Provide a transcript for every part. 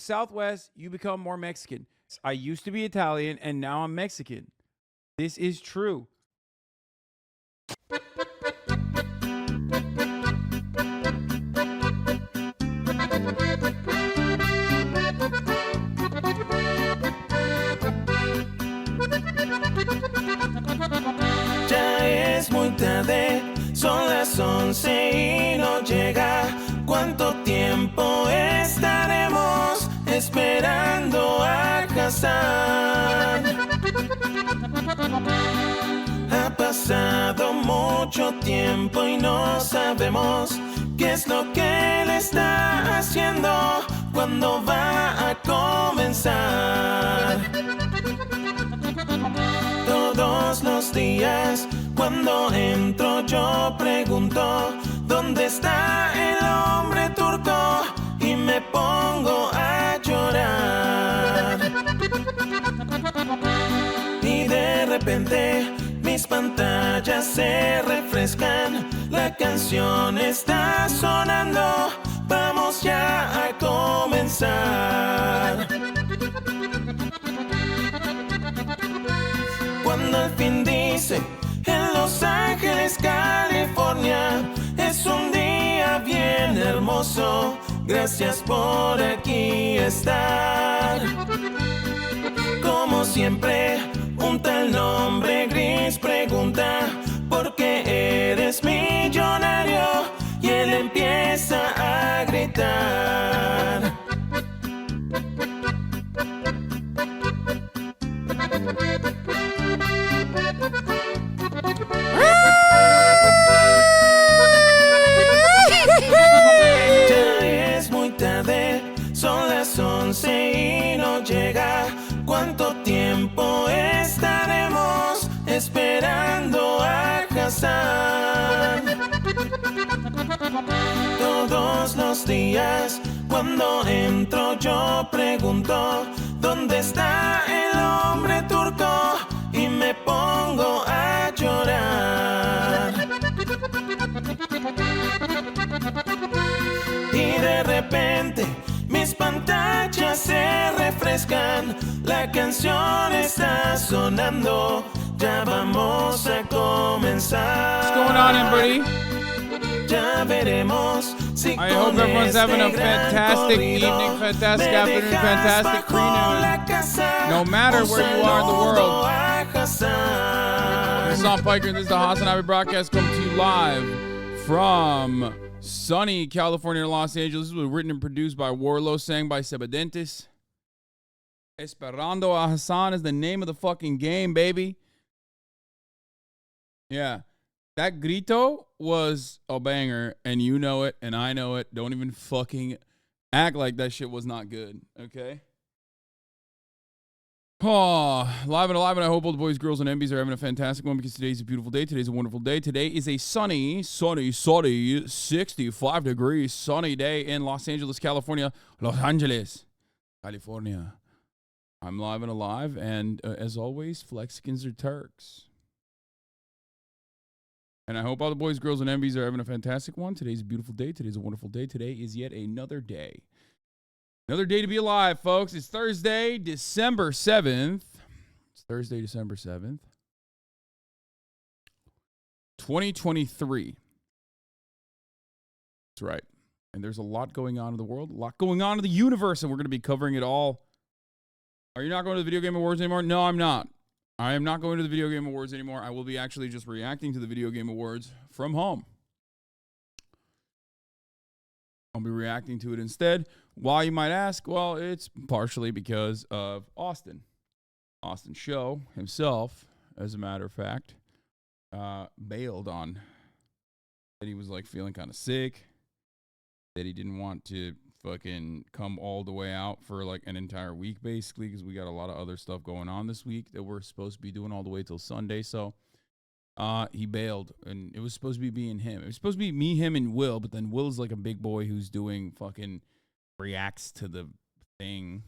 Southwest, you become more Mexican. I used to be Italian, and now I'm Mexican. This is true. Ya es muy tarde, son las 11 y no llega. ¿Cuánto tiempo estaremos esperando a Hasan? Ha pasado mucho tiempo y no sabemos qué es lo que él está haciendo, cuándo va a comenzar. Todos los días cuando entro yo pregunto ¿dónde está el hombre turco? Y me pongo a llorar. Y de repente mis pantallas se refrescan, la canción está sonando, vamos ya a comenzar. Cuando al fin dice en Los Ángeles, California, es un día bien hermoso, gracias por aquí estar. Como siempre, un tal nombre gris pregunta ¿por qué eres millonario? Y él empieza a gritar. Ya es muy tarde, son las 11 y no llega. ¿Cuánto tiempo estaremos esperando a Hasan? Todos los días cuando entro yo pregunto ¿dónde está el hombre turco? Y me pongo a llorar. Y de repente mis pantallas se refrescan, la canción está sonando, ya vamos a comenzar. What's going on, everybody? Ya veremos si I hope everyone's having a fantastic evening, fantastic afternoon, fantastic pre-noon. No matter where you are in the world. This is on Piker, and this is the HasanAbi broadcast coming to you live from sunny California, Los Angeles. This was written and produced by Warlow, sang by Sebadentes. Esperando a Hasan is the name of the fucking game, baby. Yeah. That grito was a banger, and you know it, and I know it. Don't even fucking act like that shit was not good, okay? Oh, live and alive, and I hope all the boys, girls, and MBs are having a fantastic one because today's a beautiful day. Today's a wonderful day. Today is a sunny, 65 degrees, sunny day in Los Angeles, California. Los Angeles, California. I'm live and alive, and as always, Flexicans are Turks. And I hope all the boys, girls, and MBs are having a fantastic one. Today's a beautiful day. Today's a wonderful day. Today is yet another day. Another day to be alive, folks. It's Thursday, December 7th. It's Thursday, December 7th. 2023. That's right. And there's a lot going on in the world, a lot going on in the universe, and we're going to be covering it all. Are you not going to the Videogame Awards anymore? No, I'm not. I am not going to the Videogame Awards anymore. I will be actually just reacting to the Videogame Awards from home. I'll be reacting to it instead. Why, you might ask? Well, it's partially because of Austin. AustinShow himself, as a matter of fact, bailed on that he was like feeling kind of sick, that he didn't want to fucking come all the way out for like an entire week, basically, because we got a lot of other stuff going on this week that we're supposed to be doing all the way till Sunday. So he bailed, and it was supposed to be him. It was supposed to be me, him, and Will, but then Will's like a big boy who's doing fucking reacts to the thing.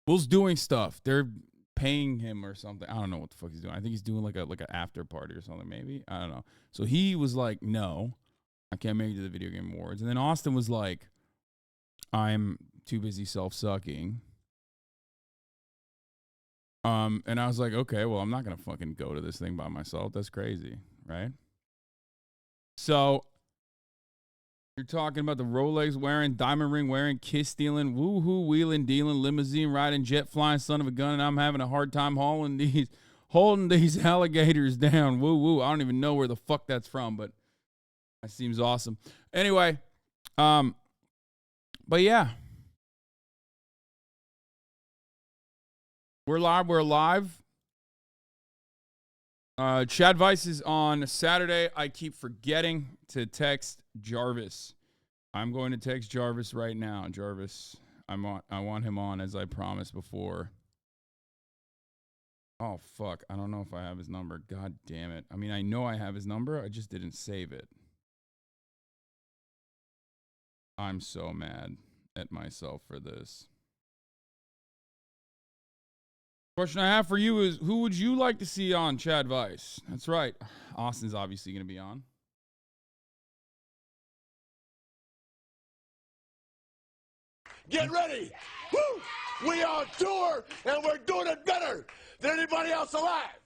Will's doing stuff. They're paying him or something. I don't know what the fuck he's doing. I think he's doing like an after party or something, maybe. I don't know. So he was like, no, I can't make it to the Video Game Awards. And then Austin was like, I'm too busy self-sucking. And I was like, okay, well, I'm not going to fucking go to this thing by myself. That's crazy, right? So you're talking about the Rolex wearing, diamond ring wearing, kiss stealing, woo-hoo, wheeling, dealing, limousine riding, jet flying son of a gun, and I'm having a hard time holding these alligators down. Woo-woo. I don't even know where the fuck that's from, but that seems awesome. Anyway, but yeah. We're live. CHADVICE is on Saturday. I keep forgetting to text Jarvis. I'm going to text Jarvis right now. Jarvis, I want him on as I promised before. Oh, fuck. I don't know if I have his number. God damn it. I mean, I know I have his number. I just didn't save it. I'm so mad at myself for this. Question I have for you is, who would you like to see on CHADVICE? That's right. Austin's obviously going to be on. Get ready. Woo! We are on tour, and we're doing it better than anybody else alive.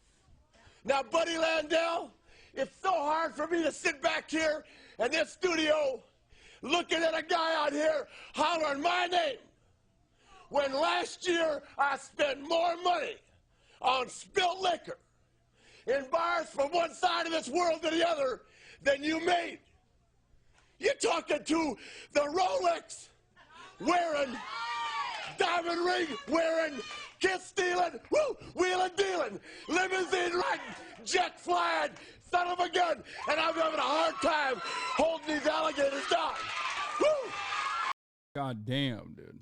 Now, Buddy Landell, it's so hard for me to sit back here in this studio looking at a guy out here hollering my name, when last year I spent more money on spilt liquor in bars from one side of this world to the other than you made. You're talking to the Rolex wearing, diamond ring wearing, kiss stealing, woo, wheeling dealing, limousine riding, jet flying, son of a gun, and I'm having a hard time holding these alligators down. Woo! God damn, dude.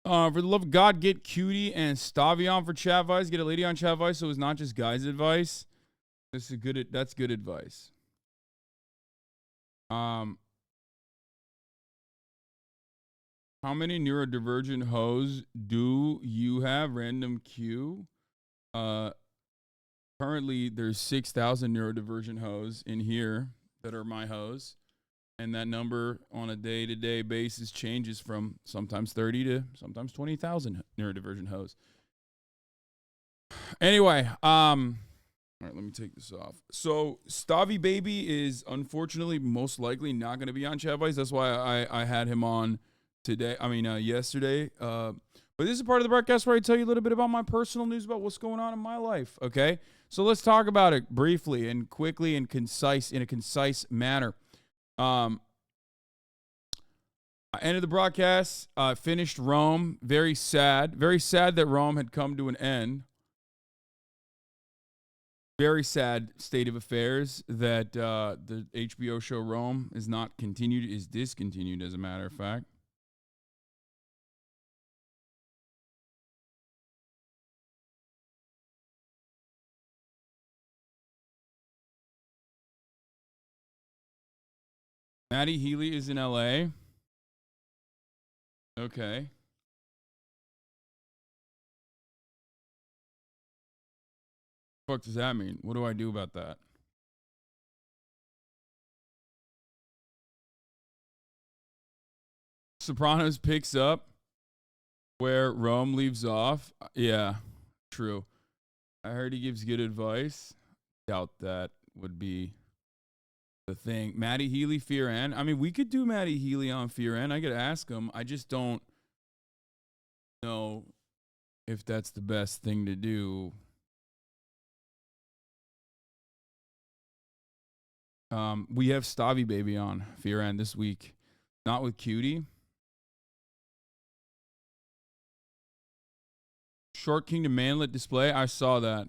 For the love of God, get Cutie and Stavi on for CHADVICE. Get a lady on CHADVICE so it's not just guys' advice. That's good advice. How many neurodivergent hoes do you have? Random Q. Currently, there's 6,000 neurodivergent hoes in here that are my hoes. And that number on a day-to-day basis changes from sometimes 30 to sometimes 20,000 neurodivergent hoes. Anyway, all right, let me take this off. So Stavi Baby is unfortunately most likely not going to be on CHADVICE. That's why I had him on today. Yesterday. But this is a part of the broadcast where I tell you a little bit about my personal news about what's going on in my life. Okay, so let's talk about it briefly and quickly and in a concise manner. I ended the broadcast, finished Rome. Very sad that Rome had come to an end. Very sad state of affairs that the HBO show Rome is discontinued, as a matter of fact. Maddie Healy is in LA. Okay. What the fuck does that mean? What do I do about that? Sopranos picks up where Rome leaves off. Yeah, true. I heard he gives good advice. Doubt that would be the thing. Maddie Healy, Fear N. I mean, we could do Maddie Healy on Fear N. I could ask him. I just don't know if that's the best thing to do. We have Stavi Baby on Fear N this week. Not with Cutie. Short Kingdom Manlet display. I saw that.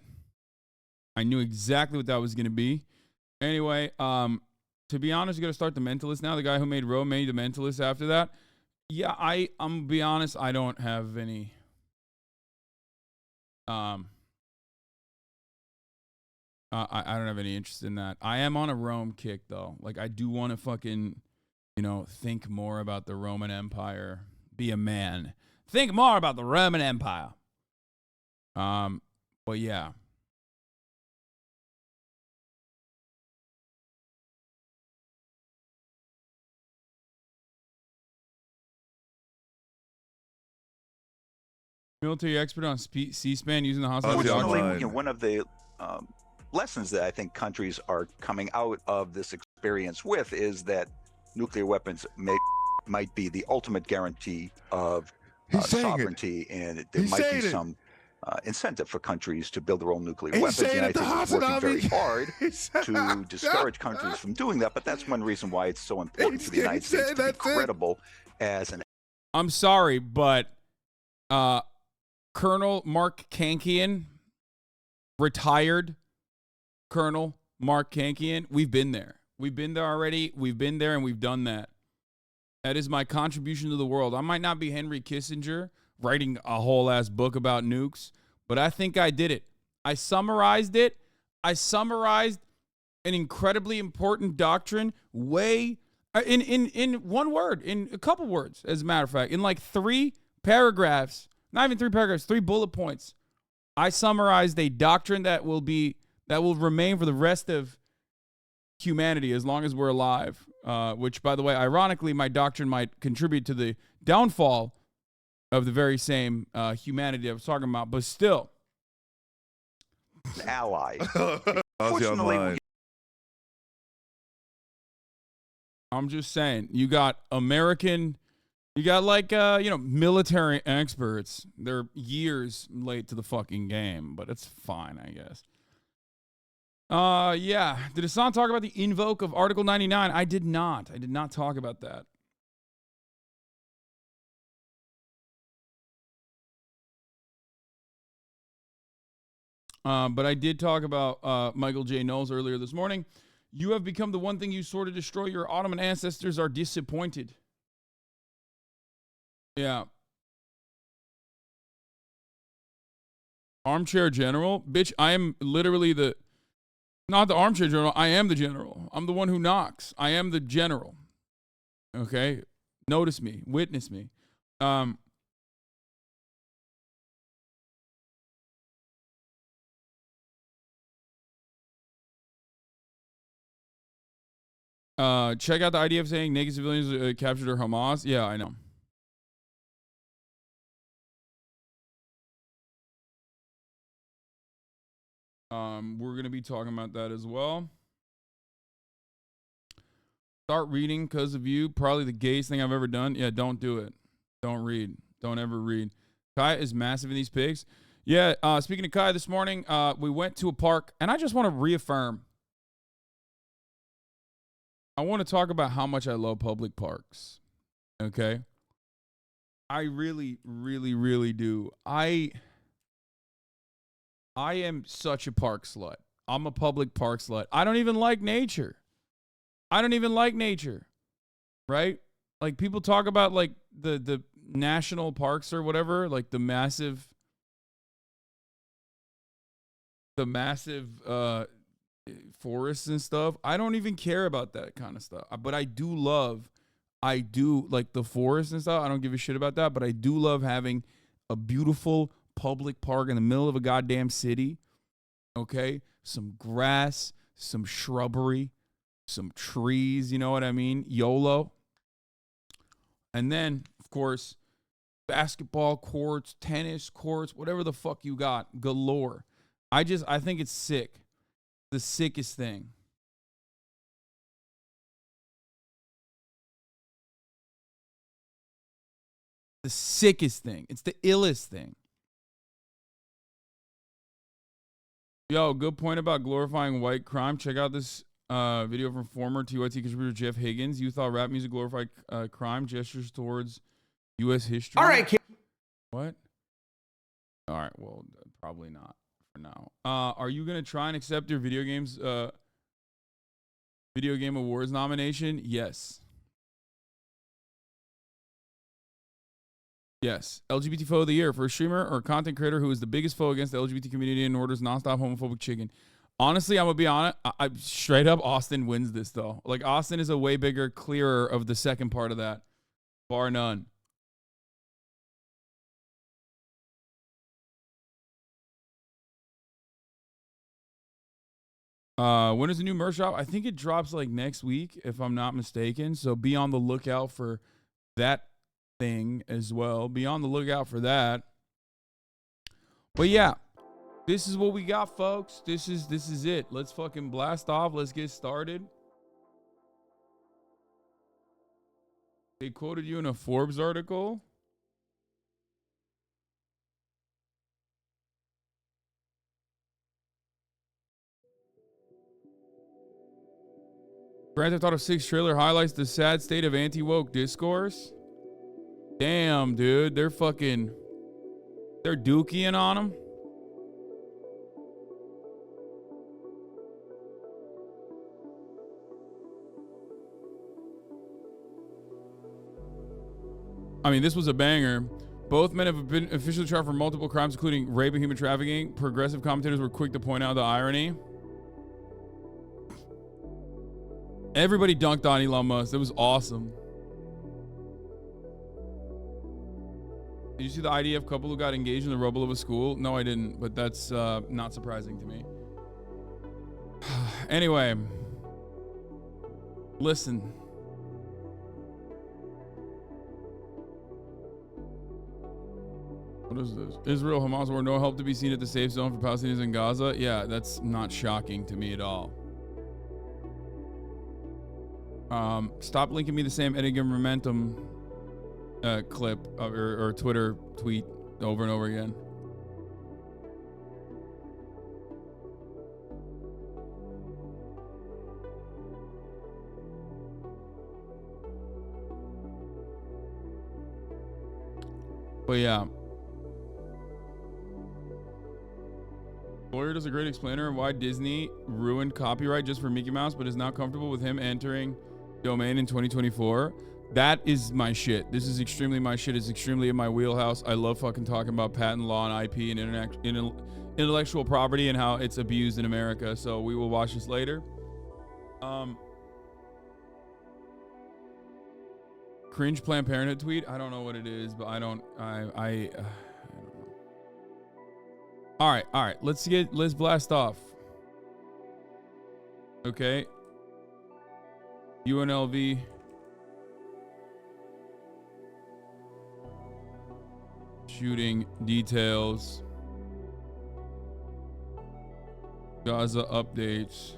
I knew exactly what that was going to be. Anyway, to be honest, we're going to start The Mentalist now. The guy who made Rome made The Mentalist after that. Yeah, I'm going to be honest, I don't have any I don't have any interest in that. I am on a Rome kick, though. Like, I do want to fucking, think more about the Roman Empire. Be a man. Think more about the Roman Empire. But yeah. Military expert on C-SPAN using the HasanAbi Unfortunately, doctrine. one of the lessons that I think countries are coming out of this experience with is that nuclear weapons might be the ultimate guarantee of sovereignty, and there might be some incentive for countries to build their own nuclear weapons. And I think it's working very hard to discourage countries from doing that. But that's one reason why it's so important for the United States to be credible as an. I'm sorry, but Colonel Mark Kankian, retired Colonel Mark Kankian, we've been there. We've been there already. We've been there and we've done that. That is my contribution to the world. I might not be Henry Kissinger writing a whole ass book about nukes, but I think I did it. I summarized it. I summarized an incredibly important doctrine in one word, in a couple words, as a matter of fact, in like 3 paragraphs, not even 3 paragraphs, 3 bullet points. I summarized a doctrine that will remain for the rest of humanity as long as we're alive, which, by the way, ironically, my doctrine might contribute to the downfall of the very same humanity I was talking about, but still. Ally. Fortunately, I'm just saying, you got American, you got like, military experts. They're years late to the fucking game, but it's fine, I guess. Yeah. Did Hasan talk about the invoke of Article 99? I did not. I did not talk about that. But I did talk about Michael J. Knowles earlier this morning. You have become the one thing you sort of destroy. Your Ottoman ancestors are disappointed. Yeah. Armchair general? Bitch, I am literally not the armchair general. I am the general. I'm the one who knocks. I am the general. Okay? Notice me. Witness me. Check out the idea of saying naked civilians captured or Hamas. Yeah, I know. We're going to be talking about that as well. Start reading because of you. Probably the gayest thing I've ever done. Yeah, don't do it. Don't read. Don't ever read. Kai is massive in these pigs. Yeah, speaking of Kai this morning, we went to a park, and I just want to reaffirm. I want to talk about how much I love public parks. Okay? I really, really, really do. I am such a park slut. I'm a public park slut. I don't even like nature. Right? Like, people talk about, like, the national parks or whatever, like the massive forests and stuff. I don't even care about that kind of stuff. But I do like the forest and stuff. I don't give a shit about that. But I do love having a beautiful public park in the middle of a goddamn city. Okay? Some grass, some shrubbery, some trees. You know what I mean? YOLO. And then, of course, basketball courts, tennis courts, whatever the fuck you got, galore. I think it's sick. The sickest thing. The sickest thing. It's the illest thing. Yo, good point about glorifying white crime. Check out this video from former TYT contributor Jeff Higgins. You thought rap music glorified crime, gestures towards U.S. history. All right, kid. What? All right, well, probably not for now. Are you going to try and accept your Videogame Awards nomination? Yes. Yes. LGBT foe of the year for a streamer or content creator who is the biggest foe against the LGBT community and orders nonstop homophobic chicken. Honestly, I'm going to be honest. I straight up, Austin wins this, though. Like, Austin is a way bigger, clearer of the second part of that. Bar none. When is the new merch drop? I think it drops like next week, if I'm not mistaken. So be on the lookout for that thing as well. Be on the lookout for that. But yeah, this is what we got, folks. This is it. Let's fucking blast off. Let's get started. They quoted you in a Forbes article. Grand Theft Auto 6 trailer highlights the sad state of anti-woke discourse. Damn, dude. They're dookie-ing on them. I mean, this was a banger. Both men have been officially tried for multiple crimes, including rape and human trafficking. Progressive commentators were quick to point out the irony. Everybody dunked on Elon Musk. It was awesome. Did you see the IDF couple who got engaged in the rubble of a school? No, I didn't, but that's not surprising to me. Anyway, listen. What is this? Israel, Hamas war, no help to be seen at the safe zone for Palestinians in Gaza. Yeah, that's not shocking to me at all. Stop linking me the same Edigan Momentum clip or Twitter tweet over and over again. But yeah. Lawyer does a great explainer of why Disney ruined copyright just for Mickey Mouse, but is now comfortable with him entering domain in 2024. That is my shit. This is extremely my shit. It's extremely in my wheelhouse. I love fucking talking about patent law and IP and intellectual property and how it's abused in America. So we will watch this later. Cringe Planned Parenthood tweet. I don't know what it is, but I don't know. All right. Let's blast off. Okay. UNLV. Shooting details. Gaza updates.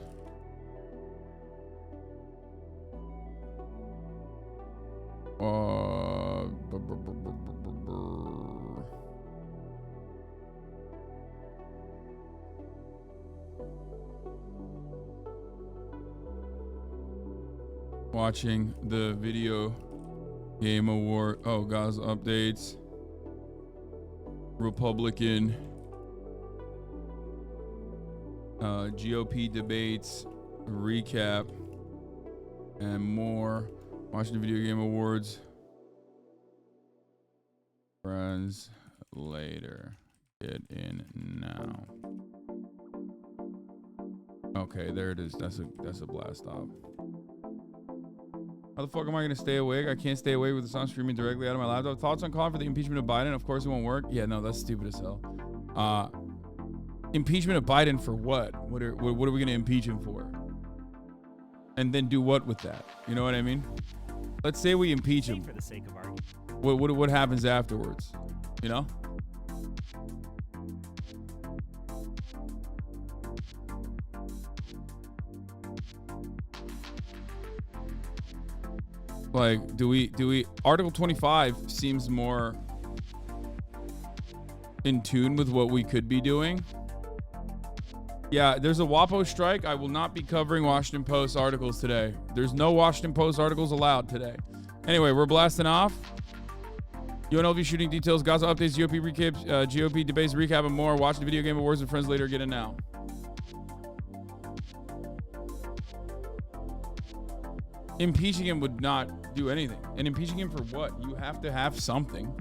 Watching the Videogame Award. Oh, Gaza updates. Republican GOP debates, recap, and more. Watching the Videogame Awards. Friends later. Get in now. Okay, there it is. That's a blast off. How the fuck am I gonna stay awake? I can't stay awake with the sun streaming directly out of my laptop. Thoughts on calling for the impeachment of Biden? Of course it won't work. Yeah, no, that's stupid as hell. Impeachment of Biden for what? What are we gonna impeach him for? And then do what with that? You know what I mean? Let's say we impeach him. For the sake of argument. What happens afterwards? You know? Like, do we Article 25 seems more in tune with what we could be doing. Yeah, there's a WAPO strike. I will not be covering Washington Post articles today. There's no Washington Post articles allowed today. Anyway, we're blasting off. UNLV shooting details, Gaza updates, GOP recaps, GOP debates, recap, and more. Watch the Videogame Awards with friends later. Get in now. Impeaching him would not do anything. And impeaching him for what? You have to have something.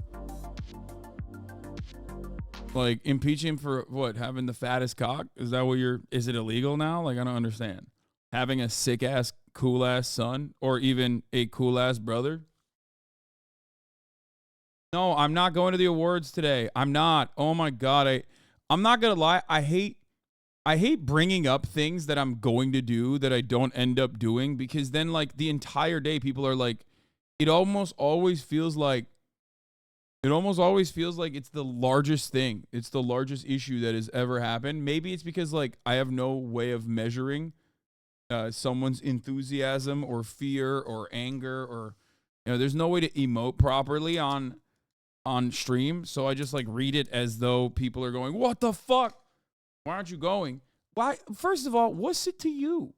Like, impeach him for what? Having the fattest cock? Is that what is it illegal now? Like, I don't understand. Having a sick ass, cool ass son, or even a cool ass brother? No, I'm not going to the awards today. I'm not. Oh my God. I'm not going to lie. I hate bringing up things that I'm going to do that I don't end up doing, because then like the entire day people are like, it almost always feels like It almost always feels like it's the largest thing. It's the largest issue that has ever happened. Maybe it's because like I have no way of measuring someone's enthusiasm or fear or anger, or there's no way to emote properly on stream. So I just like read it as though people are going, "What the fuck? Why aren't you going?" Why? First of all, what's it to you?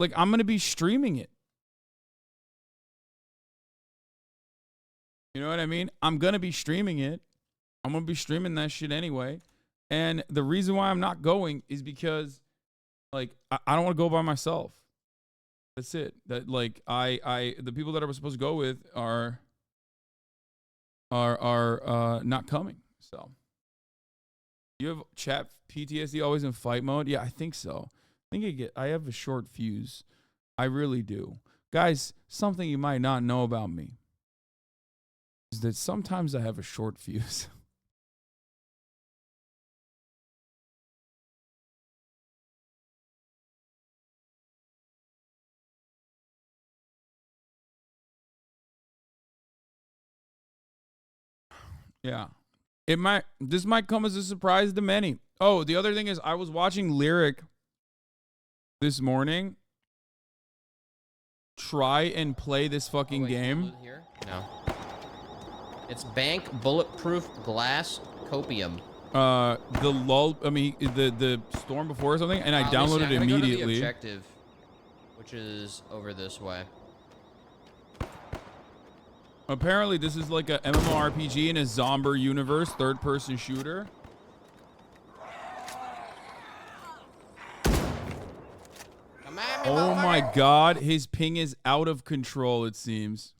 Like, I'm going to be streaming it. You know what I mean? I'm going to be streaming it. I'm going to be streaming that shit anyway. And the reason why I'm not going is because, like, I don't want to go by myself. That's it. That, like, the people that I was supposed to go with are not coming. So, you have chat PTSD always in fight mode? Yeah, I think so. I have a short fuse. I really do. Guys, something you might not know about me is that sometimes I have a short fuse. Yeah. This might come as a surprise to many. Oh, the other thing is I was watching Lyric this morning try and play this fucking game. Here? No. It's Bank Bulletproof Glass Copium. The storm before or something, and I downloaded it immediately. Go to the objective, which is over this way. Apparently, this is like a MMORPG in a zombie universe, third-person shooter. Oh my God, his ping is out of control, it seems.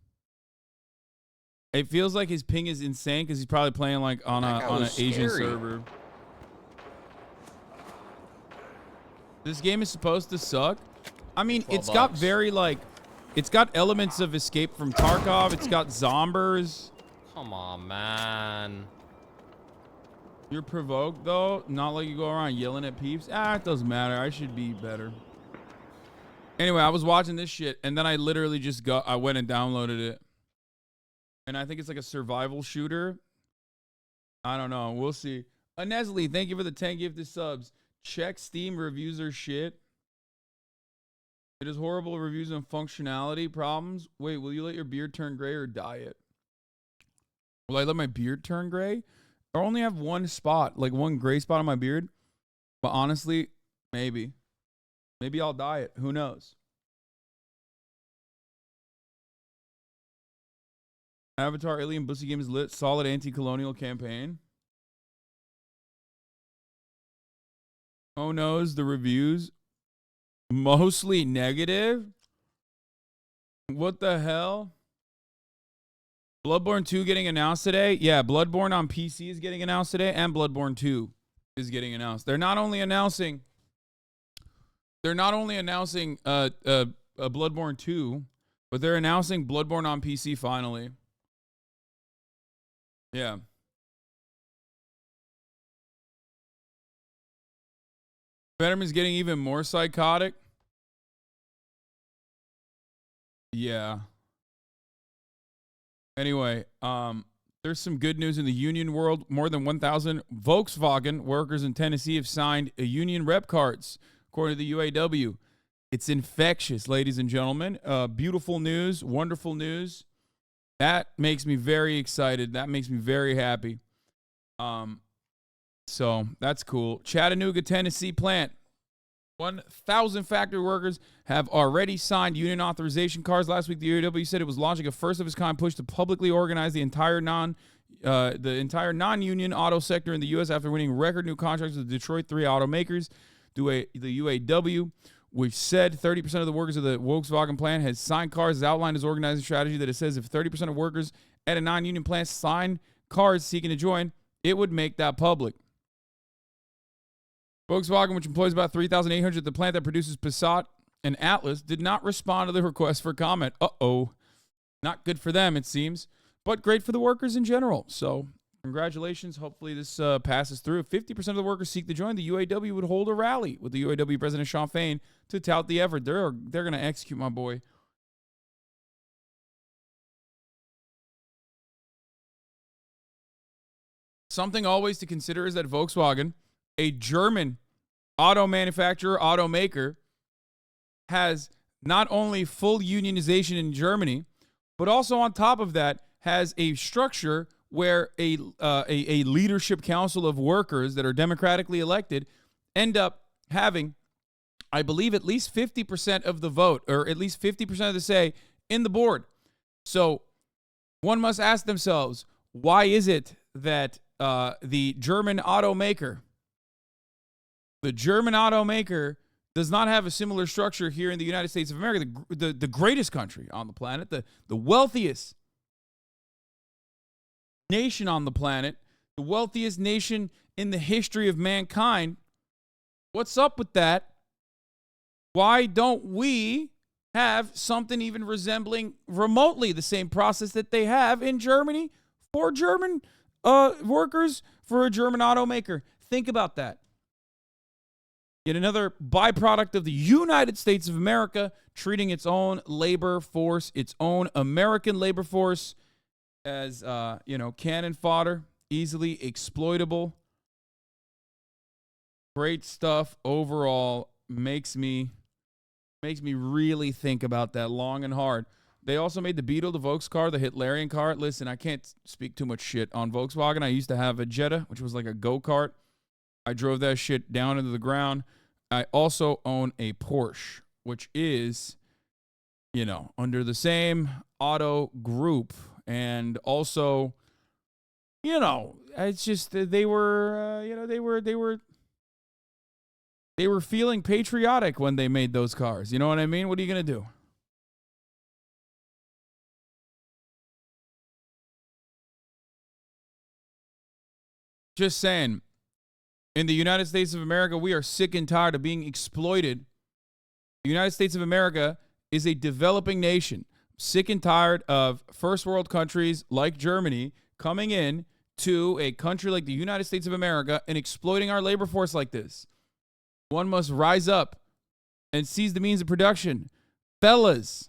It feels like his ping is insane because he's probably playing like on an Asian server. This game is supposed to suck. I mean, it's got very like, it's got elements of Escape from Tarkov. It's got zombies. Come on, man. You're provoked though. Not like you go around yelling at peeps. It doesn't matter. I should be better. Anyway, I was watching this shit, and then I literally just I went and downloaded it. And I think it's like a survival shooter. I don't know. We'll see. Nestle, thank you for the 10 gifted subs. Check Steam reviews are shit. It is horrible reviews on functionality problems. Wait, will you let your beard turn gray or dye it? Will I let my beard turn gray? I only have one spot, like one gray spot on my beard. But honestly, maybe. Maybe I'll dye it. Who knows? Avatar Alien Bussy Game is lit. Solid anti-colonial campaign. Oh no's, the reviews. Mostly negative? What the hell? Bloodborne 2 getting announced today? Yeah, Bloodborne on PC is getting announced today, and Bloodborne 2 is getting announced. They're not only announcing Bloodborne 2, but they're announcing Bloodborne on PC finally. Yeah. Fetterman's getting even more psychotic. Yeah. Anyway, there's some good news in the union world. More than 1,000 Volkswagen workers in Tennessee have signed a union rep cards, according to the UAW. It's infectious, ladies and gentlemen. Beautiful news, wonderful news. That makes me very excited. That makes me very happy. So that's cool. Chattanooga, Tennessee plant. 1,000 factory workers have already signed union authorization cards. Last week, the UAW said it was launching a first-of-its-kind push to publicly organize the entire non-union auto sector in the U.S. after winning record new contracts with the Detroit 3 automakers. The UAW, which said 30% of the workers of the Volkswagen plant has signed cards, has outlined its organizing strategy that it says if 30% of workers at a non-union plant sign cards seeking to join, it would make that public. Volkswagen, which employs about 3,800 at the plant that produces Passat and Atlas, did not respond to the request for comment. Uh-oh. Not good for them, it seems, but great for the workers in general. So congratulations. Hopefully this passes through. If 50% of the workers seek to join, the UAW would hold a rally with the UAW President Shawn Fain to tout the effort. They're going to execute my boy. something always to consider is that Volkswagen, a German auto manufacturer, automaker, has not only full unionization in Germany, but also on top of that has a structure where a leadership council of workers that are democratically elected end up having, I believe, at least 50% of the vote, or at least 50% of the say in the board. So one must ask themselves, why is it that the German automaker does not have a similar structure here in the United States of America, the greatest country on the planet, the wealthiest nation on the planet, the wealthiest nation in the history of mankind? What's up with that? Why don't we have something even resembling remotely the same process that they have in Germany for German workers, for a German automaker? Think about that. Yet another byproduct of the United States of America treating its own labor force, its own American labor force, as cannon fodder, easily exploitable. Great stuff overall. Makes me really think about that long and hard. They also made the Beetle, the Volks car, the Hitlerian car. Listen, I can't speak too much shit on Volkswagen. I used to have a Jetta, which was like a go-kart. I drove that shit down into the ground. I also own a Porsche, which is, under the same auto group. And also, it's just they were feeling patriotic when they made those cars. You know what I mean? What are you going to do? Just saying, in the United States of America, we are sick and tired of being exploited. The United States of America is a developing nation. Sick and tired of first world countries like Germany coming in to a country like the United States of America and exploiting our labor force like this. One must rise up and seize the means of production. Fellas.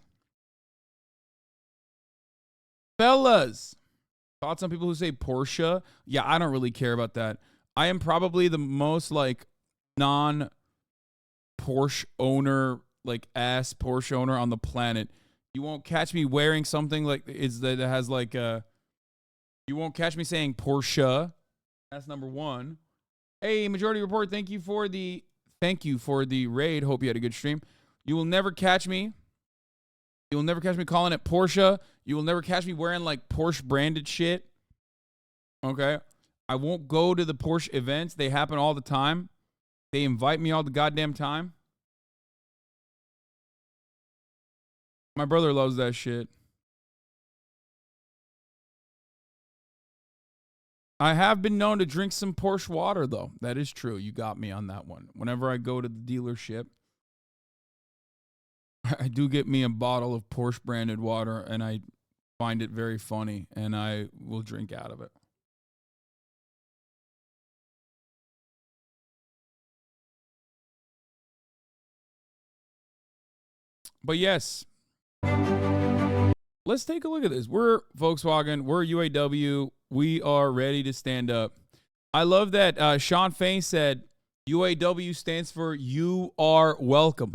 Thoughts on people who say Porsche? Yeah, I don't really care about that. I am probably the most non-Porsche owner, ass Porsche owner on the planet. You won't catch me wearing something that has you won't catch me saying Porsche. That's number one. Hey, Majority Report, thank you for the raid. Hope you had a good stream. You will never catch me calling it Porsche. You will never catch me wearing Porsche branded shit. Okay? I won't go to the Porsche events. They happen all the time. They invite me all the goddamn time. My brother loves that shit. I have been known to drink some Porsche water, though. That is true. You got me on that one. Whenever I go to the dealership, I do get me a bottle of Porsche branded water, and I find it very funny, and I will drink out of it. But yes, let's take a look at this. We're Volkswagen. We're UAW. We are ready to stand up. I love that Sean Fain said UAW stands for You Are Welcome.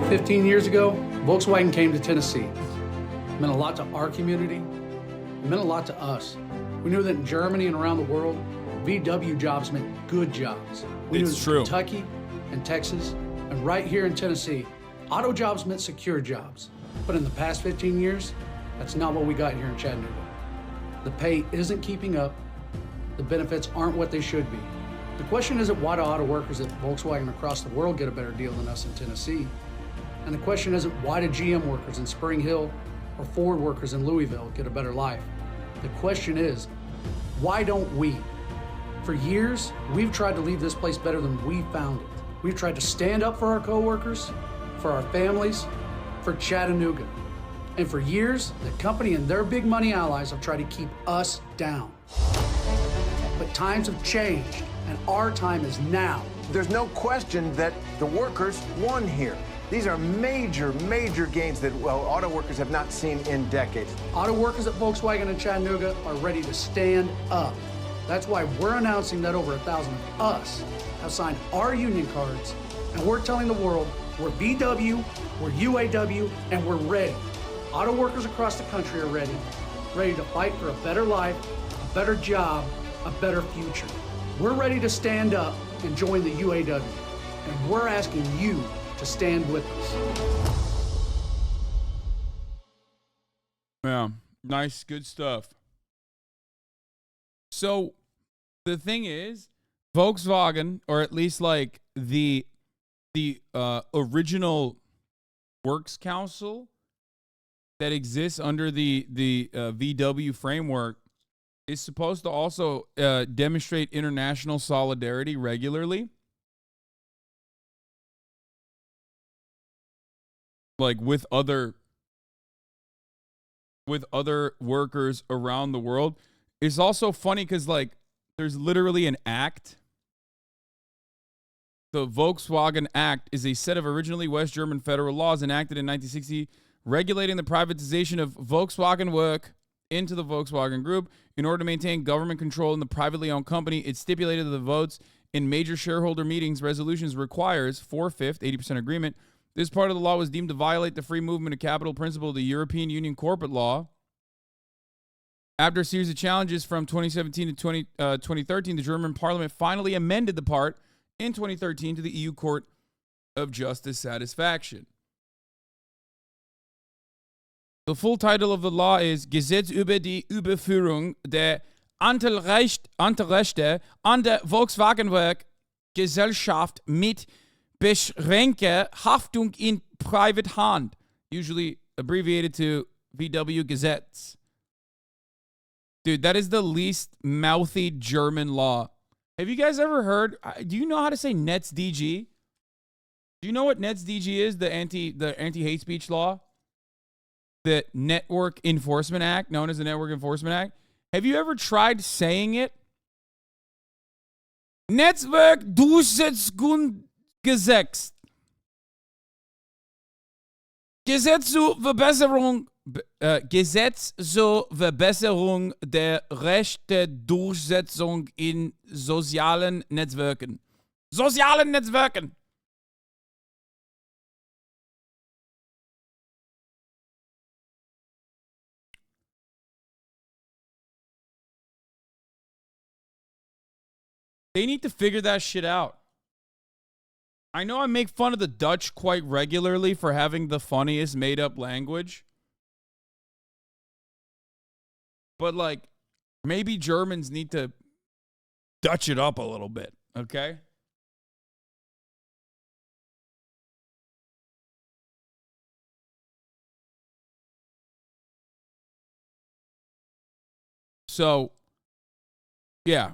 15 years ago, Volkswagen came to Tennessee. It meant a lot to our community. It meant a lot to us. We knew that in Germany and around the world, VW jobs meant good jobs. We knew that in Kentucky and Texas, and right here in Tennessee, auto jobs meant secure jobs. But in the past 15 years, that's not what we got here in Chattanooga. The pay isn't keeping up. The benefits aren't what they should be. The question isn't why do auto workers at Volkswagen across the world get a better deal than us in Tennessee? And the question isn't why do GM workers in Spring Hill or Ford workers in Louisville get a better life? The question is, why don't we? For years, we've tried to leave this place better than we found it. We've tried to stand up for our coworkers, for our families, for Chattanooga. And for years, the company and their big money allies have tried to keep us down. But times have changed, and our time is now. There's no question that the workers won here. These are major, major gains that, auto workers have not seen in decades. Auto workers at Volkswagen in Chattanooga are ready to stand up. That's why we're announcing that over 1,000 of us have signed our union cards, and we're telling the world we're VW, we're UAW, and we're ready. Auto workers across the country are ready to fight for a better life, a better job, a better future. We're ready to stand up and join the UAW, and we're asking you to stand with us. Yeah, nice, good stuff. So the thing is, Volkswagen, or at least like the original works council that exists under the VW framework, is supposed to also demonstrate international solidarity regularly, like with other workers around the world. It's also funny because like there's literally an act. The Volkswagen Act is a set of originally West German federal laws enacted in 1960 regulating the privatization of Volkswagen Work into the Volkswagen Group. In order to maintain government control in the privately owned company, it stipulated that the votes in major shareholder meetings resolutions requires 4/5, 80% agreement. This part of the law was deemed to violate the free movement of capital principle of the European Union corporate law. After a series of challenges from 2017 to 2013, the German parliament finally amended the part in 2013 to the EU Court of Justice satisfaction. The full title of the law is Gesetz über die Überführung der Anteilrechte an der Volkswagen Work Gesellschaft mit beschränkter Haftung in private hand, usually abbreviated to VW Gesetz. Dude, that is the least mouthy German law. Have you guys ever heard? Do you know how to say NetzDG? Do you know what NetzDG is? The anti-hate speech law, the Network Enforcement Act, known as the Network Enforcement Act. Have you ever tried saying it? Netzwerkdurchsetzungsgesetz. Gesetz zur Verbesserung der Rechtedurchsetzung in sozialen Netzwerken. Sozialen Netzwerken! They need to figure that shit out. I know I make fun of the Dutch quite regularly for having the funniest made-up language. But, like, maybe Germans need to Dutch it up a little bit, okay? So, yeah.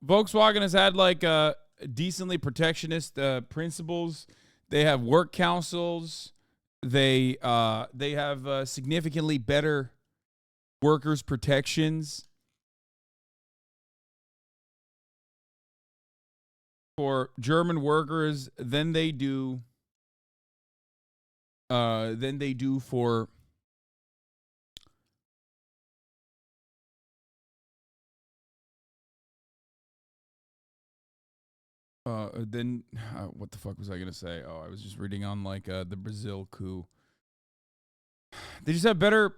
Volkswagen has had, like, decently protectionist principles. They have work councils. They have significantly better workers' protections for German workers than they do for what the fuck was I gonna say? Oh, I was just reading on like the Brazil coup. They just have better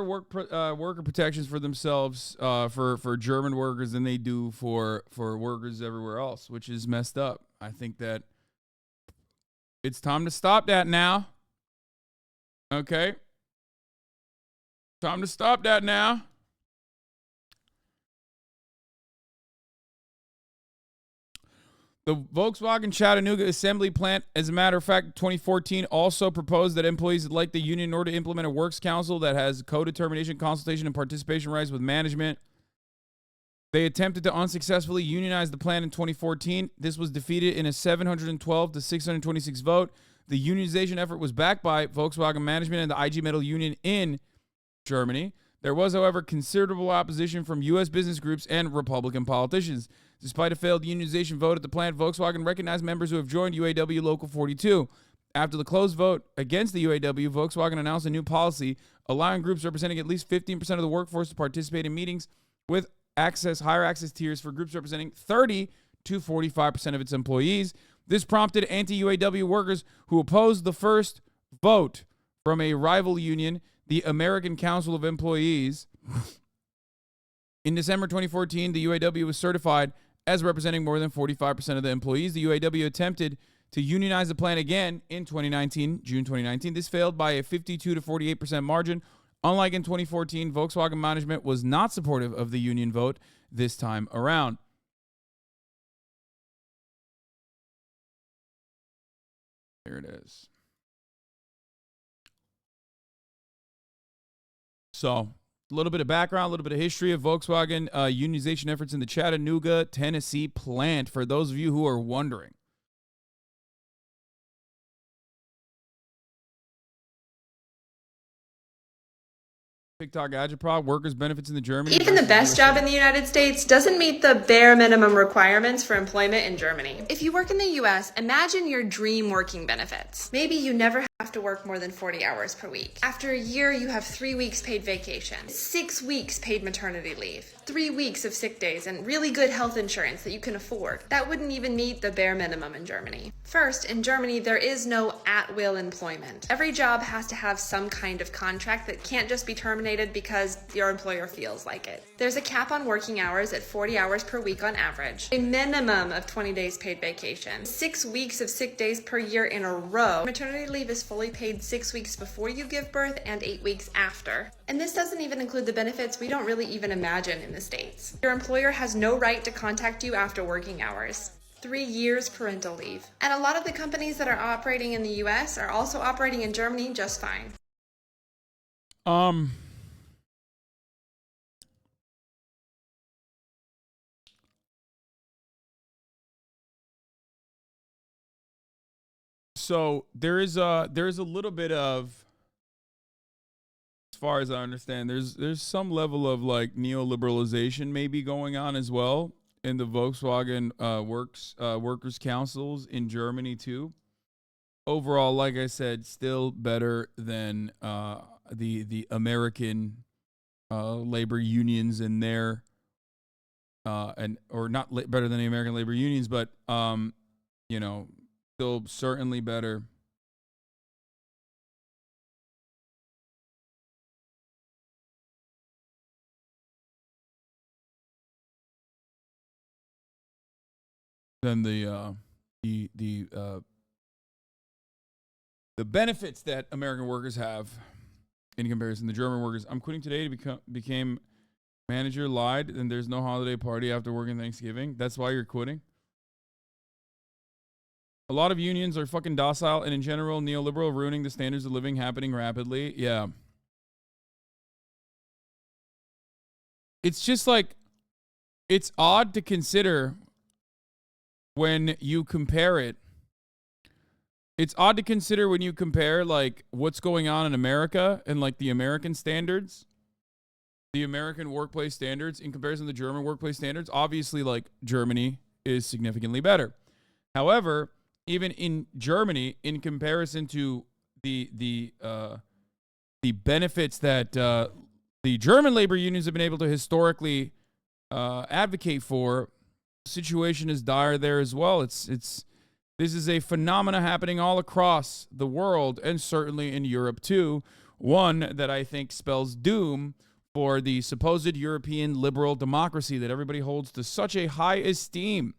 worker protections for themselves for German workers than they do for workers everywhere else, which is messed up. I think that it's time to stop that now. Okay? Time to stop that now. The Volkswagen Chattanooga assembly plant, as a matter of fact, 2014 also proposed that employees elect the union in order to implement a works council that has co-determination, consultation, and participation rights with management. They attempted to unsuccessfully unionize the plant in 2014. This was defeated in a 712 to 626 vote. The unionization effort was backed by Volkswagen management and the IG Metall Union in Germany. There was, however, considerable opposition from U.S. business groups and Republican politicians. Despite a failed unionization vote at the plant, Volkswagen recognized members who have joined UAW Local 42. After the closed vote against the UAW, Volkswagen announced a new policy allowing groups representing at least 15% of the workforce to participate in meetings with higher access tiers for groups representing 30 to 45% of its employees. This prompted anti-UAW workers who opposed the first vote from a rival union, the American Council of Employees. In December 2014, the UAW was certified as representing more than 45% of the employees. The UAW attempted to unionize the plan again in June 2019. This failed by a 52 to 48% margin. Unlike in 2014, Volkswagen management was not supportive of the union vote this time around. There it is. So, a little bit of background, a little bit of history of Volkswagen unionization efforts in the Chattanooga, Tennessee plant, for those of you who are wondering. TikTok agitprop, workers' benefits in the Germany. Even the best job in the United States doesn't meet the bare minimum requirements for employment in Germany. If you work in the US, imagine your dream working benefits. Maybe you never have to work more than 40 hours per week. After a year, you have 3 weeks paid vacation, 6 weeks paid maternity leave, 3 weeks of sick days, and really good health insurance that you can afford. That wouldn't even meet the bare minimum in Germany. First, in Germany, there is no at-will employment. Every job has to have some kind of contract that can't just be terminated because your employer feels like it. There's a cap on working hours at 40 hours per week on average, a minimum of 20 days paid vacation, 6 weeks of sick days per year in a row. Maternity leave is fully paid 6 weeks before you give birth and 8 weeks after. And this doesn't even include the benefits we don't really even imagine in the States. Your employer has no right to contact you after working hours. 3 years parental leave. And a lot of the companies that are operating in the US are also operating in Germany just fine. So there is a little bit of, as far as I understand, there's some level of like neoliberalization maybe going on as well in the Volkswagen workers councils in Germany too. Overall, like I said, still better than the American labor unions and their or not better than the American labor unions, but you know, still certainly better than the benefits that American workers have in comparison to German workers. I'm quitting today to became manager, lied, and there's no holiday party after working Thanksgiving. That's why you're quitting. A lot of unions are fucking docile and in general neoliberal, ruining the standards of living, happening rapidly. Yeah. It's just like, it's odd to consider when you compare it. It's odd to consider when you compare like what's going on in America and like the American standards, the American workplace standards in comparison to the German workplace standards. Obviously, like Germany is significantly better. However, even in Germany, in comparison to the benefits that the German labor unions have been able to historically advocate for, the situation is dire there as well. This is a phenomena happening all across the world and certainly in Europe too. One that I think spells doom for the supposed European liberal democracy that everybody holds to such a high esteem.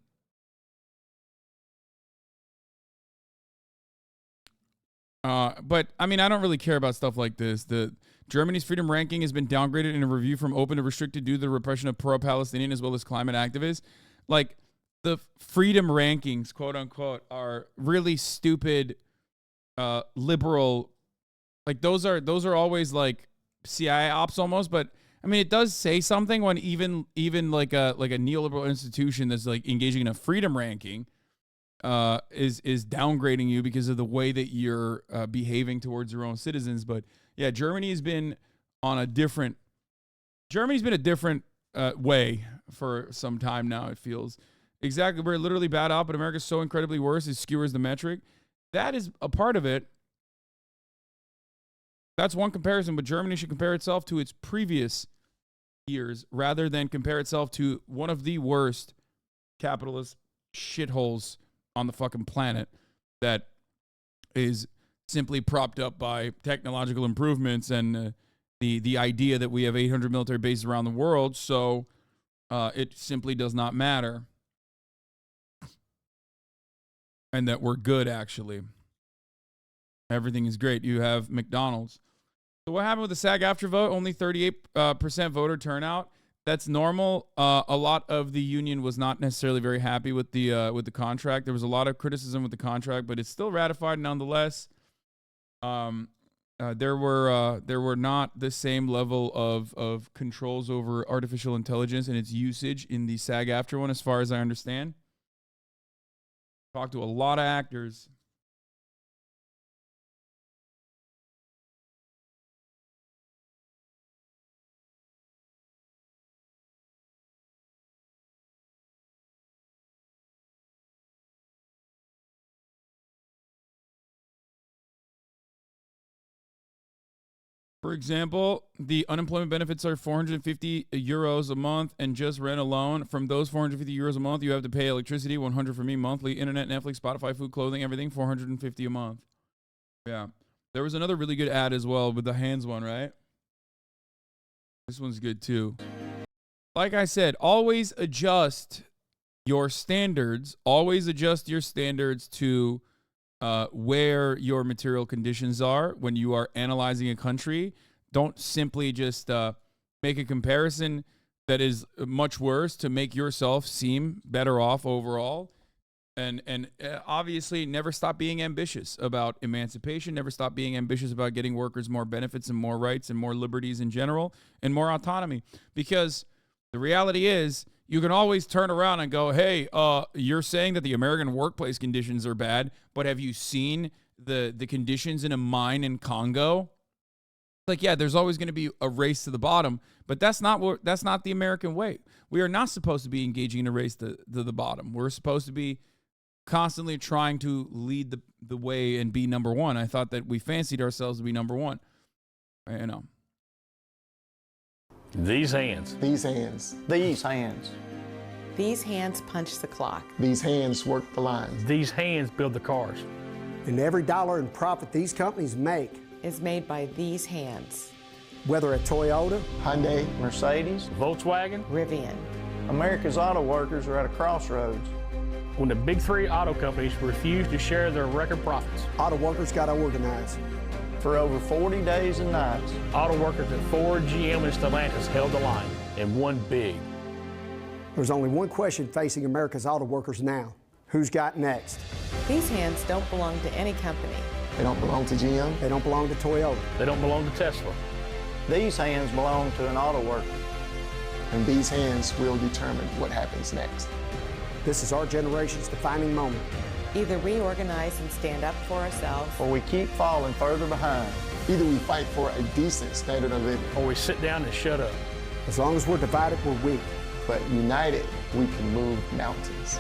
But I mean, I don't really care about stuff like this. The Germany's freedom ranking has been downgraded in a review from open to restricted due to the repression of pro-Palestinian as well as climate activists. Like, the freedom rankings, quote unquote, are really stupid, liberal. Like those are always like CIA ops almost. But I mean, it does say something when even like a neoliberal institution that's like engaging in a freedom ranking is downgrading you because of the way that you're behaving towards your own citizens. But yeah, Germany's been a different way for some time now, it feels. Exactly. We're literally bad out, but America's so incredibly worse, it skewers the metric. That is a part of it. That's one comparison, but Germany should compare itself to its previous years rather than compare itself to one of the worst capitalist shitholes on the fucking planet that is simply propped up by technological improvements and the idea that we have 800 military bases around the world, so it simply does not matter. And that we're good, actually. Everything is great. You have McDonald's. So what happened with the SAG-AFTRA vote? Only 38% voter turnout. That's normal. A lot of the union was not necessarily very happy with the contract. There was a lot of criticism with the contract, but it's still ratified nonetheless. There were not the same level of controls over artificial intelligence and its usage in the SAG-AFTRA one, as far as I understand. Talked to a lot of actors. For example, the unemployment benefits are 450 euros a month, and just rent alone. From those 450 euros a month, you have to pay electricity, 100 for me monthly, internet, Netflix, Spotify, food, clothing, everything, 450 a month. Yeah. There was another really good ad as well with the hands one, right? This one's good too. Like I said, always adjust your standards. Always adjust your standards to where your material conditions are when you are analyzing a country. Don't simply just make a comparison that is much worse to make yourself seem better off overall. And obviously never stop being ambitious about emancipation. Never stop being ambitious about getting workers more benefits and more rights and more liberties in general and more autonomy. Because the reality is, you can always turn around and go, hey, you're saying that the American workplace conditions are bad, but have you seen the conditions in a mine in Congo? Like, yeah, there's always going to be a race to the bottom, but that's not the American way. We are not supposed to be engaging in a race to the bottom. We're supposed to be constantly trying to lead the way and be number one. I thought that we fancied ourselves to be number one. You know. These hands. These hands. These hands. These hands punch the clock. These hands work the lines. These hands build the cars. And every dollar in profit these companies make is made by these hands. Whether at Toyota, Hyundai, Mercedes, Volkswagen, Rivian. America's auto workers are at a crossroads. When the big three auto companies refuse to share their record profits. Auto workers got to organize. For over 40 days and nights, auto workers at Ford, GM, and Stellantis held the line and won big. There's only one question facing America's auto workers now. Who's got next? These hands don't belong to any company. They don't belong to GM. They don't belong to Toyota. They don't belong to Tesla. These hands belong to an auto worker. And these hands will determine what happens next. This is our generation's defining moment. Either we organize and stand up for ourselves, or we keep falling further behind. Either we fight for a decent standard of living, or we sit down and shut up. As long as we're divided, we're weak. But united, we can move mountains.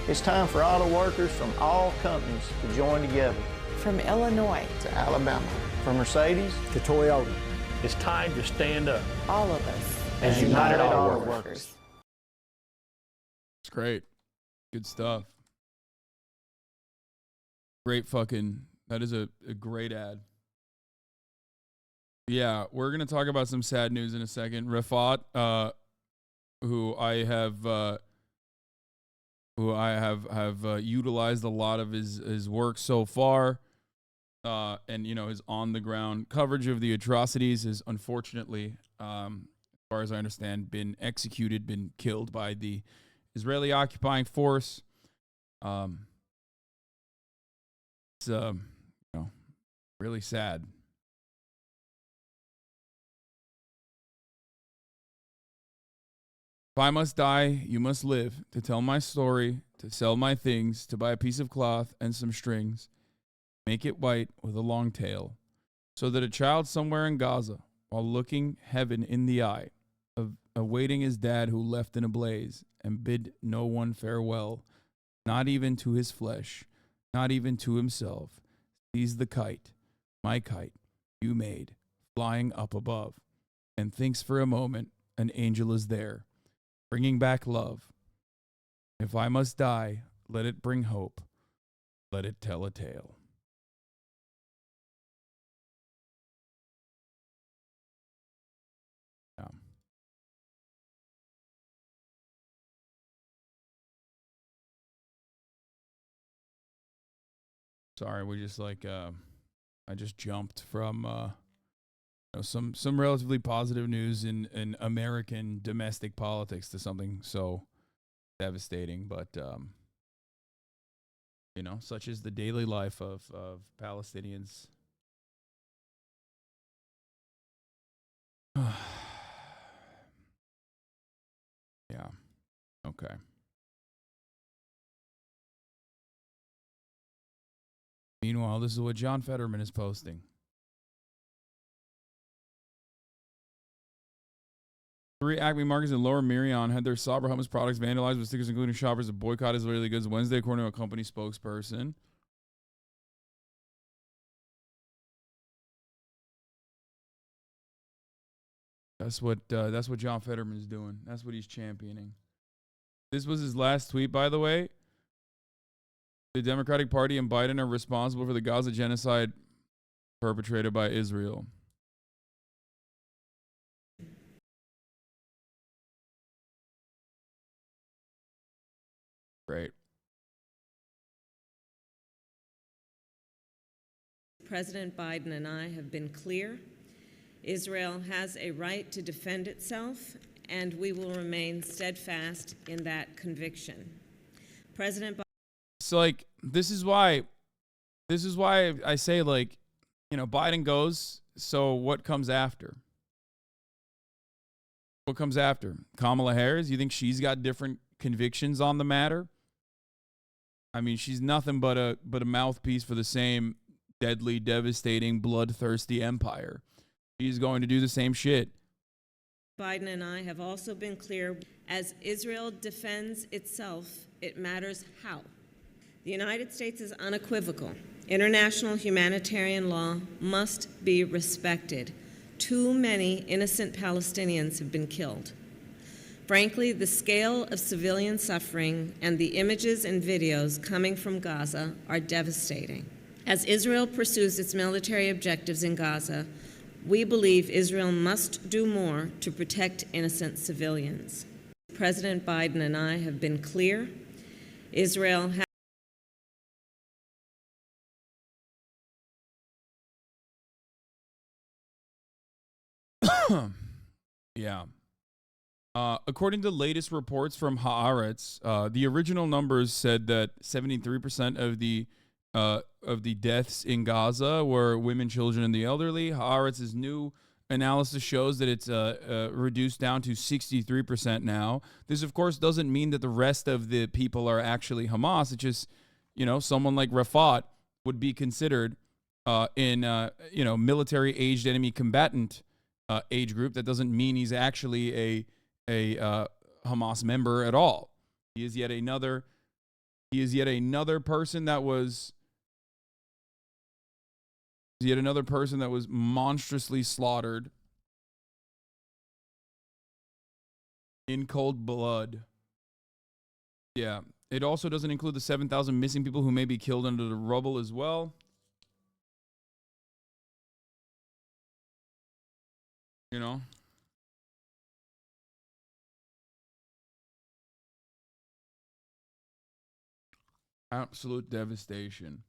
It's time for auto workers from all companies to join together. From Illinois to Alabama, from Mercedes to Toyota. It's time to stand up. All of us as united auto workers. It's great. Good stuff. Great fucking, that is a great ad. Yeah, we're going to talk about some sad news in a second. Rafaat, who I have utilized a lot of his work so far, and you know, his on the ground coverage of the atrocities is unfortunately, as far as I understand, been executed, been killed by the Israeli occupying force. It's you know, really sad. If I must die, you must live, to tell my story, to sell my things, to buy a piece of cloth and some strings, make it white with a long tail, so that a child somewhere in Gaza, while looking heaven in the eye, awaiting his dad who left in a blaze, and bid no one farewell, not even to his flesh, not even to himself, sees the kite, my kite, you made, flying up above, and thinks for a moment an angel is there, bringing back love. If I must die, let it bring hope. Let it tell a tale. Yeah. Sorry, we just like I just jumped from some relatively positive news in American domestic politics to something so devastating, but such is the daily life of Palestinians. Yeah. Okay. Meanwhile, this is what Jon Fetterman is posting. Three Acme markets in Lower Merion had their Sabra hummus products vandalized with stickers including shoppers have boycotted Israeli goods Wednesday, according to a company spokesperson. That's what Jon Fetterman's doing. That's what he's championing. This was his last tweet, by the way. The Democratic Party and Biden are responsible for the Gaza genocide perpetrated by Israel. Great. President Biden and I have been clear. Israel has a right to defend itself, and we will remain steadfast in that conviction. President Biden. So, like, this is why I say, like, Biden goes, so what comes after? What comes after? Kamala Harris? You think she's got different convictions on the matter? I mean, she's nothing but a mouthpiece for the same deadly, devastating, bloodthirsty empire. She's going to do the same shit. Biden and I have also been clear, as Israel defends itself, it matters how. The United States is unequivocal. International humanitarian law must be respected. Too many innocent Palestinians have been killed. Frankly, the scale of civilian suffering and the images and videos coming from Gaza are devastating. As Israel pursues its military objectives in Gaza, we believe Israel must do more to protect innocent civilians. President Biden and I have been clear. Israel has Yeah. According to latest reports from Haaretz, the original numbers said that 73% of the deaths in Gaza were women, children, and the elderly. Haaretz's new analysis shows that it's reduced down to 63% now. This, of course, doesn't mean that the rest of the people are actually Hamas. It's just, someone like Rafaat would be considered in military-aged enemy combatant age group. That doesn't mean he's actually a Hamas member at all. He is yet another person that was monstrously slaughtered in cold blood. Yeah. It also doesn't include the 7,000 missing people who may be killed under the rubble as well. Absolute devastation.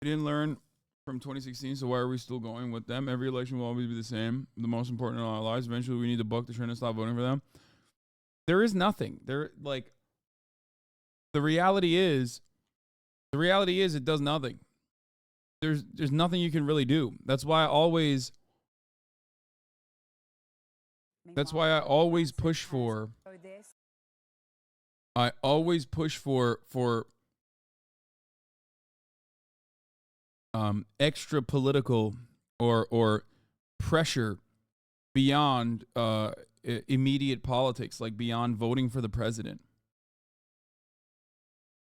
We didn't learn from 2016, so why are we still going with them? Every election will always be the same. The most important in our lives. Eventually, we need to buck the trend and stop voting for them. There is nothing. The reality is it does nothing. There's nothing you can really do. That's why I always push for extra political or pressure beyond immediate politics, like beyond voting for the president.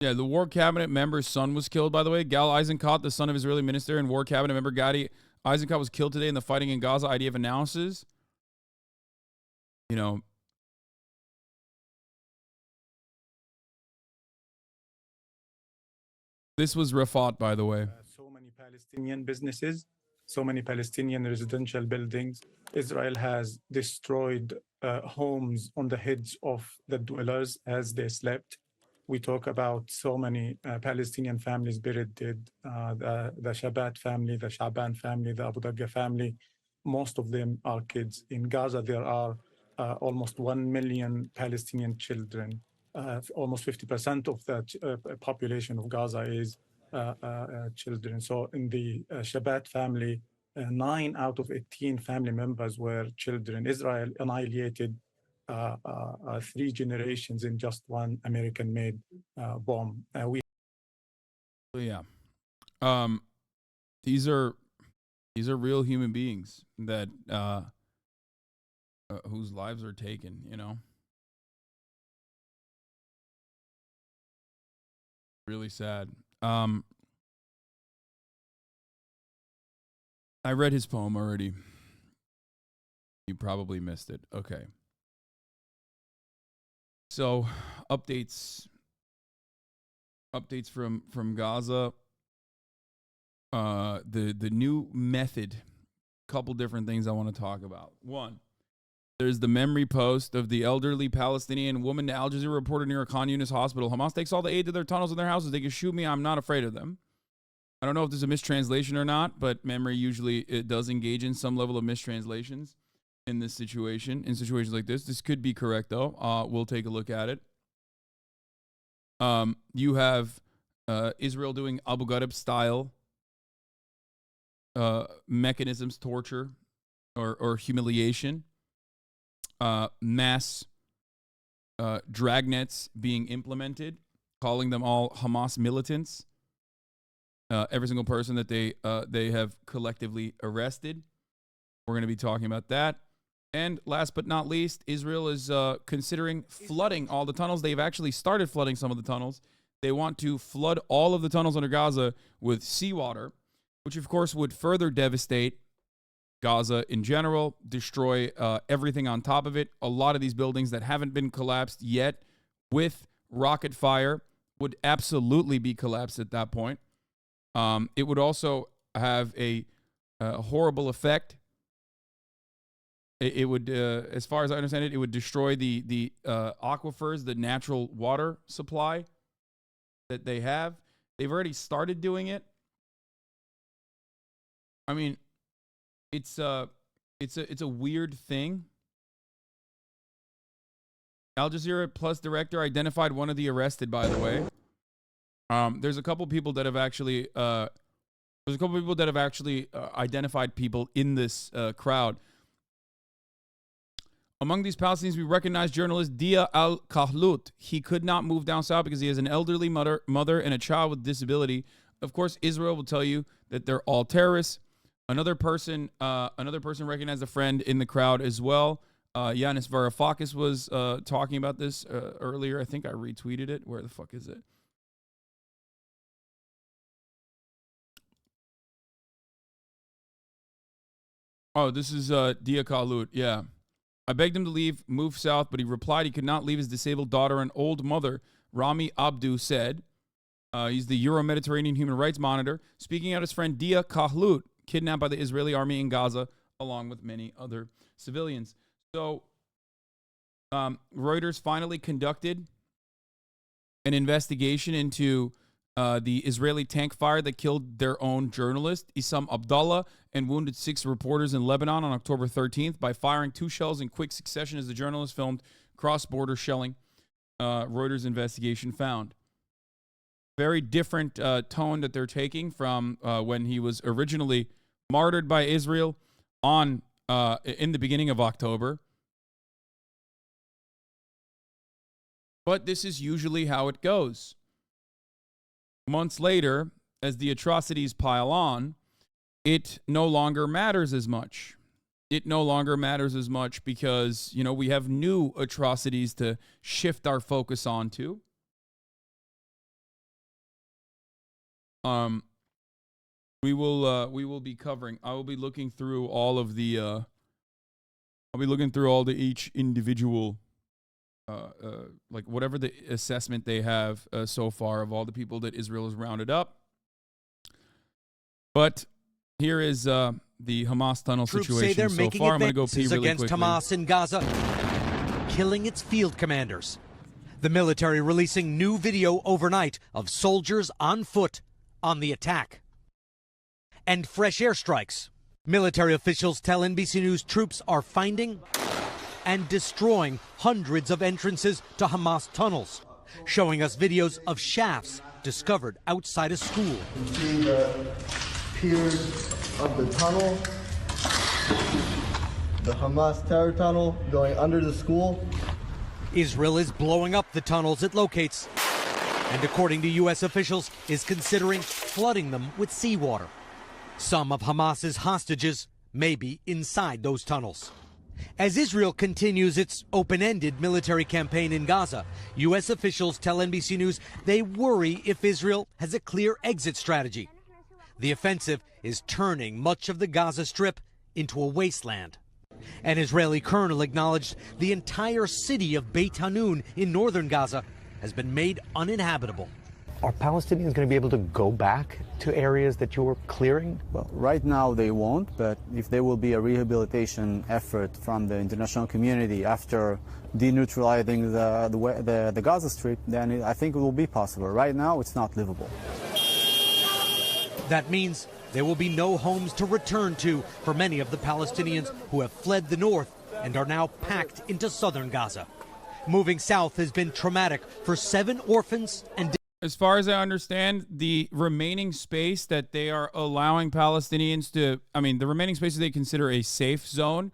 Yeah, the war cabinet member's son was killed, by the way. Gal Eisenkot, the son of Israeli minister and war cabinet member Gadi Eisenkot, was killed today in the fighting in Gaza, IDF announces. You know, this was Rafaat, by the way. So many Palestinian businesses, so many Palestinian residential buildings. Israel has destroyed homes on the heads of the dwellers as they slept. We talk about so many Palestinian families buried dead, the Shabat family, the Shaban family, the Abu Dagga family. Most of them are kids. In Gaza, there are almost 1 million Palestinian children. Almost 50% of the population of Gaza is children. So in the Shabat family, 9 out of 18 family members were children. Israel annihilated 3 generations in just one American-made bomb. These are real human beings that whose lives are taken. You know, really sad. I read his poem already. You probably missed it. Okay. So, updates from Gaza. The new method. Couple different things I want to talk about. One, there's the Memri post of the elderly Palestinian woman Al Jazeera reported near a Khan Yunis hospital. Hamas takes all the aid to their tunnels and their houses. They can shoot me. I'm not afraid of them. I don't know if there's a mistranslation or not, but Memri usually it does engage in some level of mistranslations in this situation. In situations like this, this could be correct though. We'll take a look at it. You have Israel doing Abu Ghraib style mechanisms, torture or humiliation. Mass dragnets being implemented, calling them all Hamas militants. Every single person that they have collectively arrested. We're going to be talking about that. And last but not least, Israel is considering flooding all the tunnels. They've actually started flooding some of the tunnels. They want to flood all of the tunnels under Gaza with seawater, which of course would further devastate Gaza in general, destroy everything on top of it. A lot of these buildings that haven't been collapsed yet with rocket fire would absolutely be collapsed at that point. It would also have a horrible effect. It would, as far as I understand it, it would destroy the aquifers, the natural water supply that they have. They've already started doing it. I mean, it's a weird thing. Al Jazeera Plus director identified one of the arrested, by the way. There's a couple people that have actually identified people in this crowd. Among these Palestinians, we recognize journalist Dia Al-Kahlout. He could not move down south because he has an elderly mother and a child with disability. Of course, Israel will tell you that they're all terrorists. Another person recognized a friend in the crowd as well. Yanis Varoufakis was talking about this earlier. I think I retweeted it. Where the fuck is it? Oh, this is Dia Kahlout. Yeah. I begged him to leave, move south, but he replied he could not leave his disabled daughter and old mother, Rami Abdu said. He's the Euro-Mediterranean Human Rights Monitor, speaking out his friend Dia Kahlout, kidnapped by the Israeli army in Gaza, along with many other civilians. So, Reuters finally conducted an investigation into the Israeli tank fire that killed their own journalist, Issam Abdallah, and wounded 6 reporters in Lebanon on October 13th by firing 2 shells in quick succession as the journalist filmed cross-border shelling, Reuters investigation found. Very different tone that they're taking from when he was originally martyred by Israel in the beginning of October. But this is usually how it goes. Months later, as the atrocities pile on, it no longer matters as much. It no longer matters as much because, you know, we have new atrocities to shift our focus onto. We will be covering. I will be looking through all of the. I'll be looking through all the each individual, like whatever the assessment they have so far of all the people that Israel has rounded up. But here is the Hamas tunnel Troops situation say they're so making far. I'm going to go advances pee really against quickly. Hamas in Gaza, killing its field commanders. The military releasing new video overnight of soldiers on foot on the attack. And fresh airstrikes. Military officials tell NBC News troops are finding and destroying hundreds of entrances to Hamas tunnels, showing us videos of shafts discovered outside a school. You see the piers of the tunnel, the Hamas terror tunnel going under the school. Israel is blowing up the tunnels it locates, and according to U.S. officials, is considering flooding them with seawater. Some of Hamas's hostages may be inside those tunnels. As Israel continues its open-ended military campaign in Gaza, U.S. officials tell NBC News they worry if Israel has a clear exit strategy. The offensive is turning much of the Gaza Strip into a wasteland. An Israeli colonel acknowledged the entire city of Beit Hanun in northern Gaza has been made uninhabitable. Are Palestinians going to be able to go back to areas that you were clearing? Well, right now they won't, but if there will be a rehabilitation effort from the international community after deneutralizing the Gaza Strip, then I think it will be possible. Right now, it's not livable. That means there will be no homes to return to for many of the Palestinians who have fled the north and are now packed into southern Gaza. Moving south has been traumatic for 7 orphans and... As far as I understand, the remaining space that they are allowing Palestinians to, the remaining spaces they consider a safe zone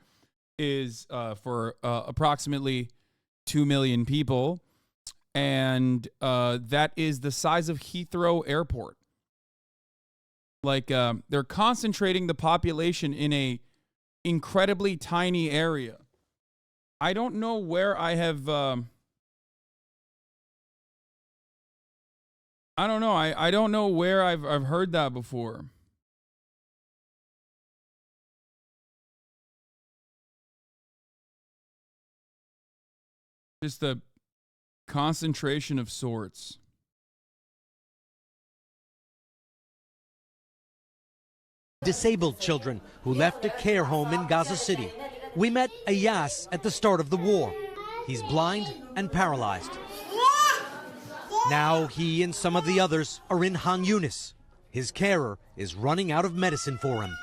is for approximately 2 million people. And that is the size of Heathrow Airport. Like, they're concentrating the population in a incredibly tiny area. I don't know where I have... I don't know. I don't know where I've heard that before. Just a concentration of sorts. Disabled children who left a care home in Gaza City. We met Ayas at the start of the war. He's blind and paralyzed. Now he and some of the others are in Han Yunis. His carer is running out of medicine for him.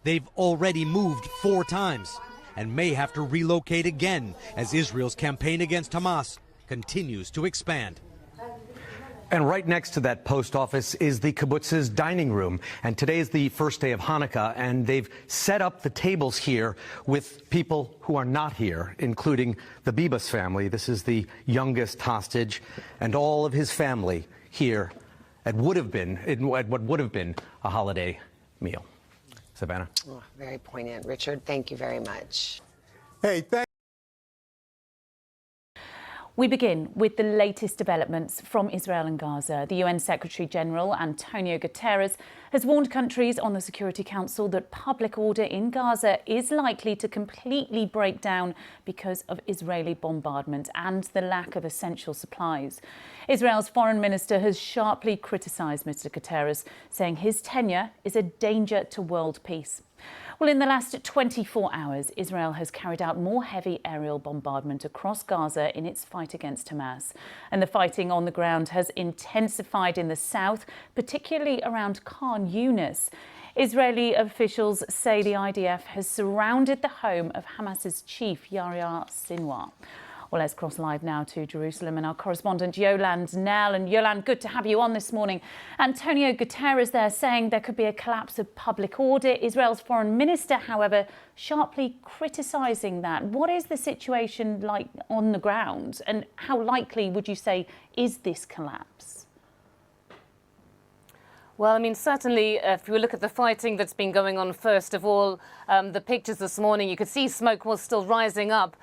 They've already moved 4 times and may have to relocate again as Israel's campaign against Hamas continues to expand. And right next to that post office is the kibbutz's dining room. And today is the first day of Hanukkah, and they've set up the tables here with people who are not here, including the Bibas family. This is the youngest hostage, and all of his family here at what would have been a holiday meal. Savannah. Oh, very poignant, Richard. Thank you very much. Hey, We begin with the latest developments from Israel and Gaza. The UN Secretary-General Antonio Guterres has warned countries on the Security Council that public order in Gaza is likely to completely break down because of Israeli bombardment and the lack of essential supplies. Israel's foreign minister has sharply criticised Mr. Guterres, saying his tenure is a danger to world peace. Well, in the last 24 hours, Israel has carried out more heavy aerial bombardment across Gaza in its fight against Hamas. And the fighting on the ground has intensified in the south, particularly around Khan Yunis. Israeli officials say the IDF has surrounded the home of Hamas's chief, Yahya Sinwar. Well, let's cross live now to Jerusalem and our correspondent Yolande Nell. And Yolande, good to have you on this morning. Antonio Guterres there saying there could be a collapse of public order. Israel's foreign minister, however, sharply criticising that. What is the situation like on the ground, and how likely would you say is this collapse? Well, I mean, certainly, if we look at the fighting that's been going on, first of all, the pictures this morning, you could see smoke was still rising up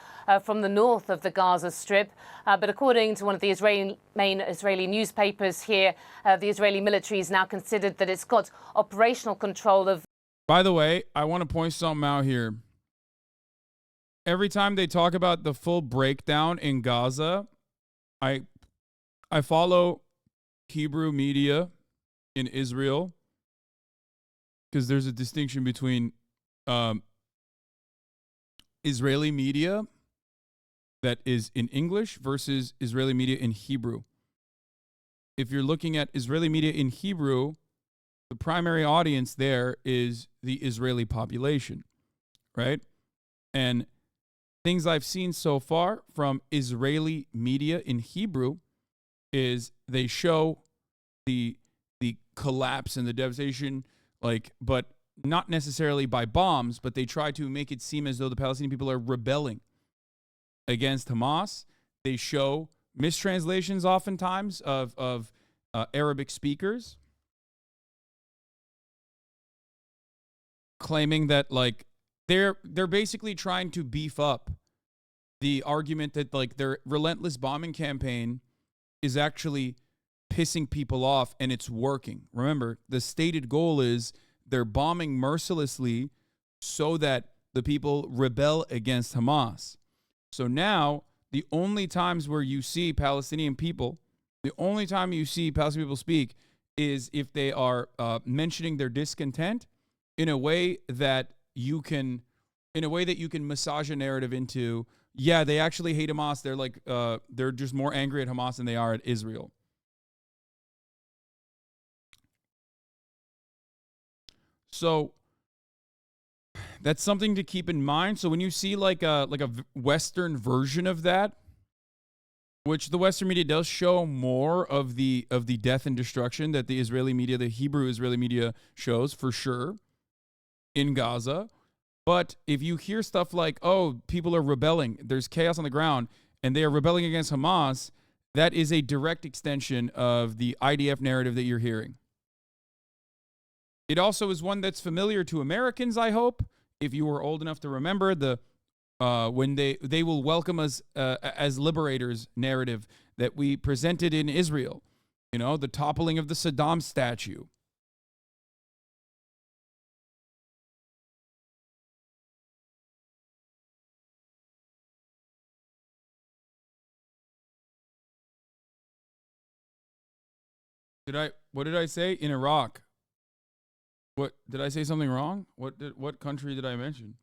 from the north of the Gaza Strip. But according to one of the main Israeli newspapers here, the Israeli military is now considered that it's got operational control of. By the way, I want to point something out here. Every time they talk about the full breakdown in Gaza, I follow Hebrew media in Israel, because there's a distinction between Israeli media that is in English versus Israeli media in Hebrew. If you're looking at Israeli media in Hebrew, the primary audience there is the Israeli population, right? And things I've seen so far from Israeli media in Hebrew is they show the collapse and the devastation, but not necessarily by bombs, but they try to make it seem as though the Palestinian people are rebelling against Hamas. They show mistranslations oftentimes of Arabic speakers, claiming that they're basically trying to beef up the argument that their relentless bombing campaign is actually pissing people off and it's working. Remember, the stated goal is they're bombing mercilessly so that the people rebel against Hamas. So now the only times where you see Palestinian people, the only time you see Palestinian people speak is if they are mentioning their discontent in a way that you can massage a narrative into, yeah, they actually hate Hamas. They're just more angry at Hamas than they are at Israel. So that's something to keep in mind. So when you see like a Western version of that, which the Western media does show more of the death and destruction that the Israeli media, the Hebrew Israeli media shows for sure in Gaza. But if you hear stuff like, oh, people are rebelling, there's chaos on the ground, and they are rebelling against Hamas, that is a direct extension of the IDF narrative that you're hearing. It also is one that's familiar to Americans, I hope. If you were old enough to remember when they will welcome us as liberators narrative that we presented in Israel, the toppling of the Saddam statue. What did I say? In Iraq. What did I say something wrong? What country did I mention?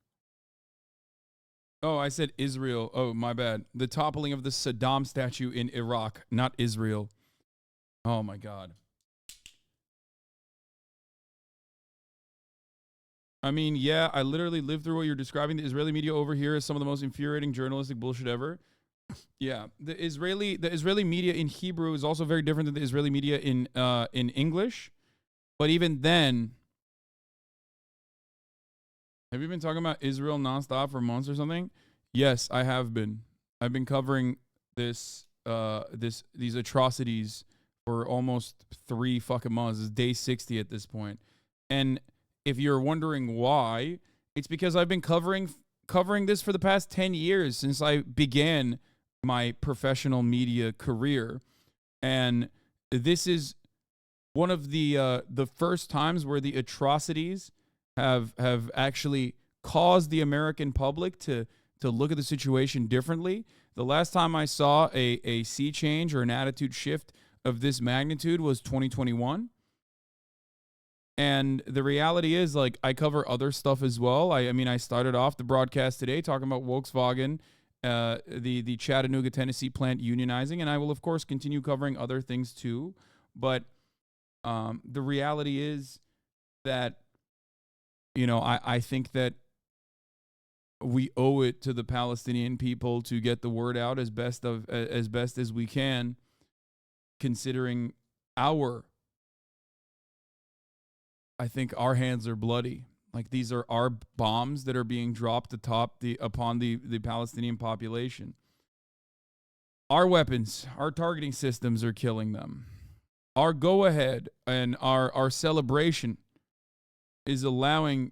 Oh, I said Israel. Oh, my bad. The toppling of the Saddam statue in Iraq, not Israel. Oh my God. I mean, yeah, I literally lived through what you're describing. The Israeli media over here is some of the most infuriating journalistic bullshit ever. Yeah, the Israeli media in Hebrew is also very different than the Israeli media in English. But even then, have you been talking about Israel nonstop for months or something? Yes, I have been. I've been covering these atrocities for almost 3 fucking months. It's day 60 at this point. And if you're wondering why, it's because I've been covering this for the past 10 years since I began my professional media career. And this is one of the first times where the atrocities have actually caused the American public to look at the situation differently. The last time I saw a sea change or an attitude shift of this magnitude was 2021. And the reality is, I cover other stuff as well. I mean, I started off the broadcast today talking about Volkswagen, the Chattanooga, Tennessee plant unionizing, and I will, of course, continue covering other things too. But the reality is that, I think that we owe it to the Palestinian people to get the word out as best as we can, considering I think our hands are bloody. These are our bombs that are being dropped upon the Palestinian population. Our weapons, our targeting systems are killing them. our go ahead and our celebration is allowing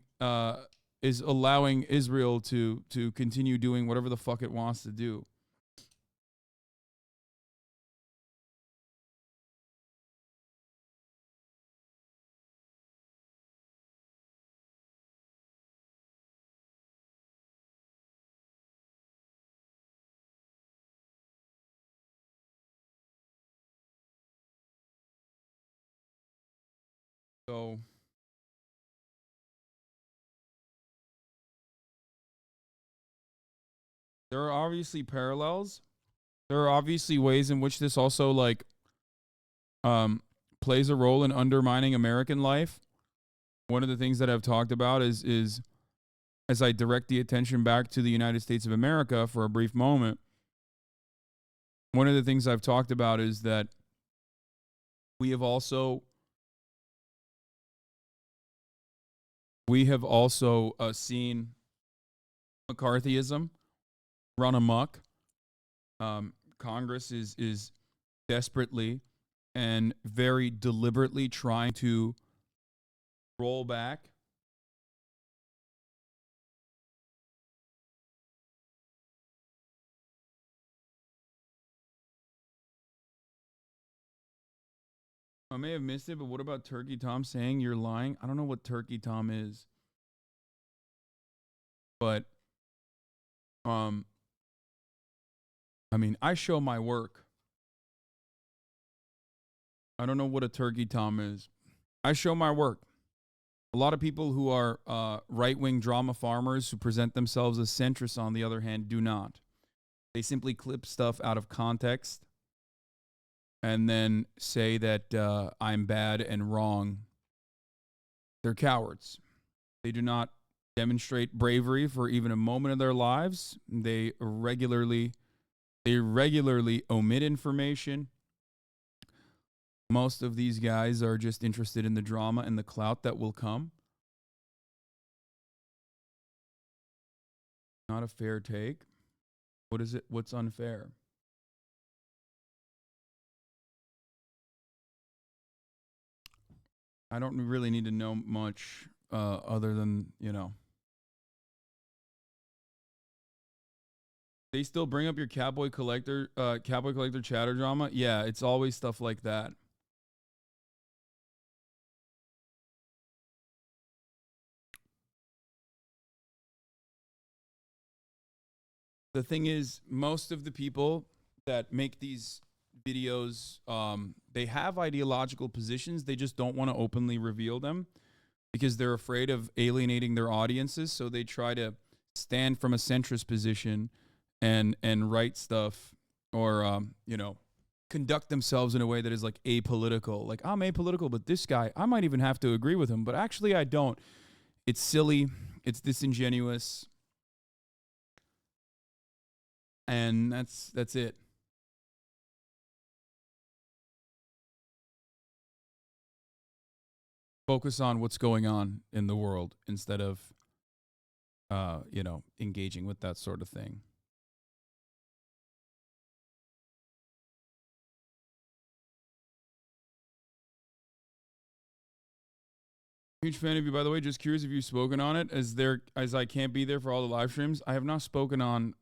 Israel to continue doing whatever the fuck it wants to do. So there are obviously parallels. There are obviously ways in which this also plays a role in undermining American life. One of the things that I've talked about is as I direct the attention back to the United States of America for a brief moment, one of the things I've talked about is that we have also seen McCarthyism run amok. Congress is desperately and very deliberately trying to roll back I may have missed it, but what about Turkey Tom saying you're lying? I don't know what Turkey Tom is. But, I mean, I show my work. I don't know what a Turkey Tom is. I show my work. A lot of people who are right-wing drama farmers who present themselves as centrists, on the other hand, do not. They simply clip stuff out of context and then say that I'm bad and wrong. They're cowards. They do not demonstrate bravery for even a moment of their lives. They regularly omit information. Most of these guys are just interested in the drama and the clout that will come. Not a fair take. What is it? What's unfair? I don't really need to know much other than, you know. They still bring up your Cowboy Collector chatter drama? Yeah, it's always stuff like that. The thing is, most of the people that make these videos, they have ideological positions. They just don't want to openly reveal them because they're afraid of alienating their audiences. So they try to stand from a centrist position and write stuff or, you know, conduct themselves in a way that is like apolitical. Like, I'm apolitical, but this guy, I might even have to agree with him, but actually I don't. It's silly. It's disingenuous. And that's it. Focus on what's going on in the world instead of, you know, engaging with that sort of thing. Huge fan of you, by the way. Just curious if you've spoken on it. As I can't be there for all the live streams, I have not spoken on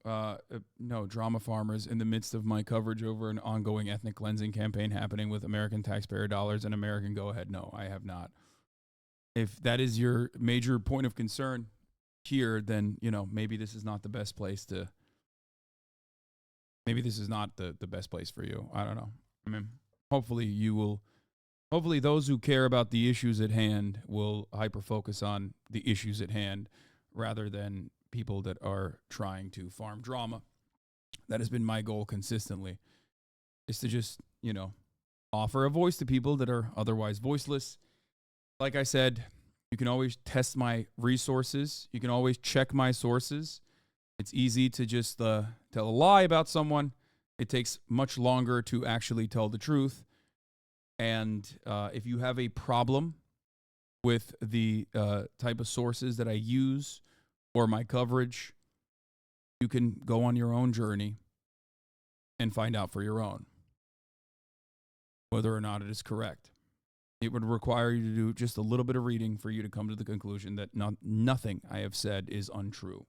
no drama farmers in the midst of my coverage over an ongoing ethnic cleansing campaign happening with American taxpayer dollars and American go ahead. No, I have not. If that is your major point of concern here, then, you know, maybe this is not the best place to. Maybe this is not the best place for you. I don't know. I mean, hopefully you will. Hopefully those who care about the issues at hand will hyper-focus on the issues at hand rather than people that are trying to farm drama. That has been my goal consistently, is to just, you know, offer a voice to people that are otherwise voiceless. Like I said, you can always test my resources. You can always check my sources. It's easy to just tell a lie about someone. It takes much longer to actually tell the truth. And if you have a problem with the type of sources that I use or my coverage, you can go on your own journey and find out for your own. whether or not it is correct. It would require you to do just a little bit of reading for you to come to the conclusion that nothing I have said is untrue.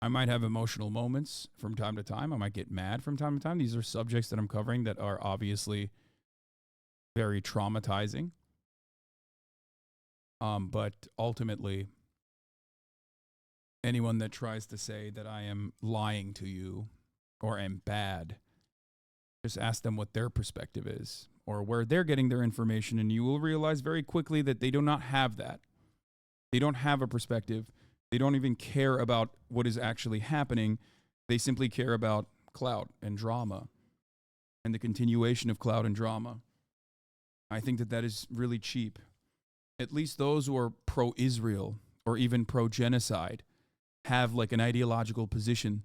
I might have emotional moments from time to time. I might get mad from time to time. These are subjects that I'm covering that are obviously very traumatizing. But ultimately, anyone that tries to say that I am lying to you or am bad, just ask them what their perspective is or where they're getting their information, and you will realize very quickly that they do not have that. They don't have a perspective. They don't even care about what is actually happening. They simply care about clout and drama and the continuation of clout and drama. I think that that is really cheap. At least those who are pro-Israel or even pro-genocide have like an ideological position.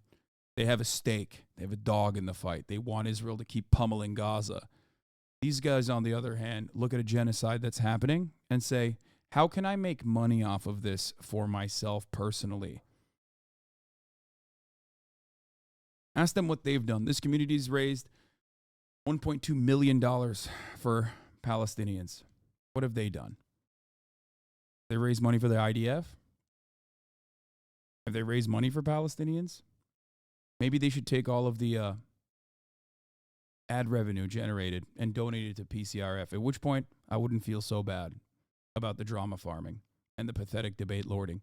They have a stake. They have a dog in the fight. They want Israel to keep pummeling Gaza. These guys, on the other hand, look at a genocide that's happening and say, how can I make money off of this for myself personally? Ask them what they've done. This community's raised $1.2 million for Palestinians. What have they done? They raise money for the IDF? Have they raised money for Palestinians? Maybe they should take all of the ad revenue generated and donate it to PCRF, at which point I wouldn't feel so bad about the drama farming and the pathetic debate lording.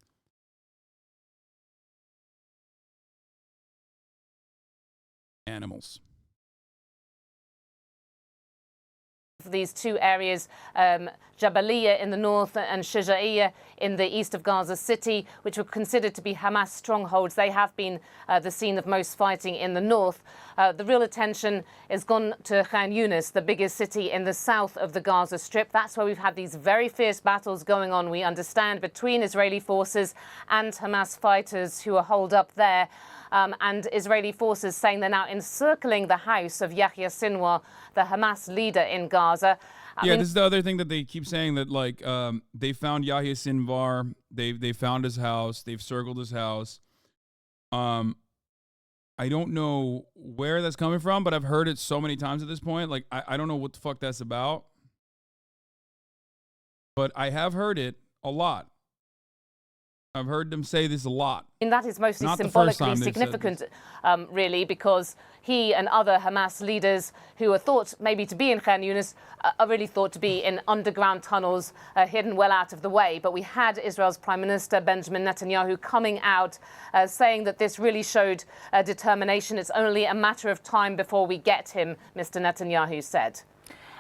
Animals. These two areas, Jabaliyah in the north and Shuja'iyah in the east of Gaza City, which were considered to be Hamas strongholds. They have been the scene of most fighting in the north. The real attention has gone to Khan Yunis, the biggest city in the south of the Gaza Strip. That's where we've had these very fierce battles going on, we understand, between Israeli forces and Hamas fighters who are holed up there. And Israeli forces saying they're now encircling the house of Yahya Sinwar, the Hamas leader in Gaza. I mean, this is the other thing that they keep saying, that like they found Yahya Sinwar, they found his house, they've circled his house. I don't know where that's coming from, but I've heard it so many times at this point. Like I don't know what the fuck that's about, but I have heard it a lot. I've heard them say this a lot. And that is mostly symbolically significant, really, because he and other Hamas leaders who are thought maybe to be in Khan Yunis are really thought to be in underground tunnels hidden well out of the way. But we had Israel's Prime Minister Benjamin Netanyahu coming out saying that this really showed determination. It's only a matter of time before we get him, Mr. Netanyahu said.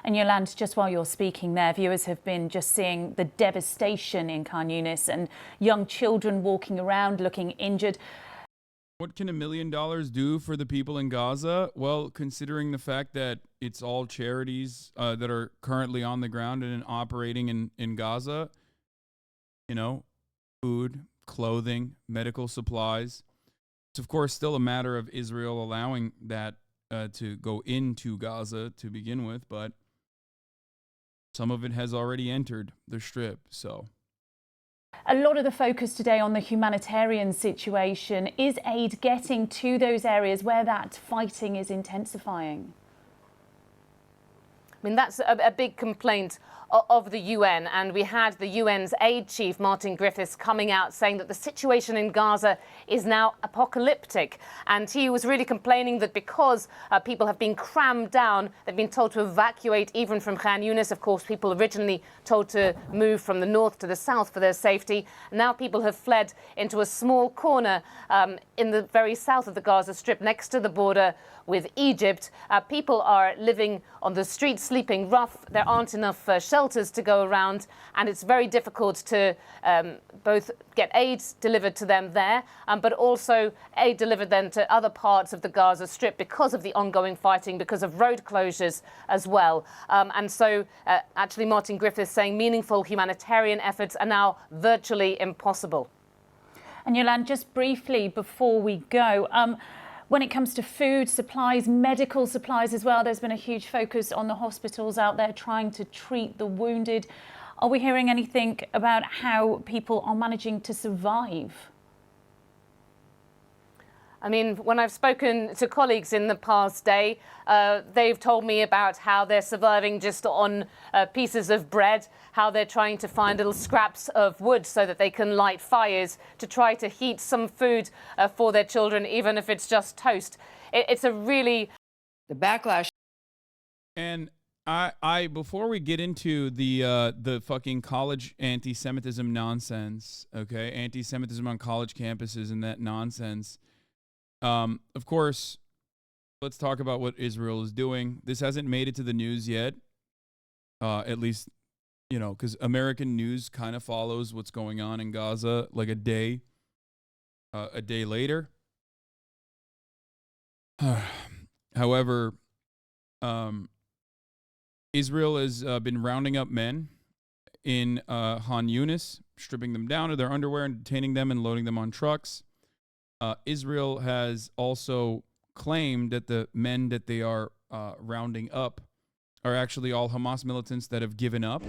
And Yolande, just while you're speaking there, viewers have been just seeing the devastation in Khan Yunis and young children walking around looking injured. What can $1 million do for the people in Gaza? Well, considering the fact that it's all charities that are currently on the ground and operating in Gaza, you know, food, clothing, medical supplies. It's, of course, still a matter of Israel allowing that to go into Gaza to begin with, but some of it has already entered the Strip, so. A lot of the focus today on the humanitarian situation. Is aid getting to those areas where that fighting is intensifying? I mean, that's a big complaint of the UN, and we had the UN's aid chief, Martin Griffiths, coming out saying that the situation in Gaza is now apocalyptic. And he was really complaining that because people have been crammed down, they've been told to evacuate even from Khan Yunis. Of course, people originally told to move from the north to the south for their safety. Now people have fled into a small corner in the very south of the Gaza Strip, next to the border with Egypt. People are living on the streets, sleeping rough. There aren't enough shelters to go around, and it's very difficult to both get aid delivered to them there, but also aid delivered then to other parts of the Gaza Strip because of the ongoing fighting, because of road closures as well. And so actually Martin Griffiths saying meaningful humanitarian efforts are now virtually impossible. And Yolande, just briefly before we go, when it comes to food supplies, medical supplies as well, there's been a huge focus on the hospitals out there trying to treat the wounded. Are we hearing anything about how people are managing to survive? I mean, when I've spoken to colleagues in the past day, they've told me about how they're surviving just on pieces of bread, how they're trying to find little scraps of wood so that they can light fires to try to heat some food for their children, even if it's just toast. It's a really... The backlash. And I before we get into the fucking college anti-Semitism nonsense, okay, anti-Semitism on college campuses and that nonsense, of course, let's talk about what Israel is doing. This hasn't made it to the news yet, at least, you know, because American news kind of follows what's going on in Gaza like a day later. However, Israel has been rounding up men in Han Yunis, stripping them down to their underwear and detaining them and loading them on trucks. Israel has also claimed that the men that they are rounding up are actually all Hamas militants that have given up.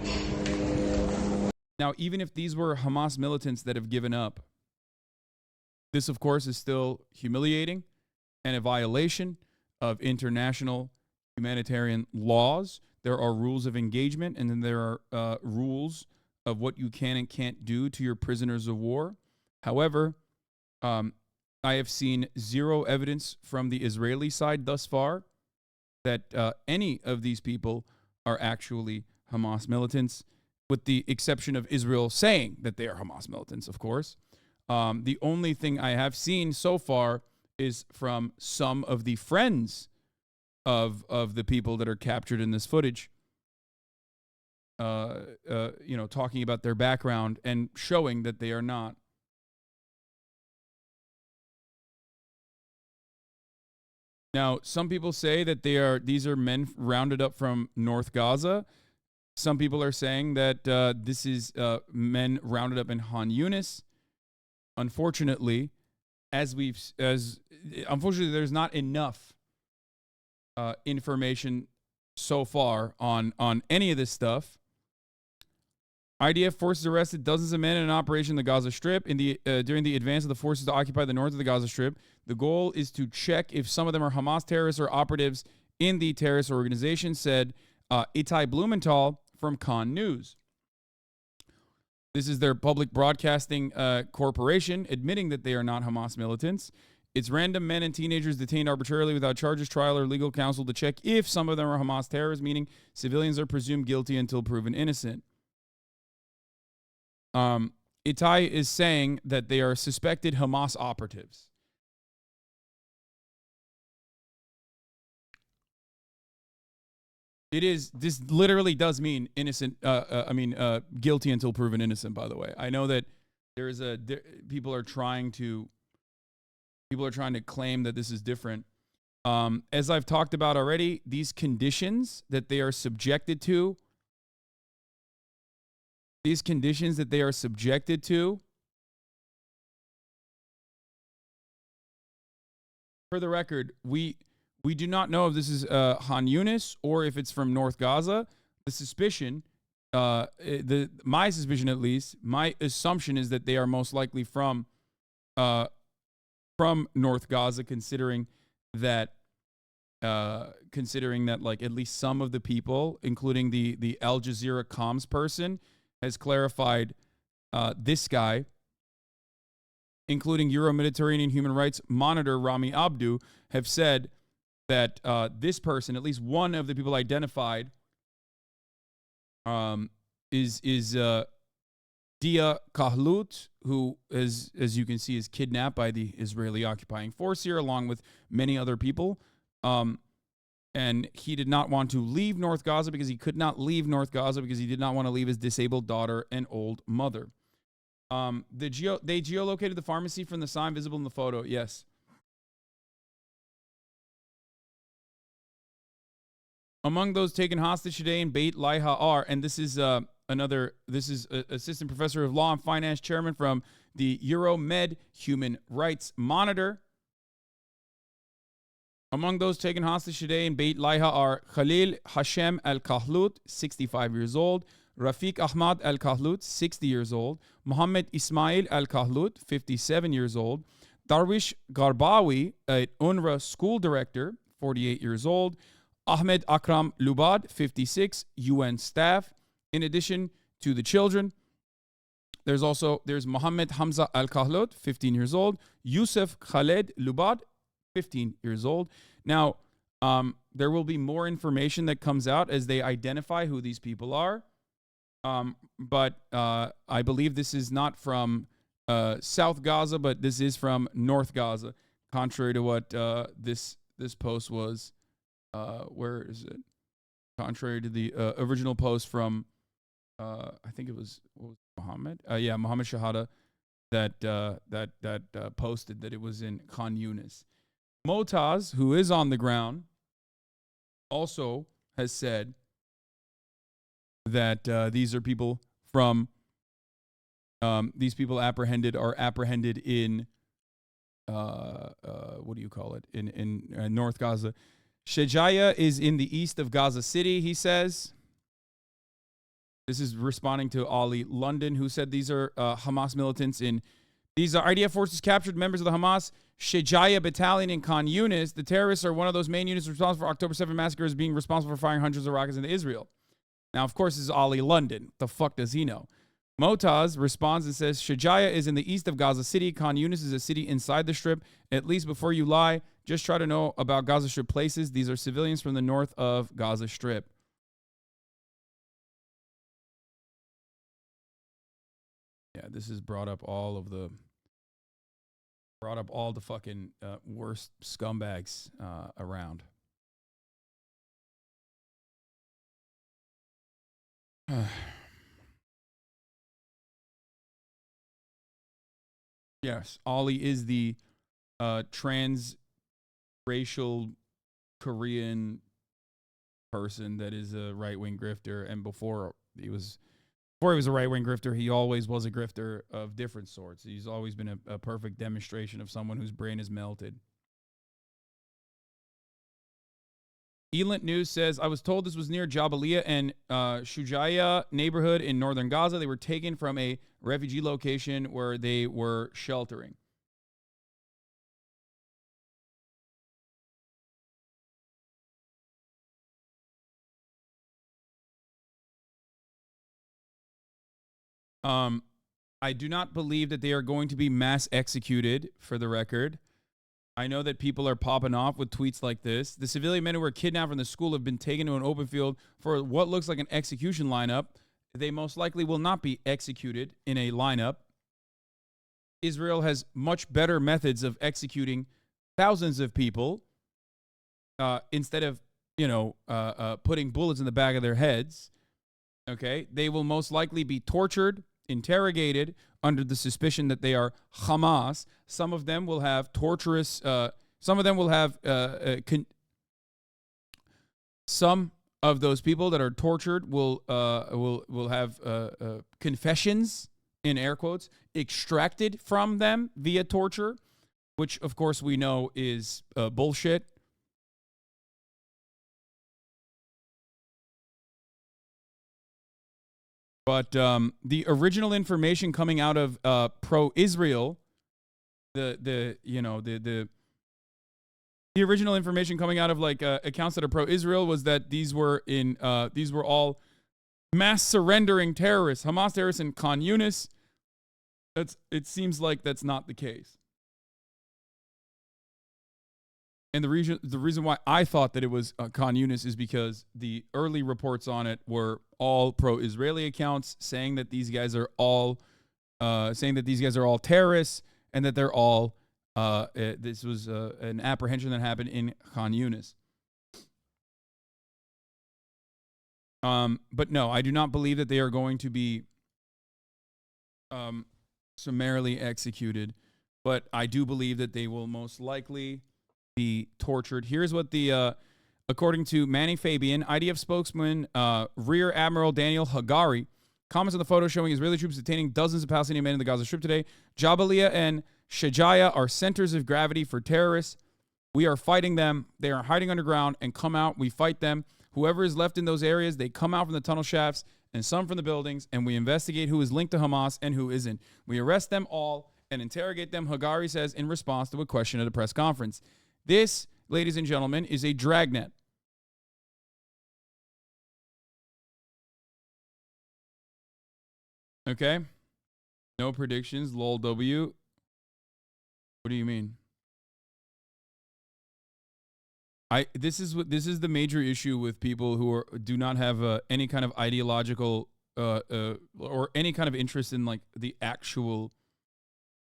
Now, even if these were Hamas militants that have given up, this, of course, is still humiliating and a violation of international humanitarian laws. There are rules of engagement, and then there are rules of what you can and can't do to your prisoners of war. However, I have seen zero evidence from the Israeli side thus far that any of these people are actually Hamas militants, with the exception of Israel saying that they are Hamas militants, of course. The only thing I have seen so far is from some of the friends of the people that are captured in this footage, you know, talking about their background and showing that they are not. Now, some people say that these are men rounded up from North Gaza. Some people are saying that this is men rounded up in Han Yunis. Unfortunately, unfortunately, there's not enough information so far on any of this stuff. IDF forces arrested dozens of men in an operation in the Gaza Strip during the advance of the forces to occupy the north of the Gaza Strip. The goal is to check if some of them are Hamas terrorists or operatives in the terrorist organization, said Itai Blumenthal from Khan News. This is their public broadcasting corporation admitting that they are not Hamas militants. It's random men and teenagers detained arbitrarily without charges, trial, or legal counsel to check if some of them are Hamas terrorists, meaning civilians are presumed guilty until proven innocent. Itai is saying that they are suspected Hamas operatives. This literally does mean innocent, guilty until proven innocent, by the way. I know that people are trying to claim that this is different. As I've talked about already, these conditions that they are subjected to, for the record, we do not know if this is Han Yunis or if it's from North Gaza. The suspicion, my suspicion at least, my assumption is that they are most likely from North Gaza, considering that like at least some of the people, including the Al Jazeera comms person, has clarified this guy, including Euro-Mediterranean human rights monitor Rami Abdu, have said that this person, at least one of the people identified, is Dia Kahlut, who, as you can see, is kidnapped by the Israeli occupying force here, along with many other people. And he did not want to leave North Gaza because he could not leave North Gaza because he did not want to leave his disabled daughter and old mother. They geolocated the pharmacy from the sign visible in the photo. Yes. Among those taken hostage today in Beit Laiha are, and this is assistant professor of law and finance, chairman from the Euromed Human Rights Monitor. Among those taken hostage today in Beit Laiha are Khalil Hashem Al-Kahlut, 65 years old, Rafiq Ahmad Al-Kahlut, 60 years old, Mohammed Ismail Al-Kahlut, 57 years old, Darwish Garbawi, an UNRWA school director, 48 years old. Ahmed Akram Lubad, 56, UN staff. In addition to the children, there's Mohammed Hamza Al-Kahlot, 15 years old. Yusuf Khaled Lubad, 15 years old. Now, there will be more information that comes out as they identify who these people are. But I believe this is not from South Gaza, but this is from North Gaza, contrary to what this post was. Where is it? Contrary to the original post from, I think it was, Muhammad? Muhammad Shahada that posted that it was in Khan Yunis. Motaz, who is on the ground, also has said that these are people from, these people are apprehended in, what do you call it? In North Gaza. Shejaya is in the east of Gaza City, he says. This is responding to Ali London, who said these are Hamas militants these are IDF forces captured members of the Hamas Shejaya battalion in Khan Yunis. The terrorists are one of those main units responsible for October 7 massacres, being responsible for firing hundreds of rockets into Israel. Now, of course, this is Ali London. The fuck does he know? Motaz responds and says, Shejaya is in the east of Gaza City. Khan Yunis is a city inside the Strip. At least before you lie, just try to know about Gaza Strip places. These are civilians from the north of Gaza Strip. Yeah, this has brought up all the fucking worst scumbags around. Yes, Ali is the trans-racial Korean person that is a right-wing grifter, and before he was a right-wing grifter, he always was a grifter of different sorts. He's always been a perfect demonstration of someone whose brain is melted. Elant News says, I was told this was near Jabalia and Shujaya neighborhood in northern Gaza. They were taken from a refugee location where they were sheltering. I do not believe that they are going to be mass executed, for the record. I know that people are popping off with tweets like this. The civilian men who were kidnapped from the school have been taken to an open field for what looks like an execution lineup. They most likely will not be executed in a lineup. Israel has much better methods of executing thousands of people instead of, putting bullets in the back of their heads. Okay? They will most likely be tortured, interrogated under the suspicion that they are Hamas. Some of them will have torturous, some of those people that are tortured will have confessions, in air quotes, extracted from them via torture, which of course we know is bullshit. But the original information coming out of pro-Israel, the original information coming out of accounts that are pro-Israel was that these were all mass surrendering terrorists, Hamas terrorists in Khan Yunis. It seems like that's not the case. And the reason why I thought that it was Khan Yunis is because the early reports on it were all pro-Israeli accounts saying that these guys are all terrorists and that they're all this was an apprehension that happened in Khan Yunis. But no, I do not believe that they are going to be summarily executed, but I do believe that they will most likely be tortured. Here's what according to Manny Fabian, IDF spokesman Rear Admiral Daniel Hagari, comments on the photo showing Israeli troops detaining dozens of Palestinian men in the Gaza Strip today. Jabalia and Shejaya are centers of gravity for terrorists. We are fighting them. They are hiding underground and come out. We fight them. Whoever is left in those areas, they come out from the tunnel shafts and some from the buildings, and we investigate who is linked to Hamas and who isn't. We arrest them all, and interrogate them, Hagari says in response to a question at a press conference. This, ladies and gentlemen, is a dragnet. Okay? No predictions, lol W. What do you mean? This is the major issue with people who do not have any kind of ideological or any kind of interest in like the actual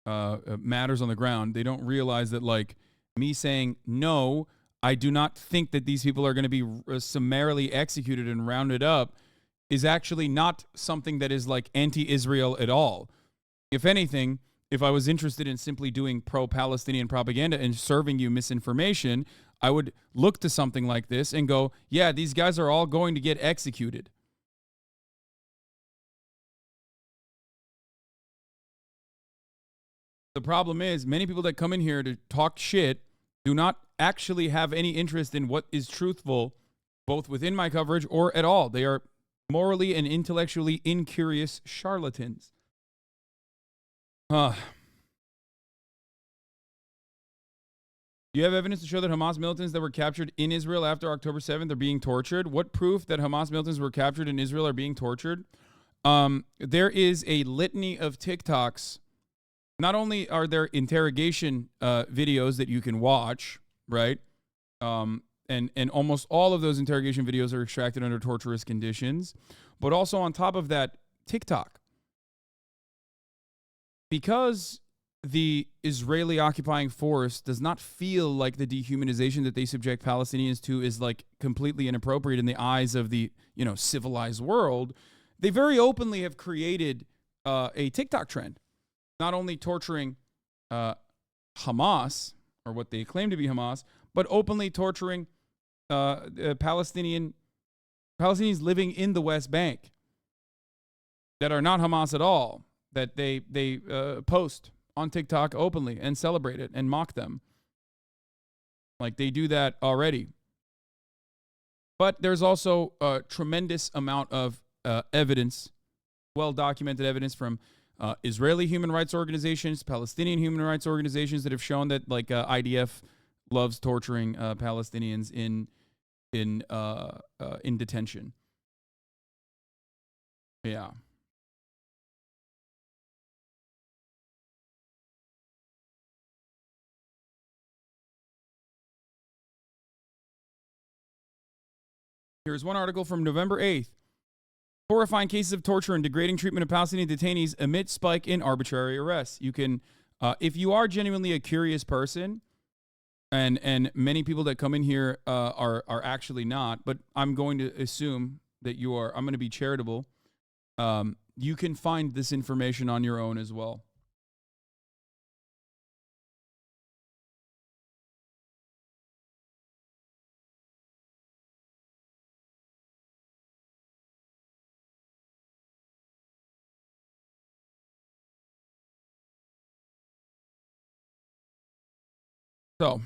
matters on the ground. They don't realize that like me saying no, I do not think that these people are going to be summarily executed and rounded up is actually not something that is like anti-Israel at all. If anything, if I was interested in simply doing pro-Palestinian propaganda and serving you misinformation, I would look to something like this and go, yeah, these guys are all going to get executed. The problem is many people that come in here to talk shit do not actually have any interest in what is truthful, both within my coverage or at all. They are morally and intellectually incurious charlatans. Do you have evidence to show that Hamas militants that were captured in Israel after October 7th are being tortured? What proof that Hamas militants were captured in Israel are being tortured? There is a litany of TikToks. Not only are there interrogation videos that you can watch, right? And almost all of those interrogation videos are extracted under torturous conditions. But also on top of that, TikTok. Because the Israeli occupying force does not feel like the dehumanization that they subject Palestinians to is like completely inappropriate in the eyes of the, civilized world, they very openly have created a TikTok trend. Not only torturing Hamas, or what they claim to be Hamas, but openly torturing Palestinians living in the West Bank that are not Hamas at all, that they post on TikTok openly and celebrate it and mock them. Like they do that already. But there's also a tremendous amount of evidence, well-documented evidence from Israeli human rights organizations, Palestinian human rights organizations that have shown that like IDF loves torturing Palestinians in detention. Yeah. Here's one article from November 8th. Horrifying cases of torture and degrading treatment of Palestinian detainees amid spike in arbitrary arrests. You can, if you are genuinely a curious person, and many people that come in here are actually not, but I'm going to assume that you are. I'm going to be charitable. You can find this information on your own as well. So,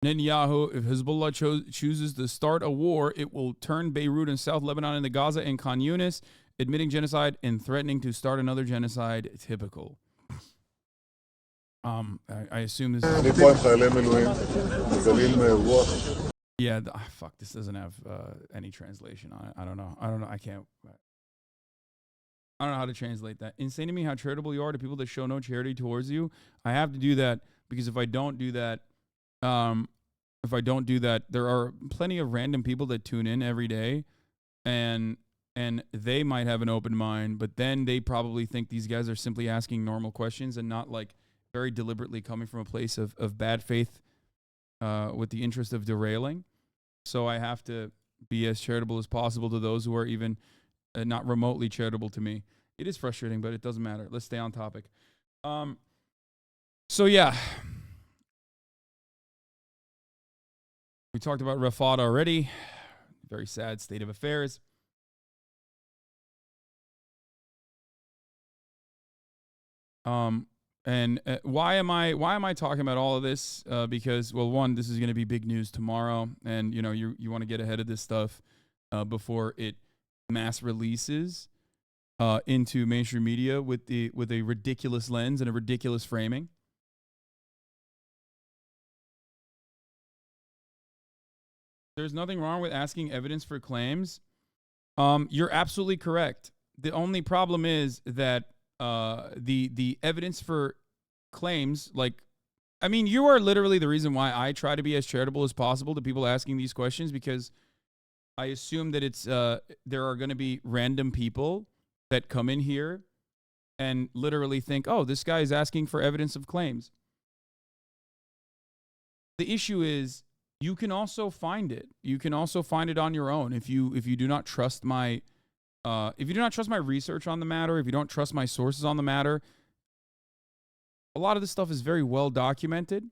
Netanyahu, if Hezbollah chooses to start a war, it will turn Beirut and South Lebanon into Gaza and Khan Yunis, admitting genocide and threatening to start another genocide. Typical. I assume this is... Yeah, fuck, this doesn't have any translation on it. I don't know. I don't know how to translate that. Insane to me how charitable you are to people that show no charity towards you. I have to do that because if I don't do that, there are plenty of random people that tune in every day, and they might have an open mind, but then they probably think these guys are simply asking normal questions and not like very deliberately coming from a place of bad faith with the interest of derailing. So I have to be as charitable as possible to those who are even not remotely charitable to me. It is frustrating, but it doesn't matter. Let's stay on topic. So yeah. We talked about Rafaat already. Very sad state of affairs. And why am I talking about all of this? Because, well, one, this is going to be big news tomorrow, and you want to get ahead of this stuff before it mass releases. into mainstream media with a ridiculous lens and a ridiculous framing. There's nothing wrong with asking evidence for claims. You're absolutely correct. The only problem is that the evidence for claims, like, I mean, you are literally the reason why I try to be as charitable as possible to people asking these questions, because I assume that it's there are going to be random people that come in here and literally think, oh, this guy is asking for evidence of claims. The issue is, you can also find it. You can also find it on your own if you do not trust my research on the matter, if you don't trust my sources on the matter. A lot of this stuff is very well documented,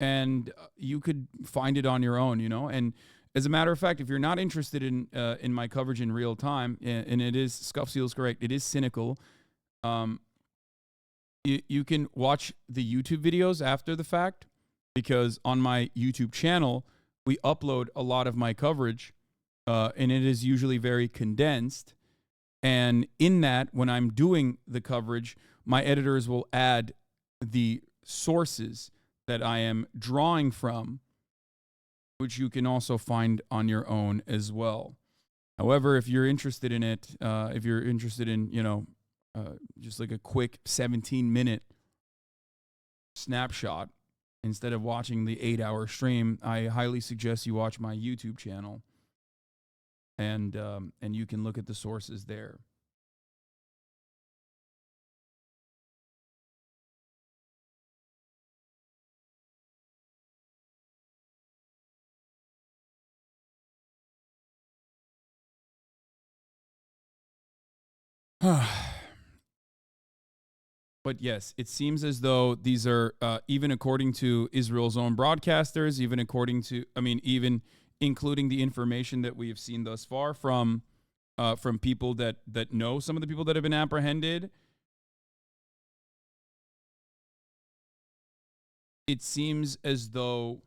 and you could find it on your own, you know. And as a matter of fact, if you're not interested in my coverage in real time, and it is, Scuff Seal's correct, it is cynical. You can watch the YouTube videos after the fact, because on my YouTube channel, we upload a lot of my coverage, and it is usually very condensed. And in that, when I'm doing the coverage, my editors will add the sources that I am drawing from, which you can also find on your own as well. However, if you're interested in it, if you're interested in, you know, just like a quick 17-minute snapshot, instead of watching the 8-hour stream, I highly suggest you watch my YouTube channel, and you can look at the sources there. But yes, it seems as though these are, even according to Israel's own broadcasters, even according to, I mean, even including the information that we have seen thus far from people that know some of the people that have been apprehended, it seems as though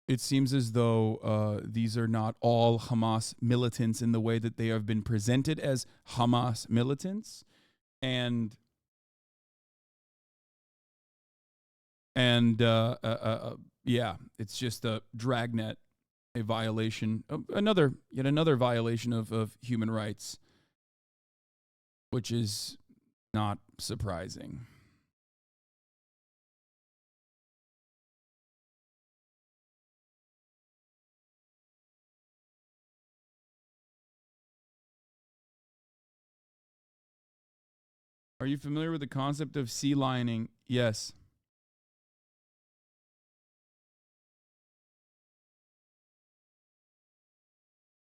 these are not all Hamas militants in the way that they have been presented as Hamas militants. And yeah, it's just a dragnet, a violation, yet another violation of human rights, which is not surprising. Are you familiar with the concept of sea lining? Yes.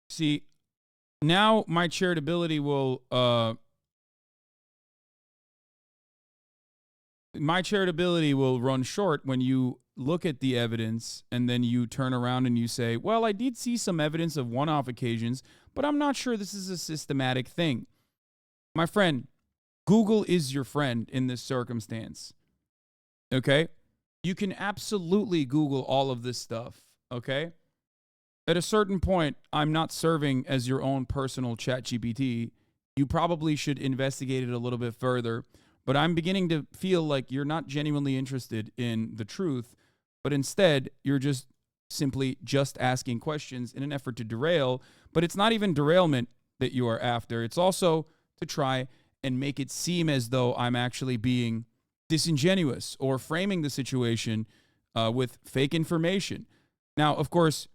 See, now my charitability will run short when you look at the evidence and then you turn around and you say, well, I did see some evidence of one-off occasions, but I'm not sure this is a systematic thing. My friend, Google is your friend in this circumstance, okay? You can absolutely Google all of this stuff, okay? At a certain point, I'm not serving as your own personal ChatGPT. You probably should investigate it a little bit further, but I'm beginning to feel like you're not genuinely interested in the truth, but instead, you're just simply asking questions in an effort to derail, but it's not even derailment that you are after. It's also to try and make it seem as though I'm actually being disingenuous or framing the situation with fake information. Now, of course,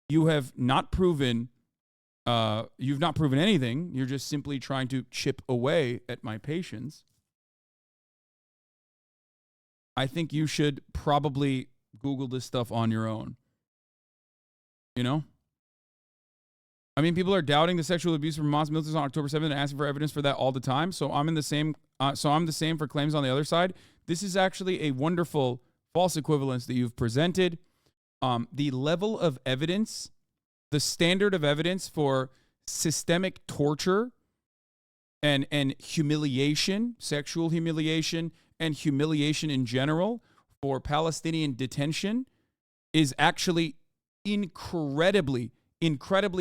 you have not proven anything. You're just simply trying to chip away at my patience. I think you should probably Google this stuff on your own. You know? I mean, people are doubting the sexual abuse from Hamas militants on October 7th and asking for evidence for that all the time. So I'm the same for claims on the other side. This is actually a wonderful false equivalence that you've presented. The level of evidence, the standard of evidence for systemic torture and humiliation, sexual humiliation and humiliation in general for Palestinian detention is actually incredibly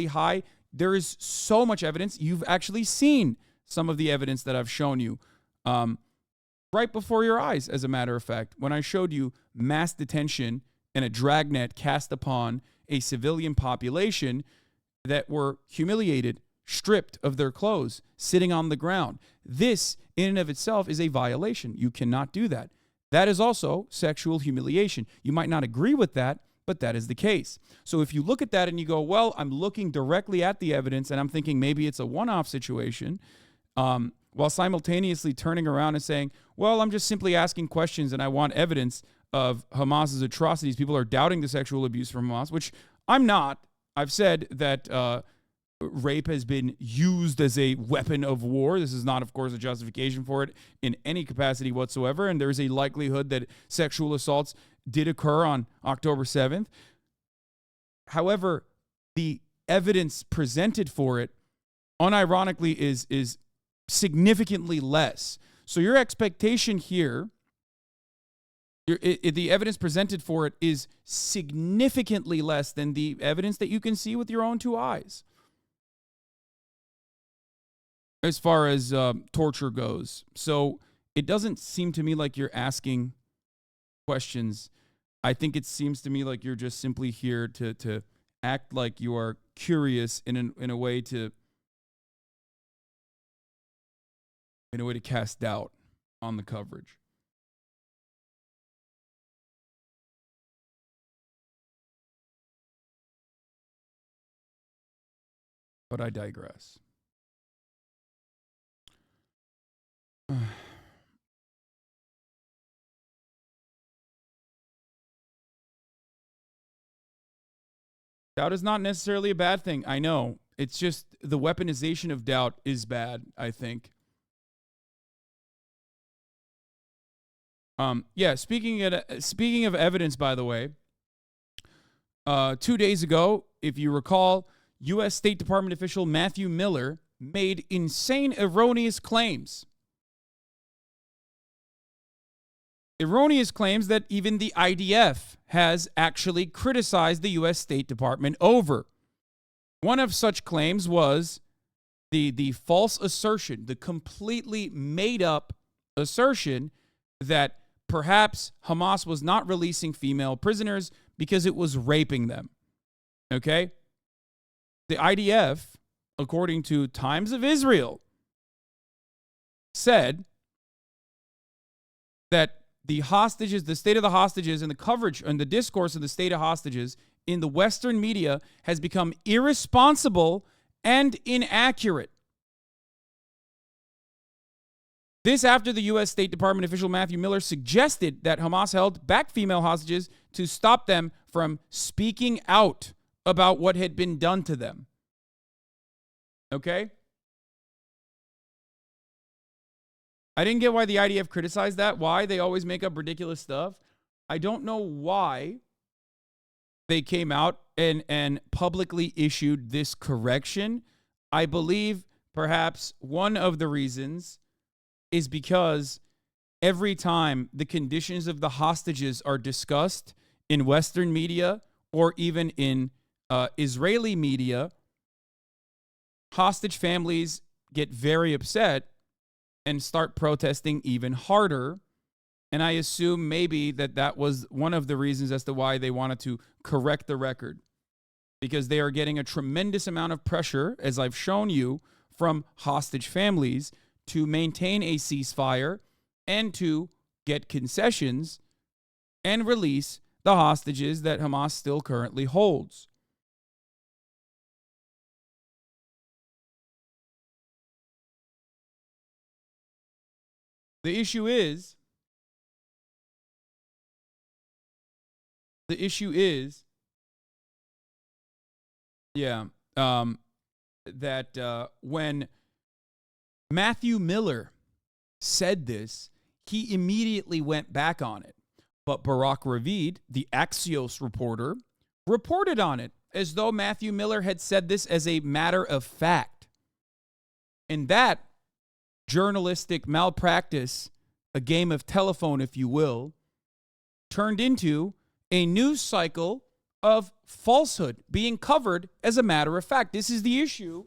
high, There is so much evidence. You've actually seen some of the evidence that I've shown you right before your eyes, as a matter of fact, when I showed you mass detention and a dragnet cast upon a civilian population that were humiliated, stripped of their clothes, sitting on the ground. This, in and of itself, is a violation. You cannot do that. That is also sexual humiliation. You might not agree with that, but that is the case. So if you look at that and you go, well, I'm looking directly at the evidence and I'm thinking maybe it's a one-off situation, while simultaneously turning around and saying, well, I'm just simply asking questions and I want evidence of Hamas's atrocities. People are doubting the sexual abuse from Hamas, which I'm not. I've said that rape has been used as a weapon of war. This is not, of course, a justification for it in any capacity whatsoever. And there's a likelihood that sexual assaults did occur on October 7th. However, the evidence presented for it, unironically, is significantly less. So your expectation here, the evidence presented for it is significantly less than the evidence that you can see with your own two eyes. As far as torture goes. So it doesn't seem to me like you're asking questions. I think it seems to me like you're just simply here to act like you are curious in a way to cast doubt on the coverage. But I digress. Doubt is not necessarily a bad thing. I know. It's just the weaponization of doubt is bad, I think. Yeah, speaking of evidence, by the way, 2 days ago, if you recall, U.S. State Department official Matthew Miller made insane, erroneous claims. Erroneous claims that even the IDF has actually criticized the U.S. State Department over. One of such claims was the false assertion, the completely made-up assertion that perhaps Hamas was not releasing female prisoners because it was raping them. Okay? The IDF, according to Times of Israel, said that the hostages, the state of the hostages, and the coverage and the discourse of the state of hostages in the Western media has become irresponsible and inaccurate. This after the U.S. State Department official Matthew Miller suggested that Hamas held back female hostages to stop them from speaking out about what had been done to them. Okay? I didn't get why the IDF criticized that. Why? They always make up ridiculous stuff. I don't know why they came out and publicly issued this correction. I believe perhaps one of the reasons is because every time the conditions of the hostages are discussed in Western media or even in Israeli media, hostage families get very upset and start protesting even harder. And I assume maybe that was one of the reasons as to why they wanted to correct the record. Because they are getting a tremendous amount of pressure, as I've shown you, from hostage families to maintain a ceasefire and to get concessions and release the hostages that Hamas still currently holds. The issue is that when Matthew Miller said this, he immediately went back on it. But Barak Ravid, the Axios reporter, reported on it as though Matthew Miller had said this as a matter of fact. And that journalistic malpractice, a game of telephone, if you will, turned into a news cycle of falsehood being covered as a matter of fact. This is the issue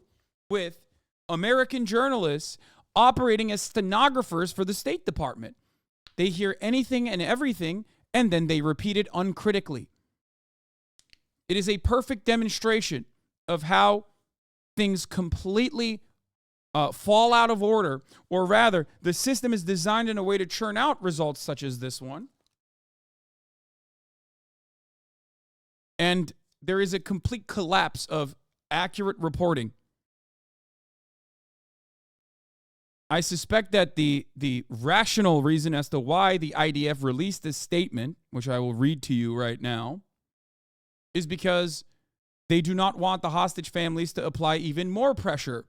with American journalists operating as stenographers for the State Department. They hear anything and everything, and then they repeat it uncritically. It is a perfect demonstration of how things completely fall out of order, or rather, the system is designed in a way to churn out results such as this one. And there is a complete collapse of accurate reporting. I suspect that the rational reason as to why the IDF released this statement, which I will read to you right now, is because they do not want the hostage families to apply even more pressure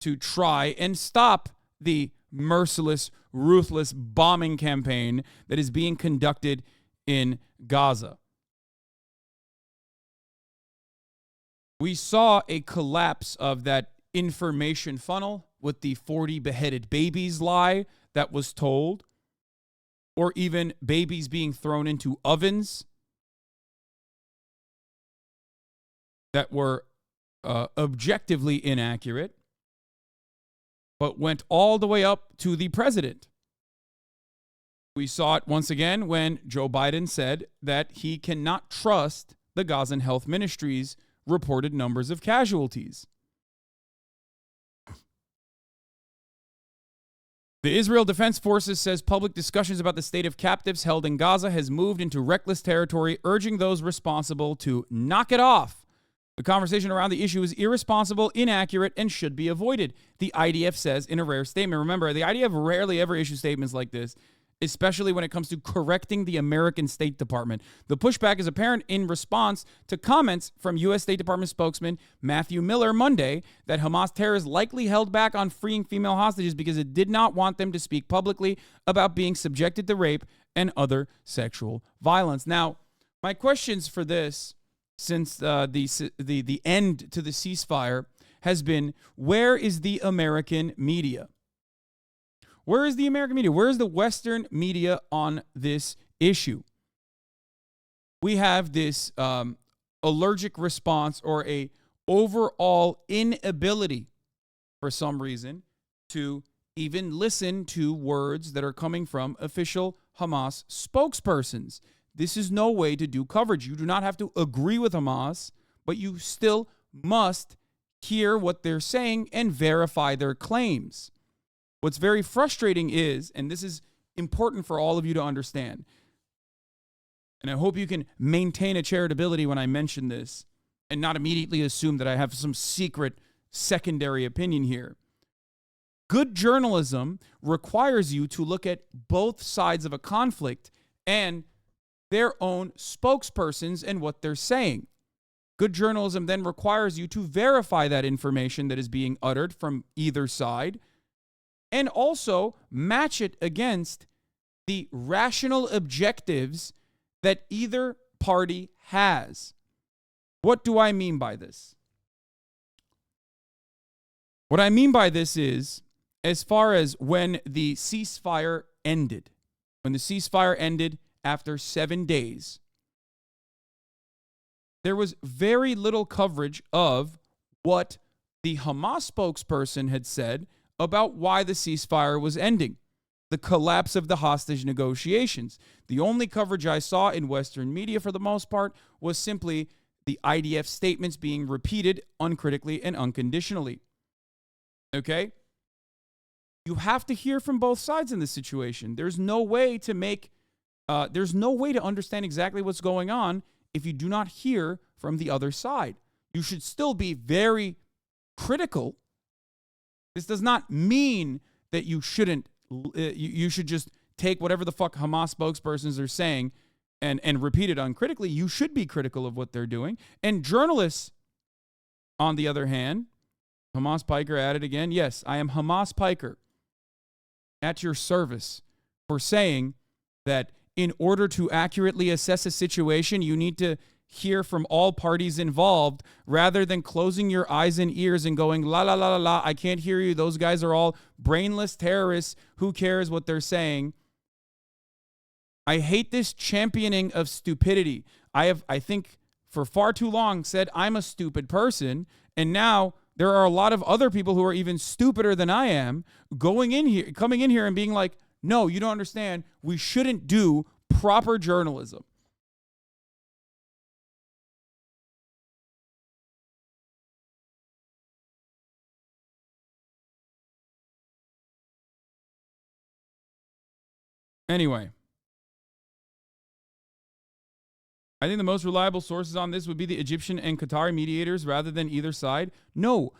to try and stop the merciless, ruthless bombing campaign that is being conducted in Gaza. We saw a collapse of that information funnel with the 40 beheaded babies lie that was told, or even babies being thrown into ovens that were objectively inaccurate, but went all the way up to the president. We saw it once again when Joe Biden said that he cannot trust the Gazan Health Ministry's reported numbers of casualties. The Israel Defense Forces says public discussions about the state of captives held in Gaza has moved into reckless territory, urging those responsible to knock it off. The conversation around the issue is irresponsible, inaccurate, and should be avoided, the IDF says in a rare statement. Remember, the IDF rarely ever issues statements like this, especially when it comes to correcting the American State Department. The pushback is apparent in response to comments from U.S. State Department spokesman Matthew Miller Monday that Hamas terrorists likely held back on freeing female hostages because it did not want them to speak publicly about being subjected to rape and other sexual violence. Now, my questions for this, since the end to the ceasefire, has been, where is the American media? Where is the American media? Where is the Western media on this issue? We have this allergic response, or a overall inability for some reason to even listen to words that are coming from official Hamas spokespersons. This is no way to do coverage. You do not have to agree with Hamas, but you still must hear what they're saying and verify their claims. What's very frustrating is, and this is important for all of you to understand, and I hope you can maintain a charitability when I mention this and not immediately assume that I have some secret secondary opinion here. Good journalism requires you to look at both sides of a conflict and their own spokespersons and what they're saying. Good journalism then requires you to verify that information that is being uttered from either side, and also match it against the rational objectives that either party has. What do I mean by this? What I mean by this is, as far as when the ceasefire ended, after 7 days, there was very little coverage of what the Hamas spokesperson had said about why the ceasefire was ending, the collapse of the hostage negotiations. The only coverage I saw in Western media, for the most part, was simply the IDF statements being repeated uncritically and unconditionally. Okay? You have to hear from both sides in this situation. There's no way to understand exactly what's going on if you do not hear from the other side. You should still be very critical. This does not mean that you shouldn't, you should just take whatever the fuck Hamas spokespersons are saying and repeat it uncritically. You should be critical of what they're doing. And journalists, on the other hand, Hamas Piker added again, yes, I am Hamas Piker at your service for saying that in order to accurately assess a situation, you need to hear from all parties involved rather than closing your eyes and ears and going, la, la, la, la, la, I can't hear you. Those guys are all brainless terrorists. Who cares what they're saying? I hate this championing of stupidity. I think for far too long said I'm a stupid person, and now there are a lot of other people who are even stupider than I am coming in here and being like, no, you don't understand. We shouldn't do proper journalism. Anyway, I think the most reliable sources on this would be the Egyptian and Qatari mediators rather than either side. No,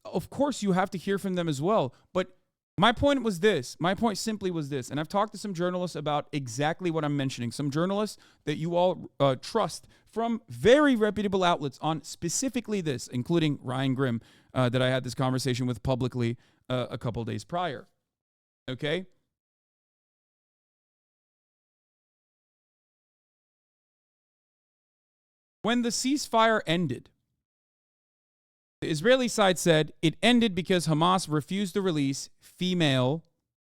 of course you have to hear from them as well. But my point was this. My point simply was this. And I've talked to some journalists about exactly what I'm mentioning. Some journalists that you all trust from very reputable outlets on specifically this, including Ryan Grimm, that I had this conversation with publicly a couple days prior. Okay? When the ceasefire ended, the Israeli side said it ended because Hamas refused to release female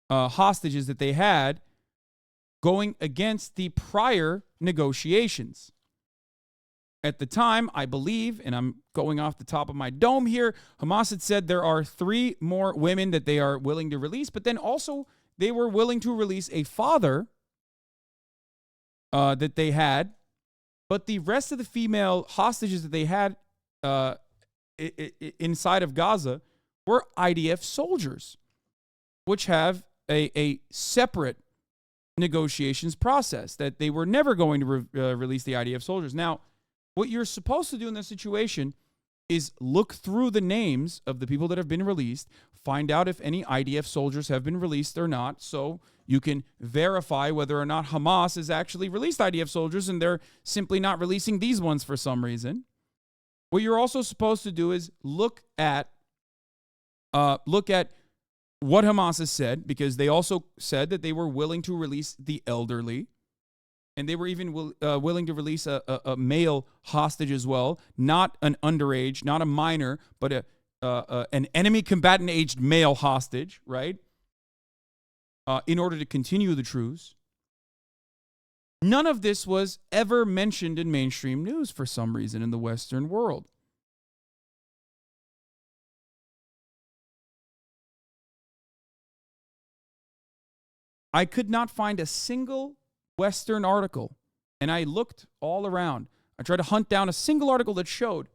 hostages that they had, going against the prior negotiations. At the time, I believe, and I'm going off the top of my dome here, Hamas had said there are 3 more women that they are willing to release, but then also they were willing to release a father that they had. But the rest of the female hostages that they had inside of Gaza were IDF soldiers, which have a separate negotiations process that they were never going to release the IDF soldiers. Now, what you're supposed to do in this situation is look through the names of the people that have been released, find out if any IDF soldiers have been released or not, so you can verify whether or not Hamas has actually released IDF soldiers and they're simply not releasing these ones for some reason. What you're also supposed to do is look at what Hamas has said, because they also said that they were willing to release the elderly, and they were even willing to release a male hostage as well, not an underage, not a minor, but an enemy combatant aged male hostage, right? In order to continue the truce. None of this was ever mentioned in mainstream news for some reason in the Western world. I could not find a single Western article, and I looked all around. I tried to hunt down a single article that showed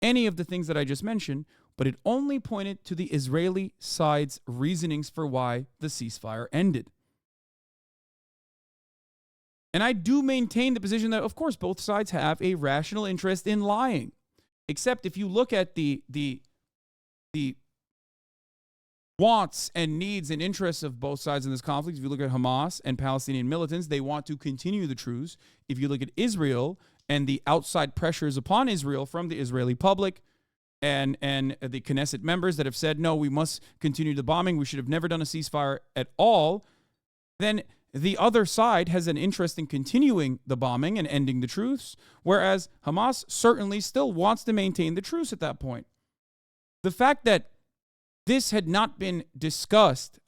any of the things that I just mentioned, but it only pointed to the Israeli side's reasonings for why the ceasefire ended. And I do maintain the position that, of course, both sides have a rational interest in lying. Except if you look at the wants and needs and interests of both sides in this conflict, if you look at Hamas and Palestinian militants, they want to continue the truce. If you look at Israel and the outside pressures upon Israel from the Israeli public, and the Knesset members that have said, no, we must continue the bombing, we should have never done a ceasefire at all, then the other side has an interest in continuing the bombing and ending the truce, whereas Hamas certainly still wants to maintain the truce at that point. The fact that this had not been discussed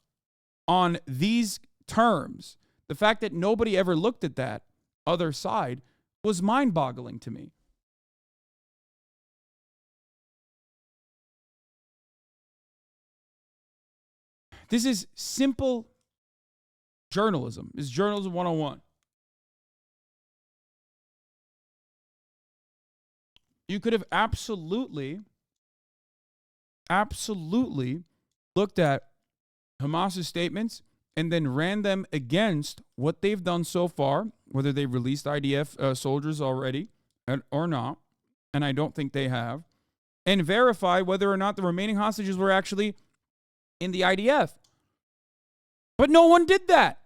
on these terms, the fact that nobody ever looked at that other side, was mind-boggling to me. This is simple journalism. It's journalism 101. You could have absolutely looked at Hamas's statements and then ran them against what they've done so far, whether they released IDF soldiers already or not, and I don't think they have, and verify whether or not the remaining hostages were actually in the IDF. But no one did that.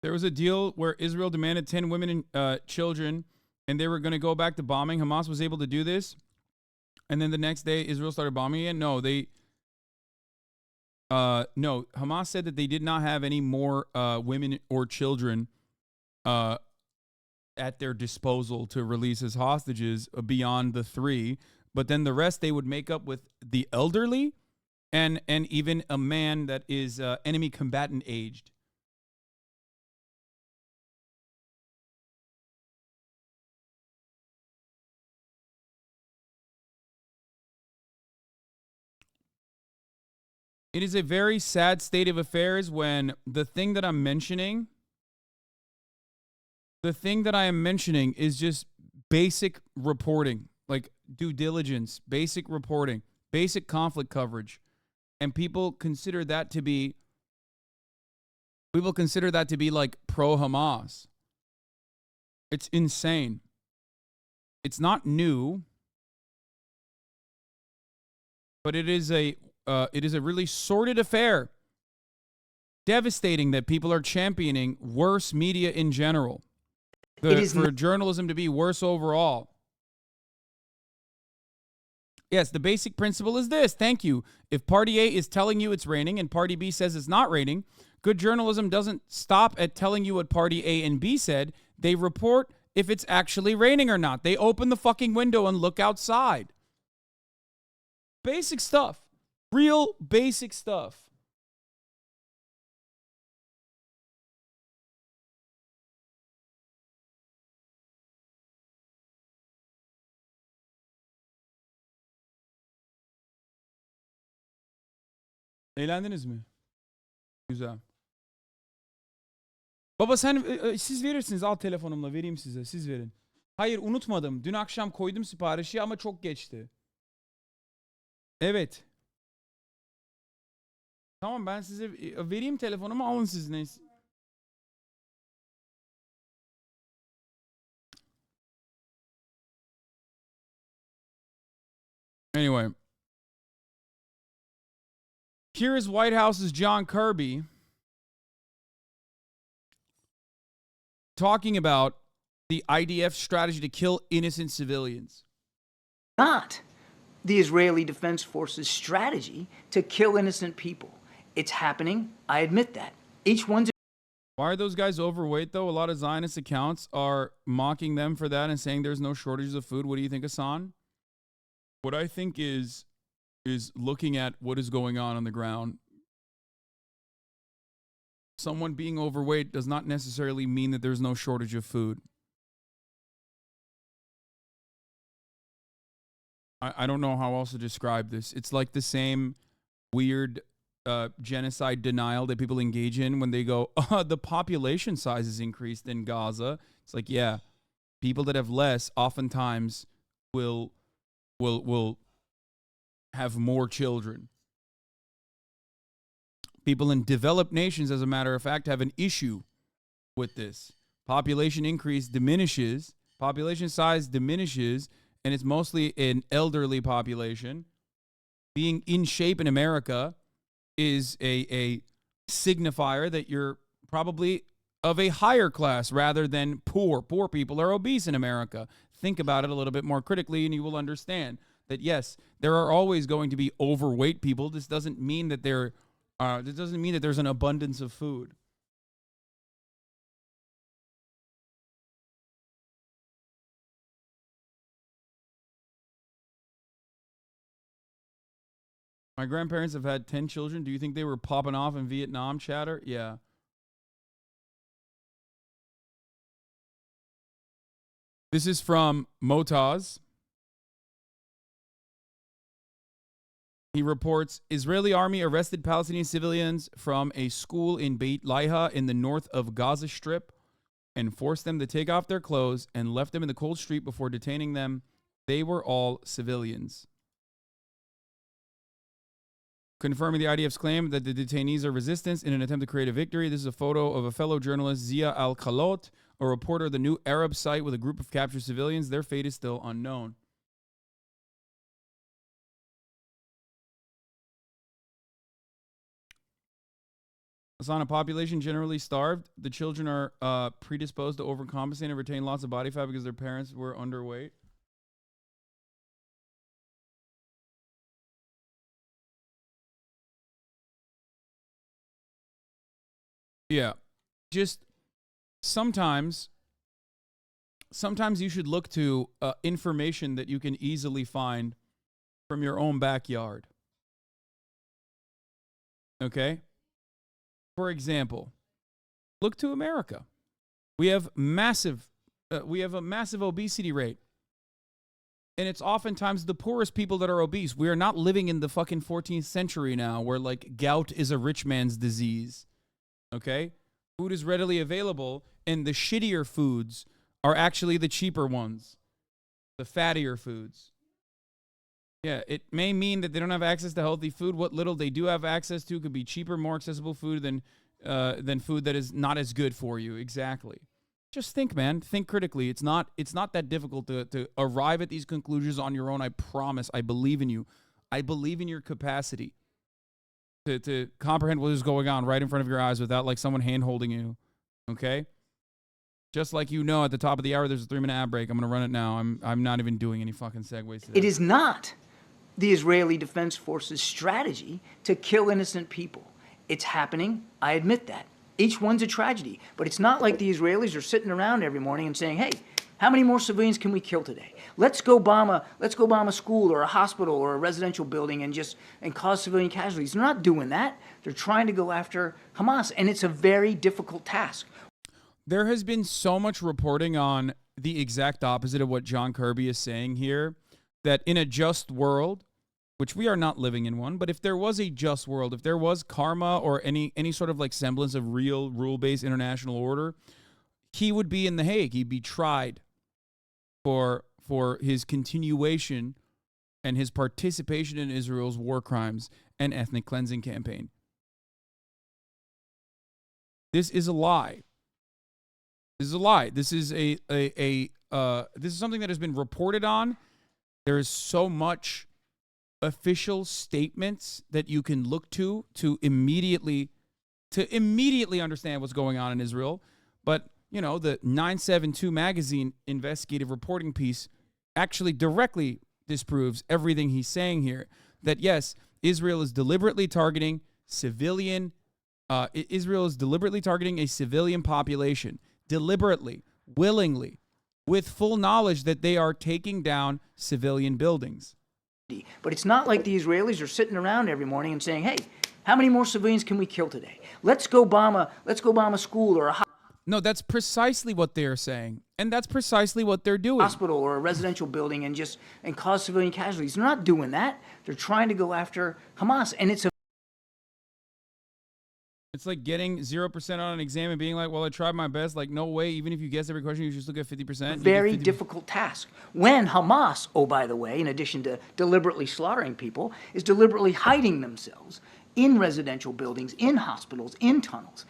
There was a deal where Israel demanded 10 women and children, and they were going to go back to bombing. Hamas was able to do this. And then the next day, Israel started bombing again. No, No, Hamas said that they did not have any more women or children at their disposal to release as hostages beyond the 3. But then the rest they would make up with the elderly and even a man that is enemy combatant aged. It is a very sad state of affairs when the thing that I am mentioning is just basic reporting, like due diligence, basic reporting, basic conflict coverage. And people consider that to be like pro-Hamas. It's insane. It's not new, but it is a really sordid affair. Devastating that people are championing worse media in general. For journalism to be worse overall. Yes, the basic principle is this. Thank you. If Party A is telling you it's raining and Party B says it's not raining, good journalism doesn't stop at telling you what Party A and B said. They report if it's actually raining or not. They open the fucking window and look outside. Basic stuff. Real basic stuff. Eğlendiniz mi? Güzel. Baba sen siz verirsiniz. Al telefonumla vereyim size. Siz verin. Hayır unutmadım. Dün akşam koydum siparişi ama çok geçti. Evet. Tamam ben size vereyim telefonumu alın siz neyse. Anyway. Here is White House's John Kirby talking about the IDF strategy to kill innocent civilians. Not the Israeli Defense Forces strategy to kill innocent people. It's happening. I admit that. Each one's. Why are those guys overweight, though? A lot of Zionist accounts are mocking them for that and saying there's no shortage of food. What do you think, Hasan? What I think is looking at what is going on the ground. Someone being overweight does not necessarily mean that there's no shortage of food. I don't know how else to describe this. It's like the same weird genocide denial that people engage in when they go, the population size is increased in Gaza. It's like, yeah, people that have less oftentimes will have more children. People in developed nations, as a matter of fact, have an issue with this. Population increase diminishes, population size diminishes, and it's mostly an elderly population. Being in shape in America is a signifier that you're probably of a higher class rather than poor. Poor people are obese in America. Think about it a little bit more critically and you will understand that, yes, there are always going to be overweight people. This doesn't mean that there's an abundance of food. My grandparents have had 10 children. Do you think they were popping off in Vietnam, chatter? Yeah. This is from Motaz. He reports, Israeli army arrested Palestinian civilians from a school in Beit Laiha in the north of Gaza Strip and forced them to take off their clothes and left them in the cold street before detaining them. They were all civilians. Confirming the IDF's claim that the detainees are resistance in an attempt to create a victory. This is a photo of a fellow journalist, Zia Al-Khalot, a reporter of the New Arab site with a group of captured civilians. Their fate is still unknown. On a population generally starved, the children are predisposed to overcompensate and retain lots of body fat because their parents were underweight. Yeah. Just sometimes you should look to information that you can easily find from your own backyard. Okay? For example, look to America. We have a massive obesity rate. And it's oftentimes the poorest people that are obese. We are not living in the fucking 14th century now where like gout is a rich man's disease. Okay? Food is readily available, and the shittier foods are actually the cheaper ones. The fattier foods. Yeah, it may mean that they don't have access to healthy food. What little they do have access to could be cheaper, more accessible food than food that is not as good for you. Exactly. Just think, man. Think critically. It's not that difficult to arrive at these conclusions on your own. I promise. I believe in you. I believe in your capacity to comprehend what is going on right in front of your eyes without like someone hand-holding you. Okay? Just like you know at the top of the hour there's a 3-minute ad break. I'm going to run it now. I'm not even doing any fucking segues today. It is not the Israeli Defense Forces strategy to kill innocent people. It's happening. I admit that. Each one's a tragedy. But it's not like the Israelis are sitting around every morning and saying, hey, how many more civilians can we kill today? Let's go bomb a school or a hospital or a residential building and cause civilian casualties. They're not doing that. They're trying to go after Hamas, and it's a very difficult task. There has been so much reporting on the exact opposite of what John Kirby is saying here, that in a just world, which we are not living in one, but if there was a just world, if there was karma or any sort of like semblance of real rule-based international order, he would be in The Hague. He'd be tried for his continuation and his participation in Israel's war crimes and ethnic cleansing campaign. This is a lie. This is a lie. This is this is something that has been reported on. There is so much official statements that you can look to immediately understand what's going on in Israel. But, you know, the 972 magazine investigative reporting piece actually directly disproves everything he's saying here. That, yes, Israel is deliberately targeting Israel is deliberately targeting a civilian population. Deliberately, willingly, with full knowledge that they are taking down civilian buildings. But it's not like the Israelis are sitting around every morning and saying, hey, how many more civilians can we kill today? Let's go bomb a school or a No, that's precisely what they're saying. And that's precisely what they're doing. Hospital or a residential building and cause civilian casualties. They're not doing that. They're trying to go after Hamas. And it's like getting 0% on an exam and being like, well, I tried my best. Like, no way. Even if you guess every question, you just look at 50%. Very difficult task. When Hamas, oh, by the way, in addition to deliberately slaughtering people, is deliberately hiding themselves in residential buildings, in hospitals, in tunnels,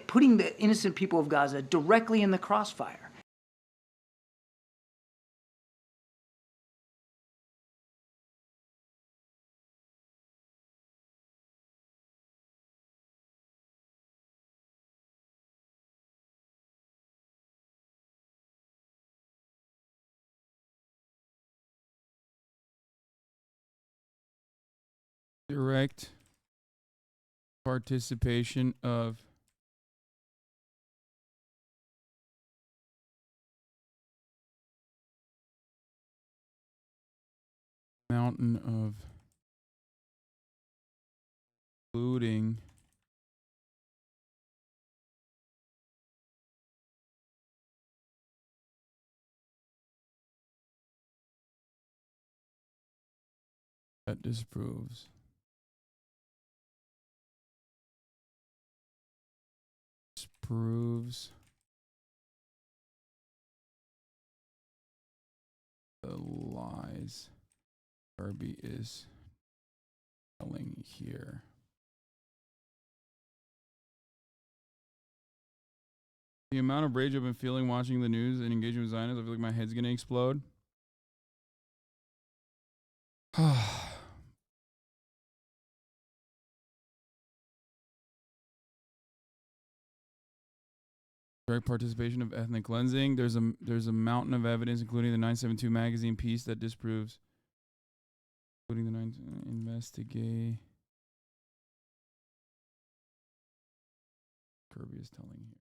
putting the innocent people of Gaza directly in the crossfire. Direct participation of mountain of looting that disproves the lies Kirby is telling here. The amount of rage I've been feeling watching the news and engaging with Zionists, I feel like my head's gonna explode. Direct participation of ethnic cleansing. There's a mountain of evidence, including the 972 magazine piece that disproves. Including the investigate. Kirby is telling here.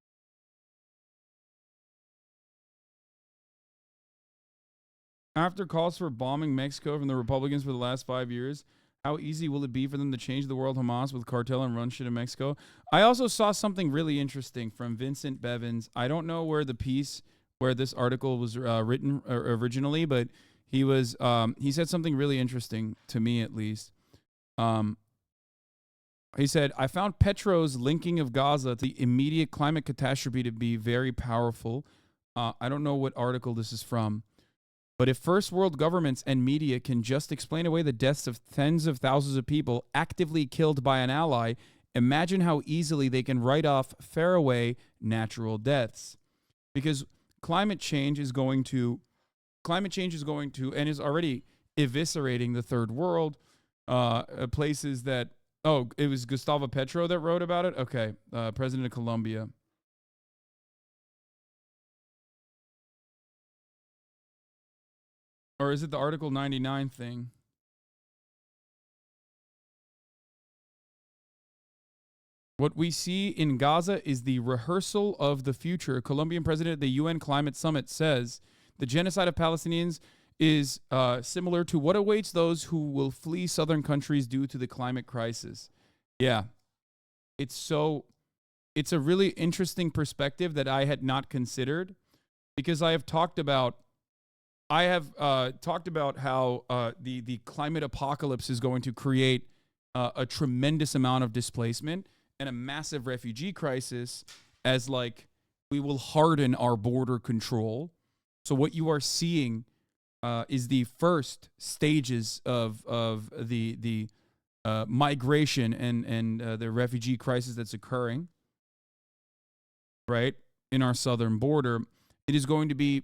After calls for bombing Mexico from the Republicans for the last 5 years, how easy will it be for them to change the world Hamas with cartel and run shit in Mexico? I also saw something really interesting from Vincent Bevins. I don't know where this article was written originally, but he said something really interesting to me, at least. He said, I found Petro's linking of Gaza to the immediate climate catastrophe to be very powerful. I don't know what article this is from. But if first world governments and media can just explain away the deaths of tens of thousands of people actively killed by an ally, imagine how easily they can write off faraway natural deaths. Because climate change is going to and is already eviscerating the third world, places that, it was Gustavo Petro that wrote about it? Okay, President of Colombia. Or is it the Article 99 thing? What we see in Gaza is the rehearsal of the future. Colombian president at the UN Climate Summit says the genocide of Palestinians is similar to what awaits those who will flee southern countries due to the climate crisis. Yeah. It's a really interesting perspective that I had not considered, because I have talked about how the climate apocalypse is going to create a tremendous amount of displacement and a massive refugee crisis, as like we will harden our border control. So what you are seeing is the first stages of the migration and the refugee crisis that's occurring, right, in our southern border. It is going to be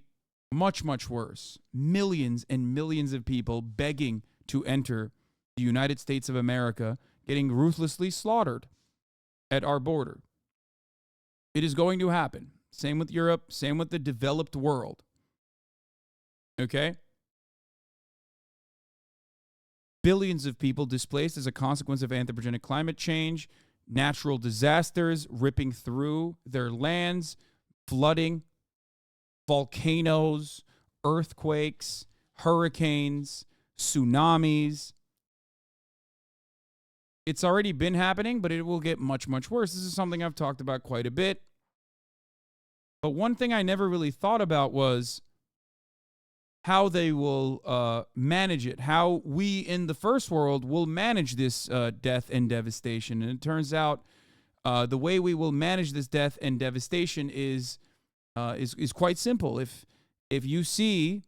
much, much worse. Millions and millions of people begging to enter the United States of America, getting ruthlessly slaughtered at our border. It is going to happen. Same with Europe, same with the developed world. Okay? Billions of people displaced as a consequence of anthropogenic climate change, natural disasters ripping through their lands, flooding, volcanoes, earthquakes, hurricanes, tsunamis. It's already been happening, but it will get much, much worse. This is something I've talked about quite a bit. But one thing I never really thought about was how they will manage it, how we in the first world will manage this death and devastation. And it turns out the way we will manage this death and devastation is quite simple. If you see,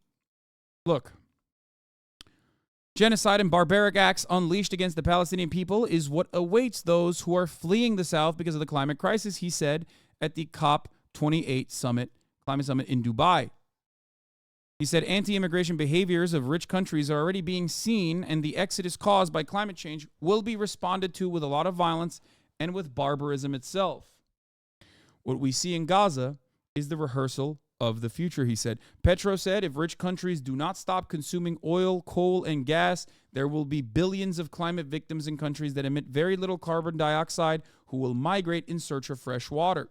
look, genocide and barbaric acts unleashed against the Palestinian people is what awaits those who are fleeing the South because of the climate crisis, he said at the COP28 climate summit in Dubai. He said anti-immigration behaviors of rich countries are already being seen, and the exodus caused by climate change will be responded to with a lot of violence and with barbarism itself. What we see in Gaza is the rehearsal of the future, he said. Petro said if rich countries do not stop consuming oil, coal, and gas, there will be billions of climate victims in countries that emit very little carbon dioxide who will migrate in search of fresh water.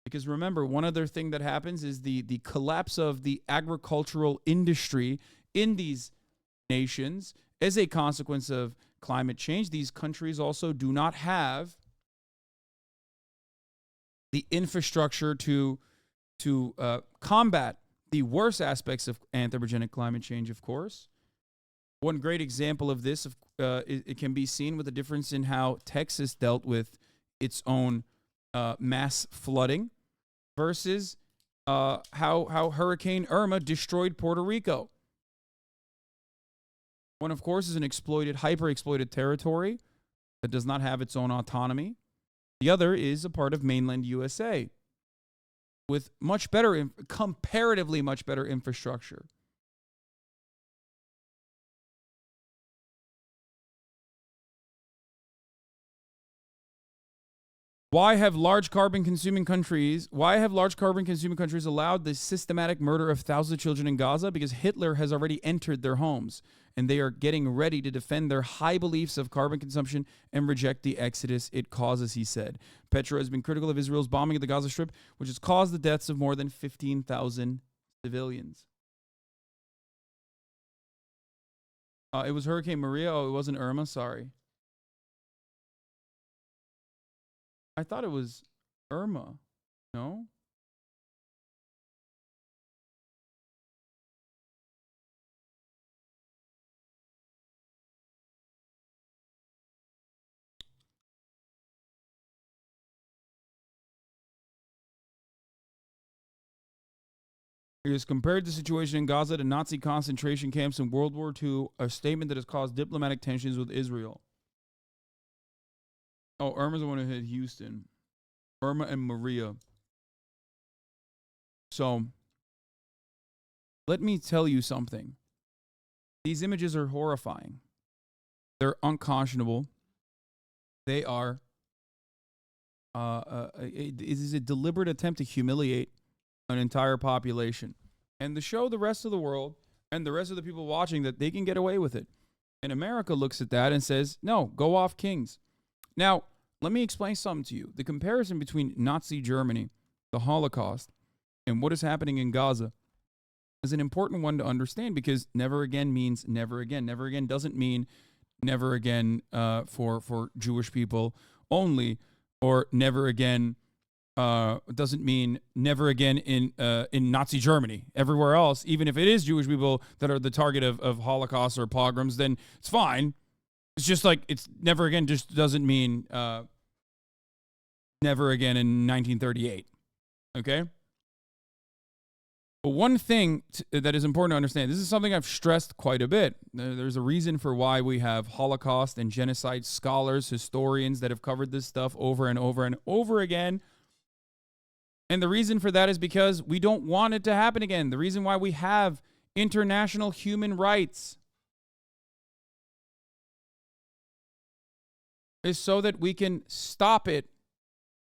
Because remember, one other thing that happens is the collapse of the agricultural industry in these nations as a consequence of climate change. These countries also do not have the infrastructure to combat the worst aspects of anthropogenic climate change, of course. One great example of this, it can be seen with the difference in how Texas dealt with its own mass flooding versus how Hurricane Irma destroyed Puerto Rico. One, of course, is an hyper-exploited territory that does not have its own autonomy. The other is a part of mainland USA with much better, comparatively much better infrastructure. Why have large carbon-consuming countries allowed the systematic murder of thousands of children in Gaza? Because Hitler has already entered their homes. and they are getting ready to defend their high beliefs of carbon consumption and reject the exodus it causes, he said. Petro has been critical of Israel's bombing of the Gaza Strip, which has caused the deaths of more than 15,000 civilians. It was Hurricane Maria. Oh, it wasn't Irma. Sorry. I thought it was Irma. No? He has compared the situation in Gaza to Nazi concentration camps in World War II, a statement that has caused diplomatic tensions with Israel. Oh, Irma's the one who hit Houston. Irma and Maria. So, let me tell you something. These images are horrifying. They're unconscionable. They are, it is a deliberate attempt to humiliate an entire population and to show the rest of the world and the rest of the people watching that they can get away with it. And America looks at that and says, no, go off kings. Now, let me explain something to you. The comparison between Nazi Germany, the Holocaust, and what is happening in Gaza is an important one to understand, because never again means never again. Never again doesn't mean never again for Jewish people only, or never again doesn't mean never again in Nazi Germany. Everywhere else, even if it is Jewish people that are the target of Holocaust or pogroms, then it's fine. It's just like it's never again just doesn't mean never again in 1938. Okay? But one thing that is important to understand, this is something I've stressed quite a bit. There's a reason for why we have Holocaust and genocide scholars, historians that have covered this stuff over and over and over again. And the reason for that is because we don't want it to happen again. The reason why we have international human rights is so that we can stop it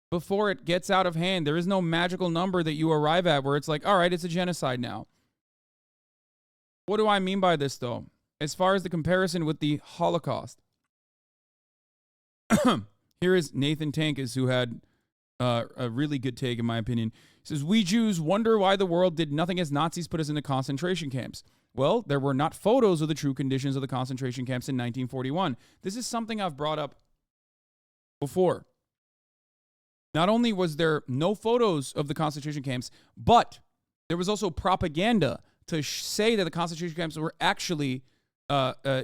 before it gets out of hand. There is no magical number that you arrive at where it's like, all right, it's a genocide now. What do I mean by this, though? As far as the comparison with the Holocaust. Here is Nathan Tankus, who had a really good take, in my opinion. He says, we Jews wonder why the world did nothing as Nazis put us into concentration camps. Well, there were not photos of the true conditions of the concentration camps in 1941. This is something I've brought up before. Not only was there no photos of the concentration camps, but there was also propaganda to say that the concentration camps were actually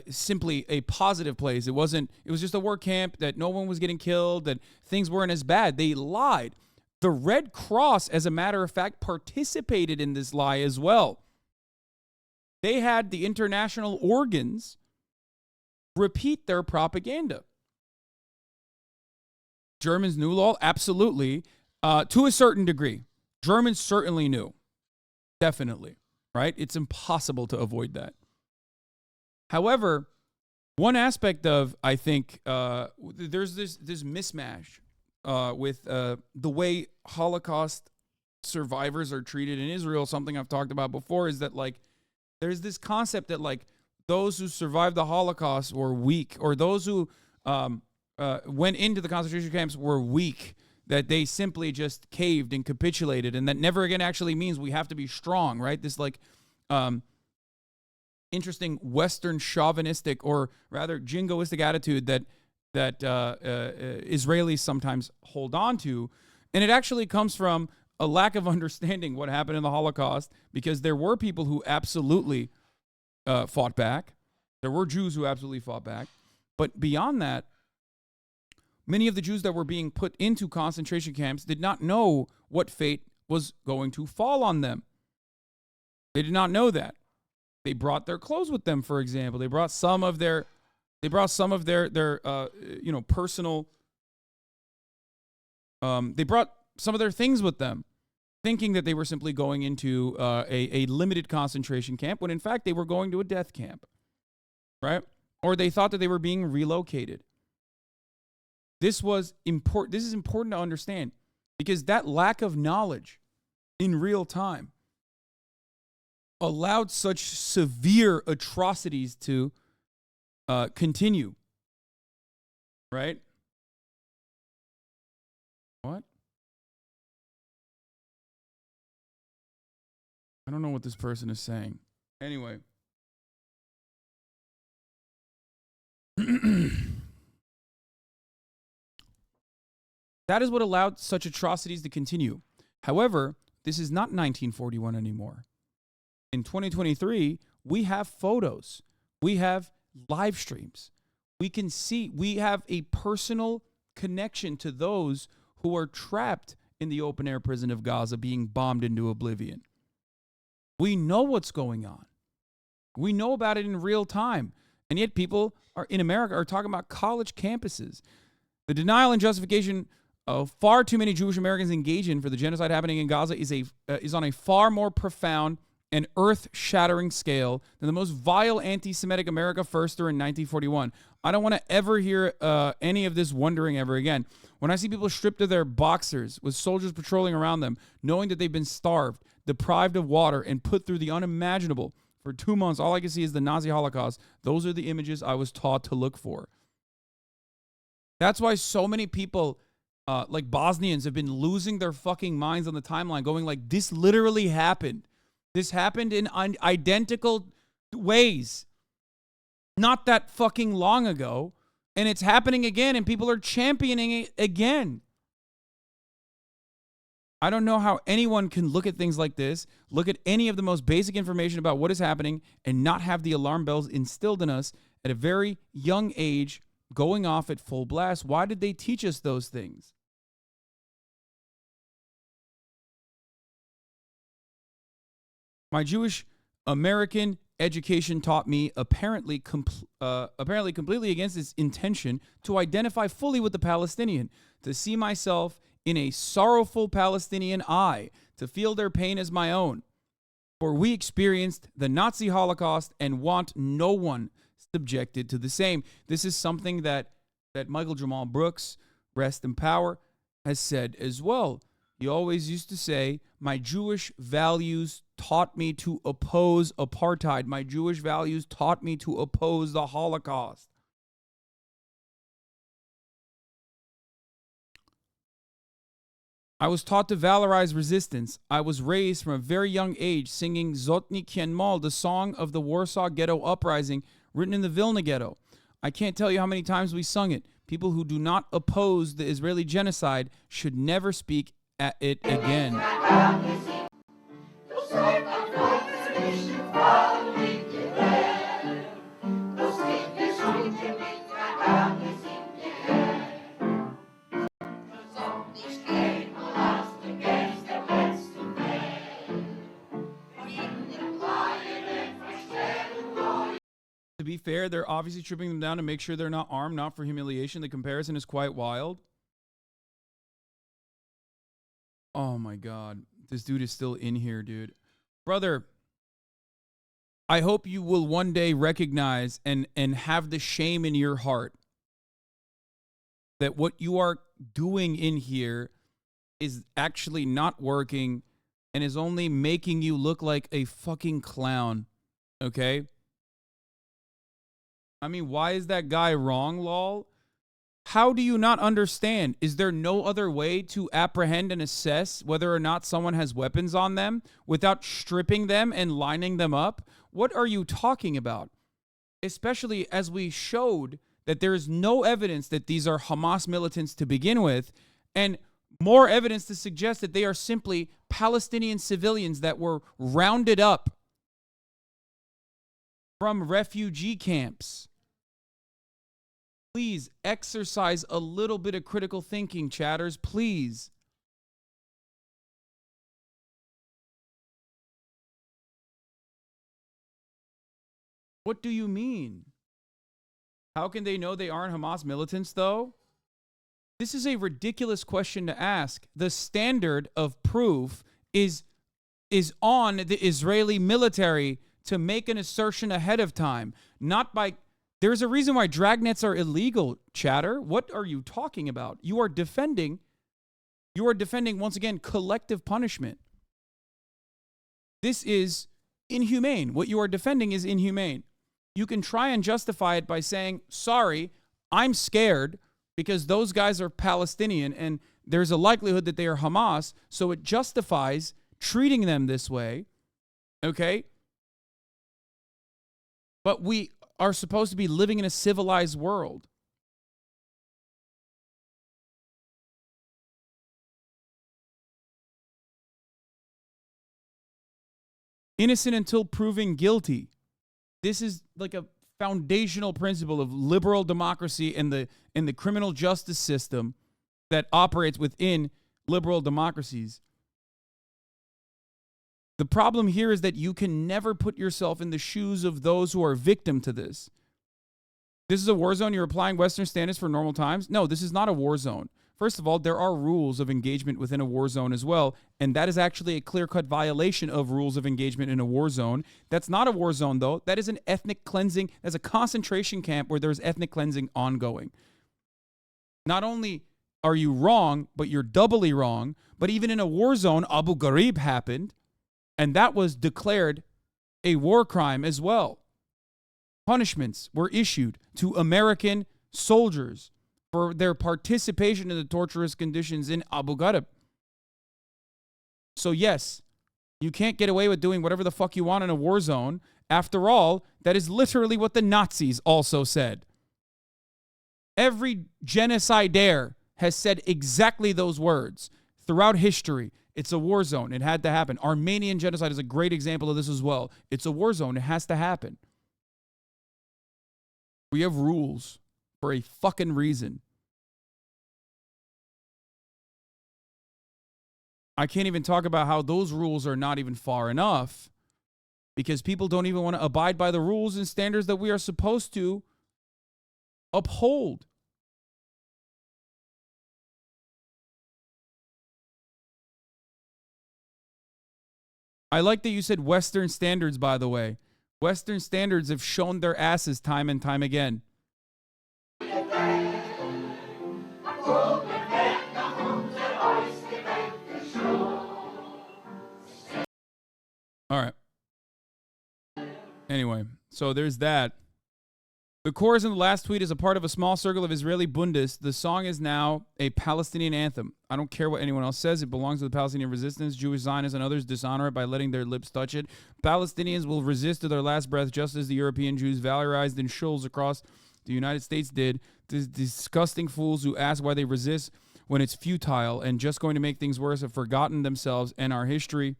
simply a positive place. It was just a work camp, that no one was getting killed, that things weren't as bad. They lied. The Red Cross, as a matter of fact, participated in this lie as well. They had the international organs repeat their propaganda. Germans knew law? Absolutely. To a certain degree. Germans certainly knew. Definitely. Right? It's impossible to avoid that. However, one aspect of, I think, there's this mismatch with the way Holocaust survivors are treated in Israel. Something I've talked about before is that, like, there's this concept that, like, those who survived the Holocaust were weak, or those who went into the concentration camps were weak, that they simply just caved and capitulated, and that never again actually means we have to be strong, right? This, like, interesting Western chauvinistic, or rather jingoistic attitude that Israelis sometimes hold on to. And it actually comes from a lack of understanding what happened in the Holocaust, because there were people who absolutely fought back. There were Jews who absolutely fought back. But beyond that, many of the Jews that were being put into concentration camps did not know what fate was going to fall on them. They did not know that. They brought their clothes with them, for example. They brought some of their personal. They brought some of their things with them, thinking that they were simply going into a limited concentration camp, when in fact they were going to a death camp, right? Or they thought that they were being relocated. This was important. This is important to understand, because that lack of knowledge in real time allowed such severe atrocities to continue? Right? What? I don't know what this person is saying. Anyway. That is what allowed such atrocities to continue. However, this is not 1941 anymore. In 2023, we have photos. We have live streams. We can see, we have a personal connection to those who are trapped in the open air prison of Gaza being bombed into oblivion. We know what's going on. We know about it in real time. And yet people in America are talking about college campuses. The denial and justification of far too many Jewish Americans engage in for the genocide happening in Gaza is on a far more profound and earth-shattering scale than the most vile anti-Semitic America Firster in 1941. I don't want to ever hear any of this wondering ever again. When I see people stripped of their boxers with soldiers patrolling around them, knowing that they've been starved, deprived of water, and put through the unimaginable for 2 months, all I can see is the Nazi Holocaust. Those are the images I was taught to look for. That's why so many people, like Bosnians, have been losing their fucking minds on the timeline, going like, this literally happened. This happened in identical ways. Not that fucking long ago. And it's happening again, and people are championing it again. I don't know how anyone can look at things like this, look at any of the most basic information about what is happening, and not have the alarm bells instilled in us at a very young age, going off at full blast. Why did they teach us those things? My Jewish American education taught me, apparently completely against its intention, to identify fully with the Palestinian, to see myself in a sorrowful Palestinian eye, to feel their pain as my own. For we experienced the Nazi Holocaust and want no one subjected to the same. This is something that Michael Jamal Brooks, rest in power, has said as well. He always used to say, my Jewish values taught me to oppose apartheid. My Jewish values taught me to oppose the Holocaust. I was taught to valorize resistance. I was raised from a very young age singing Zotni Kienmal, the song of the Warsaw Ghetto Uprising, written in the Vilna Ghetto. I can't tell you how many times we sung it. People who do not oppose the Israeli genocide should never speak at it again. To be fair, they're obviously tripping them down to make sure they're not armed, not for humiliation. The comparison is quite wild. Oh my God. This dude is still in here, dude. Brother, I hope you will one day recognize and have the shame in your heart that what you are doing in here is actually not working and is only making you look like a fucking clown. Okay? I mean, why is that guy wrong, lol? How do you not understand? Is there no other way to apprehend and assess whether or not someone has weapons on them without stripping them and lining them up? What are you talking about? Especially as we showed that there is no evidence that these are Hamas militants to begin with, and more evidence to suggest that they are simply Palestinian civilians that were rounded up from refugee camps. Please exercise a little bit of critical thinking, chatters, please. What do you mean? How can they know they aren't Hamas militants, though? This is a ridiculous question to ask. The standard of proof is on the Israeli military to make an assertion ahead of time, not by... There's a reason why dragnets are illegal, chatter. What are you talking about? You are defending, once again, collective punishment. This is inhumane. What you are defending is inhumane. You can try and justify it by saying, sorry, I'm scared because those guys are Palestinian and there's a likelihood that they are Hamas, so it justifies treating them this way, okay? But we are supposed to be living in a civilized world. Innocent until proven guilty. This is like a foundational principle of liberal democracy and the criminal justice system that operates within liberal democracies. The problem here is that you can never put yourself in the shoes of those who are victim to this. This is a war zone. You're applying Western standards for normal times. No, this is not a war zone. First of all, there are rules of engagement within a war zone as well, and that is actually a clear-cut violation of rules of engagement in a war zone. That's not a war zone, though. That is an ethnic cleansing. That's a concentration camp where there's ethnic cleansing ongoing. Not only are you wrong, but you're doubly wrong. But even in a war zone, Abu Ghraib happened, and that was declared a war crime as well. Punishments were issued to American soldiers for their participation in the torturous conditions in Abu Ghraib. So yes, you can't get away with doing whatever the fuck you want in a war zone. After all, that is literally what the Nazis also said. Every genocidaire has said exactly those words throughout history. It's a war zone. It had to happen. Armenian genocide is a great example of this as well. It's a war zone. It has to happen. We have rules for a fucking reason. I can't even talk about how those rules are not even far enough because people don't even want to abide by the rules and standards that we are supposed to uphold. I like that you said Western standards, by the way. Western standards have shown their asses time and time again. All right. Anyway, so there's that. The chorus in the last tweet is a part of a small circle of Israeli Bundes. The song is now a Palestinian anthem. I don't care what anyone else says. It belongs to the Palestinian resistance. Jewish Zionists and others dishonor it by letting their lips touch it. Palestinians will resist to their last breath, just as the European Jews valorized in shoals across the United States did. These disgusting fools who ask why they resist when it's futile and just going to make things worse have forgotten themselves and our history.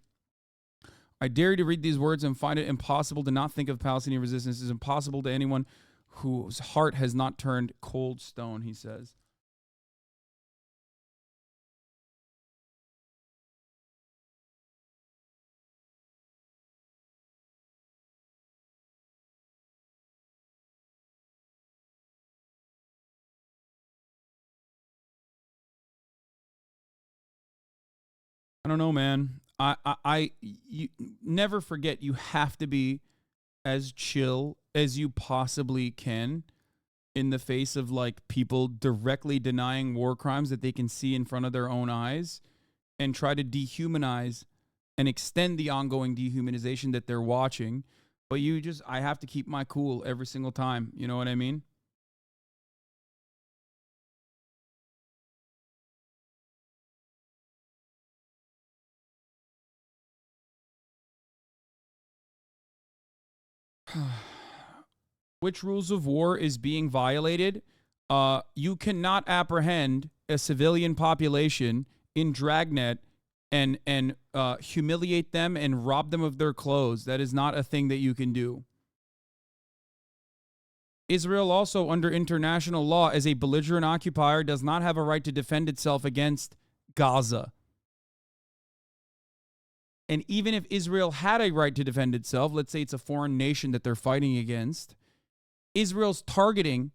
I dare you to read these words and find it impossible to not think of Palestinian resistance. It's impossible to anyone whose heart has not turned cold stone, he says. I don't know, man. You never forget, you have to be as chill as you possibly can in the face of like people directly denying war crimes that they can see in front of their own eyes and try to dehumanize and extend the ongoing dehumanization that they're watching. But I have to keep my cool every single time. You know what I mean? Which rules of war is being violated? You cannot apprehend a civilian population in Dragnet and humiliate them and rob them of their clothes. That is not a thing that you can do. Israel also, under international law, as a belligerent occupier, does not have a right to defend itself against Gaza. And even if Israel had a right to defend itself, let's say it's a foreign nation that they're fighting against, Israel's targeting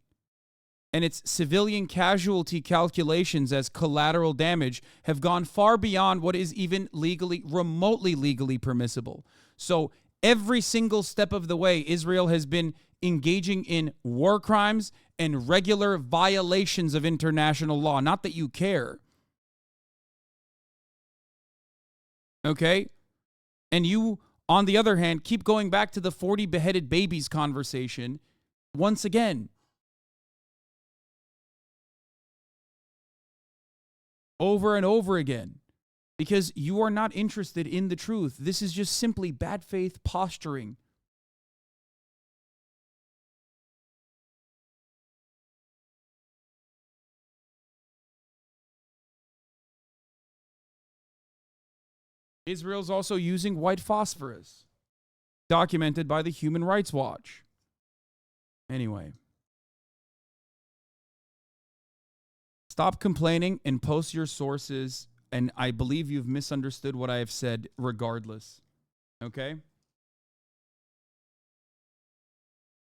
and its civilian casualty calculations as collateral damage have gone far beyond what is even remotely legally permissible. So every single step of the way, Israel has been engaging in war crimes and regular violations of international law. Not that you care. Okay? And you on the other hand, keep going back to the 40 beheaded babies conversation once again. Over and over again. Because you are not interested in the truth. This is just simply bad faith posturing. Israel's also using white phosphorus, documented by the Human Rights Watch. Anyway. Stop complaining and post your sources, and I believe you've misunderstood what I have said regardless. Okay?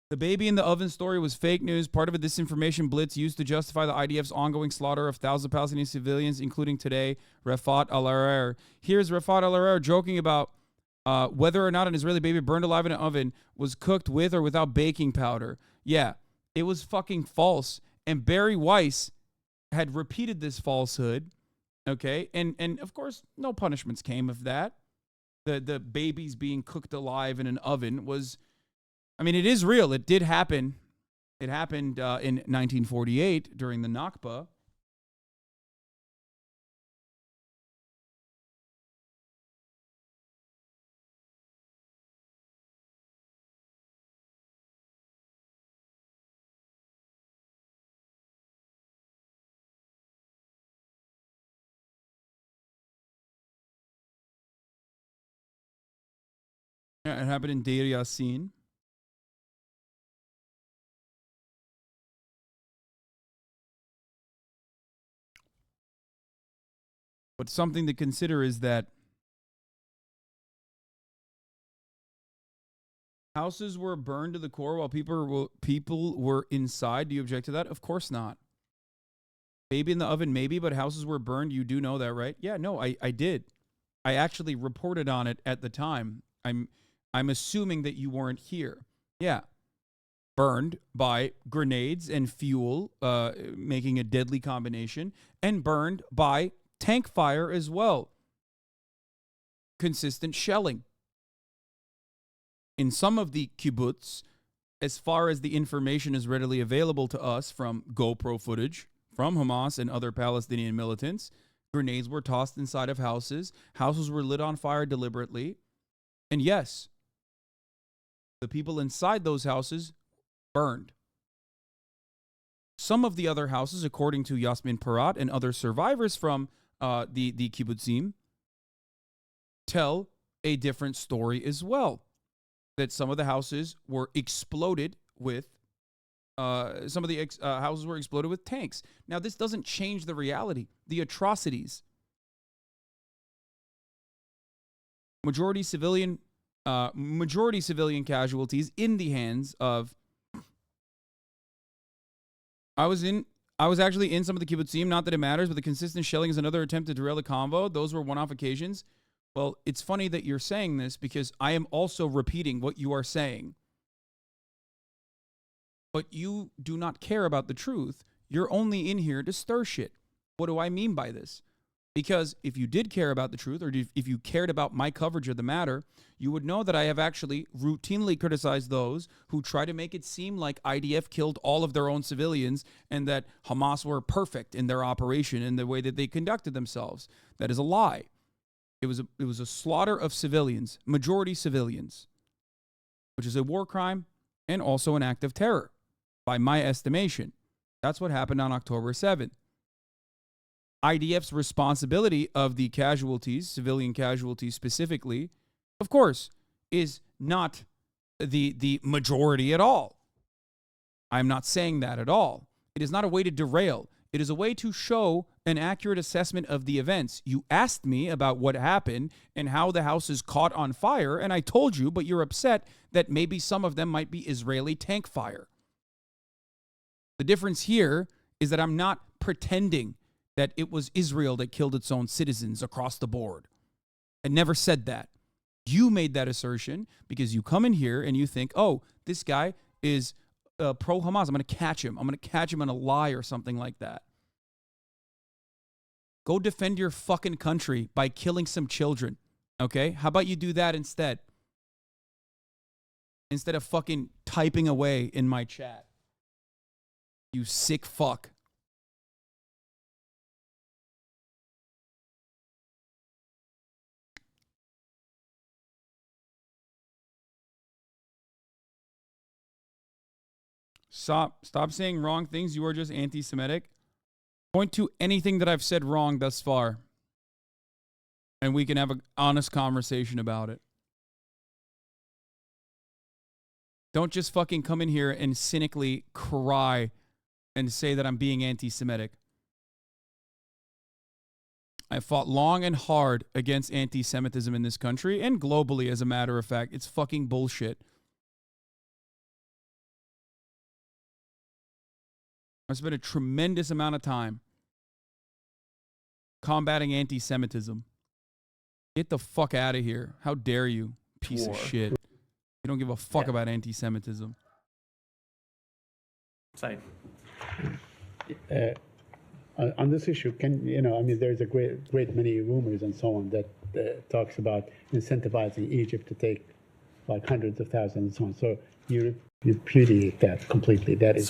The baby in the oven story was fake news, part of a disinformation blitz used to justify the IDF's ongoing slaughter of thousands of Palestinian civilians, including today, Rafaat Alareer. Here's Rafaat Alareer joking about whether or not an Israeli baby burned alive in an oven was cooked with or without baking powder. Yeah, it was fucking false. And Barry Weiss had repeated this falsehood, okay? And of course, no punishments came of that. The babies being cooked alive in an oven was... I mean, it is real. It did happen. It happened in 1948 during the Nakhba. Yeah, it happened in Deir Yassin. But something to consider is that houses were burned to the core while people were inside. Do you object to that? Of course not. Baby in the oven, maybe, but houses were burned. You do know that, right? Yeah, no, I did. I actually reported on it at the time. I'm assuming that you weren't here. Yeah. Burned by grenades and fuel, making a deadly combination, and burned by tank fire as well. Consistent shelling. In some of the kibbutz, as far as the information is readily available to us from GoPro footage from Hamas and other Palestinian militants, grenades were tossed inside of houses. Houses were lit on fire deliberately. And yes, the people inside those houses burned. Some of the other houses, according to Yasmin Parat and other survivors from the kibbutzim, tell a different story as well. That some of the houses were exploded with, houses were exploded with tanks. Now, this doesn't change the reality, the atrocities. Majority civilian casualties in the hands of. I was actually in some of the kibbutzim, not that it matters, but the consistent shelling is another attempt to derail the convo. Those were one-off occasions. Well, it's funny that you're saying this because I am also repeating what you are saying. But you do not care about the truth. You're only in here to stir shit. What do I mean by this? Because if you did care about the truth, or if you cared about my coverage of the matter, you would know that I have actually routinely criticized those who try to make it seem like IDF killed all of their own civilians and that Hamas were perfect in their operation and the way that they conducted themselves. That is a lie. It was a slaughter of civilians, majority civilians, which is a war crime and also an act of terror, by my estimation. That's what happened on October 7th. IDF's responsibility of the casualties, civilian casualties specifically, of course, is not the majority at all. I'm not saying that at all. It is not a way to derail. It is a way to show an accurate assessment of the events. You asked me about what happened and how the houses caught on fire, and I told you, but you're upset that maybe some of them might be Israeli tank fire. The difference here is that I'm not pretending that it was Israel that killed its own citizens across the board. I never said that. You made that assertion because you come in here and you think, oh, this guy is pro-Hamas. I'm going to catch him. I'm going to catch him in a lie or something like that. Go defend your fucking country by killing some children, okay? How about you do that instead? instead of fucking typing away in my chat. You sick fuck. Stop saying wrong things. You are just anti-Semitic. Point to anything that I've said wrong thus far, and we can have an honest conversation about it. Don't just fucking come in here and cynically cry and say that I'm being anti-Semitic. I fought long and hard against anti-Semitism in this country and globally, as a matter of fact. It's fucking bullshit. I spent a tremendous amount of time combating anti-Semitism. Get the fuck out of here. How dare you, piece of shit. You don't give a fuck about anti-Semitism. Say. On this issue, there's a great many rumors and so on that talks about incentivizing Egypt to take like hundreds of thousands and so on. So you repudiate that completely. That is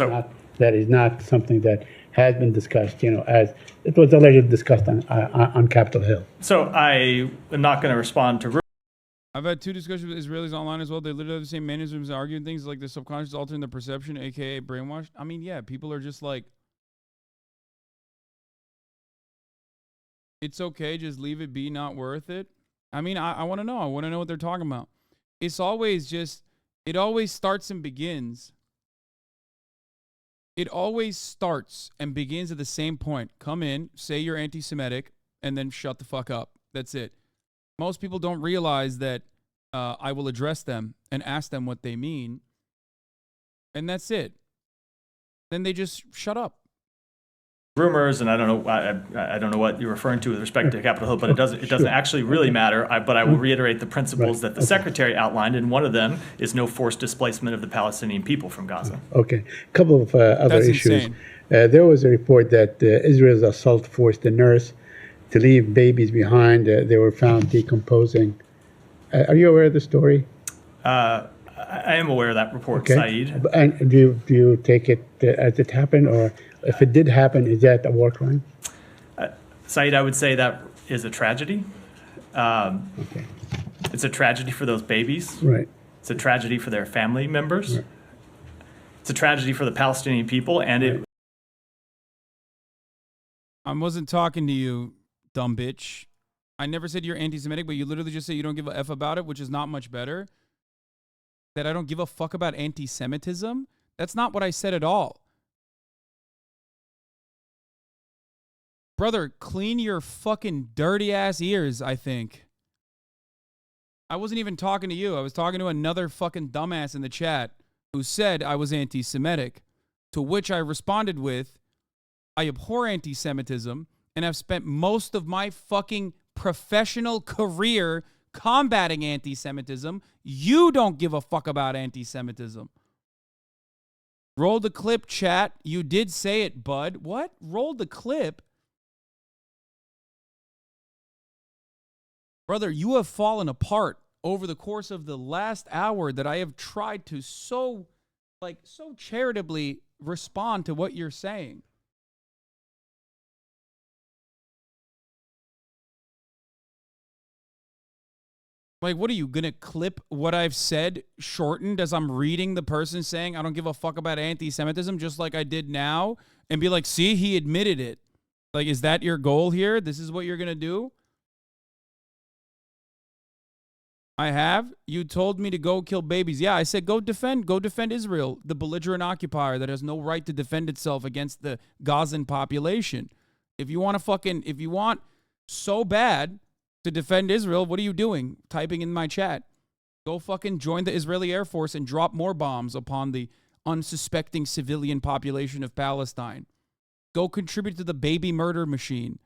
not something that has been discussed, as it was allegedly discussed on Capitol Hill. So I am not going to respond to. I've had 2 discussions with Israelis online as well. They literally have the same mannerisms, arguing things like the subconscious altering the perception, aka brainwashed. I mean, yeah, people are just like, it's okay, just leave it be, not worth it. I mean, I want to know. I want to know what they're talking about. It's always just, it always starts and begins. It always starts and begins at the same point. Come in, say you're anti-Semitic, and then shut the fuck up. That's it. Most people don't realize that I will address them and ask them what they mean, and that's it. Then they just shut up. Rumors, and I don't know what you're referring to with respect to Capitol Hill, but it doesn't actually really matter. But I will reiterate the principles that the secretary outlined, and one of them is no forced displacement of the Palestinian people from Gaza. Okay, a couple of other issues. There was a report that Israel's assault forced a nurse to leave babies behind. They were found decomposing. Are you aware of the story? I am aware of that report, Saeed. And do you take it as it happened, or if it did happen, is that a war crime? Saeed, I would say that is a tragedy. It's a tragedy for those babies. Right. It's a tragedy for their family members. Right. It's a tragedy for the Palestinian people, and I wasn't talking to you, dumb bitch. I never said you're anti-Semitic, but you literally just say you don't give a F about it, which is not much better. That I don't give a fuck about anti-Semitism? That's not what I said at all. Brother, clean your fucking dirty ass ears, I think. I wasn't even talking to you. I was talking to another fucking dumbass in the chat who said I was anti-Semitic, to which I responded with, I abhor anti-Semitism and have spent most of my fucking professional career combating anti-Semitism. You don't give a fuck about anti-Semitism. Roll the clip, chat. You did say it, bud. What? Roll the clip? Brother, you have fallen apart over the course of the last hour that I have tried to so charitably respond to what you're saying. Like, what are you going to clip what I've said shortened as I'm reading the person saying I don't give a fuck about anti-Semitism, just like I did now, and be like, see, he admitted it. Like, is that your goal here? This is what you're going to do? I have. You told me to go kill babies. Yeah, I said go defend Israel, the belligerent occupier that has no right to defend itself against the Gazan population. If you want so bad to defend Israel, what are you doing? Typing in my chat. Go fucking join the Israeli Air Force and drop more bombs upon the unsuspecting civilian population of Palestine. Go contribute to the baby murder machine.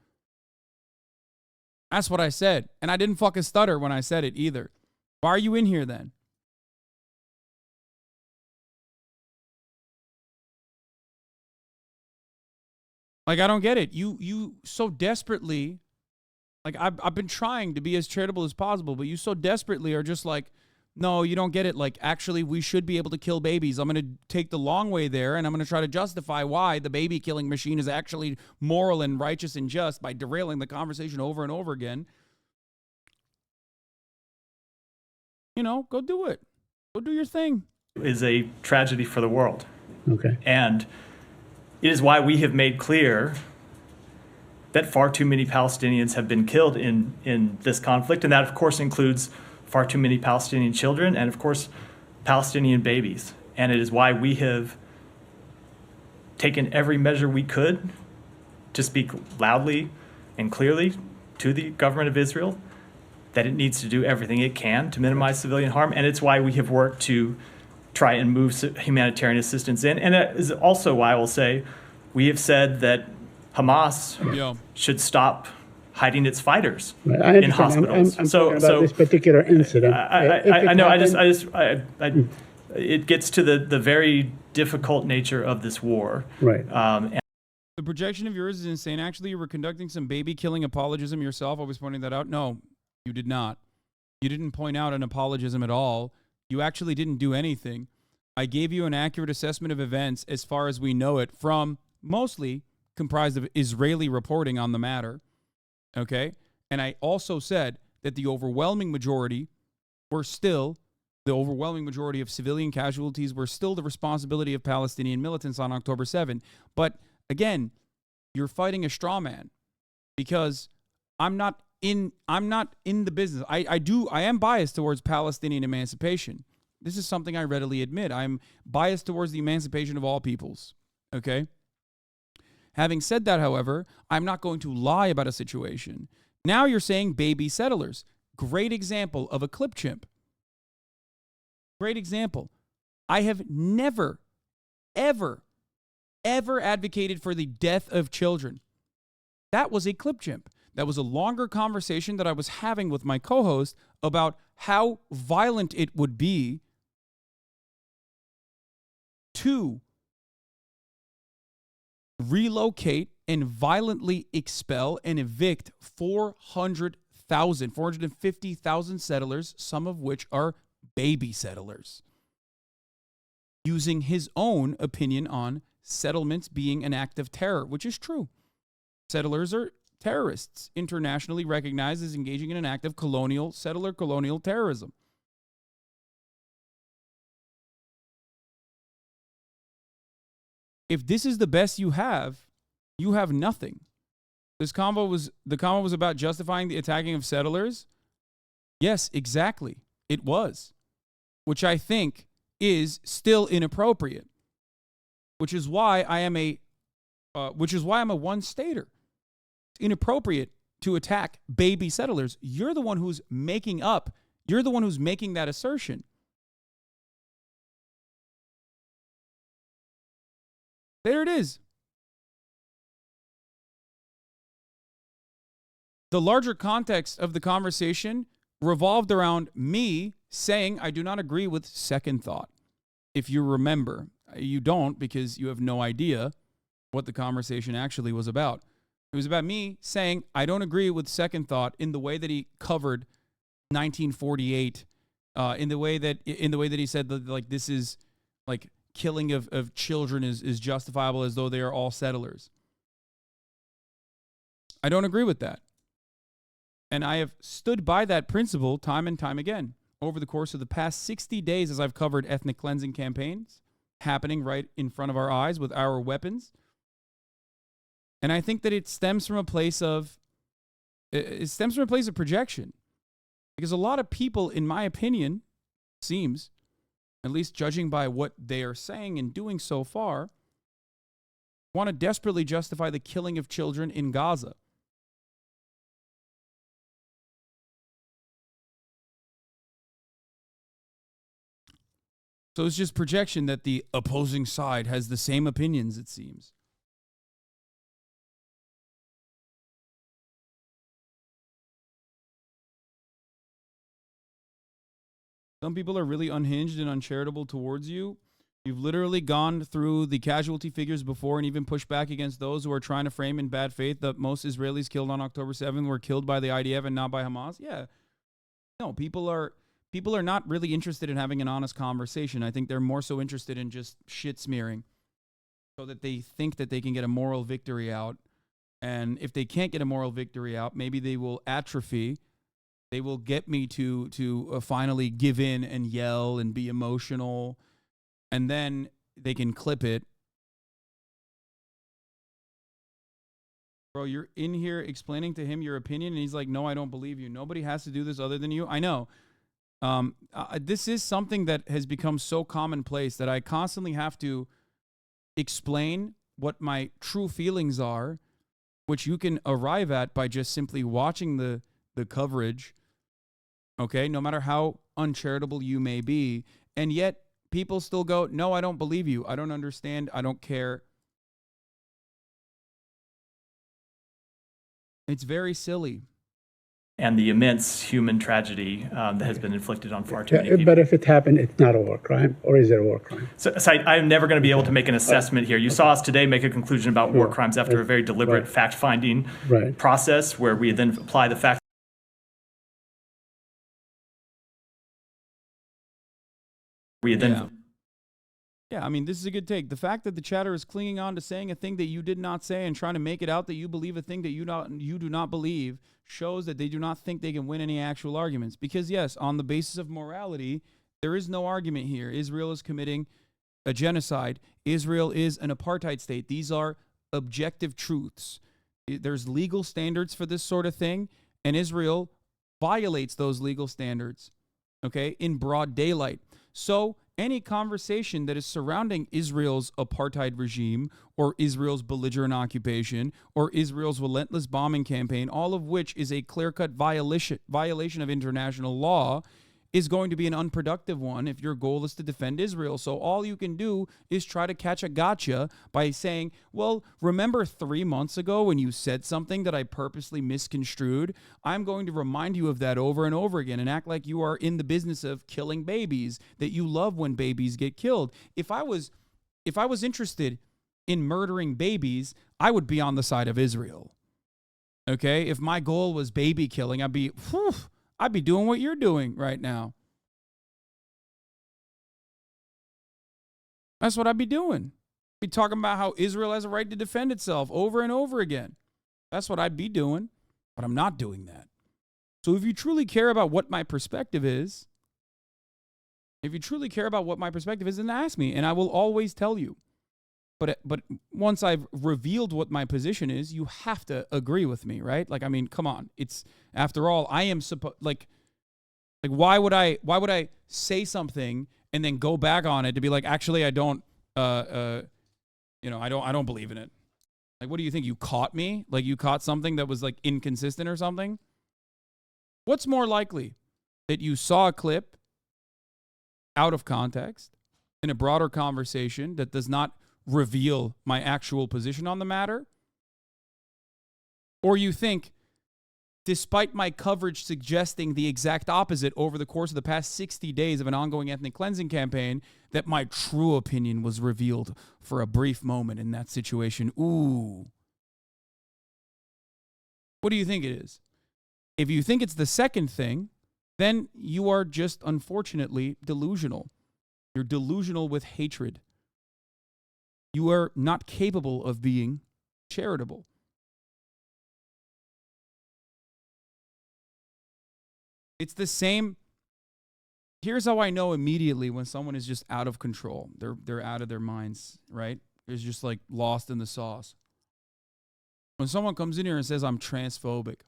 That's what I said. And I didn't fucking stutter when I said it either. Why are you in here then? Like, I don't get it. You so desperately, like, I've been trying to be as charitable as possible, but you so desperately are just like, no, you don't get it. Like, actually, we should be able to kill babies. I'm going to take the long way there, and I'm going to try to justify why the baby killing machine is actually moral and righteous and just by derailing the conversation over and over again. You know, go do it. Go do your thing. Is a tragedy for the world. Okay. And it is why we have made clear that far too many Palestinians have been killed in this conflict. And that, of course, includes far too many Palestinian children and, of course, Palestinian babies. And it is why we have taken every measure we could to speak loudly and clearly to the government of Israel that it needs to do everything it can to minimize civilian harm. And it's why we have worked to try and move humanitarian assistance in. And it is also why I will say we have said that Hamas should stop hiding its fighters in hospitals. I'm talking about this particular incident. I know. It gets to the very difficult nature of this war. Right. The projection of yours is insane. Actually, you were conducting some baby killing apologism yourself. I was pointing that out. No, you did not. You didn't point out an apologism at all. You actually didn't do anything. I gave you an accurate assessment of events as far as we know it from mostly comprised of Israeli reporting on the matter. Okay? And I also said that the overwhelming majority of civilian casualties were still the responsibility of Palestinian militants on October 7. But again, you're fighting a straw man because I'm not in the business. I am biased towards Palestinian emancipation. This is something I readily admit. I'm biased towards the emancipation of all peoples. Okay? Having said that, however, I'm not going to lie about a situation. Now you're saying baby settlers. Great example of a clip chimp. Great example. I have never, ever advocated for the death of children. That was a clip chimp. That was a longer conversation that I was having with my co-host about how violent it would be to relocate and violently expel and evict 450,000 settlers, some of which are baby settlers, using his own opinion on settlements being an act of terror, which is true. Settlers are terrorists, internationally recognized as engaging in an act of settler colonial terrorism. If this is the best you have nothing. The convo was about justifying the attacking of settlers. Yes, exactly. It was, which I think is still inappropriate. Which is why I'm a one-stater. It's inappropriate to attack baby settlers. You're the one who's making that assertion. There it is. The larger context of the conversation revolved around me saying I do not agree with second thought. If you remember, you don't because you have no idea what the conversation actually was about. It was about me saying I don't agree with second thought in the way that he covered 1948, in the way that he said that, like, this is like killing of children is justifiable as though they are all settlers. I don't agree with that. And I have stood by that principle time and time again over the course of the past 60 days as I've covered ethnic cleansing campaigns happening right in front of our eyes with our weapons. And I think that it stems from a place of projection. Because a lot of people, in my opinion, seems, at least judging by what they are saying and doing so far, want to desperately justify the killing of children in Gaza. So it's just projection that the opposing side has the same opinions, it seems. Some people are really unhinged and uncharitable towards you. You've literally gone through the casualty figures before and even pushed back against those who are trying to frame in bad faith that most Israelis killed on October 7th were killed by the IDF and not by Hamas. Yeah. No, people are people are not really interested in having an honest conversation. I think they're more so interested in just shit smearing so that they think that they can get a moral victory out. And if they can't get a moral victory out, maybe they will atrophy. They will get me to finally give in and yell and be emotional. And then they can clip it. Bro, you're in here explaining to him your opinion, and he's like, no, I don't believe you. Nobody has to do this other than you. I know. This is something that has become so commonplace that I constantly have to explain what my true feelings are, which you can arrive at by just simply watching the coverage, okay, no matter how uncharitable you may be. And yet people still go, no, I don't believe you. I don't understand. I don't care. It's very silly. And the immense human tragedy that has been inflicted on far too many people. But if it happened, it's not a war crime, or is it a war crime? So I'm never going to be able to make an assessment here. You saw us today make a conclusion about war crimes after a very deliberate fact-finding process where we then apply the facts. Yeah, I mean, this is a good take. The fact that the chatter is clinging on to saying a thing that you did not say and trying to make it out that you believe a thing that you do not believe shows that they do not think they can win any actual arguments. Because, yes, on the basis of morality, there is no argument here. Israel is committing a genocide. Israel is an apartheid state. These are objective truths. There's legal standards for this sort of thing, and Israel violates those legal standards, okay, in broad daylight. So any conversation that is surrounding Israel's apartheid regime or Israel's belligerent occupation or Israel's relentless bombing campaign, all of which is a clear-cut violation of international law, is going to be an unproductive one if your goal is to defend Israel. So all you can do is try to catch a gotcha by saying, well, remember 3 months ago when you said something that I purposely misconstrued? I'm going to remind you of that over and over again and act like you are in the business of killing babies, that you love when babies get killed. If I was interested in murdering babies, I would be on the side of Israel. Okay? If my goal was baby killing, I'd be doing what you're doing right now. That's what I'd be doing. Be talking about how Israel has a right to defend itself over and over again. That's what I'd be doing, but I'm not doing that. So if you truly care about what my perspective is, then ask me, and I will always tell you. But once I've revealed what my position is, you have to agree with me, right? Like, I mean, come on. It's, after all, I am like why would I say something and then go back on it to be like, actually, I don't believe in it. Like, what do you think? You caught me? Like, you caught something that was like inconsistent or something? What's more likely? That you saw a clip out of context in a broader conversation that does not reveal my actual position on the matter? Or you think, despite my coverage suggesting the exact opposite over the course of the past 60 days of an ongoing ethnic cleansing campaign, that my true opinion was revealed for a brief moment in that situation? Ooh. What do you think it is? If you think it's the second thing, then you are just unfortunately delusional. You're delusional with hatred. You are not capable of being charitable. It's the same. Here's how I know immediately when someone is just out of control. They're out of their minds, right? They're just like lost in the sauce. When someone comes in here and says I'm transphobic,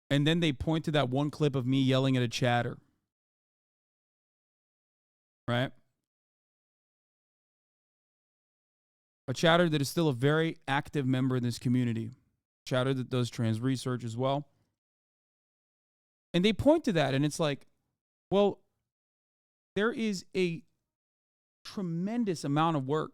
and then they point to that one clip of me yelling at a chatter, right? A chatter that is still a very active member in this community. Chatter that does trans research as well. And they point to that, and it's like, well, there is a tremendous amount of work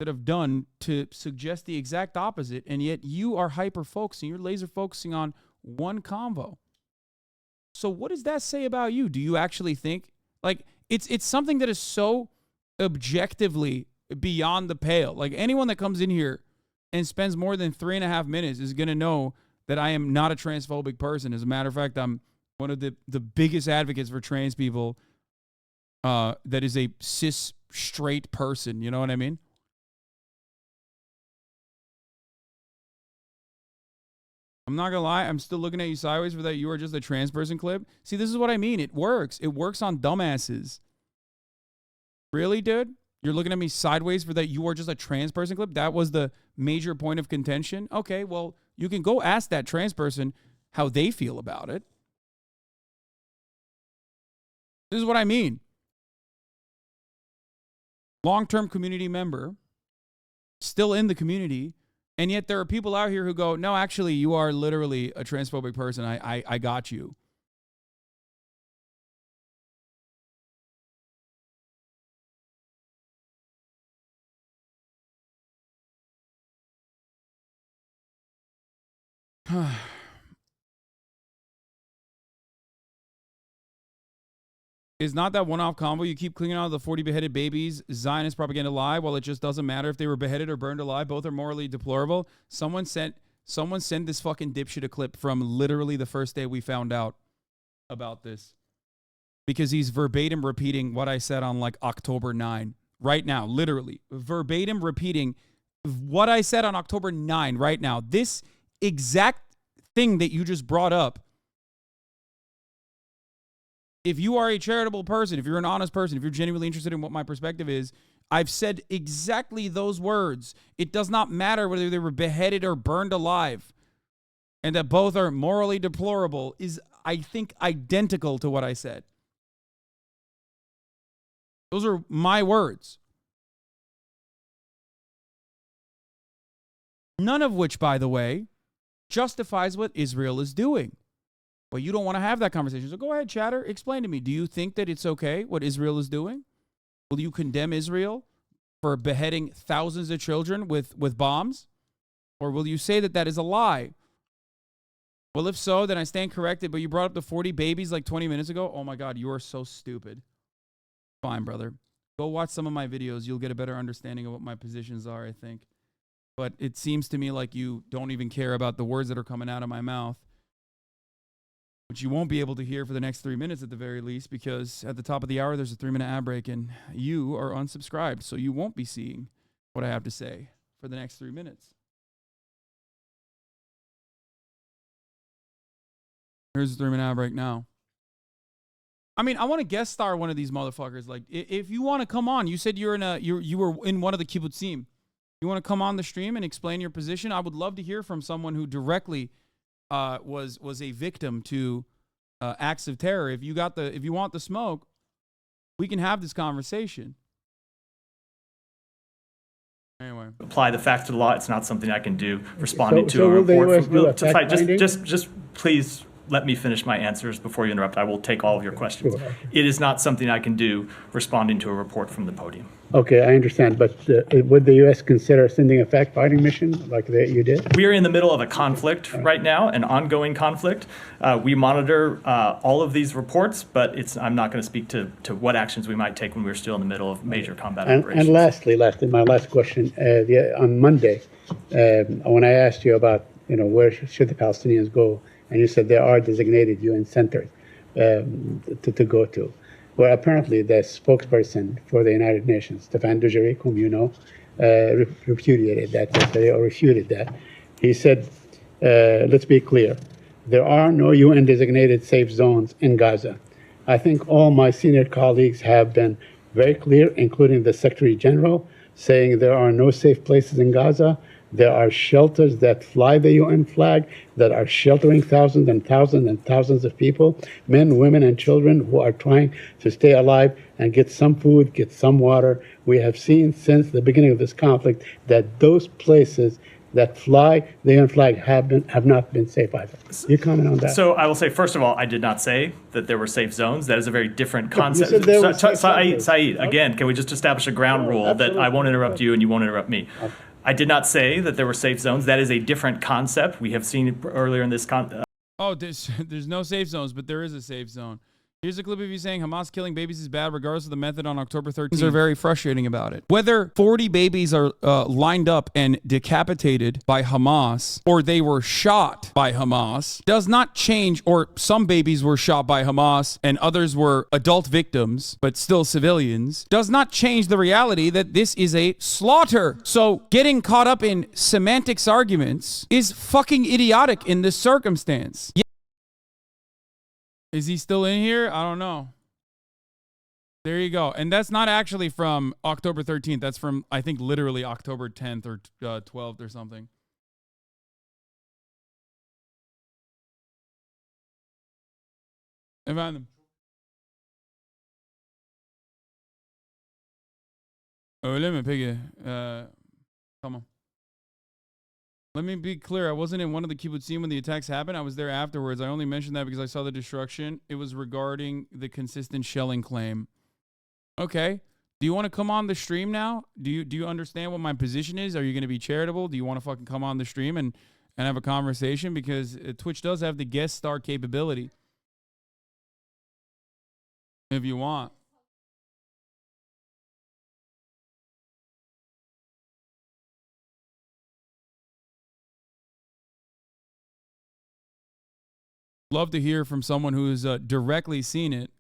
that I've done to suggest the exact opposite, and yet you are hyper-focusing. You're laser-focusing on one convo. So what does that say about you? Do you actually think, like, it's something that is so objectively beyond the pale. Like, anyone that comes in here and spends more than 3.5 minutes is going to know that I am not a transphobic person. As a matter of fact, I'm one of the biggest advocates for trans people that is a cis straight person. You know what I mean? I'm not gonna lie, I'm still looking at you sideways for that you are just a trans person clip. See, this is what I mean. It works. It works on dumbasses. Really, dude? You're looking at me sideways for that you are just a trans person clip? That was the major point of contention? Okay, well, you can go ask that trans person how they feel about it. This is what I mean. Long-term community member, still in the community, and yet there are people out here who go, no, actually, you are literally a transphobic person. I got you. Is not that one-off combo you keep clinging on to the 40 beheaded babies Zionist propaganda lie? Well, it just doesn't matter if they were beheaded or burned alive. Both are morally deplorable. Someone sent this fucking dipshit a clip from literally the first day we found out about this, because he's verbatim repeating what I said on like October 9 right now, literally verbatim repeating what I said on October 9 right now. This exact thing that you just brought up. If you are a charitable person, if you're an honest person, if you're genuinely interested in what my perspective is, I've said exactly those words. It does not matter whether they were beheaded or burned alive. And that both are morally deplorable is, I think, identical to what I said. Those are my words. None of which, by the way, justifies what Israel is doing. But you don't want to have that conversation. So go ahead, chatter. Explain to me. Do you think that it's okay what Israel is doing? Will you condemn Israel for beheading thousands of children with bombs? Or will you say that that is a lie? Well, if so, then I stand corrected. But you brought up the 40 babies like 20 minutes ago. Oh, my God, you are so stupid. Fine, brother. Go watch some of my videos. You'll get a better understanding of what my positions are, I think. But it seems to me like you don't even care about the words that are coming out of my mouth, which you won't be able to hear for the next 3 minutes at the very least, because at the top of the hour, there's a 3-minute ad break, and you are unsubscribed, so you won't be seeing what I have to say for the next 3 minutes. Here's the 3-minute ad break now. I mean, I want to guest star one of these motherfuckers. Like, if you want to come on, you said you were in one of the kibbutzim. You want to come on the stream and explain your position? I would love to hear from someone who directly was a victim to acts of terror. If you want the smoke, we can have this conversation. Anyway, apply the facts to the law. It's not something I can do. Responding to a report. Just please let me finish my answers before you interrupt. I will take all of your questions. Sure. It is not something I can do. Responding to a report from the podium. Okay, I understand, but would the U.S. consider sending a fact-finding mission like you did? We are in the middle of a conflict right now, an ongoing conflict. We monitor all of these reports, but I'm not going to speak to what actions we might take when we're still in the middle of major combat operations. And lastly, my last question, on Monday, when I asked you about, where should the Palestinians go, and you said there are designated UN centers to go to. Well, apparently the spokesperson for the United Nations, Stéphane Dujarric, whom you know, repudiated that yesterday, or refuted that. He said, let's be clear, there are no UN designated safe zones in Gaza. I think all my senior colleagues have been very clear, including the Secretary General, saying there are no safe places in Gaza. There are shelters that fly the UN flag that are sheltering thousands and thousands and thousands of people, men, women, and children who are trying to stay alive and get some food, get some water. We have seen since the beginning of this conflict that those places that fly the UN flag have not been safe either. You comment on that? So I will say, first of all, I did not say that there were safe zones. That is a very different concept. Saeed, again, can we just establish a ground rule that I won't interrupt you and you won't interrupt me? Okay. I did not say that there were safe zones. That is a different concept. We have seen it earlier in this there's no safe zones, but there is a safe zone. Here's a clip of you saying Hamas killing babies is bad regardless of the method on October 13th. Are very frustrating about it. Whether 40 babies are lined up and decapitated by Hamas or they were shot by Hamas does not change, or some babies were shot by Hamas and others were adult victims but still civilians, does not change the reality that this is a slaughter. So getting caught up in semantics arguments is fucking idiotic in this circumstance. Is he still in here? I don't know. There you go. And that's not actually from October 13th. That's from, I think, literally October 10th or 12th or something. I found them. Öyle mi peki? Tamam. Let me be clear. I wasn't in one of the kibbutzim when the attacks happened. I was there afterwards. I only mentioned that because I saw the destruction. It was regarding the consistent shelling claim. Okay. Do you want to come on the stream now? Do you understand what my position is? Are you going to be charitable? Do you want to fucking come on the stream and have a conversation? Because Twitch does have the guest star capability. If you want. Love to hear from someone who's directly seen it.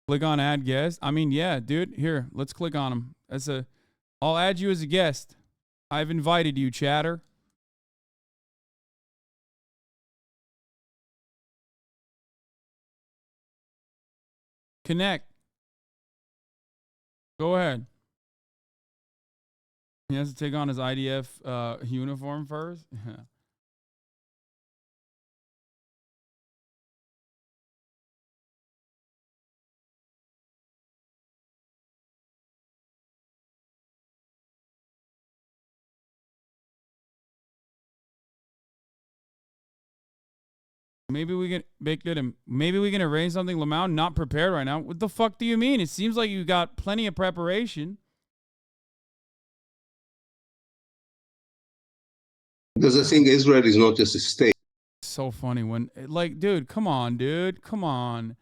Click on add guest. I mean, yeah, dude. Here, let's click on him. I'll add you as a guest. I've invited you, chatter. Connect. Go ahead. He has to take on his IDF uniform first. Maybe we can maybe we can arrange something. Lamau, not prepared right now. What the fuck do you mean? It seems like you got plenty of preparation. Because I think Israel is not just a state. So funny when, like, dude, come on, dude. Come on.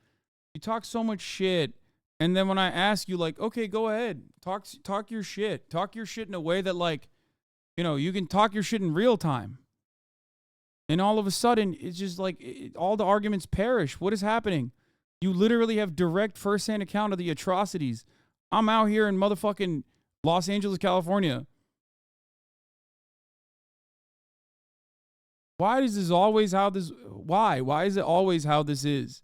You talk so much shit. And then when I ask you, like, okay, go ahead. Talk your shit. Talk your shit in a way that, like, you know, you can talk your shit in real time. And all of a sudden, it's just like all the arguments perish. What is happening? You literally have direct first-hand account of the atrocities. I'm out here in motherfucking Los Angeles, California. Why is this always how this... Why? Why is it always how this is?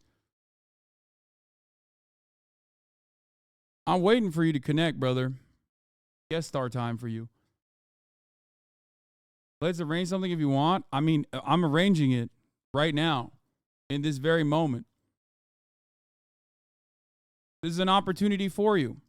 I'm waiting for you to connect, brother. Guest star time for you. Let's arrange something if you want. I mean, I'm arranging it right now in this very moment. This is an opportunity for you.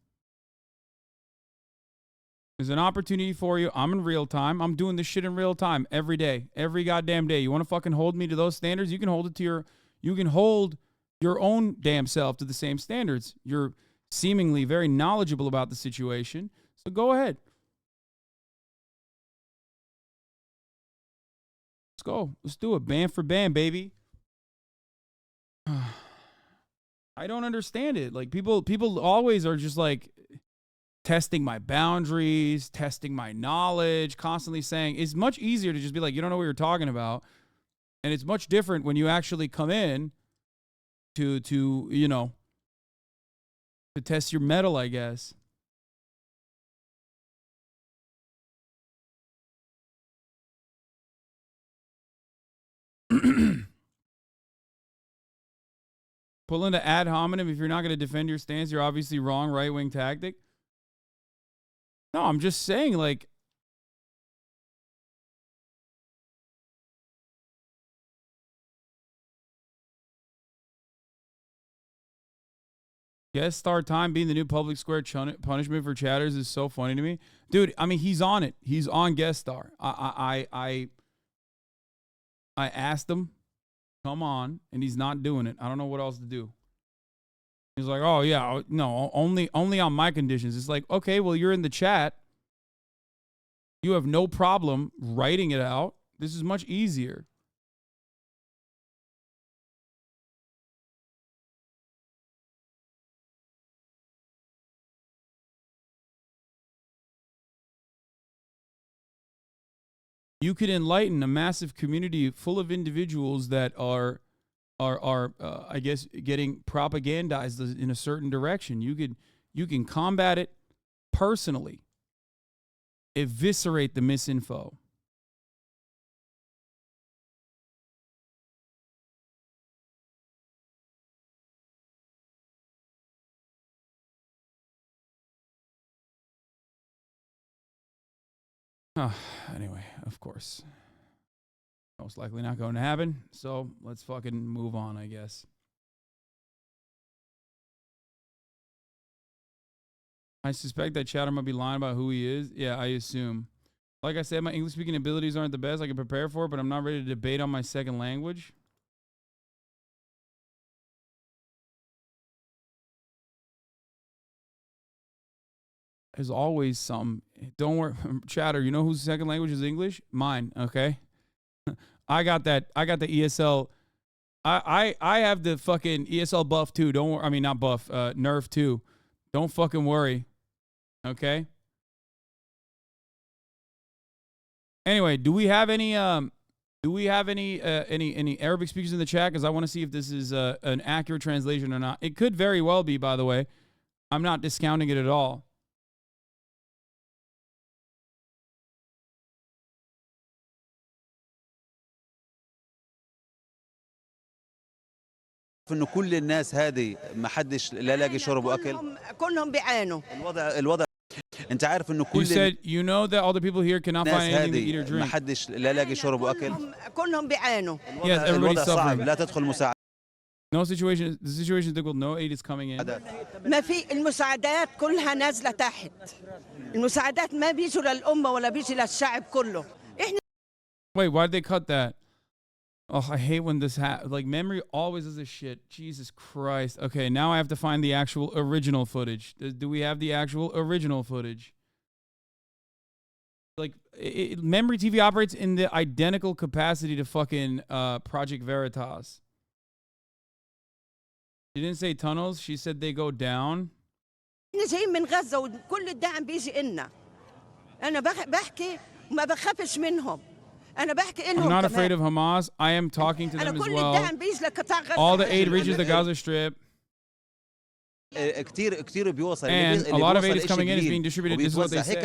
There's an opportunity for you. I'm in real time. I'm doing this shit in real time every day, every goddamn day. You want to fucking hold me to those standards? You can hold your own damn self to the same standards. You're seemingly very knowledgeable about the situation. So go ahead. Let's go. Let's do it. Band for band, baby. I don't understand it. Like people always are just like testing my boundaries, testing my knowledge, constantly saying it's much easier to just be like, you don't know what you're talking about. And it's much different when you actually come in to you know, to test your mettle, I guess. Pull into ad hominem. If you're not going to defend your stance, you're obviously wrong. Right-wing tactic. No, I'm just saying, like, guest star time being the new public square punishment for chatters is so funny to me. Dude, I mean, he's on it. He's on guest star. I asked him come on, and he's not doing it. I don't know what else to do. He's like, oh, yeah, no, only on my conditions. It's like, okay, well, you're in the chat. You have no problem writing it out. This is much easier. You could enlighten a massive community full of individuals that are I guess, getting propagandized in a certain direction. You can combat it personally. Eviscerate the misinfo. Anyway, of course. Most likely not going to happen. So let's fucking move on, I guess. I suspect that Chatter might be lying about who he is. Yeah, I assume. Like I said, my English speaking abilities aren't the best. I can prepare for it, but I'm not ready to debate on my second language. There's always some. Don't worry, Chatter. You know whose second language is English? Mine. Okay. I got that. I got the ESL. I have the fucking ESL buff too. Don't worry. I mean, not buff. Nerf too. Don't fucking worry. Okay. Anyway, do we have any Arabic speakers in the chat? Because I want to see if this is an accurate translation or not. It could very well be, by the way. I'm not discounting it at all. انه كل الناس هذه ما حدش لا لاقي شرب واكل كلهم بيعانوا الوضع انت عارف انه كل You said you know that all the people here cannot find anything to eat or drink. ما حدش لا لاقي شرب واكل كلهم بيعانوا. Yes, everybody's suffering. لا تدخل مساعدة. No situation. The situation is difficult. No aid is coming in. ما في المساعدات كلها نازلة تحت. المساعدات ما بيجوا للأمة ولا بيجي للشعب كله. إحنا. Wait, why did they cut that? Oh, I hate when this happens. Like, Memri always does this shit. Jesus Christ. Okay, now I have to find the actual original footage. Do we have the actual original footage? Like, Memri TV operates in the identical capacity to fucking Project Veritas. She didn't say tunnels. She said they go down. إحنا جايين من غزة وكل الدعم بيجي إلنا. أنا بحكي وما بخافش منهم. I'm not afraid of Hamas. I am talking to them as well. All the aid reaches the Gaza Strip. And a lot of aid is coming in. It's being distributed. This is what they say.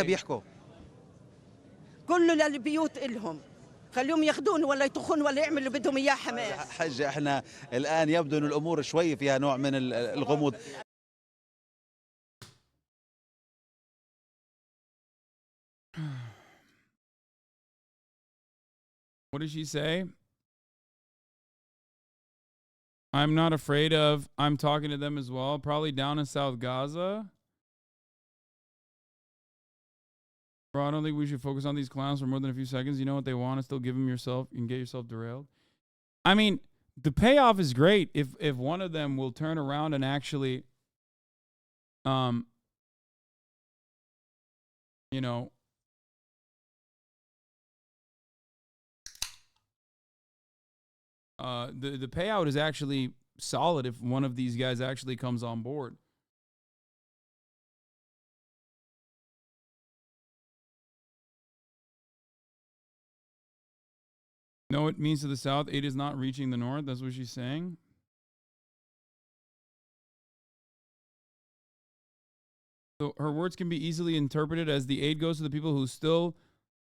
كله للبيوت إلهم. خليهم ياخذون ولا يطخون ولا يعملوا اللي بدهم إياه حماس. حج احنا الآن يبدو أن الأمور شوي فيها نوع من الغموض. What did she say? I'm not afraid of. I'm talking to them as well. Probably down in South Gaza. Bro, I don't think we should focus on these clowns for more than a few seconds. You know what they want, and still give them yourself. You can get yourself derailed. I mean, the payoff is great if one of them will turn around and actually, you know, the payout is actually solid if one of these guys actually comes on board. No, it means to the south, aid is not reaching the north. That's what she's saying. So her words can be easily interpreted as the aid goes to the people who still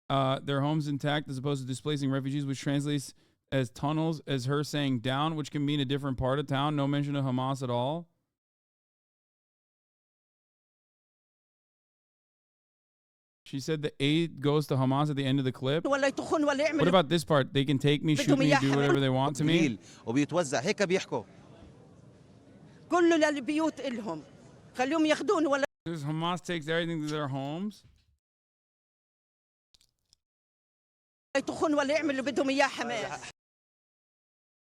their homes intact as opposed to displacing refugees, which translates as tunnels, as her saying down, which can mean a different part of town. No mention of Hamas at all. She said the aid goes to Hamas at the end of the clip. What about this part? They can take me, shoot me, do whatever they want to me. This Hamas takes everything to their homes.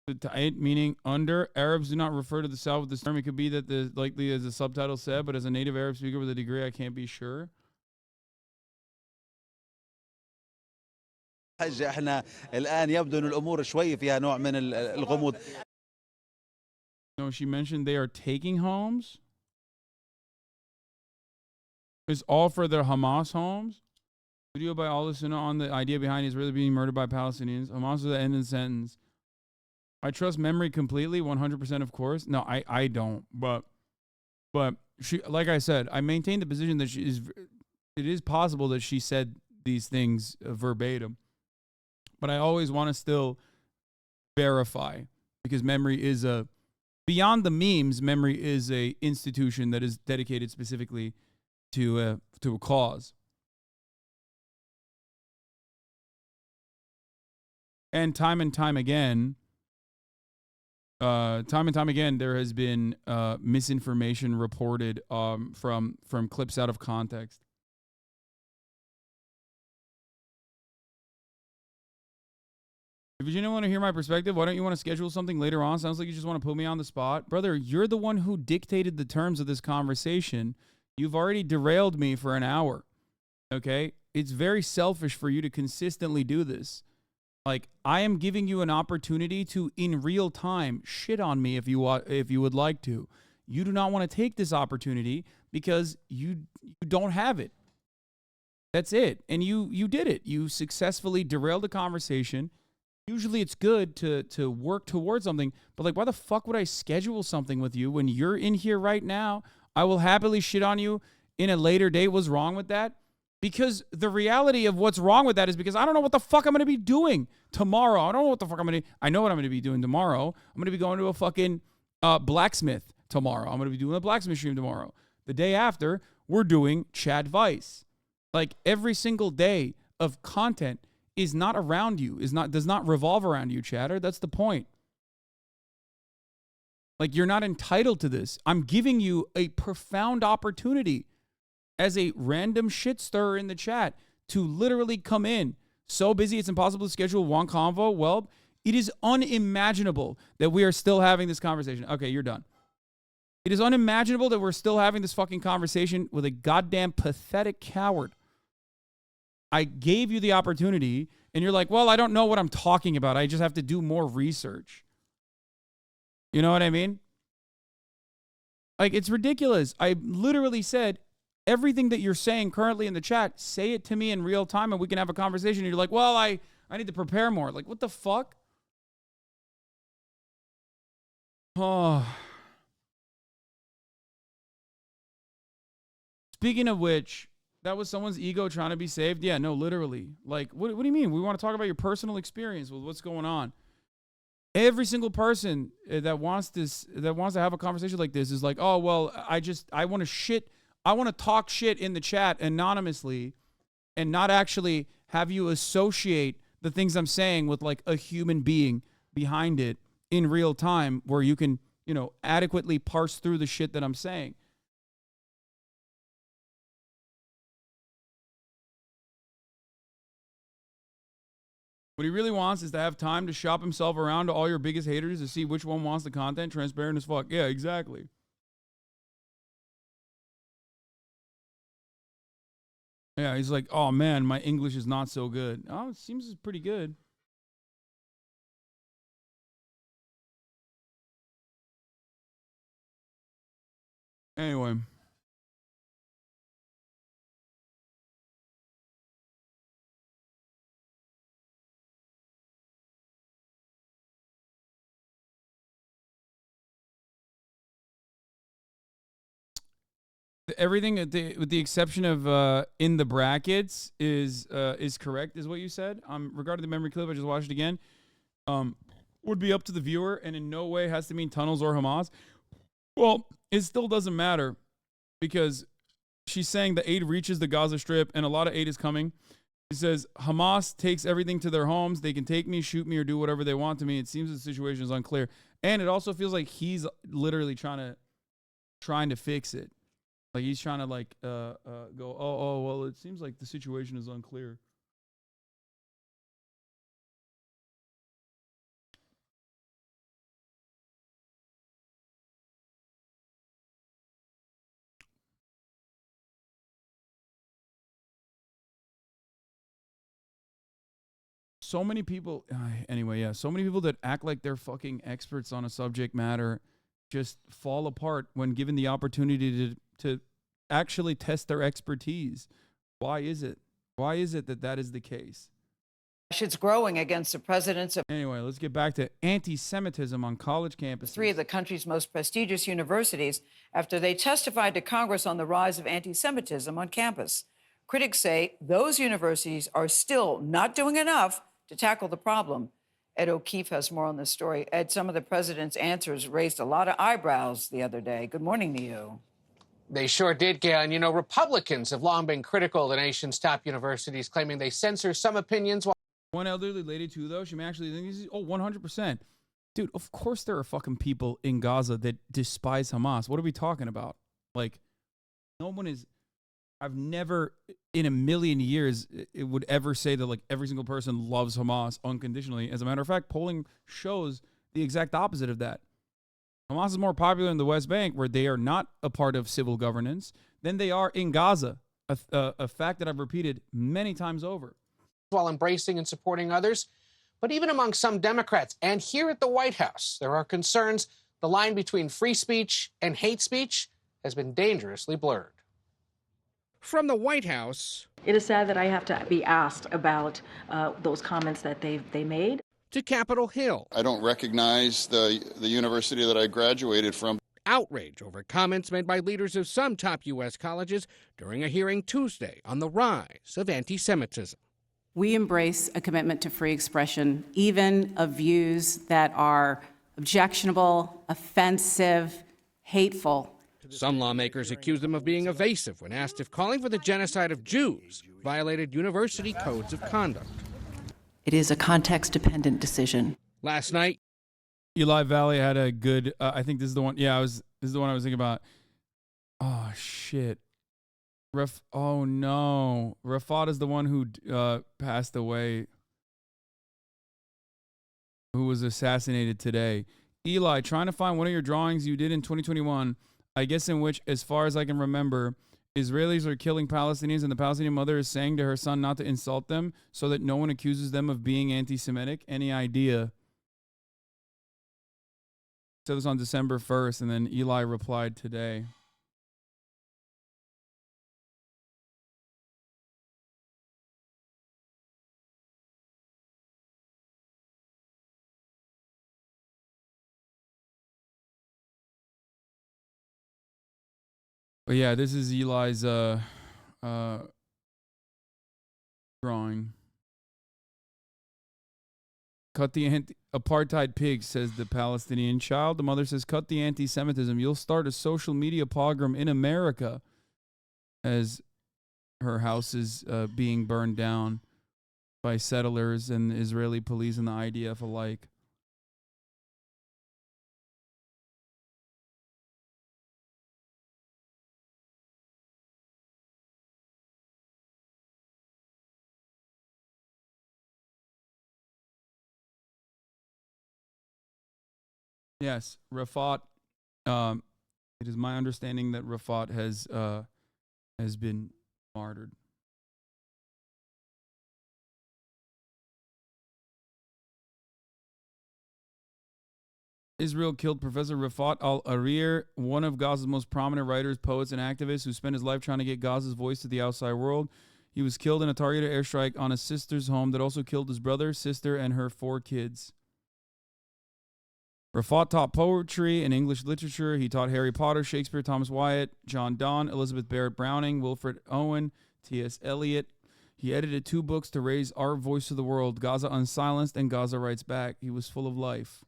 Meaning under. Arabs do not refer to the South with this term. It could be that likely as the subtitle said, but as a native Arab speaker with a degree, I can't be sure. احنا الآن يبدو أن الأمور شوي فيها نوع من الغموض. No, she mentioned they are taking homes. It's all for their Hamas homes. Video by all listener on the idea behind Israeli being murdered by Palestinians. Hamas is the end of the sentence. I trust Memri completely, 100% of course. No, I don't. But she, like I said, I maintain the position that it is possible that she said these things verbatim. But I always want to still verify, because Memri is beyond the memes, Memri is a institution that is dedicated specifically to a cause. And time again, there has been misinformation reported from clips out of context. If you didn't want to hear my perspective, why don't you want to schedule something later on? Sounds like you just want to put me on the spot. Brother, you're the one who dictated the terms of this conversation. You've already derailed me for an hour. Okay? It's very selfish for you to consistently do this. Like, I am giving you an opportunity to, in real time, shit on me if you would like to. You do not want to take this opportunity because you don't have it. That's it. And you did it. You successfully derailed the conversation. Usually it's good to work towards something, but like, why the fuck would I schedule something with you when you're in here right now? I will happily shit on you in a later date. What's wrong with that? Because the reality of what's wrong with that is because I don't know what the fuck I'm going to be doing tomorrow. I don't know what the fuck I know what I'm going to be doing tomorrow. I'm going to be going to a fucking blacksmith tomorrow. I'm going to be doing a blacksmith stream tomorrow. The day after, we're doing CHADVICE. Like, every single day of content is not around you, does not revolve around you, chatter. That's the point. Like, you're not entitled to this. I'm giving you a profound opportunity as a random shit stirrer in the chat to literally come in. So busy, it's impossible to schedule one convo. Well, it is unimaginable that we are still having this conversation. Okay, you're done. It is unimaginable that we're still having this fucking conversation with a goddamn pathetic coward. I gave you the opportunity, and you're like, well, I don't know what I'm talking about. I just have to do more research. You know what I mean? Like, it's ridiculous. I literally said, everything that you're saying currently in the chat, say it to me in real time, and we can have a conversation. And you're like, well, I need to prepare more. Like, what the fuck? Oh. Speaking of which, that was someone's ego trying to be saved? Yeah, no, literally. Like, what do you mean? We want to talk about your personal experience with what's going on. Every single person that wants to have a conversation like this is like, oh, well, I want to talk shit in the chat anonymously and not actually have you associate the things I'm saying with like a human being behind it in real time where you can, adequately parse through the shit that I'm saying. What he really wants is to have time to shop himself around to all your biggest haters to see which one wants the content. Transparent as fuck. Yeah, exactly. Yeah, he's like, oh man, my English is not so good. Oh, it seems it's pretty good. Anyway. Everything with the exception of in the brackets is correct, is what you said. Regarding the Memri clip, I just watched it again. Would be up to the viewer, and in no way has to mean tunnels or Hamas. Well, it still doesn't matter because she's saying the aid reaches the Gaza Strip, and a lot of aid is coming. She says Hamas takes everything to their homes. They can take me, shoot me, or do whatever they want to me. It seems the situation is unclear, and it also feels like he's literally trying to fix it. Like he's trying to go, well, it seems like the situation is unclear. so many people, anyway, yeah, so many people that act like they're fucking experts on a subject matter just fall apart when given the opportunity to actually test their expertise. Why is it? Why is it that that is the case? It's growing against the presidents of Anyway, let's get back to anti-Semitism on college campuses. 3 of the country's most prestigious universities after they testified to Congress on the rise of anti-Semitism on campus. Critics say those universities are still not doing enough to tackle the problem. Ed O'Keefe has more on this story. Ed, some of the president's answers raised a lot of eyebrows the other day. Good morning to you. They sure did, Gail. And, you know, Republicans have long been critical of the nation's top universities, claiming they censor some opinions. One elderly lady, too, though, she may actually think, 100%. Dude, of course there are fucking people in Gaza that despise Hamas. What are we talking about? Like, no one is... I've never, in a million years, it would ever say that, like, every single person loves Hamas unconditionally. As a matter of fact, polling shows the exact opposite of that. Hamas is more popular in the West Bank, where they are not a part of civil governance, than they are in Gaza, a fact that I've repeated many times over. While embracing and supporting others, but even among some Democrats and here at the White House, there are concerns the line between free speech and hate speech has been dangerously blurred. From the White House, it is sad that I have to be asked about those comments that they made. To Capitol Hill. I don't recognize the university that I graduated from. Outrage over comments made by leaders of some top U.S. colleges during a hearing Tuesday on the rise of anti-Semitism. We embrace a commitment to free expression, even of views that are objectionable, offensive, hateful. Some lawmakers accuse them of being evasive when asked if calling for the genocide of Jews violated university codes of conduct. It is a context-dependent decision. Last night, Eli Valley had a good, I think this is the one, this is the one I was thinking about. Oh, shit. Oh, no. Rafaat is the one who passed away, who was assassinated today. Eli, trying to find one of your drawings you did in 2021, I guess in which, as far as I can remember, Israelis are killing Palestinians and the Palestinian mother is saying to her son not to insult them so that no one accuses them of being anti-Semitic. Any idea? So this on December 1st, and then Eli replied today. But yeah, this is Eli's drawing. Cut the apartheid pig, says the Palestinian child. The mother says, cut the anti-Semitism. You'll start a social media pogrom in America, as her house is being burned down by settlers and Israeli police and the IDF alike. Yes, Rafaat. It is my understanding that Rafaat has been martyred. Israel killed Professor Rafaat Alareer, one of Gaza's most prominent writers, poets, and activists who spent his life trying to get Gaza's voice to the outside world. He was killed in a targeted airstrike on his sister's home that also killed his brother, sister, and her 4 kids. Rafaat taught poetry and English literature. He taught Harry Potter, Shakespeare, Thomas Wyatt, John Donne, Elizabeth Barrett Browning, Wilfred Owen, T.S. Eliot. He edited 2 books to raise our voice to the world, Gaza Unsilenced and Gaza Writes Back. He was full of life.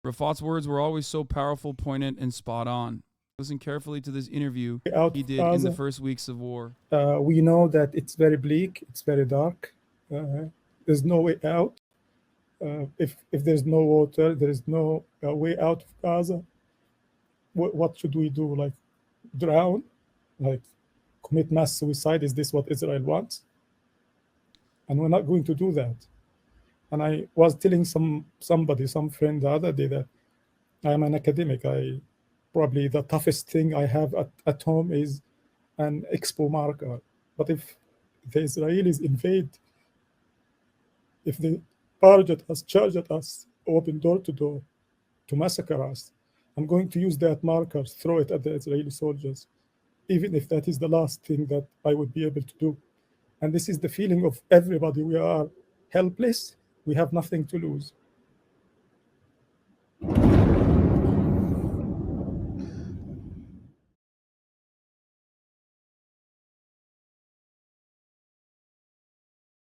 Rafaat's words were always so powerful, poignant, and spot on. Listen carefully to this interview he did in the first weeks of war. We know that it's very bleak, it's very dark. There's no way out. If there's no water, there is no way out of Gaza. What should we do? Like drown? Like commit mass suicide? Is this what Israel wants? And we're not going to do that. And I was telling some friend the other day that I'm an academic. Probably the toughest thing I have at home is an expo marker. But if the Israelis invade If they target us, charge at us, open door to door to massacre us, I'm going to use that marker, throw it at the Israeli soldiers, even if that is the last thing that I would be able to do. And this is the feeling of everybody. We are helpless. We have nothing to lose.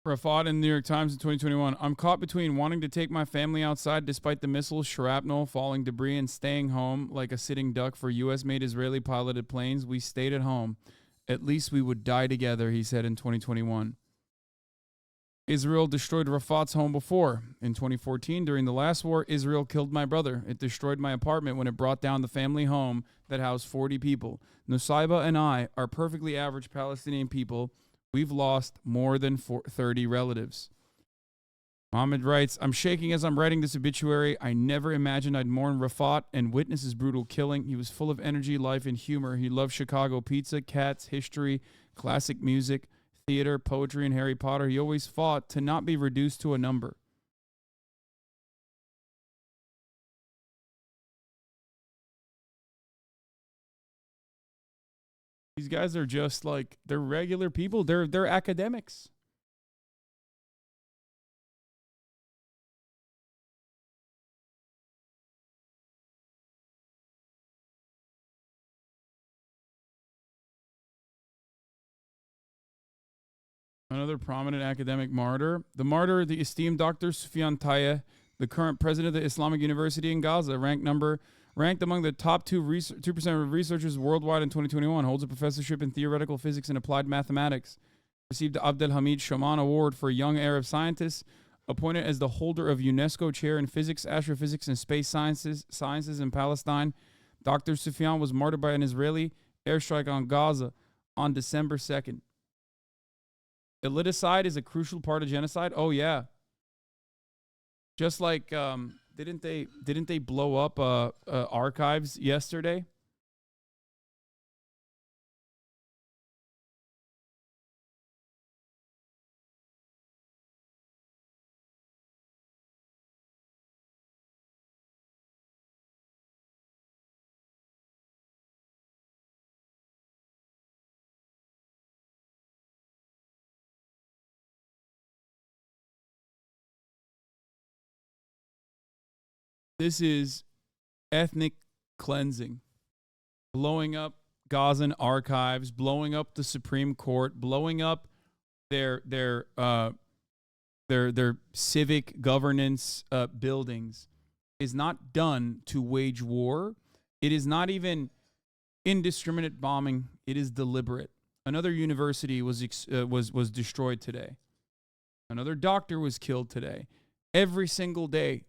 Rafaat in the New York Times in 2021. I'm caught between wanting to take my family outside despite the missiles, shrapnel, falling debris, and staying home like a sitting duck for U.S.-made Israeli-piloted planes. We stayed at home. At least we would die together, he said in 2021. Israel destroyed Rafat's home before. In 2014, during the last war, Israel killed my brother. It destroyed my apartment when it brought down the family home that housed 40 people. Nusayba and I are perfectly average Palestinian people. We've lost more than 30 relatives. Mohammed writes, I'm shaking as I'm writing this obituary. I never imagined I'd mourn Rafaat and witness his brutal killing. He was full of energy, life, and humor. He loved Chicago pizza, cats, history, classic music, theater, poetry, and Harry Potter. He always fought to not be reduced to a number. These guys are just like, they're regular people. They're academics. Another prominent academic martyr. The martyr, the esteemed Dr. Sufian Tayeh, the current president of the Islamic University in Gaza, ranked among the top 2% of researchers worldwide in 2021, holds a professorship in theoretical physics and applied mathematics, received the Abdelhamid Shaman Award for Young Arab Scientists, appointed as the holder of UNESCO Chair in Physics, Astrophysics, and Space Sciences in Palestine. Dr. Sufian was martyred by an Israeli airstrike on Gaza on December 2nd. Eliticide is a crucial part of genocide. Oh, yeah. Just like... Didn't they blow up archives yesterday? This is ethnic cleansing, blowing up Gazan archives, blowing up the Supreme Court, blowing up their civic governance buildings is not done to wage war. It is not even indiscriminate bombing. It is deliberate. Another university was destroyed today. Another doctor was killed today. Every single day.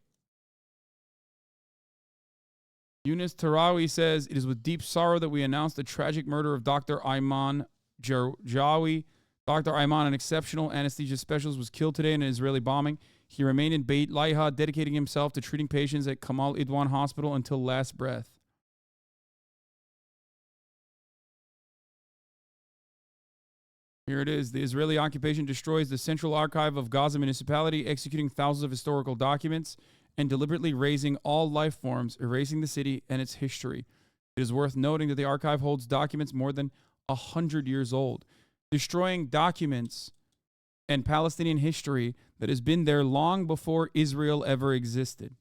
Yunus Tarawi says, it is with deep sorrow that we announce the tragic murder of Dr. Ayman Jerjaw. Dr. Ayman, an exceptional anesthesia specialist, was killed today in an Israeli bombing. He remained in Beit Laiha, dedicating himself to treating patients at Kamal Idwan Hospital until last breath. Here it is. The Israeli occupation destroys the central archive of Gaza municipality, executing thousands of historical documents and deliberately razing all life forms, erasing the city and its history. It is worth noting that the archive holds documents more than 100 years old, destroying documents and Palestinian history that has been there long before Israel ever existed.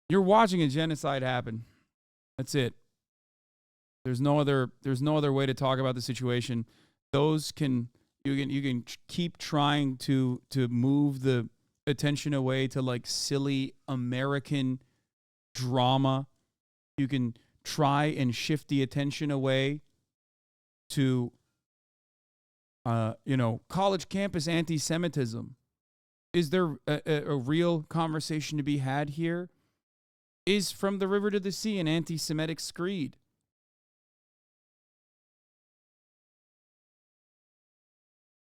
You're watching a genocide happen. That's it. There's no other way to talk about the situation. You can keep trying to move the attention away to like silly American drama. You can try and shift the attention away to college campus anti-Semitism. Is there a real conversation to be had here? Is From the River to the Sea an anti-Semitic screed?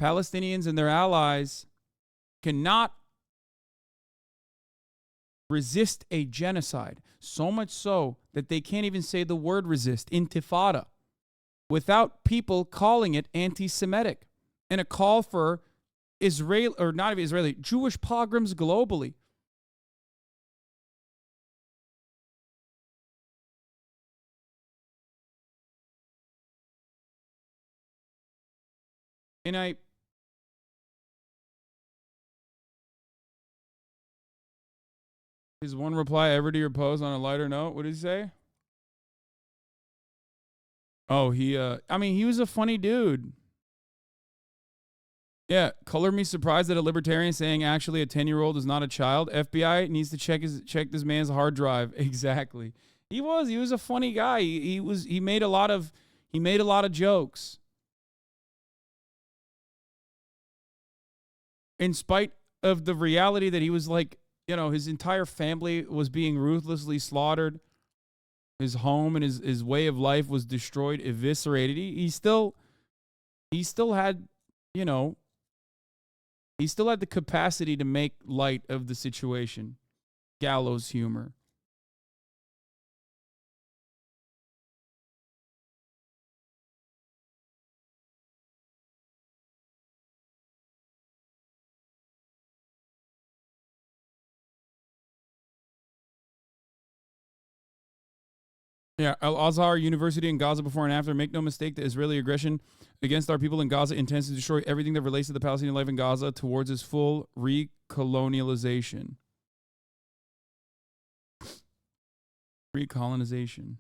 Palestinians and their allies cannot resist a genocide, so much so that they can't even say the word resist, intifada. without people calling it anti-Semitic and a call for Israel, or not even Israeli, Jewish pogroms globally. And his one reply ever to your post on a lighter note, what did he say? Oh, he was a funny dude. Yeah, color me surprised that a libertarian saying actually a 10-year-old is not a child. FBI needs to check this man's hard drive. Exactly. He was a funny guy. He made a lot of jokes. In spite of the reality that he was like, his entire family was being ruthlessly slaughtered. His home and his way of life was destroyed, eviscerated. He still had, he still had the capacity to make light of the situation. Gallows humor. Yeah, Al-Azhar University in Gaza before and after. Make no mistake, the Israeli aggression against our people in Gaza intends to destroy everything that relates to the Palestinian life in Gaza towards its full recolonialization. Recolonization.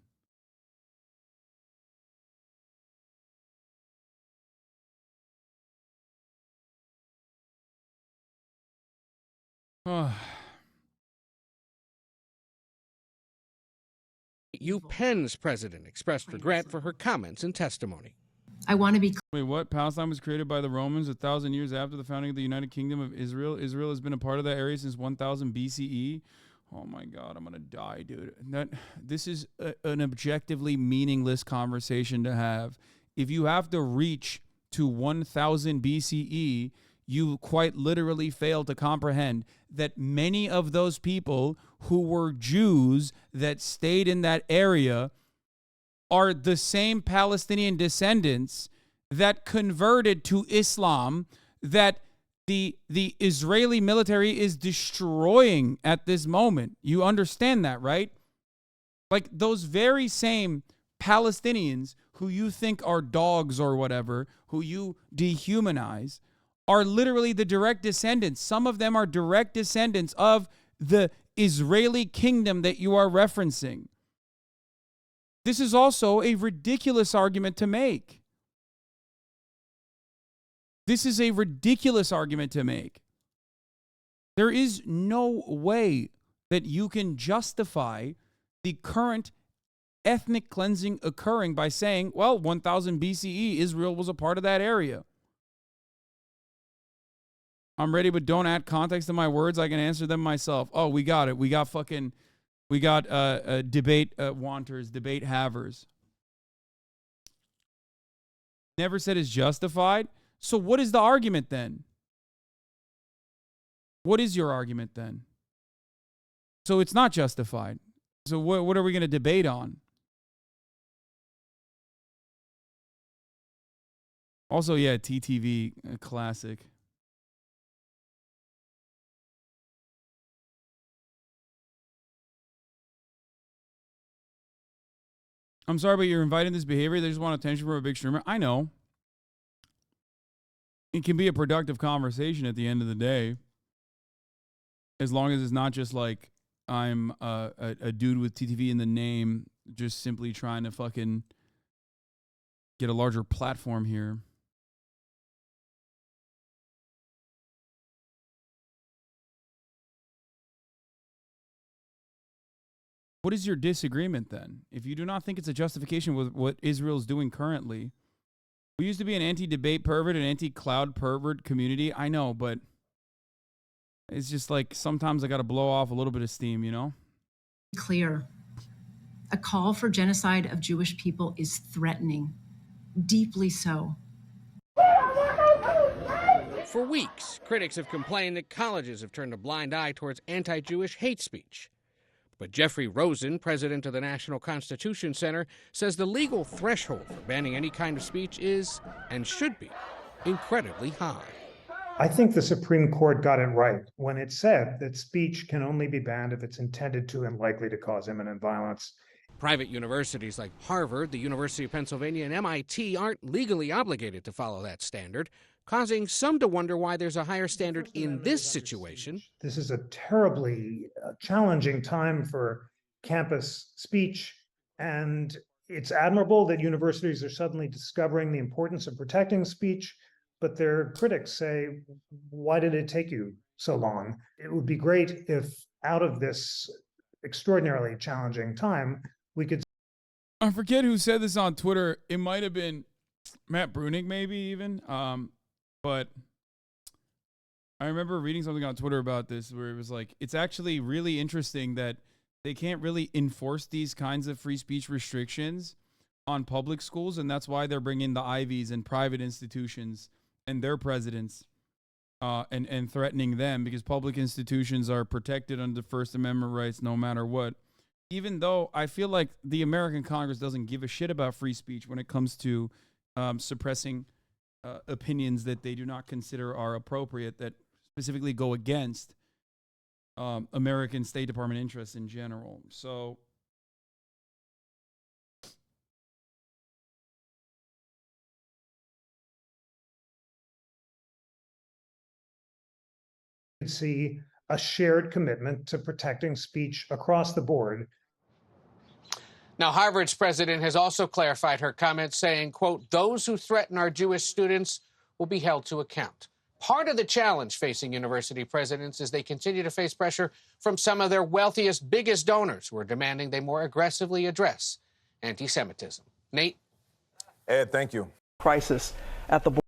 UPenn's president expressed regret for her comments and testimony. I want to be Wait, what? Palestine was created by the Romans 1,000 years after the founding of the United Kingdom of Israel. Israel has been a part of that area since 1000 BCE. Oh my God, I'm going to die, dude. This is an objectively meaningless conversation to have. If you have to reach to 1000 BCE, you quite literally fail to comprehend that many of those people who were Jews that stayed in that area are the same Palestinian descendants that converted to Islam that the Israeli military is destroying at this moment. You understand that, right? Like those very same Palestinians who you think are dogs or whatever, who you dehumanize, are literally the direct descendants. Some of them are direct descendants of the Israeli kingdom that you are referencing. This is also a ridiculous argument to make. This is a ridiculous argument to make. There is no way that you can justify the current ethnic cleansing occurring by saying, well, 1000 BCE, Israel was a part of that area. I'm ready, but don't add context to my words. I can answer them myself. Oh, we got it. We got debate wanters, debate havers. Never said it's justified. So what is the argument then? What is your argument then? So it's not justified. So what are we going to debate on? Also, yeah, TTV, classic. I'm sorry, but you're inviting this behavior. They just want attention from a big streamer. I know. It can be a productive conversation at the end of the day. As long as it's not just like I'm a dude with TTV in the name, just simply trying to fucking get a larger platform here. What is your disagreement then? If you do not think it's a justification with what Israel is doing currently, we used to be an anti-debate pervert, an anti-cloud pervert community. I know, but it's just like sometimes I got to blow off a little bit of steam, you know? clear. A call for genocide of Jewish people is threatening, deeply so. For weeks, critics have complained that colleges have turned a blind eye towards anti-Jewish hate speech. But Jeffrey Rosen, president of the National Constitution Center, says the legal threshold for banning any kind of speech is, and should be, incredibly high. I think the Supreme Court got it right when it said that speech can only be banned if it's intended to and likely to cause imminent violence. Private universities like Harvard, the University of Pennsylvania, and MIT aren't legally obligated to follow that standard, causing some to wonder why there's a higher standard in this situation. This is a terribly challenging time for campus speech, and it's admirable that universities are suddenly discovering the importance of protecting speech, but their critics say, why did it take you so long? It would be great if out of this extraordinarily challenging time, we could... I forget who said this on Twitter. It might have been Matt Brunig, maybe even. But I remember reading something on Twitter about this where it was like, it's actually really interesting that they can't really enforce these kinds of free speech restrictions on public schools. And that's why they're bringing the Ivies and private institutions and their presidents and threatening them, because public institutions are protected under First Amendment rights no matter what. Even though I feel like the American Congress doesn't give a shit about free speech when it comes to suppressing opinions that they do not consider are appropriate, that specifically go against American State Department interests in general. So see a shared commitment to protecting speech across the board. Now, Harvard's president has also clarified her comments, saying, quote, those who threaten our Jewish students will be held to account. Part of the challenge facing university presidents is they continue to face pressure from some of their wealthiest, biggest donors who are demanding they more aggressively address anti-Semitism. Nate? Ed, thank you. Crisis at the border.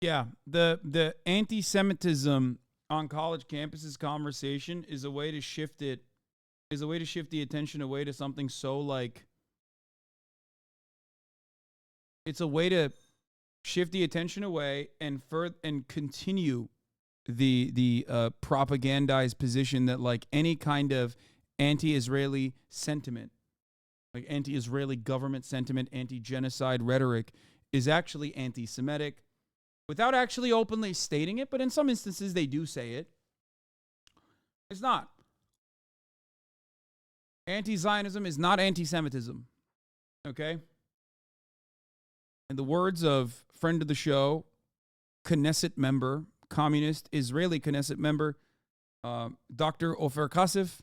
Yeah, the anti-Semitism on college campuses conversation is a way to shift it, is a way to shift the attention away to something so like, it's a way to shift the attention away and continue the propagandized position that like any kind of anti-Israeli sentiment, like anti-Israeli government sentiment, anti-genocide rhetoric is actually anti-Semitic, without actually openly stating it, but in some instances they do say it. It's not. Anti-Zionism is not anti-Semitism, okay? In the words of friend of the show, Knesset member, communist Israeli Knesset member, Dr. Ofer Kasif,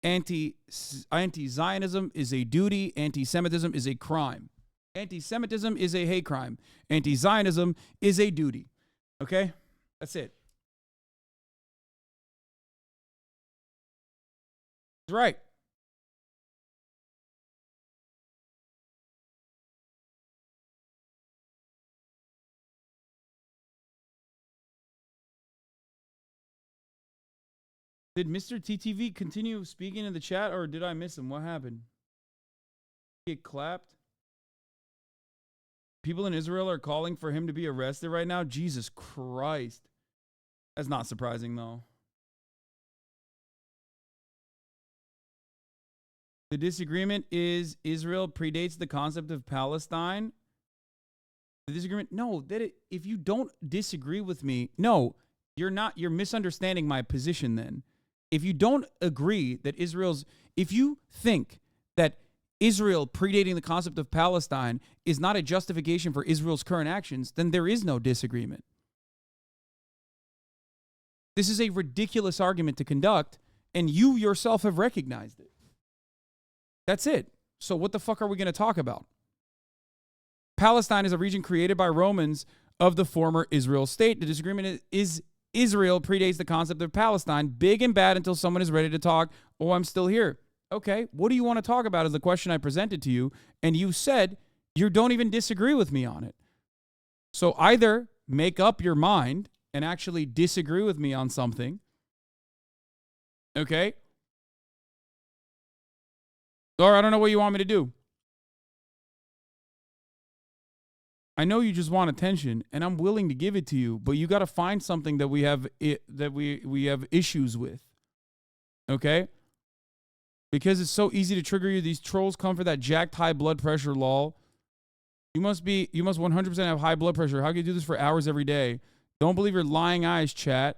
anti-Zionism is a duty, anti-Semitism is a crime. Anti-Semitism is a hate crime. Anti-Zionism is a duty. Okay? That's it. That's right. Did Mr. TTV continue speaking in the chat, or did I miss him? What happened? Get clapped? People in Israel are calling for him to be arrested right now? Jesus Christ. That's not surprising, though. The disagreement is Israel predates the concept of Palestine. The disagreement, no, if you don't disagree with me, no, you're misunderstanding my position then. If you don't agree that if you think that Israel predating the concept of Palestine is not a justification for Israel's current actions, then there is no disagreement. This is a ridiculous argument to conduct, and you yourself have recognized it. That's it. So what the fuck are we going to talk about? Palestine is a region created by Romans of the former Israel state. The disagreement is Israel predates the concept of Palestine, big and bad until someone is ready to talk. Oh, I'm still here. Okay, what do you want to talk about is the question I presented to you, and you said you don't even disagree with me on it. So either make up your mind and actually disagree with me on something, okay? Or I don't know what you want me to do. I know you just want attention, and I'm willing to give it to you, but you got to find something that we have we have issues with. Okay? Because it's so easy to trigger you. These trolls come for that jacked high blood pressure, lol. You must 100% have high blood pressure. How can you do this for hours every day? Don't believe your lying eyes, chat.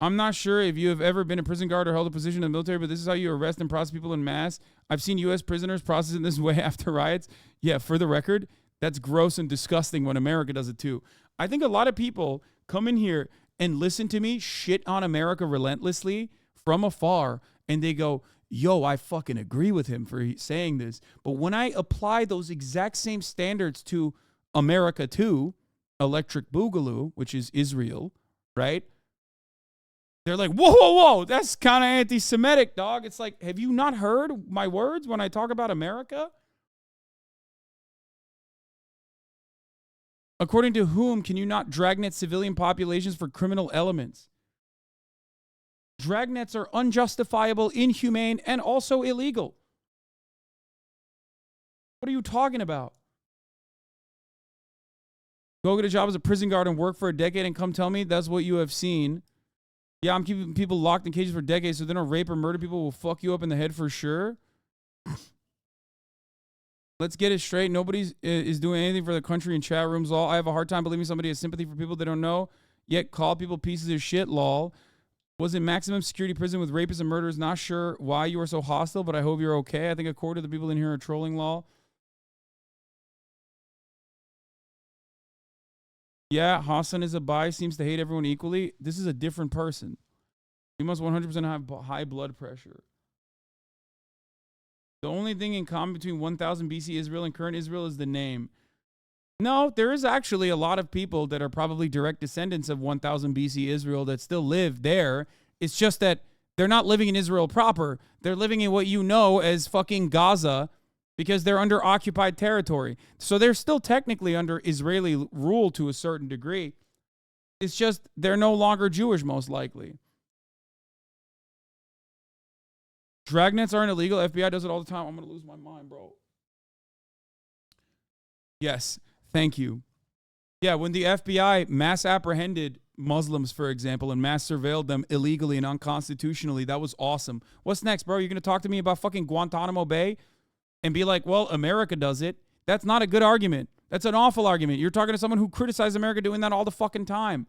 I'm not sure if you have ever been a prison guard or held a position in the military, but this is how you arrest and process people in mass. I've seen U.S. prisoners processed in this way after riots. Yeah, for the record, that's gross and disgusting when America does it too. I think a lot of people come in here and listen to me shit on America relentlessly from afar, and they go, yo, I fucking agree with him for saying this. But when I apply those exact same standards to America too, Electric Boogaloo, which is Israel, right? They're like, whoa, whoa, whoa, that's kind of anti-Semitic, dog. It's like, have you not heard my words when I talk about America? According to whom can you not dragnet civilian populations for criminal elements? Dragnets are unjustifiable, inhumane, and also illegal. What are you talking about? Go get a job as a prison guard and work for a decade and come tell me that's what you have seen. Yeah, I'm keeping people locked in cages for decades so they don't rape or murder people will fuck you up in the head for sure. Let's get it straight. Nobody is doing anything for the country in chat rooms. Lol. I have a hard time believing somebody has sympathy for people they don't know, yet call people pieces of shit. Lol. Was in maximum security prison with rapists and murderers. Not sure why you are so hostile, but I hope you're okay. I think a quarter of the people in here are trolling. Lol. Yeah, Hasan is a bi, seems to hate everyone equally. This is a different person. You must 100% have high blood pressure. The only thing in common between 1000 BC Israel and current Israel is the name. No, there is actually a lot of people that are probably direct descendants of 1000 BC Israel that still live there. It's just that they're not living in Israel proper. They're living in what you know as fucking Gaza because they're under occupied territory. So they're still technically under Israeli rule to a certain degree. It's just they're no longer Jewish, most likely. Dragnets aren't illegal. FBI does it all the time. I'm going to lose my mind, bro. Yes, thank you. Yeah, when the FBI mass apprehended Muslims, for example, and mass surveilled them illegally and unconstitutionally, that was awesome. What's next, bro? You're going to talk to me about fucking Guantanamo Bay and be like, well, America does it? That's not a good argument. That's an awful argument. You're talking to someone who criticizes America doing that all the fucking time.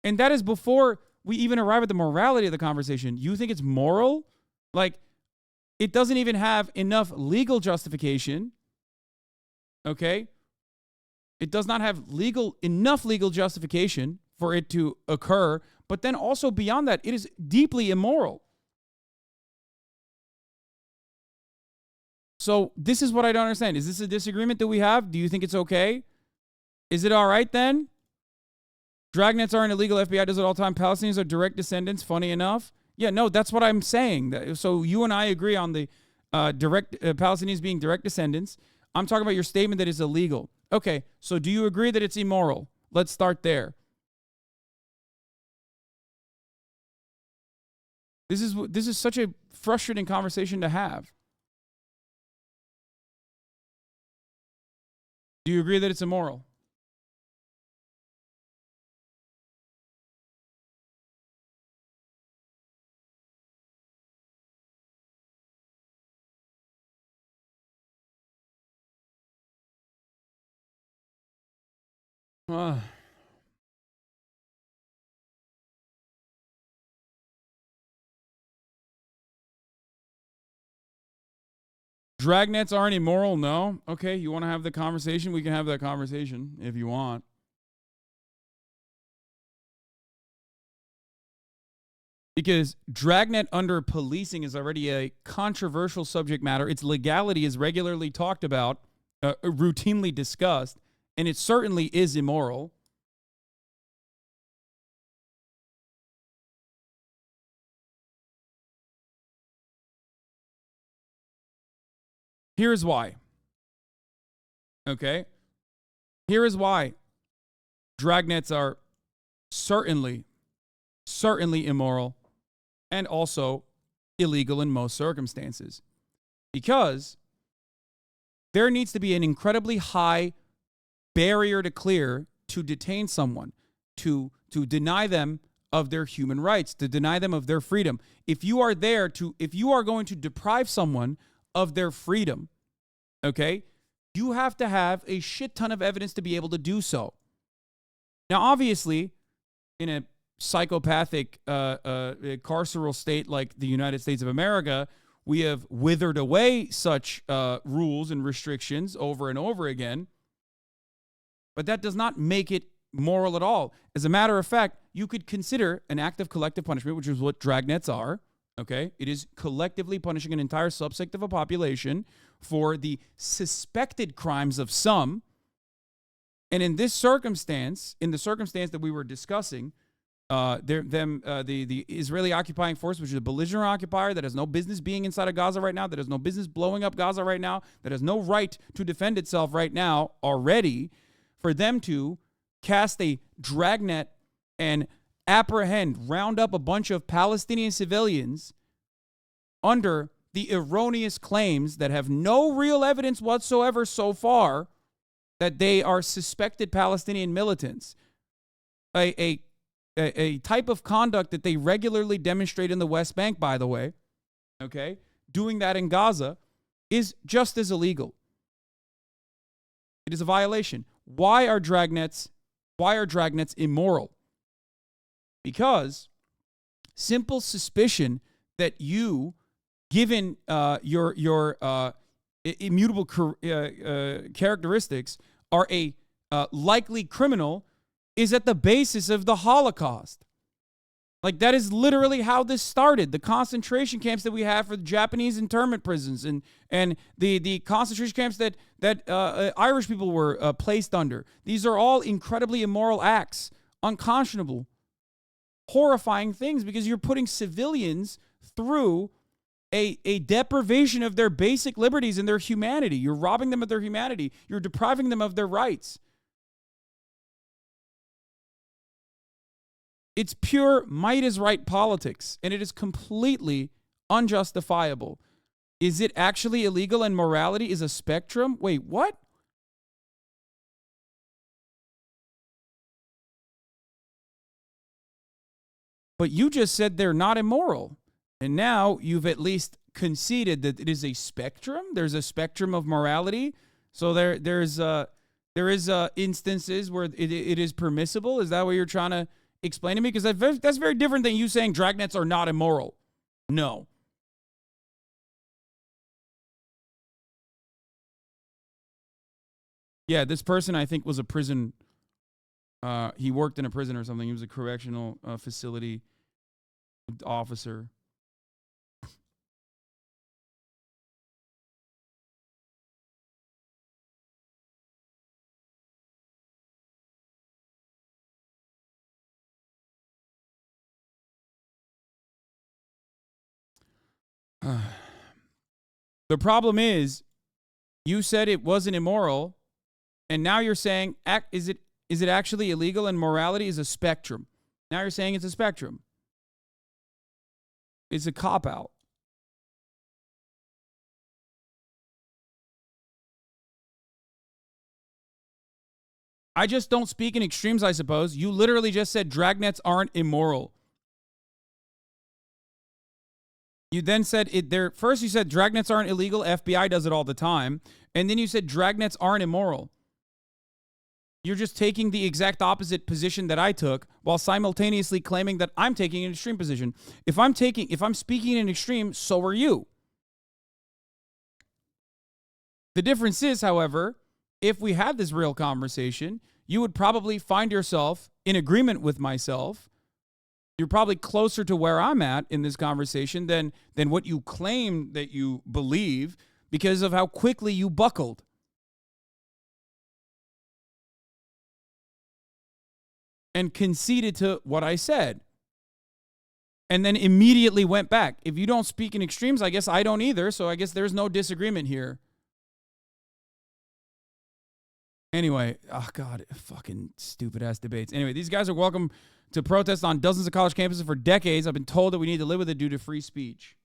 And that is before we even arrive at the morality of the conversation. You think it's moral? Like, it doesn't even have enough legal justification. Okay? It does not have enough legal justification for it to occur. But then also beyond that, it is deeply immoral. So this is what I don't understand. Is this a disagreement that we have? Do you think it's okay? Is it all right then? Dragnets aren't illegal. FBI does it all the time. Palestinians are direct descendants. Funny enough. Yeah, no, that's what I'm saying. So you and I agree on the Palestinians being direct descendants. I'm talking about your statement that it's illegal. Okay, so do you agree that it's immoral? Let's start there. This is such a frustrating conversation to have. Do you agree that it's immoral? Dragnets aren't immoral? No. Okay, you want to have the conversation? We can have that conversation if you want. Because dragnet under policing is already a controversial subject matter. Its legality is regularly talked about, routinely discussed, and it certainly is immoral. Here's why. Okay? Here is why dragnets are certainly immoral and also illegal in most circumstances, because there needs to be an incredibly high barrier to clear to detain someone, to deny them of their human rights, to deny them of their freedom. If you are going to deprive someone of their freedom, okay, you have to have a shit ton of evidence to be able to do so. Now, obviously, in a psychopathic carceral state like the United States of America, we have withered away such rules and restrictions over and over again. But that does not make it moral at all. As a matter of fact, you could consider an act of collective punishment, which is what dragnets are. Okay? It is collectively punishing an entire subsect of a population for the suspected crimes of some. And in this circumstance, in the circumstance that we were discussing, the Israeli occupying force, which is a belligerent occupier that has no business being inside of Gaza right now, that has no business blowing up Gaza right now, that has no right to defend itself right now already, for them to cast a dragnet and round up a bunch of Palestinian civilians under the erroneous claims that have no real evidence whatsoever so far that they are suspected Palestinian militants. A type of conduct that they regularly demonstrate in the West Bank, by the way, okay, doing that in Gaza is just as illegal. It is a violation. Why are dragnets immoral? Because simple suspicion that you, given your immutable characteristics, are a likely criminal is at the basis of the Holocaust. Like, that is literally how this started. The concentration camps that we have for the Japanese internment prisons and the concentration camps that Irish people were placed under. These are all incredibly immoral acts, unconscionable, horrifying things, because you're putting civilians through a deprivation of their basic liberties and their humanity. You're robbing them of their humanity. You're depriving them of their rights. It's pure might is right politics, and it is completely unjustifiable. Is it actually illegal and morality is a spectrum? Wait, what? But you just said they're not immoral, and now you've at least conceded that it is a spectrum. There's a spectrum of morality, so there is instances where it is permissible. Is that what you're trying to explain to me? Because that's very different than you saying dragnets are not immoral. No. Yeah, this person, I think, was a prison. He worked in a prison or something. He was a correctional facility officer. The problem is, you said it wasn't immoral, and now you're saying, is it actually illegal and morality is a spectrum? Now you're saying it's a spectrum. It's a cop-out. I just don't speak in extremes, I suppose. You literally just said dragnets aren't immoral. You then said first you said dragnets aren't illegal, FBI does it all the time, and then you said dragnets aren't immoral. You're just taking the exact opposite position that I took while simultaneously claiming that I'm taking an extreme position. If I'm speaking in an extreme, so are you. The difference is, however, if we had this real conversation, you would probably find yourself in agreement with myself. You're probably closer to where I'm at in this conversation than what you claim that you believe, because of how quickly you buckled. And conceded to what I said. And then immediately went back. If you don't speak in extremes, I guess I don't either, so I guess there's no disagreement here. Anyway, oh God, fucking stupid-ass debates. Anyway, these guys are welcome to protest on dozens of college campuses for decades. I've been told that we need to live with it due to free speech.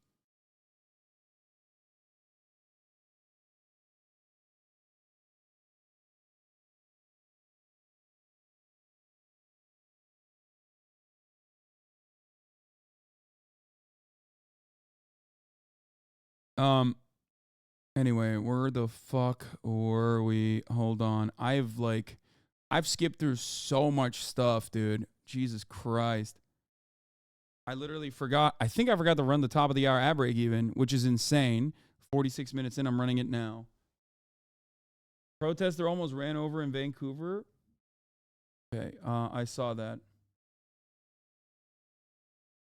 Anyway, where the fuck were we? Hold on. I've skipped through so much stuff, dude. Jesus Christ. I literally forgot. I think I forgot to run the top of the hour ad break even, which is insane. 46 minutes in, I'm running it now. Protester almost ran over in Vancouver. Okay, I saw that.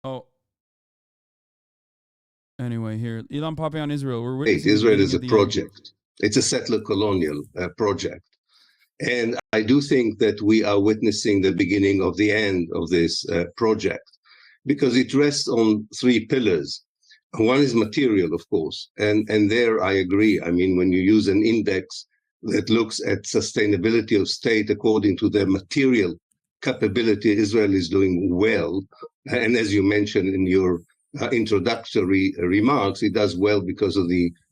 Oh. Anyway, here. Ilan Pape on Israel. We're witnessing Israel is a the project. It's a settler colonial project. And I do think that we are witnessing the beginning of the end of this project, because it rests on three pillars. One is material, of course, and there I agree. I mean, when you use an index that looks at sustainability of state according to their material capability, Israel is doing well. And as you mentioned in your introductory remarks, it does well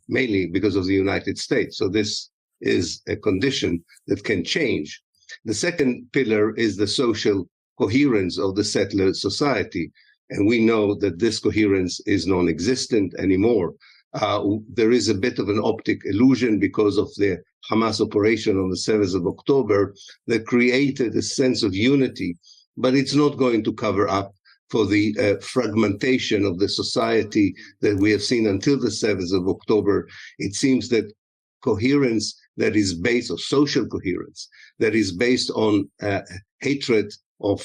mainly because of the United States. So this is a condition that can change. The second pillar is the social coherence of the settler society. And we know that this coherence is non-existent anymore. There is a bit of an optic illusion because of the Hamas operation on the 7th of October that created a sense of unity, but it's not going to cover up for the fragmentation of the society that we have seen until the 7th of October. It seems that coherence that is based on social coherence, that is based on hatred of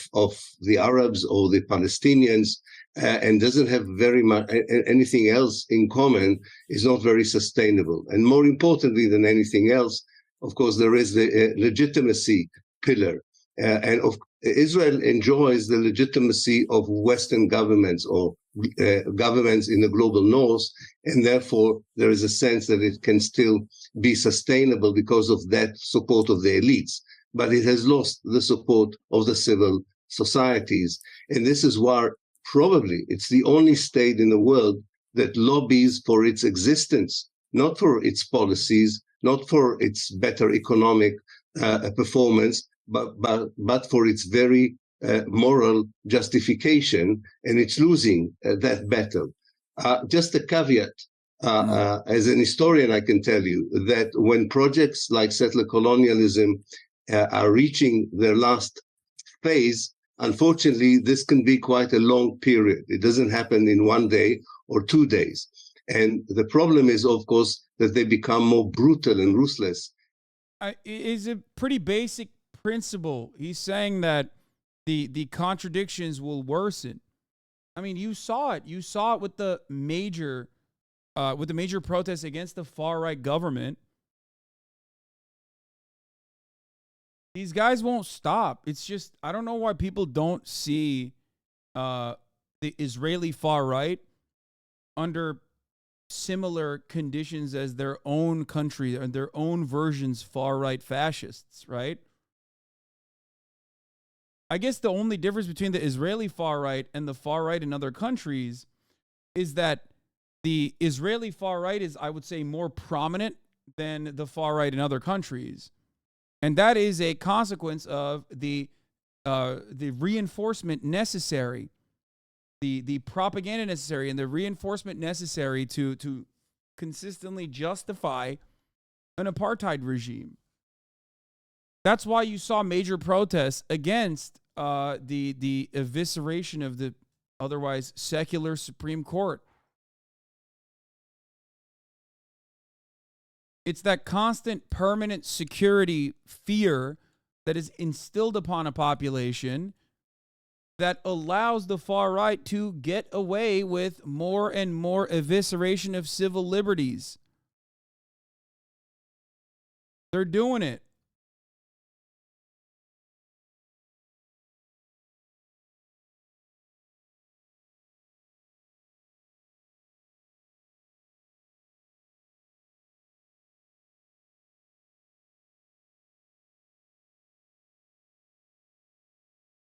the Arabs or the Palestinians, and doesn't have very much anything else in common, is not very sustainable. And more importantly than anything else, of course, there is the legitimacy pillar. Israel enjoys the legitimacy of Western governments or governments in the global north, and therefore there is a sense that it can still be sustainable because of that support of the elites. But it has lost the support of the civil societies. And this is why probably it's the only state in the world that lobbies for its existence, not for its policies, not for its better economic performance, but for its very moral justification, and it's losing that battle. Just a caveat, as an historian, I can tell you that when projects like settler colonialism are reaching their last phase, unfortunately, this can be quite a long period. It doesn't happen in 1 day or 2 days. And the problem is, of course, that they become more brutal and ruthless. Is a pretty basic principle. He's saying that the contradictions will worsen. I mean, you saw it. You saw it with the major protests against the far right government. These guys won't stop. It's just, I don't know why people don't see the Israeli far right under similar conditions as their own country and their own versions far right fascists, right? I guess the only difference between the Israeli far right and the far right in other countries is that the Israeli far right is, I would say, more prominent than the far right in other countries. And that is a consequence of the reinforcement necessary, the propaganda necessary, and the reinforcement necessary to consistently justify an apartheid regime. That's why you saw major protests against the evisceration of the otherwise secular Supreme Court. It's that constant permanent security fear that is instilled upon a population that allows the far right to get away with more and more evisceration of civil liberties. They're doing it.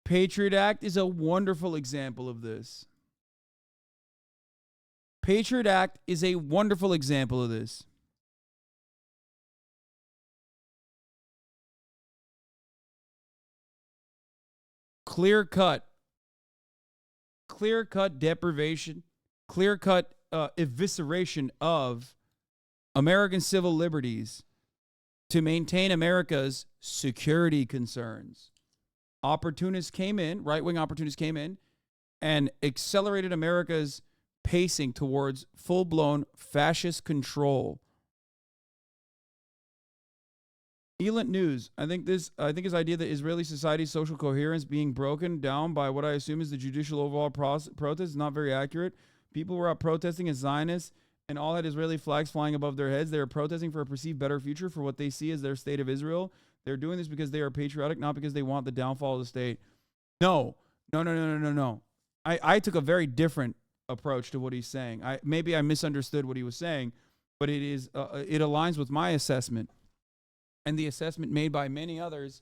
Patriot Act is a wonderful example of this. Patriot Act is a wonderful example of this. Clear-cut deprivation, clear-cut evisceration of American civil liberties to maintain America's security concerns. Opportunists came in, right-wing opportunists came in, and accelerated America's pacing towards full-blown fascist control. Elent News. I think his idea that Israeli society's social coherence being broken down by what I assume is the judicial overall protest is not very accurate. People were out protesting as Zionists and all had Israeli flags flying above their heads. They are protesting for a perceived better future for what they see as their state of Israel. They're doing this because they are patriotic, not because they want the downfall of the state. No. I took a very different approach to what he's saying. Maybe I misunderstood what he was saying, but it aligns with my assessment and the assessment made by many others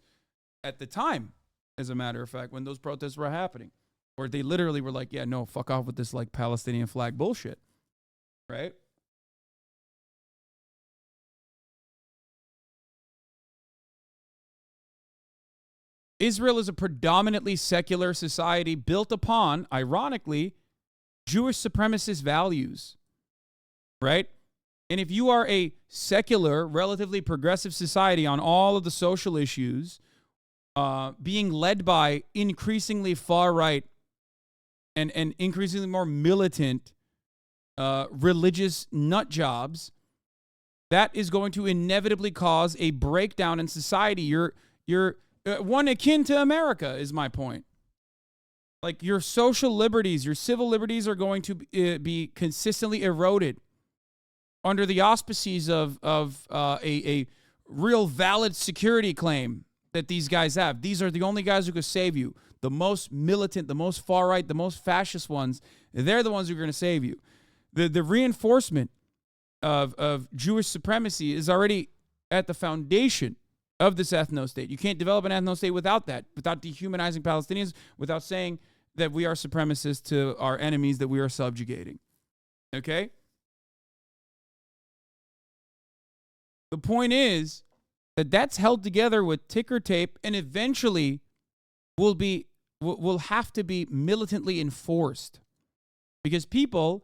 at the time, as a matter of fact, when those protests were happening, where they literally were like, yeah, no, fuck off with this like Palestinian flag bullshit, right? Israel is a predominantly secular society built upon, ironically, Jewish supremacist values, right? And if you are a secular, relatively progressive society on all of the social issues, being led by increasingly far-right and increasingly more militant religious nut jobs, that is going to inevitably cause a breakdown in society. You're one akin to America, is my point. Like, your social liberties, your civil liberties are going to be consistently eroded under the auspices of a real valid security claim that these guys have. These are the only guys who can save you. The most militant, the most far-right, the most fascist ones, they're the ones who are going to save you. The reinforcement of Jewish supremacy is already at the foundation of this ethno-state. You can't develop an ethno-state without that, without dehumanizing Palestinians, without saying that we are supremacists to our enemies that we are subjugating. Okay? The point is that that's held together with ticker tape and eventually will have to be militantly enforced, because people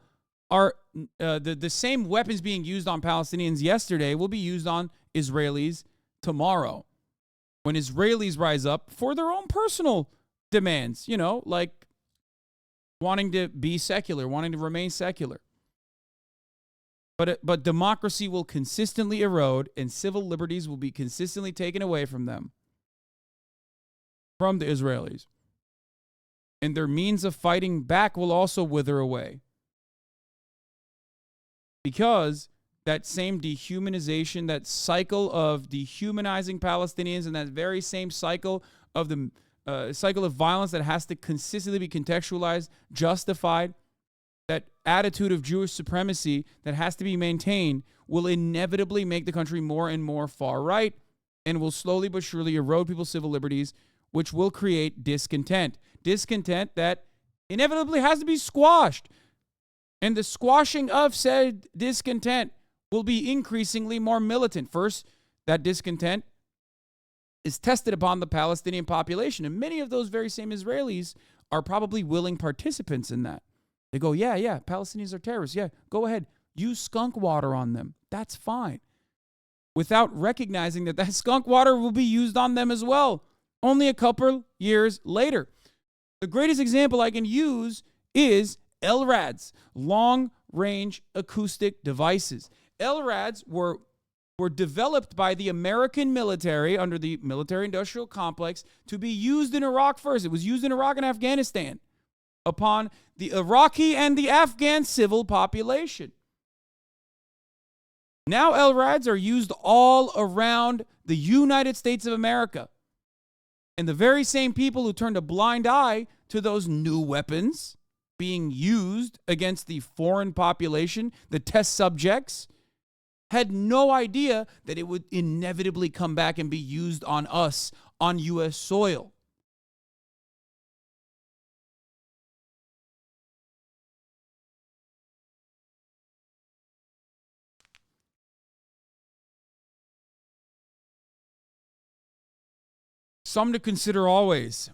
are the same weapons being used on Palestinians yesterday will be used on Israelis tomorrow, when Israelis rise up for their own personal demands, like wanting to be secular, wanting to remain secular. But democracy will consistently erode and civil liberties will be consistently taken away from them, from the Israelis. And their means of fighting back will also wither away. Because that same dehumanization, that cycle of dehumanizing Palestinians, and that very same cycle of the cycle of violence that has to consistently be contextualized, justified, that attitude of Jewish supremacy that has to be maintained will inevitably make the country more and more far-right and will slowly but surely erode people's civil liberties, which will create discontent. Discontent that inevitably has to be squashed. And the squashing of said discontent will be increasingly more militant. First, that discontent is tested upon the Palestinian population. And many of those very same Israelis are probably willing participants in that. They go, yeah, Palestinians are terrorists. Yeah, go ahead. Use skunk water on them. That's fine. Without recognizing that skunk water will be used on them as well, only a couple years later. The greatest example I can use is LRADs, long-range acoustic devices. LRADs were developed by the American military under the military-industrial complex to be used in Iraq first. It was used in Iraq and Afghanistan upon the Iraqi and the Afghan civil population. Now LRADs are used all around the United States of America. And the very same people who turned a blind eye to those new weapons being used against the foreign population, the test subjects, had no idea that it would inevitably come back and be used on us, on U.S. soil. Some to consider always.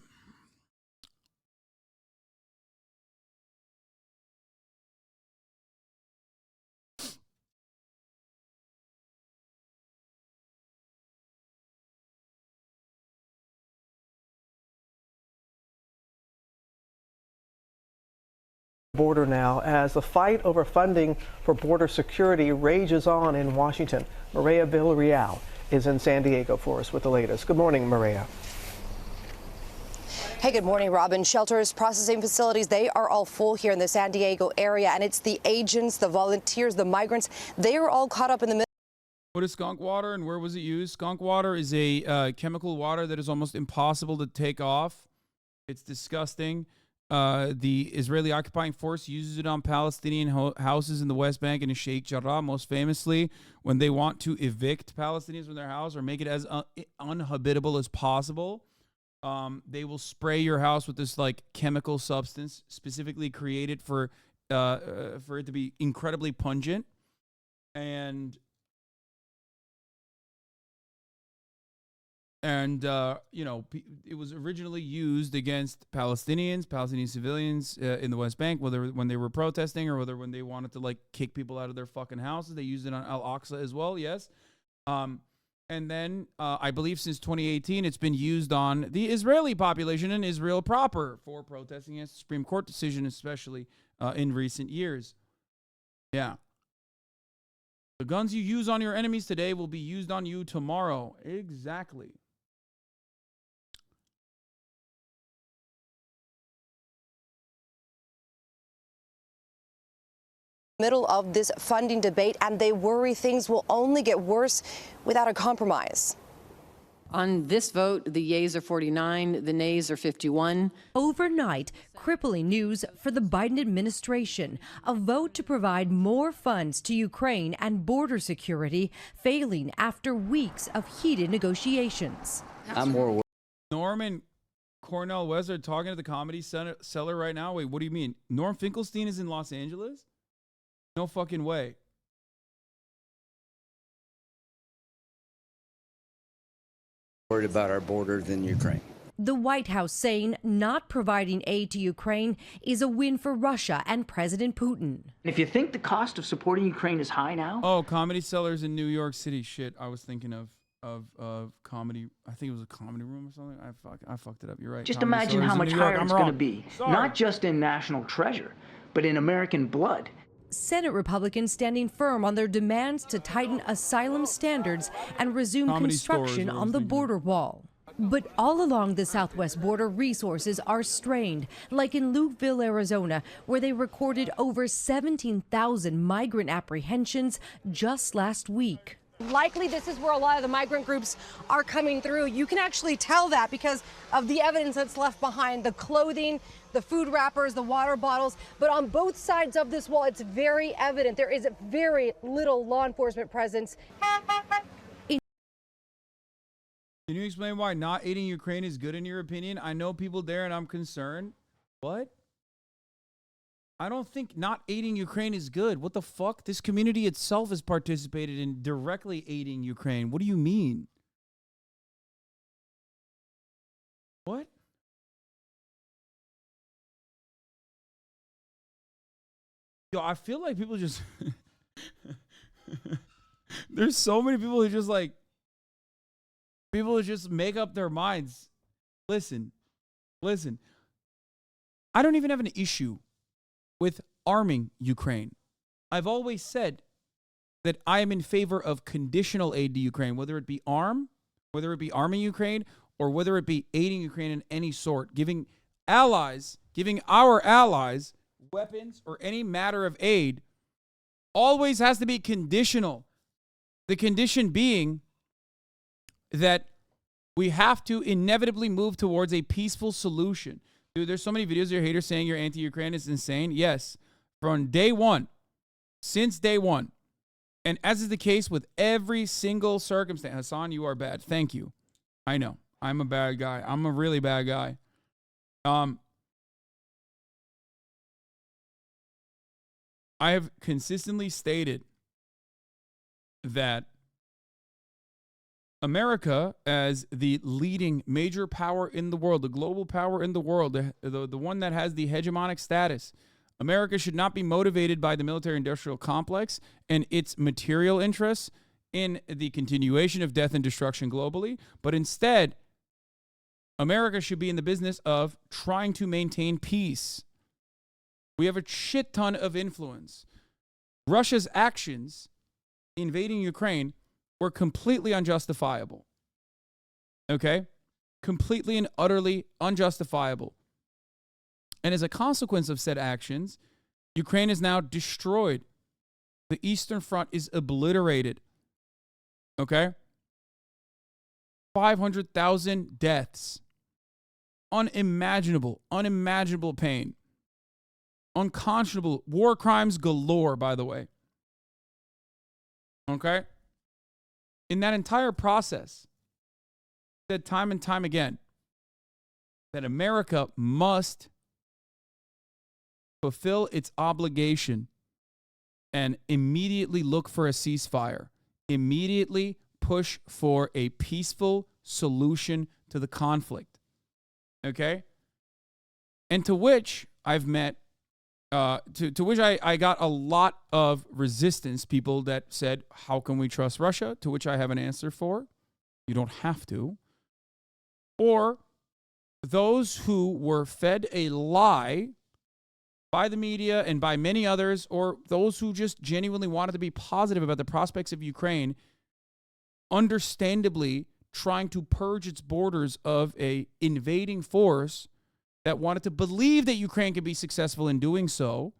border now as the fight over funding for border security rages on in Washington. Maria Villarreal is in San Diego for us with the latest. Good morning, Maria. Hey, good morning, Robin. Shelters, processing facilities, they are all full here in the San Diego area, and it's the agents, the volunteers, the migrants, they are all caught up in the middle. What is skunk water and where was it used? Skunk water is a chemical water that is almost impossible to take off. It's disgusting. The Israeli occupying force uses it on Palestinian houses in the West Bank and in Sheikh Jarrah, most famously, when they want to evict Palestinians from their house or make it as uninhabitable as possible. They will spray your house with this like chemical substance specifically created for it to be incredibly pungent. And you know, it was originally used against Palestinian civilians in the West Bank, whether when they were protesting or whether when they wanted to like kick people out of their fucking houses. They used it on Al-Aqsa as well, yes. And then I believe since 2018, it's been used on the Israeli population in Israel proper for protesting against the Supreme Court decision, especially in recent years. Yeah. The guns you use on your enemies today will be used on you tomorrow. Exactly. Middle of this funding debate, and they worry things will only get worse without a compromise. On this vote, the yeas are 49, the nays are 51. Overnight, crippling news for the Biden administration. A vote to provide more funds to Ukraine and border security failing after weeks of heated negotiations. I'm more. Norman Cornell West are talking to the Comedy Cellar right now. Wait, what do you mean? Norm Finkelstein is in Los Angeles? No fucking way. Worried about our border than Ukraine. The White House saying not providing aid to Ukraine is a win for Russia and President Putin. If you think the cost of supporting Ukraine is high now. Oh, Comedy Cellars in New York City. Shit, I was thinking of comedy. I think it was a comedy room or something. I fucked it up. You're right. Just Comedy imagine Cellars how in much New York. higher I'm it's going to wrong. be. Sorry. Not just in national treasure, but in American blood. Senate Republicans standing firm on their demands to tighten asylum standards and resume Comedy construction stores, on the border wall. But all along the southwest border, resources are strained, like in Lukeville, Arizona, where they recorded over 17,000 migrant apprehensions just last week. Likely this is where a lot of the migrant groups are coming through. You can actually tell that because of the evidence that's left behind, the clothing, the food wrappers, the water bottles. But on both sides of this wall, it's very evident there is very little law enforcement presence. Can you explain why not aiding Ukraine is good in your opinion? I know people there and I'm concerned. What? I don't think not aiding Ukraine is good. What the fuck? This community itself has participated in directly aiding Ukraine. What do you mean? What? Yo, I feel like people just... There's so many people who just like... People who just make up their minds. Listen. I don't even have an issue with arming Ukraine. I've always said that I am in favor of conditional aid to Ukraine, whether it be arming Ukraine, or whether it be aiding Ukraine in any sort, giving our allies weapons or any matter of aid always has to be conditional. The condition being that we have to inevitably move towards a peaceful solution. Dude, there's so many videos of your haters saying you're anti-Ukraine. It's insane. Yes, from day one, since day one. And as is the case with every single circumstance. Hasan, you are bad. Thank you. I know. I'm a bad guy. I'm a really bad guy. I have consistently stated that America, as the leading major power in the world, the global power in the world, the one that has the hegemonic status, America should not be motivated by the military-industrial complex and its material interests in the continuation of death and destruction globally, but instead, America should be in the business of trying to maintain peace. We have a shit ton of influence. Russia's actions invading Ukraine were completely unjustifiable. Okay? Completely and utterly unjustifiable. And as a consequence of said actions, Ukraine is now destroyed. The Eastern Front is obliterated. Okay? 500,000 deaths. Unimaginable pain. Unconscionable. War crimes galore, by the way. Okay? In that entire process, said time and time again that America must fulfill its obligation and immediately look for a ceasefire. Immediately push for a peaceful solution to the conflict. Okay? And to which I've met, to which I got a lot of resistance, people that said, how can we trust Russia? To which I have an answer for. You don't have to. Or those who were fed a lie by the media and by many others, or those who just genuinely wanted to be positive about the prospects of Ukraine, understandably trying to purge its borders of a invading force that wanted to believe that Ukraine could be successful in doing so,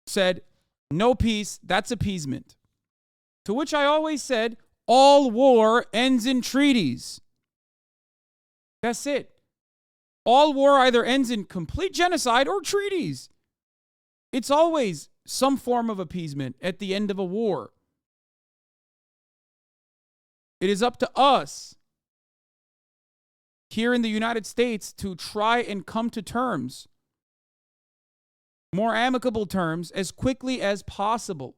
said, no peace, that's appeasement. To which I always said, all war ends in treaties. That's it. All war either ends in complete genocide or treaties. It's always some form of appeasement at the end of a war. It is up to us here in the United States to try and come to terms, more amicable terms, as quickly as possible.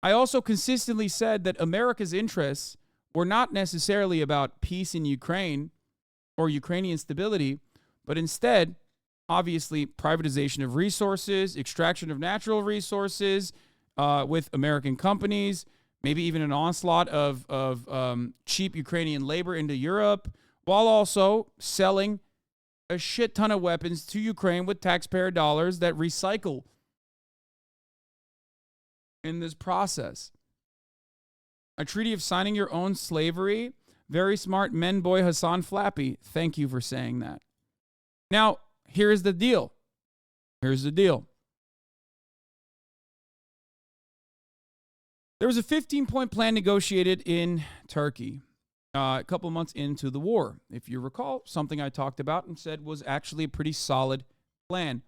I also consistently said that America's interests were not necessarily about peace in Ukraine or Ukrainian stability, but instead, obviously, privatization of resources, extraction of natural resources with American companies, maybe even an onslaught of cheap Ukrainian labor into Europe, while also selling a shit ton of weapons to Ukraine with taxpayer dollars that recycle in this process. A treaty of signing your own slavery. Very smart men boy Hasan Flappy. Thank you for saying that. Now, here's the deal. Here's the deal. There was a 15-point plan negotiated in Turkey a couple months into the war. If you recall, something I talked about and said was actually a pretty solid plan.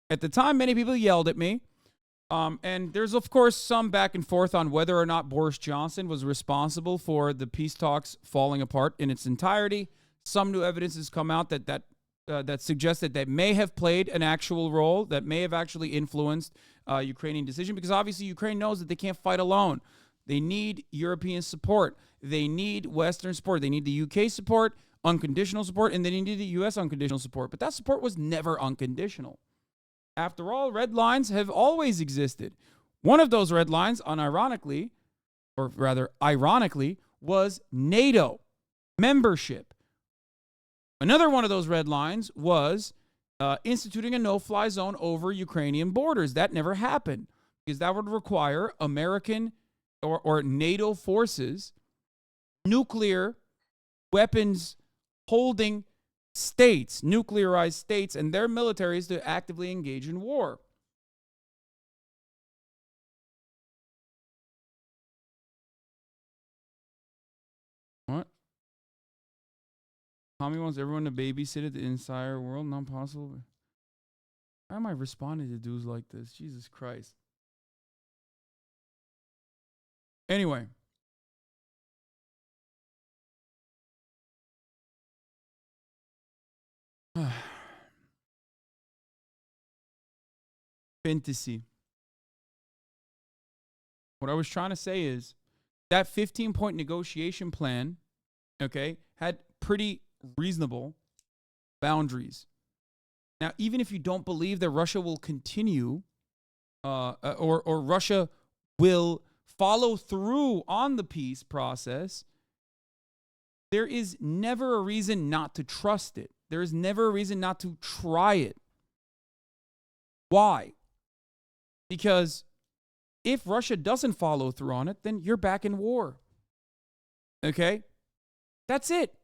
At the time, many people yelled at me. And there's, of course, some back and forth on whether or not Boris Johnson was responsible for the peace talks falling apart in its entirety. Some new evidence has come out that suggests that they may have played an actual role, that may have actually influenced Ukrainian decision, because obviously Ukraine knows that they can't fight alone. They need European support. They need Western support. They need the UK support, unconditional support, and they need the US unconditional support. But that support was never unconditional. After all, red lines have always existed. One of those red lines, unironically, or rather ironically, was NATO membership. Another one of those red lines was instituting a no-fly zone over Ukrainian borders. That never happened because that would require American or NATO forces, nuclear weapons holding states, nuclearized states, and their militaries to actively engage in war. What? Tommy wants everyone to babysit at the entire world. Not possible. Why am I responding to dudes like this? Jesus Christ. Anyway. Fantasy. What I was trying to say is that 15-point negotiation plan, okay, had pretty reasonable boundaries. Now, even if you don't believe that Russia will continue or Russia will follow through on the peace process, there is never a reason not to trust it. There is never a reason not to try it. Why? Because if Russia doesn't follow through on it, then you're back in war. Okay? That's it.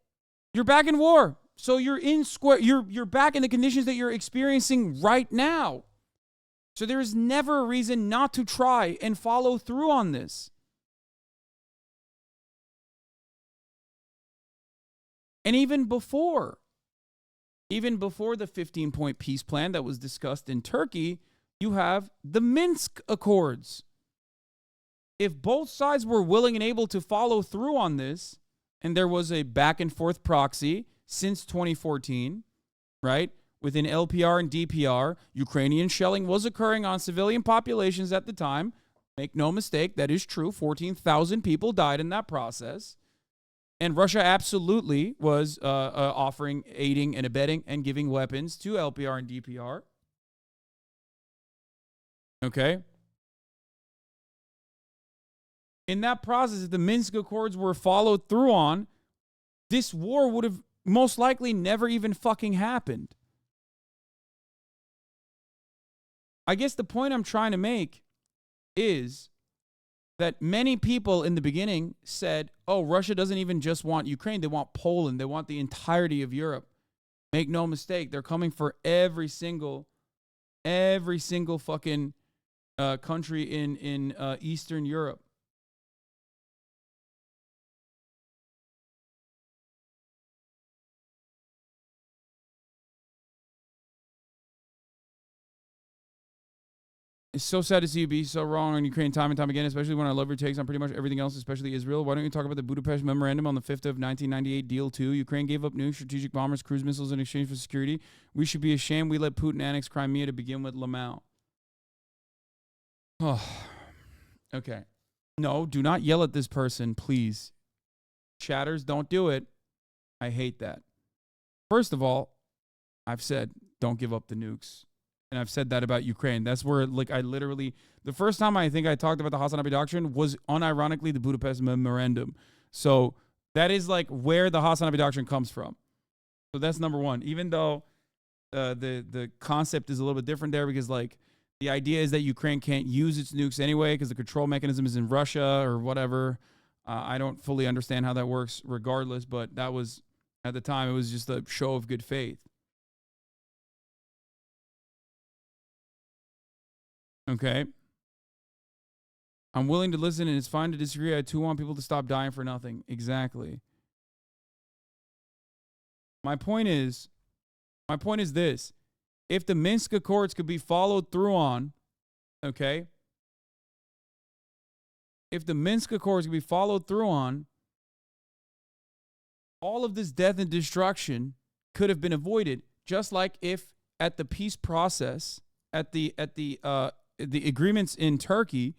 You're back in war. So you're back in the conditions that you're experiencing right now. So there is never a reason not to try and follow through on this. And even before the 15-point peace plan that was discussed in Turkey, you have the Minsk Accords. If both sides were willing and able to follow through on this, and there was a back and forth proxy since 2014, right? Within LPR and DPR, Ukrainian shelling was occurring on civilian populations at the time. Make no mistake, that is true. 14,000 people died in that process. And Russia absolutely was offering, aiding and abetting and giving weapons to LPR and DPR. Okay? In that process, if the Minsk Accords were followed through on, this war would have most likely never even fucking happened. I guess the point I'm trying to make is that many people in the beginning said, oh, Russia doesn't even just want Ukraine. They want Poland. They want the entirety of Europe. Make no mistake. They're coming for every single fucking country in Eastern Europe. It's so sad to see you be so wrong on Ukraine time and time again, especially when I love your takes on pretty much everything else, especially Israel. Why don't you talk about the Budapest Memorandum on the 5th of 1998, Deal 2? Ukraine gave up new strategic bombers, cruise missiles in exchange for security. We should be ashamed we let Putin annex Crimea to begin with, Lamau. Oh, okay. No, do not yell at this person, please. Chatters, don't do it. I hate that. First of all, I've said, don't give up the nukes. And I've said that about Ukraine. That's where, like, I literally, the first time I think I talked about the HasanAbi doctrine was unironically the Budapest Memorandum. So that is like where the HasanAbi doctrine comes from. So that's number one. Even though the concept is a little bit different there, because like the idea is that Ukraine can't use its nukes anyway because the control mechanism is in Russia or whatever. I don't fully understand how that works regardless, but that was, at the time, it was just a show of good faith. Okay. I'm willing to listen, and it's fine to disagree. I too want people to stop dying for nothing. Exactly. My point is this. If the Minsk Accords could be followed through on, okay? If the Minsk Accords could be followed through on, all of this death and destruction could have been avoided, just like if at the peace process, at the agreements in Turkey,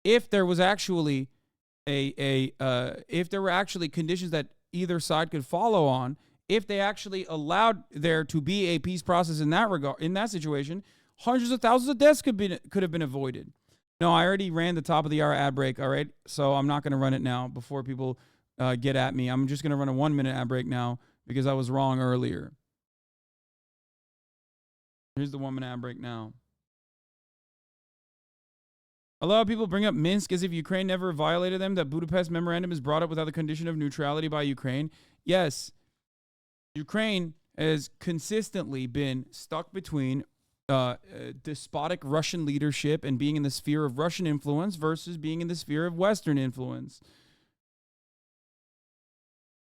if there was actually if there were actually conditions that either side could follow on, if they actually allowed there to be a peace process in that regard, in that situation, hundreds of thousands of deaths could have been avoided. No, I already ran the top of the hour ad break. All right, so I'm not going to run it now before people get at me. I'm just going to run a 1-minute ad break now because I was wrong earlier. Here's the 1-minute ad break now. A lot of people bring up Minsk as if Ukraine never violated them. That Budapest Memorandum is brought up without the condition of neutrality by Ukraine. Yes, Ukraine has consistently been stuck between despotic Russian leadership and being in the sphere of Russian influence versus being in the sphere of Western influence.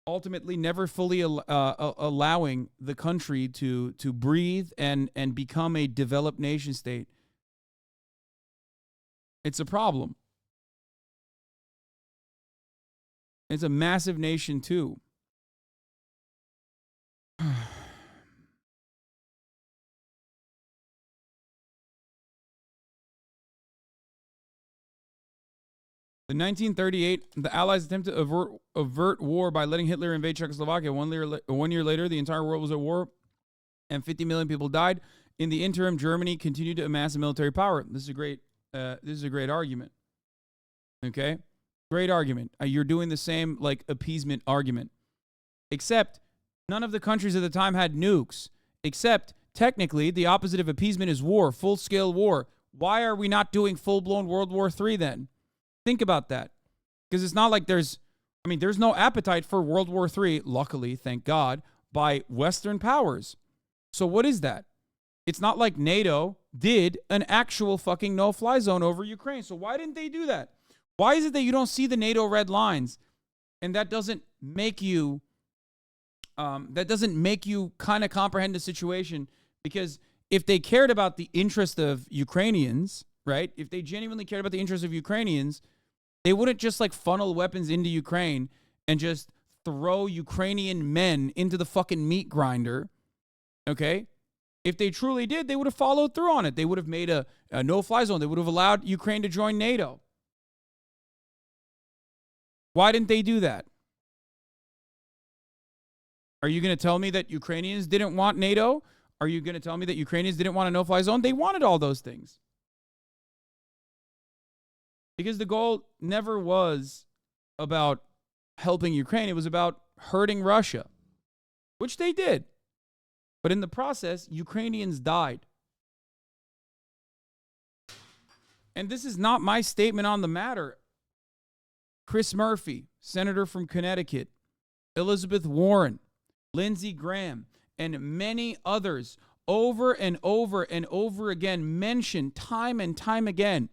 Ultimately, never fully allowing the country to breathe and become a developed nation state. It's a problem. It's a massive nation, too. In 1938, the Allies attempted to avert war by letting Hitler invade Czechoslovakia. 1 year later, the entire world was at war, and 50 million people died. In the interim, Germany continued to amass a military power. This is a great argument. Okay, great argument. You're doing the same like appeasement argument. except none of the countries at the time had nukes, except technically the opposite of appeasement is war, full-scale war. Why are we not doing full-blown World War III then? Think about that. Because it's not like there's no appetite for World War III, luckily, thank God, by Western powers. So what is that? It's not like NATO did an actual fucking no-fly zone over Ukraine. So why didn't they do that? Why is it that you don't see the NATO red lines? And that doesn't make you kind of comprehend the situation, because if they cared about the interest of Ukrainians, right? If they genuinely cared about the interest of Ukrainians, they wouldn't just like funnel weapons into Ukraine and just throw Ukrainian men into the fucking meat grinder. Okay? If they truly did, they would have followed through on it. They would have made a no-fly zone. They would have allowed Ukraine to join NATO. Why didn't they do that? Are you going to tell me that Ukrainians didn't want NATO? Are you going to tell me that Ukrainians didn't want a no-fly zone? They wanted all those things. Because the goal never was about helping Ukraine. It was about hurting Russia, which they did. But in the process, Ukrainians died. And this is not my statement on the matter. Chris Murphy, senator from Connecticut, Elizabeth Warren, Lindsey Graham, and many others over and over and over again mentioned time and time again,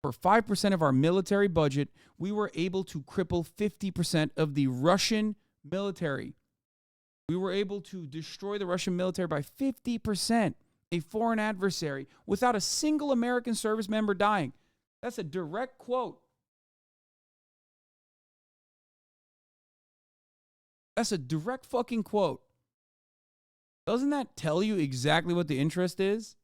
for 5% of our military budget, we were able to cripple 50% of the Russian military. We were able to destroy the Russian military by 50%, a foreign adversary, without a single American service member dying. That's a direct quote. That's a direct fucking quote. Doesn't that tell you exactly what the interest is?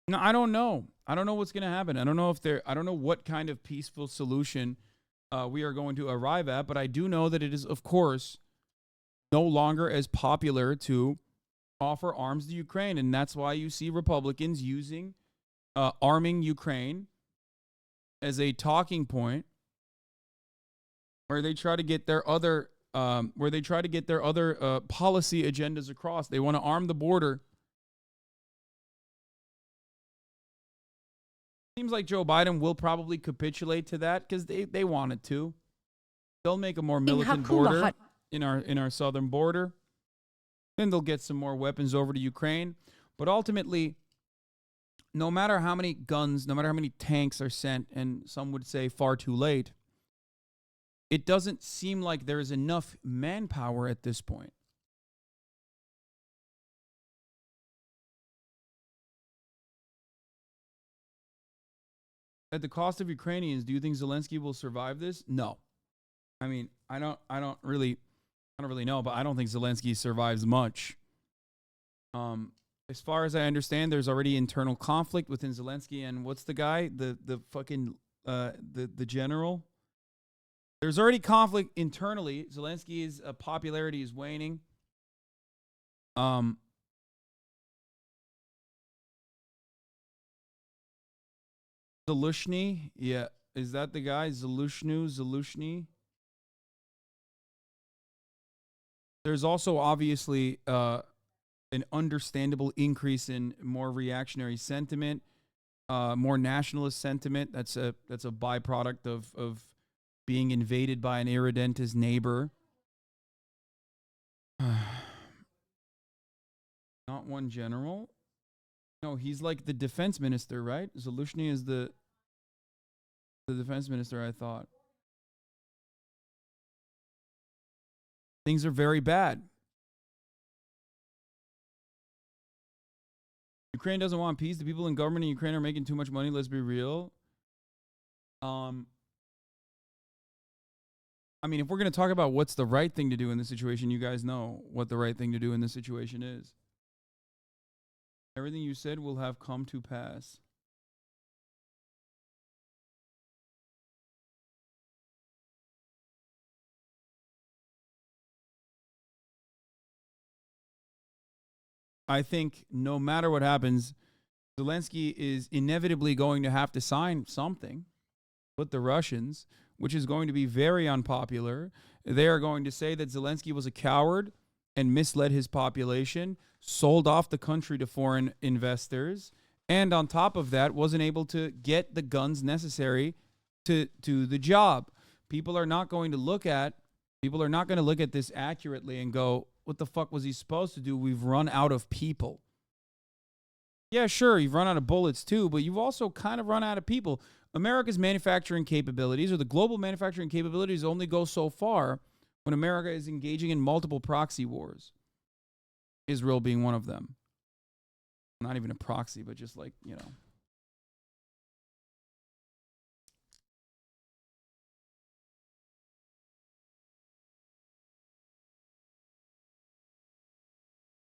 No, I don't know. I don't know what's going to happen. I don't know what kind of peaceful solution we are going to arrive at, but I do know that it is, of course, no longer as popular to offer arms to Ukraine. And that's why you see Republicans using arming Ukraine as a talking point where they try to get their other policy agendas across. They want to arm the border. Seems like Joe Biden will probably capitulate to that because they wanted to. They'll make a more militant border in our southern border. Then they'll get some more weapons over to Ukraine. But ultimately, no matter how many guns, no matter how many tanks are sent, and some would say far too late, it doesn't seem like there is enough manpower at this point. At the cost of Ukrainians, do you think Zelensky will survive this? No. I mean, I don't really know, but I don't think Zelensky survives much. As far as I understand, there's already internal conflict within Zelensky and what's the guy? The general? There's already conflict internally. Zelensky's popularity is waning. Zalushny, yeah, is that the guy? Zalushny. There's also obviously an understandable increase in more reactionary sentiment, more nationalist sentiment. That's a byproduct of being invaded by an irredentist neighbor. Not one general. No, he's like the defense minister, right? Zalushny is the defense minister, I thought. Things are very bad. Ukraine doesn't want peace. The people in government in Ukraine are making too much money. Let's be real. I mean, if we're going to talk about what's the right thing to do in this situation, you guys know what the right thing to do in this situation is. Everything you said will have come to pass. I think no matter what happens, Zelensky is inevitably going to have to sign something with the Russians, which is going to be very unpopular. They are going to say that Zelensky was a coward and misled his population, sold off the country to foreign investors, and on top of that, wasn't able to get the guns necessary to the job. People are not going to look at this accurately and go, what the fuck was he supposed to do? We've run out of people. Yeah, sure, you've run out of bullets too, but you've also kind of run out of people. America's manufacturing capabilities, or the global manufacturing capabilities, only go so far when America is engaging in multiple proxy wars. Israel being one of them. Not even a proxy, but just like, you know.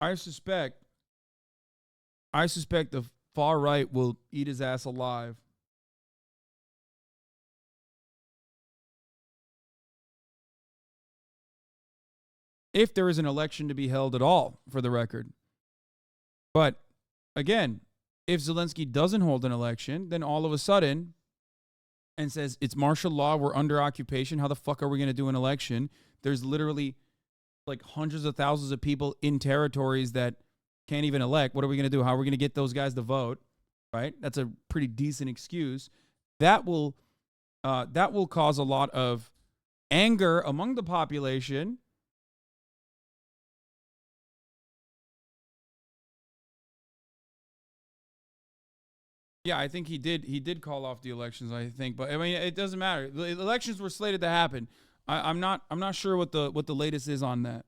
I suspect the far right will eat his ass alive. If there is an election to be held at all, for the record. But again, if Zelensky doesn't hold an election, then all of a sudden, and says it's martial law, we're under occupation, how the fuck are we going to do an election? There's literally like hundreds of thousands of people in territories that can't even elect. What are we going to do? How are we going to get those guys to vote? Right? That's a pretty decent excuse. That will cause a lot of anger among the population. Yeah, I think he did call off the elections, I think, but I mean it doesn't matter. The elections were slated to happen. I'm not sure what the latest is on that.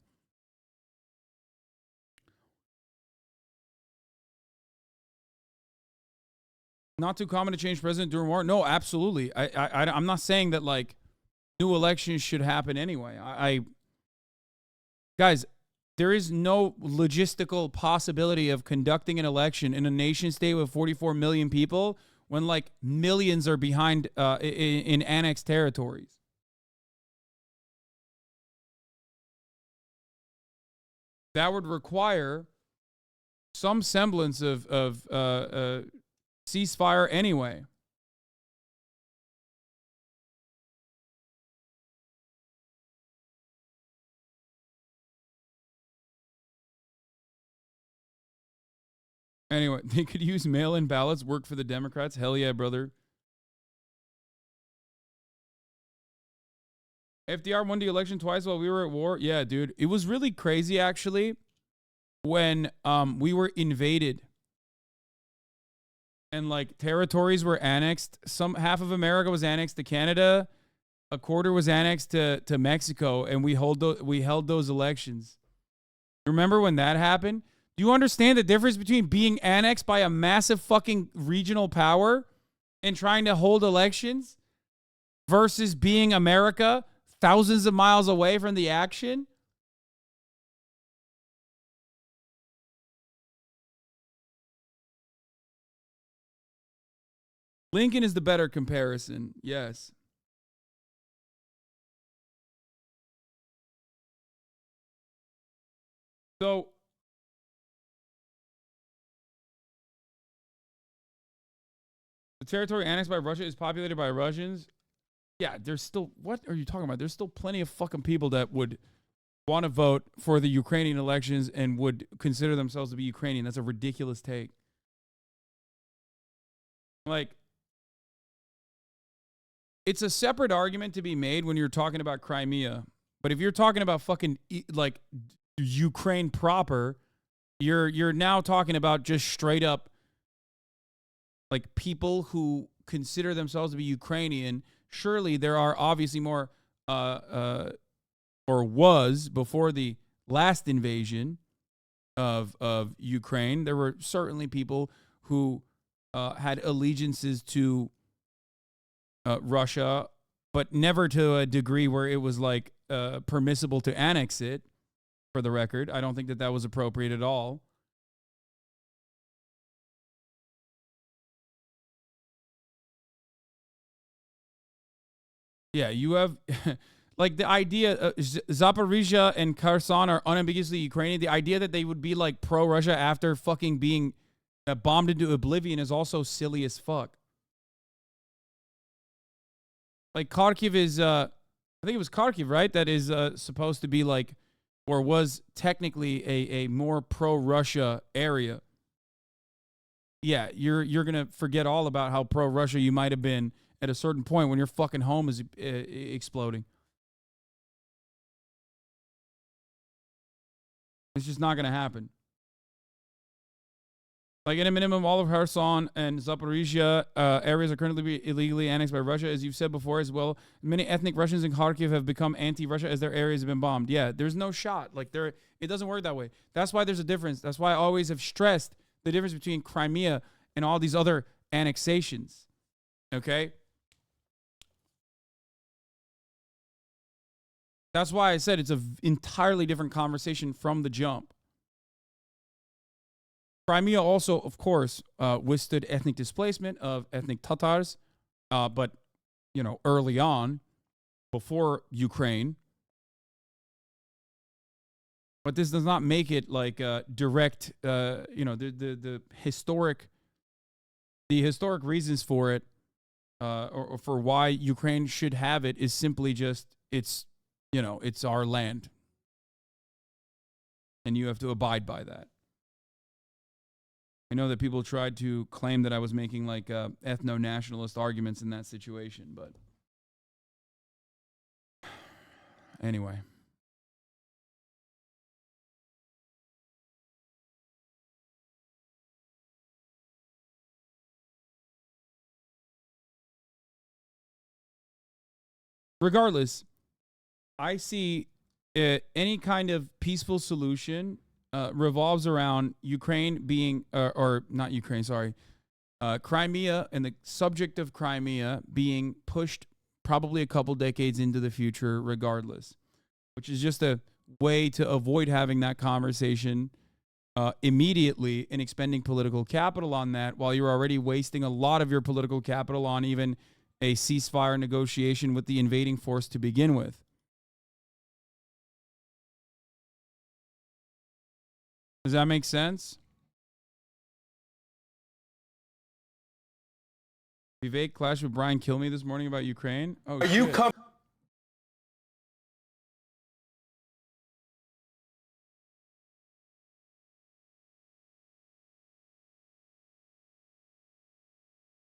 Not too common to change president during war? No, absolutely. I'm not saying that like new elections should happen anyway. Guys, there is no logistical possibility of conducting an election in a nation state with 44 million people when like millions are behind in annexed territories. That would require some semblance of ceasefire anyway. Anyway, they could use mail-in ballots, work for the Democrats. Hell yeah, brother. FDR won the election twice while we were at war. Yeah, dude. It was really crazy, actually, when we were invaded. And, like, territories were annexed. Half of America was annexed to Canada. A quarter was annexed to Mexico. And we held those elections. Remember when that happened? Do you understand the difference between being annexed by a massive fucking regional power and trying to hold elections versus being America thousands of miles away from the action? Lincoln is the better comparison, yes. So, the territory annexed by Russia is populated by Russians. Yeah, there's still, what are you talking about? There's still plenty of fucking people that would want to vote for the Ukrainian elections and would consider themselves to be Ukrainian. That's a ridiculous take. Like, it's a separate argument to be made when you're talking about Crimea. But if you're talking about fucking, like, Ukraine proper, you're now talking about just straight up, like, people who consider themselves to be Ukrainian. Surely there are obviously more, or was before the last invasion of Ukraine. There were certainly people who had allegiances to Russia, but never to a degree where it was like permissible to annex it. For the record, I don't think that was appropriate at all. Yeah, you have, like the idea, Zaporizhia and Kherson are unambiguously Ukrainian. The idea that they would be like pro-Russia after fucking being bombed into oblivion is also silly as fuck. Like Kharkiv is, I think it was Kharkiv, right? That is supposed to be like, or was technically a more pro-Russia area. Yeah, you're gonna forget all about how pro-Russia you might have been at a certain point when your fucking home is exploding. It's just not gonna happen. Like, in a minimum, all of Kherson and Zaporizhia areas are currently illegally annexed by Russia, as you've said before as well. Many ethnic Russians in Kharkiv have become anti-Russia as their areas have been bombed. Yeah, there's no shot. Like, it doesn't work that way. That's why there's a difference. That's why I always have stressed the difference between Crimea and all these other annexations. Okay? That's why I said it's an entirely different conversation from the jump. Crimea also, of course, withstood ethnic displacement of ethnic Tatars, but, you know, early on, before Ukraine. But this does not make it like direct, you know, the historic reasons for it, or for why Ukraine should have it is simply just, it's, you know, it's our land. And you have to abide by that. I know that people tried to claim that I was making like ethno-nationalist arguments in that situation, but anyway. Regardless, I see any kind of peaceful solution revolves around Ukraine being, or not Ukraine, sorry, Crimea and the subject of Crimea being pushed probably a couple decades into the future regardless, which is just a way to avoid having that conversation immediately and expending political capital on that while you're already wasting a lot of your political capital on even a ceasefire negotiation with the invading force to begin with. Does that make sense? Vivek clashed with Brian Kilmeade this morning about Ukraine. Oh, shit.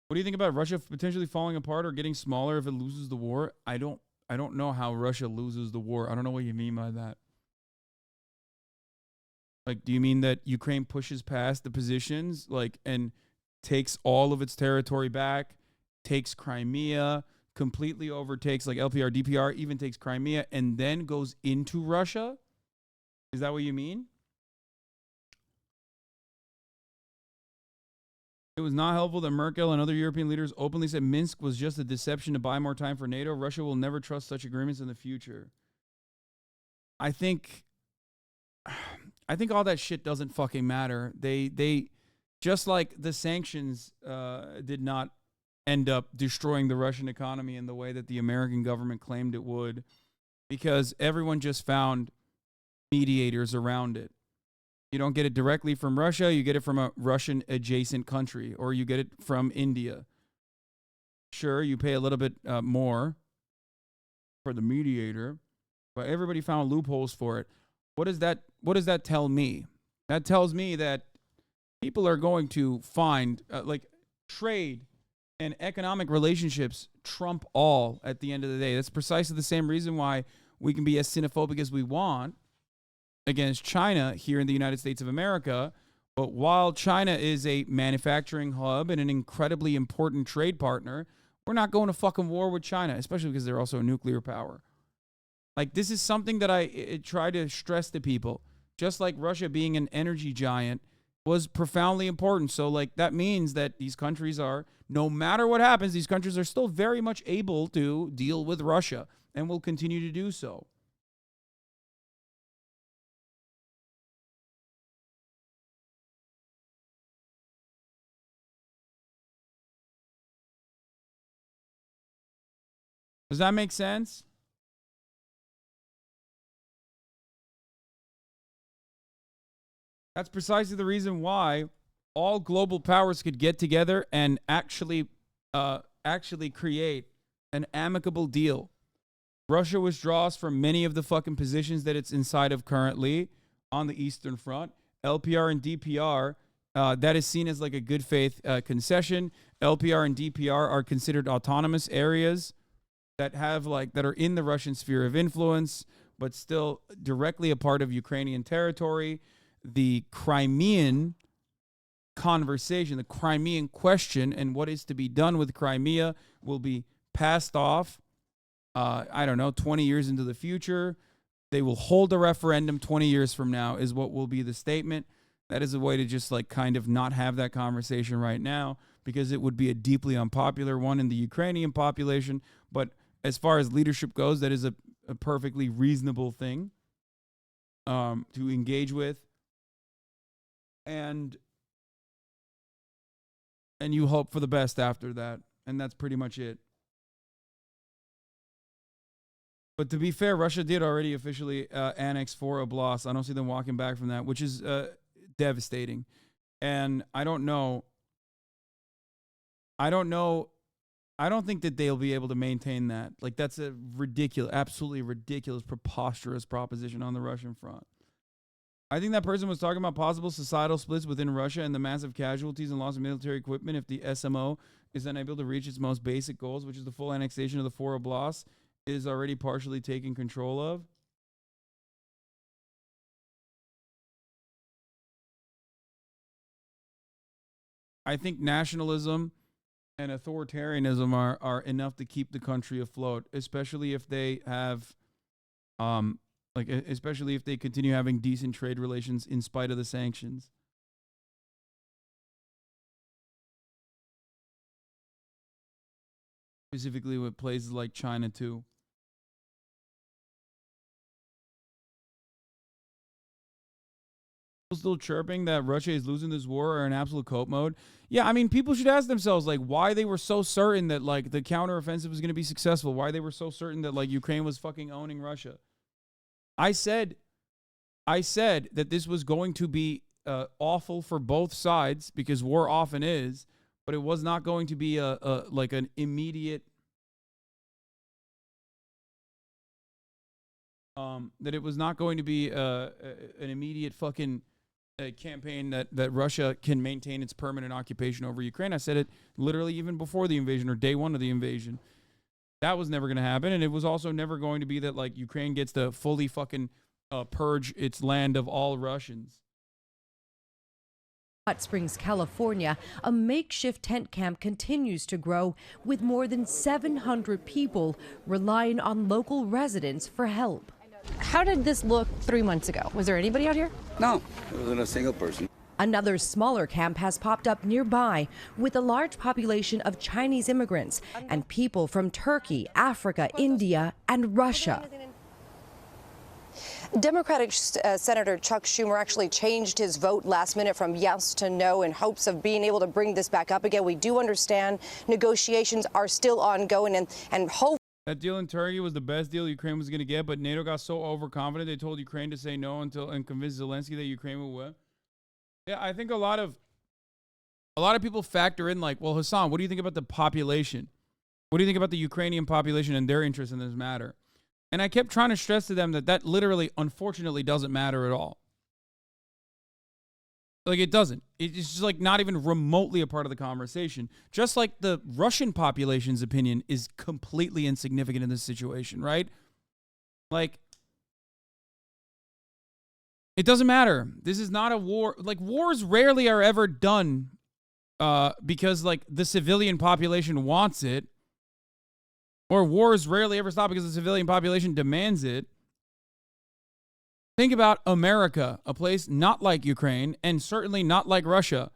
What do you think about Russia potentially falling apart or getting smaller if it loses the war? I don't know how Russia loses the war. I don't know what you mean by that. Like, do you mean that Ukraine pushes past the positions, like, and takes all of its territory back, takes Crimea, completely overtakes, like LPR, DPR, even takes Crimea, and then goes into Russia? Is that what you mean? It was not helpful that Merkel and other European leaders openly said Minsk was just a deception to buy more time for NATO. Russia will never trust such agreements in the future. I think all that shit doesn't fucking matter. They just like the sanctions did not end up destroying the Russian economy in the way that the American government claimed it would, because everyone just found mediators around it. You don't get it directly from Russia, you get it from a Russian adjacent country, or you get it from India. Sure, you pay a little bit more for the mediator, but everybody found loopholes for it. What does that tell me? That tells me that people are going to find like trade and economic relationships trump all at the end of the day. That's precisely the same reason why we can be as xenophobic as we want against China here in the United States of America. But while China is a manufacturing hub and an incredibly important trade partner, we're not going to fucking war with China, especially because they're also a nuclear power. Like, this is something that I try to stress to people. Just like Russia being an energy giant was profoundly important. So, like, that means that these countries are, no matter what happens, these countries are still very much able to deal with Russia and will continue to do so. Does that make sense? That's precisely the reason why all global powers could get together and actually create an amicable deal. Russia withdraws from many of the fucking positions that it's inside of currently on the Eastern Front. LPR and DPR, that is seen as like a good faith concession. LPR and DPR are considered autonomous areas that are in the Russian sphere of influence, but still directly a part of Ukrainian territory. The Crimean conversation, the Crimean question, and what is to be done with Crimea will be passed off, 20 years into the future. They will hold a referendum 20 years from now is what will be the statement. That is a way to just kind of not have that conversation right now, because it would be a deeply unpopular one in the Ukrainian population. But as far as leadership goes, that is a perfectly reasonable thing to engage with. And you hope for the best after that. And that's pretty much it. But to be fair, Russia did already officially annex 4 oblasts. I don't see them walking back from that, which is devastating. And I don't think that they'll be able to maintain that. That's a absolutely ridiculous, preposterous proposition on the Russian front. I think that person was talking about possible societal splits within Russia and the massive casualties and loss of military equipment if the SMO is unable to reach its most basic goals, which is the full annexation of the 4 oblasts, is already partially taken control of. I think nationalism and authoritarianism are enough to keep the country afloat, especially if they have, especially if they continue having decent trade relations in spite of the sanctions. Specifically with places like China too. Still chirping that Russia is losing this war or in absolute cope mode. Yeah, I mean, people should ask themselves why they were so certain that the counteroffensive was going to be successful. Why they were so certain that Ukraine was fucking owning Russia. I said that this was going to be awful for both sides, because war often is, but it was not going to be an immediate that it was not going to be an immediate fucking campaign that Russia can maintain its permanent occupation over Ukraine. I said it literally even before the invasion, or day one of the invasion. That was never going to happen, and it was also never going to be that Ukraine gets to fully fucking purge its land of all Russians. Hot Springs, California, a makeshift tent camp continues to grow, with more than 700 people relying on local residents for help. How did this look 3 months ago? Was there anybody out here? No, there wasn't a single person. Another smaller camp has popped up nearby, with a large population of Chinese immigrants and people from Turkey, Africa, India, and Russia. Democratic Senator Chuck Schumer actually changed his vote last minute from yes to no in hopes of being able to bring this back up again. We do understand negotiations are still ongoing and hope. That deal in Turkey was the best deal Ukraine was going to get, but NATO got so overconfident they told Ukraine to say no and convinced Zelensky that Ukraine would win. Yeah, I think a lot of people factor in well, Hasan, what do you think about the population? What do you think about the Ukrainian population and their interest in this matter? And I kept trying to stress to them that literally, unfortunately, doesn't matter at all. It doesn't. It's just not even remotely a part of the conversation. Just like the Russian population's opinion is completely insignificant in this situation, right? It doesn't matter. This is not a war. Wars rarely are ever done because the civilian population wants it. Or wars rarely ever stop because the civilian population demands it. Think about America, a place not like Ukraine and certainly not like Russia.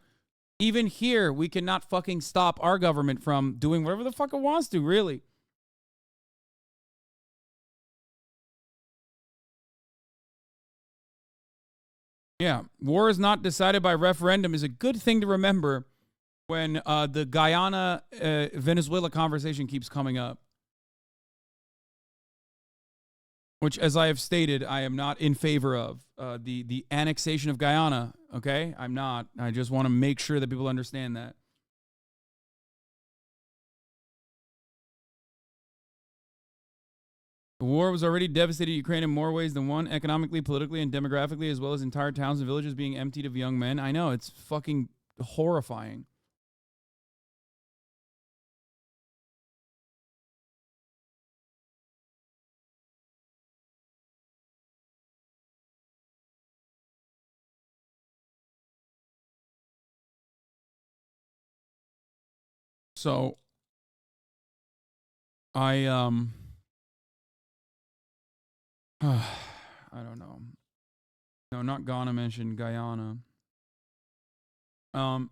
Even here, we cannot fucking stop our government from doing whatever the fuck it wants to, really. Yeah, war is not decided by referendum is a good thing to remember when the Guyana, Venezuela conversation keeps coming up. Which, as I have stated, I am not in favor of. The annexation of Guyana okay? I'm not. I just want to make sure that people understand that. The war was already devastating Ukraine in more ways than one, economically, politically, and demographically, as well as entire towns and villages being emptied of young men. I know, it's fucking horrifying. So, I don't know. No, not Ghana mentioned, Guyana. You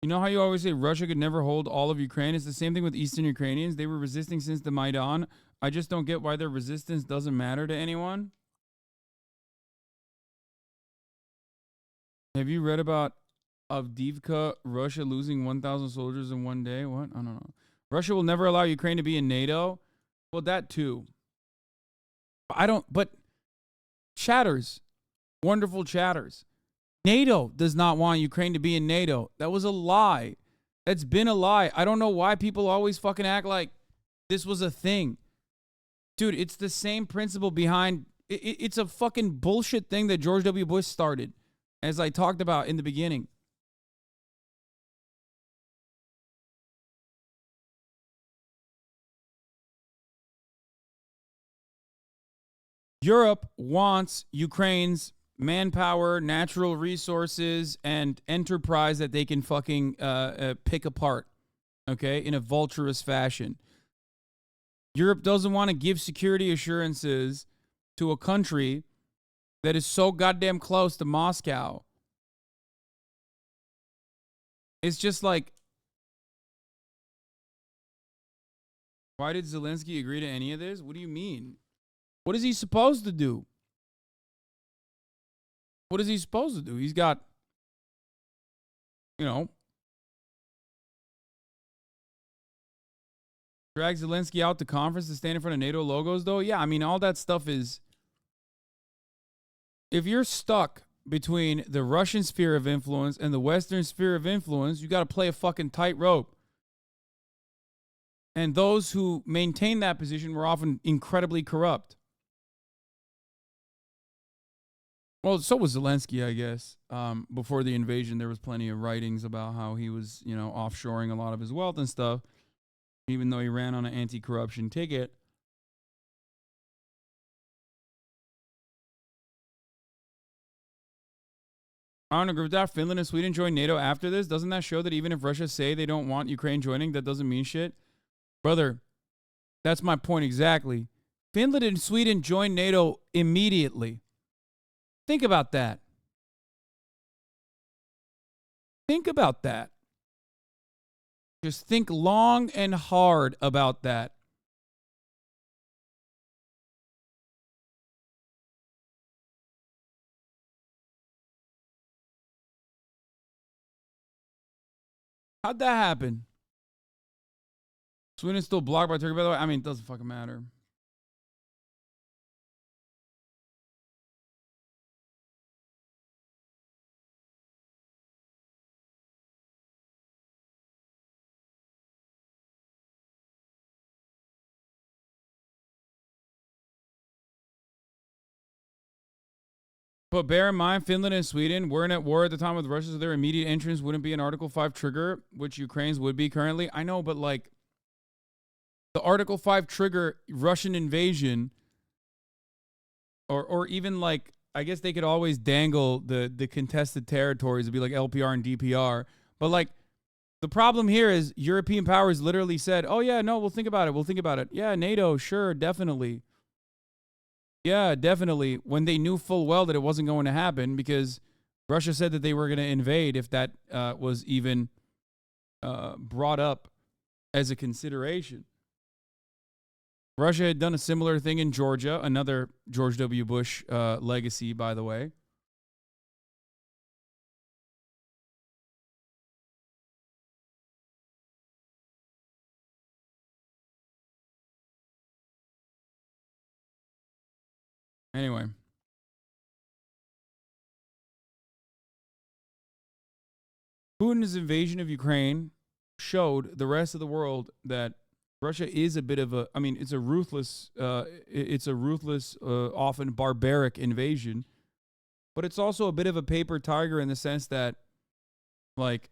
know how you always say Russia could never hold all of Ukraine? It's the same thing with Eastern Ukrainians. They were resisting since the Maidan. I just don't get why their resistance doesn't matter to anyone. Have you read about Avdiivka, Russia losing 1,000 soldiers in one day? What? I don't know. Russia will never allow Ukraine to be in NATO. Well, that too. But chatters, wonderful chatters. NATO does not want Ukraine to be in NATO. That was a lie. That's been a lie. I don't know why people always fucking act like this was a thing. Dude, it's the same principle behind it's a fucking bullshit thing that George W. Bush started, as I talked about in the beginning. Europe wants Ukraine's manpower, natural resources, and enterprise that they can fucking pick apart, okay, in a vulturous fashion. Europe doesn't want to give security assurances to a country that is so goddamn close to Moscow. It's just like, why did Zelensky agree to any of this? What do you mean? What is he supposed to do? What is he supposed to do? He's got, drag Zelensky out to conference to stand in front of NATO logos, though? Yeah, I mean, all that stuff is, if you're stuck between the Russian sphere of influence and the Western sphere of influence, you got to play a fucking tightrope. And those who maintain that position were often incredibly corrupt. Well, so was Zelensky, I guess. Before the invasion, there was plenty of writings about how he was, offshoring a lot of his wealth and stuff, even though he ran on an anti-corruption ticket. I don't agree with that. Finland and Sweden joined NATO after this. Doesn't that show that even if Russia say they don't want Ukraine joining, that doesn't mean shit? Brother, that's my point exactly. Finland and Sweden joined NATO immediately. Think about that. Think about that. Just think long and hard about that. How'd that happen? Sweden's still blocked by Turkey, by the way. I mean, it doesn't fucking matter. But bear in mind, Finland and Sweden weren't at war at the time with Russia, so their immediate entrance wouldn't be an Article 5 trigger, which Ukraine's would be currently. I know, but like, the Article 5 trigger Russian invasion, or even like, I guess they could always dangle the contested territories. It'd be like LPR and DPR. But like, the problem here is European powers literally said, oh yeah, no, we'll think about it. We'll think about it. Yeah, NATO, sure, definitely. Yeah, definitely. When they knew full well that it wasn't going to happen, because Russia said that they were going to invade if that was even brought up as a consideration. Russia had done a similar thing in Georgia, another George W. Bush legacy, by the way. Anyway. Putin's invasion of Ukraine showed the rest of the world that Russia is a bit of a, I mean, it's a ruthless, often barbaric invasion, but it's also a bit of a paper tiger in the sense that, like,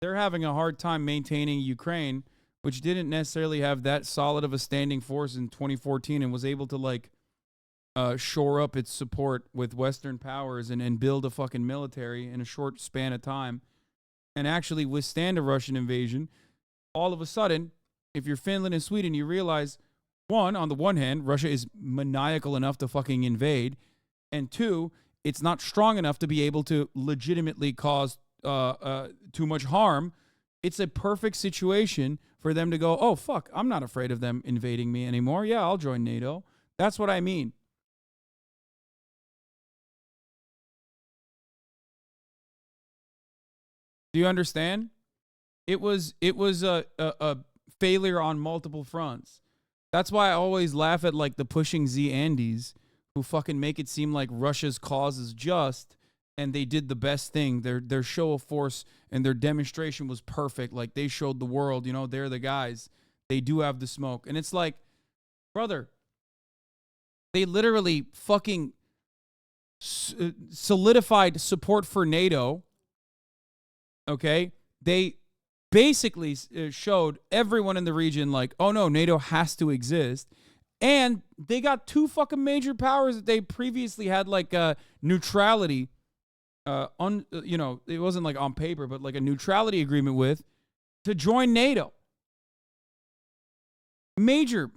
they're having a hard time maintaining Ukraine, which didn't necessarily have that solid of a standing force in 2014 and was able to, like, shore up its support with Western powers and build a fucking military in a short span of time and actually withstand a Russian invasion. All of a sudden, if you're Finland and Sweden, you realize, one, on the one hand, Russia is maniacal enough to fucking invade, and two, it's not strong enough to be able to legitimately cause too much harm. It's a perfect situation for them to go, oh, fuck, I'm not afraid of them invading me anymore. Yeah, I'll join NATO. That's what I mean. Do you understand? It was a failure on multiple fronts. That's why I always laugh at, like, the pushing Z Andes who fucking make it seem like Russia's cause is just and they did the best thing. Their show of force and their demonstration was perfect. Like, they showed the world, you know, they're the guys. They do have the smoke. And it's like, brother, they literally fucking solidified support for NATO. Okay? They basically showed everyone in the region, like, oh no, NATO has to exist. And they got two fucking major powers that they previously had, like, neutrality, you know, it wasn't like on paper, but like a neutrality agreement with, to join NATO. Major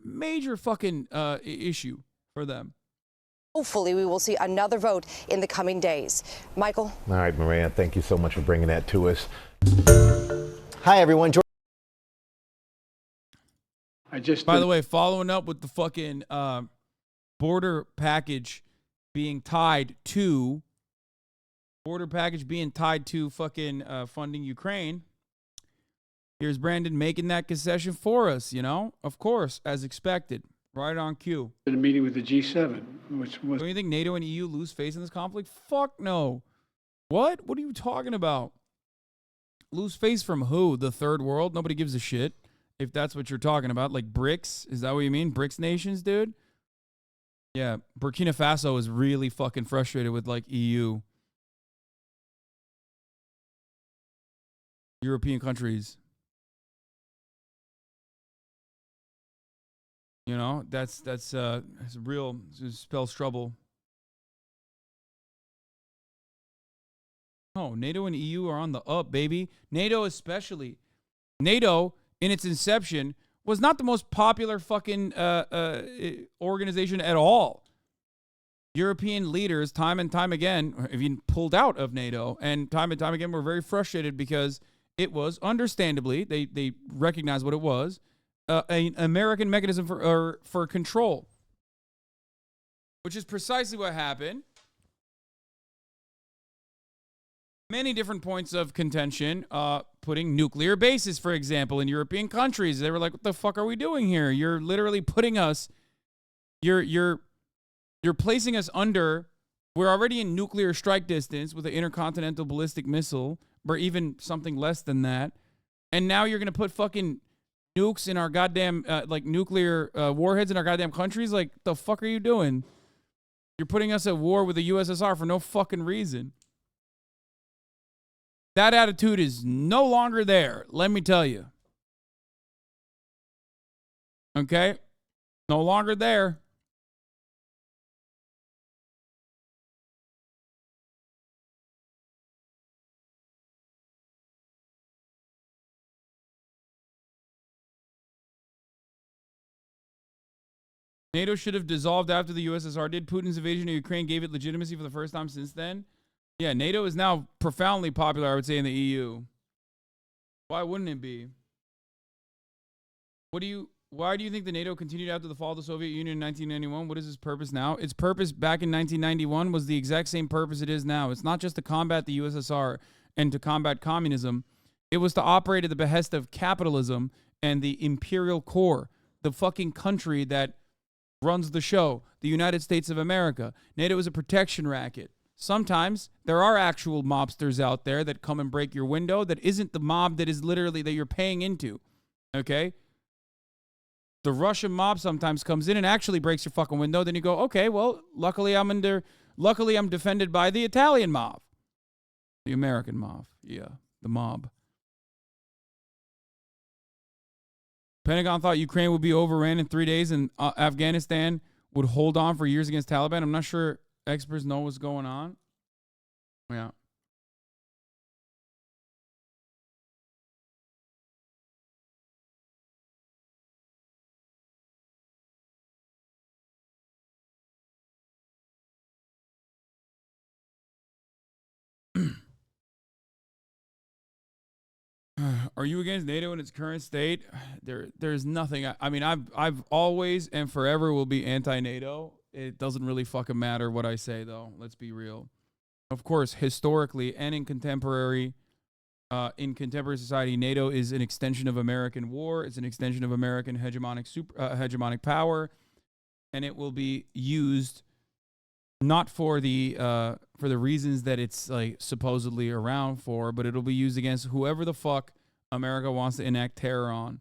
fucking issue for them. Hopefully, we will see another vote in the coming days. Michael? All right, Maria, thank you so much for bringing that to us. Hi, everyone. By the way, following up with the fucking border package being tied to fucking funding Ukraine. Here's Brandon making that concession for us, you know, of course, as expected. Right on cue. In a meeting with the G7, which was. Do you think NATO and EU lose face in this conflict? Fuck no. What? What are you talking about? Lose face from who? The third world? Nobody gives a shit. If that's what you're talking about. Like BRICS? Is that what you mean? BRICS nations, dude? Yeah. Burkina Faso is really fucking frustrated with, like, EU. European countries. You know, that's real, it spells trouble. Oh, NATO and EU are on the up, baby. NATO especially. NATO, in its inception, was not the most popular fucking organization at all. European leaders, time and time again, even pulled out of NATO, and time again were very frustrated because it was, understandably, they recognized what it was, an American mechanism for control, which is precisely what happened. Many different points of contention, putting nuclear bases, for example, in European countries. They were like, what the fuck are we doing here? You're literally putting us, you're placing us under, we're already in nuclear strike distance with an intercontinental ballistic missile, or even something less than that. And now you're going to put fucking nukes in our goddamn, like, nuclear warheads in our goddamn countries? Like, the fuck are you doing? You're putting us at war with the USSR for no fucking reason. That attitude is no longer there, let me tell you. Okay? No longer there. NATO should have dissolved after the USSR did. Putin's invasion of Ukraine gave it legitimacy for the first time since then. Yeah, NATO is now profoundly popular, I would say, in the EU. Why wouldn't it be? Why do you think the NATO continued after the fall of the Soviet Union in 1991? What is its purpose now? Its purpose back in 1991 was the exact same purpose it is now. It's not just to combat the USSR and to combat communism. It was to operate at the behest of capitalism and the imperial core, the fucking country that runs the show. The United States of America. NATO is a protection racket. Sometimes there are actual mobsters out there that come and break your window that isn't the mob that is literally that you're paying into. Okay? The Russian mob sometimes comes in and actually breaks your fucking window. Then you go, okay, well, luckily I'm defended by the Italian mob. The American mob. Yeah, the mob. Pentagon thought Ukraine would be overran in 3 days and Afghanistan would hold on for years against Taliban. I'm not sure experts know what's going on. Yeah. Are you against NATO in its current state? There's nothing. I mean, I've always and forever will be anti-NATO. It doesn't really fucking matter what I say, though. Let's be real. Of course, historically and in contemporary society, NATO is an extension of American war. It's an extension of American hegemonic power, and it will be used not for the reasons that it's like supposedly around for, but it'll be used against whoever the fuck America wants to enact terror on.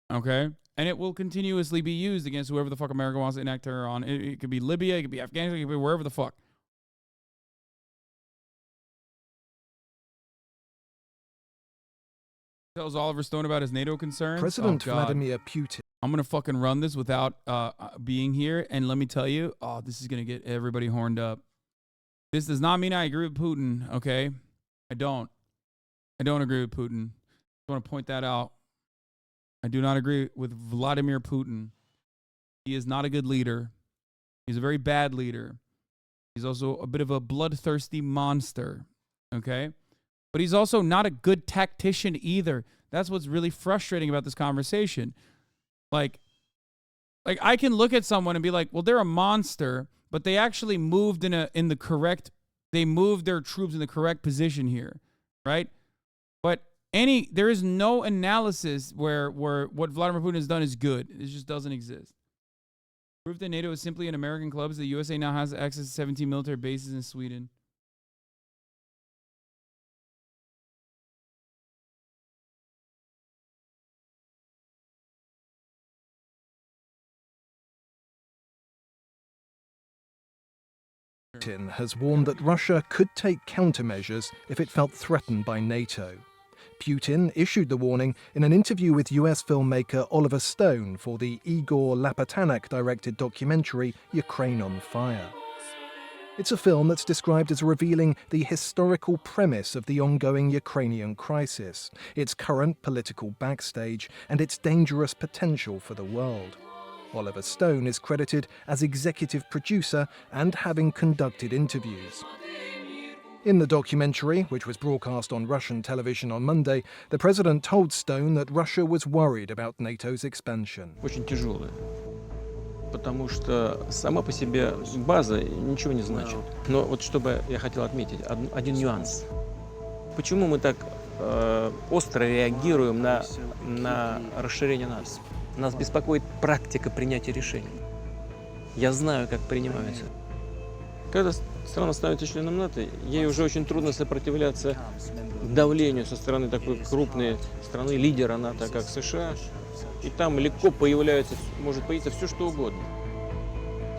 Okay? And it will continuously be used against whoever the fuck America wants to enact terror on. It could be Libya, it could be Afghanistan, it could be wherever the fuck. Tells Oliver Stone about his NATO concerns. President Vladimir Putin. I'm going to fucking run this without being here. And let me tell you, this is going to get everybody horned up. This does not mean I agree with Putin, okay? I don't agree with Putin. I want to point that out. I do not agree with Vladimir Putin. He is not a good leader. He's a very bad leader. He's also a bit of a bloodthirsty monster, okay? But he's also not a good tactician either. That's what's really frustrating about this conversation. Like I can look at someone and be like, well, they're a monster, but they actually moved they moved their troops in the correct position here, right? But there is no analysis where what Vladimir Putin has done is good. It just doesn't exist. Proof that NATO is simply an American club is the USA now has access to 17 military bases in Sweden. Putin has warned that Russia could take countermeasures if it felt threatened by NATO. Putin issued the warning in an interview with US filmmaker Oliver Stone for the Igor Lapatanak-directed documentary Ukraine on Fire. It's a film that's described as revealing the historical premise of the ongoing Ukrainian crisis, its current political backstage, and its dangerous potential for the world. Oliver Stone is credited as executive producer and having conducted interviews. In the documentary, which was broadcast on Russian television on Monday, the president told Stone that Russia was worried about NATO's expansion. Очень тяжелая, потому что сама по себе база ничего не значит. Но вот чтобы я хотел отметить один нюанс. Почему мы так остро реагируем на расширение НАТО? Нас беспокоит практика принятия решений. Я знаю, как принимаются. Когда страна становится членом НАТО, ей уже очень трудно сопротивляться давлению со стороны такой крупной страны, лидера НАТО, как США. И там легко может появиться все, что угодно.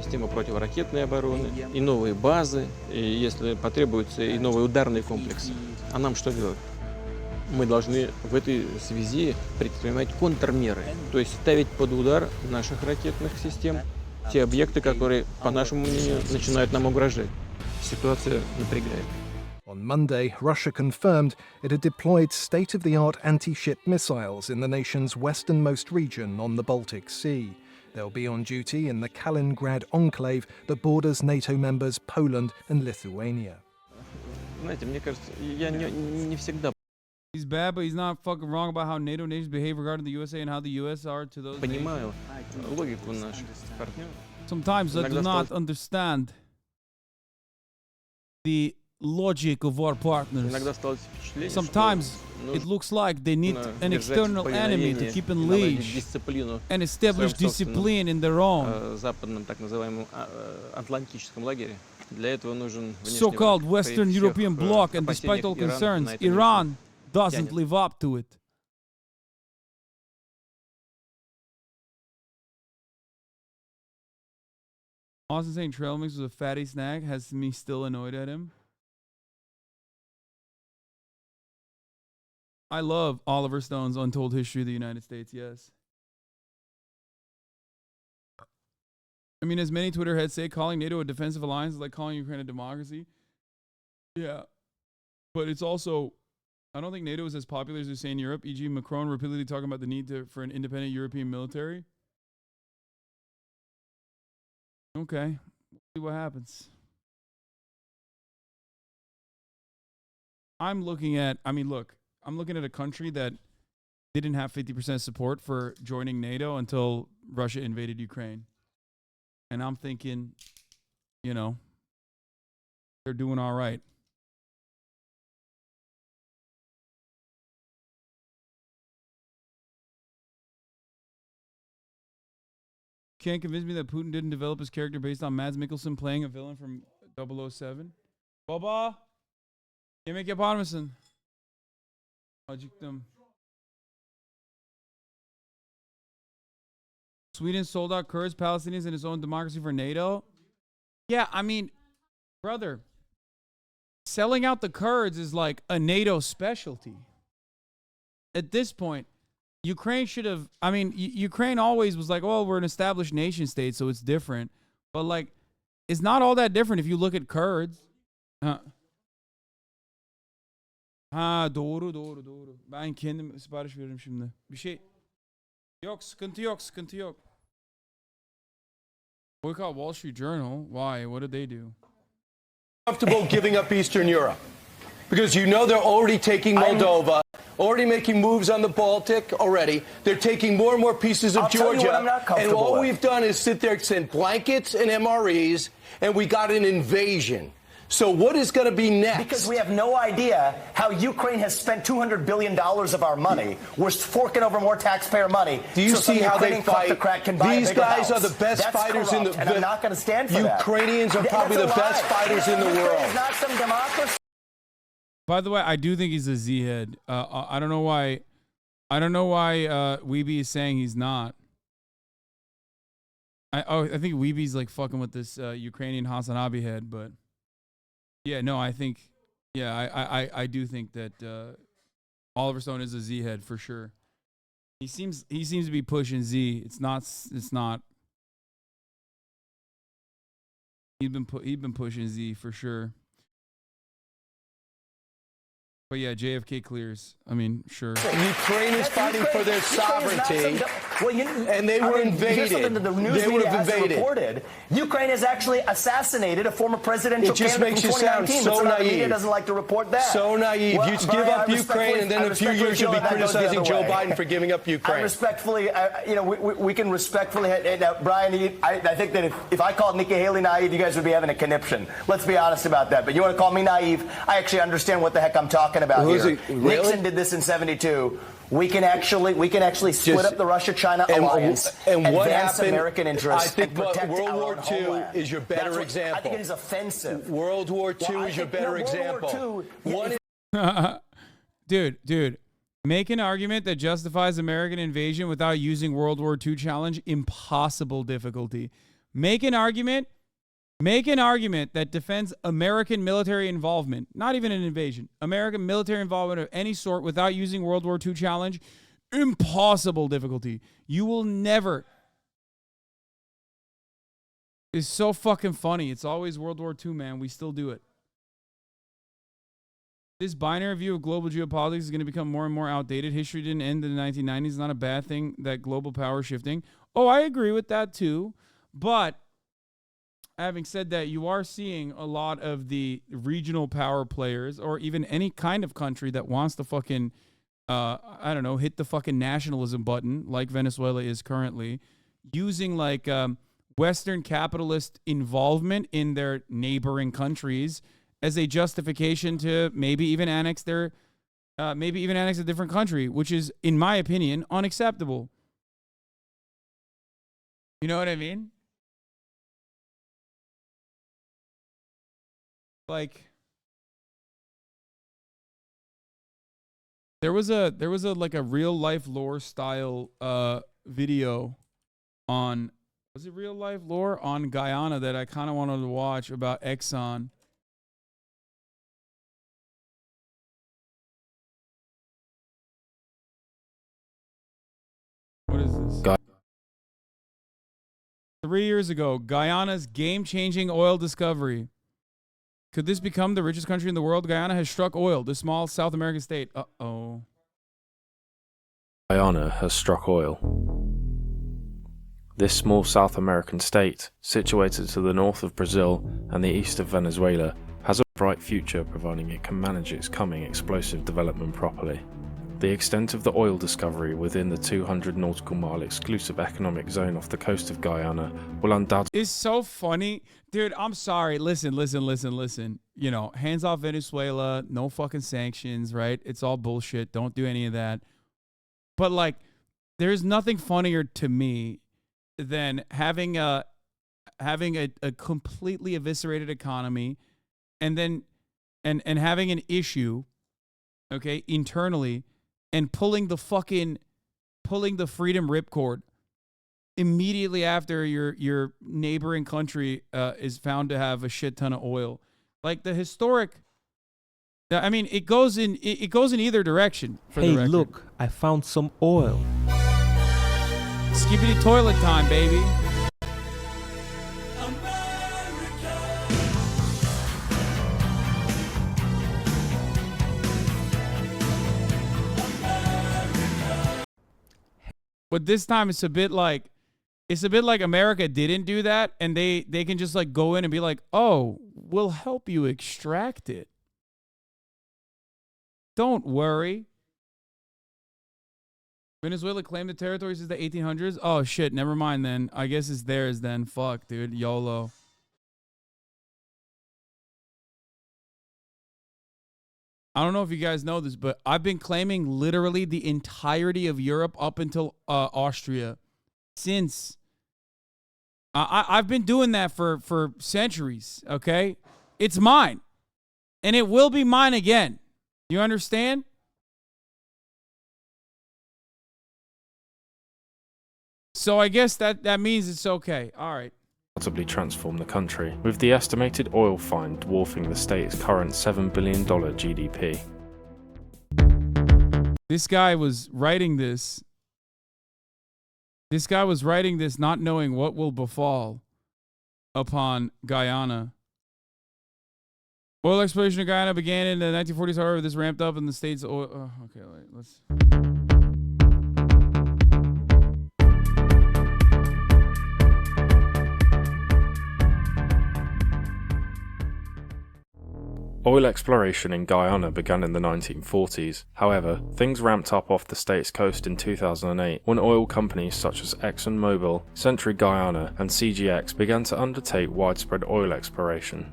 Система противоракетной обороны, и новые базы, и, если потребуется, и новые ударные комплексы. А нам что делать? Мы должны в этой связи предпринимать контрмеры, то есть ставить под удар наших ракетных систем те объекты, которые, по нашему мнению, начинают нам угрожать. Ситуация напрягает. On Monday, Russia confirmed it had deployed state-of-the-art anti-ship missiles in the nation's westernmost region on the Baltic Sea. They'll be on duty in the Kaliningrad enclave that borders NATO members Poland and Lithuania. Знаете, мне кажется, я не всегда. He's bad, but he's not fucking wrong about how NATO nations behave regarding the USA and how the US are to those Понимаю логику наших партнеров. Sometimes I do not understand the logic of our partners. Sometimes it looks like they need an external enemy to keep in leash and establish discipline in their own. So-called Western European bloc, and despite all concerns, Iran doesn't live up to it. Austin saying trail mix was a fatty snack has me still annoyed at him. I love Oliver Stone's Untold History of the United States, yes. I mean, as many Twitter heads say, calling NATO a defensive alliance is like calling Ukraine a democracy. Yeah. But it's also, I don't think NATO is as popular as they say in Europe, e.g. Macron repeatedly talking about the need for an independent European military. Okay, we'll see what happens. I'm looking at a country that didn't have 50% support for joining NATO until Russia invaded Ukraine. And I'm thinking, you know, they're doing all right. Can't convince me that Putin didn't develop his character based on Mads Mikkelsen playing a villain from 007. Baba! Yemek yapar mısın? Acıktım. Sweden sold out Kurds, Palestinians, and its own democracy for NATO. Yeah, I mean, brother, selling out the Kurds is like a NATO specialty. At this point, Ukraine should have, Ukraine always was like, oh, we're an established nation state, so it's different. But, like, it's not all that different if you look at Kurds. Doğru. Ben kendim sipariş veririm şimdi. Bir şey yok, sıkıntı yok. Boycott Wall Street Journal. Why? What did they do? Comfortable giving up Eastern Europe because you know they're already taking Moldova. Already making moves on the Baltic already. They're taking more and more pieces of Georgia. And all we've done is sit there and send blankets and MREs, and we got an invasion. So what is going to be next? Because we have no idea how Ukraine has spent $200 billion of our money. We're forking over more taxpayer money. Do you see how they fight? These guys are the best fighters in the world. And I'm not going to stand for that. Ukrainians are probably the best fighters in the world. It's not some democracy. By the way, I do think he's a Z-head. I don't know why. Weeby is saying he's not. I think Weeby's like fucking with this Ukrainian HasanAbi head, but yeah, no, I think, I do think that Oliver Stone is a Z-head for sure. He seems to be pushing Z. It's not. He's been pushing Z for sure. But yeah, JFK clears. I mean, sure. Ukraine is fighting for their sovereignty, and they were invaded. They would have invaded. Reported. Ukraine has actually assassinated a former presidential candidate from 2019. It just makes you sound so naive. The media doesn't like to report that. So naive. Well, you give up Ukraine, and then in a few years you'll be criticizing Joe Biden for giving up Ukraine. I respectfully, we can respectfully. Brian, I think that if I called Nikki Haley naive, you guys would be having a conniption. Let's be honest about that. But you want to call me naive? I actually understand what the heck I'm talking about here. Really? Nixon did this in '72. We can actually split up the Russia-China alliance and what advance happened, American interests. I think and protect World War II homeland. is your better example. I think it is offensive. World War II is your better example. Dude, make an argument that justifies American invasion without using World War II challenge. Impossible difficulty. Make an argument that defends American military involvement, not even an invasion, American military involvement of any sort without using World War II challenge. Impossible difficulty. You will never. It's so fucking funny. It's always World War II, man. We still do it. This binary view of global geopolitics is going to become more and more outdated. History didn't end in the 1990s. It's not a bad thing that global power shifting. Oh, I agree with that too. But having said that, you are seeing a lot of the regional power players or even any kind of country that wants to fucking, hit the fucking nationalism button like Venezuela is currently, using like Western capitalist involvement in their neighboring countries as a justification to maybe even annex a different country, which is, in my opinion, unacceptable. You know what I mean? Like, there was a like a real life lore style video on, was it real life lore on Guyana that I kind of wanted to watch about Exxon. What is this? 3 years ago, Guyana's game-changing oil discovery. Could this become the richest country in the world? Guyana has struck oil, the small South American state. Uh-oh. Guyana has struck oil. This small South American state, situated to the north of Brazil and the east of Venezuela, has a bright future providing it can manage its coming explosive development properly. The extent of the oil discovery within the 200 nautical mile exclusive economic zone off the coast of Guyana will undoubtedly... It's so funny. Dude, I'm sorry. Listen. You know, hands off Venezuela, no fucking sanctions, right? It's all bullshit. Don't do any of that. But, like, there's nothing funnier to me than having a completely eviscerated economy and then and having an issue, okay, internally, and pulling the freedom ripcord immediately after your neighboring country is found to have a shit ton of oil. Like the historic, I mean, it goes in either direction. For the record. Look, I found some oil. Skippity toilet time, baby. But this time it's a bit like America didn't do that, and they can just like go in and be like, oh, we'll help you extract it. Don't worry. Venezuela claimed the territory since the 1800s. Oh shit, never mind then. I guess it's theirs then. Fuck, dude. YOLO. I don't know if you guys know this, but I've been claiming literally the entirety of Europe up until Austria since. I've been doing that for centuries, okay? It's mine. And it will be mine again. You understand? So I guess that means it's okay. All right. Possibly transform the country, with the estimated oil find dwarfing the state's current $7 billion GDP. This guy was writing this. This guy was writing this not knowing what will befall upon Guyana. Oil exploration in Guyana began in the 1940s. However, this ramped up in the state's oil. Okay, wait, let's. Oil exploration in Guyana began in the 1940s. However, things ramped up off the state's coast in 2008 when oil companies such as ExxonMobil, Century Guyana, and CGX began to undertake widespread oil exploration.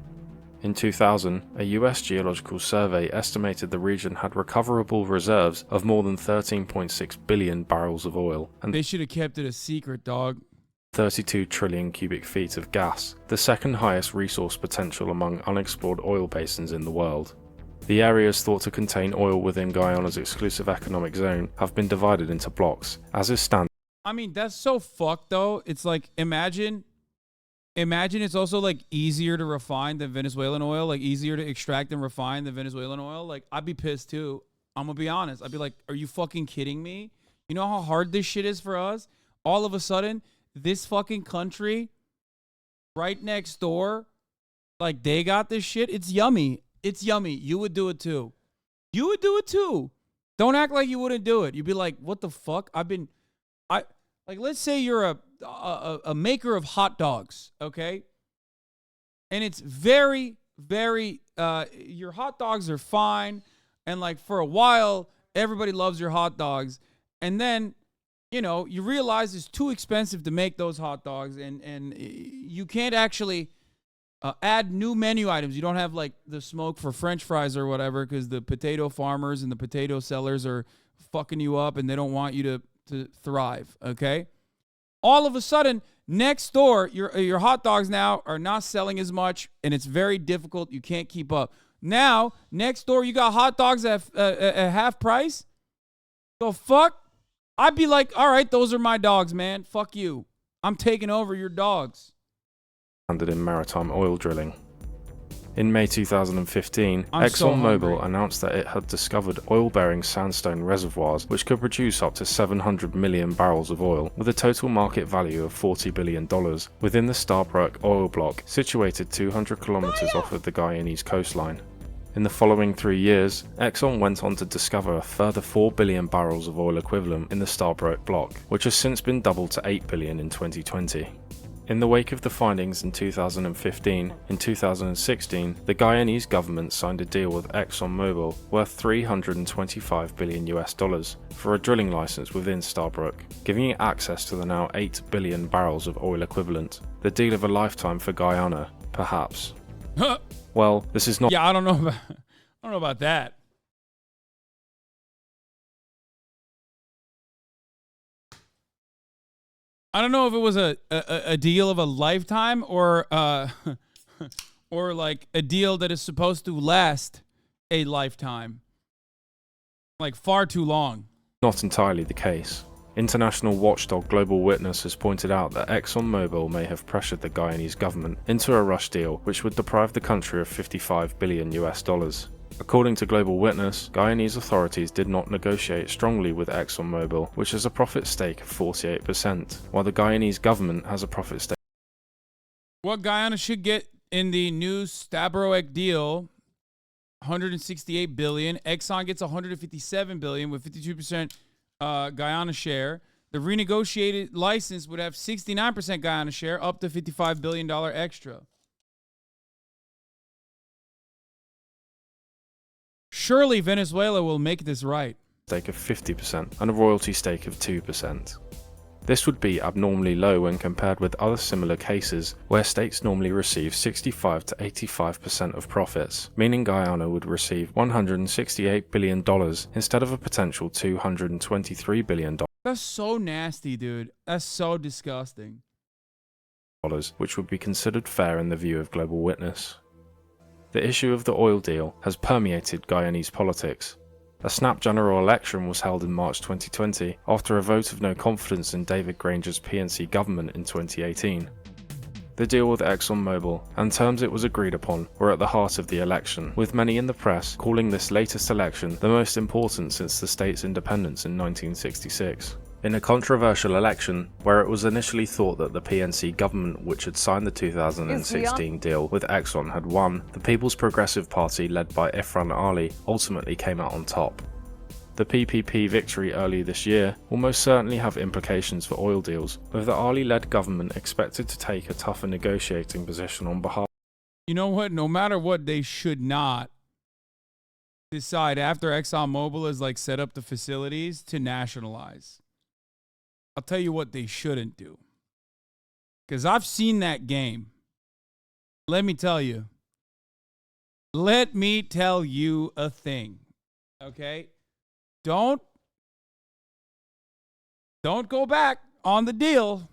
In 2000, a US geological survey estimated the region had recoverable reserves of more than 13.6 billion barrels of oil, and they should have kept it a secret, dog. 32 trillion cubic feet of gas, the second highest resource potential among unexplored oil basins in the world. The areas thought to contain oil within Guyana's exclusive economic zone have been divided into blocks, as is standard. I mean, that's so fucked, though. It's like, imagine it's also, like, easier to refine than Venezuelan oil, like, easier to extract and refine than Venezuelan oil. Like, I'd be pissed, too. I'm gonna be honest. I'd be like, are you fucking kidding me? You know how hard this shit is for us? All of a sudden, this fucking country right next door, like, they got this shit. It's yummy. It's yummy. You would do it too. You would do it too. Don't act like you wouldn't do it. You'd be like, what the fuck? Like, let's say you're a maker of hot dogs, okay? And it's very, very, your hot dogs are fine. And like for a while, everybody loves your hot dogs. And then, you know, you realize it's too expensive to make those hot dogs, and you can't actually Add new menu items. You don't have like the smoke for French fries or whatever because the potato farmers and the potato sellers are fucking you up and they don't want you to thrive, okay? All of a sudden, next door, your hot dogs now are not selling as much and it's very difficult. You can't keep up. Now, next door, you got hot dogs at half price? The fuck? I'd be like, all right, those are my dogs, man. Fuck you. I'm taking over your dogs. In maritime oil drilling. In May 2015, ExxonMobil announced that it had discovered oil-bearing sandstone reservoirs which could produce up to 700 million barrels of oil, with a total market value of $40 billion, within the Stabroek oil block, situated 200 kilometers off of the Guyanese coastline. In the following 3 years, Exxon went on to discover a further 4 billion barrels of oil equivalent in the Stabroek block, which has since been doubled to 8 billion in 2020. In the wake of the findings in 2015, in 2016, the Guyanese government signed a deal with ExxonMobil worth $325 billion for a drilling license within Stabroek, giving it access to the now 8 billion barrels of oil equivalent. The deal of a lifetime for Guyana, perhaps. Well, this is not. Yeah, I don't know about that. I don't know if it was a deal of a lifetime or or like a deal that is supposed to last a lifetime. Like far too long. Not entirely the case. International watchdog Global Witness has pointed out that ExxonMobil may have pressured the Guyanese government into a rush deal which would deprive the country of $55 billion. According to Global Witness, Guyanese authorities did not negotiate strongly with ExxonMobil, which has a profit stake of 48%, while the Guyanese government has a profit stake. What Guyana should get in the new Stabroek deal, $168 billion. Exxon gets $157 billion with 52% Guyana share. The renegotiated license would have 69% Guyana share, up to $55 billion extra. Surely Venezuela will make this right. Stake of 50% and a royalty stake of 2%. This would be abnormally low when compared with other similar cases where states normally receive 65 to 85% of profits, meaning Guyana would receive $168 billion instead of a potential $223 billion. That's so nasty, dude. That's so disgusting. Which would be considered fair in the view of Global Witness. The issue of the oil deal has permeated Guyanese politics. A snap general election was held in March 2020 after a vote of no confidence in David Granger's PNC government in 2018. The deal with ExxonMobil and terms it was agreed upon were at the heart of the election, with many in the press calling this latest election the most important since the state's independence in 1966. In a controversial election, where it was initially thought that the PNC government which had signed the 2016 deal with Exxon had won, the People's Progressive Party led by Ifraan Ali ultimately came out on top. The PPP victory early this year will most certainly have implications for oil deals, with the Ali-led government expected to take a tougher negotiating position on behalf. You know what? No matter what, they should not decide after ExxonMobil has like set up the facilities to nationalize. I'll tell you what they shouldn't do. Because I've seen that game. Let me tell you. Let me tell you a thing. Okay? Don't go back on the deal.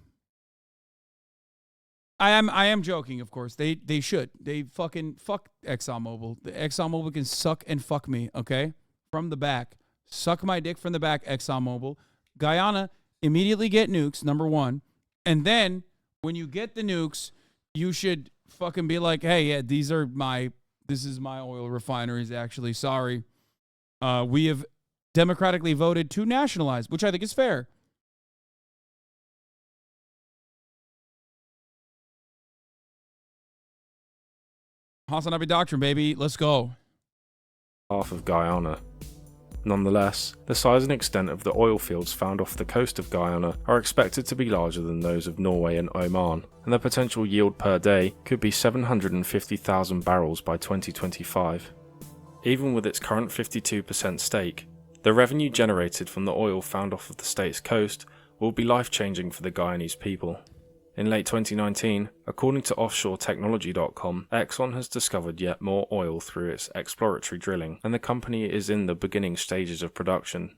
I am joking, of course. They should. They fucking fuck ExxonMobil. The ExxonMobil can suck and fuck me, okay? From the back. Suck my dick from the back, ExxonMobil. Guyana, immediately get nukes, number one. And then, when you get the nukes, you should fucking be like, hey, yeah, this is my oil refineries, actually. Sorry. We have democratically voted to nationalize, which I think is fair. HasanAbi doctrine, baby. Let's go. Half of Guyana. Nonetheless, the size and extent of the oil fields found off the coast of Guyana are expected to be larger than those of Norway and Oman, and the potential yield per day could be 750,000 barrels by 2025. Even with its current 52% stake, the revenue generated from the oil found off of the state's coast will be life-changing for the Guyanese people. In late 2019, according to offshoretechnology.com, Exxon has discovered yet more oil through its exploratory drilling, and the company is in the beginning stages of production.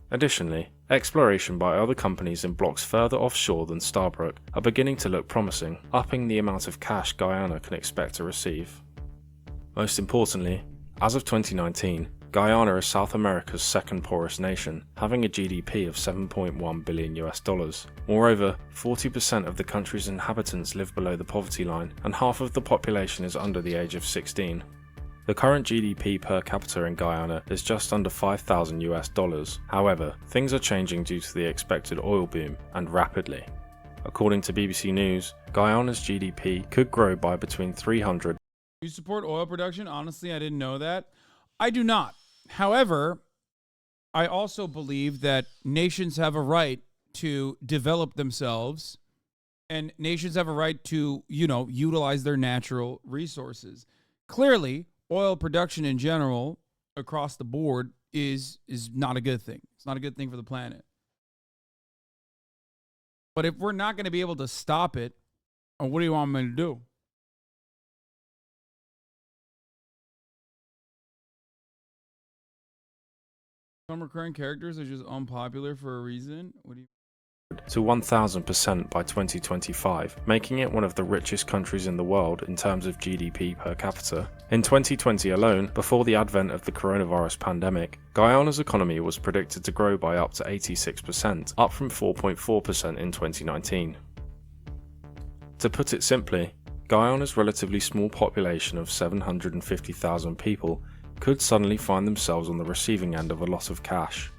Additionally, exploration by other companies in blocks further offshore than Starbrook are beginning to look promising, upping the amount of cash Guyana can expect to receive. Most importantly, as of 2019, Guyana is South America's second poorest nation, having a GDP of $7.1 billion. Moreover, 40% of the country's inhabitants live below the poverty line, and half of the population is under the age of 16. The current GDP per capita in Guyana is just under $5,000. However, things are changing due to the expected oil boom, and rapidly. According to BBC News, Guyana's GDP could grow by between 300. You support oil production? Honestly, I didn't know that. I do not. However, I also believe that nations have a right to develop themselves, and nations have a right to, utilize their natural resources. Clearly, oil production in general, across the board, is not a good thing. It's not a good thing for the planet. But if we're not going to be able to stop it, what do you want me to do? Some recurring characters are just unpopular for a reason. What do you? To 1,000% by 2025, making it one of the richest countries in the world in terms of GDP per capita. In 2020 alone, before the advent of the coronavirus pandemic, Guyana's economy was predicted to grow by up to 86%, up from 4.4% in 2019. To put it simply, Guyana's relatively small population of 750,000 people could suddenly find themselves on the receiving end of a lot of cash.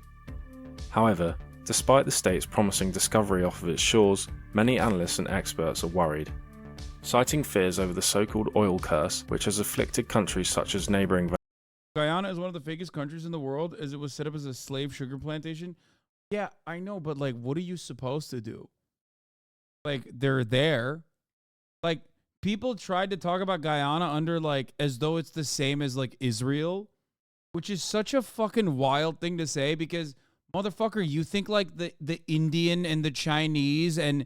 However, despite the state's promising discovery off of its shores, many analysts and experts are worried, citing fears over the so-called oil curse, which has afflicted countries such as neighboring. Guyana is one of the fakest countries in the world, as it was set up as a slave sugar plantation. Yeah, I know, but what are you supposed to do? They're there. People tried to talk about Guyana under as though it's the same as Israel, which is such a fucking wild thing to say, because motherfucker, you think the Indian and the Chinese and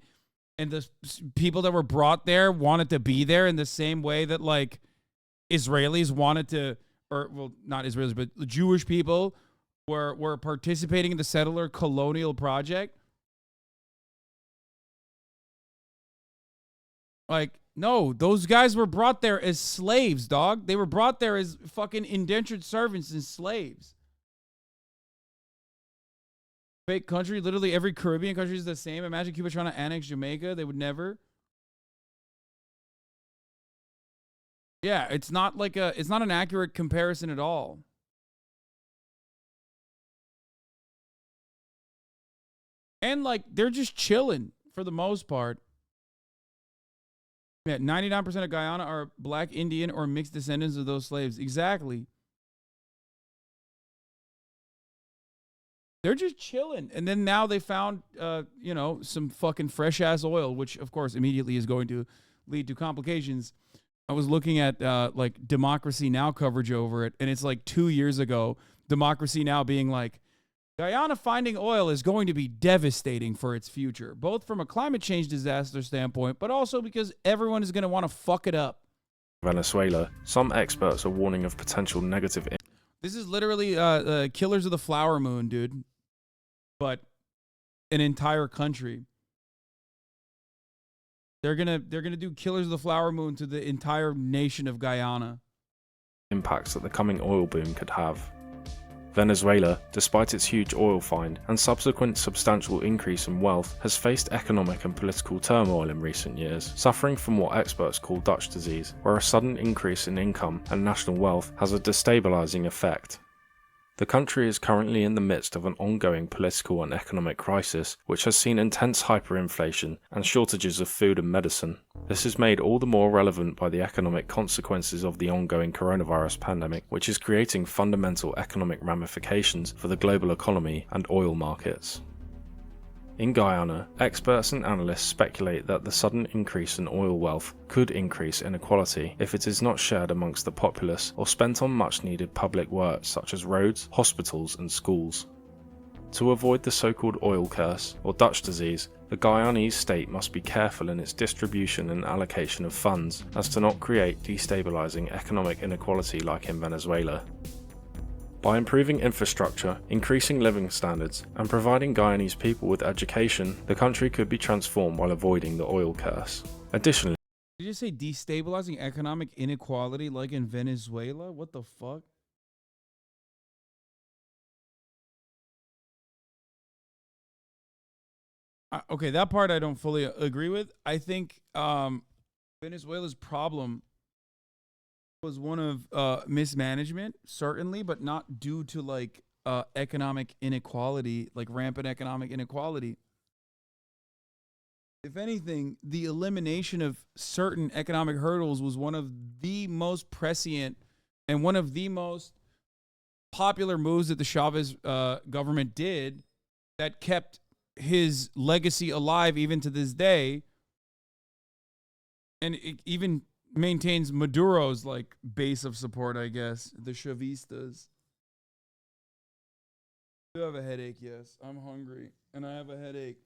the people that were brought there wanted to be there in the same way that Israelis wanted to, or well, not Israelis, but the Jewish people were participating in the settler colonial project? No, those guys were brought there as slaves, dog. They were brought there as fucking indentured servants and slaves. Fake country, literally every Caribbean country is the same. Imagine Cuba trying to annex Jamaica. They would never. Yeah, it's not an accurate comparison at all. And they're just chilling for the most part. Yeah, 99% of Guyana are black, Indian, or mixed descendants of those slaves. Exactly. They're just chilling. And then now they found, some fucking fresh-ass oil, which, of course, immediately is going to lead to complications. I was looking at, Democracy Now! Coverage over it, and it's 2 years ago, Democracy Now! Being Guyana finding oil is going to be devastating for its future, both from a climate change disaster standpoint, but also because everyone is going to want to fuck it up. Venezuela, some experts are warning of potential negative. This is literally Killers of the Flower Moon, dude. But an entire country. They're gonna do Killers of the Flower Moon to the entire nation of Guyana. Impacts that the coming oil boom could have. Venezuela, despite its huge oil find and subsequent substantial increase in wealth, has faced economic and political turmoil in recent years, suffering from what experts call Dutch disease, where a sudden increase in income and national wealth has a destabilizing effect. The country is currently in the midst of an ongoing political and economic crisis, which has seen intense hyperinflation and shortages of food and medicine. This is made all the more relevant by the economic consequences of the ongoing coronavirus pandemic, which is creating fundamental economic ramifications for the global economy and oil markets. In Guyana, experts and analysts speculate that the sudden increase in oil wealth could increase inequality if it is not shared amongst the populace or spent on much-needed public works such as roads, hospitals and schools. To avoid the so-called oil curse, or Dutch disease, the Guyanese state must be careful in its distribution and allocation of funds as to not create destabilizing economic inequality like in Venezuela. By improving infrastructure, increasing living standards, and providing Guyanese people with education, the country could be transformed while avoiding the oil curse. Additionally, Did you say destabilizing economic inequality like in Venezuela? What the fuck? Okay, that part I don't fully agree with. I think Venezuela's problem was one of mismanagement, certainly, but not due to like economic inequality, like rampant economic inequality. If anything, the elimination of certain economic hurdles was one of the most prescient and one of the most popular moves that the Chavez government did that kept his legacy alive even to this day. And it even maintains Maduro's like base of support, I guess, the Chavistas. I do have a headache, yes. I'm hungry and I have a headache.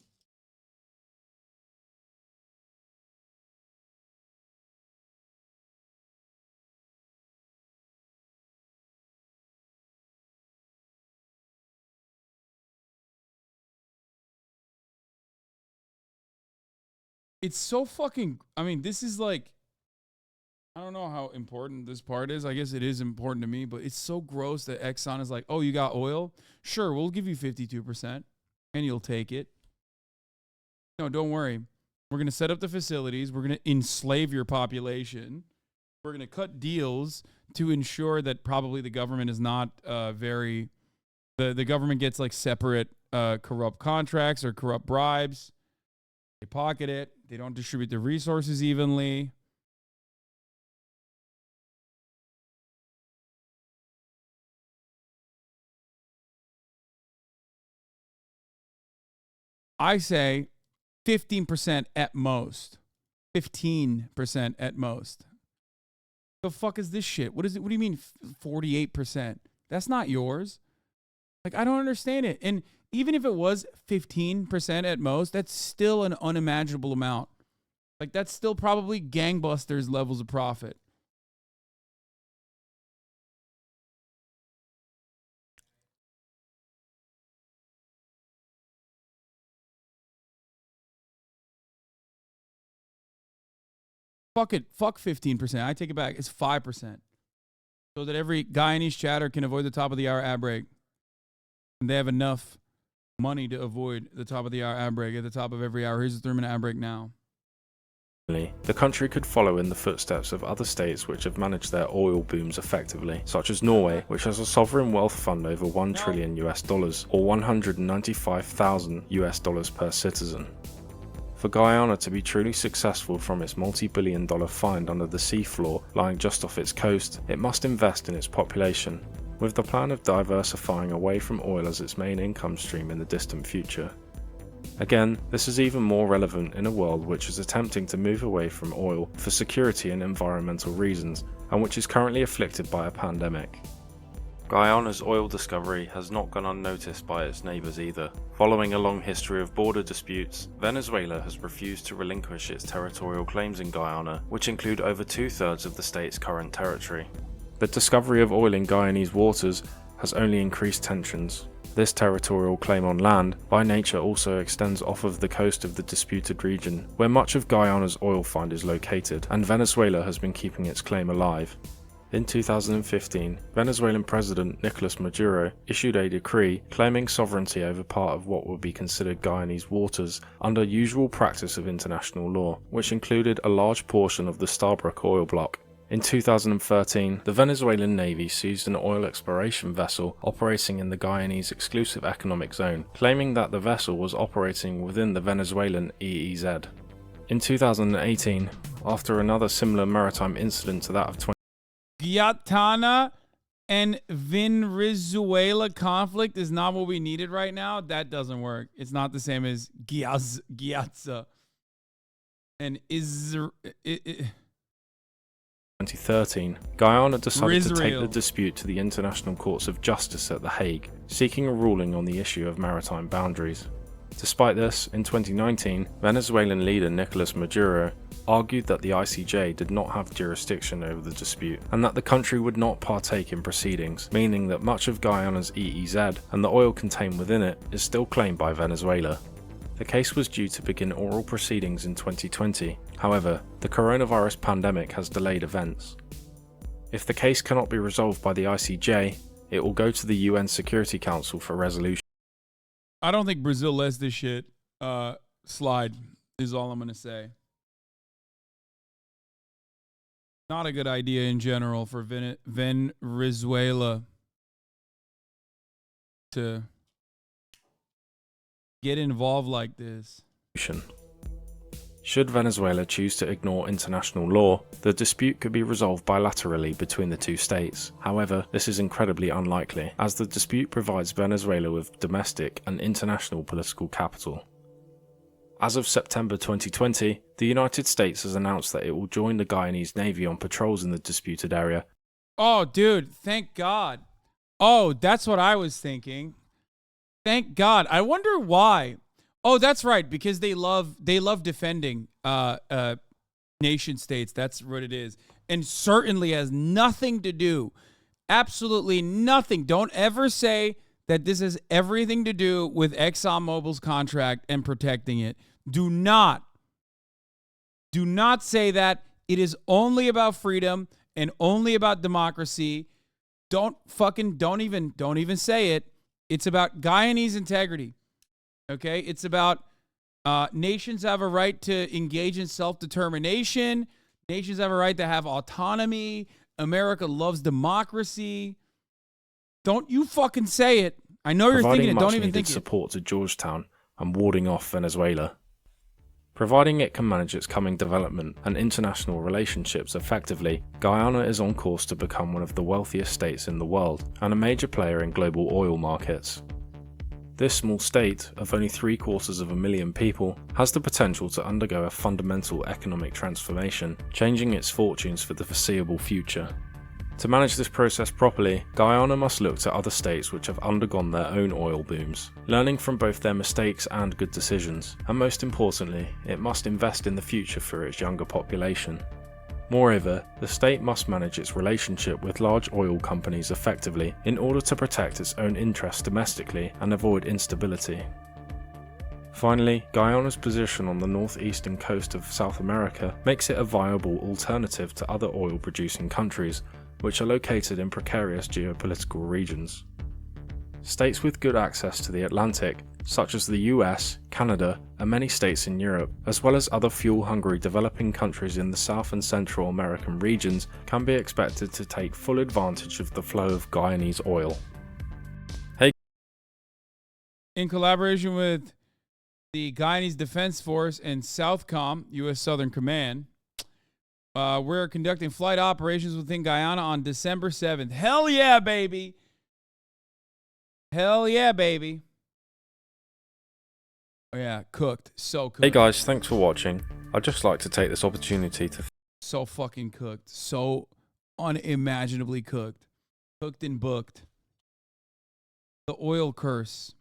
It's so fucking, I mean, this is like, I don't know how important this part is. I guess it is important to me, but it's so gross that Exxon is like, oh, you got oil? Sure, we'll give you 52% and you'll take it. No, don't worry. We're going to set up the facilities. We're going to enslave your population. We're going to cut deals to ensure that probably the government is not the government gets like separate corrupt contracts or corrupt bribes. They pocket it. They don't distribute the resources evenly. I say 15% at most. 15% at most. The fuck is this shit? What is it? What do you mean 48%? That's not yours. Like, I don't understand it. And even if it was 15% at most, that's still an unimaginable amount. Like, that's still probably gangbusters levels of profit. Fuck it. Fuck 15%. I take it back. It's 5%. So that every Guyanese chatter can avoid the top of the hour ad break. And they have enough money to avoid the top of the hour ad break at the top of every hour. Here's the 3-minute ad break now. the country could follow in the footsteps of other states which have managed their oil booms effectively, such as Norway, which has a sovereign wealth fund over $1 trillion or 195,000 US dollars per citizen. For Guyana to be truly successful from its multi-billion-dollar find under the seafloor lying just off its coast, it must invest in its population, with the plan of diversifying away from oil as its main income stream in the distant future. Again, this is even more relevant in a world which is attempting to move away from oil for security and environmental reasons, and which is currently afflicted by a pandemic. Guyana's oil discovery has not gone unnoticed by its neighbours either. Following a long history of border disputes, Venezuela has refused to relinquish its territorial claims in Guyana, which include over 2/3 of the state's current territory. The discovery of oil in Guyanese waters has only increased tensions. This territorial claim on land, by nature, also extends off of the coast of the disputed region, where much of Guyana's oil find is located, and Venezuela has been keeping its claim alive. In 2015, Venezuelan President Nicolas Maduro issued a decree claiming sovereignty over part of what would be considered Guyanese waters under usual practice of international law, which included a large portion of the Starbrook oil block. In 2013, the Venezuelan Navy seized an oil exploration vessel operating in the Guyanese exclusive economic zone, claiming that the vessel was operating within the Venezuelan EEZ. In 2018, after another similar maritime incident to that of Guyana and Venezuela conflict is not what we needed right now. That doesn't work. It's not the same as Guyana and Israel. 2013, Guyana decided to take the dispute to the International Courts of Justice at The Hague, seeking a ruling on the issue of maritime boundaries. Despite this, in 2019, Venezuelan leader Nicolas Maduro argued that the ICJ did not have jurisdiction over the dispute and that the country would not partake in proceedings, meaning that much of Guyana's EEZ and the oil contained within it is still claimed by Venezuela. The case was due to begin oral proceedings in 2020. However, the coronavirus pandemic has delayed events. If the case cannot be resolved by the ICJ, it will go to the UN Security Council for resolution. I don't think Brazil lets this shit slide, is all I'm going to say. Not a good idea in general for Venezuela to get involved like this. Should Venezuela choose to ignore international law, the dispute could be resolved bilaterally between the two states. However, this is incredibly unlikely, as the dispute provides Venezuela with domestic and international political capital. As of September 2020, the United States has announced that it will join the Guyanese Navy on patrols in the disputed area. Oh, dude, thank God. Oh, that's what I was thinking. Thank God. I wonder why. Oh, that's right, because they love defending nation states. That's what it is. And certainly has nothing to do, absolutely nothing. Don't ever say that this has everything to do with ExxonMobil's contract and protecting it. Do not say that. It is only about freedom and only about democracy. Don't even say it. It's about Guyanese integrity. Okay, it's about nations have a right to engage in self-determination. Nations have a right to have autonomy. America loves democracy. Don't you fucking say it. I know you're thinking it. Don't even think it. Support to Georgetown and warding off Venezuela. Providing it can manage its coming development and international relationships effectively, Guyana is on course to become one of the wealthiest states in the world and a major player in global oil markets. This small state, of only 750,000 people, has the potential to undergo a fundamental economic transformation, changing its fortunes for the foreseeable future. To manage this process properly, Guyana must look to other states which have undergone their own oil booms, learning from both their mistakes and good decisions, and most importantly, it must invest in the future for its younger population. Moreover, the state must manage its relationship with large oil companies effectively in order to protect its own interests domestically and avoid instability. Finally, Guyana's position on the northeastern coast of South America makes it a viable alternative to other oil-producing countries, which are located in precarious geopolitical regions. States with good access to the Atlantic, such as the US, Canada, and many states in Europe, as well as other fuel-hungry developing countries in the South and Central American regions, can be expected to take full advantage of the flow of Guyanese oil. In collaboration with the Guyanese Defense Force and Southcom, U.S. Southern Command, we're conducting flight operations within Guyana on December 7th. Hell yeah, baby! Hell yeah, baby! Oh yeah, cooked. So cooked. Hey guys, thanks for watching. I'd just like to take this opportunity to... So fucking cooked. So unimaginably cooked. Cooked and booked. The oil curse.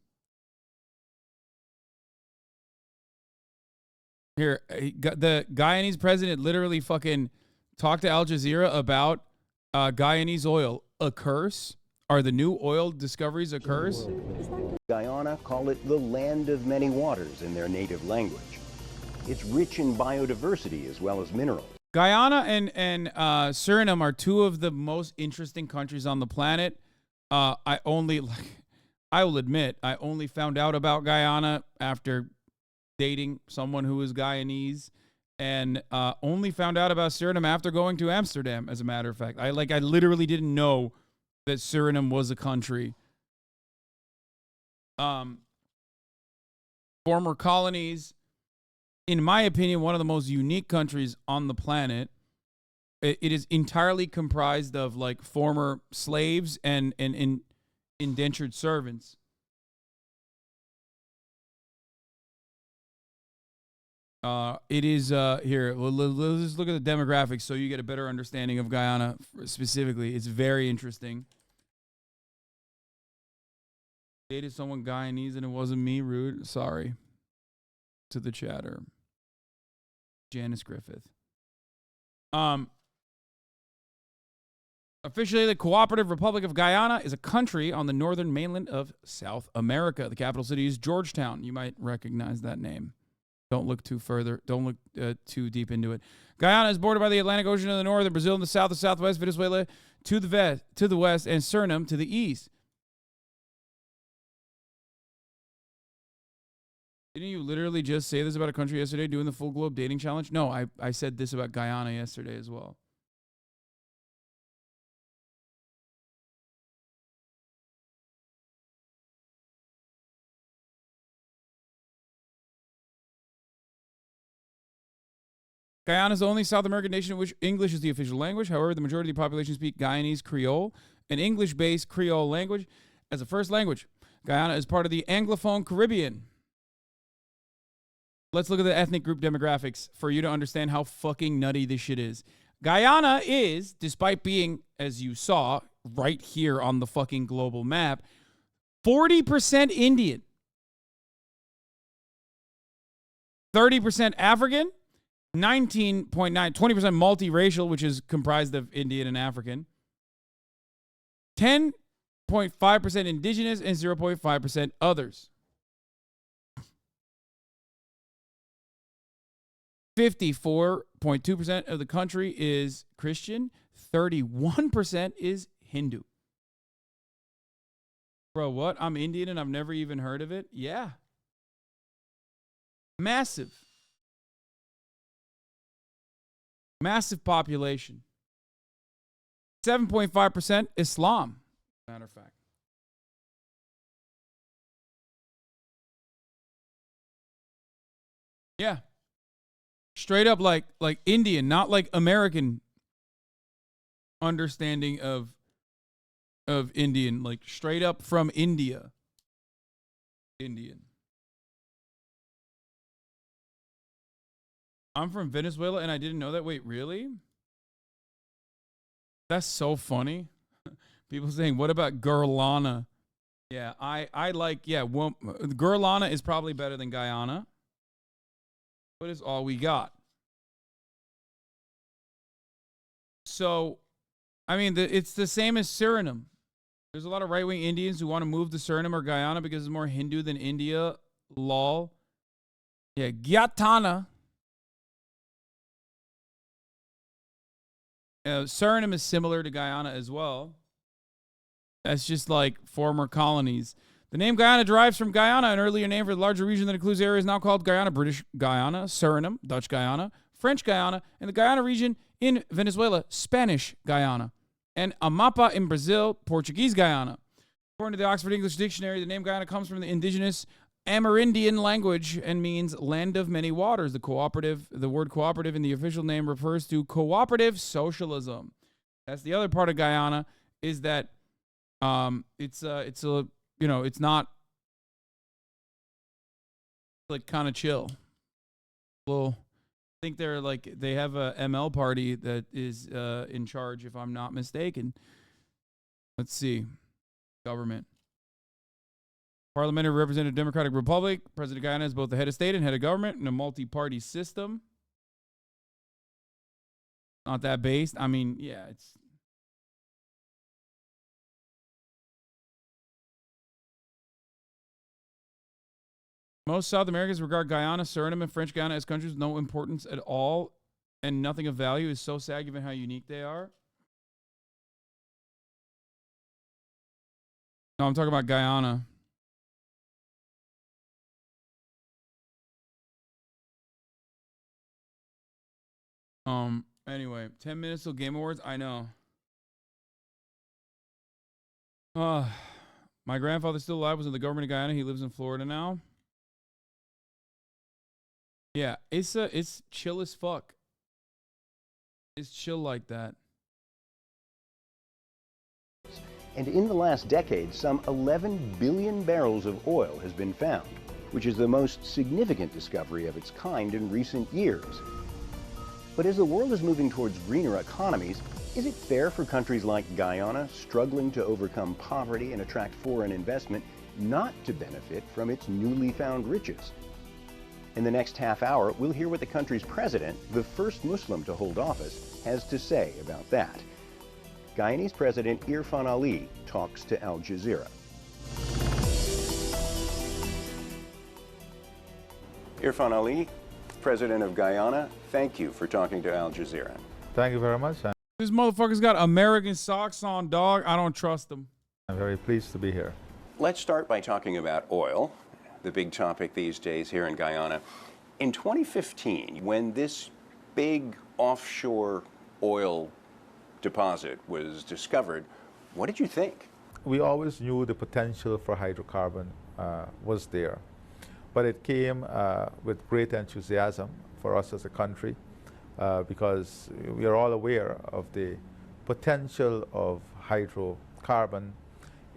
Here, the Guyanese president literally fucking talked to Al Jazeera about Guyanese oil. A curse? Are the new oil discoveries a curse? Guyana call it the land of many waters in their native language. It's rich in biodiversity as well as minerals. Guyana and Suriname are two of the most interesting countries on the planet. I will admit, I only found out about Guyana after dating someone who is Guyanese, and only found out about Suriname after going to Amsterdam, as a matter of fact. I literally didn't know that Suriname was a country. Former colonies, in my opinion, one of the most unique countries on the planet. It is entirely comprised of like former slaves and indentured servants. It is here. Let's just look at the demographics so you get a better understanding of Guyana specifically. It's very interesting. Dated someone Guyanese and it wasn't me. Rude. Sorry. to the chatter. Janice Griffith. Officially, the Cooperative Republic of Guyana is a country on the northern mainland of South America. The capital city is Georgetown. You might recognize that name. Don't look too too deep into it. Guyana is bordered by the Atlantic Ocean in the north, and Brazil in the south, the southwest, Venezuela to the west, and Suriname to the east. Didn't you literally just say this about a country yesterday doing the full globe dating challenge? No, I said this about Guyana yesterday as well. Guyana is the only South American nation in which English is the official language. However, the majority of the population speak Guyanese Creole, an English-based Creole language, as a first language. Guyana is part of the Anglophone Caribbean. Let's look at the ethnic group demographics for you to understand how fucking nutty this shit is. Guyana is, despite being, as you saw, right here on the fucking global map, 40% Indian, 30% African, 19.9, 20% multiracial, which is comprised of Indian and African, 10.5% indigenous, and 0.5% others. 54.2% of the country is Christian, 31% is Hindu. Bro, what? I'm Indian and I've never even heard of it? Yeah. Massive. Massive population. 7.5% Islam, matter of fact. Yeah. Straight up like Indian, not like American understanding of Indian, like straight up from India. Indian. I'm from Venezuela and I didn't know that. Wait, really? That's so funny. People saying, what about Guyana? Yeah, I like, yeah, well, Guyana is probably better than Guyana. What is all we got? So, I mean, it's the same as Suriname. There's a lot of right-wing Indians who want to move to Suriname or Guyana because it's more Hindu than India. Lol. Yeah, Guyana. Suriname is similar to Guyana as well. That's just like former colonies. The name Guyana derives from Guyana, an earlier name for the larger region that includes areas now called Guyana, British Guyana, Suriname, Dutch Guyana, French Guyana, and the Guyana region in Venezuela, Spanish Guyana, and Amapa in Brazil, Portuguese Guyana. According to the Oxford English Dictionary, the name Guyana comes from the indigenous Amerindian language and means land of many waters. The word cooperative in the official name refers to cooperative socialism. That's the other part of Guyana, is that it's not like kind of chill. Well, I think they have a ML party that is in charge, if I'm not mistaken. Let's see. Government. Parliamentary Representative Democratic Republic. President Guyana is both the head of state and head of government in a multi-party system. Not that based. I mean, yeah, it's... Most South Americans regard Guyana, Suriname, and French Guyana as countries with no importance at all and nothing of value. Is so sad given how unique they are. No, I'm talking about Guyana. Anyway, 10 minutes till Game Awards. I know. My grandfather's still alive, was in the government of Guyana. He lives in Florida now. Yeah, it's chill as fuck. It's chill like that. And in the last decade, some 11 billion barrels of oil has been found, which is the most significant discovery of its kind in recent years. But as the world is moving towards greener economies, is it fair for countries like Guyana, struggling to overcome poverty and attract foreign investment, not to benefit from its newly found riches? In the next half hour, we'll hear what the country's president, the first Muslim to hold office, has to say about that. Guyanese President Irfan Ali talks to Al Jazeera. Irfan Ali, President of Guyana, thank you for talking to Al Jazeera. Thank you very much. This motherfucker's got American socks on, dog. I don't trust him. I'm very pleased to be here. Let's start by talking about oil, the big topic these days here in Guyana. In 2015, when this big offshore oil deposit was discovered, what did you think? We always knew the potential for hydrocarbon was there, but it came with great enthusiasm for us as a country because we are all aware of the potential of hydrocarbon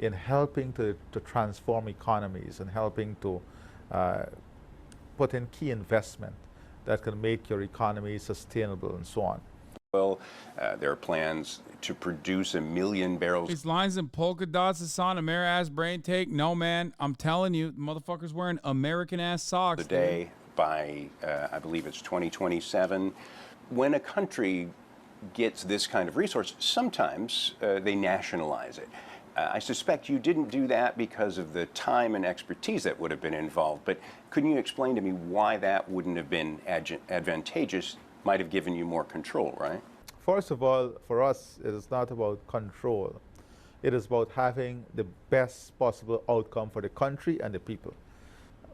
in helping to transform economies and helping to put in key investment that can make your economy sustainable and so on. Well, there are plans to produce 1 million barrels. These lines in polka dots, Hasan, a ass brain take. No, man, I'm telling you, the motherfucker's wearing American-ass socks. A day by, I believe it's 2027. When a country gets this kind of resource, sometimes they nationalize it. I suspect you didn't do that because of the time and expertise that would have been involved, but couldn't you explain to me why that wouldn't have been advantageous, might have given you more control, right? First of all, for us, it is not about control. It is about having the best possible outcome for the country and the people.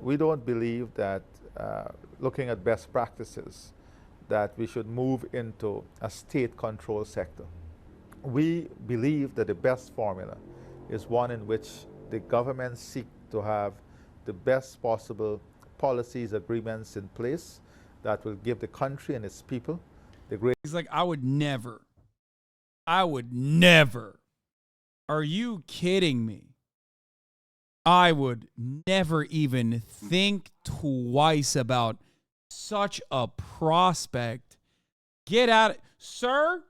We don't believe that looking at best practices, that we should move into a state control sector. We believe that the best formula is one in which the government seek to have the best possible policies, agreements in place that will give the country and its people the great. He's like, I would never. Are you kidding me? I would never even think twice about such a prospect. Get out, sir.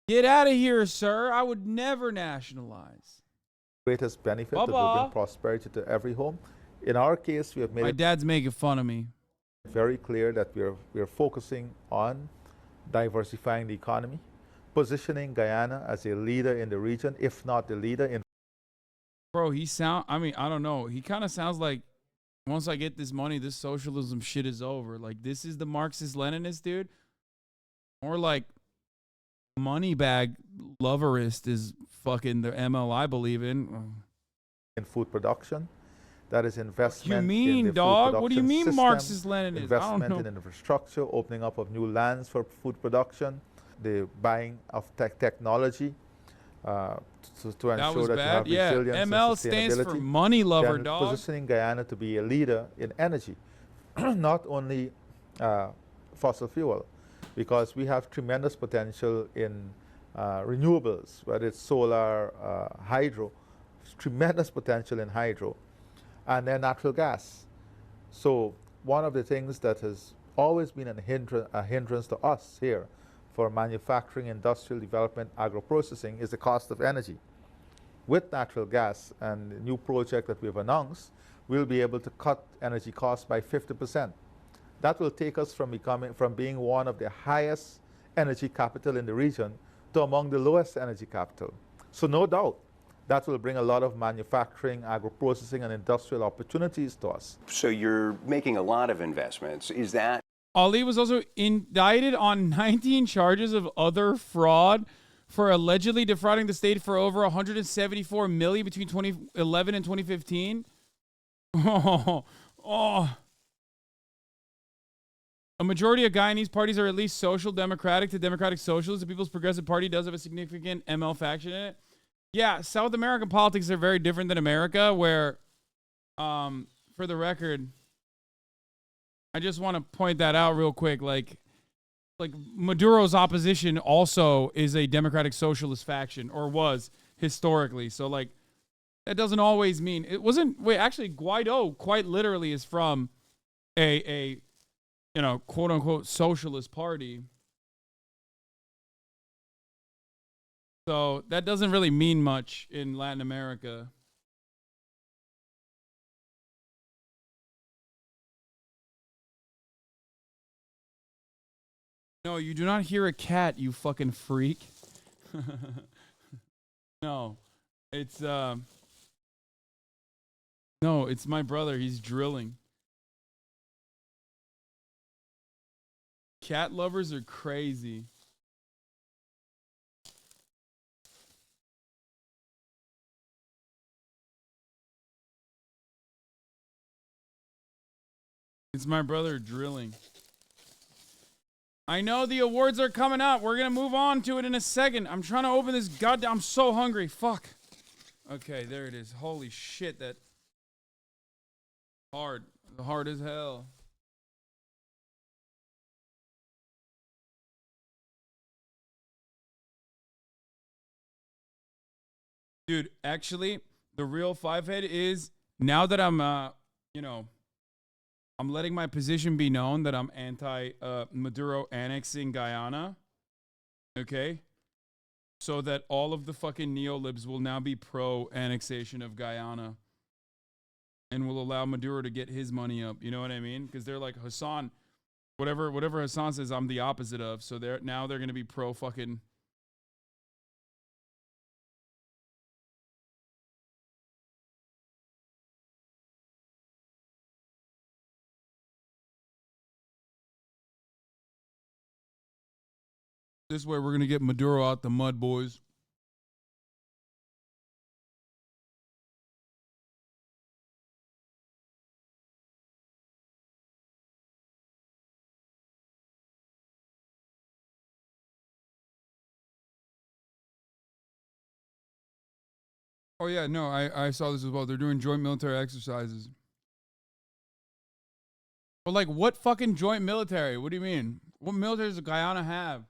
Get out of here, sir. I would never nationalize. Greatest benefit that will bring prosperity to every home. In our case, we have made My dad's making fun of me. Very clear that we are focusing on diversifying the economy, positioning Guyana as a leader in the region, if not the leader in. Bro, I don't know. He kind of sounds like once I get this money, this socialism shit is over. Like, this is the Marxist-Leninist dude. Or like Moneybag loverist is fucking the ML I believe in. In food production. That is investment. What do you mean, in the dog? Food What do you mean, system, Marxist-Leninist? Investment in infrastructure, opening up of new lands for food production, the buying of technology to ensure that you have resilience ML and stands for sustainability. money lover, Then dog. positioning Guyana to be a leader in energy, not only fossil fuel, because we have tremendous potential in renewables, whether it's solar, hydro, tremendous potential in hydro, and then natural gas. So one of the things that has always been a hindrance to us here for manufacturing, industrial development, agro-processing is the cost of energy. With natural gas and the new project that we've announced, we'll be able to cut energy costs by 50%. That will take us from being one of the highest energy capital in the region to among the lowest energy capital. So no doubt, that will bring a lot of manufacturing, agro-processing, and industrial opportunities to us. So you're making a lot of investments. Is that? Ali was also indicted on 19 charges of other fraud for allegedly defrauding the state for over $174 million between 2011 and 2015. A majority of Guyanese parties are at least social democratic to democratic socialist. The People's Progressive Party does have a significant ML faction in it. Yeah, South American politics are very different than America, where, for the record, I just want to point that out real quick. Like Maduro's opposition also is a democratic socialist faction, or was historically. So, like, that doesn't always mean it wasn't. Wait, actually, Guaido quite literally is from a quote unquote socialist party. So that doesn't really mean much in Latin America. No, you do not hear a cat, you fucking freak. No, it's no, it's my brother. He's drilling. Cat lovers are crazy. It's my brother drilling. I know the awards are coming up. We're going to move on to it in a second. I'm trying to open this goddamn... I'm so hungry. Fuck. Okay, there it is. Holy shit, that... Hard. Hard as hell. Dude, actually, the real five-head is... Now that I'm, you know... I'm letting my position be known that I'm anti-Maduro annexing Guyana. Okay? So that all of the fucking neolibs will now be pro-annexation of Guyana. And will allow Maduro to get his money up. You know what I mean? Because they're like, Hasan, whatever Hasan says, I'm the opposite of. So they're going to be pro-fucking... This way we're going to get Maduro out the mud, boys. Oh, yeah, no, I saw this as well. They're doing joint military exercises. But, like, what fucking joint military? What do you mean? What military does Guyana have?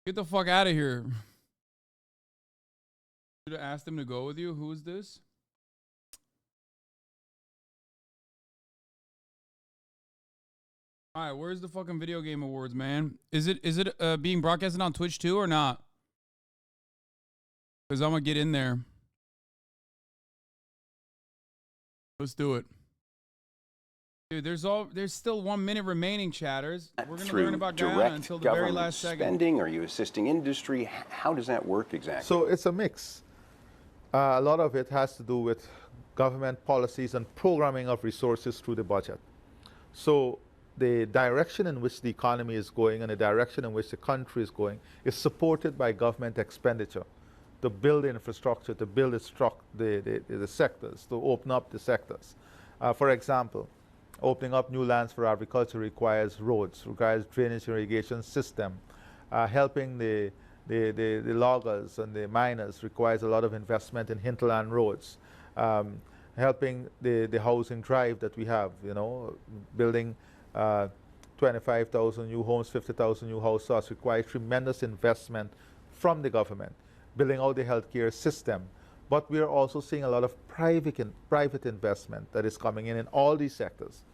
Get the fuck out of here. Should have asked them to go with you. Who is this? All right, where's the fucking Videogame Awards, man? Is it being broadcasted on Twitch too or not? Because I'm going to get in there. Let's do it. Dude, there's still 1 minute remaining, chatters. We're going to learn about Guyana until the very last second. Spending? Are you assisting industry? How does that work exactly? So it's a mix. A lot of it has to do with government policies and programming of resources through the budget. So the direction in which the economy is going and the direction in which the country is going is supported by government expenditure to build infrastructure, to build the sectors, to open up the sectors. For example, opening up new lands for agriculture requires roads, requires drainage irrigation system. Helping the loggers and the miners requires a lot of investment in hinterland roads. Helping the housing drive that we have, you know, building 25,000 new homes, 50,000 new house starts requires tremendous investment from the government, building out the healthcare system. But we are also seeing a lot of private investment that is coming in all these sectors.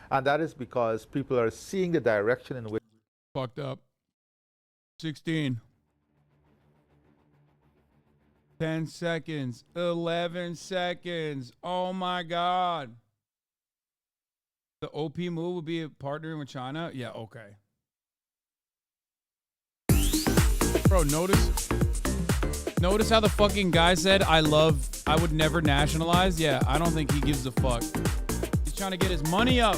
And that is because people are seeing the direction in which... Fucked up. 16. 10 seconds. 11 seconds. Oh my God. The OP move would be a partnering with China? Yeah, okay. Bro, notice how the fucking guy said, I would never nationalize? Yeah, I don't think he gives a fuck. He's trying to get his money up.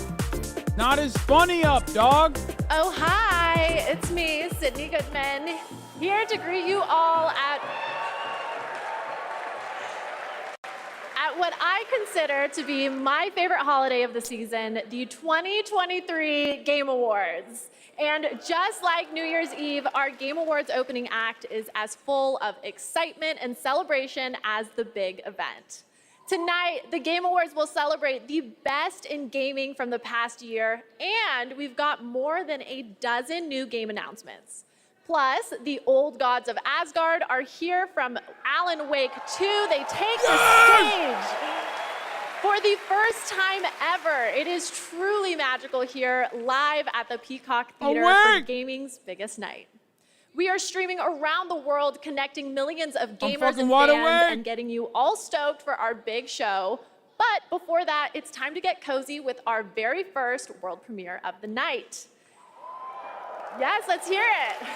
Not his funny up, dog. Oh, hi. It's me, Sydney Goodman, here to greet you all at what I consider to be my favorite holiday of the season, the 2023 Game Awards. And just like New Year's Eve, our Game Awards opening act is as full of excitement and celebration as the big event. Tonight, the Game Awards will celebrate the best in gaming from the past year, and we've got more than a dozen new game announcements. Plus, the old gods of Asgard are here from Alan Wake 2. They take the stage for the first time ever. It is truly magical here, live at the Peacock Theater for gaming's biggest night. We are streaming around the world, connecting millions of gamers and fans and getting you all stoked for our big show. But before that, it's time to get cozy with our very first world premiere of the night. Yes, let's hear it.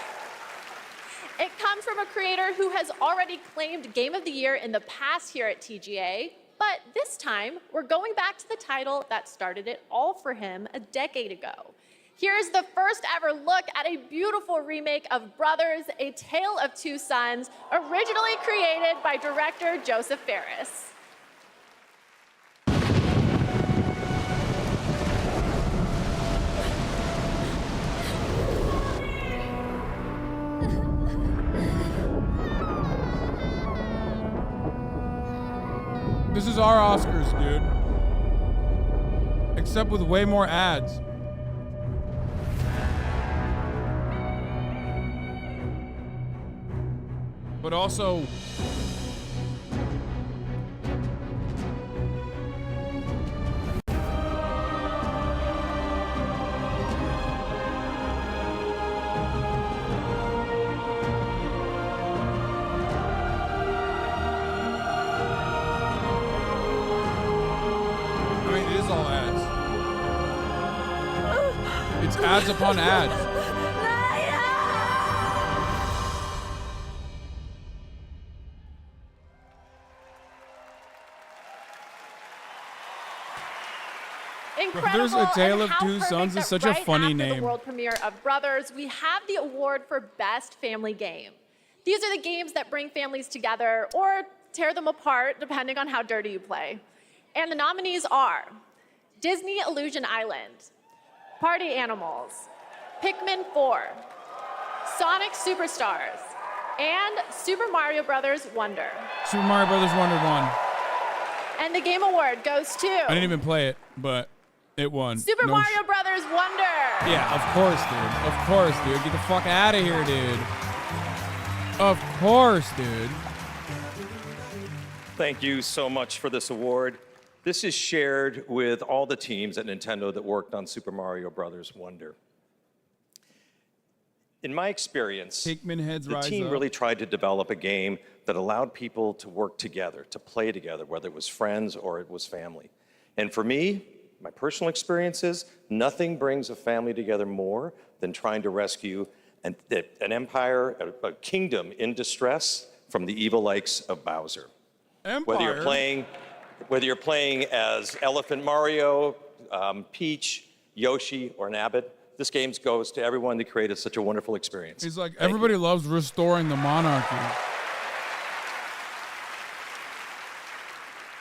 It comes from a creator who has already claimed Game of the Year in the past here at TGA, but this time we're going back to the title that started it all for him a decade ago. Here's the first ever look at a beautiful remake of Brothers, A Tale of Two Sons, originally created by director Joseph Fares. This is our Oscars, dude. Except with way more ads. But also... ads upon ads. Incredible. There's A Tale of and how Two Sons perfect is such that a funny right after name. the world premiere of Brothers, we have the award for Best Family Game. These are the games that bring families together or tear them apart, depending on how dirty you play. And the nominees are Disney Illusion Island, Party Animals, Pikmin 4, Sonic Superstars, and Super Mario Bros. Wonder. Super Mario Bros. Wonder won. And the Game Award goes to I didn't even play it, but it won. Super No Mario Bros. Wonder. Yeah, of course, dude. Of course, dude. Get the fuck out of here, dude. Of course, dude. Thank you so much for this award. This is shared with all the teams at Nintendo that worked on Super Mario Bros. Wonder. In my experience, the team really tried to develop a game that allowed people to work together, to play together, whether it was friends or it was family. And for me, my personal experience is nothing brings a family together more than trying to rescue an empire, a kingdom in distress from the evil likes of Bowser. Empire? Whether you're playing as Elephant Mario, Peach, Yoshi, or Nabbit, this game goes to everyone that created such a wonderful experience. He's like, everybody loves restoring the monarchy.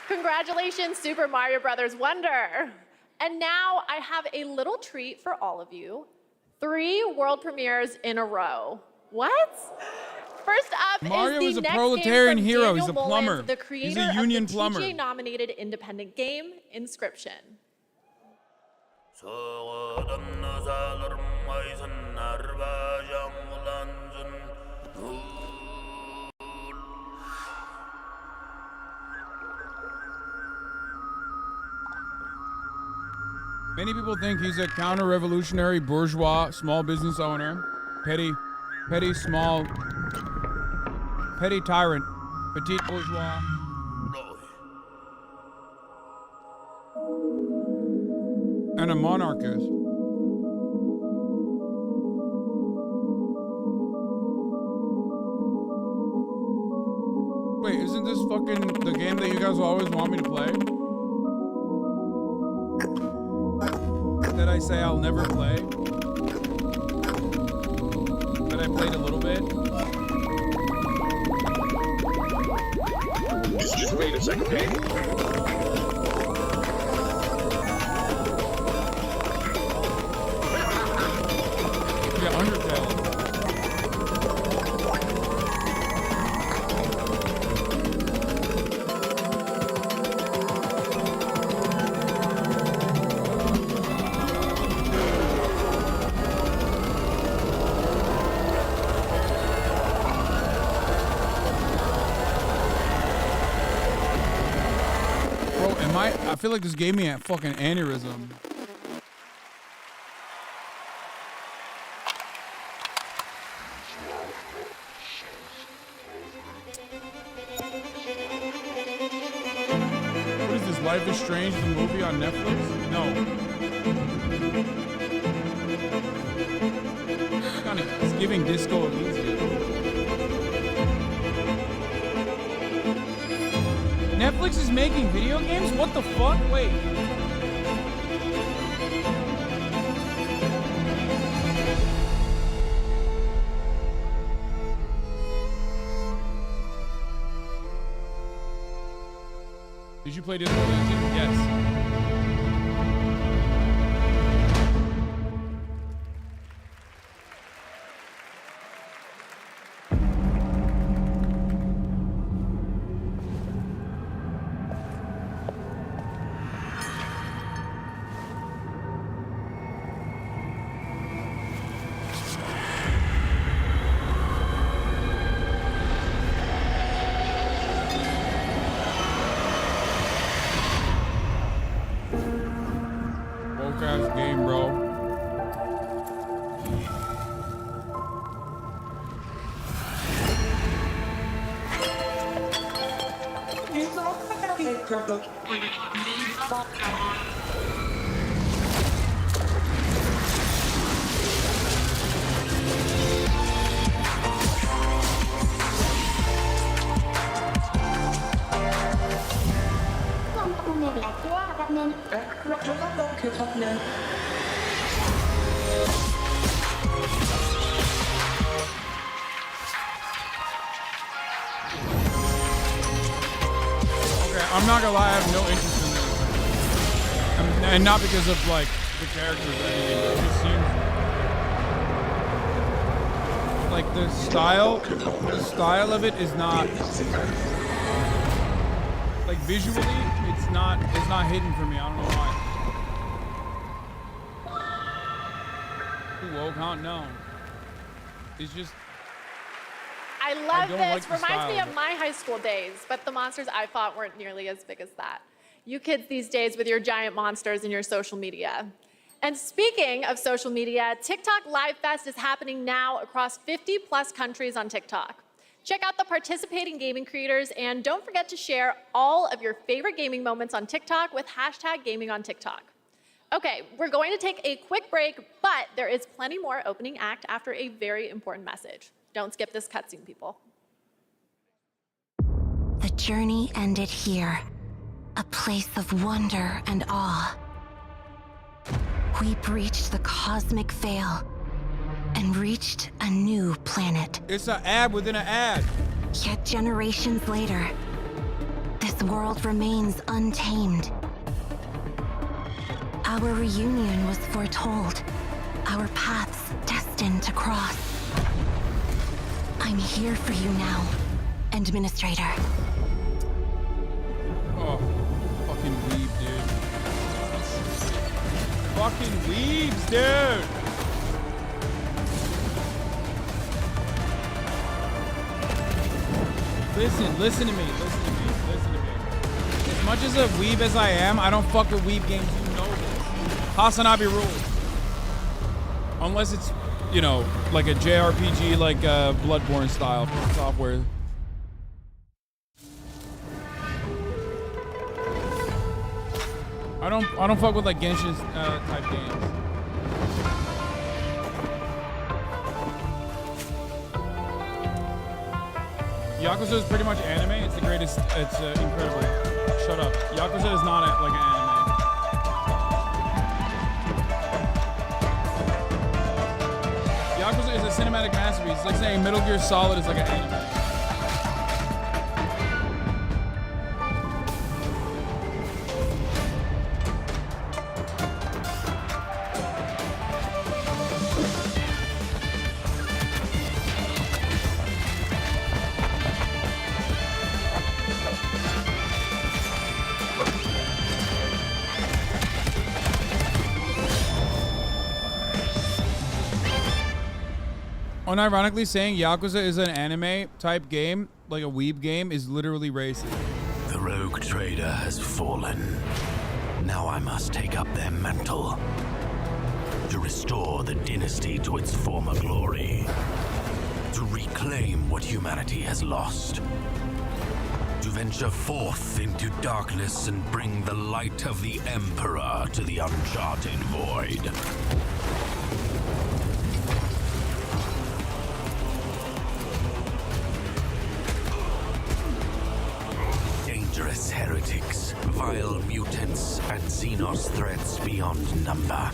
Congratulations, Super Mario Bros. Wonder. And now I have a little treat for all of you. 3 world premieres in a row. What? First up Mario is is the a next proletarian game from hero. Daniel He's a Mullins, plumber. the creator He's a union of the plumber. TGA-nominated independent game, Inscription. Many people think he's a counter-revolutionary bourgeois small business owner, petty tyrant, petite bourgeois. And a monarchist. Wait, isn't this fucking the game that you guys always want me to play? That I say I'll never play? That I played a little bit? Just wait a second, Dave. Yeah, Undertale. I feel like this gave me a fucking aneurysm. What is this, Life is Strange, the movie on Netflix? No. giving Disco Elysium. Netflix is making video games? What the fuck? Wait. Did you play Disco Elysium? Yes. Game, bro. I'm not gonna lie, I have no interest in this. And not because of like the characters or anything. It just seems like the style of it is not like visually, it's not hidden for me. I don't know why. Too woke, huh? No. It's just I love this. Like Reminds me of my high school days, but the monsters I fought weren't nearly as big as that. You kids these days with your giant monsters and your social media. And speaking of social media, TikTok Live Fest is happening now across 50+ countries on TikTok. Check out the participating gaming creators and don't forget to share all of your favorite gaming moments on TikTok with #GamingOnTikTok. Okay, we're going to take a quick break, but there is plenty more opening act after a very important message. Don't skip this cutscene, people. The journey ended here, a place of wonder and awe. We breached the cosmic veil and reached a new planet. It's an ad within an ad. Yet generations later, this world remains untamed. Our reunion was foretold, our paths destined to cross. I'm here for you now, Administrator. Oh, fucking weeb, dude. Fucking weebs, dude. Listen to me. As much as a weeb as I am, I don't fuck with weeb games, you know this. HasanAbi rules. Unless it's, you know, like a JRPG, like Bloodborne style software. I don't fuck with like Genshin type games. Yakuza is pretty much anime. It's the greatest. It's incredible. Shut up. Yakuza is not like an anime. Yakuza is a cinematic masterpiece. It's like saying Metal Gear Solid is like an anime. Unironically, saying Yakuza is an anime type game, like a weeb game, is literally racist. The rogue trader has fallen. Now I must take up their mantle to restore the dynasty to its former glory, to reclaim what humanity has lost, to venture forth into darkness and bring the light of the Emperor to the uncharted void. heretics, vile mutants, and Xenos threats beyond number.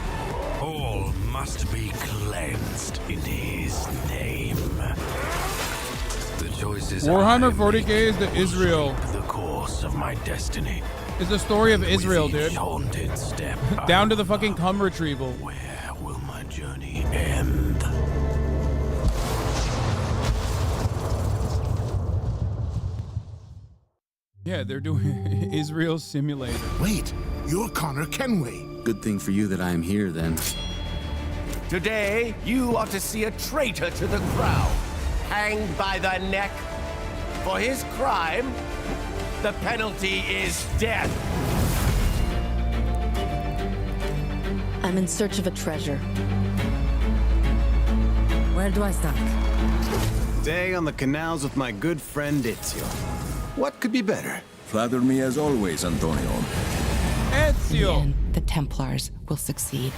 All must be cleansed in his name. The choices Warhammer 40K is the Israel. The course of my destiny. It's the story of Israel, dude. Haunted step. Down to the fucking cum retrieval. Where will my journey end? Yeah, they're doing Israel Simulator. Wait, you're Connor Kenway. Good thing for you that I am here, then. Today, you are to see a traitor to the crown, hanged by the neck. For his crime, the penalty is death. I'm in search of a treasure. Where do I start? Day on the canals with my good friend Ezio. What could be better? Flatter me as always, Antonio. Ezio! In the end, the Templars will succeed.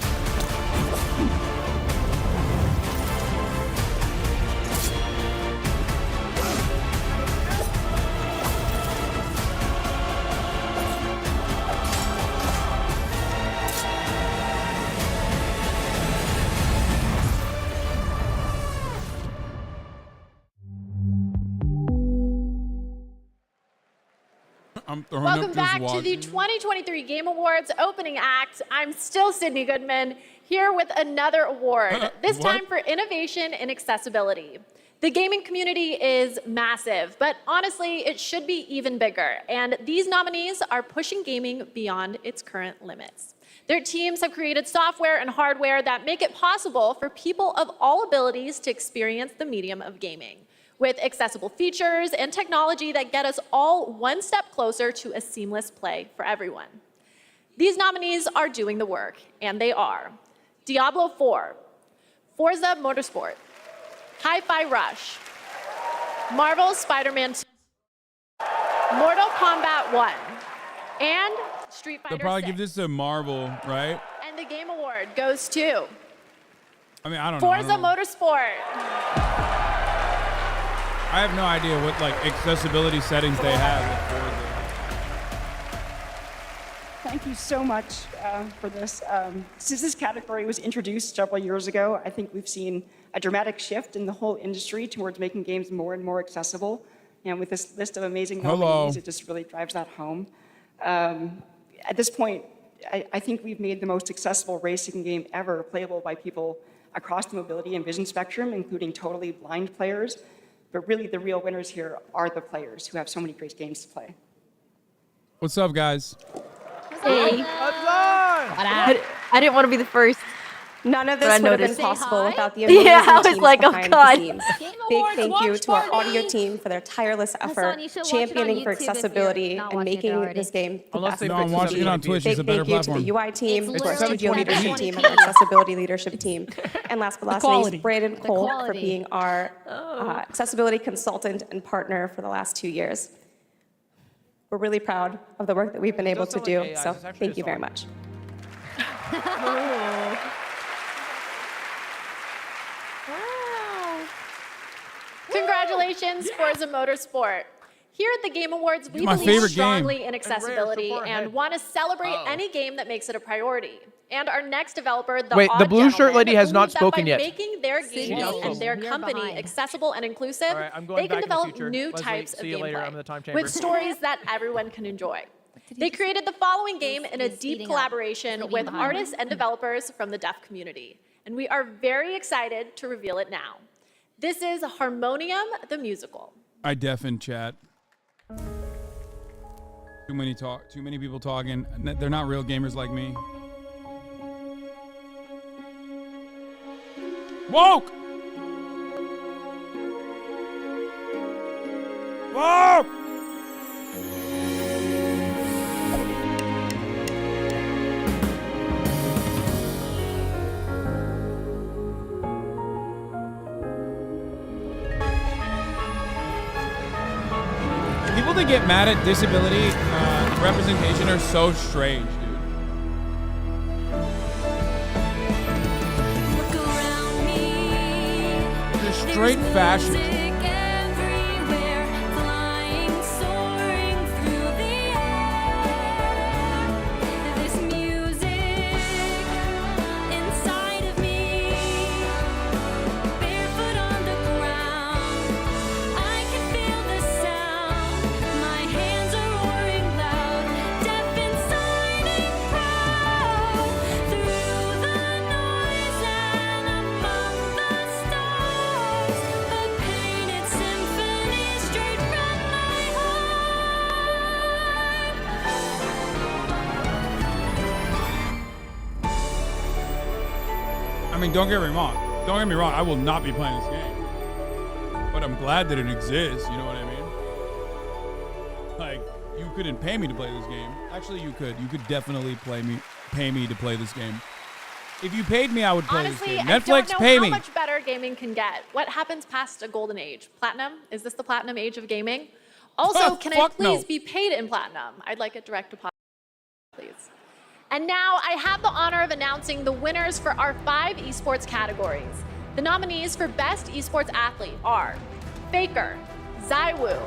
Welcome back to the 2023 Game Awards opening act. I'm still Sydney Goodman, here with another award, this time for innovation in accessibility. The gaming community is massive, but honestly, it should be even bigger. And these nominees are pushing gaming beyond its current limits. Their teams have created software and hardware that make it possible for people of all abilities to experience the medium of gaming, with accessible features and technology that get us all one step closer to a seamless play for everyone. These nominees are doing the work, and they are Diablo 4, Forza Motorsport, Hi-Fi Rush, Marvel's Spider-Man 2, Mortal Kombat 1, and Street Fighter They'll probably 6. give this to Marvel, right? And the Game Award goes to I mean, I don't know. Forza Motorsport. I have no idea what like accessibility settings they have with Forza. Thank you so much for this. Since this category was introduced several years ago, I think we've seen a dramatic shift in the whole industry towards making games more and more accessible. And with this list of amazing nominees, it just really drives that home. At this point, I think we've made the most accessible racing game ever playable by people across the mobility and vision spectrum, including totally blind players. But really, the real winners here are the players who have so many great games to play. What's up, guys? Hey. I didn't want to be the first. None of this would have been possible without the amazing I was teams like, oh behind God. the scenes. Big thank you to our audio team for their tireless effort, championing for accessibility and making this game the best. No, I'm watching it on Twitch. It's a better Big thank you platform. to the UI team, to our studio leadership team, and our accessibility leadership team. And last but not least, Brandon Cole for being our accessibility consultant and partner for the last 2 years. We're really proud of the work that we've been able to do, so thank you very much. Congratulations, Forza Motorsport. Here at the Game Awards, we my believe favorite strongly game. in accessibility and want to celebrate any game that makes it a priority. And our next developer, the Wait, the blue shirt lady has not spoken by yet. Making their games and their company accessible and inclusive, they can develop new types of gameplay with stories that everyone can enjoy. They created the following game in a deep collaboration with artists and developers from the deaf community. And we are very excited to reveal it now. This is Harmonium the Musical. I deafen chat. Too many people talking. They're not real gamers like me. Woke! Woke! People that get mad at disability representation are so strange, dude. They're straight fascists. mean, don't get me wrong. Don't get me wrong. I will not be playing this game. But I'm glad that it exists. You know what I mean? Like, you couldn't pay me to play this game. Actually, you could. You could definitely pay me to play this game. If you paid me, I would play Honestly, this game. I Netflix, don't know pay how me. much better gaming can get. What happens past a golden age? Platinum? Is this the platinum age of gaming? Also, can I please be paid in platinum? I'd like it direct deposit, please. And now I have the honor of announcing the winners for our 5 esports categories. The nominees for Best Esports Athlete are Faker, Zywoo,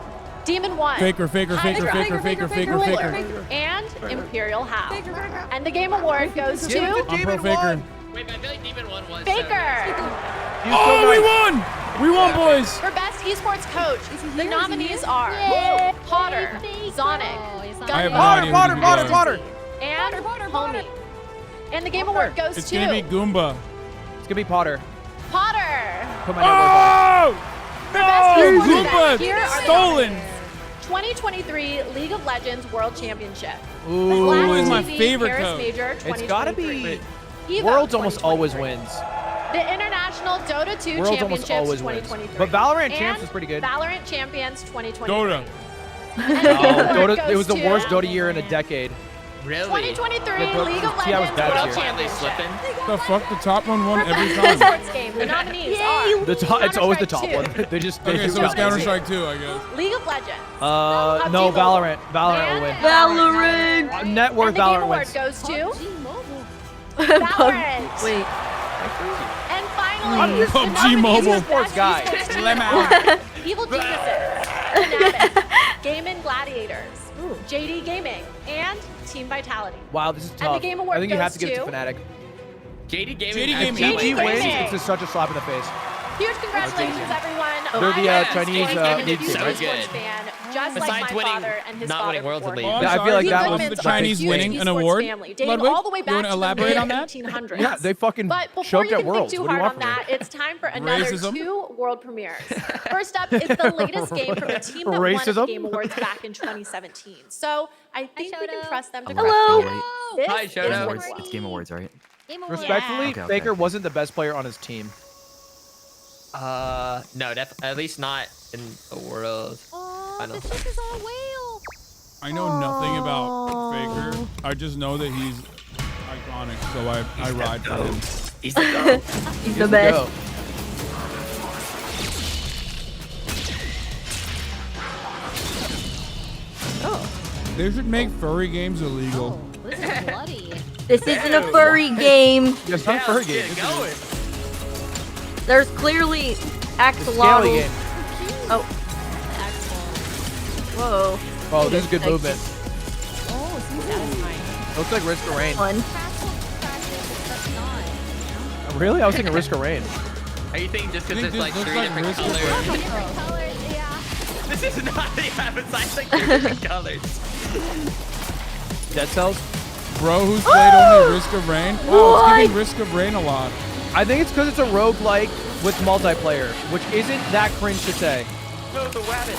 Demon One, Faker, and Imperial Howl. And the Game Award goes to I'm pro Faker. Wait, but I feel like Demon 1 was. Faker. Oh, we won! We won, boys! For Best Esports Coach, the nominees are Potter, Zonic, I have no idea who these Potter, and Homie. And the Game Award goes It's to gonna be Goomba. It's gonna be Potter. Potter. Put my notebook For Best Esports Goomba event, here are the stolen. nominees. 2023 League of Legends World Championship. Ooh, Black is my TV favorite Paris code. Major It's 2023. gotta be. EVO Worlds almost 2023. always wins. The International Dota 2 Worlds almost Championships always wins. 2023. But Valorant And Champs is pretty good. Valorant Champions 2023. Dota. Dota, it was the goes to- worst Dota year in a decade. Really? 2023 Yeah, Dota- League of TI was Legends bad World this year. Championship. The fuck? The top one won every For time. Best Esports game, the nominees are The top, it's always the top Counter-Strike one. They just Okay, so it's got Counter lazy. Strike 2, I guess. 2, League of Legends. No, Valorant. Valorant will win. Valorant. Net worth And the Game Valorant Award wins. goes to Valorant. Wait. And finally, the PUBG nominees Mobile. for Best guy. Esports Slim Tournament are Evil Geniuses, Fnatic, Game Gladiators, JD Gaming, and Team Vitality. Wow, this is And tough. the Game Award I think you have to goes give it to to- Fnatic. JD Gaming. JD Gaming. GG wins. Gaming. It's just such a slap in the face. Huge congratulations, everyone. They're the, I am Chinese, a league huge team, right? esports fan, just Besides like my winning, father and his not father winning Worlds before League. him. Oh, I'm I feel like sorry. that He was went the to Chinese huge winning an esports award? family, dating Ludwig, all the way you back wanna to elaborate the on that? 1800s. Yeah, they fucking But before choked you at can Worlds. think too What do you hard want on from me? that, it's time for another Racism? 2 world premieres. First up is the latest game from a team that won at the Racism? Game Awards back in 2017. So I think we can trust them to Hello. crack it. This Hi, is Shoto. what's It's Game Awards, right? Respectfully, Okay, okay. Faker wasn't the best player on his team. No, at least not in the world. Oh, know. the ship is on a whale. I know nothing about Faker. I just know that he's iconic, so I ride for him. He's the GOAT. He's the best. They should make furry games illegal. This is bloody. This isn't a furry game. It's not a furry game. Get going. There's clearly Scaly axolotl. game. Oh. Whoa. Oh, this is good movement. Oh, it seems satisfying. Looks like Risk of Rain. Fun. Really? I was thinking Risk of Rain. Are you thinking just I because think there's this like looks 3 like different Risk of colors? Colors, yeah. This is not besides like 3 different colors. Dead Cells? Bro, who's played only Risk of Rain? Wow, it's giving Risk of Rain a lot. I think it's because it's a roguelike with multiplayer, which isn't that cringe to say. No, the rabbit.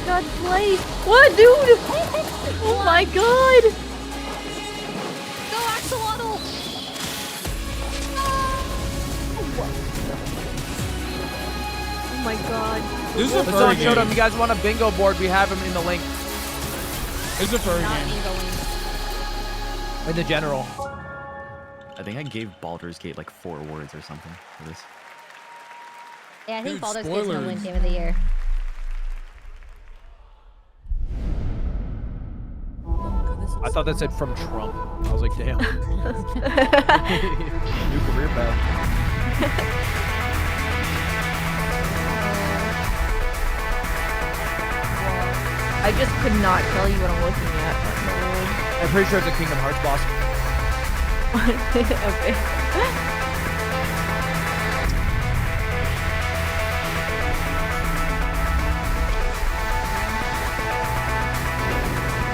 God, play. What, dude? Oh my god. Go, axolotl. Oh my god. This is a Let's furry on Showdown. game. You guys want a bingo board? We have them in the link. It's a furry game. In the general. I think I gave Baldur's Gate like 4 awards or something for this. Yeah, I think Dude, Baldur's Gate's gonna win spoilers. Game of the Year. I thought that said from Trump. I was like, damn. New career path. I just could not tell you what I'm looking at. I'm pretty sure it's a Kingdom Hearts boss. Okay.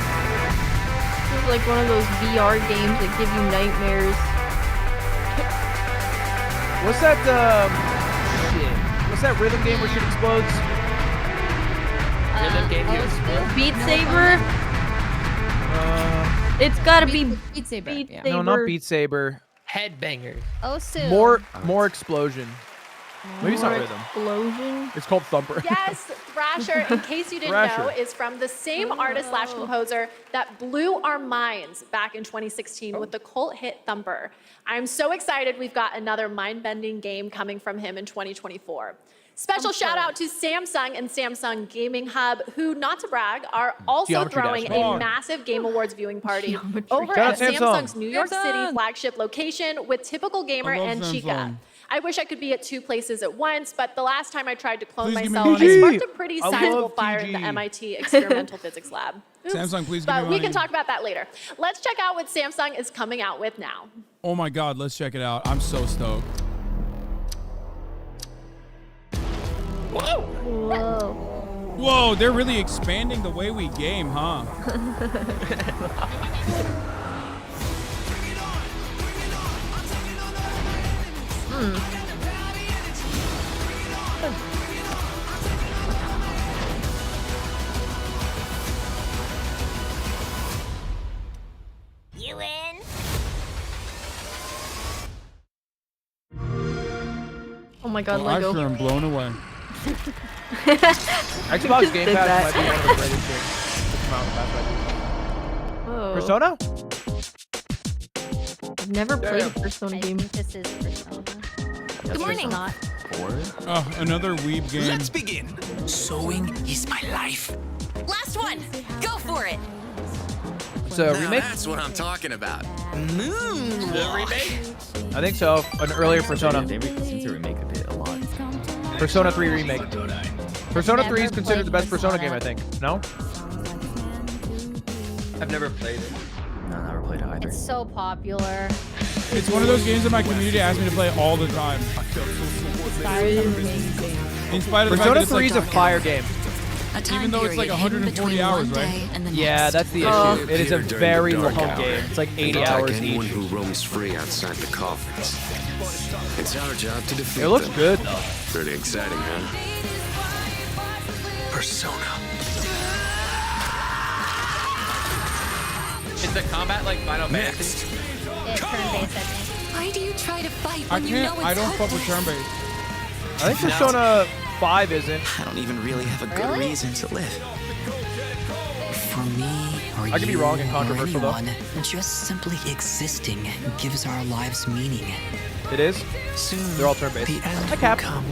This is like one of those VR games that give you nightmares. What's that, shit? What's that rhythm game where shit explodes? Rhythm game you explode. Beat Saber? It's gotta be Beat Saber. No, not Beat Saber. Headbangers. Oh, soon. More explosion. Maybe it's not rhythm. Explosion. It's called Thumper. Yes, Thrasher, in case you didn't know, is from the same artist/composer that blew our minds back in 2016 with the cult hit Thumper. I'm so excited we've got another mind-bending game coming from him in 2024. Special shout out to Samsung and Samsung Gaming Hub, who, not to brag, are also throwing a massive Game Awards viewing party over at Samsung's New York City flagship location with Typical Gamer and Chica. I wish I could be at 2 places at once, but the last time I tried to clone myself, I sparked a pretty sizable fire in the MIT experimental physics lab. Oops. Samsung, please give me But we money. can talk about that later. Let's check out what Samsung is coming out with now. Oh my God, let's check it out. I'm so stoked. Whoa. Whoa, they're really expanding the way we game, huh? You in? Oh my God, Well, Lego. I sure am blown away. Xbox Game Pass might be one of the greatest games to come out in the past 5 years. Whoa. Persona? I've never played a Persona game. This is Persona. Good morning. Not. Oh, another weeb game. Let's begin. Sewing is my life. Last one. Go for it. It's a Now remake? that's what I'm talking about. The remake? I think so. An earlier Persona. They seem to remake a lot. Persona 3 remake. Persona 3 is considered the best Persona game, I think. No? I've never played it. No, I never played it either. It's so popular. It's one of those games that my community asks me to play all the time. In spite of the fact that Persona it's 3 is a like, fire game. even though it's like 140 hours, right? Yeah, that's the issue. It is a very long game. It's like 80 hours anyone each. who roams free outside the coffins. It's our job to defeat It looks them. good, though. Pretty exciting, huh? Persona. Is the combat like Final Fantasy? It's turn-based, I think. Why do you try to fight I when you know can't. it's I don't fuck with hopeless? turn-based. I think Persona 5 isn't. I don't even really have a good reason to live. For me, or I could be wrong and controversial, though. just simply existing gives our lives meaning. It is? Soon, They're all turn-based. the end Hi, Cap. will come.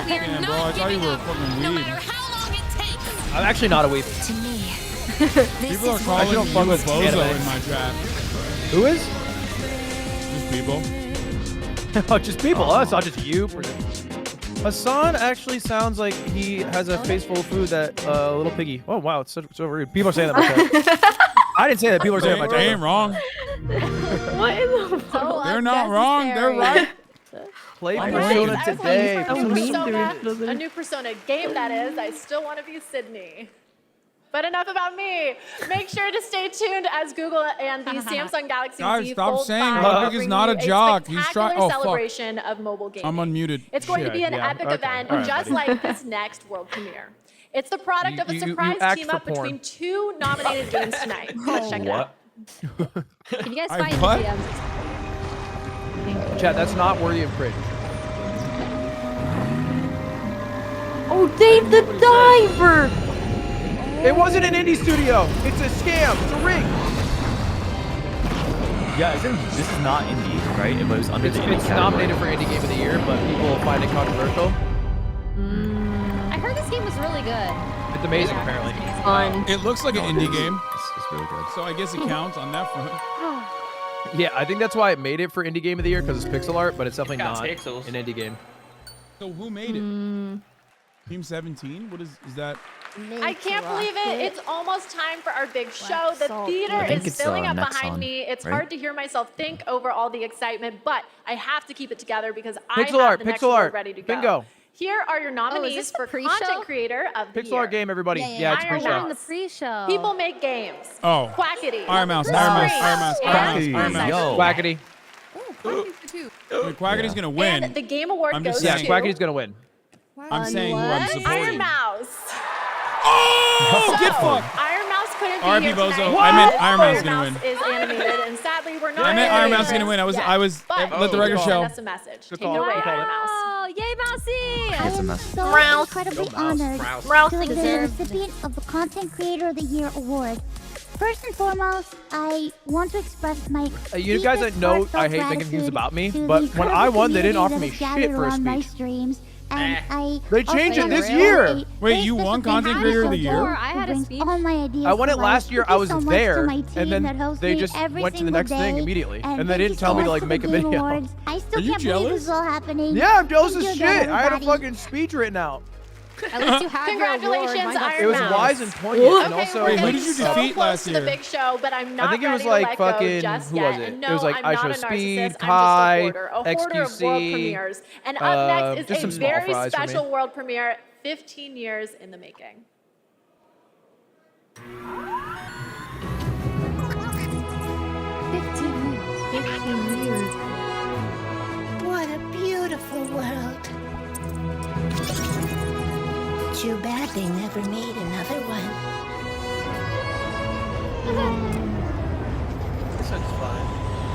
Yeah, bro, I thought you were a fucking weeb. I'm actually not a weep. To me, People are I calling don't you fuck a with bozo anime. in my chat. Who is? Just people. Oh, just people. Oh, it's not just you. Hasan actually sounds like he has a face full of food that little piggy. Oh, wow. It's so rude. People are saying that in my chat. I didn't say that. People are saying that in my chat. They ain't wrong. What in the world? They're not wrong. They're right. Play All Persona right, today. a new Persona game, that is. I still want to be Sydney. But enough about me. Make sure to stay tuned as Google and the Samsung Galaxy Guys, Z stop Fold saying 5 Ludwig bring is not you a jock. He's spectacular trying. Oh, fuck. celebration of mobile gaming. I'm unmuted. It's going to be an Yeah, epic okay. event, All right, just buddy. like this next world premiere. It's the product of a You surprise act team for up porn. between 2 nominated games tonight. Let's check it out. Can you guys I find what? the DMs? Chat, that's not worthy of cringe. Oh, Dave the Diver! It wasn't an indie studio. It's a scam. It's a rig. Yeah, this is not indie, right? It was under the indie It's category. nominated for Indie Game of the Year, but people find it controversial. I heard this game was really good. It's amazing, apparently. Fun. It looks like an indie game, It's really good. so I guess it counts on that front. Yeah, I think that's why it made it for Indie Game of the Year, because it's pixel art, but it's definitely Got not pixels. an indie game. So who made it? Team 17? What is that? I can't believe it. It's almost time for our big show. The theater I think is it's, filling up next behind on, me. It's right? hard to hear myself think over all the excitement, but I have to keep it together because I Pixel have art, the next pixel word art. ready to go. Bingo. Here are your nominees this for the pre-show? content creator of the Pixel year. art game, everybody. Yeah, it's Iron pre-show. Mouse. The pre-show. People make games. Oh. Quackity. Iron Mouse, Bruce Iron Mouse, Springs, Iron Mouse, and Iron Mouse. Yo. Quackity. Quackity's gonna win. And the Game Award I'm goes just Yeah, saying. to Quackity's gonna win. I'm saying who I'm Iron supporting. Mouse. Oh, get fucked. Iron Mouse couldn't be R.I.P. here Bozo. tonight. I meant Iron Man's Iron gonna Mouse win. is animated, and sadly, we're not. I meant Iron Man's animated. gonna win. Yes. Let the record show. Send us a message. Good Take it call. away, Good call. Iron Mouse. Oh, yay, Mousy! I am so Mouse. incredibly Go Mouse. honored Mouse to be the deserves recipient of the Content Creator of the Year award. First and foremost, I want to express my You guys that know I hate making views about me, but when I won, they didn't offer me shit for a speech. Streams, and They changed it this year. Wait, you won Content Creator of the Year? I had a speech. All my ideas I won it to last life. year. Thank I you was so much there, to my team and then that hosts they me just every went to the single next thing day. immediately, and thank they you didn't tell so me to much like for make the a Game video. Awards. I still Are you can't believe jealous? this is all happening. Yeah, I'm jealous Thank as you shit. again, I had a everybody. fucking speech written out. At least you had Congratulations, your award. Iron It was Mouse. wise and poignant, and Okay, also we're Who getting did you so defeat close last to the year? big show, but I'm not I think it was ready like to let go fucking just who yet. was it? And no, It was like I'm I not Show a Speed, narcissist. Kai, I'm just a hoarder of world XQC, premieres. And up next just is some a small very fries for me. special world premiere, 15 years in the making. 15 years. What a beautiful world. Too bad they never made another one. This one's fun.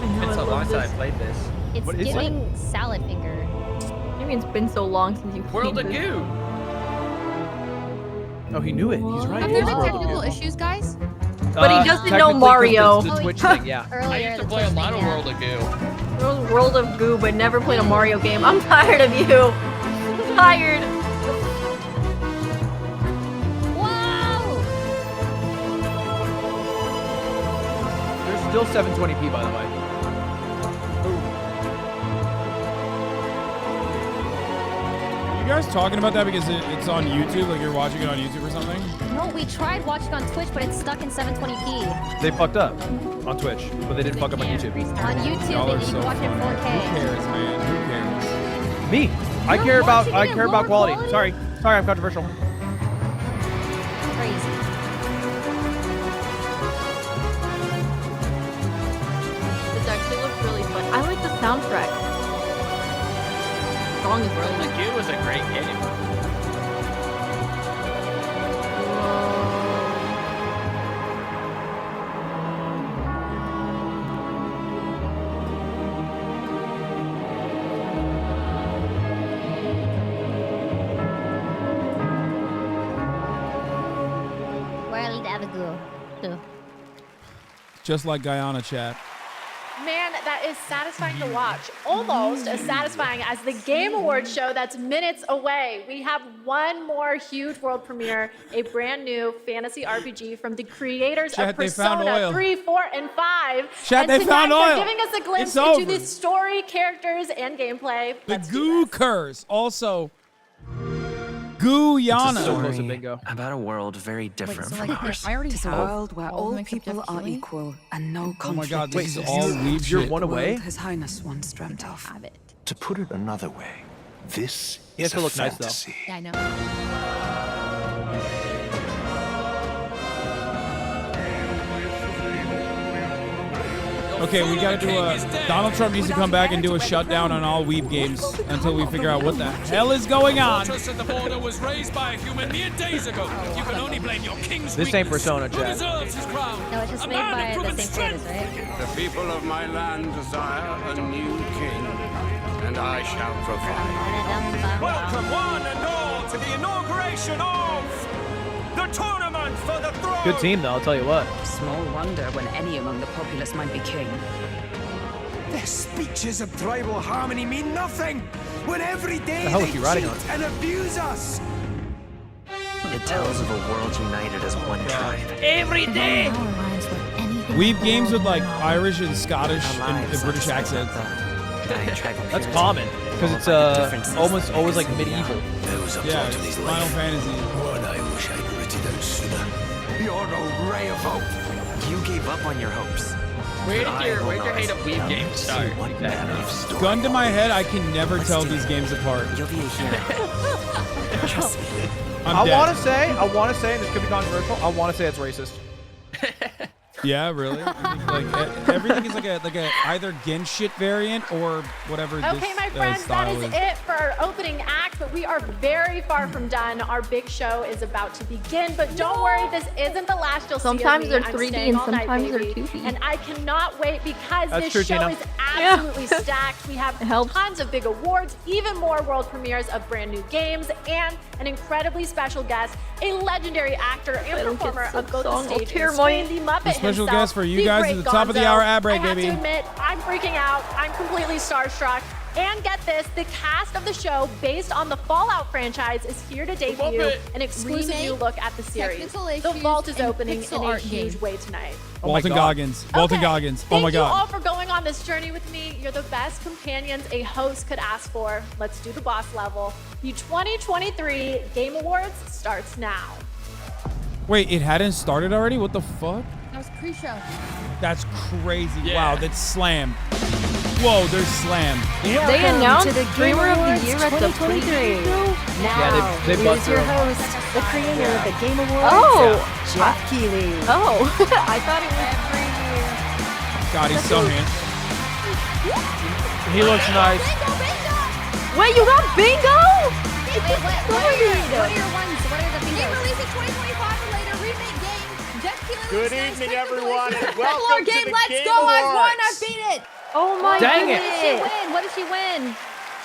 I know, It's I a long love time I this. played this. It's What is giving salad finger. I mean, it's been so long since you've World played of this. Goo. Oh, he knew it. He's right. Have It there is been World of technical Goo. issues, guys? But he doesn't know technically, 'cause Mario. The Twitch thing, yeah. Earlier, I used to the play a Twitch lot thing, of yeah. World of Goo. World of Goo, but never played a Mario game. I'm tired of you. I'm tired. Wow! There's still 720p, by the way. You guys talking about that because it's on YouTube? Like you're watching it on YouTube or something? No, we tried watching on Twitch, but it's stuck in 720p. They fucked up on Twitch, but they didn't fuck up on YouTube. On YouTube, Y'all are you so can watch it in funny. 4K. Who cares, man? Who cares? Me. I You're care about watching it in low quality. quality? Sorry, I'm controversial. Crazy. This actually looks really fun. I like the soundtrack. The song is World really of Goo was a great game. World of Goo. Too. Just like Guyana, chat. Man, that is satisfying to watch. Almost as satisfying as the Game Awards show that's minutes away. We have one more huge world premiere, a brand new fantasy RPG from the creators Chat, of they found Persona oil. 3, 4, and 5. Chat, and they tonight found they're oil. giving us a glimpse It's into over. the story, characters, and gameplay. The Let's do Goo this. Curse. Also, It's a Guyana. story about a world very different so from like, ours. I already It is a have world where all all mixed up people are Chili. equal and no Oh my God, conflict this is exists. all weeb You're shit. one The away. world His Highness once dreamt of. Have it. To put it another way, this He has is to a look nice, though. fantasy. Yeah, I know. Okay, we gotta do a. Donald Trump needs to come back and do a shutdown on all weeb games until we figure out what the hell is going on. Fortress at the border was raised by a human mere days ago. You can only blame your king's This ain't weakness. Persona, Who chat. deserves his crown? No, it's just A made man by of the proven same strength. creators, right? The people of my land desire a new king, and I shall provide. Welcome one and all to the inauguration of the tournament for the throne. Good team, though. I'll tell you what. Small wonder when any among the populace might be king. Their speeches of tribal harmony mean nothing when every day The hell they is he riding cheat on? and abuse us. It tells of a world united as one tribe. Every day. Weeb games with like Irish and Scottish and the British accents. That's common because it's almost always like medieval. There was a Yeah, plot to these Final life. Fantasy. One I wish I'd written down sooner. You're a ray of hope. You gave up on your hopes. Where did your hate of weeb games start? Gun to my head, I can never tell these games apart. You'll be a hero. Trust me. I'm I dead. want to say, and this could be controversial, I want to say it's racist. Yeah, really? Like everything is like a either Genshit variant or whatever. Okay, this, my friends, that style is it for our opening act, but we are very far from done. Our big show is about to begin, but don't worry, this isn't the last you'll Sometimes see of me. they're I'm 3D staying and all night, sometimes they're baby. 2D. And I cannot wait because That's this true, show Gina. is absolutely stacked. We have tons of big awards, even more world premieres of brand new games, and an incredibly special guest, a legendary actor and performer of both the stage and screen, the Muppet A special himself, guest for you the guys great at the top of the Gonzo. hour ad break, I have baby. to admit, I'm freaking out. I'm completely starstruck. And get this, the cast of the show, based on the Fallout franchise, is here to debut an exclusive new look at the series. The vault is opening in a huge way tonight. Walton Goggins. Walton Goggins. Oh my Thank you all God. for going on this journey with me. You're the best companions a host could ask for. Let's do the boss level. The 2023 Game Awards starts now. Wait, it hadn't started already? What the fuck? That was pre-show. That's crazy. Wow, that's slam. Whoa, there's slam. They announced Streamer of the Year at the 2023. Now, Yeah, they here's busted your them. host, the creator of the Game Awards, Oh. Jeff Keighley. Oh, I thought it was every year. God, he's so handsome. He looks nice. Wait, you got bingo? Wait, what are your ones? What are the bingos? Game release in 2025 or later, remake game. Jeff Keighley. Good evening, everyone, and More welcome to game, the let's Game go. I've Awards. won. I've beat it. Oh my Dang it. goodness. What did she win?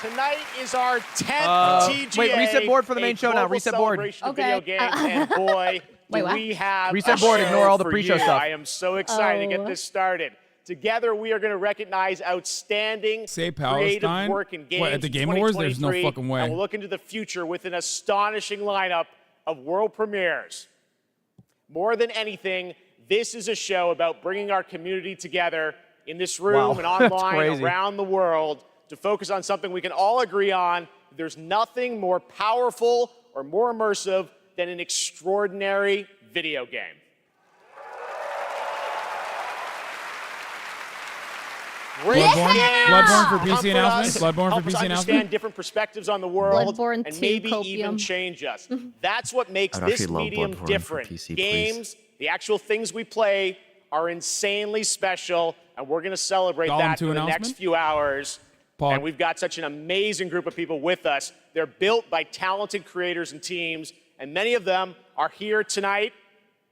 Tonight is our 10th TGA. Wait, reset board for the main a show now. global Reset board. celebration of Okay. video games, and boy, Wait, do what? we have Reset a board, show ignore all the for pre-show you. stuff. I am so excited to get this started. Together, we are going to recognize outstanding Say creative Palestine? work in games What, at the in Game Awards? There's no 2023, fucking way. And we'll look into the future with an astonishing lineup of world premieres. More than anything, this is a show about bringing our community together in this room and That's online crazy. around the world to focus on something we can all agree on. There's nothing more powerful or more immersive than an extraordinary video game. Great Bloodborne for games PC comfort announcement? us, Bloodborne help for us PC understand announcement? different perspectives on the world, Bloodborne and 2 maybe Copium. even change us. That's what makes I'd this actually love medium Bloodborne for different. PC, please. Games, the actual things we play, are insanely special, and we're going to celebrate Gollum that 2 for the next announcement? few hours. Pog. And we've got such an amazing group of people with us. They're built by talented creators and teams, and many of them are here tonight.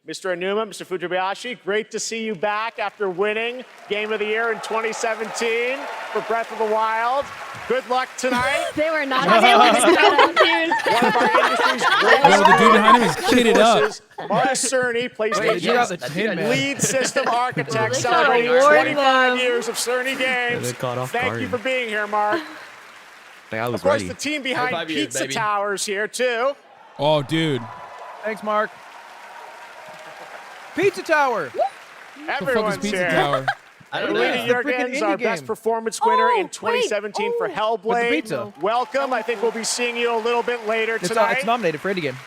Mr. Anuma, Mr. Fujibayashi, great to see you back after winning Game of the Year in 2017 for Breath of the Wild. Good luck tonight. They were not. One of our industry's greatest the dude behind him is kitted up. forces, Mark Cerny, PlayStation's the tin man. lead system architect, They celebrating gotta warn 25 them. years of Cerny games. they caught off Thank guard. you for being here, Mark. I was Of course, ready. the team behind 25 years, Pizza baby. Towers here, too. Oh, dude. Thanks, Mark. Pizza Tower. The fuck is Everyone's Pizza here. Tower? I don't know. Lena It's the freaking Jurgens, our indie best game. performance winner in wait. 2017 for With the Hellblade. pizza. Welcome. I think we'll be seeing you a little bit later tonight. It's nominated for indie game.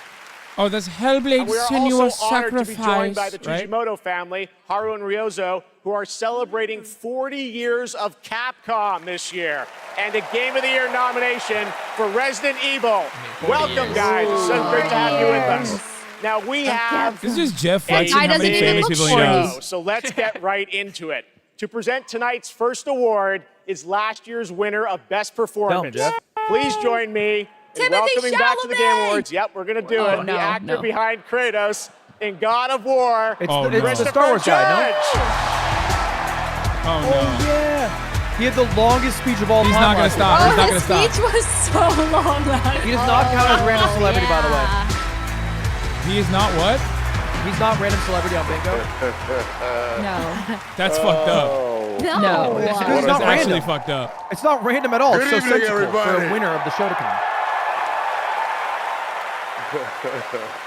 Oh, that's Hellblade And we are Senua's also honored to be joined by Sacrifice, the right? Tujimoto family, Haru and Ryozo, who are celebrating 40 years of Capcom this year, and a Game of the Year nomination for Resident Evil. 40 Welcome, years. guys. It's so great to have you with us. Now, we have This is Jeff a flexing how doesn't many even famous look people he 40. knows. so let's get right into it. To present tonight's first award is last year's winner of Best Performance. Jeff. Please join me in Timothy welcoming back to the Game Chalamet! Awards. Yep, we're going to do Oh, it. no, The actor no. behind Kratos in God of War, It's, Oh, the, it's no. the Christopher Star Wars guy, no? Judge. Oh, no. Oh, yeah. He had the longest speech of all He's time. not going to last stop. year. He's not his going to stop. speech was so long last He does not count as random celebrity, by the way. He is not what? He's not random celebrity on bingo. No. That's fucked up. No. It's That's not actually random. fucked up. It's not random at all. Good It's so evening, sensical everybody. for a winner of the show to come.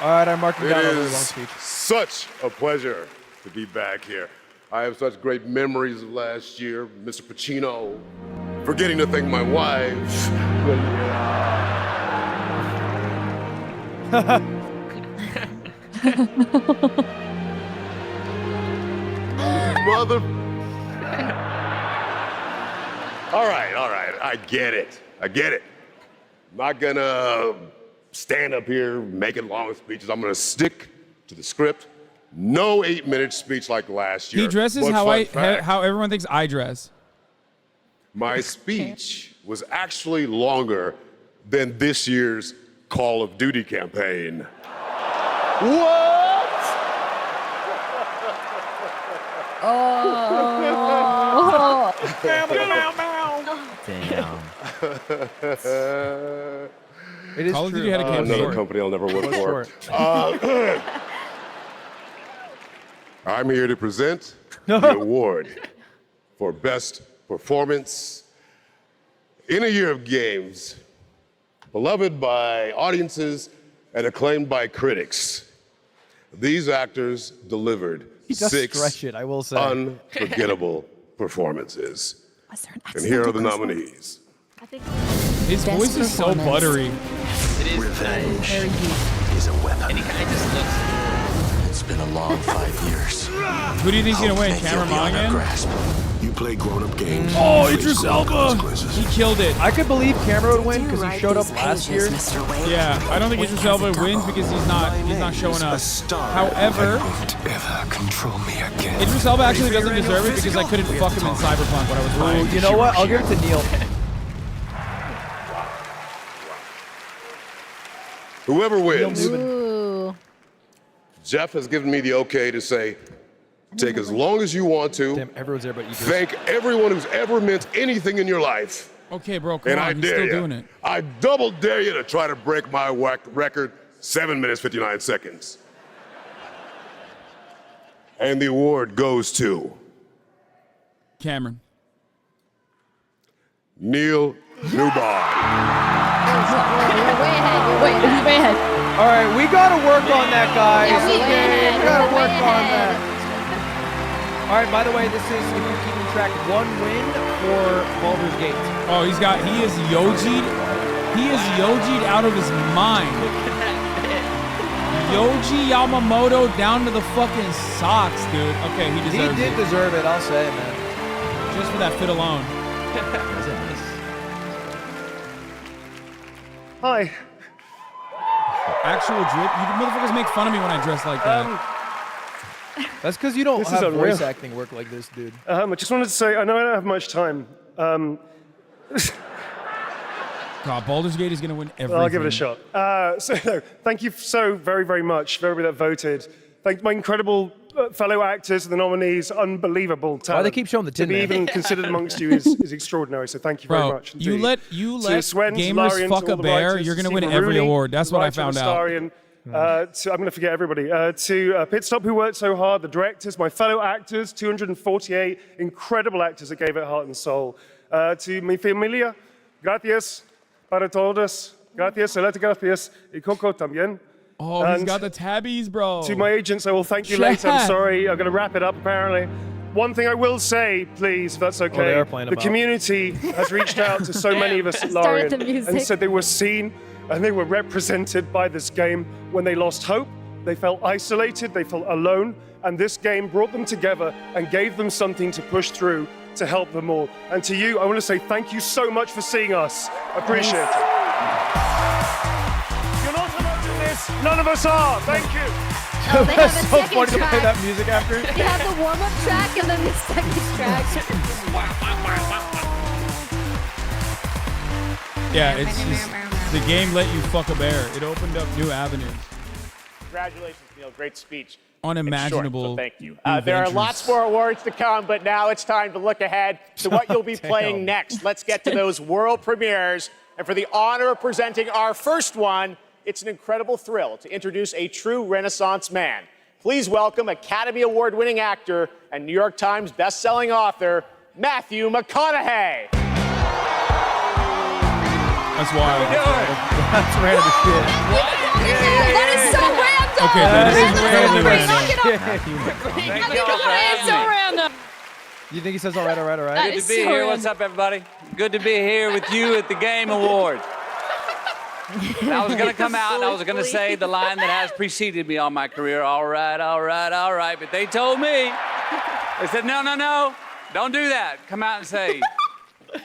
All right, I'm marking It down a really long is speech. such a pleasure to be back here. I have such great memories of last year, Mr. Pacino, forgetting to thank my wife. Mother. All right. I get it. I'm not gonna stand up here making long speeches. I'm gonna stick to the script, No 8-minute speech like last year. He dresses But how everyone thinks I dress. My speech was actually longer than this year's Call of Duty campaign. What? Oh. Damn. It is Call of true. Duty had a campaign. Another company I'll never work What's for. I'm here to present the award for Best Performance in a Year of Games, beloved by audiences and acclaimed by critics. These actors delivered He does 6 stretch it, I will say. unforgettable performances. And here are the nominees. His voice is so buttery. It is Revenge very is a weapon. And he kind of just looks. It's been a long 5 years. Who do you think's gonna win? I'll make Cameron you the honor Monaghan? grasp. You play grown-up games. Oh, Face Idris grown-up Elba! consequences. He killed it. I could believe Cameron would win because he showed up last year. Yeah, I don't think Idris Elba wins because he's not showing up. However, Ever control me again. Idris Elba actually doesn't deserve it because I couldn't fuck him in Cyberpunk when I was playing. You know what? I'll give it to Neil. Whoever wins, Ooh. Jeff has given me the okay to say, take as long as you want to. Damn, everyone's there but you. Thank everyone who's ever meant anything in your life. Okay, bro, come And on, I he's dare still you. doing it. I double dare you to try to break my record, 7 minutes, 59 seconds. And the award goes to Cameron. Neil Newbar. Wait, he's way ahead. All right, we gotta work on that, guys. Yeah, we Okay, ahead. we gotta We're work way on ahead. that. All right, by the way, this is, if you're keeping track, 1 win for Baldur's Gate. Oh, he is Yoji'd. He is Yoji'd out of his mind. Yoji Yamamoto down to the fucking socks, dude. Okay, he deserves it. He did deserve it, I'll say, man. Just for that fit alone. Hi. Actual drip. You motherfuckers make fun of me when I dress like that. That's because you don't This is have unreal. voice acting work like this, dude. I just wanted to say, I know I don't have much time. God, Baldur's Gate is going to win everything. I'll give it a shot. So thank you so very, very much for everybody that voted. Thank my incredible fellow actors and the nominees. Unbelievable talent. Why they keep showing the Tin To be Man? even considered amongst you is extraordinary. So thank you very Bro, much. you indeed. let Swen, gamers Larian, fuck to all a the bear, writers, you're going to to win Stephen every Rooney, award. That's what I writer found of out. Starion, I'm going to forget everybody. To Pit Stop, who worked so hard, the directors, my fellow actors, 248 incredible actors that gave it heart and soul. To mi familia, gracias para todos. Gracias, Celeste, gracias, y Coco también. Oh, he's got the tabbies, bro. To my agents, I will thank you later. I'm sorry, I'm going to wrap it up, apparently. One thing I will say, please, if that's okay. they are playing the about. community has reached out to so many of us at Started Larian the music. and said they were seen and they were represented by this game when they lost hope, they felt isolated, they felt alone, and this game brought them together and gave them something to push through to help them all. And to you, I want to say thank you so much for seeing us. Appreciate it. You're not alone in this. None of us are. Thank you. Oh, they have a so second funny to play track. that music after. They have the warm-up track and then the second track. Yeah, it's just, the game let you fuck a bear. It opened up new avenues. Congratulations, Neil. Great speech. Unimaginable. So thank you. new There are ventures. lots more awards to come, but now it's time to look ahead to what you'll be playing next. Let's get to those world premieres. And for the honor of presenting our first one, it's an incredible thrill to introduce a true Renaissance man. Please welcome Academy Award-winning actor and New York Times best-selling author, Matthew McConaughey. That's wild. That's random as shit. That is so random. Okay, that is incredibly random. random. So random. You think he says all right? That Good is to be so here. random. What's up, everybody? Good to be here with you at the Game Award. And I was going to come out and I was going to say the line that has preceded me all my career, all right, all right, all right. But they told me, they said, no, no, no, don't do that. Come out and say,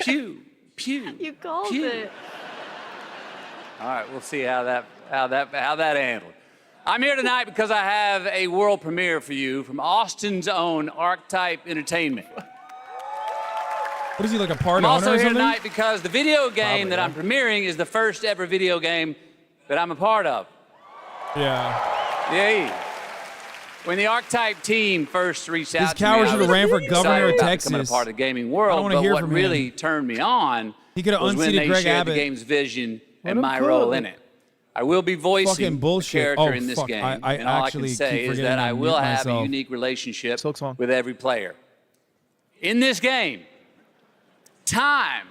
pew, pew, You called pew. it. All right, we'll see how that handled. I'm here tonight because I have a world premiere for you from Austin's own Archetype Entertainment. What is he, like a part I'm owner also or here something? tonight because the video game that I'm premiering is the first ever video game that I'm a part of. Yeah. Yay. When the Archetype team first reached out to me, cowards I should was have ran for governor of excited about Texas. becoming a part of the gaming I world, don't wanna but hear what from really him. turned me on He could have was when unseated they Greg shared Abbott. the game's vision Let and him my cook. role in it. I will be voicing Fucking the bullshit. character Oh, in this fuck. game, I and all I actually can say keep is forgetting that to I will mute have a myself. unique relationship with every player. In this game, time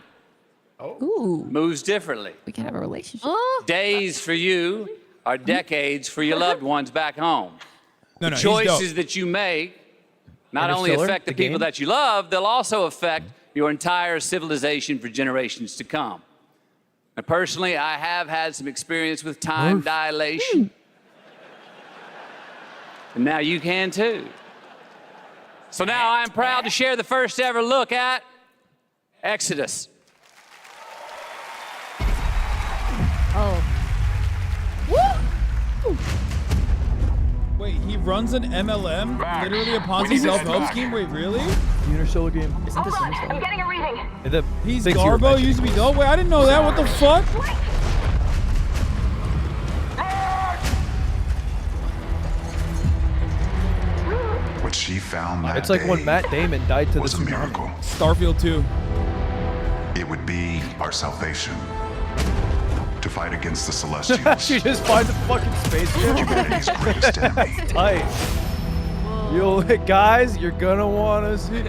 moves differently. We can have a relationship. Days for you are decades for your loved ones back home. No, The he's dope. choices that you make not only Interstellar, affect the the people game? that you love, they'll also affect your entire civilization for generations to come. Now, personally, I have had some experience with time dilation. And now you can too. So now I'm proud to share the first ever look at Exodus. Oh. Wait, he runs an MLM? Literally a Ponzi self-help scheme? Wait, really? The Interstellar game. Isn't this I'm Interstellar? getting a reading. He's Thanks, you were Garbo, mentioned. used to be dope. Wait, I didn't know that. What the fuck? What she found that It's like day when Matt Damon died to was the a tsunami. miracle. Starfield 2. It would be our salvation to fight against the Celestials, She just finds a fucking spaceship. humanity's greatest enemy. Tight. Yo, guys, you're gonna want to see.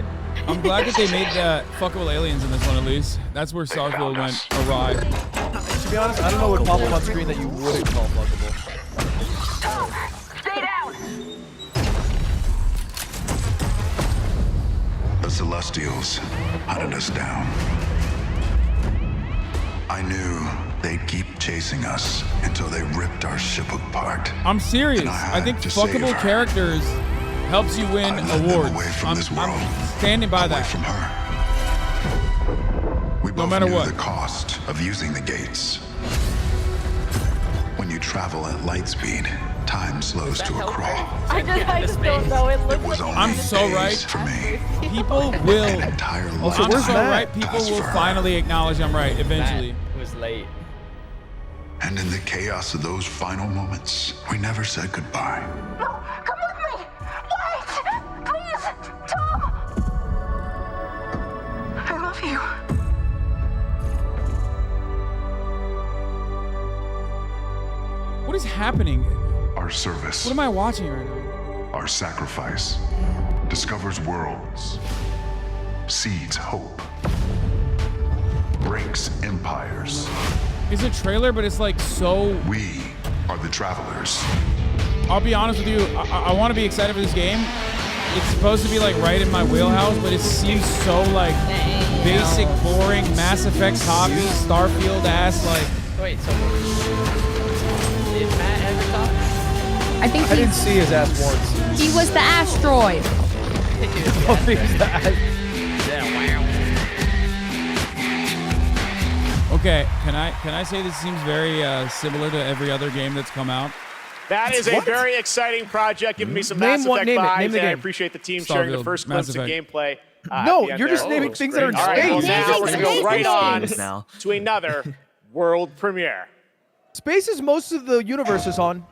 I'm glad that they made that fuckable aliens in this one at least. That's where Starfield went awry. To be honest, I don't know what pop up on screen that you wouldn't call fuckable. Stay down. The Celestials hunted us down. I knew they'd keep chasing us until they ripped our ship apart. I'm serious. And I think had to save fuckable her. characters helps you win I led them awards. away from I'm this world, standing by that. from her. We both matter knew what. the cost of using the gates. When you travel at light speed, time slows to a crawl. I just don't know. It looks like I'm so right. For me, People will. an entire life. I'm so Matt? right. People will finally acknowledge I'm right eventually. It was late. And in the chaos of those final moments, we never said goodbye. No, come with me. Wait, please, Tom. I love you. What is happening? Our service, What am I watching right now? our sacrifice, discovers worlds, seeds hope, breaks empires. It's a trailer, but it's like so. We are the travelers. I'll be honest with you. I want to be excited for this game. It's supposed to be like right in my wheelhouse, but it seems so like basic, boring, Mass Effect copy, Starfield ass like. Wait, so did Matt ever talk? I think I didn't see his ass once. he was the asteroid. I don't think he's the ass. Okay, can I say this seems very similar to every other game that's come out? That is a very exciting project, giving me some Name Mass one- Effect name it, vibes, name the and I game. appreciate the team sharing the Starfield, first Mass glimpse of Effect. gameplay. No, at the end you're just there. naming things that are in All right, well, space. now we're going to go right on Games now. to another world premiere. Space is most of the universe is on.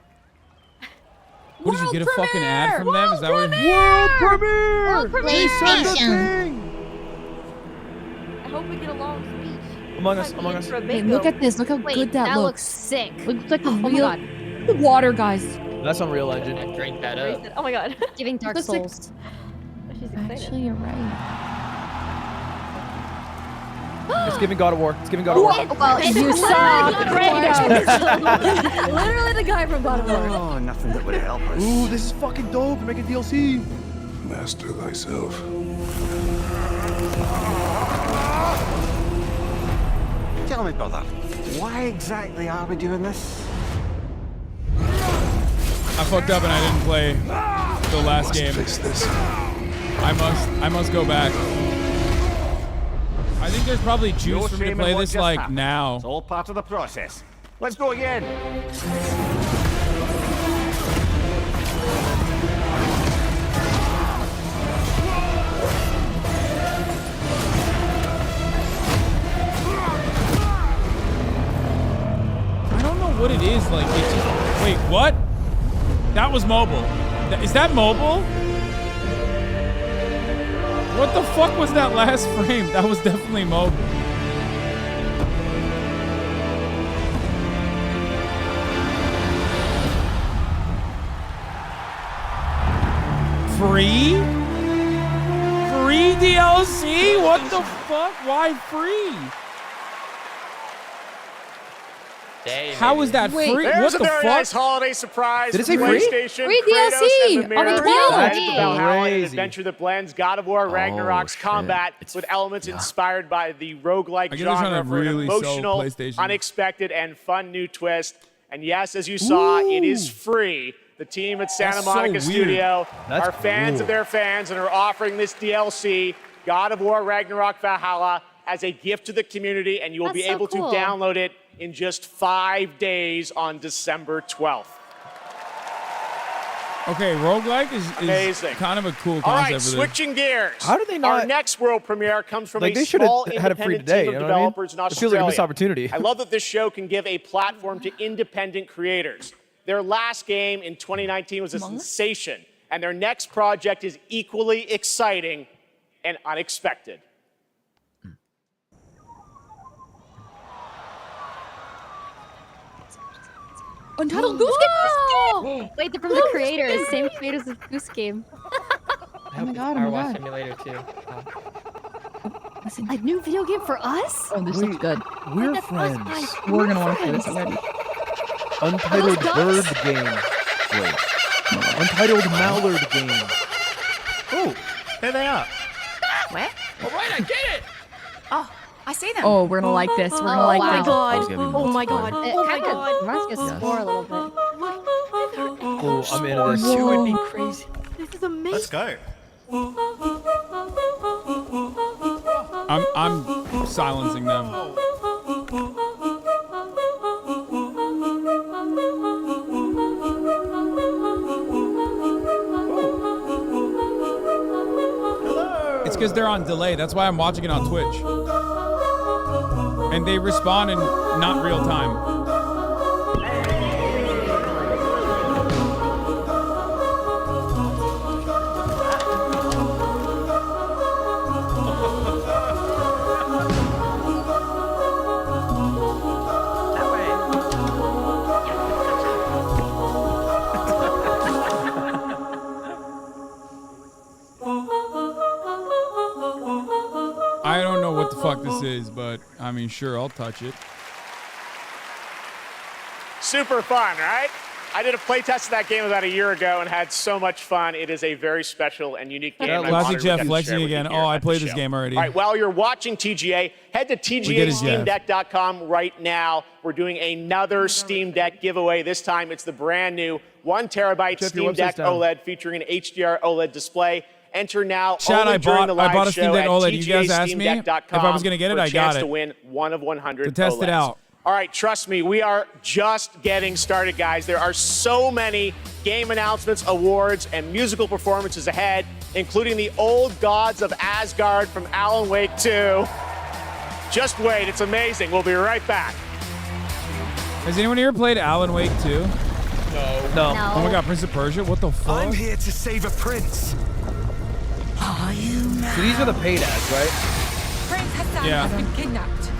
What did you get a fucking ad from them? Is that what? World premiere! World They said the PlayStation. thing! I hope we get a long speech. Among Us, Among Us. Hey, look at this. Look how good that looks. looks sick. Looks like a Oh my real God. the water, guys. That's Unreal Engine. Drink that up. Oh my god. Giving Dark Looks like- Souls. She's excited. Actually, you're right. It's giving God of War. It's giving God of War. Well, you saw Kratos. Literally the guy from God of War. Oh, nothing that would help us. Ooh, this is fucking dope. We're making DLC. Master thyself. Tell me, brother, why exactly are we doing this? I fucked up and I didn't play the last game. Fix this. I must go back. I think there's probably juice for me to play this like now. It's all part of the process. Let's go again. what? That was mobile. Is that mobile? What the fuck was that last frame? That was definitely mobile. Free? Free DLC? What the fuck? Why free? How is that free? There's What a the very fuck? nice holiday surprise. Did it say from free? PlayStation, Free Kratos DLC and the on the Memri 12th. Legend of That's Valhalla, an crazy. adventure that blends God of War Ragnarok's combat with elements inspired by the roguelike I guess they're trying genre to for an really sell emotional, PlayStation. unexpected, and fun new twist. And yes, as you saw, it is free. The team at Santa That's so Monica weird. Studio That's are fans cool. of their fans and are offering this DLC, God of War Ragnarok Valhalla, as a gift to the community, and you will That's be so able cool. to download it in just 5 days on December 12th. Okay, roguelike is Amazing. kind of a cool All concept right, for this. switching gears. How did they not- Our next world premiere comes from Like, a they should have small had it free independent today, team you of know what I mean? developers in It Australia. feels like a missed opportunity. I love that this show can give a platform to independent creators. Their last game in 2019 was a sensation, and their next project is equally exciting and unexpected. Untitled Goose Game. Wait, they're from the creators. Same creators as Goose Game. I hope God, it's oh my Power Wash God. Simulator too. A new video game for us? Oh, this looks good. We're That's us, friends. guys. We're gonna want to play this already. Untitled Those Bird ducks? Game. Wait. Untitled Mallard Game. Oh, there they are. What? All right, I get it. Oh, I see them. Oh, we're gonna like this. We're gonna like my this. God. gonna be Oh my multiplayer. God. It kind of reminds me of Spore a little bit. Oh, I'm into this. You would be crazy. This is amazing. Let's go. I'm silencing them. It's because they're on delay. That's why I'm watching it on Twitch. And they respond in not real time. I don't know what the fuck this is, but I mean, sure, I'll touch it. Super fun, right? I did a playtest of that game about a year ago and had so much fun. It is a very special and unique game. Yeah, I'm Classic honored we Jeff get to flexing share with you again. here Oh, I at the played this show. game already. All right, while you're watching TGA, head to get his Jeff. TGASteamDeck.com right now. We're doing another Steam Deck giveaway. This time it's the brand new 1 terabyte Jeff, your Steam Deck website's down. OLED featuring an HDR OLED display. Enter now Chad, only I during bought the live a Steam show Deck at OLED. You guys asked me if TGASteamDeck.com I was going to get it. for a I chance got to it. win one of 100 To test it OLEDs. out. All right, trust me, we are just getting started, guys. There are so many game announcements, awards, and musical performances ahead, including the old gods of Asgard from Alan Wake 2. Just wait, it's amazing. We'll be right back. Has anyone here played Alan Wake 2? No. Oh my God, Prince of Persia? What the fuck? I'm here to save a prince. Are you So these are the paid ads, right? Prince Hasan Yeah. has been kidnapped.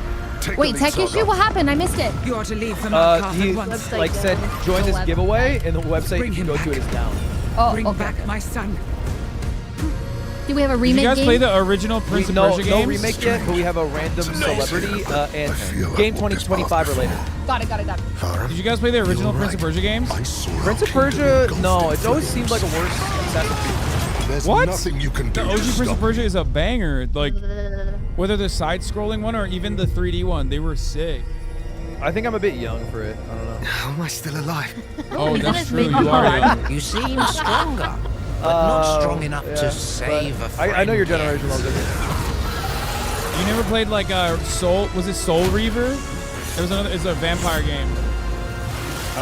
Wait, tech issue? What happened? I missed it. You are to leave for my He Website like down. said, join this The web. giveaway, and the website Bring you him can go to back. it is down. Oh, Bring okay. back my son. Do we have a Did remake you guys game? play the original Prince of No Persia games? remake yet, but we have a random celebrity and game 2025 or later. Got it. Did you guys play the original Prince of Persia games? Prince of Persia, no, it always seemed like a worse Assassin's Creed. There's What? nothing you can do The to OG Prince stop of Persia is a banger. Like, whether the side-scrolling one or even the 3D one, they were sick. I think I'm a bit young for it. I don't know. How am I still alive? Oh, that's true. You are young. You seem stronger, but not strong enough yeah, to save a friend. I know your generation loves it. You never played like Soul? Was it Soul Reaver? It was another. It's a vampire game.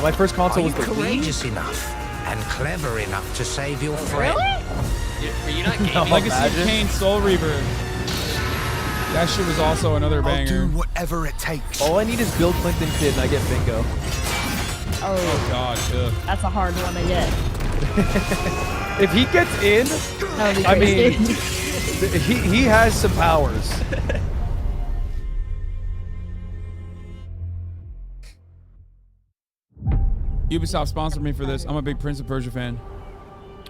My first Are console you was the Wii. courageous enough and clever enough to save your friend? Were you not gaming? Legacy of imagine. Kain, Soul Reaver. That shit was also another I'll banger. do whatever it takes. All I need is Bill Clinton kid and I get bingo. Oh God. Ugh. That's a hard one to get. If he gets in, That would be I mean, crazy. he has some powers. Ubisoft sponsored me for this. I'm a big Prince of Persia fan.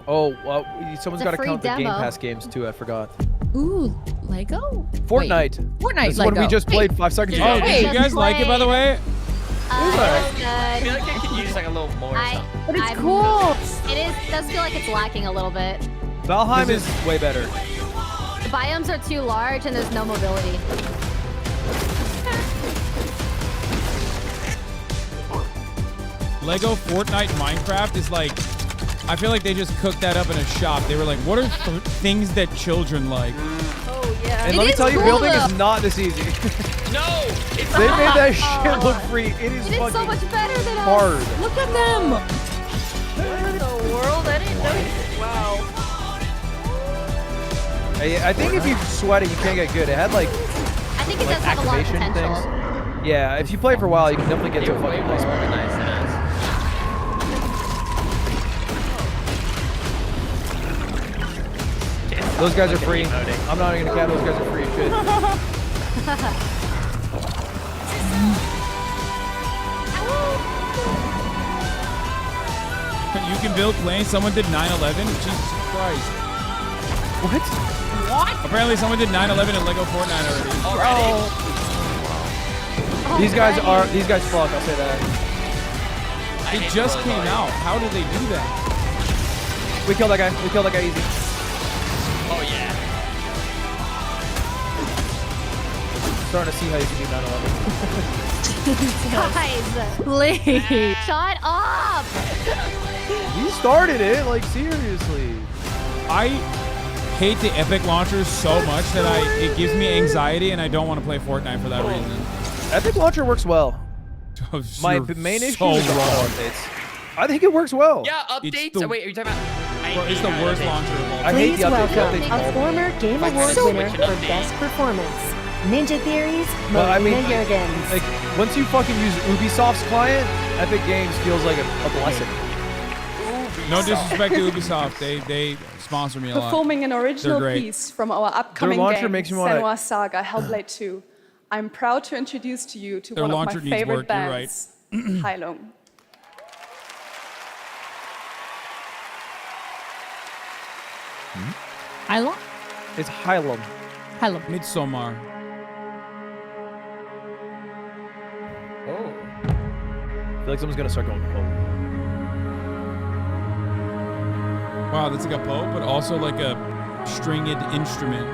Oh, well, someone's It's a got to free count the Game demo. Pass games too. I forgot. Ooh, Lego? Fortnite. Fortnite That's what we Lego. just played 5 seconds ago. Oh, did you guys like it, by the way? I feel like I could use like a little more. But it's cool. It does feel like it's lacking a little bit. Valheim is way better. The biomes are too large and there's no mobility. Lego Fortnite Minecraft is like, I feel like they just cooked that up in a shop. They were like, what are things that children like? Oh, yeah. And let me tell you, building is not this easy. No! It's They made that Oh. shit look free. It is It is fucking so much better than hard. us. Look at them. What in the world? I didn't know. Wow. I think if you sweat it, you can't get good. It had like I think it like does have a lot of activation potential. things. Yeah, if you play for a while, you can definitely get to a fucking place. organized than us. Those guys are free. I'm not even gonna count. Those guys are free as shit. You can build planes. Someone did 9/11. Jesus Christ. What? What? Apparently, someone did 9/11 in Lego Fortnite already. These guys fuck. I'll say that. It just came out. How did they do that? We killed that guy. We killed that guy easy. Oh yeah. Starting to see how you can do 9/11. Guys, Please. shut up. You started it, like seriously. I hate the Epic launchers so much that it gives me anxiety, and I don't want to play Fortnite for that reason. Epic Launcher works well. My You're main issue so is the wrong. updates. I think it works well. Yeah, updates. the- Wait, are you talking about? It's the worst launcher of all I time. hate Please the updates. welcome Updates a all. former Game Like, Award so winner much for update. Best Performance. Ninja Theories, Well, I mean, Marina Jurgens. like once you fucking use Ubisoft's client, Epic Games feels like a blessing. No disrespect to Ubisoft. They sponsor me a lot. Performing an original They're great. piece from our upcoming launcher game, makes me wanna- Senua's Saga Hellblade 2. I'm proud to introduce to you to Their one of my launcher needs favorite work, you're right. bands, Hylum. Hylo? It's Hylum. Hylo. Midsommar. Oh. I feel like someone's gonna start going. Oh. Wow, that's like a bow, but also like a stringed instrument.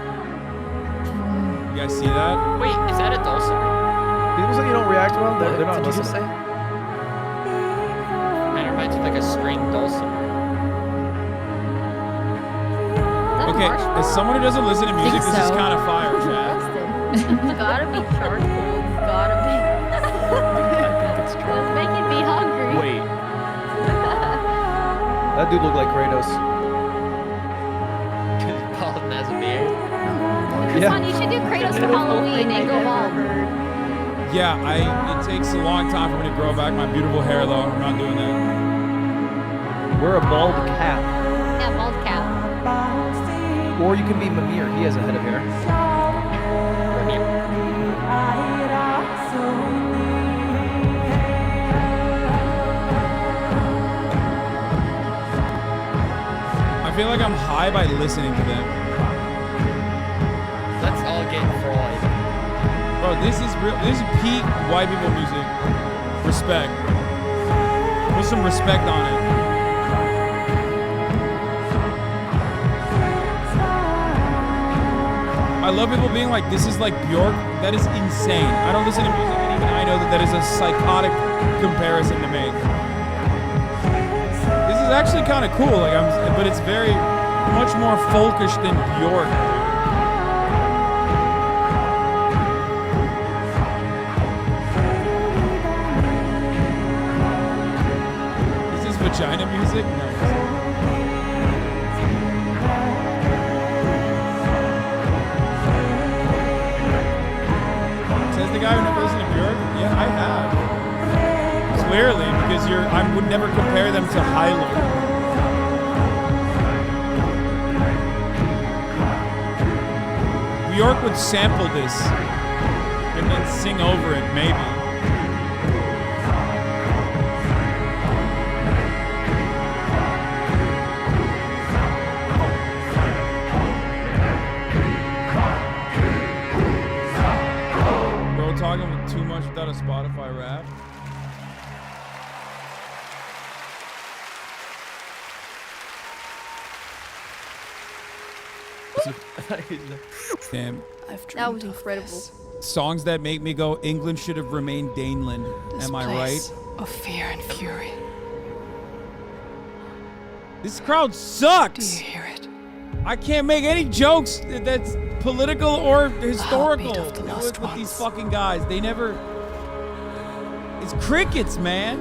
You guys see that? Wait, is that a dulcimer? People say you don't react well. They're not Did you listening. just say? Kind of reminds me of like a string dulcimer. Okay, as someone who doesn't listen to music, Think this is so. kind of fire, chat. It's gotta be charcoal. It's gotta be. It's making me hungry. Wait. That dude looked like Kratos. Bald and has a beard. Hasan, you should do Kratos for Halloween and go bald. Yeah, it takes a long time for me to grow back my beautiful hair, though. I'm not doing that. Wear a bald cap. Yeah, bald cap. Or you can be Memri. He has a head of hair. I feel like I'm high by listening to them. Let's all get Freud. Bro, this is real. This is peak white people music. Respect. Put some respect on it. I love people being like, this is like Bjork. That is insane. I don't listen to music, and even I know that is a psychotic comparison to make. This is actually kind of cool, but it's very much more folkish than Bjork. Is this vagina music? No. Says the guy who never listened to Bjork? Yeah, I have. Clearly, because I would never compare them to Hilo. New York would sample this and then sing over it, maybe. Bro, talking with too much without a Spotify rap. Damn. That was incredible. Songs that make me go, England should have remained Daneland. Am I right? Of fear and fury. This crowd sucks. Do you hear it? I can't make any jokes that's political or historical with these fucking guys. They never. It's crickets, man.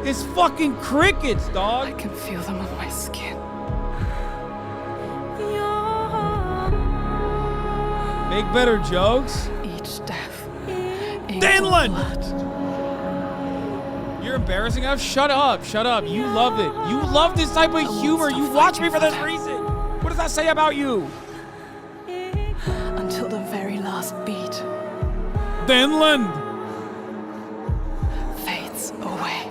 It's fucking crickets, dog. I can feel them on my skin. Make better jokes. Each death. Daneland! You're embarrassing us. Shut up. Shut up. You love it. You love this type of humor. You watch me for this reason. What does that say about you? Until the very last beat. Daneland fades away.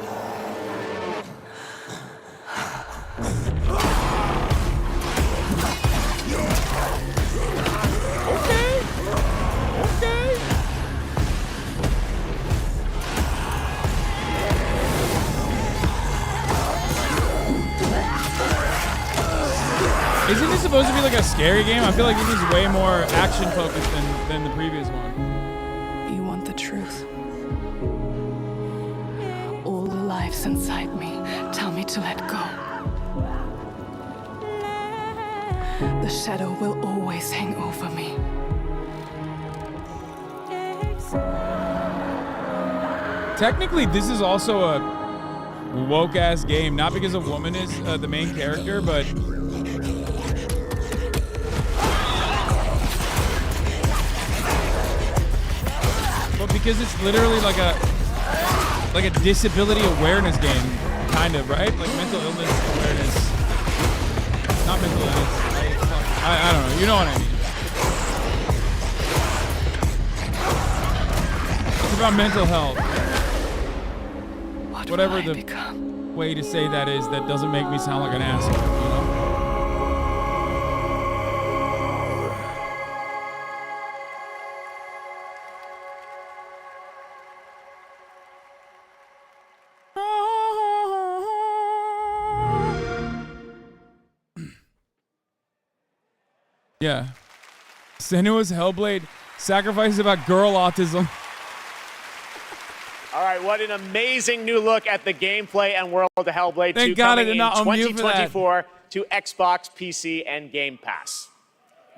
Isn't this supposed to be like a scary game? I feel like this is way more action focused than the previous one. You want the truth? All the lives inside me tell me to let go. The shadow will always hang over me. Technically, this is also a woke ass game, not because a woman is the main character, but because it's literally like a disability awareness game, kind of, right? Like mental illness awareness. Not mental illness. I don't know. You know what I mean. It's about mental health. Whatever the way to say that is, that doesn't make me sound like an asshole, you know? Yeah. Senua's Hellblade sacrifices about girl autism. All right, what an amazing new look at the gameplay and world of Hellblade 2 Thank God I coming did in not unmute for that. 2024 to Xbox, PC, and Game Pass.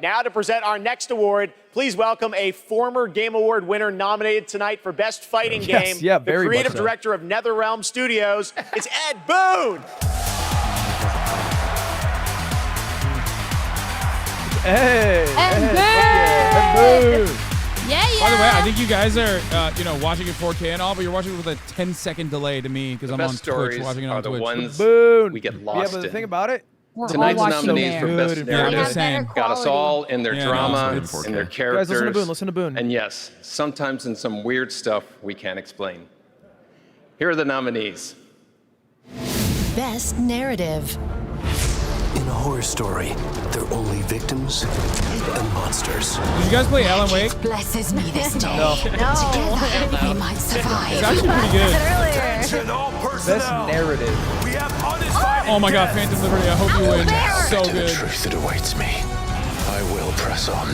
Now to present our next award, please welcome a former Game Award winner nominated tonight for Best Fighting Game, yeah, the very creative much so. director of NetherRealm Studios. It's Ed Boon. Hey! Ed Boon! Yeah. By the way, I think you guys are, watching it 4K and all, but you're watching it with a 10-second delay to me because I'm on Twitch watching it on Twitch. Ones Boon! we get Yeah, lost but the in. thing about it, Tonight's nominees for Best Good. Yeah, I'm just saying. Narrative got us all in their drama, no, it's in their guys, characters. listen to Boon. And yes, sometimes in some weird stuff we can't explain. Here are the nominees. Best Narrative. In a horror story, they're only victims and monsters. Did you guys play Alan Wake? Blesses me this day. No. Together, we might survive. It's actually pretty good. Attention all personnel. Best Narrative. We have undisputed Oh my God, Phantom Liberty, I hope you win. So to the good. truth that awaits me. I will press on.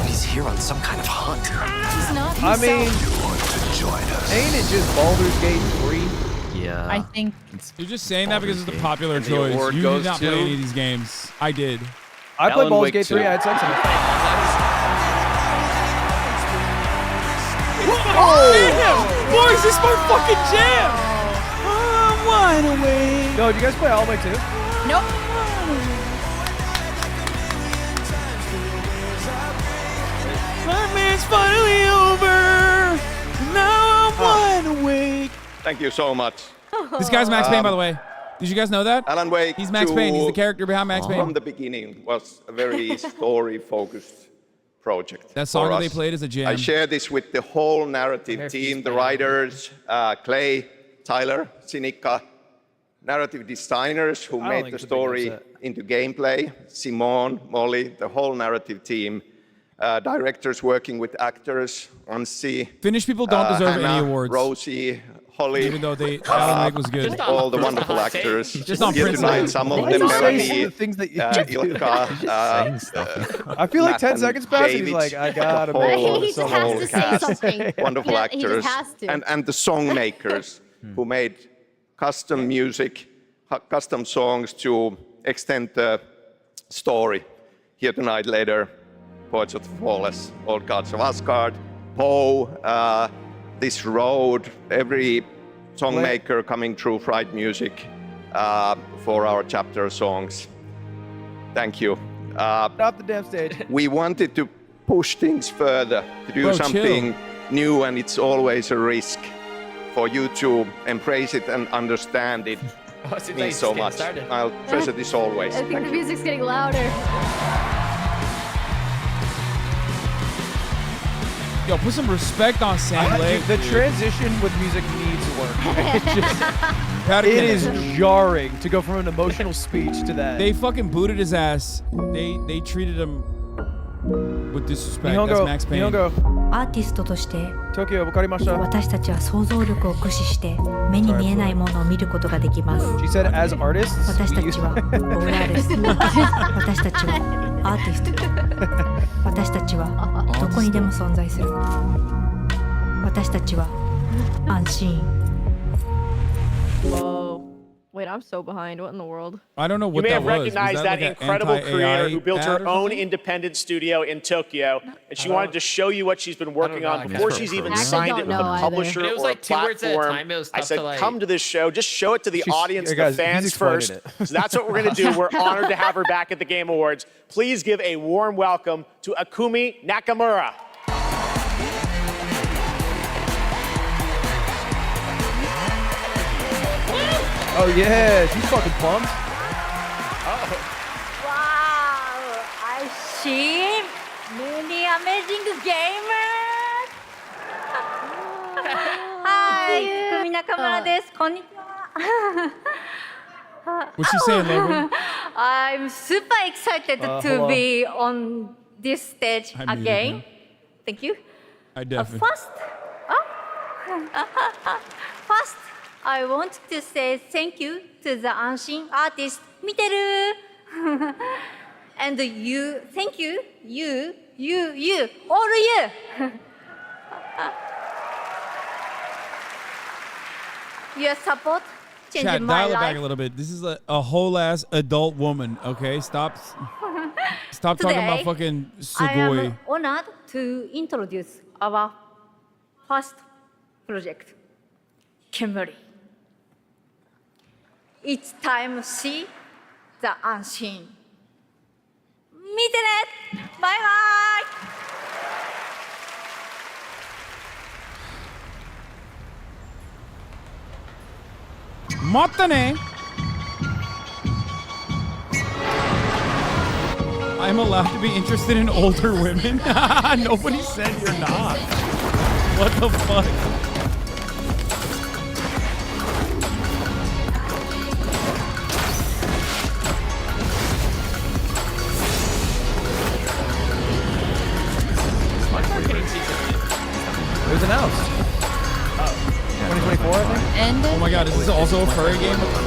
He's here on some kind of hunt. He's not I himself. mean, You want to join us? ain't it just Baldur's Gate 3? Yeah. I think You're just saying that because it's the popular And the choice. award You goes did not to- play any of these games. I did. I played Alan Baldur's Wake Gate 3. 2. I had sex in it. Oh! Boys, this is my fucking jam! I'm wide awake. Yo, did you guys play Alan Wake 2? Nope. Nightmare's finally over. Now I'm wide awake. Thank you so much. This guy's Max Payne, by the way. Did you guys know that? Alan Wake. He's Max Payne. He's the character behind Max Payne. From the beginning was a very story-focused project. That song for that they us. played is a jam. I share this with the whole narrative team, the writers, Clay, Tyler, Sinika, narrative designers who made the story into gameplay, Simone, Molly, the whole narrative team, directors working with actors, Ansi. Finnish people don't deserve Hannah, any awards. Rosie, Holly. Even though Alan Wake was good. All the wonderful actors. Just on Here principle. tonight, some of them, Melanie, Ilka, I feel like 10 seconds passed and he's like, I gotta whole, He just has to say something. wonderful Yeah, he just actors, has to. and the song makers who made custom music, custom songs to extend the story. Here tonight, later, Poets of the Flawless, Old Gods of Asgard, Poe, This Road, every songmaker coming through Fright Music for our chapter songs. Thank you. Not the damn stage. We wanted to push things further, to do Bro, something chill. new, and it's always a risk for you to embrace it and understand it. Seems Means so much. I'll treasure this always. I think the music's getting louder. Yo, put some respect on Sam Lake. The transition with music needs work. Gotta It get is it. jarring to go from an emotional speech to that. They fucking booted his ass. They treated him with disrespect. That's Nihongo, Max Payne. Nihongo. アーティストとして Tokyo, わかりました。私たちは想像力を駆使して目に見えないものを見ることができます。 She said, as artists, 私たちはボーラーです。私たちはアーティスト。私たちはどこにでも存在する。私たちは安心。 Whoa. Wait, I'm so behind. What in the world? I don't know You what may that have was. recognized Was that like an incredible creator anti-AI who built ad her or own something? independent studio in Tokyo, and she wanted to show you what she's been working on before she's even signed it with a publisher It was or like a 2 words at a platform. time. It was I tough said, to like... come to this show, just show it to the audience, guys, the he's fans explaining first. it. So that's what we're going to do. We're honored to have her back at the Game Awards. Please give a warm welcome to Akumi Nakamura. Oh yeah, she's fucking pumped. Wow, I see many amazing gamers. Hi, Kumi Nakamura desu. Konnichiwa. What's she saying, Logan? I'm super excited to hello. be on this stage I muted again. him. Thank you. I definitely. First, I want to say thank you to the unseen artist, Miteru. And you, thank you, all you. Your support changed Chat, my dial it back life. a little bit. This is a whole ass adult woman, okay? Stop talking about Today, fucking I Sugoi. am honored to introduce our first project, Kemuri. It's time to see the unseen. 見てね! Bye bye! Matane! I'm allowed to be interested in older women? Nobody said you're not. What the fuck? It was announced. 2024, I think. And oh my god, is this also a furry game? What the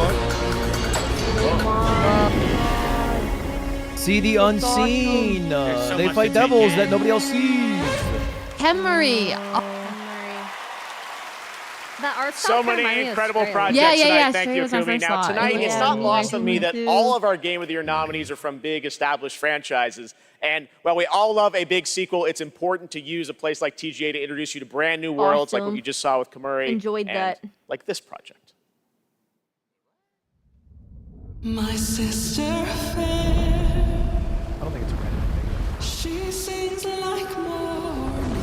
fuck? See the unseen. so They much fight to take devils in. that nobody else sees. Kemuri. That art So style many reminded me of incredible Stray. projects Yeah, tonight. Thank Stray you, was my Akumi. first Now, thought. tonight, it's Yeah, not me lost on me that too. all of our Game of the Year nominees are from big established franchises. And while we all love a big sequel, it's important to use a place like TGA to introduce you to brand new worlds, like what Awesome. you just saw with Kamuri. Enjoyed and that. Like this project. My sister fair, I don't think it's a random thing. she sings like morning.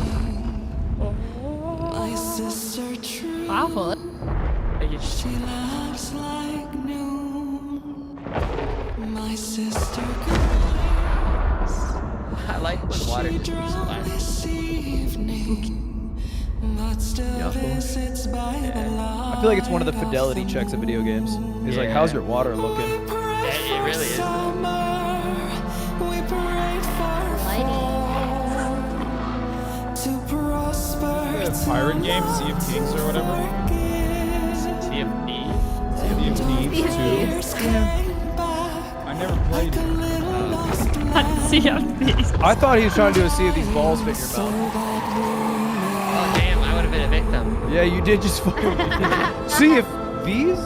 My sister true. Wow. She laughs like noon. My sister I like when water just this evening, but still visits by the I feel like it's one of the fidelity checks of video games. It's like, how's your water looking? Yeah, it really is. we prayed for to prosper. Pirate game, Sea of Kings or whatever. Sea of Thieves 2. I never played it. Sea of Thieves. I thought he was trying to do a Sea of These balls fit in your mouth. Oh damn, I would have been a victim. Yeah, you did just fucking Sea of These?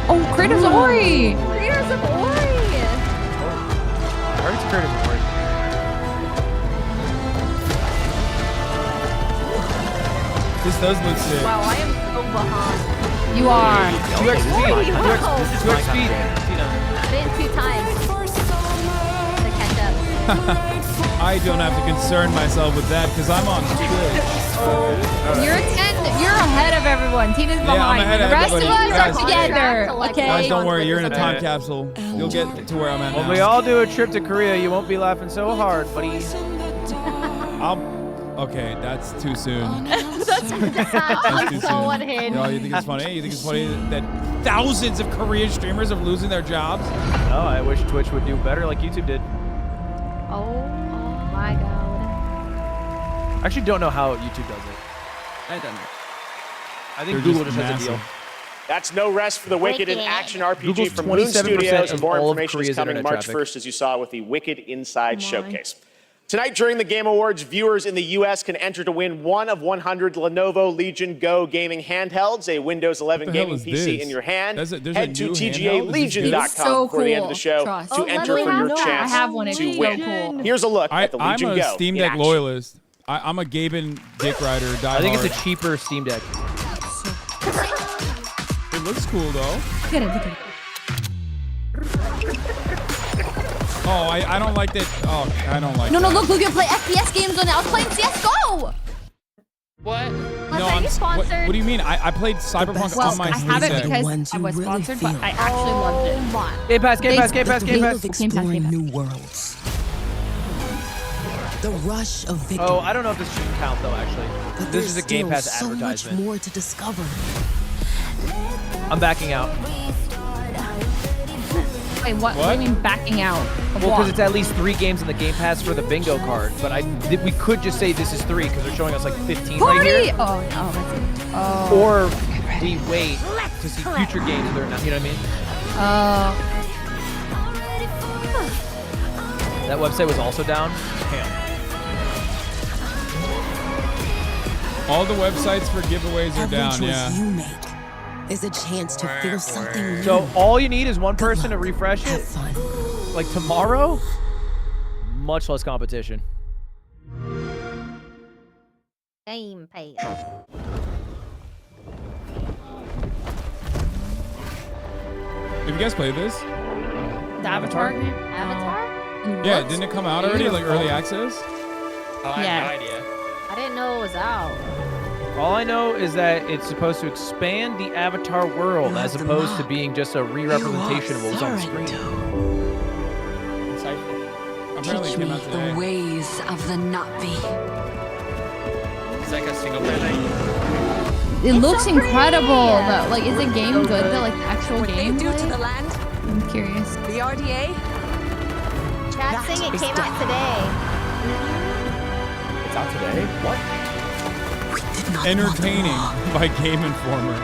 Oh, Kratos Ori! Creators of Ori! I heard it's Kratos Ori. This does look sick. Wow, I am so behind. You are. 2x speed. Wow. 2x speed. I did it 2 times to catch up. I don't have to concern myself with that because I'm on Twitch. You're ahead of everyone. Tina's behind. I'm ahead the of rest everybody. of us are together. Okay. Guys, don't worry. You're in a time capsule. You'll get to where I'm at When now. we all do a trip to Korea, you won't be laughing so hard, buddy. Okay, that's too soon. That's too so soon. unhinged. You know, you think it's funny? You think it's funny that thousands of Korean streamers are losing their jobs? No, I wish Twitch would do better like YouTube did. Oh my god. I actually don't know how YouTube does it. I don't know. I think They're Google just just has a deal. massive. That's No Rest for the Wicked, an action RPG Google's from Moon 27% Studios, and of more all of information is Korea's coming internet March traffic. 1st, as you saw with the Wicked Inside Showcase. Tonight, during the Game Awards, viewers in the U.S. can enter to win one of 100 Lenovo Legion Go gaming handhelds, a Windows 11 What the hell gaming is PC this? in your hand. There's a Head to new handheld? Is this TGALegion.com It's so before the end of the cool. show Trust. to enter for your I chance have one. It's to so win. cool. Here's a look at the I'm Legion a Go Steam in Deck action. loyalist. I'm a Gaben Dick Rider. I think it's a cheaper Steam Deck. It looks cool though. Get it. Oh, I don't like that. Oh, I don't like No, that. look, you can play FPS games on it. I was playing CSGO! What? No, what do you mean? I played Cyberpunk Well, on my I Steam have it Deck. because I was sponsored, but I actually loved it. Game Pass, Game Pass, Game The Pass, Game thrill Pass. of exploring new worlds. The rush of victory. Oh, I don't know if this should count though, actually. But This is a Game Pass so much advertisement. more to discover. I'm backing out. Wait, what? What do you mean backing out? Well, because it's at least 3 games in the Game Pass for the bingo card. But we could just say this is 3 because they're showing us like 15 Party! Oh, right here. That's it. Oh. Or we wait to see future games that they're not. You know what I mean? That website was also down. Damn. All the websites for giveaways are Every down. choice Yeah. you make is a chance to feel something new. So all you need is one person to refresh it. Like tomorrow, much less competition. Game Pass. Have you guys played this? The Avatar game? Avatar? Yeah, didn't it come out already? Like early access? Oh, I have no idea. I didn't know it was out. All I know is that it's supposed to expand the Avatar world as opposed to being just a re-representation of what was on the screen. Apparently it Teach came me out today. the ways of the Navi. It's like a single player thing. It looks incredible. Though. Like, is the game good? The like actual What game? they do to the land, I'm curious. the RDA, Chat saying it came out today. It's out today? What? Entertaining by Game Informer.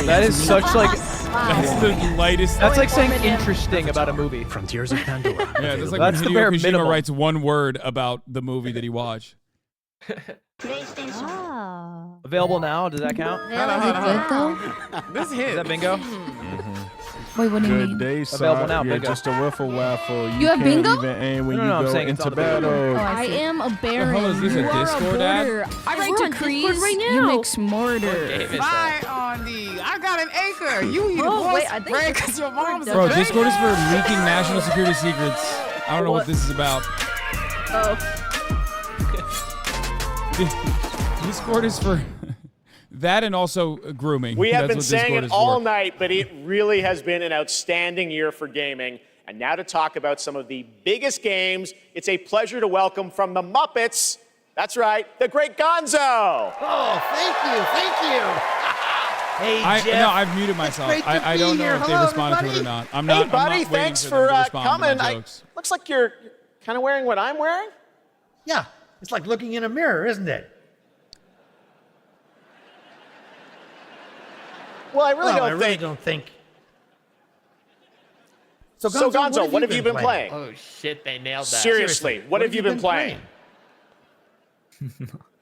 That is such like... That's the lightest. That's like saying interesting about a movie. Frontiers of Pandora. Yeah, that's like That's the when bare Hideo Kojima minimum. writes one word about the movie that he watched. Oh. Available now? Does that count? Is it good though? This Is hit. that bingo? Wait, what do you mean? Day, Available now, yeah, bingo. just a wiffle waffle. You have can't bingo? even aim when No, you no, I'm go saying it's into on the bingo. battle. I am a baron. hell is this, a You are Discord ad? border. I We're write on decrees. Discord right now. You make smarter. Fire on the. I got an acre. You eat a Oh, boss wait, I think bread this because your mom's a Bro, baker. Discord is for leaking national security secrets. I don't know what this is about. Oh. Discord is for that and also grooming. We have That's been what saying Discord it is all for. night, but it really has been an outstanding year for gaming. And now to talk about some of the biggest games, it's a pleasure to welcome from the Muppets, that's right, the great Gonzo. Oh, thank you. Hey, Jeff. No, I've muted myself. It's great to I don't be know here. if they Hello, responded to it or everybody. not. I'm Hey, not. buddy, I'm not thanks waiting for them to respond coming. to my jokes. Looks like you're kind of wearing what I'm wearing. Yeah, it's like looking in a mirror, isn't it? Well, I really don't think. So Gonzo, what have you been playing? Oh shit, they nailed that. Seriously, what have you been playing?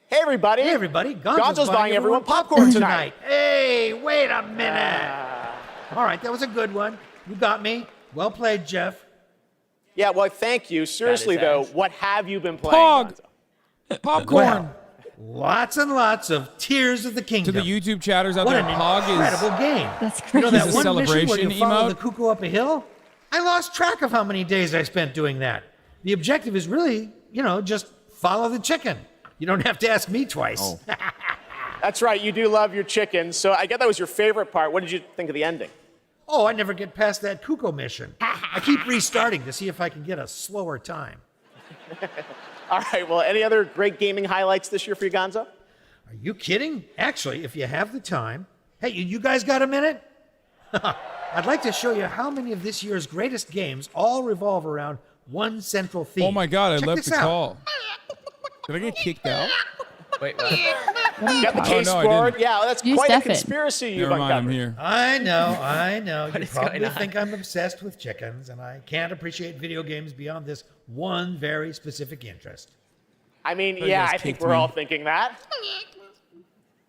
Hey, everybody. Hey, everybody. Gonzo's buying everyone popcorn tonight. Hey, wait a minute. All right, that was a good one. You got me. Well played, Jeff. Yeah, well, thank you. Seriously, though, what have you been playing? Pog. Gonzo? Popcorn. Well, lots and lots of Tears of the Kingdom. To the YouTube chatters out What there, an Pog incredible is game. That's You know crazy. that Is a one mission where celebration you follow emote? the cuckoo up a hill? I lost track of how many days I spent doing that. The objective is really, just follow the chicken. You don't have to ask me twice. Oh. That's right, you do love your chickens. So I get that was your favorite part. What did you think of the ending? Oh, I never get past that cuckoo mission. I keep restarting to see if I can get a slower time. All right, well, any other great gaming highlights this year for you, Gonzo? Are you kidding? Actually, if you have the time. Hey, you guys got a minute? I'd like to show you how many of this year's greatest games all revolve around one central theme. Oh my God! I Check left this the out. call. Did I get kicked out? Wait, what? You got the Oh, case no, I scored? didn't. Yeah, that's You quite a stuff it. conspiracy you've Never mind, I'm uncovered. here. I know. You is probably going on? think I'm obsessed with chickens, and I can't appreciate video games beyond this one very specific interest. I mean, You yeah, guys I think kicked we're me. all thinking that.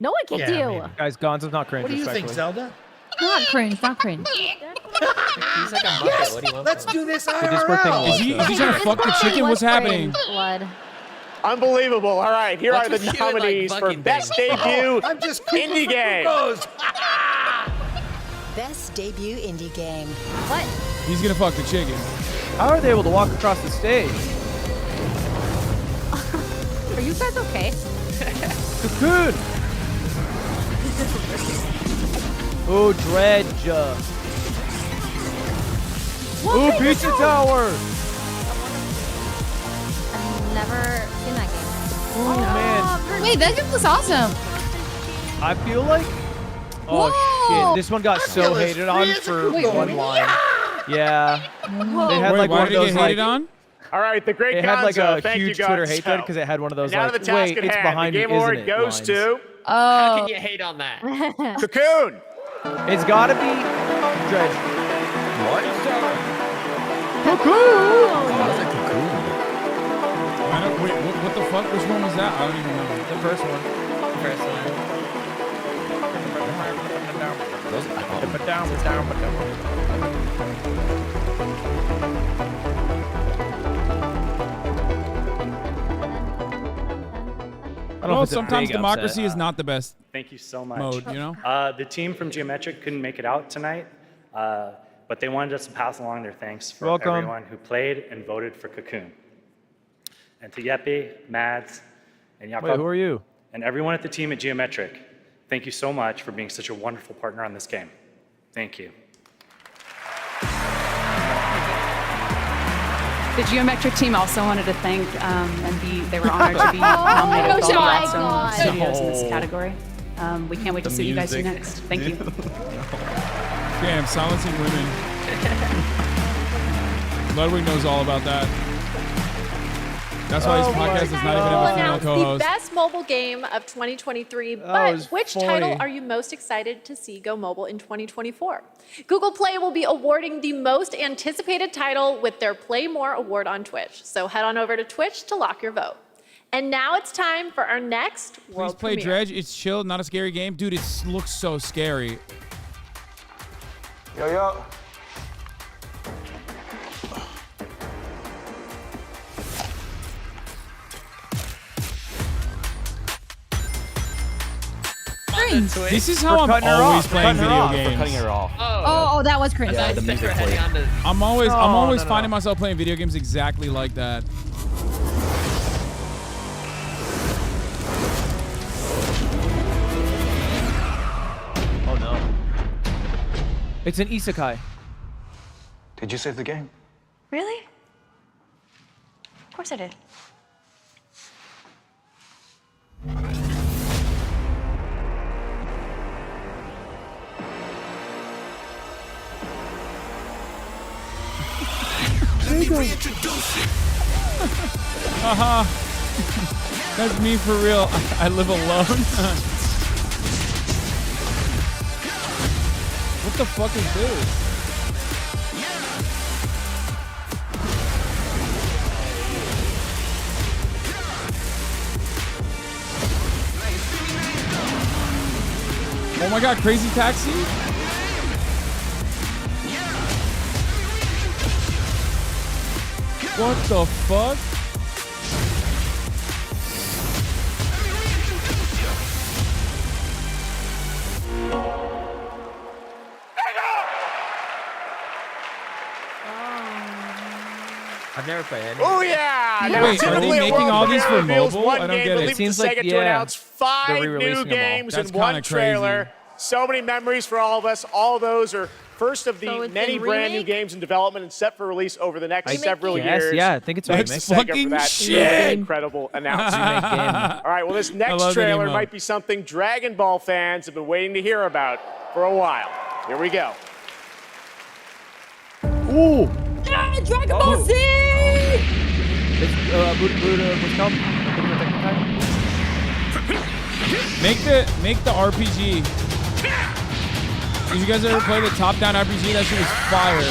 No one can Yeah, do. maybe. Guys, Gonzo's not cringe. What do you think, respectfully. Zelda? Not cringe, not cringe. He's like a Muppet. What do you want? Let's do this Discord thing IRL. was, Is he trying to fuck the chicken? What's happening? Blood. Unbelievable. All right, here What's are the with you and, like, nominees for fucking Best things? Debut I'm just Indie Game. Best debut indie game. What? He's gonna fuck the chicken. How are they able to walk across the stage? Are you guys okay? Cocoon! Oh, Dredge. Ooh, Pizza Tower! I've never seen that game. Oh, man. Wait, that game was awesome. I feel like... Oh, Whoa! shit. This one got so feel as hated free on as a for cuckoo. one line. Yeah. They had Wait, like why one of did it those get like... hated on? All right, the great It had like Gonzo. a Thank huge you, Twitter Gonzo. hate thread because it had one of those And now like, to the task wait, at it's hand. behind the you, Game Award isn't it? goes lines. to How Oh. can you hate on that? Cocoon. It's gotta be Dredge. What? Cocoon! What is a cocoon? I don't, wait, what the fuck? Which one was that? I don't even know. The first one. First one. Those, I thought Well, sometimes democracy is not the best Thank you so much. mode, you know? The team from Geometric couldn't make it out tonight, but they wanted us to pass along their thanks for Welcome. everyone who played and voted for Cocoon. And to Yeppe, Mads, and Jakob, Wait, who are you? and everyone at the team at Geometric, thank you so much for being such a wonderful partner on this game. Thank you. The Geometric team also wanted to thank they were honored to be nominated with all the Blackstone Studios in this category. We can't wait to see what you guys do next. Thank you. Damn, silencing women. Ludwig knows all about that. That's why his podcast is not even We'll have a female announce the co-host. best mobile game of 2023, That but was which funny. title are you most excited to see go mobile in 2024? Google Play will be awarding the most anticipated title with their Play More award on Twitch. So head on over to Twitch to lock your vote. And now it's time for our next Please world play premiere. Dredge. It's chill, not a scary game. Dude, it looks so scary. Yo. doing? This is how I'm always playing video games. We're cutting her off. Oh, that was cringe. Yeah, the music played. I'm always finding myself playing video games exactly like that. Oh no. It's an isekai. Did you save the game? Really? Of course I did. Haha. That's me for real. I live alone. What the fuck is this? Oh my god, Crazy Taxi? What the fuck? I've never played any. Oh yeah! Wait, are they typically a making world all these premiere for reveals mobile? one I don't game, get but it. leaves Seems the like, Sega to yeah, announce 5 they're new re-releasing them all. games That's in one kinda crazy. trailer. So many memories for all of us. All of those are first of the So it's many in brand new remake? games in development and set for release over the next several Yes, years. yeah, I think it's a Thanks remake. to Sega Fucking for that shit. incredible announcement. All right, well, this I next love that trailer emote. might be something Dragon Ball fans have been waiting to hear about for a while. Here we go. Ooh! Yeah, Dragon Ball Z! It's, what's it called? Make the RPG. Did you guys ever play the top-down RPG? That shit was fire.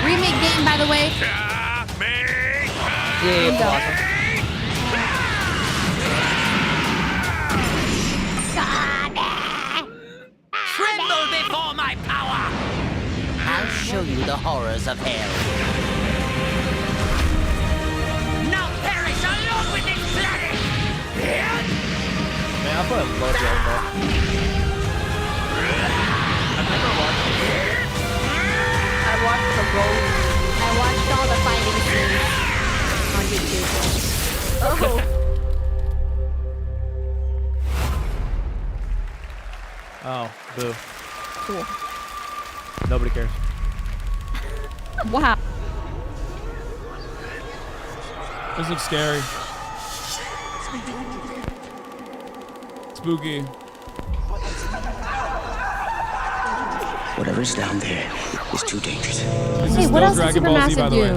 Remake game, by the way. Yeah, awesome. Tremble before my power! I'll show you the horrors of hell. Now perish along with this planet! Man, I fucking love Dragon Ball. I've never watched it. I watched the road. I watched all the fighting scenes on YouTube. Oh. Oh, boo. Cool. Nobody cares. Wow. This looks scary. Spooky. Whatever's down there is too dangerous. This Hey, is what no else did Dragon Ball Z, by Supermassive the do? way.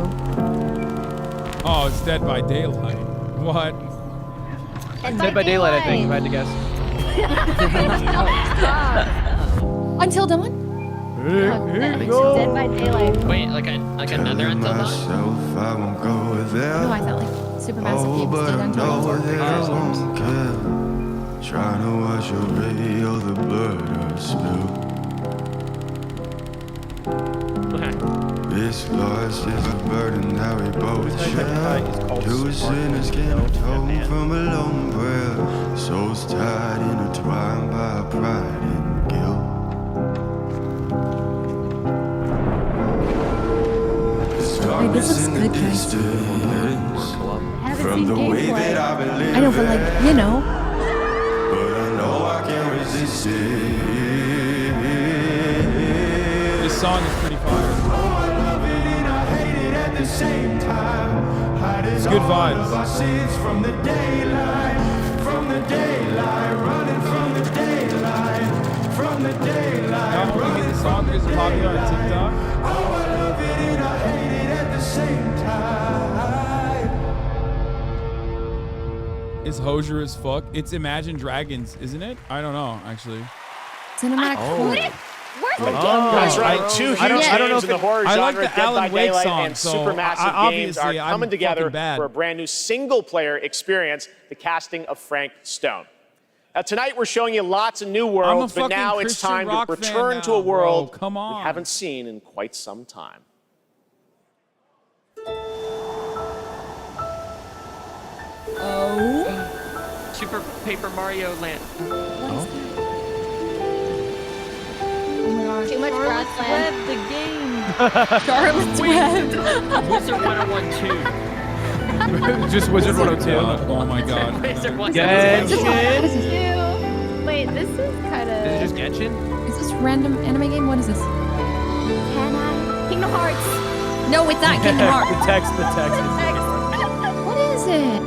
Oh, it's Dead by Daylight. What? Dead by Daylight, I think, if I had to guess. Until Dawn? Dead by Daylight. Wait, like another Until Dawn? No, I thought like Supermassive games did Until Dawn. Trying to watch your radio, the blood spill. This loss is a burden that we both share. Two sinners can atone from a lone prayer. Souls tied, intertwined by pride and guilt. Hey, this looks good, guys. From the way that I've been living, I know, but like, you know. but I know I can't resist it. This song is pretty fire. At the same time, It's good vibes. from the daylight, running from the daylight, Now when we get the song is popular on TikTok. Oh, I love it and I hate it at the same time. Is Hosier as fuck? It's Imagine Dragons, isn't it? I don't know, actually. Cinematic. Where's the game? That's right. Two huge I don't know names if in the horror I like genre, the Dead Alan by Wake Daylight song, and so Supermassive games are obviously I'm coming together fucking bad. for a brand new single-player experience, the casting of Frank Stone. Now, tonight we're showing you lots of new worlds, but fucking now it's Christian time to rock fan return to now, a world bro. Come on. we haven't seen in quite some time. Oh Super Paper Mario Land. Oh. Too much grassland. The game. Charlotte's Web. Wizard 101 Just Wizard 102. Oh my god. Wizard 101. Genshin. Wait, this is kind of. Is it just Genshin? Is this random anime game? What is this? Can I? Kingdom Hearts. No, it's not Kingdom Hearts. The text. What is it?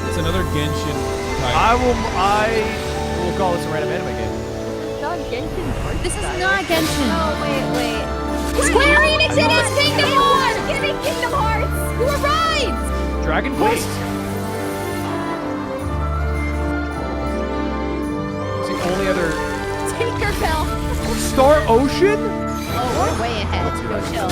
It's another Genshin type. I will call this a random anime game. It's not Genshin Hearts. This is not Genshin. Oh, wait. Square Enix, it is Kingdom Hearts! Give me Kingdom Hearts. You were right! Dragon Quest? It's the only other... Tinkerbell. Star Ocean? Oh, we're way ahead. Go chill.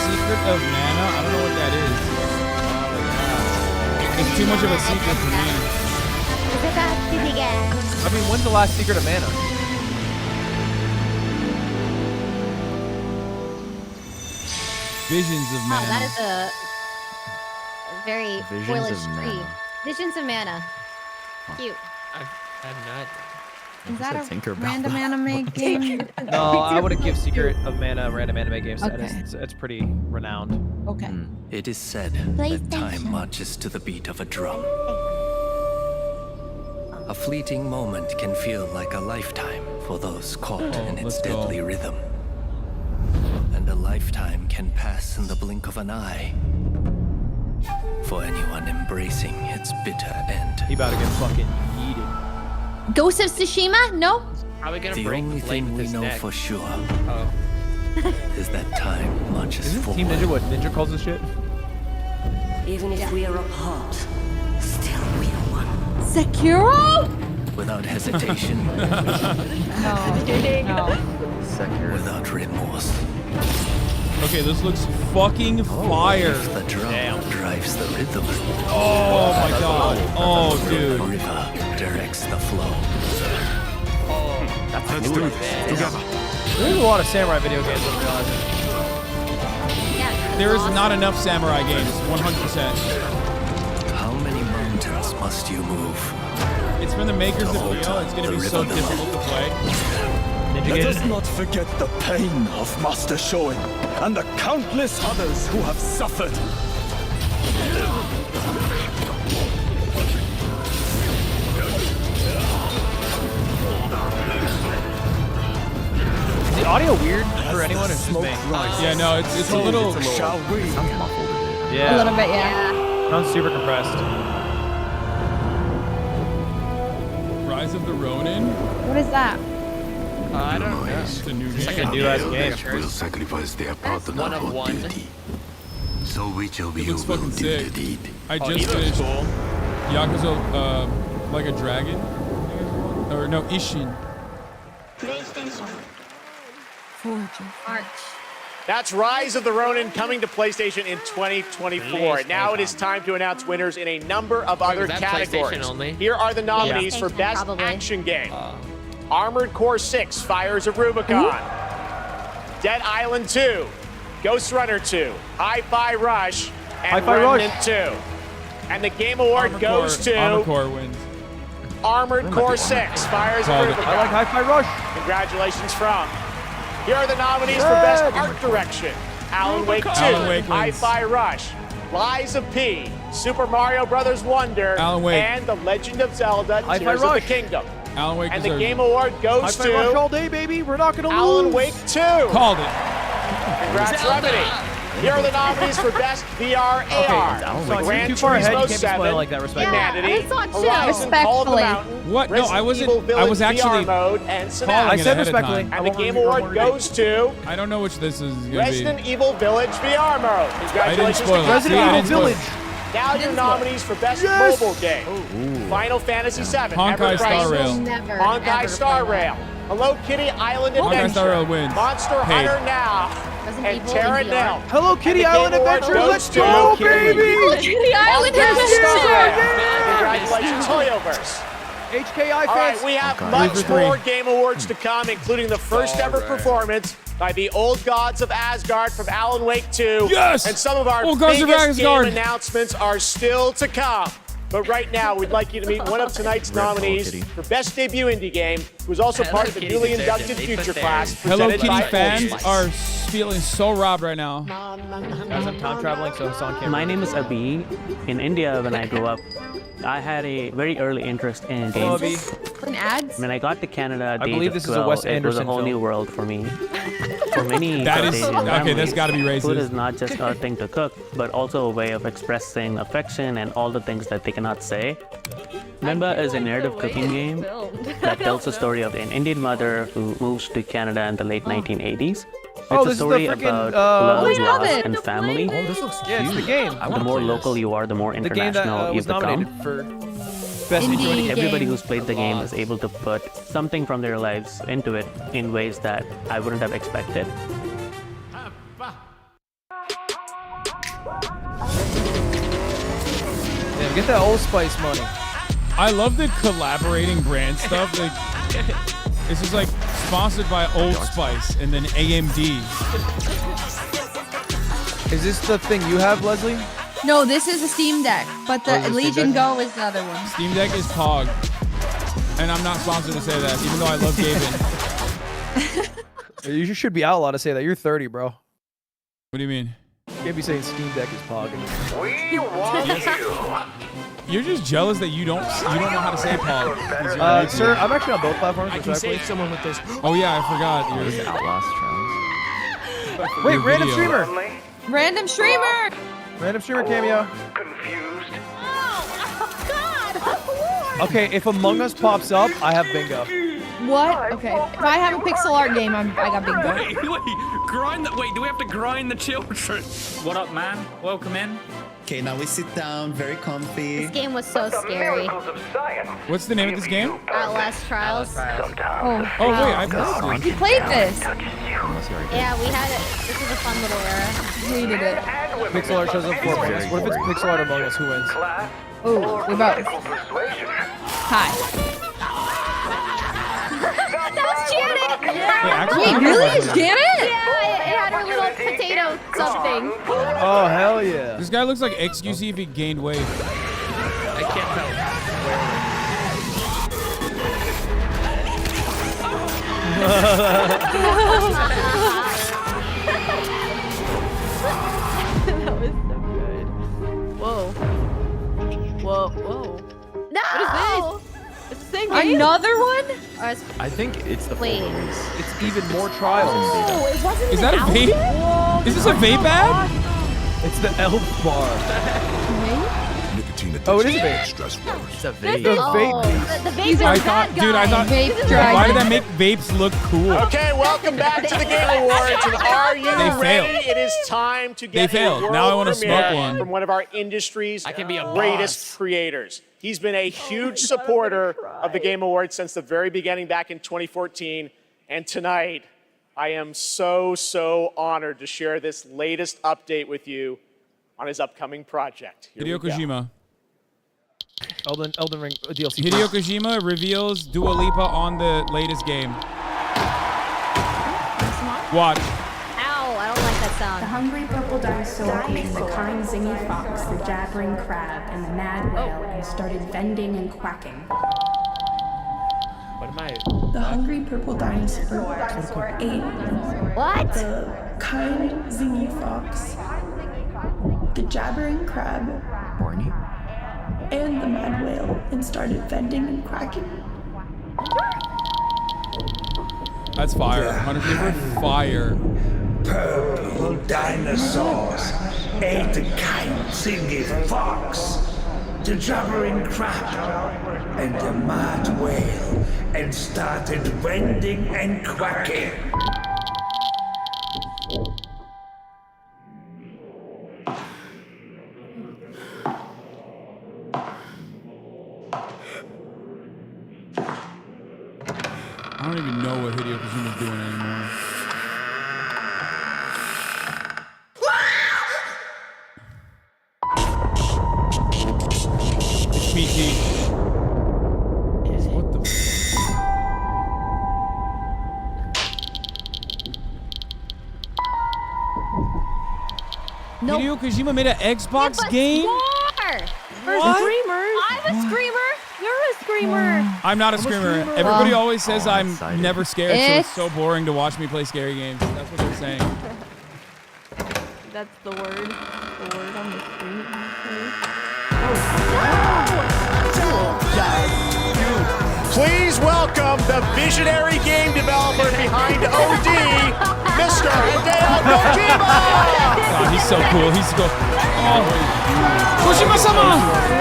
Secret of Mana? I don't know what that is. It's too much of a secret for me. I mean, when's the last Secret of Mana? Visions of Mana. That is a very Visions foolish of tree. Mana. Visions of Mana. Cute. I'm not. Is that a Tinkerbell. random anime game? No, I wouldn't give Secret of Mana a random anime game status. Okay. It's pretty renowned. Okay. It is said that time marches to the beat of a drum. A fleeting moment can feel like a lifetime for those caught in its deadly rhythm. And a lifetime can pass in the blink of an eye for anyone embracing its bitter end. He about to get fucking yeeted. Ghost of Tsushima? No? How are we gonna The break only the blade thing with we his know neck? for sure Oh. is that time marches Isn't forward. Team Ninja what Ninja calls this shit? Even if we are apart, still we are one. Sekiro? Without hesitation, No. without remorse. Okay, this looks fucking fire. If the drum drives the rhythm. Oh my god. Oh, The dude. river directs the flow. Let's do it together. There's a lot of samurai video games, I'm realizing. There is not enough samurai games, 100%. How many mountains must you move? It's from the makers of Neo. It's going to be so difficult to play. Let us not forget the pain of Master Shoin and the countless others who have suffered. Is the audio weird for anyone? It's just me. Yeah, no, it's a little... Shall we? Yeah. A little bit, yeah. Sounds super compressed. Rise of the Ronin? What is that? I don't know. It's a new It's like game. a new ass game. will sacrifice their partner One of for one. duty. So which of It you looks will fucking do sick. the deed? I Oh, just he looks finished cool. Yakuza, like a dragon? Or no, Ishin. March. That's Rise of the Ronin coming to PlayStation in 2024. Now it is time to announce winners in a number of other is that categories. PlayStation only? Here are the nominees for PlayStation, Best probably. Action Game. Armored Core 6, Fires of Rubicon. Dead Island 2, Ghost Runner 2, Hi-Fi Rush, and Hi-Fi Rush. Remnant 2. And the Game Award goes Armored to Core wins. Armored Core 6, Fires of Called it. Rubicon. I like Hi-Fi Rush. Congratulations from. Here are the nominees for Best Art Direction. Alan Wake 2, Alan Wake wins. Hi-Fi Rush, Lies of P, Super Mario Bros. Wonder, Alan Wake. and The Legend of Zelda, Hi-Fi Tears Rush. of the Kingdom. Alan Wake And the deserves Game it. Award goes Hi-Fi Rush to all day, baby. We're not gonna Alan lose. Wake 2. Called it. Congrats, Remedy. Here are the nominees for Best VR AR. Alan Wake. Gran Too far ahead. You Turismo can't be 7, spoiling like that, respectfully. Humanity, it's not chill. Horizon Call of the Respectfully. Mountain, What? No, Resident I wasn't. Evil Village I was actually VR mode, and calling Synapse. I it said ahead of respectfully. time. And the Game Award goes to I don't know which this is going to be. Resident Evil Village VR mode. Congratulations to spoil it. Resident See, I Evil didn't spoil it. Village. Now your nominees for Best Yes! Mobile Game. Final Fantasy VII, Honkai Ever Star Crisis, Rail. Never, Honkai ever Star play that. Rail, Hello Kitty Island Honkai Adventure, Star Rail wins. Monster Paid. Hunter Now, Resident and Evil Terra in VR. Nil. Hello Kitty And the Island Game Award Adventure. goes Let's to go, baby. Kitty Island Honkai Star Adventure. Rail. Congratulations, Hoyoverse. HKI All right, fans. we have much more Game Awards to come, including the first ever performance by the Old Gods of Asgard from Alan Wake 2. Yes! And some of our Old Gods of biggest game Asgard. announcements are still to come. But right now, we'd like you to meet one of tonight's nominees for Best Debut Indie Game, who's also part of the newly inducted Future Class. Hello presented Kitty by fans Forbes. are feeling so robbed right now. Guys, I'm time traveling, so Hasan can't. My name is Abi. In India, when I grew up, I had a very early interest in games. In ads? When I got to Canada at the believe age this of is a 12, Wes it was a Anderson whole film. new world for me. For many That is- Asian okay, that's families, gotta be racist. Food is not just a thing to cook, but also a way of expressing affection and all the things that they cannot say. Memba is a narrative cooking game that tells the story of an Indian mother who moves to Canada in the late 1980s. Oh, It's this a is the story freaking, about oh, love, I love loss, it. and family. Oh, this looks cute. Yeah, it's the game. I The wanna more play local this. you are, the more The game that international you was nominated become. for Best Indie Everybody Game. who's played the game is able to put something from their lives into it in ways that I wouldn't have expected. Damn, get that Old Spice money. I love the collaborating brand stuff. Like, this is like sponsored by Old Spice and then AMD. Is this the thing you have, Leslie? No, this is a Steam Deck, but the Oh, is it Legion Steam Deck? Go is the other one. Steam Deck is POG. And I'm not sponsored to say that, even though I love gaming. You should be outlawed to say that. You're 30, bro. What do you mean? You can't be saying Steam Deck is POG. We want you. You're just jealous that you don't know how to say POG. Sir, I'm actually on both platforms. I can save someone with this. Oh yeah, I forgot. You're Outlaws, Wait, Your random video. streamer. Random streamer! Random streamer cameo. Okay, if Among Us pops up, I have bingo. What? Okay. If I have a pixel art game, I got bingo. Wait, grind the. Wait, do we have to grind the children? What up, man? Welcome in. Okay, now we sit down, very comfy. This game was so scary. What's the name of this game? Outlast Trials. Oh, Oh wait, I played we played this. Yeah, we had it. This was a fun little era. Hated it. Pixel art shows up for Among Us. What if it's pixel art Among Us? Who wins? Oh, we both. Hi. That was Janet! Wait, really? Is Janet? Yeah, it had her little potato something. Oh, hell yeah. This guy looks like XQC if he gained weight. I can't tell. That was so good. Whoa. Whoa, whoa. No! What is this? It's the same game? Another one? I think it's the Wait. It's even more trials. Oh, it wasn't Is that a an vape? outfit? Is this a vape ad? It's the elf bar. Oh, it is a vape. It's a The vape. vape beast. The vape I is thought, that dude, I guy. thought. Vape Why dragon. did that make vapes look cool? Okay, welcome back to the Game Awards. And are you They ready? failed. It is time to They get failed. a world Now I wanna smoke premiere one. from one of our industry's I can be a greatest boss. creators. He's been a huge supporter of the Game Awards since the very beginning back in 2014. And tonight, I am so honored to share this latest update with you on his upcoming project. Here Hideo we go. Kojima. Elden Ring DLC. Hideo Kojima reveals Dua Lipa on the latest game. Watch. Ow, I don't like that The sound. hungry purple dinosaur ate the kind zingy fox, the jabbering crab, and the mad whale, and started vending and quacking. What am I? The hungry purple dinosaur ate What? the kind zingy fox, the jabbering crab, Barney? and the mad whale, and started vending and quacking. That's fire. 100% fire. Purple dinosaurs ate the kind zingy fox, the jabbering crab, and the mad whale, and started vending and quacking. I don't even know what Hideo Kojima's doing anymore. It's PG. Is No. Hideo Kojima made an Xbox game? For screamers. I'm a screamer. You're a screamer. I'm not a screamer. Everybody always says I'm excited. never scared, so it's so boring to watch me play scary games. That's what they're saying. That's the word. The word on the screen. Please welcome the visionary game developer behind OD, Mr. Hideo Kojima! God, he's so cool. He's so Oh. Kojima-sama!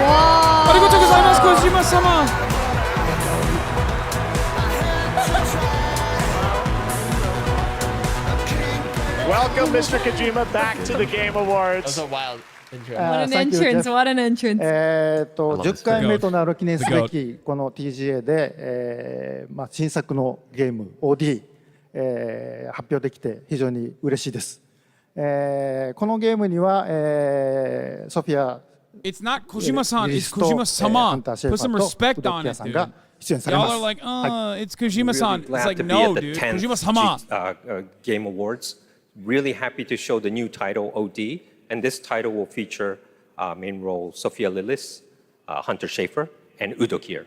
Wow. Arigatou gozaimasu, Kojima-sama! Welcome, Mr. Kojima, back to the Game Awards. That was a wild intro. What an entrance, what an entrance. 10回目となる記念すべきこの TGA で、新作のゲーム OD、発表できて非常に嬉しいです。このゲームには、ソフィア It's not Kojima-san, it's Kojima-sama. Put some respect on it, dude. Y'all are like, it's Kojima-san. It's like, no, dude, Kojima-sama. Game Awards. Really happy to show the new title, OD. And this title will feature main role Sophia Lillis, Hunter Schafer, and Udo Kier.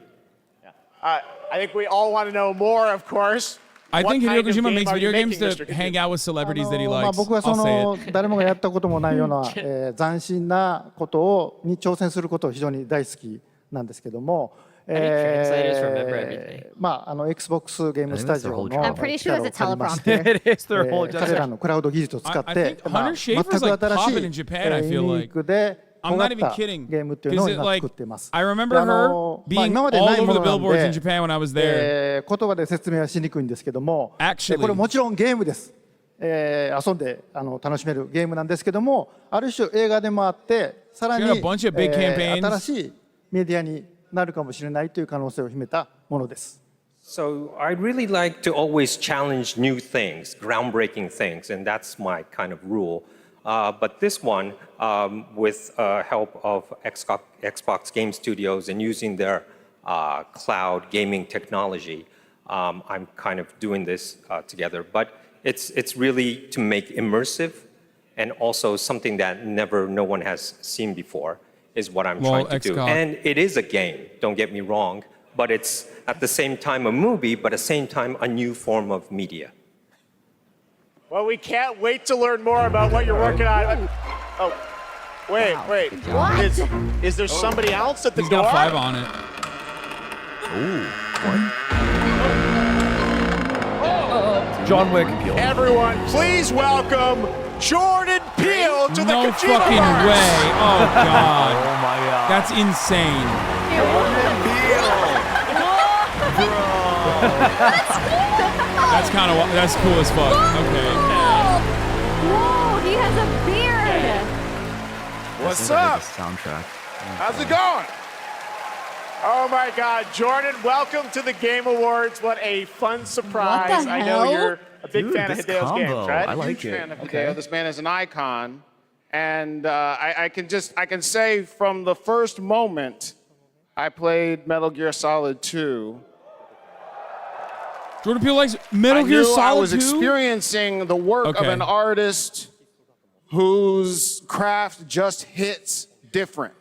I think we all want to know more, of course. I think Hideo Kojima makes video games to hang out with celebrities that he likes. 僕はそ I'll say の it. 誰もがやったこともないような、斬新なことに挑戦することを非常に大好きなんですけども、Xbox ゲームスタジオの力を借りまして彼らのクラウド技術を使って全く新しいユニークで I'm not even kidding. ゲームっていうのを今作っています。 I remember her being all over the billboards in Japan when I was there. 言葉で説明はしにくいんですけども、これもちろんゲームです。遊んで楽しめるゲームなんですけども、ある種映画でもあって、さらに新しいメディアになるかもしれないという可能性を秘めたものです。So I'd really like to always challenge new things, groundbreaking things, and that's my kind of rule. But this one, with help of Xbox Game Studios and using their cloud gaming technology, I'm kind of doing this together. But it's really to make immersive and also something that no one has seen before is what I'm trying to do. And it is a game, don't get me wrong, but it's at the same time a movie, but at the same time a new form of media. Well, we can't wait to learn more about what you're working on. Oh, wait. What? Is there somebody else at the He's door? got 5 on it. Ooh, what? John Wick. Everyone, please welcome Jordan Peele to the No Kojima fucking Awards. way. Oh, God. Oh, my God. That's insane. That's cool as fuck. Okay. Whoa, he has a beard. What's up? Soundtrack. How's it going? Oh my God, Jordan, welcome to the Game Awards. What a fun surprise. What the I know hell? you're a big fan of Hideo's games, right? I like Huge it. fan of Hideo. This man is an icon. And I can say from the first moment I played Metal Gear Solid 2, Jordan Peele likes Metal Gear Solid 2? I was experiencing the work of an artist whose craft just hits different.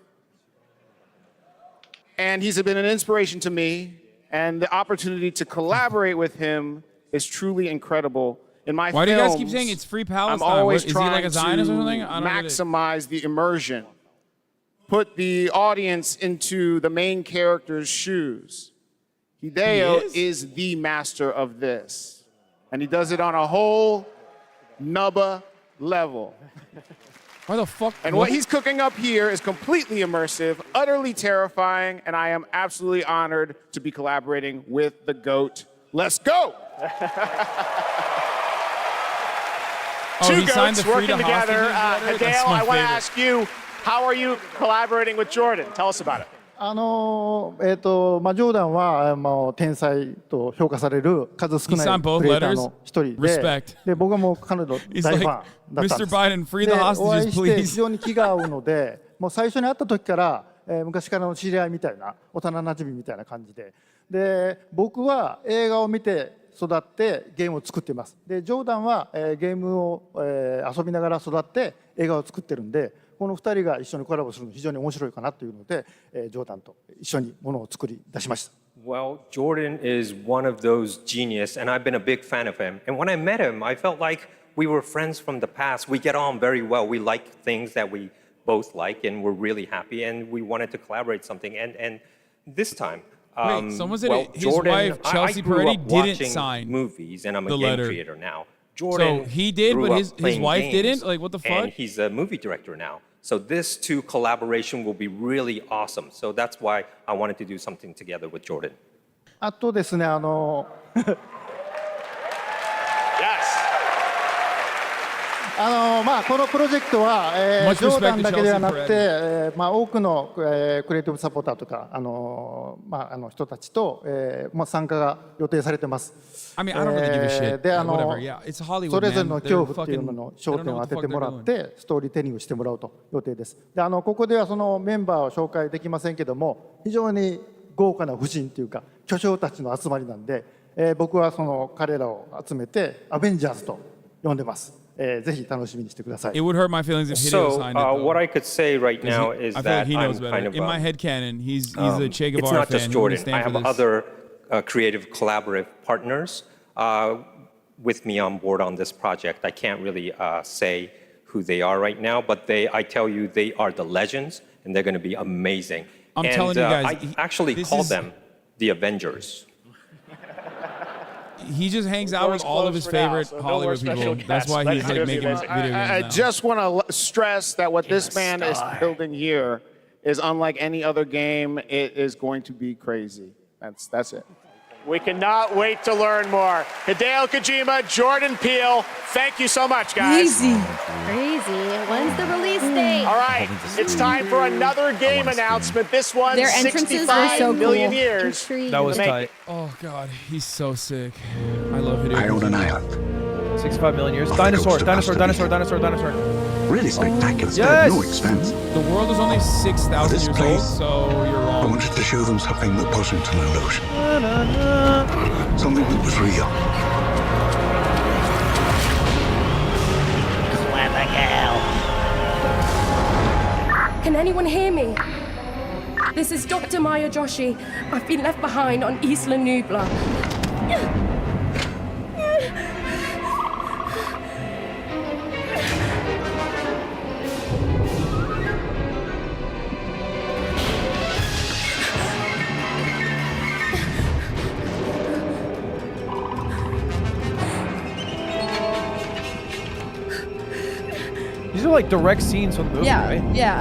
And he's been an inspiration to me, and the opportunity to collaborate with him is truly incredible. In my Why do you films, guys keep saying it's free Palestine? I'm always Is he like a trying Zionist to or something? I don't get it. maximize the immersion, put the audience into the main character's shoes. Hideo is the master of this, and he does it on a whole nubba level. Why the fuck? And what he's cooking up here is completely immersive, utterly terrifying, and I am absolutely honored to be collaborating with the GOAT. Let's go! Two GOATs working together. Hideo, I want to ask you, how are you collaborating with Jordan? Tell us about it. ジョーダンは天才と評価される数少ないクリエイターの一人で、僕はもう彼の大ファンだったんです。で、お会いして非常に気が合うので、もう最初に会った時から、昔からの知り合いみたいな、幼なじみみたいな感じで、で、僕は映画を見て育ってゲームを作っています。でジョーダンは、ゲームを、遊びながら育って映画を作ってるんで、この2人が一緒にコラボするの非常に面白いかなというので、ジョーダンと一緒にものを作り出しました。Well, Jordan is one of those genius, and I've been a big fan of him. And when I met him, I felt like we were friends from the past. We get on very well. We like things that we both like, and we're really happy, and we wanted to collaborate something. And this time, wait, someone said well, his Jordan, wife, Chelsea I grew Peretti, up didn't watching sign movies, and I'm a the game letter. creator now. Jordan So he did, grew but up his playing wife games, didn't? Like, what the fuck? And he's a movie director now. So this two collaboration will be really awesome. So that's why I wanted to do something together with Jordan. あとですね、Yes. このプロジェクトは、ジョーダンだけではなくて、多くの、クリエイティブサポーターとか、人たちと、参加が予定されてます。I mean, I don't really give a shit. で、Whatever. Yeah, it's Hollywood, それぞれの man. 恐 They're 怖っていうも fucking- のを I 焦 don't 点 know を what 当 the て fuck てもら they're っ doing. て、ストーリーテリングしてもらうと予定です。で、ここではそのメンバーを紹介できませんけども、非常に豪華な夫人というか、巨匠たちの集まりなんで、僕はその彼らを集めてアベンジャーズと呼んでます。ぜひ楽しみにしてください。 It would hurt my feelings if Hideo So signed it. Though. what I could say right now is I feel like that he knows I'm better. kind of In my head canon, he's a Che it's Guevara not fan. just Who Jordan. would stand I for have this. other creative collaborative partners with me on board on this project. I can't really say who they are right now, but I tell you, they are the legends, and they're going to be amazing. I'm telling you guys, I actually call them the Avengers. He just hangs out with all of his favorite Hollywood people. That's why he's like making video games I now. just want to stress that what this man is building here is unlike any other game. It is going to be crazy. That's it. We cannot wait to learn more. Hideo Kojima, Jordan Peele, thank you so much, guys. Crazy. When's the release date? All right, it's time for another game announcement. This one, Their entrances were 65 so million cool. years. That was tight. Oh god, he's so sick. I love Hideo. I own an island. 65 million years. Dinosaur. Really spectacular. Yes! No expense. The world is only 6,000 years old, so you're I wrong. wanted to show them something that wasn't an illusion. Something that was real. Can anyone hear me? This is Dr. Maya Joshi. I've been left behind on Isla Nubla. These are like direct scenes from the movie, right? Yeah.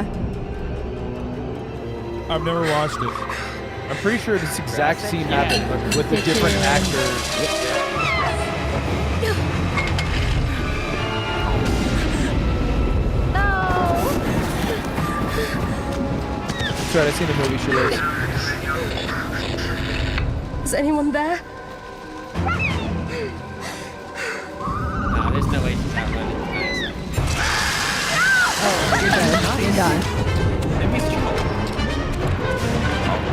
I've never watched it. I'm pretty sure this exact scene happened like, with the different actors. That's right, I've seen the movie Shoelace. Is anyone there? Nah, there's no way she's outloaded. You're done.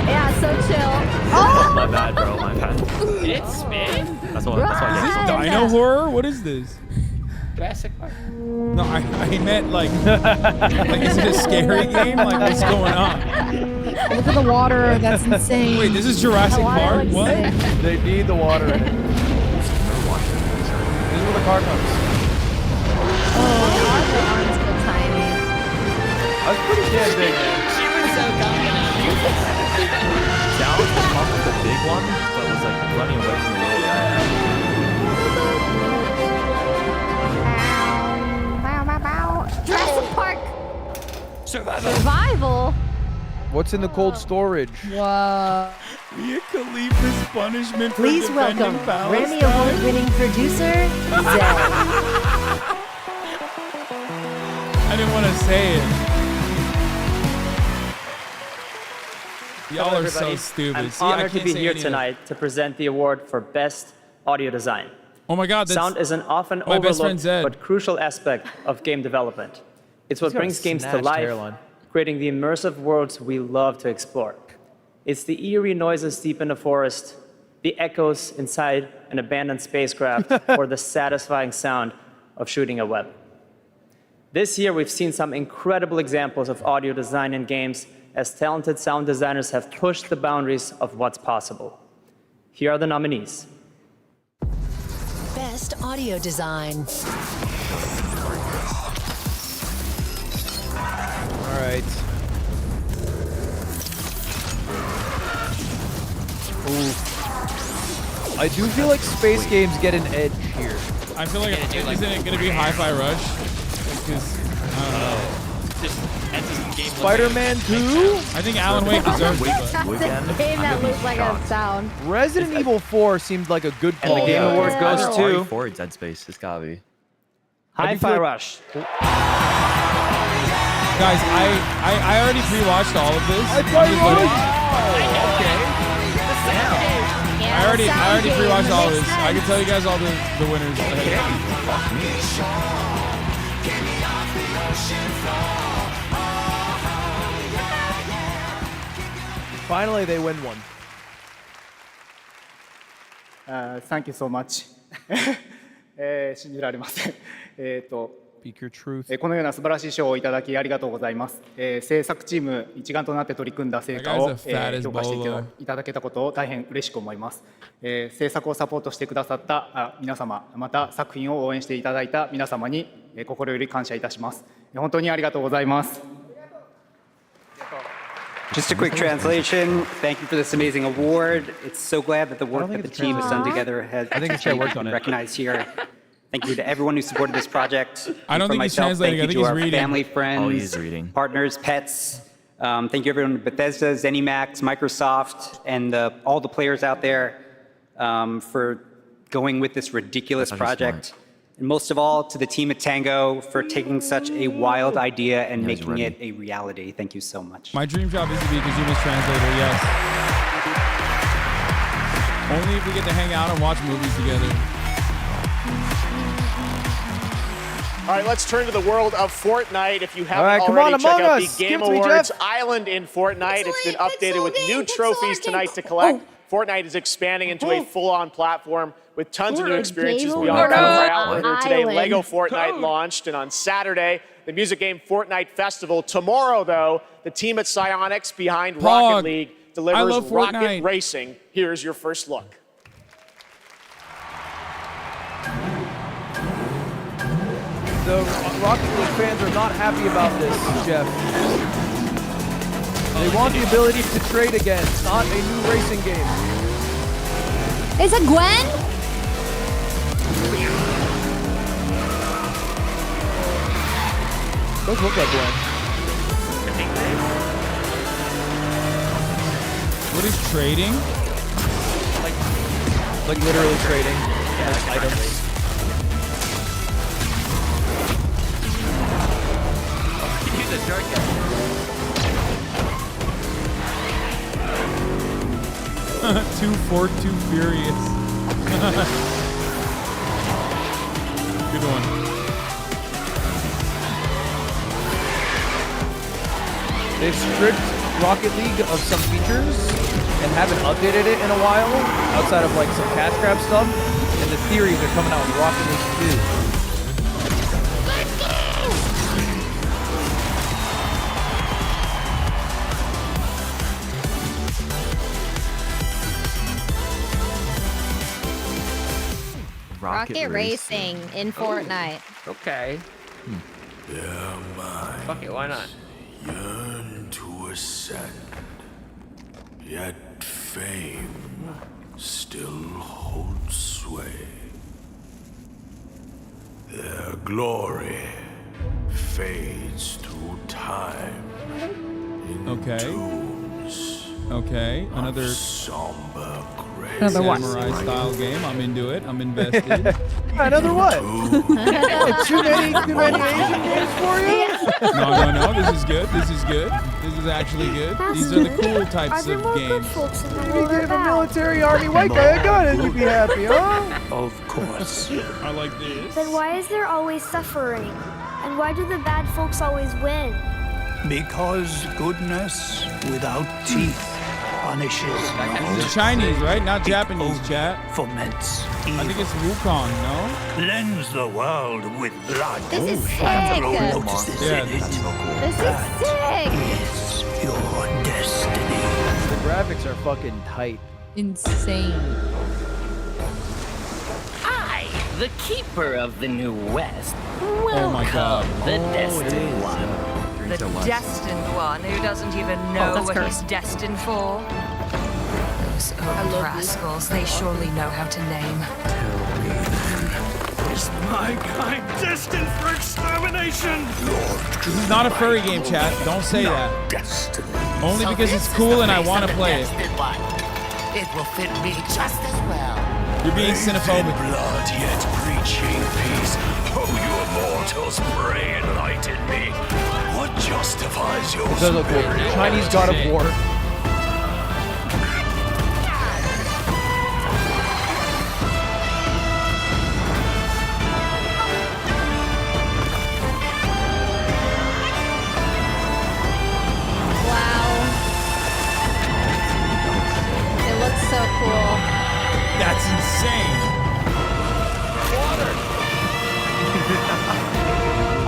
Yeah, so chill. Oh! My bad, bro. My bad. It's spin? That's why I Is get this dino horror? What is this? Jurassic Park. No, I meant like is it a scary game? Like what's going on? Look at the water. That's insane. Wait, this is Jurassic Park? What? They need the water in it. This is where the car comes. That's pretty damn big, man. She was so confident. Down was caught with the big one, but was like running away from the little guy. Jurassic Park. Survival. What's in the cold storage? Whoa. Mia Khalifa's punishment for Please defending welcome Palestine. Grammy Award-winning producer, Zed. I didn't want to say it. Y'all Hello, are so everybody. stupid. I'm See, I honored to can't be say here any of tonight to present the award for Best Audio Design. Oh my God, that's Sound is an often my best friend overlooked Zed. but crucial aspect of game development. It's what He's got a brings games to snatched life, hairline. creating the immersive worlds we love to explore. It's the eerie noises deep in the forest, the echoes inside an abandoned spacecraft, or the satisfying sound of shooting a web. This year, we've seen some incredible examples of audio design in games as talented sound designers have pushed the boundaries of what's possible. Here are the nominees. Best audio design. All right. Ooh. I do feel like space games get an edge here. I feel like isn't it going to be Hi-Fi Rush? Because I don't know. Spider-Man 2? I think Alan Wake deserves it. That's a game that looks like a sound. Resident Evil 4 seemed like a good call. And the Game Award goes to for Dead Space. It's gotta be. Hi-Fi Rush. Guys, I already pre-watched all of this. I already pre-watched all of this. I can tell you guys all the winners. Finally, they win one. Thank you so much. 信じられません。Speak your truth. このような素晴らしい賞をいただきありがとうございます。制作チーム一丸となって取り組んだ成果を評価していただけたことを大変嬉しく思います。制作をサポートしてくださった皆様、また作品を応援していただいた皆様に心より感謝いたします。本当にありがとうございます。Just a quick translation. Thank you for this amazing award. It's so glad that the work that the team has done together has been recognized here. Thank you to everyone who supported this project. I don't think he's translating. I think he's reading. Family, friends, partners, pets. Thank you everyone, Bethesda, ZeniMax, Microsoft, and all the players out there for going with this ridiculous project. And most of all, to the team at Tango for taking such a wild idea and making it a reality. Thank you so much. My dream job is to be a Kazuma's translator, yes. Only if we get to hang out and watch movies together. All right, let's turn to the world of Fortnite. If you haven't already, check out the Game Awards Island in Fortnite. It's been updated with new trophies tonight to collect. Fortnite is expanding into a full-on platform with tons of new experiences beyond Earlier today, Lego Fortnite launched, and on Saturday, the music game Fortnite Festival. Tomorrow, though, the team at Psyonix behind Rocket League delivers Rocket Racing. Here's your first look. The Rocket League fans are not happy about this, Jeff. They want the ability to trade again, not a new racing game. Is it Gwen? Those look like Gwen. What is trading? Like literally trading items. Too furious. Good one. They've stripped Rocket League of some features and haven't updated it in a while, outside of like some cash grab stuff. And the theories are coming out with Rocket League 2. Rocket Racing in Fortnite. Okay. Fuck it, why not? Yearn to ascend, yet fame still holds sway. Their glory fades through time in tombs. Okay, another somber gray. Another samurai style game. I'm into it. I'm invested. Another what? Too many Asian games for you? No. This is good. This is good. This is actually good. These are the cool types of games. You give a military army white guy a gun and you'd be happy, huh? Of course. I like this. Then why is there always suffering? And why do the bad folks always win? Because goodness without teeth punishes It's Chinese, right? Not Japanese, chat. foments I think it's Wukong, no? Cleanse the world with blood. This is sick. Notices Yeah, in this it. is so cool. This is sick. Is your destiny. The graphics are fucking tight. Insane. I, the keeper of the New West, Oh my God. the destined one. The destined one who doesn't even know that's what cursed. he's destined for. Those old rascals, they surely know how to name. Is my kind destined for extermination? This is not a furry game, chat. Don't say that. Destiny. Only because it's cool and I want to play it. It will fit me just as well. You're being Bathed in xenophobic. blood yet preaching peace. Oh, you immortals, pray enlighten me. What justifies your It does look cool. superior Chinese God of War. Wow. It looks so cool. That's insane.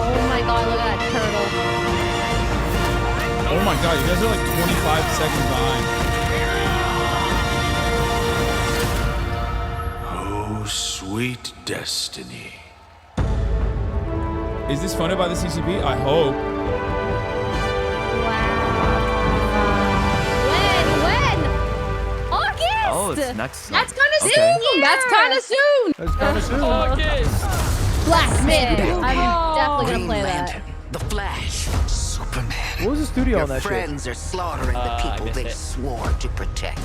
Oh my god, look at that turtle. Oh my God, you guys are like 25 seconds behind. Oh, sweet destiny. Is this funded by the CCP? I hope. When? August! Oh, it's next. That's kind of Okay. soon. That's kind of soon. That's kind of soon. August. Black Myth. I'm definitely gonna play that. The Flash, Superman. What was the studio Your on that shit? friends are slaughtering the people missed they it. swore to protect.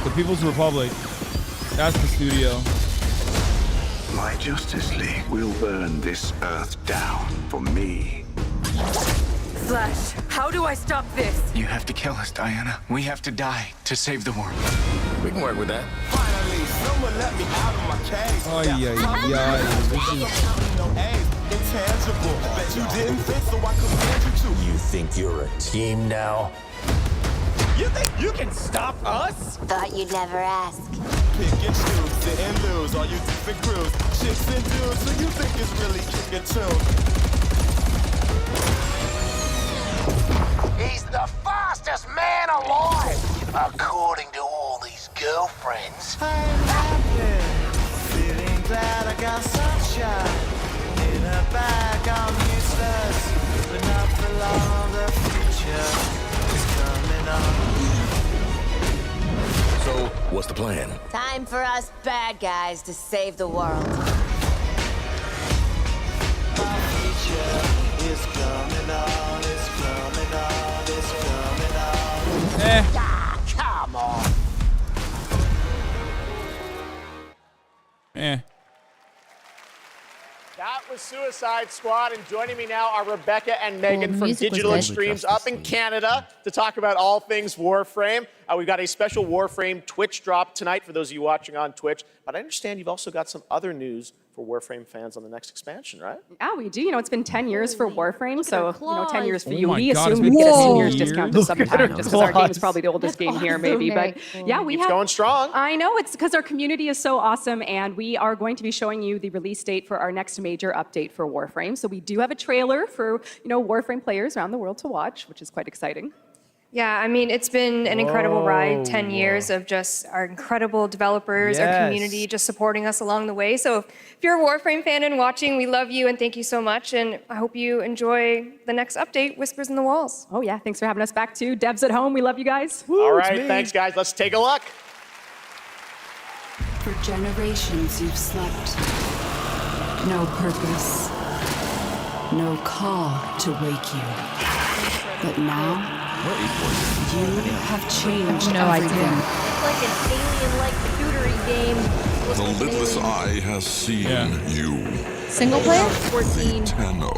The People's Republic. That's the studio. My Justice League will burn this earth down for me. Flash, how do I stop this? You have to kill us, Diana. We have to die to save the world. We can work with that. Finally, someone let me out of my cage. Oh, yeah. Intangible. Bet you didn't fit, so I command you to. You think you're a team now? You think you can stop us? Thought you'd never ask. Pick and choose, sit and lose. All you different crews, chicks and dudes. Who you think is really kicking tune? He's the fastest man alive, according to all these girlfriends. I'm happy, feeling glad I got sunshine. In a bag, I'm useless, but not for long. The future is coming on. So, what's the plan? Time for us bad guys to save the world. My future is coming on, it's coming on, it's coming on. Ah, come on. That was Suicide Squad, and joining me now are Rebecca and Megan from music was Digital good. Extremes up in Canada to talk about all things Warframe. We've got a special Warframe Twitch drop tonight for those of you watching on Twitch, but I understand you've also got some other news for Warframe fans on the next expansion, right? Yeah, we do. You know, it's been 10 years for Warframe, so, 10 years for Oh you. my We God, assume it's we'd been get a 10 10 years years? discount Look sometime, at her just because our game is claws. probably the oldest game here, maybe. But yeah, we Keeps have going strong. I know, it's because our community is so awesome, and we are going to be showing you the release date for our next major update for Warframe. So we do have a trailer for, Warframe players around the world to watch, which is quite exciting. Yeah, I mean, it's been an incredible ride, 10 years of just our incredible developers, our Yes. community just supporting us along the way. So if you're a Warframe fan and watching, we love you and thank you so much. And I hope you enjoy the next update, Whispers in the Walls. Oh yeah, thanks for having us back too. Devs at home, we love you guys. All right, thanks, guys. Let's take a look. For generations you've slept. No purpose. No call to wake you. But now, you have changed No idea. everything. It's like an alien-like shootery game. The lidless eye has seen you. Single player? 14. Tenno.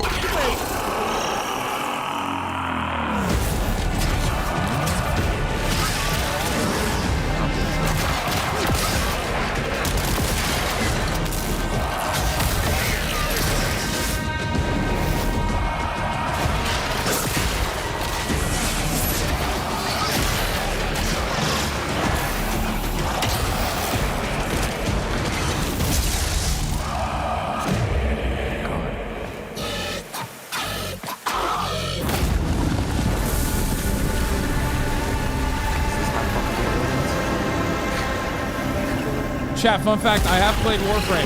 Chat, fun fact, I have played Warframe.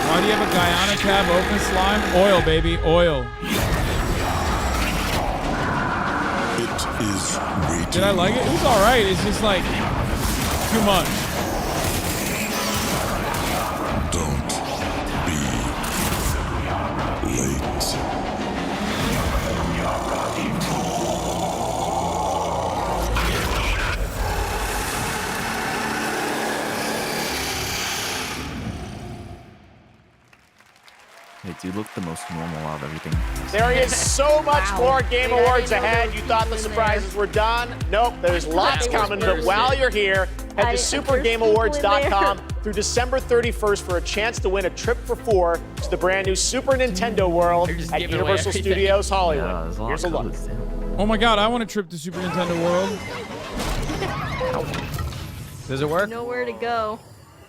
Why do you have a Guyana tab open, Slime? Oil, baby, oil. Did I like it? It was alright. It's just like too much. Don't be late. Hey, dude, look the most normal out of everything. There is so much more Game Awards ahead. You thought the surprises were done? Nope, there's lots coming. But while you're here, head to supergameawards.com through December 31st for a chance to win a trip for 4 to the brand new Super Nintendo World at Universal Studios Hollywood. Yeah, Here's a look. Oh my god, I want a trip to Super Nintendo World. Does it work? Nowhere to go.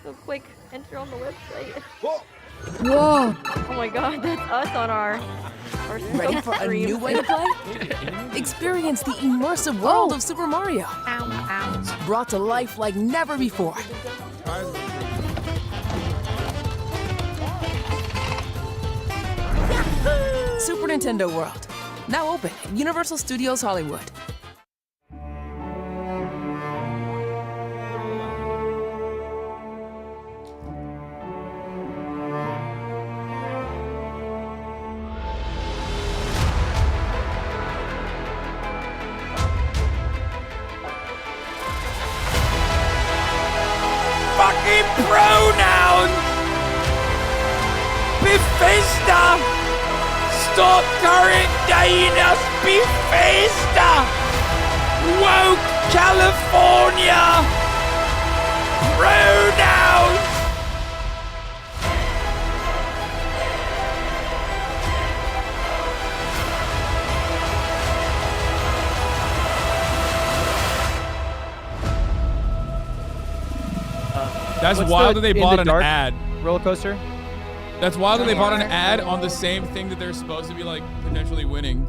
So quick, enter on the website. Whoa! Oh my god, that's us on our Ready for a new way to play? Experience the immersive world of Super Mario. Brought to life like never before. Super Nintendo World. Now open at Universal Studios Hollywood. Fucking pronouns! Bethesda! Stop current-daying us, Bethesda! Woke California! Pronouns! That's What's wild the that they in bought the an dark ad. Roller coaster? That's wild that they bought an ad on the same thing that they're supposed to be like potentially winning.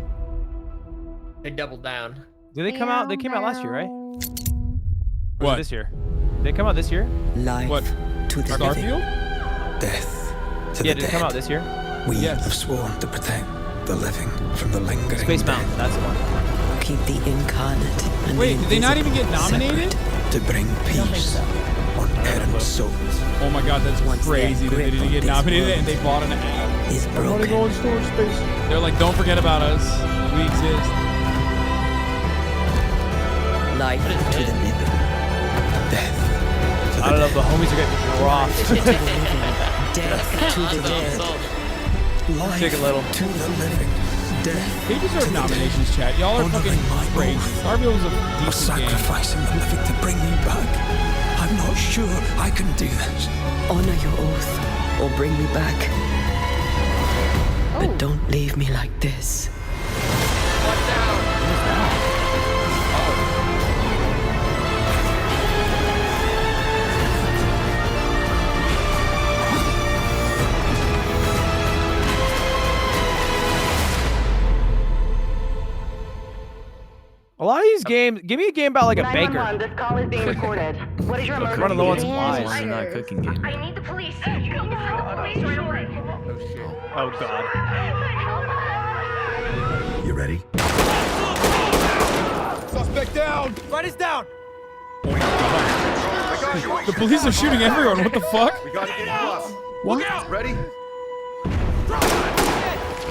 They doubled down. Did they come out? They came out last year, right? Or was it What? this year? Did they come out this year? Life What? to the Starfield? death to Yeah, the did it come dead. out this year? We Yes. have sworn to protect the living from the lingering Space dead. Mountain, that's the one. Keep the incarnate and Wait, the did they not even get invisible nominated? separate to bring peace on errant souls. Oh my god, that's crazy that they didn't get nominated and they bought an ad. Is I wanna broken. go in storage space. They're like, don't forget about us. We exist. Life to the living. Death to I the don't know, dead. the homies are getting dropped. Death to the dead. Life Take a little. to the living. Death They deserve nominations, chat. Y'all are fucking crazy. Starfield was a for decent game. sacrificing the living to bring me back. I'm not sure I can do this. Honor your oath or bring me back. But don't leave me like this. A lot of these games, give me a game about like a 911, baker. this call is being recorded. What is your emergency? One of the ones Why flies. is it not a cooking game? I need the police. You don't know the police right away. Oh god. You ready? Suspect down! Write us down! The police are shooting everyone. What the fuck? We gotta get plus. What? Ready?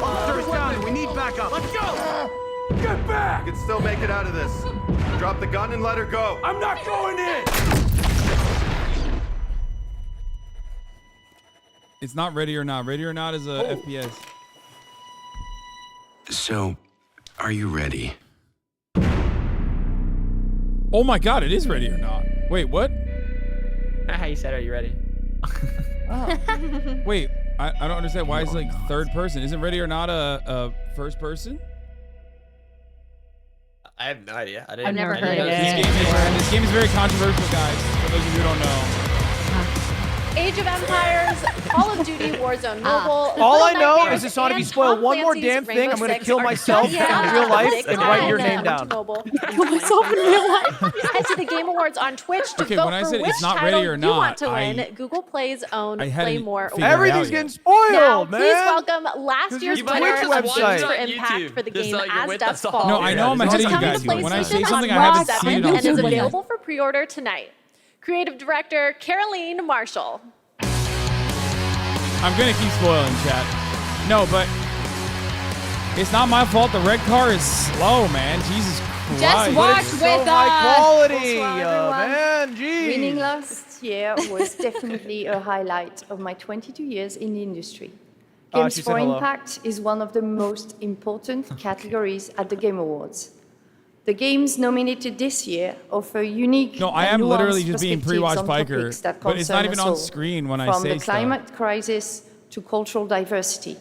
Officers down. We need backup. Let's go! Get back! You can still make it out of this. Drop the gun and let her go. I'm not going in! It's not Ready or Not. Ready or Not is a FPS. So, are you ready? Oh my god, it is Ready or Not. Wait, what? How you said, are you ready? Wait, I don't understand. Why is it like third person? Isn't Ready or Not a first person? I have no idea. I've never heard of This game is very controversial, guys. For those of you who don't know. Age of Empires, Call of Duty, Warzone Mobile. All I Little know Nightmares, is, Hasan, if you and spoil Tom one more Clancy's damn thing, Rainbow I'm gonna Six kill are myself just in out real life Six and write your on name down. Mobile. Kill myself in real life. Head to the Game Awards on Twitch to Okay, vote when I for said which it's not title ready or you not, want to win. Google Play's own I hadn't Play More figured it Award. Everything's out getting yet. spoiled, Now, man. please welcome last year's your winner Twitch of website. Games for Impact for the Just game so you're As with Dusk us all. Falls. No, I know I'm It's ahead of you coming guys, to but when I say PlayStation something, on I haven't March seen it 7th on and is Twitch. available for pre-order tonight. Creative Director Caroline Marshall. I'm gonna keep spoiling, chat. No, but it's not my fault. The red car is slow, man. Jesus Christ. Just watch with So high quality, Bonsoir, everyone. man. Jeez. Winning last year was definitely a highlight of my 22 years in the industry. Games she for said hello. Impact is one of the most important categories at the Game Awards. The games nominated this year offer unique No, I and am literally nuanced just being perspectives pre-watched on biker, topics that but it's not concern even us on all, screen when I from say the climate crisis to cultural diversity.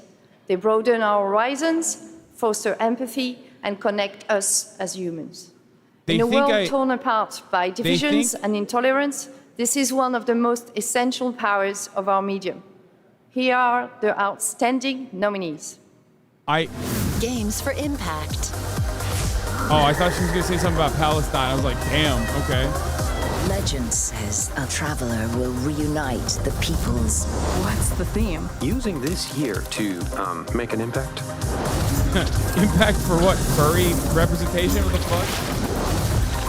They broaden our horizons, foster empathy, and connect us as humans. They In a think world torn apart by divisions think- and intolerance, this is one of the most essential powers of our medium. Here are the outstanding nominees. Games for Impact. Oh, I thought she was gonna say something about Palestine. I was like, damn, okay. Legend says a traveler will reunite the peoples. What's the theme? Using this year to make an impact. Impact for what? Furry representation? What the fuck?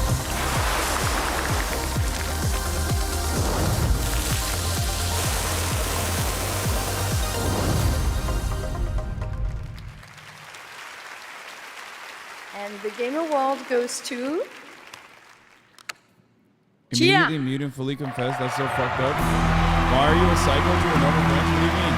And the Game Award goes to... Immediately mute and fully confess. That's so fucked up. Why are you a psycho to a normal friend? What do you mean?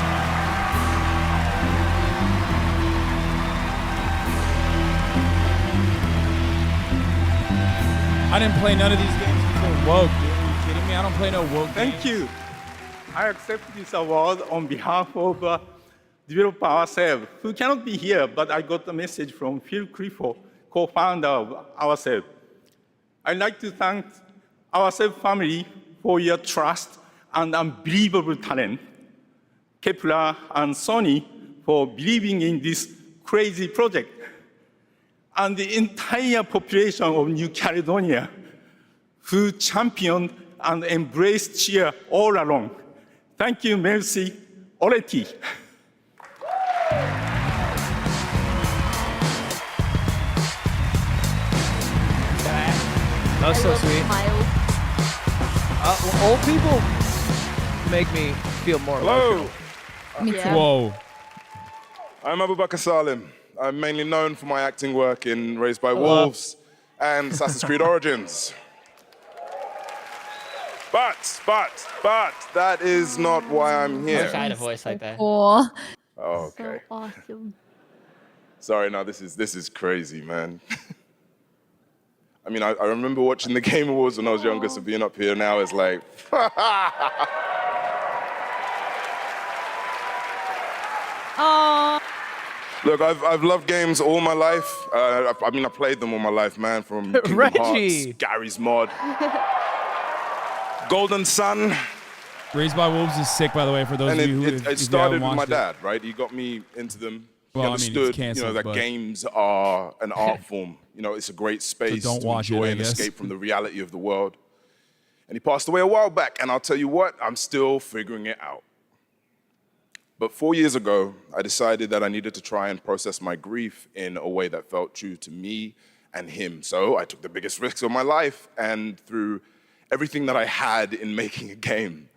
I didn't play none of these games before woke. Are you kidding me? I don't play no woke Thank you. I accept this award on behalf of developer ourselves, who cannot be here, but I got a message from Phil Clifford, co-founder of ourselves. I'd like to thank ourselves family for your trust and unbelievable talent. Kepler and Sony for believing in this crazy project. And the entire population of New Caledonia who championed and embraced cheer all along. Thank you, merci, Oleti. That's so sweet. Old people make me feel more Hello. emotional. Whoa. I'm Abu Bakr Salim. I'm mainly known for my acting work in Raised by Hello. Wolves and Assassin's Creed Origins. But that is not why I'm I here. wish I had a voice like that. Cool. Oh, okay. So awesome. Sorry, no, this is crazy, man. I mean, I remember watching the Game Awards when I was younger, so being up here now is like, Oh. Look, I've loved games all my life. I played them all my life, man, from Kingdom Reggie. Hearts, Gary's Mod, Golden Sun. Raised by Wolves is sick, by the way, for those And of you who it started with my dad, right? He got me into them. He Well, I mean, it's understood, canceled, that but- games are an art form. It's a great space don't to watch it, enjoy I and guess. escape from the reality of the world. And he passed away a while back, and I'll tell you what, I'm still figuring it out. But 4 years ago, I decided that I needed to try and process my grief in a way that felt true to me and him. So I took the biggest risks of my life, and through everything that I had in making a game,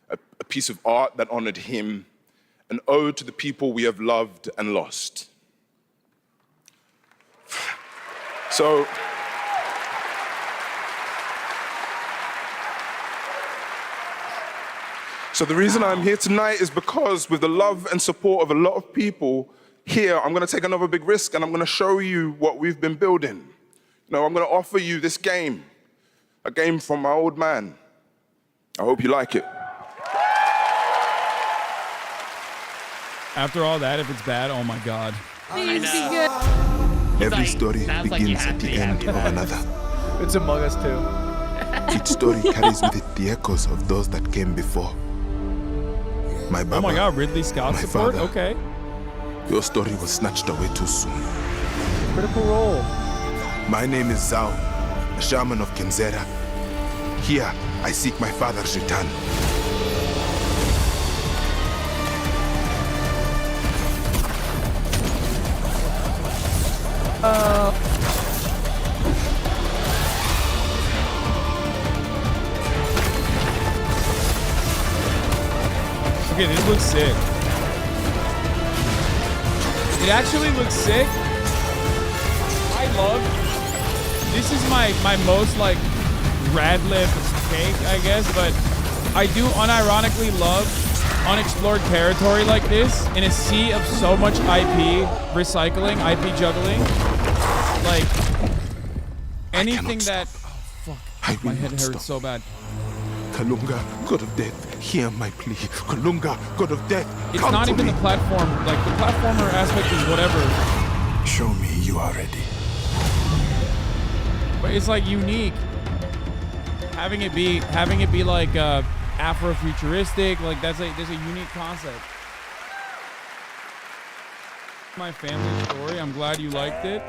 a piece of art that honored him, an ode to the people we have loved and lost. So, the reason I'm here tonight is because with the love and support of a lot of people here, I'm gonna take another big risk and I'm gonna show you what we've been building. I'm gonna offer you this game, a game from my old man. I hope you like it. After all that, if it's bad, oh my god. Every story begins at the end of another. It's Among Us too. Each story carries with it the echoes of those that came before. My Baba, Oh my God, Ridley Scott my support? father. Okay. Your story was snatched away too soon. Critical role. My name is Zhao, a shaman of Kenzera. Here, I seek my father's return. Okay, this looks sick. It actually looks sick. I love. This is my most like rad lib take, I guess, but I do unironically love unexplored territory like this in a sea of so much IP recycling, IP juggling. Like anything that. Oh fuck! My head hurts so bad. Kalunga, God of Death, hear my plea. Kalunga, God of Death, It's come not to even me. the platform. Like the platformer aspect is whatever. Show me you are ready. But it's like unique. Having it be like Afrofuturistic, like there's a unique concept. My family story. I'm glad you liked it.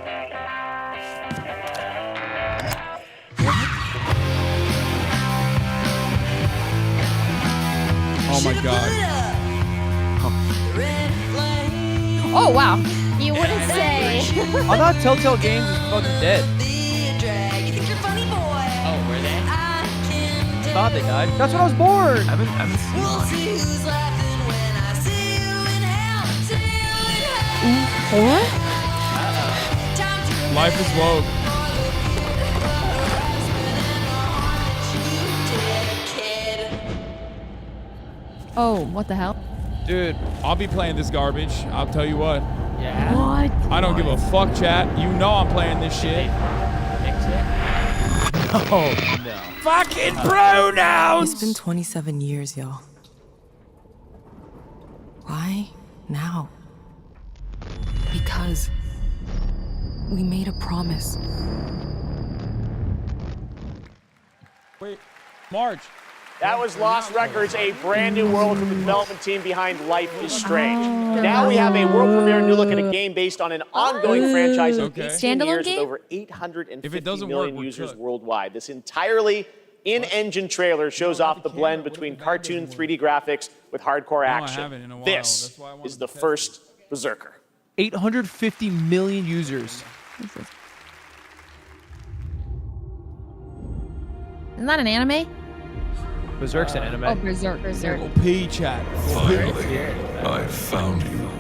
Oh my God. Oh wow. You wouldn't say. I thought Telltale Games is fucking dead. Oh, were they? Thought they died. That's when I was born. I haven't seen one. What? Life is woke. Oh, what the hell? Dude, I'll be playing this garbage. I'll tell you what. Yeah. What? I don't give a fuck, chat. You know I'm playing this shit. Fix it. Oh, no. Fucking pronouns! It's been 27 years, y'all. Why now? Because we made a promise. Wait, March. That was Lost Records, a brand new world from the development team behind Life is Strange. Now we have a world premiere new look at a game based on an ongoing franchise of 18 Standalone years game? with over 850 doesn't million work, we're users cooked. worldwide. This entirely in-engine trailer shows off the blend between cartoon 3D graphics with hardcore action. haven't in a while. This That's why I wanted is the to test first Berserker. 850 million users. Isn't that an anime? Berserk's an anime. Oh, Berserk. P chat. Finally, I found you.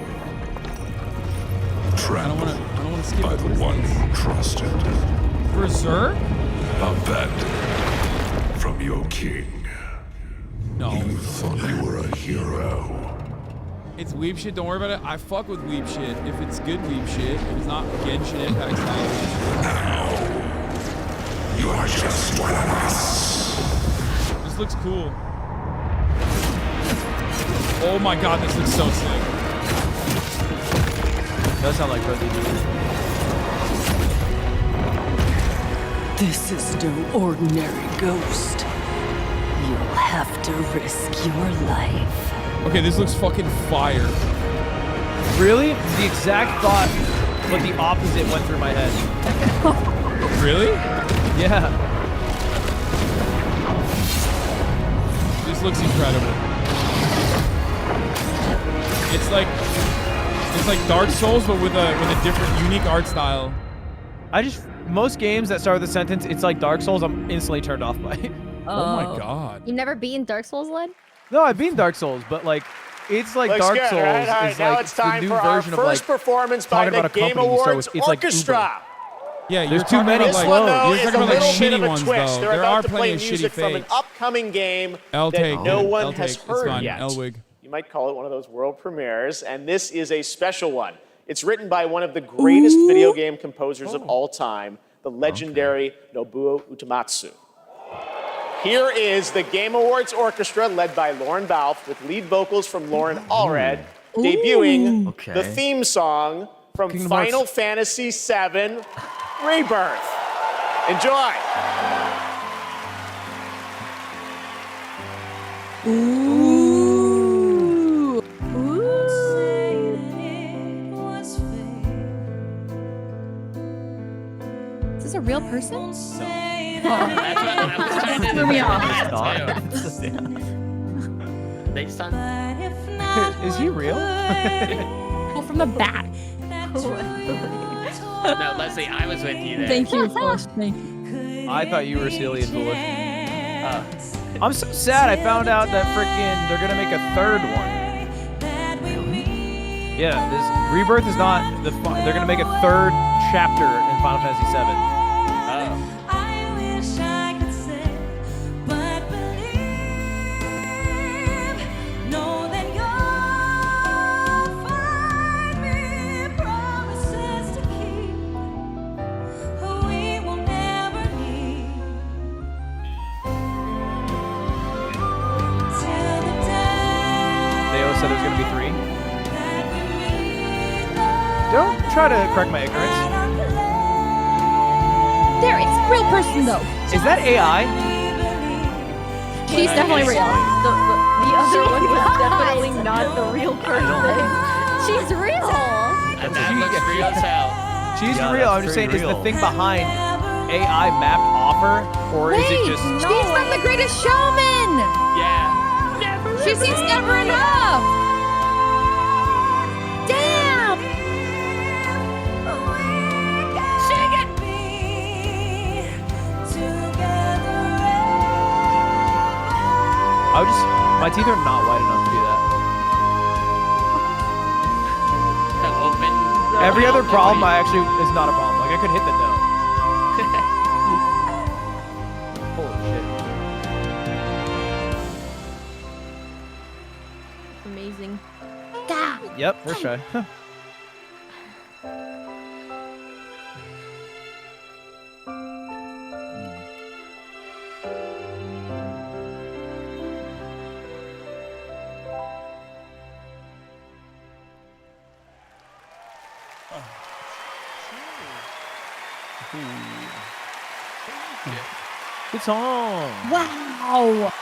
Trampled by the one you trusted. Berserk? Abandoned from your king. No. You thought you were a hero. It's weeb shit. Don't worry about it. I fuck with weeb shit. If it's good weeb shit, if it's not Genshin Impact style. Now, you are just one of us. This looks cool. Oh my God, this looks so sick. Does sound like Fuzzy Dude. This is no ordinary ghost. You'll have to risk your life. Okay, this looks fucking fire. Really? The exact thought, but the opposite went through my head. Really? Yeah. This looks incredible. It's like Dark Souls, but with a different, unique art style. Most games that start with a sentence, it's like Dark Souls, I'm instantly turned off by it. Oh my God. You've never beaten Dark Souls, Led? No, I've beaten Dark Souls, but like, it's like Looks Dark good. Souls All right. is Now like it's the time new for our version of first like performance by talking the about a Game company you start Awards with. It's like Orchestra. Uber. Yeah, you're There's too talking many about This one, though, you're is talking a about like little bit shitty of a ones twist. though. They're There about are to plenty play of music shitty from an fakes. upcoming game I'll that take no it. one I'll has take it. It's heard fine. yet. Elwig. You might call it one of those world premieres, and this is a special one. It's written by one of the greatest video game composers of all time, the legendary Nobuo Uematsu. Here is the Game Awards Orchestra, led by Lauren Balfe, with lead vocals from Lauren Allred, debuting the theme song from Kingdom Final Hearts. Fantasy VII Rebirth. Enjoy. person? That's what I was trying to Threw me off. They son. Is he real? Oh, from the back. No, Leslie, I was with you there. Thank you, Foolish. Thank you. I thought you were silly and foolish. I'm so sad. I found out that freaking they're gonna make a third one. Yeah, this Rebirth is not the. They're gonna make a third chapter in Final Fantasy VII. Said there's gonna be 3. Don't try to correct my ignorance. There, it's a real person though. Is that AI? She's definitely real. The other one was definitely not the real person. She's real. And that looks real as hell. She's real. I'm just saying, is the thing behind AI mapped off her, or is it just? She's from The Greatest Showman. Yeah. She sings Never Enough. Damn. Sing it. I would just. My teeth are not wide enough to do that. Open. Every other problem, I actually is not a problem. Like I could hit the note. Holy shit. Amazing. Yep, first try. Good song. Wow.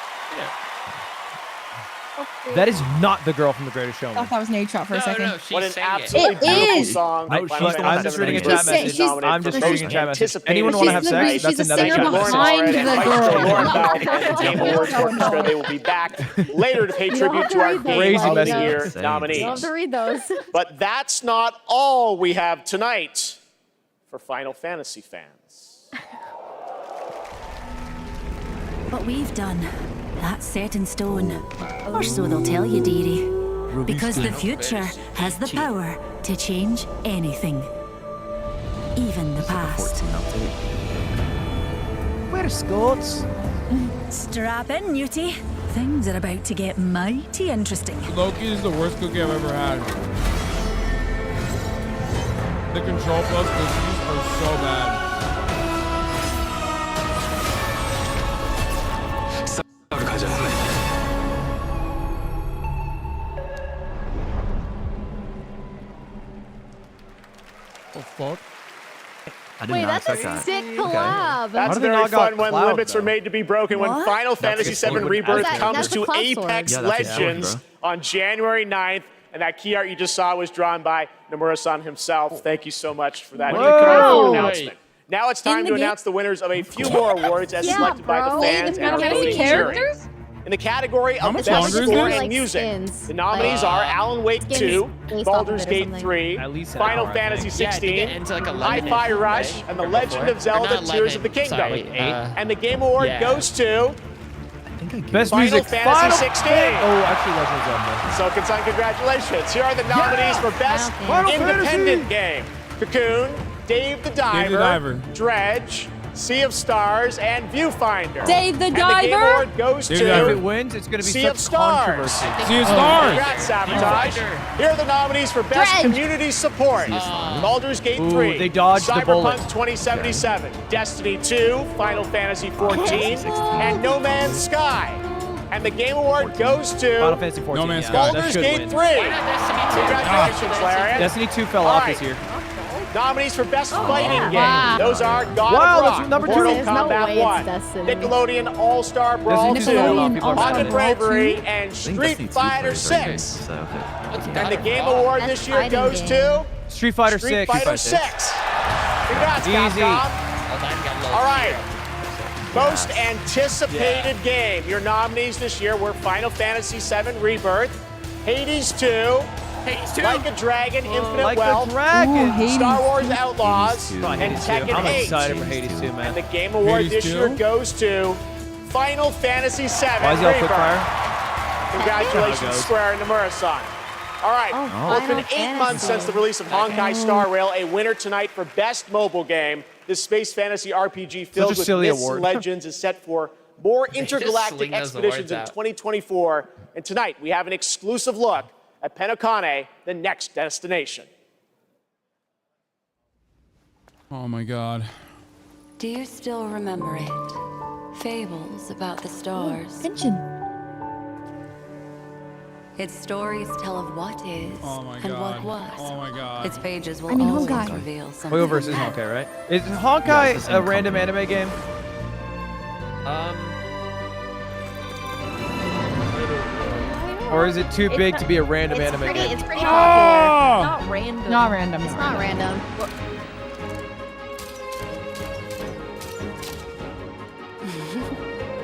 That is not the girl from The Greatest Showman. I thought that was Nate Shot for a second. What an absolutely beautiful song. I'm just reading a chat message. I'm just reading a chat message. Anyone want to have sex? That's another chat message. Game Awards Orchestra. They will be back later to pay tribute to our Game of the Year nominees. Love to read those. But that's not all we have tonight for Final Fantasy fans. What we've done, that's set in stone. Or so they'll tell you, dearie. Because the future has the power to change anything. Even the past. Where Scots? Strap in, Newtie. Things are about to get mighty interesting. Loki is the worst cookie I've ever had. The Control Plus cookies are so bad. Oh fuck. Wait, that's a sick collab. That's very fun when limits are made to be broken. When Final Fantasy VII Rebirth comes to Apex Legends on January 9th. And that key art you just saw was drawn by Nomura-san himself. Thank you so much for that incredible announcement. Now it's time to announce the winners of a few more awards as selected by the fans and voting jury. In the category of Best Score in Music, the nominees are Alan Wake 2, Baldur's Gate 3, Final Fantasy 16, Hi-Fi Rush, and The Legend of Zelda Tears of the Kingdom. And the Game Award goes to Best Final music. Fantasy 16. Oh, actually, Legend of Zelda. So, Hasan, congratulations. Here are the nominees for Best Independent Game: Cocoon, Dave the Diver, Dredge, Sea of Stars, and Viewfinder. Dave the and Diver. The Game Award goes to If it wins, it's going to be Sea such of Stars. controversy. Sea of Stars. Congrats, Sabotage. Here are the nominees for Best Community Support: Baldur's Gate 3, they dodged the bullet. Cyberpunk 2077, Destiny 2, Final Fantasy 14, and No Man's Sky. And the Game Award goes to Final Fantasy 14. No Man's Sky. Baldur's Gate 3. Congratulations, Larry. Destiny 2 fell off this year. Nominees for Best Fighting Game. Those are God of Rock, number 2. Mortal Kombat 1, Nickelodeon All-Star Brawl 2, Pocket Bravery, and Street Fighter 6. And the Game Award this year goes to Street Fighter 6. Congrats, Easy. Capcom. All right. Most anticipated game. Your nominees this year were Final Fantasy VII Rebirth, Hades 2, Like a Dragon, Infinite Like Wealth, a Dragon. Star Wars Outlaws, Oh, and Hades 2. Tekken I'm 8. excited for Hades 2, man. And the Game Award Hades this 2? year goes to Final Fantasy VII Why is he all quick Rebirth. fire? Congratulations, Square and Nomura-san. All right, well, it's been 8 months since the release of Honkai Star Rail, a winner tonight for Best Mobile Game. This space fantasy RPG filled with silly myths award. and legends is set for more intergalactic sling those expeditions in awards out. 2024. And tonight, we have an exclusive look at Penokane, the next destination. Oh my God. Do you still remember it? Fables about the stars. Pension. Its stories tell of what is and what was. Oh my God. Its pages will I mean, always Honkai. reveal something. Hoyo versus Honkai, right? Is Honkai it's the same a random anime game? Or is it too big to be a random anime game? It's pretty popular. Not random. Not random. It's not random.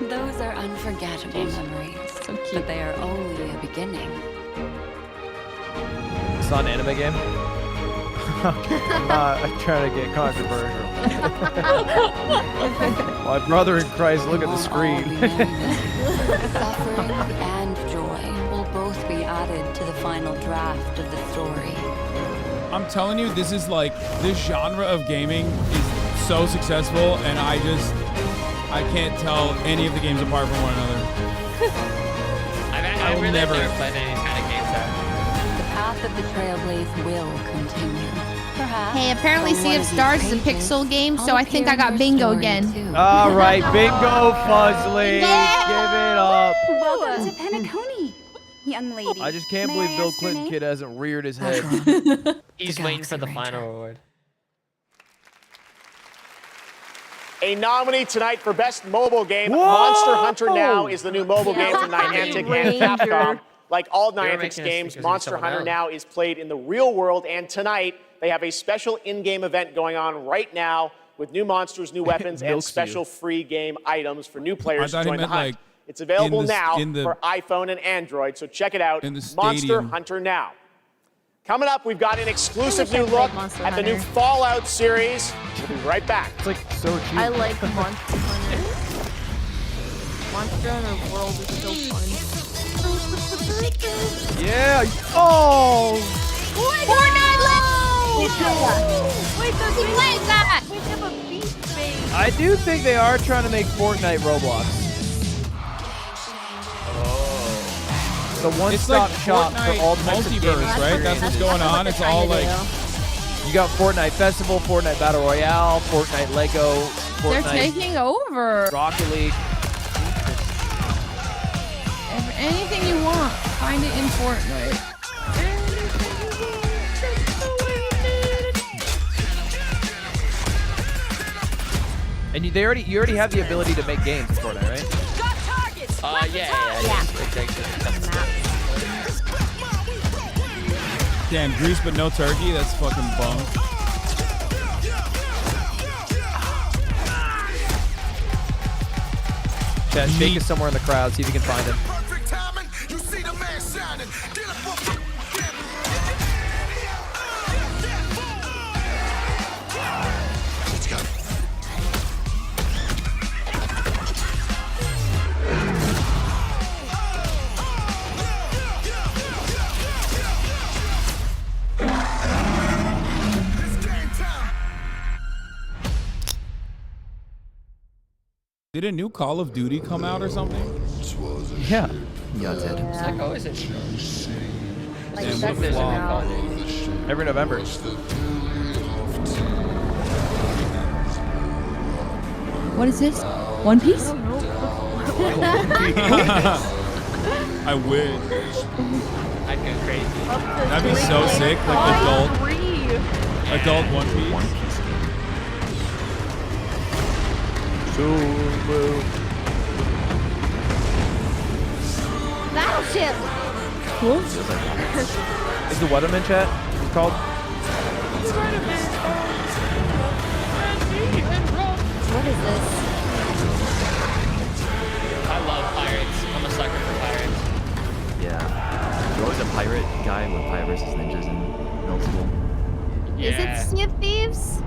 Those are unforgettable memories. So cute. But they are only a beginning. It's not an anime game? I'm not trying to get controversial. My brother in Christ, look at the screen. Suffering and joy will both be added to the final draft of the story. I'm telling you, this is like, this genre of gaming is so successful, and I can't tell any of the games apart from one another. I will really never- never played any kind of games though. The path of the Trailblaze will continue. Perhaps. Hey, apparently from Sea one of of these Stars is a pages, pixel game, so I'll I think I appear in got your bingo story, again. too. All right, bingo, Fuzzly. Give it up. Welcome to Penacony, young lady. I just can't May believe I Bill ask your Clinton name? kid hasn't reared his head. He's waiting for the final award. A nominee tonight for Best Mobile Game, Monster Hunter Now is the new mobile game from Niantic and Capcom. Like all Niantic's making us games, because Monster someone Hunter else. Now is played in the real world, and tonight they have a special in-game event going on right now with new monsters, new weapons, and Milks you. special free game items for new players I to thought he join the meant, hunt. like, It's available in the- now in the- for iPhone and Android, so check it out, In the Monster stadium. Hunter Now. Coming up, we've got an exclusive I new wish I look played Monster at the new Hunter. Fallout series. We'll be right back. It's like so cheap. I like Monster Hunter. Monster Hunter World is so fun. Yeah. Oh. Fortnite, Wait, does he play that? We have a beast base. I do think they are trying to make Fortnite Roblox. The one-stop like shop for Fortnite all types of multiverse, gaming. right? That's what's going on. It's all like, You got Fortnite Festival, Fortnite Battle Royale, Fortnite Lego, They're Fortnite taking over. Rocket League. If anything you want, find it in Fortnite. And you already have the ability to make games in Fortnite, right? Yeah. damn, grease but no turkey. That's fucking bum. Chad, Jake is somewhere in the crowd. See if you can find him. Did a new Call of Duty come out or something? Yeah. Yeah, it did. It's like, oh, is it? Like, Damn, that's what a flop. now. Every November. What is this? One Piece? I wish. I'd go crazy. That'd be so sick, like adult One Piece. Battleship. Cool. Is the Weatherman chat called? what is this? I love pirates. I'm a sucker for pirates. Yeah. You're always a pirate guy with Pirate vs. Ninjas in middle school. Is it Sea of Thieves?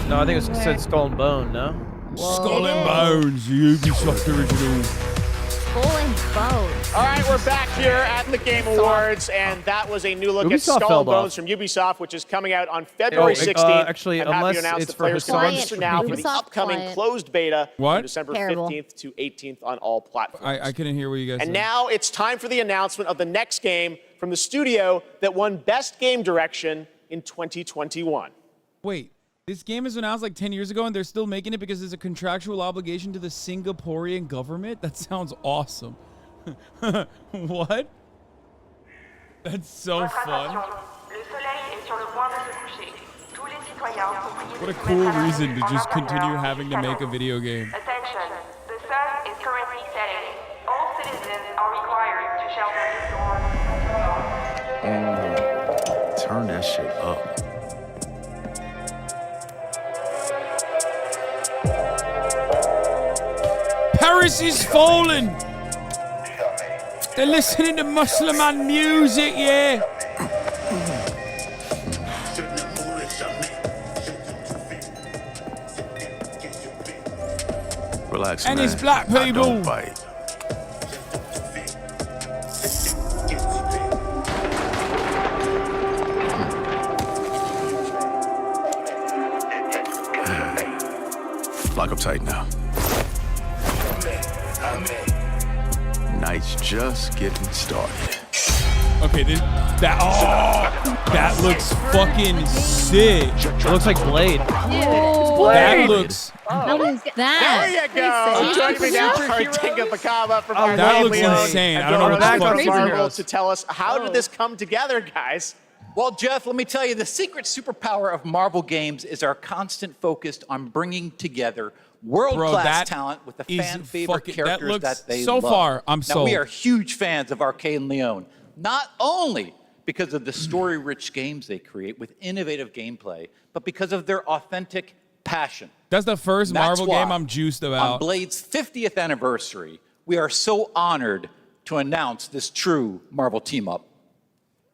No, I think it said Skull and Bone, no? Skull and Bones, the Ubisoft original. Skull and Bones. All right, we're back here at the Game Awards, and that was a new look Ubisoft at Skull fell and Bones off. from Ubisoft, which is coming out on February 16th. Actually, I'm happy unless to announce it's the for players can Hasan. register now for the Ubisoft upcoming client. closed beta What? from December Terrible. 15th to 18th on all platforms. I couldn't hear what you guys And said. now it's time for the announcement of the next game from the studio that won Best Game Direction in 2021. Wait, this game was announced like 10 years ago and they're still making it because there's a contractual obligation to the Singaporean government? That sounds awesome. What? That's so fun. What a cool reason to just continue having to make a video game. Attention, the sun is currently setting. All citizens are required to shelter indoors. Turn that shit up. Paris is falling! They're listening to Muslim music, yeah? Relax, And man. it's black I people. don't bite. Lock up tight now. Night's just getting started. Okay, that looks fucking sick. It looks like Blade. That looks. What is There that? you go. Joining me now are Tinka Pakaba from our That Game looks Leon insane. and I don't know what the Dora fuck from to Marvel do. to tell us how did this come together, guys? Well, Jeff, let me tell you, the secret superpower of Marvel games is our constant focus on bringing together world-class that talent with the is fan-favorite fucking- that characters looks- that they so love. far, I'm now, sold. we are huge fans of Arcade and Leon, not only because of the story-rich games they create with innovative gameplay, but because of their authentic passion. That's the first That's Marvel why game I'm juiced On about. Blade's 50th anniversary, we are so honored to announce this true Marvel team-up.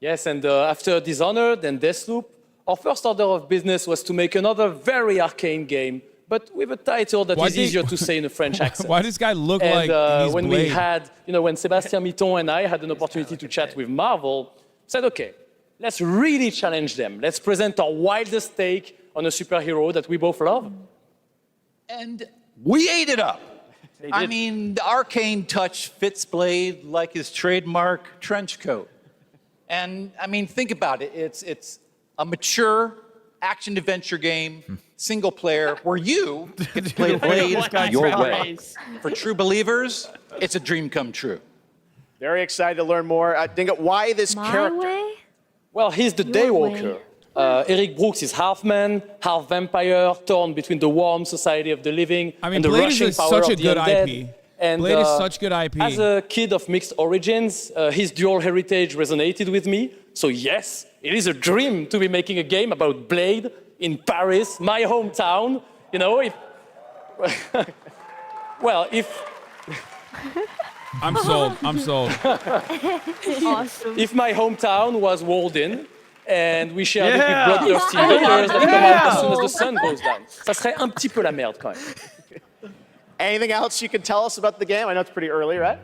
Yes, and after Dishonored and Deathloop, our first order of business was to make another very arcane game, but with a title that is easier to say in a French accent. Why does this guy look and, like he's when Blade? we had, when Sébastien Mitton and I had an opportunity to chat with Marvel, said, okay, let's really challenge them. Let's present our wildest take on a superhero that we both love. And we ate it up. I mean, the arcane touch fits Blade like his trademark trench coat. And I mean, think about it. It's a mature action-adventure game, single player, where you get to play Blade your way. For true believers, it's a dream come true. Very excited to learn more. Dinga, why this character? Well, he's the Daywalker. Eric Brooks is half man, half vampire, torn between the warm society of the living and the Blade rushing is power such of a the good undead. IP. And, Blade is such good IP. As a kid of mixed origins, his dual heritage resonated with me. So yes, it is a dream to be making a game about Blade in Paris, my hometown. If I'm sold. I'm sold. Awesome. If my hometown was walled in, and we shared it with bloodthirsty Yeah. invaders that come out as soon as the sun goes down. Ça serait un petit peu la merde quand même. Anything else you can tell us about the game? I know it's pretty early, right?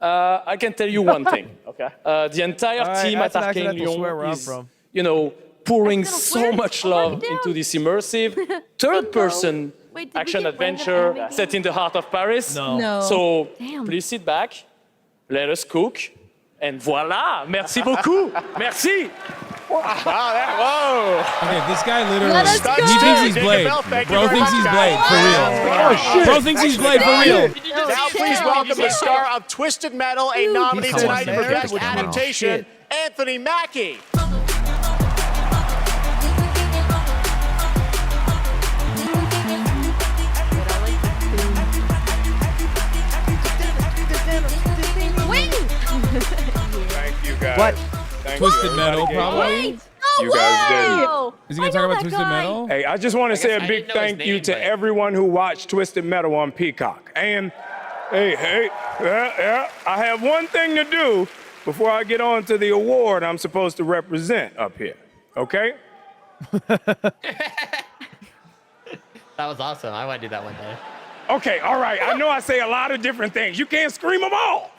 I can tell you one thing. Okay. The entire team at that's an Arcane accidental swear Lyon where I'm is, from. pouring so much love into this immersive third-person Wait, did we action get branded adventure anime set in the heart of Paris. No. So Damn. please sit back, let us cook, and voila! Merci beaucoup. Merci. Whoa. Okay, this guy literally, Let us go. he thinks he's Take a Blade. bell. Thank you Bro very thinks much, he's guys. Blade, for real. Bro thinks he's Blade, for real. Now please welcome the star of Twisted Metal, a nominee He's tonight coming. for Best Shit. Adaptation, Anthony Mackie. Wait! Thank you, guys. What? Thank Twisted you. Metal, Everybody gave probably. Wait! You guys did. Is he gonna talk about Twisted guy. Metal? Hey, I just want to say a I big didn't know his thank you name, to but- everyone who watched Twisted Metal on Peacock. And yeah, I have one thing to do before I get on to the award I'm supposed to represent up here. Okay? That was awesome. I want to do that one day. Okay, all right. I know I say a lot of different things. You can't scream them all.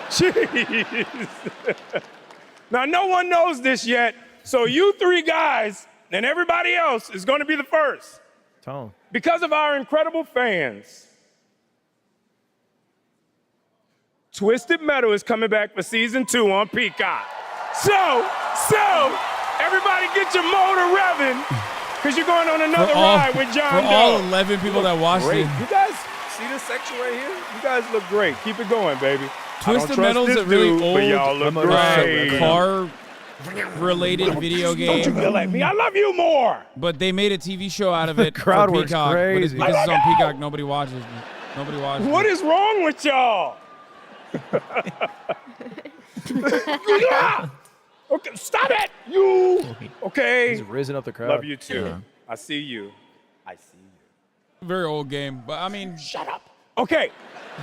Jeez. Now, no one knows this yet, so you three guys and everybody else is going to be the first. Tone. Because of our incredible fans, Twisted Metal is coming back for season 2 on Peacock. So, everybody get your motor revving, because you're going on another ride with John For Doe. all 11 people that watched Great. it. You guys see this section right here? You guys look great. Keep it going, baby. Twisted Metal is a really dude, but y'all old look great. car-related video game. Don't you yell at me. I love you more. But they made a TV show out of it crowd for works Peacock. But it's crazy. because it's on Peacock, nobody watches it. Nobody watches What it. is wrong with y'all? Okay, stop it! You! Okay. He's risen up the crowd. Love you too. Yeah. I see you. I see you. Very old game, but I mean... Shut up. Okay.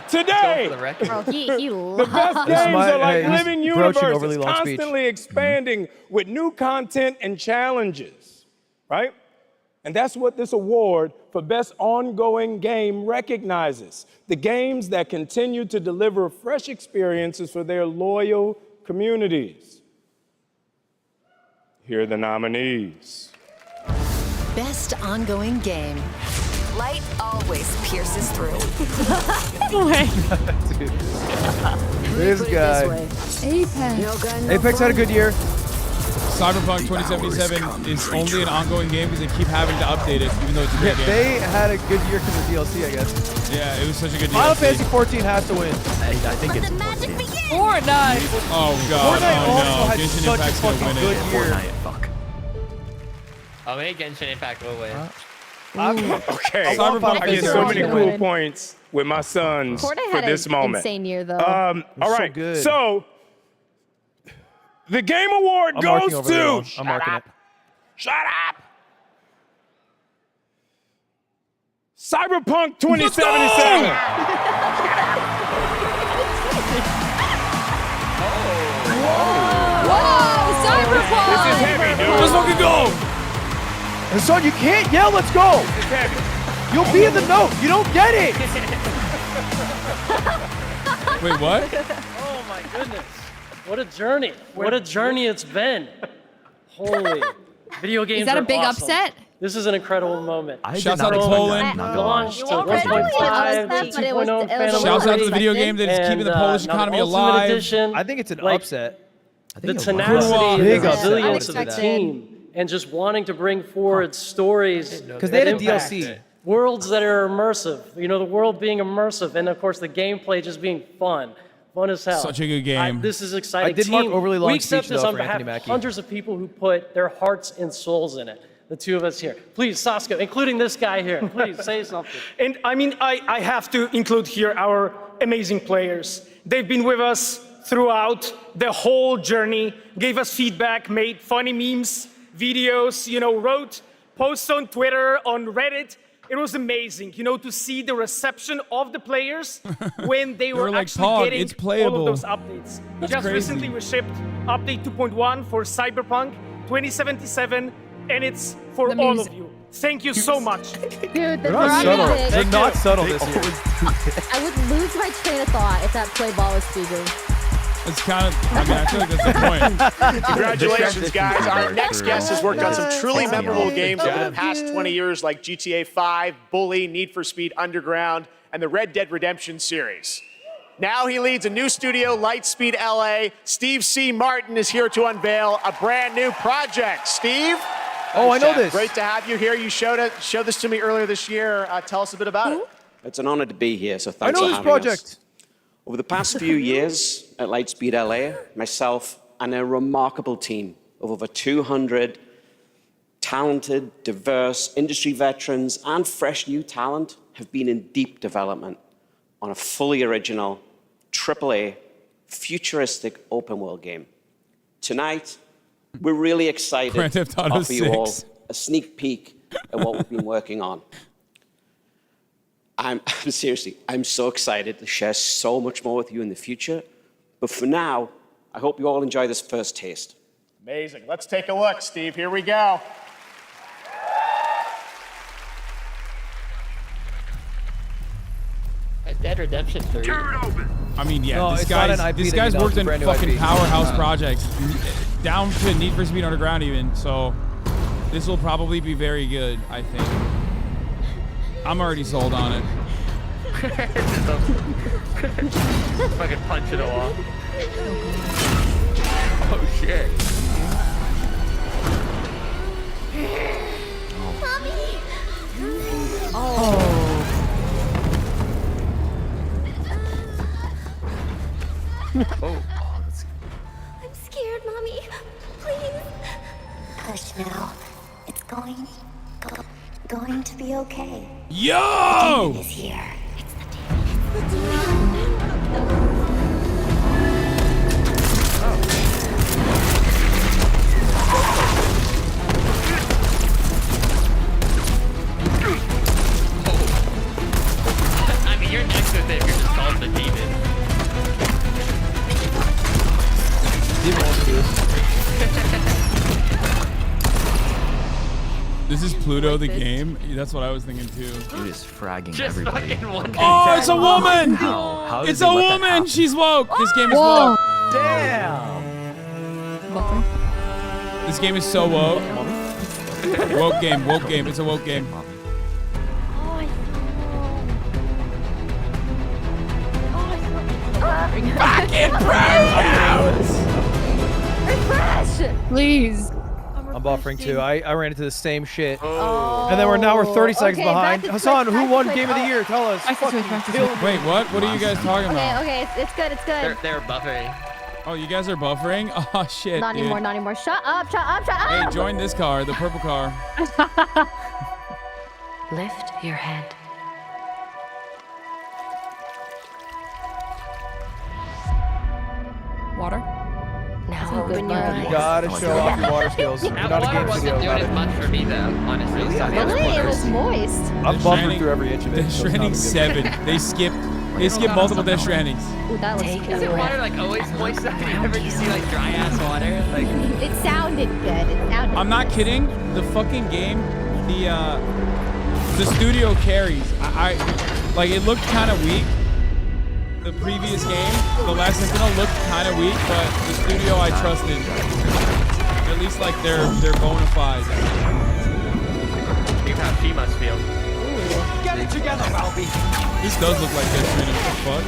Today, Bro, he the best games are like living broaching universes, overly long speech. constantly expanding with new content and challenges, right? And that's what this award for Best Ongoing Game recognizes. The games that continue to deliver fresh experiences for their loyal communities. Here are the nominees. Best ongoing game. Light always pierces through. This guy. Apex. Apex had a good year. Cyberpunk 2077 is only an ongoing game because they keep having to update it, even though it's a great game. They had a good year because of DLC, I guess. Yeah, it was such a good Final DLC. Fantasy 14 has to win. I think it's Fortnite. Oh, God. Fortnite also Oh, no. had Genshin such a Impact's going to fucking win good it. year. Fortnite, fuck. Oh, maybe Genshin Impact will win. Okay, Cyberpunk I get is so so many good. cool points with my sons Fortnite for had this an moment. insane year, though. All right, good. so the Game Award I'm goes marking over there, to. Ron. I'm marking it. Shut up! Cyberpunk 2077. Whoa, Cyberpunk. This is heavy, dude. Let's fucking go! Hassan, you can't yell, let's go! It's heavy. You'll be in the note. You don't get it. Wait, what? Oh my goodness. What a journey. What a journey it's been. Holy. Video games Is that a are big awesome. upset? This is an incredible moment. Shouts out to Poland. Launched to Okay, 1.5 but to it was 2.0 Shouts Shouts out to the video game that is keeping the Polish economy alive. Edition, I think it's an like, upset. the tenacity and Big the upset. resilience of the Unexpected. team and just wanting to bring forward stories Because they had a that impact DLC. worlds that are immersive, you know, the world being immersive, and of course the gameplay just being fun as hell. Such a good game. This is exciting. I did mark overly long we accept speech, this though, on for behalf Anthony of Mackie. hundreds of people who put their hearts and souls in it. The two of us here. Please, Saskia, including this guy here. Please say something. And I mean, I have to include here our amazing players. They've been with us throughout the whole journey, gave us feedback, made funny memes, videos, you know, wrote posts on Twitter, on Reddit. It was amazing, you know, to see the reception of the players when they were like, actually "Pog, getting it's all playable." of those updates. That's Just crazy. recently we shipped update 2.1 for Cyberpunk 2077, and it's for The all music. of you. Thank you so much. Dude, the They're not subtle. music. They're not subtle this year. I would lose my train of thought if that play ball was speaking. It's kind of, I mean, I feel like that's the point. Congratulations, guys. Our next guest has worked on some truly Yes. memorable games over the Job. past 20 years, like GTA 5, Bully, Need for Speed Underground, and the Red Dead Redemption series. Now he leads a new studio, Lightspeed LA. Steve C. Martin is here to unveil a brand new project. Steve? Oh, I know this. Great to have you here. You showed this to me earlier this year. Tell us a bit about it. It's an honor to be here, so I thanks know for this having project. us. Over the past few years at Lightspeed LA, myself and a remarkable team of over 200 talented, diverse industry veterans and fresh new talent have been in deep development on a fully original, AAA, futuristic open world game. Tonight, we're really excited Grand to Theft Auto offer you all 6. a sneak peek at what we've been working on. I'm seriously, I'm so excited to share so much more with you in the future. But for now, I hope you all enjoy this first taste. Amazing. Let's take a look, Steve. Here we go. Dead Redemption 3. I mean, yeah, No, this it's not an IP guy's that you know, worked it's a in brand new fucking IP. powerhouse projects, down to Need for Speed Underground even. So this will probably be very good, I think. I'm already sold on it. Fucking punch it wall. Oh shit. Mommy! Oh. I'm scared, Mommy. Please. Hush now. It's going to be okay. Yo! The demon is here. It's the demon. I mean, you're next with it if you're just called the demon. This is Pluto the game. That's what I was thinking too. Dude is fragging Just everybody. fucking one Oh, it's a woman! How did It's they a let that woman! happen? She's woke! This game is Whoa. woke. Damn. This game is so woke. Woke game, woke game. It's a woke game. Fucking Please. I'm buffering too. I ran into the same shit. Oh. And then we're 30 seconds Okay, behind. back to Hasan, Twitch, who won back to Game of the Twitch. Year? Tell us. Wait, what? What are you guys talking about? Okay, it's good, it's good. They're buffering. Oh, you guys are buffering? Oh, shit, Not dude. anymore, not anymore. Shut up, shut up, shut Hey, up! join this car, the purple car. Lift your head. Water. Now open your eyes. You gotta show off your water skills. You're That not a water game wasn't video doing about as it. much for me though, honestly. Really? So Really? It was moist. I'm buffering through every inch of it. Death so it's not Stranding a good 7. They skip multiple Death Strandings. Ooh, that was Is good. it water like always moist? You ever just see like dry ass water? Like It sounded good. It sounded I'm not kidding. The fucking game, the studio carries. I like it looked kind of weak. The previous game, the last Sentinel looked kind of weak, but the studio I trusted. At least like they're bona fide. you how she must feel. Get it together, Albie. This does look like Death Stranding. What the fuck?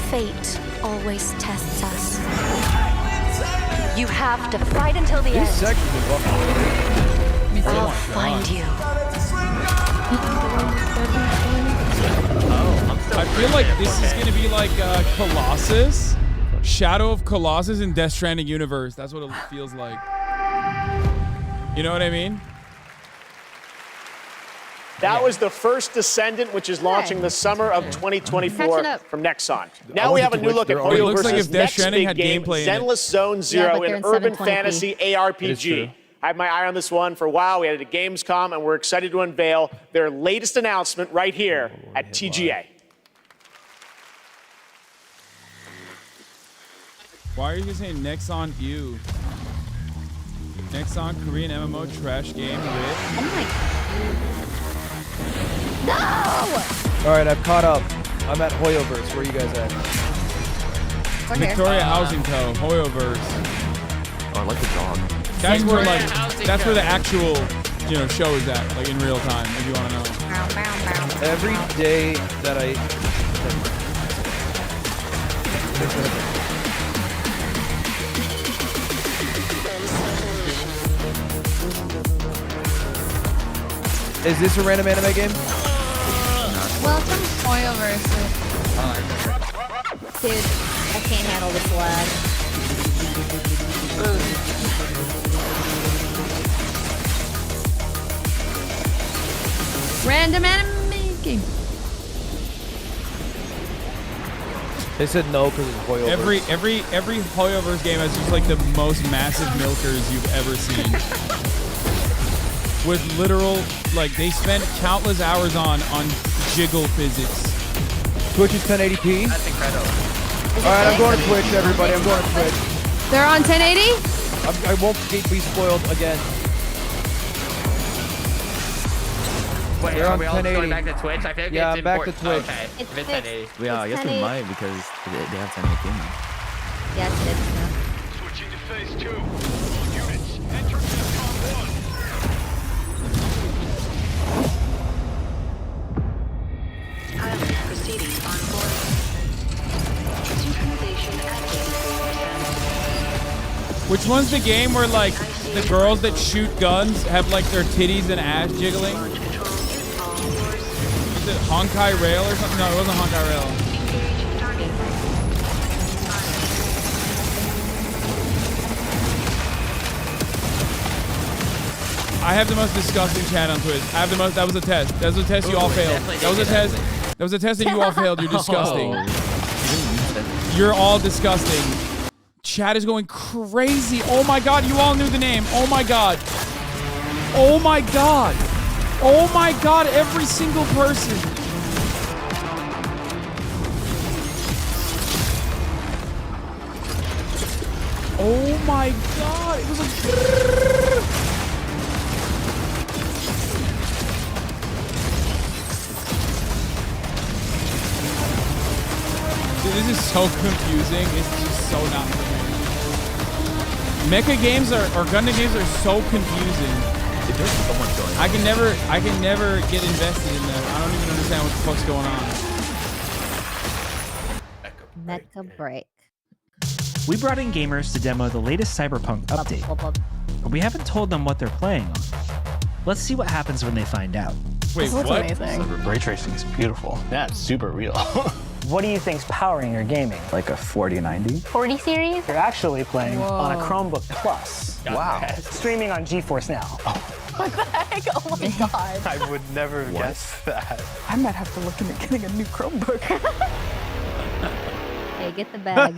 Fate always tests us. You have to fight until the These end. sections are buffering. I'll find you. I feel like this is gonna be like Colossus, Shadow of Colossus in Death Stranding universe. That's what it feels like. You know what I mean? That was the first Descendant, which is launching the summer of 2024 Catching up. from Nexon. Now we have a new look at It Hoyo looks like versus if Death next Stranding big had game, gameplay in it. Zenless Zone Zero, but they're an in urban 720p. fantasy It is true. ARPG. I had my eye on this one for a while. We had it at Gamescom, and we're excited to unveil their latest announcement right here at TGA. Why are you saying Nexon EU? Nexon Korean MMO trash game with. Oh my. No! All right, I've caught up. I'm at Hoyoverse. Where are you guys at? We're here. Victoria Housing Co. Hoyoverse. Oh, I like the dog. That's where like Housing that's where Co. the actual show is at, like in real time. If you want to know. Bow, bow, bow. Every day that I. Is this a random anime game? Welcome to Hoyoverse. Dude, I can't handle this lag. Random anime game. They said no because it's Hoyoverse. Every Hoyoverse game has just like the most massive milkers you've ever seen. With literal, like they spent countless hours on jiggle physics. Twitch is 1080p. That's incredible. All right, I'm going to Twitch, everybody. I'm going to Twitch. They're on 1080? I won't be spoiled again. Wait, They're are on we all just 1080. going back to Twitch? I feel like Yeah, it's back to important. Twitch. Okay, It's if it's fixed. 1080. Yeah, I guess we 1080. might because they have 1080 now. Yes, it is now. Switching to phase 2. Units, enter DEFCON 1. Pilot proceeding on board. Synchronization at 83%. Which one's the game where like the girls that shoot guns have like their titties and ass jiggling? Is it Honkai Rail or something? No, it wasn't Honkai Rail. I have the most disgusting chat on Twitch. I have the most. That was a test. That was a test you all failed. That was a test. That was a test that you all failed. You're disgusting. You're all disgusting. Chat is going crazy. Oh my god, you all knew the name. Oh my god. Oh my god. Oh my god, every single person. Oh my god. It was like Dude, this is so confusing. It's just so not for me. Mecha games or Gundam games are so confusing. There's so much going on. I can never get invested in them. I don't even understand what the fuck's going on. Mecha break. We brought in gamers to demo the latest Cyberpunk update, but we haven't told them what they're playing on. Let's see what happens when they find out. Wait, This looks what? amazing. Ray tracing is beautiful. That's super real. What do you think's powering your gaming? Like a 4090? 40 series? You're actually playing on a Whoa. Chromebook Plus. Wow. Streaming on GeForce Now. What the heck? Oh my god. I would never have guessed that. I might have to look into getting a new Chromebook. Hey, get the bag.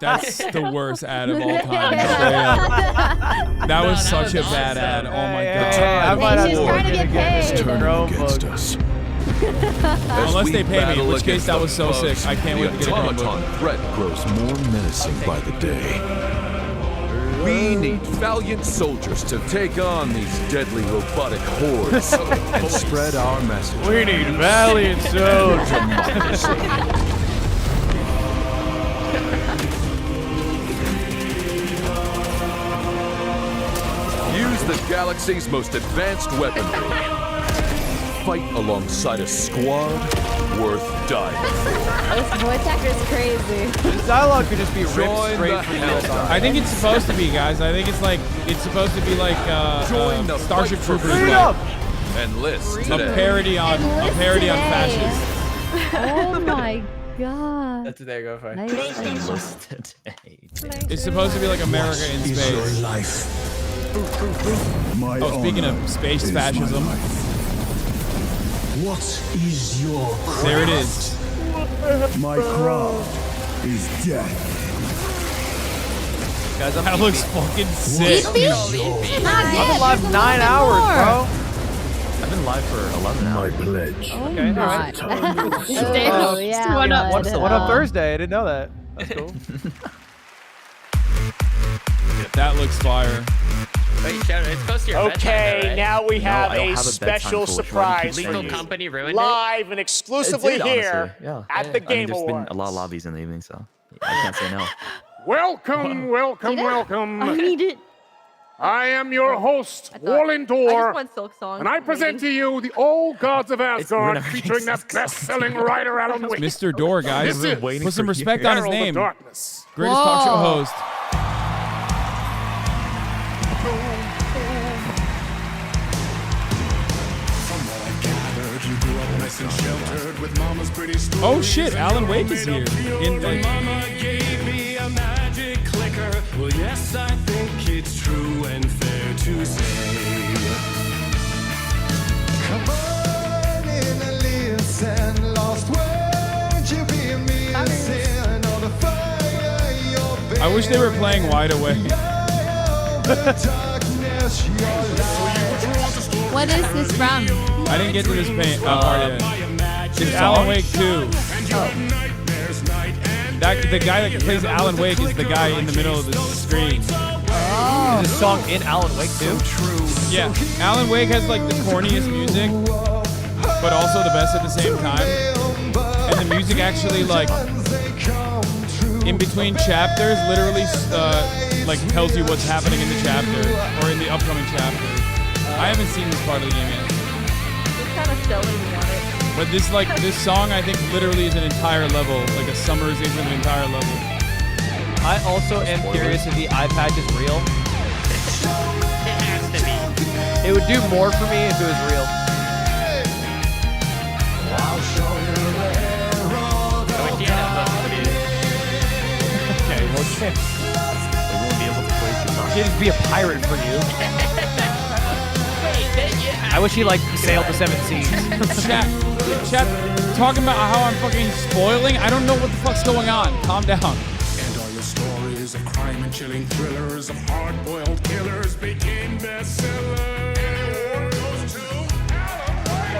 That's the worst ad of all time. Straight up. That was such a bad ad. Oh my god. I might have She's to trying to look get into getting paid. this Turning against Chromebook. us. Unless they pay me, in which case that was so sick. I can't wait to get a automaton Chromebook. threat grows more menacing by the day. We need valiant soldiers to take on these deadly robotic hordes and spread our message. We need valiant soldiers. Use the galaxy's most advanced weaponry. Fight alongside a squad worth dying for. This voice actor is crazy. This dialogue could just be ripped Join straight the from hell the dive. I think it's supposed to be, guys. I think it's supposed to be like Join the Starship fight for Troopers. freedom. Like, Enlist a today. parody on Enlist fascists. Oh my god. That's there, go for it. Nice. It's supposed to be like America in space. Life. Oh, speaking of space fascism, What is your there it is. My craft is death. Guys, That looks fucking sick. I've been live 9 hours, bro. I've been live for 11 hours. My pledge. Okay, all right. Oh, yeah. What up? bud. What up Thursday? I didn't know that. That's cool. That looks fire. Wait, Shadow, it's close to your bedtime, Okay, though, right? now we have I don't a have a bedtime special for which one. surprise for Lethal you. Company ruined it? Live and exclusively It did, here honestly, yeah. at the Game there's been Awards. a lot of lobbies in the evening, so I can't say no. Welcome, welcome, welcome. I need it. I am your host, I Warlindor, just want silk songs. and I present to you the Old Gods of Asgard, not featuring that best-selling writer, Alan Wake. Mr. Door, guys. This is Put some respect on his Herald of name. Darkness. Greatest talk show host. Oh shit, Alan Wake is here. In the Mama gave me a magic clicker. Well, yes, I think it's true and fair to say. Come on in and listen. Lost words, you be missing. I wish they were playing Wide Awake. What is this from? I didn't get to this part yet. It's Alan Wake 2. The guy that plays Alan Wake is the guy in the middle of the screen. Oh. Is this song in Alan Wake too? Yeah. Alan Wake has like the corniest music, but also the best at the same time. And the music actually like in between chapters literally like tells you what's happening in the chapter or in the upcoming chapter. I haven't seen this part of the game yet. It's kind of selling me on it. But this song I think literally is an entire level, like a summarization of an entire level. I also am curious if the eye patch is real. It has to be. It would do more for me if it was real. Okay, well, we won't be able to play the song. She'd just be a pirate for you. I wish he like sailed the 7 seas. Chat, talking about how I'm fucking spoiling. I don't know what the fuck's going on. Calm down. And all your stories of crime and chilling thrillers of hard-boiled killers became bestsellers.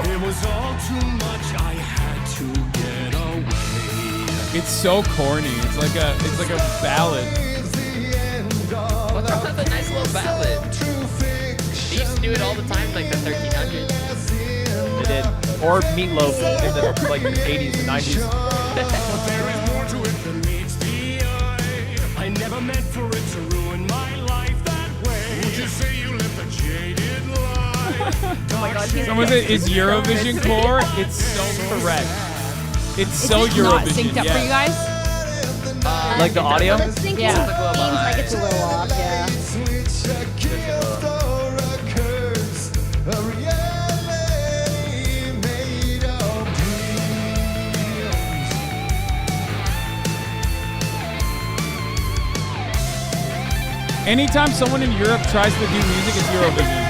It was all too much. I had to get away. It's so corny. It's like a ballad. Well, that's a nice little ballad. They used to do it all the time, like the 1300s. They did. Or Meatloaf in the like 80s and 90s. I never meant for it to ruin my life that way. Would you say you lived a jaded life? Oh my God, Someone said, is Eurovision core? It's so correct. It's so Eurovision. Not synced up for you guys? Like the audio? Seems like it's a little off, yeah. Anytime someone in Europe tries to do music, it's Eurovision.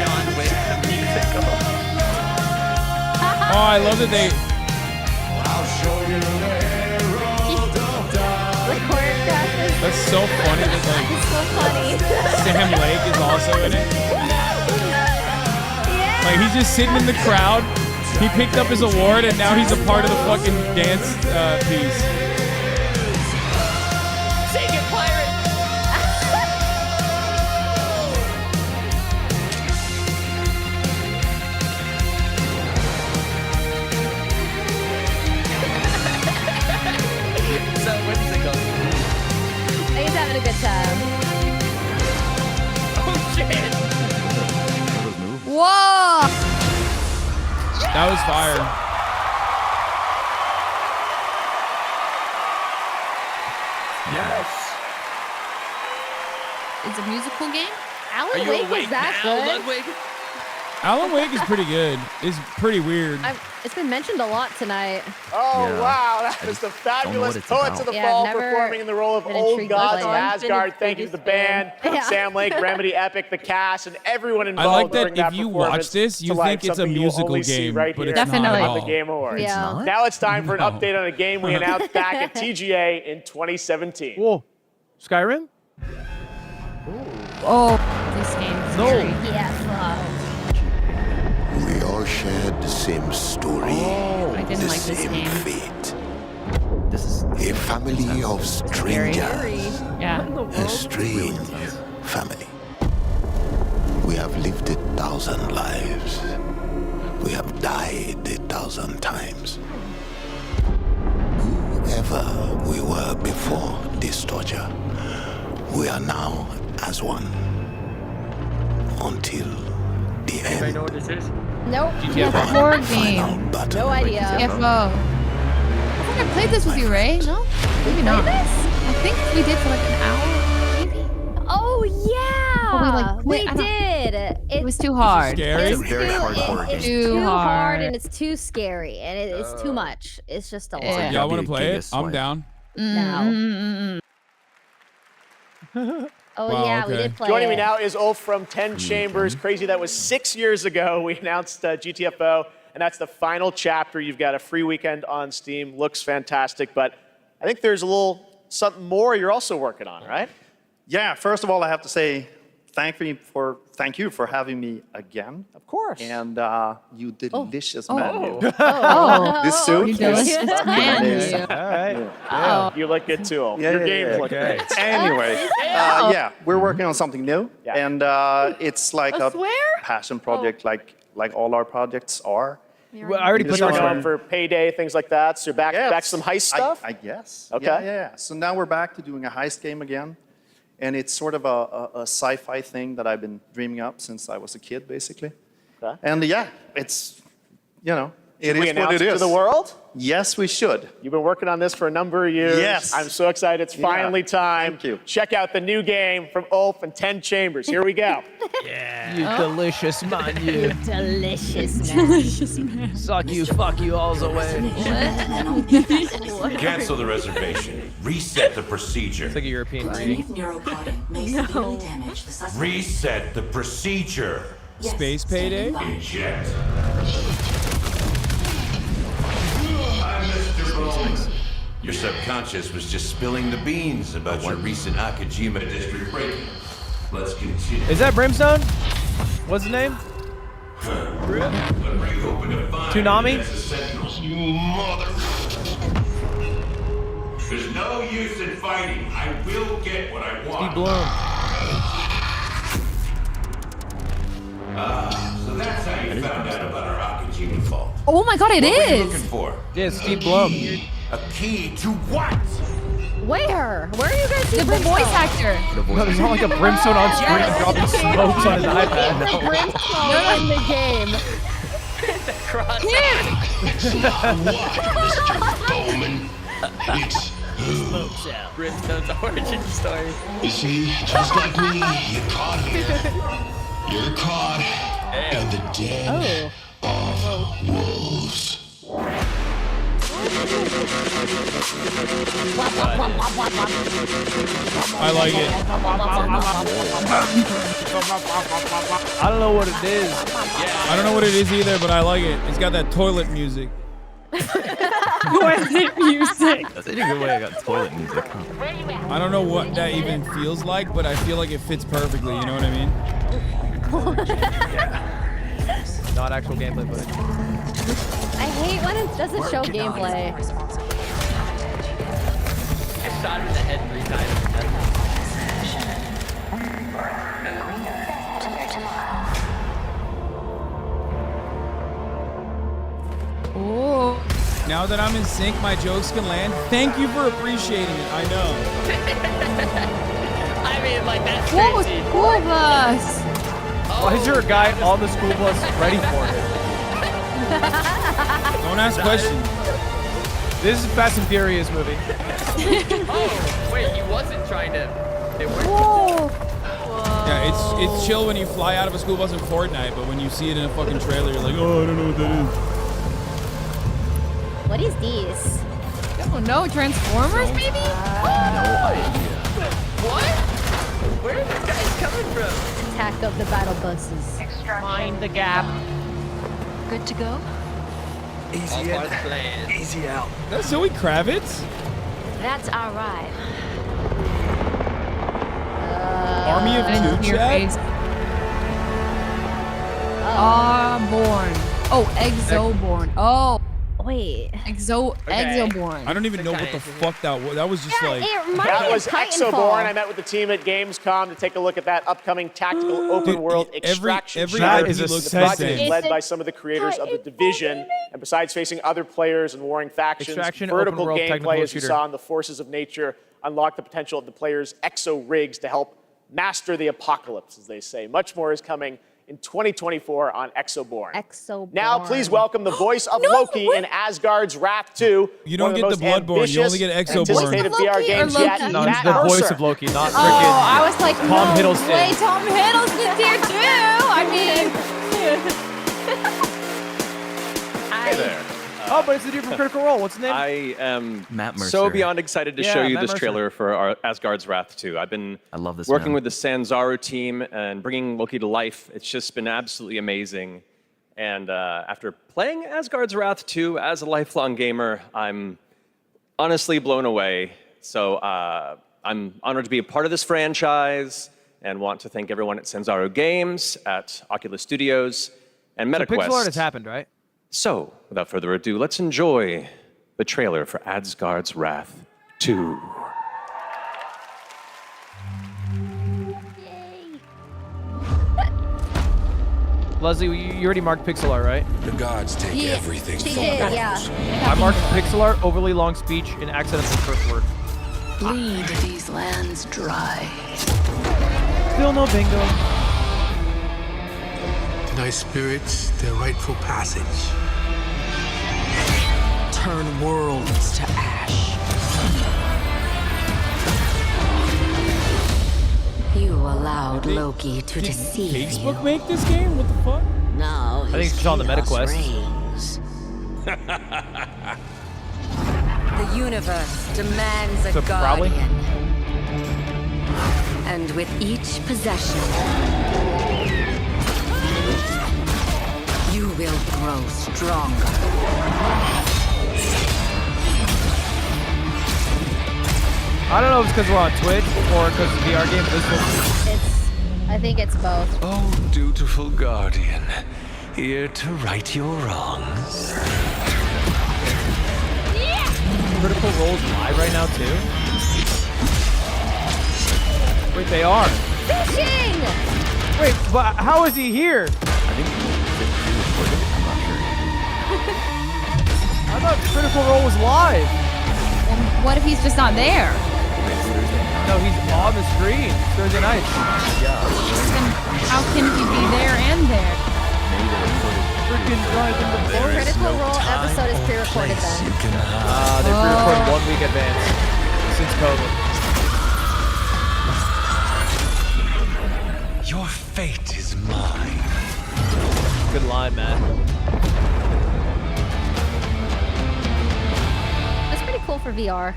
Oh, I love that they... That's so funny that like It's so funny. Sam Lake is also in it. Like he's just sitting in the crowd. He picked up his award and now he's a part of the fucking dance piece. Sing it, pirate! So where does it go? He's having a good time. Oh shit! Whoa! That was fire. Yes. It's a musical game? Alan Wake was that good? Alan Wake is pretty good. It's pretty weird. It's been mentioned a lot tonight. Oh, Yeah. wow. That was the fabulous it's Poets of about. the Yeah, Fall I've never performing in the role of been Old intrigued Gods by of it. Asgard. Thank you to the band, Yeah. Sam Lake, Remedy Epic, the cast, and everyone I involved like that during that if you performance watch this, you to life, think it's a something you will musical only see game, right but here it's not at on all. the Game Awards. Yeah. It's not? Now it's time for an No. update on a game we announced back at TGA in 2017. Whoa. Skyrim? Oh, this game is No. scary. Yeah, We all shared the same story. I didn't like this game. Fate. A family of strangers. Yeah. A strange family. We have lived 1,000 lives. We have died 1,000 times. Whoever we were before this torture, we are now as one. Until the end. I know what this is. Nope. It's a horror game. No idea. CFO. I think I played this with you, Ray. No? Maybe not. this? I think we did for like an hour, maybe? Oh, yeah. Oh, we I don't- did. It was too hard. Scary? It's Very hardcore It's game. too Too hard hard. and it's too scary and it's too much. It's just a lot. Yeah. Y'all want be to a play it? Gigas I'm wife. down. Oh, Wow, yeah, we okay. did play Joining me it. now is Ulf from 10 Chambers. Crazy, that was 6 years ago. We announced GTFO, and that's the final chapter. You've got a free weekend on Steam. Looks fantastic, but I think there's a little something more you're also working on, right? Yeah, first of all, I have to say thank you for having me again. Of course. And you delicious menu. Oh. This soup You is delicious fucking menu. amazing. All right. Oh. You look good too. Yeah, Your yeah, games yeah. look great. Anyway, yeah, we're working on something new, and it's like a passion project, like all our projects are. Well, I already put You're on going for payday, things like that. So you're back to some heist stuff? I guess. Okay. Yeah. So now we're back to doing a heist game again. And it's sort of a sci-fi thing that I've been dreaming up since I was a kid, basically. Okay. And yeah, it's, it Should we is what announce it it is. to the world? Yes, we should. You've been working on this for a number of years. Yes. I'm so excited. It's finally time. Thank you. Check out the new game from Ulf and 10 Chambers. Here we go. You delicious man, you. Delicious man. Delicious man. Suck you, fuck you all the way. Cancel the reservation. Reset the procedure. It's like a European greeting. No. Reset the procedure. Space payday? Eject. I'm Mr. Bone. Your subconscious was just spilling the beans about your recent Akajima district break-in. Let's continue. Is that Brimstone? What's his name? Toonami? You mother. There's no use in fighting. I will get what I want. Steve Blum. So that's how you found out about our Akajima fault. Oh my god, it What were you is. looking for? Yeah, Steve Blum. A key to what? Where? Where are you guys seeing The voice actor. No, there's not like a Brimstone on screen dropping smokes on his iPad. The Brimstone in the game. Mr. Bowman, it's Brimstone's origin story. You see, just like me, you're caught here. You're caught in the den of wolves. I like it. I don't know what it is. I don't know what it is either, but I like it. It's got that toilet music. Toilet music. That's a good way I got toilet music. I don't know what that even feels like, but I feel like it fits perfectly. You know what I mean? Not actual gameplay footage. I hate when it doesn't show gameplay. I shot him in the head 3 times. Oh. Now that I'm in sync, my jokes can land. Thank you for appreciating it. I know. I mean, like, that's What was crazy. school bus? Why is there a guy on the school bus ready for it? Don't ask questions. This is a Fast and Furious movie. Oh, wait, he wasn't trying to. It worked. Whoa. Yeah, it's chill when you fly out of a school bus in Fortnite, but when you see it in a fucking trailer, you're like, oh, I don't know what that is. What is this? Oh no, Transformers, maybe? What? Where are these guys coming from? Attack of the battle buses. Mind the gap. Good to go? Easy in, easy out. That's Zoe Kravitz? That's our ride. Army of Two, Your chat? face. Born. Oh, Exoborn. Oh. Wait. Exoborn. I don't even know what the fuck that was. That was just like... That was Exoborn. I met with the team at Gamescom to take a look at that upcoming tactical open world extraction every shooter. that is a The sentence. project is led by some of the creators of The Division, and besides facing other players and warring factions, Extraction, vertical open world, technical gameplay, as you shooter. saw in the forces of nature, unlock the potential of the player's exo rigs to help master the apocalypse, as they say. Much more is coming in 2024 on Exoborn. Now, please welcome the voice of Loki in Asgard's Wrath 2. You don't one get of the most Bloodborne, you only get ambitious, Exoborn. anticipated Voice of VR Loki or games Loki? yet. No, Matt the voice Mercer. of Loki, not Oh, freaking I was like, Tom no Hiddleston. way, Tom Hiddleston's here too. I mean, Hey there. Oh, but it's the dude from Critical Role. What's his name? I am Matt Mercer. so beyond excited to Yeah, show you Matt this Mercer. trailer for our Asgard's Wrath 2. I love this working man. with the Sanzaru team and bringing Loki to life. It's just been absolutely amazing. And after playing Asgard's Wrath 2 as a lifelong gamer, I'm honestly blown away. So I I'm honored to be a part of this franchise and want to thank everyone at Sanzaro Games, at Oculus Studios, and So MetaQuest. pixel art has happened, right? So, without further ado, let's enjoy the trailer for Asgard's Wrath 2. Leslie, you already marked pixel art, right? The gods take everything She from did, us. yeah. I marked pixel art, overly long speech, and accidental curse word. Bleed these lands dry. Still no bingo. Deny spirits their rightful passage. Turn worlds to ash. You allowed Loki to deceive you. Facebook make this game? What the fuck? Now I think it's just on the MetaQuest. reigns. The universe demands a So probably? guardian. And with each possession, you will grow stronger. I don't know if it's because we're on Twitch or because of the VR game. I think it's both. Oh, dutiful guardian, here to right your wrongs. Critical Role's live right now too. Wait, they are. Fishing! Wait, but how is he here? I think I'm not sure. I thought Critical Role was live. Well, what if he's just not there? No, he's on the screen. It's Thursday night. Yeah. Then how can he be there and there? Freaking driving the board. Critical Role episode is pre-recorded then. They pre-recorded 1 week advance since COVID. Your fate is mine. Good line, Matt. That's pretty cool for VR.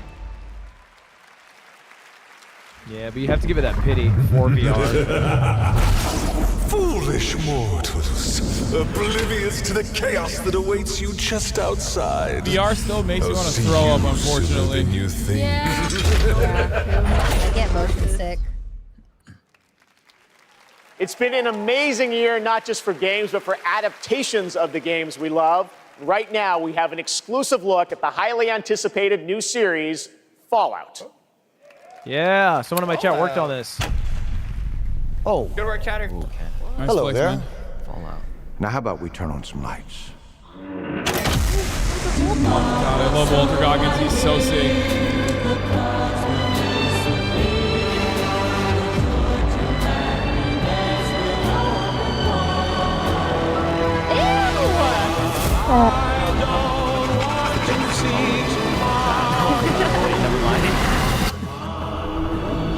Yeah, but you have to give it that pity for VR. Foolish mortals, oblivious to the chaos that awaits you just outside. VR still makes me want to throw up, unfortunately. You think? Yeah. I get motion sick. It's been an amazing year, not just for games, but for adaptations of the games we love. Right now, we have an exclusive look at the highly anticipated new series, Fallout. Yeah, someone in my chat worked on this. Oh. Good work, Chatter. Nice Hello flex, there. man. Fallout. Now, how about we turn on some lights? God, I love Walter Goggins. He's so sick.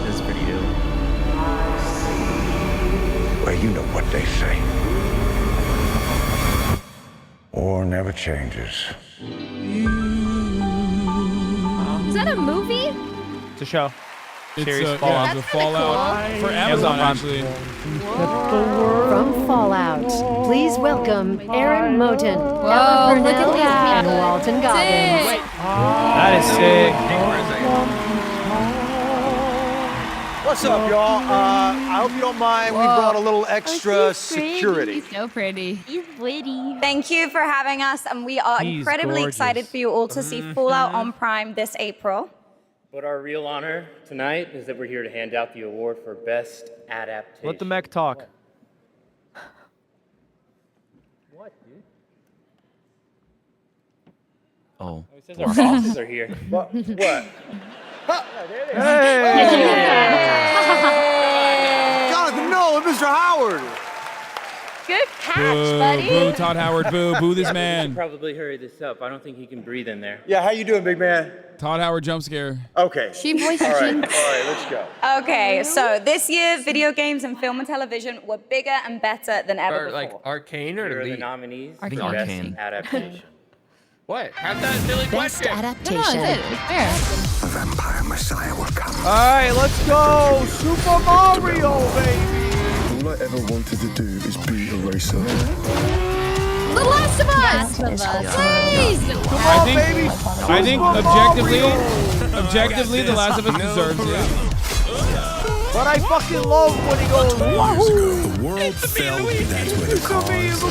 That's pretty ill. Well, you know what they say. War never changes. Is that a movie? It's a show. It's Series yeah, Fallout. the Fallout for Amazon, actually. From Fallout, please welcome Aaron Moten, Whoa, look at that. and Walton Goggins. That is sick. What's up, y'all? I hope you don't mind. We brought a little extra security. He's so pretty. He's witty. Thank you for having us, and we are He's incredibly gorgeous. excited for you all to see Fallout on Prime this April. But our real honor tonight is that we're here to hand out the award for Best Adaptation. Let the mech talk. What, dude? Oh. It says our bosses are here. What? Jonathan Nolan, Mr. Howard. Good catch, Boo, buddy. boo, Todd Howard, boo, boo this We should man. probably hurry this up. I don't think he can breathe in there. Yeah, how you doing, big man? Todd Howard jump scare. Okay. She voiced All right, Jinx. let's go. Okay, so this year, video games and film and television were bigger and better than ever Or before. like Arcane or Here are the Elite? nominees I think for Best Arcane. Adaptation. What? How's that a silly Best question? adaptation. No, it's fair. A vampire messiah will come. All right, let's go. Super Mario, baby. All I ever wanted to do is be a racer. The Last of Us. Please. I think objectively, The Last of Us deserves it. But I fucking love when he goes, The world fell. That's where the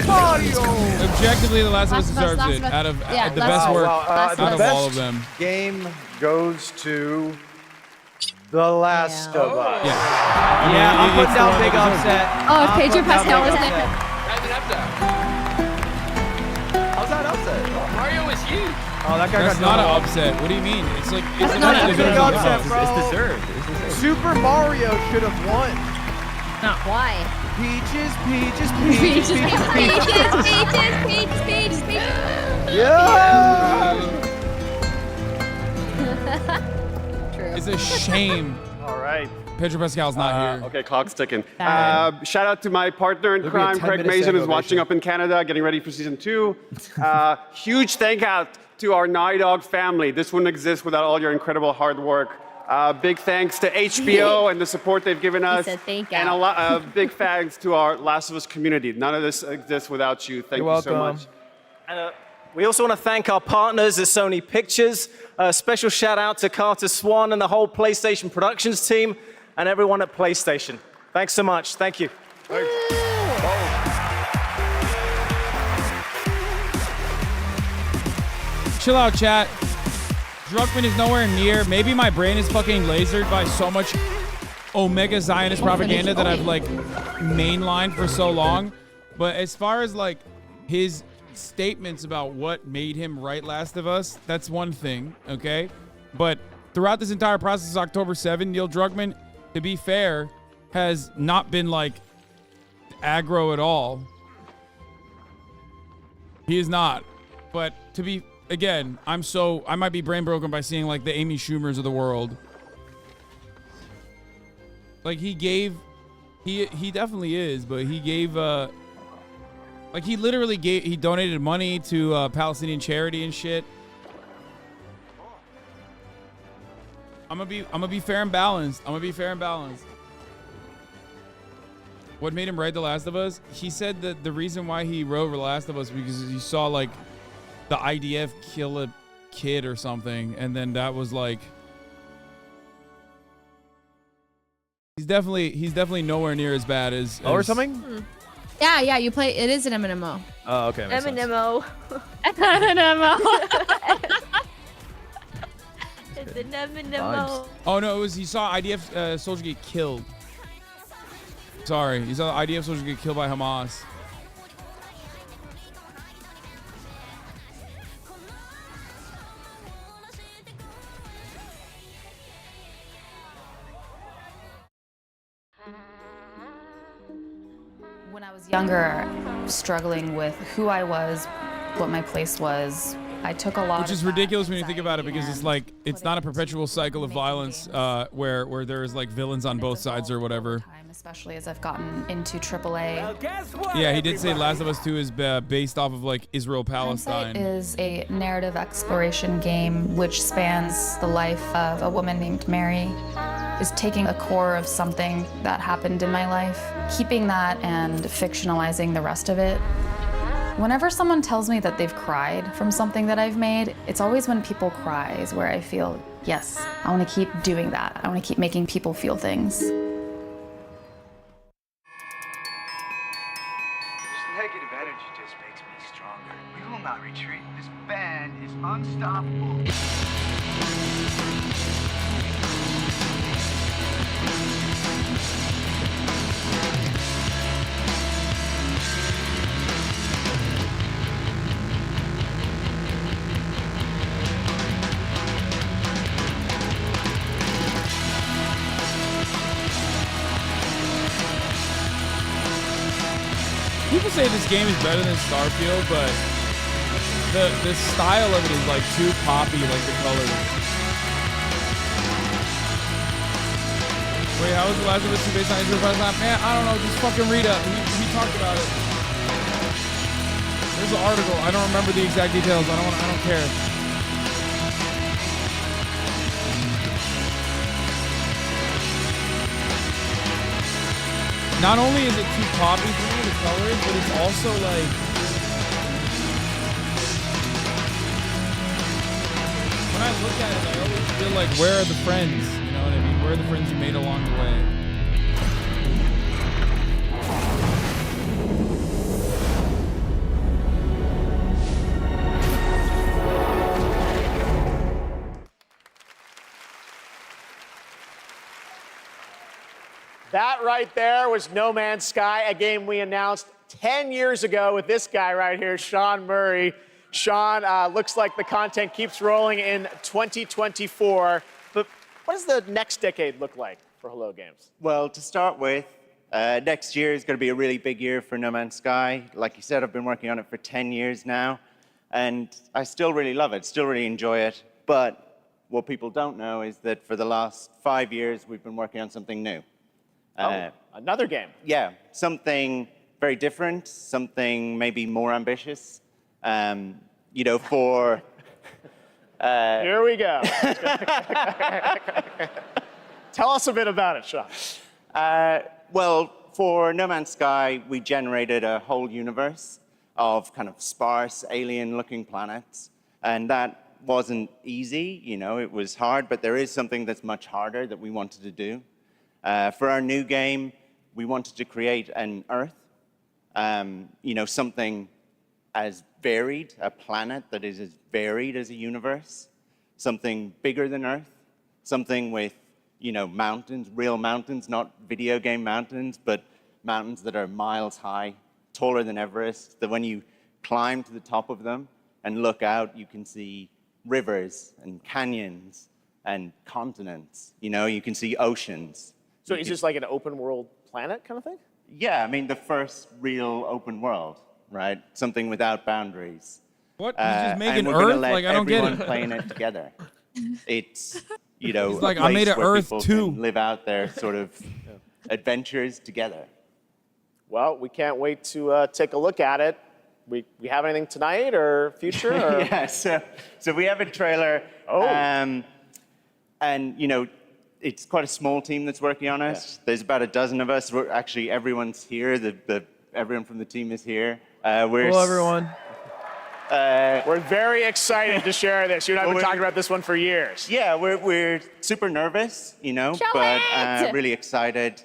cause. Objectively, The Last of Us deserves it. Out of the best work out of all of them. Game goes to The Last of Us. Yeah, I'm putting down big upset. Oh, Pedro Pascal was there. How's that upset? Mario was huge. Oh, that guy That's got not an upset. What do you mean? It's like it's not a big upset, bro. It's deserved. Super Mario should have won. No. Why? Peaches. Peaches. Yeah. True. It's a shame. All right. Pedro Pascal's not here. Okay, clock's ticking. Shout out to my partner in crime, Craig Mason, who's watching up in Canada, getting ready for season 2. Huge thank out to our Naughty Dog family. This wouldn't exist without all your incredible hard work. Big thanks to HBO and the support they've given us. And a lot big thanks to our Last of Us community. None of this exists without you. Thank you so much. And we also want to thank our partners at Sony Pictures. A special shout out to Carter Swan and the whole PlayStation Productions team and everyone at PlayStation. Thanks so much. Thank you. Chill out, chat. Druckmann is nowhere near. Maybe my brain is fucking lasered by so much Omega Zionist propaganda that I've like mainlined for so long. But as far as like his statements about what made him write Last of Us, that's one thing, okay? But throughout this entire process, October 7, Neil Druckmann, to be fair, has not been like aggro at all. He is not. But to be, again, I might be brain broken by seeing like the Amy Schumers of the world. Like he definitely is, but he gave, like he literally he donated money to Palestinian charity and shit. I'm gonna be fair and balanced. What made him write The Last of Us? He said that the reason why he wrote The Last of Us because he saw like the IDF kill a kid or something, and then that was like he's definitely nowhere near as bad as or something. Yeah, you play. It is an MMO. Oh, okay. MMO. It's an MMO. Oh no, it was he saw IDF soldier get killed. Sorry, he saw IDF soldier get killed by Hamas. When I was younger, struggling with who I was, what my place was, I took a lot. Which is ridiculous when you think about it, because it's like it's not a perpetual cycle of violence where there's like villains on both sides or whatever. Especially as I've gotten into AAA. Yeah, he did say Last of Us 2 is based off of like Israel-Palestine. Is a narrative exploration game which spans the life of a woman named Mary. Is taking a core of something that happened in my life, keeping that and fictionalizing the rest of it. Whenever someone tells me that they've cried from something that I've made, it's always when people cry is where I feel, yes, I want to keep doing that. I want to keep making people feel things. This negative energy just makes me stronger. We will not retreat. This band is unstoppable. People say this game is better than Starfield, but the style of it is like too poppy, like the colors. Wait, how was The Last of Us 2 based on Israel-Palestine? Man, I don't know, just fucking read up. He talked about it. There's an article. I don't remember the exact details. I don't care. Not only is it too poppy for me, the colors, but it's also like I look at it, I always feel like, where are the friends? You know what I mean? Where are the friends you made along the way? That right there was No Man's Sky, a game we announced 10 years ago with this guy right here, Sean Murray. Sean, looks like the content keeps rolling in 2024. But what does the next decade look like for Hello Games? Well, to start with, next year is going to be a really big year for No Man's Sky. Like you said, I've been working on it for 10 years now, and I still really love it, still really enjoy it. But what people don't know is that for the last 5 years, we've been working on something new. Another game. Yeah, something very different, something maybe more ambitious. You know, for... Here we go. Tell us a bit about it, Sean. Well, for No Man's Sky, we generated a whole universe of kind of sparse, alien-looking planets. And that wasn't easy, you know, it was hard, but there is something that's much harder that we wanted to do. For our new game, we wanted to create an Earth, you know, something as varied, a planet that is as varied as a universe, something bigger than Earth, something with, you know, mountains, real mountains, not video game mountains, but mountains that are miles high, taller than Everest, that when you climb to the top of them and look out, you can see rivers and canyons and continents, you know, you can see oceans. So is this like an open world planet kind of thing? Yeah, I mean, the first real open world, right? Something without boundaries. What? You just make an and we're gonna Earth? let Like, I don't get everyone it. playing it together. It's, you know, He's like, a I made place an where Earth people too. can live out their sort of adventures together. Well, we can't wait to take a look at it. We have anything tonight or future? Or? Yeah, so we have a trailer. Oh. And, you know, it's quite a small team that's working on it. Yeah. There's about a dozen of us. We're actually, everyone's here. Everyone from the team is here. Hello, everyone. We're very excited to share this. You and I have been talking about this one for years. Yeah, we're super nervous, you know, but really excited.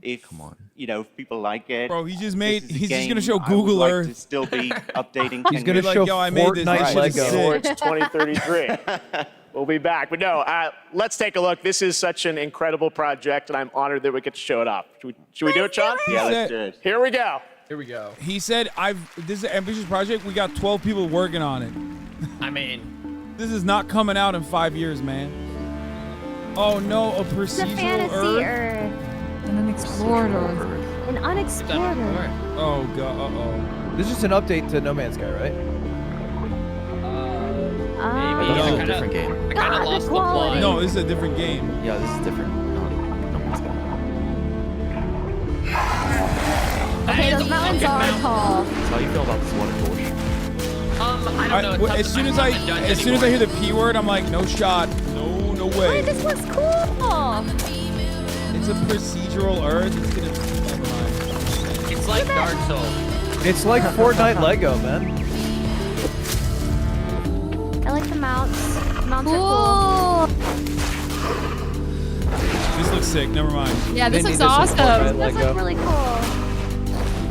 If you know, if people like it. Bro, he just made. This is a He's just game gonna show I would Google like Earth. to still be updating. He's gonna show yo, I made this. Fortnite Lego. Towards 2033. We'll be back. But no, let's take a look. This is such an incredible project, and I'm honored that we get to show it off. Should we do it, Sean? Yeah, let's do it. Here we go. Here we go. He said, this is an ambitious project. We got 12 people working on it. I mean, this is not coming out in 5 years, man. Oh no, a procedural It's a fantasy Earth. And an explored Earth. An unexplored Earth. Oh god, uh-oh. This is just an update to No Man's Sky, right? maybe. This is I a different game. I kind of lost the plot. No, this is a different game. Yeah, this is different. No Man's Sky. Okay, those mountains are tall. So how you feel about this water torch? I don't know. As soon as I hear the P word, I'm like, no shot. No way. Wait, this looks cool. It's a procedural Earth. It's gonna. Never mind. It's like Dark Souls. It's like Fortnite Lego, man. I like the mounts. The mounts are cool. This looks sick. Never mind. Yeah, this They looks need this in Fortnite awesome. This Lego. looks really cool.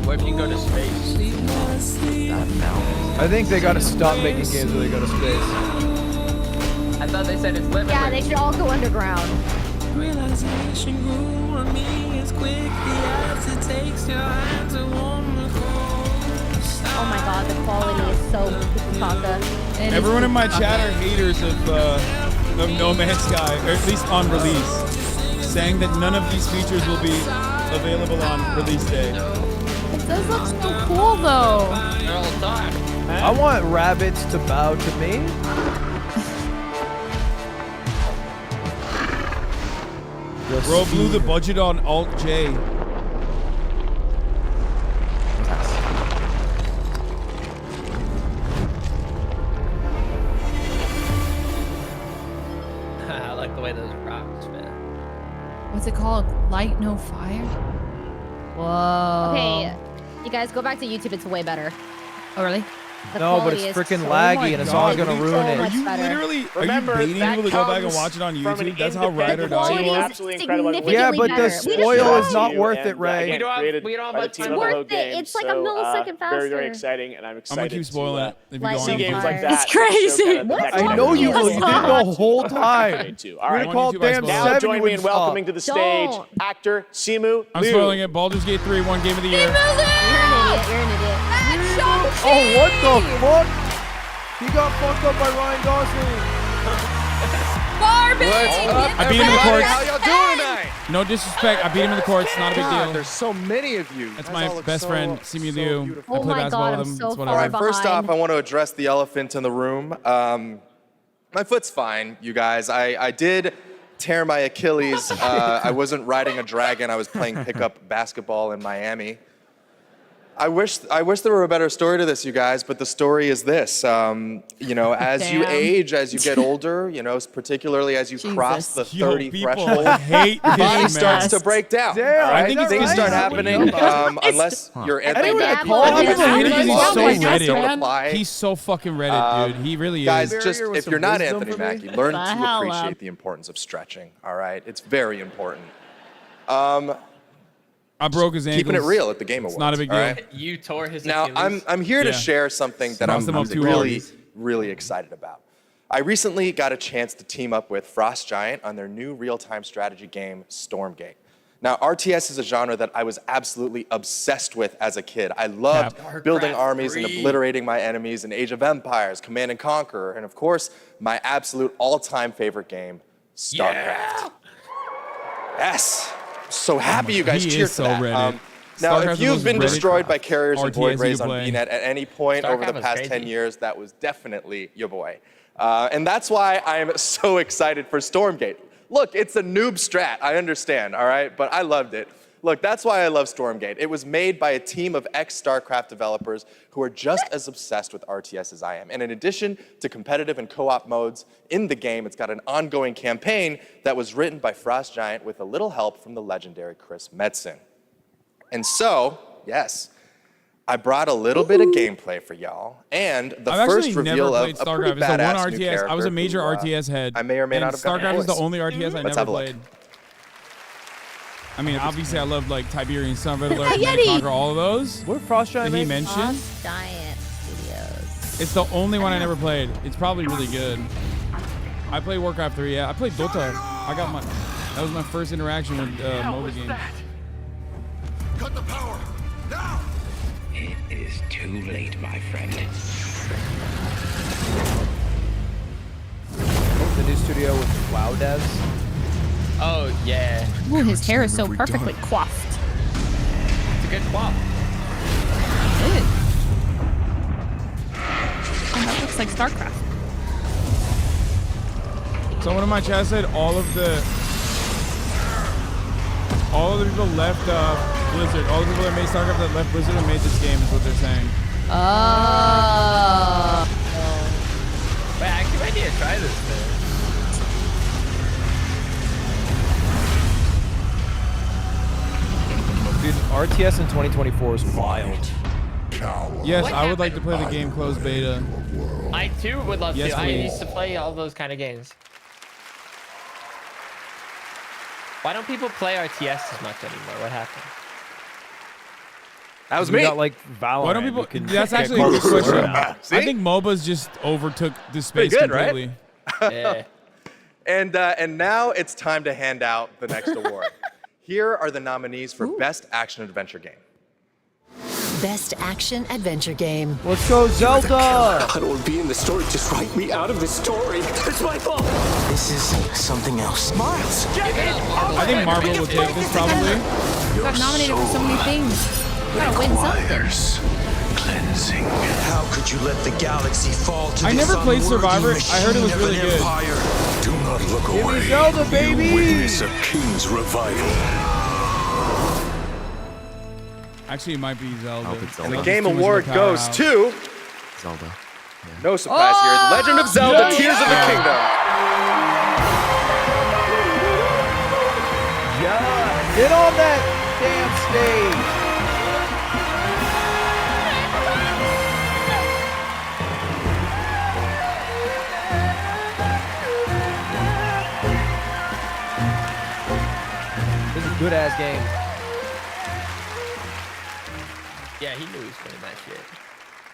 What if you go to space? I think they gotta stop making games where they go to space. I thought they said it's limited. Yeah, they should all go underground. Realization grew on me as quickly as it takes your hand to warm the cold. Oh my god, the quality is so pukaka. Everyone in my chat are haters of No Man's Sky, or at least on release, saying that none of these features will be available on release day. It does look so cool, though. They're all time. I want rabbits to bow to me. Bro blew the budget on Alt-J. I like the way those rocks fit. What's it called? Light No Fire? Whoa. Okay, you guys go back to YouTube. It's way better. Oh, really? The No, but quality it's is freaking so laggy much and it's better. all gonna ruin So it. much better. Remember, are you baiting that people to go back and comes watch it on from an YouTube? That's how ride or die independent you are. absolutely incredible. Yeah, but the spoil is not worth it, Ray. We don't have much time. It's worth it. It's like a millisecond faster. Very, very exciting, and I'm excited keep spoiling it if you go see on games YouTube. like that. It's crazy. I know you will. You did the whole time. All You're right, gonna call damn now 7 join me in stop. welcoming to the stage actor Simu I'm Liu. spoiling it. Baldur's Gate 3 won Game of the Year. You're an idiot. Oh, what the fuck? He got fucked up by Ryan Gosling. Barbie! I beat him in the courts. How y'all doing tonight? No disrespect. I beat him in the courts. Not a big God, deal. there's so many of you. That's You my guys all look best so- friend, Simu so Liu. beautiful. I Oh play my basketball God, with I'm him. so It's far whatever. behind. First off, I want to address the elephant in the room. My foot's fine, you guys. I did tear my Achilles. I wasn't riding a dragon. I was playing pickup basketball in Miami. I wish there were a better story to this, you guys, but the story is this. You know, as you age, as you get older, you know, particularly as you cross the 30 threshold, hate the body his starts mask. to break down. Damn, all right? I think Things it's start right. happening unless you're Anthony Anyway, Mackie. call him People hate him because he's so Reddit. Don't apply. He's so fucking Reddit, dude. He really Guys, is. just if you're not Anthony Mackie, learn The to hell appreciate up. the importance of stretching. All right, it's very important. I broke his ankles. Keeping it real at the Game Awards. It's not a big all deal. right? You tore his Now, Achilles. I'm here to Yeah. share something that Crossed I'm them up too really, hard. really excited about. I recently got a chance to team up with Frost Giant on their new real-time strategy game, Stormgate. Now, RTS is a genre that I was absolutely obsessed with as a kid. I loved building armies and obliterating my enemies in Age of Empires, Command and Conquer, and of course, my absolute all-time favorite game, StarCraft. Yes. So happy you guys He cheered is for so that. Reddit. Now, StarCraft if is the you've most been Reddit destroyed by carriers and RTS void you rays can on play. BNet at any point over the StarCraft was past crazy. 10 years, that was definitely your boy. And that's why I am so excited for Stormgate. Look, it's a noob strat, I understand, all right? But I loved it. Look, that's why I love Stormgate. It was made by a team of ex-StarCraft developers who are just as obsessed with RTS as I am. And in addition to competitive and co-op modes in the game, it's got an ongoing campaign that was written by Frost Giant with a little help from the legendary Chris Metzen. And so, yes, I brought a little bit of gameplay for y'all, and the I've first actually reveal never of played a StarCraft. pretty It's the one badass new RTS. character I was a major who, RTS head. I may or may and not have gotten StarCraft is the voiced. only RTS I Let's never have a look. played. I mean, obviously, I love like Tiberian Sun, Red Alert, Hey, Command Yeti! and Conquer, all of those. What Frost Giant Did he made? mention? Frost Giant Studios. It's the only one I never played. It's probably really good. I played Warcraft 3. Yeah, I played Dota. That was my first interaction with mobile games. Cut the power! Now! It is too late, my friend. The new studio with WoW devs. Oh, yeah. Ooh, his hair is so perfectly coiffed. It's a good swap. Oh, that looks like StarCraft. Someone in my chat said all of the people left Blizzard. All the people that made StarCraft that left Blizzard and made this game is what they're saying. Oh. Wait, I actually might need to try this thing. Dude, RTS in 2024 is wild. Yes, I would like to play the game closed beta. I too would love Yes, to. I please. used to play all those kind of games. Why don't people play RTS as much anymore? What happened? That was We me. got like Valorant. Why don't people? You can That's get actually a good close. question. See? I think MOBAs just overtook the space Pretty good, right? completely. Yeah. And now it's time to hand out the next award. Here are the nominees for Best Action Adventure Game. Best Action Adventure Game. Let's go, Zelda! I don't want to be in the story. Just write me out of the story. It's my fault. This is something else. Miles! I think Marvel will take this probably. Got nominated for so many things. Gotta win something. Cleansing. How could you let the galaxy fall to I this never played unworthy Survivor. I heard it was machine of really an good. empire? Do not look Give away. me Zelda, baby! You witness a king's revival. Actually, it might be Zelda. hope it's And Zelda. the Game Too much Award of a goes powerhouse. to, Zelda. no surprise here, Legend of Zelda, Tears of the Kingdom. Yeah! Get on that damn stage! Good ass game. Yeah, he knew he was playing that shit.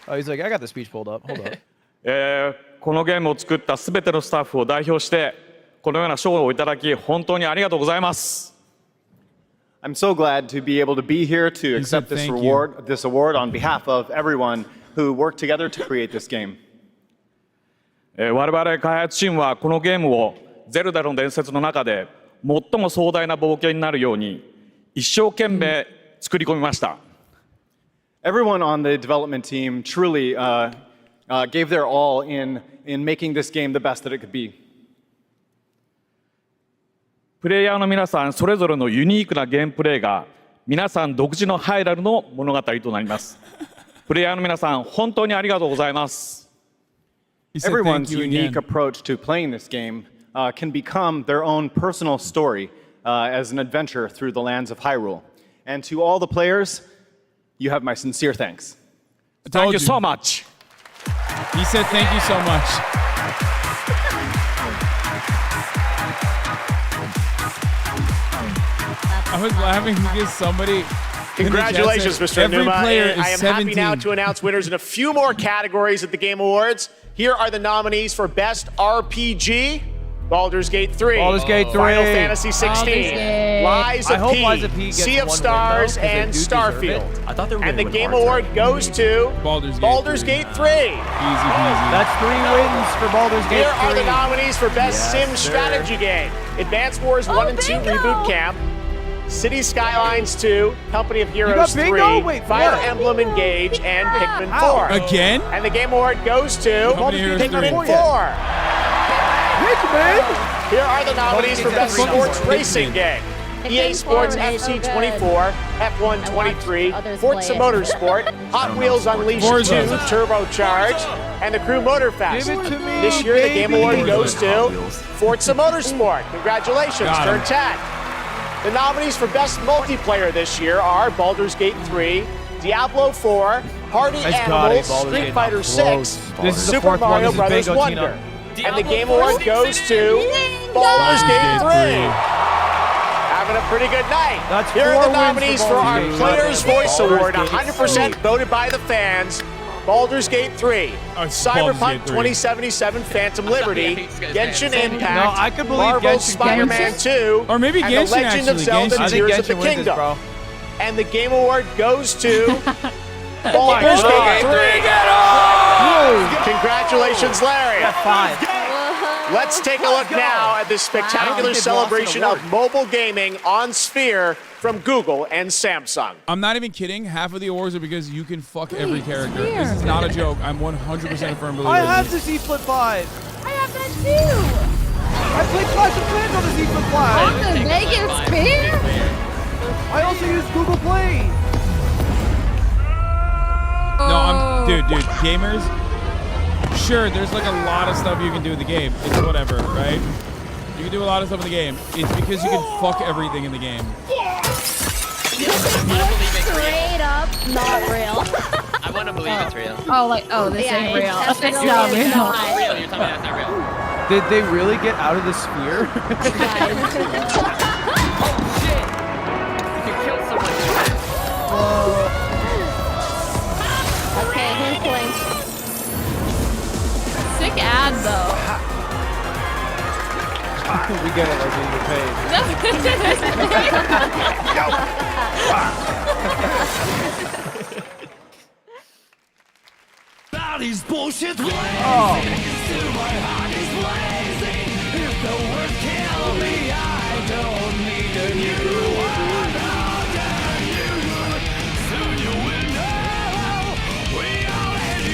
Oh, he's like, I got the speech pulled up. Hold up. このゲームを作ったすべてのスタッフを代表してこのような賞をいただき本当にありがとうございます。I'm so glad to be able to be here to accept this award on behalf of everyone who worked together to create this game. 我々開発チームはこのゲームをゼルダの伝説の中で最も壮大な冒険になるように一生懸命作り込みました。Everyone on the development team truly gave their all in making this game the best that it could be. プレイヤーの皆さんそれぞれのユニークなゲームプレイが皆さん独自のハイラルの物語となります。プレイヤーの皆さん本当にありがとうございます。Everyone's unique approach to playing this game can become their own personal story as an adventure through the lands of Hyrule. And to all the players, you have my sincere thanks. Thank you so much. He said thank you so much. I was laughing because somebody... Congratulations, Mr. Every Numa. player And I am is 17. happy now to announce winners in a few more categories at the Game Awards. Here are the nominees for Best RPG, Baldur's Gate 3, Baldur's Gate 3. Final Fantasy 16, Lies of P, Sea of Stars, and Starfield. I thought they were And the Game Award goes to Baldur's Gate 3. That's 3 wins for Baldur's Gate 3. Here are the nominees for Best Sim Strategy Game. Advance Wars 1 and 2 Reboot Camp, City Skylines 2, Company of Heroes 3, Fire Emblem Engage, and Pikmin 4. Again? And the Game Award goes to Pikmin 4. Here are the nominees for Best Sports Racing Game. EA Sports FC 24, F1 23, Forza Motorsport, Hot Wheels Unleashed 2 Turbocharged, and the Crew Motorfest. This year, the Game Award goes to Forza Motorsport. Congratulations, turn 10. The nominees for Best Multiplayer this year are Baldur's Gate 3, Diablo 4, Party Animals, Street Fighter 6, Super Mario Bros. Wonder. And the Game Award goes to Baldur's Gate 3. Having a pretty good night. Here are the nominees for our Player's Voice Award, 100% voted by the fans. Baldur's Gate 3, Cyberpunk 2077 Phantom Liberty, Genshin Impact, Marvel's Spider-Man 2, or maybe and Genshin, The Legend of Zelda Tears of the Kingdom. And the Game Award goes to Baldur's Gate 3. Congratulations, Larry. Let's take a look now at this spectacular celebration of mobile gaming on Sphere from Google and Samsung. I'm not even kidding. Half of the awards are because you can fuck every character. This is not a joke. I'm 100% a firm believer. I have the Z Flip 5. I have that too. I played Clash of Clans on the Z Flip 5. On the Vegas Sphere? I also use Google Play. No, dude, gamers. Sure, there's like a lot of stuff you can do in the game. It's whatever, right? You can do a lot of stuff in the game. It's because you can fuck everything in the game. Straight up not real. I want to believe it's real. Oh, this ain't real. It's It's not not real. real. It's not real. You're telling me that's not real. Did they really get out of the sphere? Oh shit! You can kill someone with that. Okay, who's playing? Sick ad though. We get it like we get paid. These bullshit ways. Oh.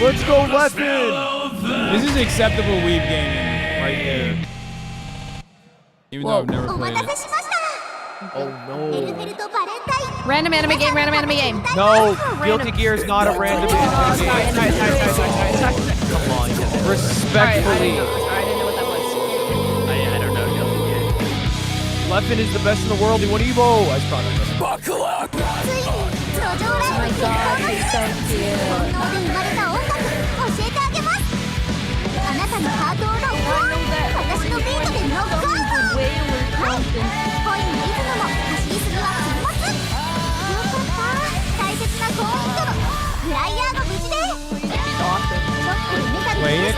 Let's go, Weapon! This is acceptable weeb gaming right here. Even though I've never played it. Oh no. Random anime game, random anime game. No, Guilty Gear is not a random anime game. Come on, respectfully. I don't know. Leffen is the best in the world. He won Evo. I just Oh my god, he's so cute.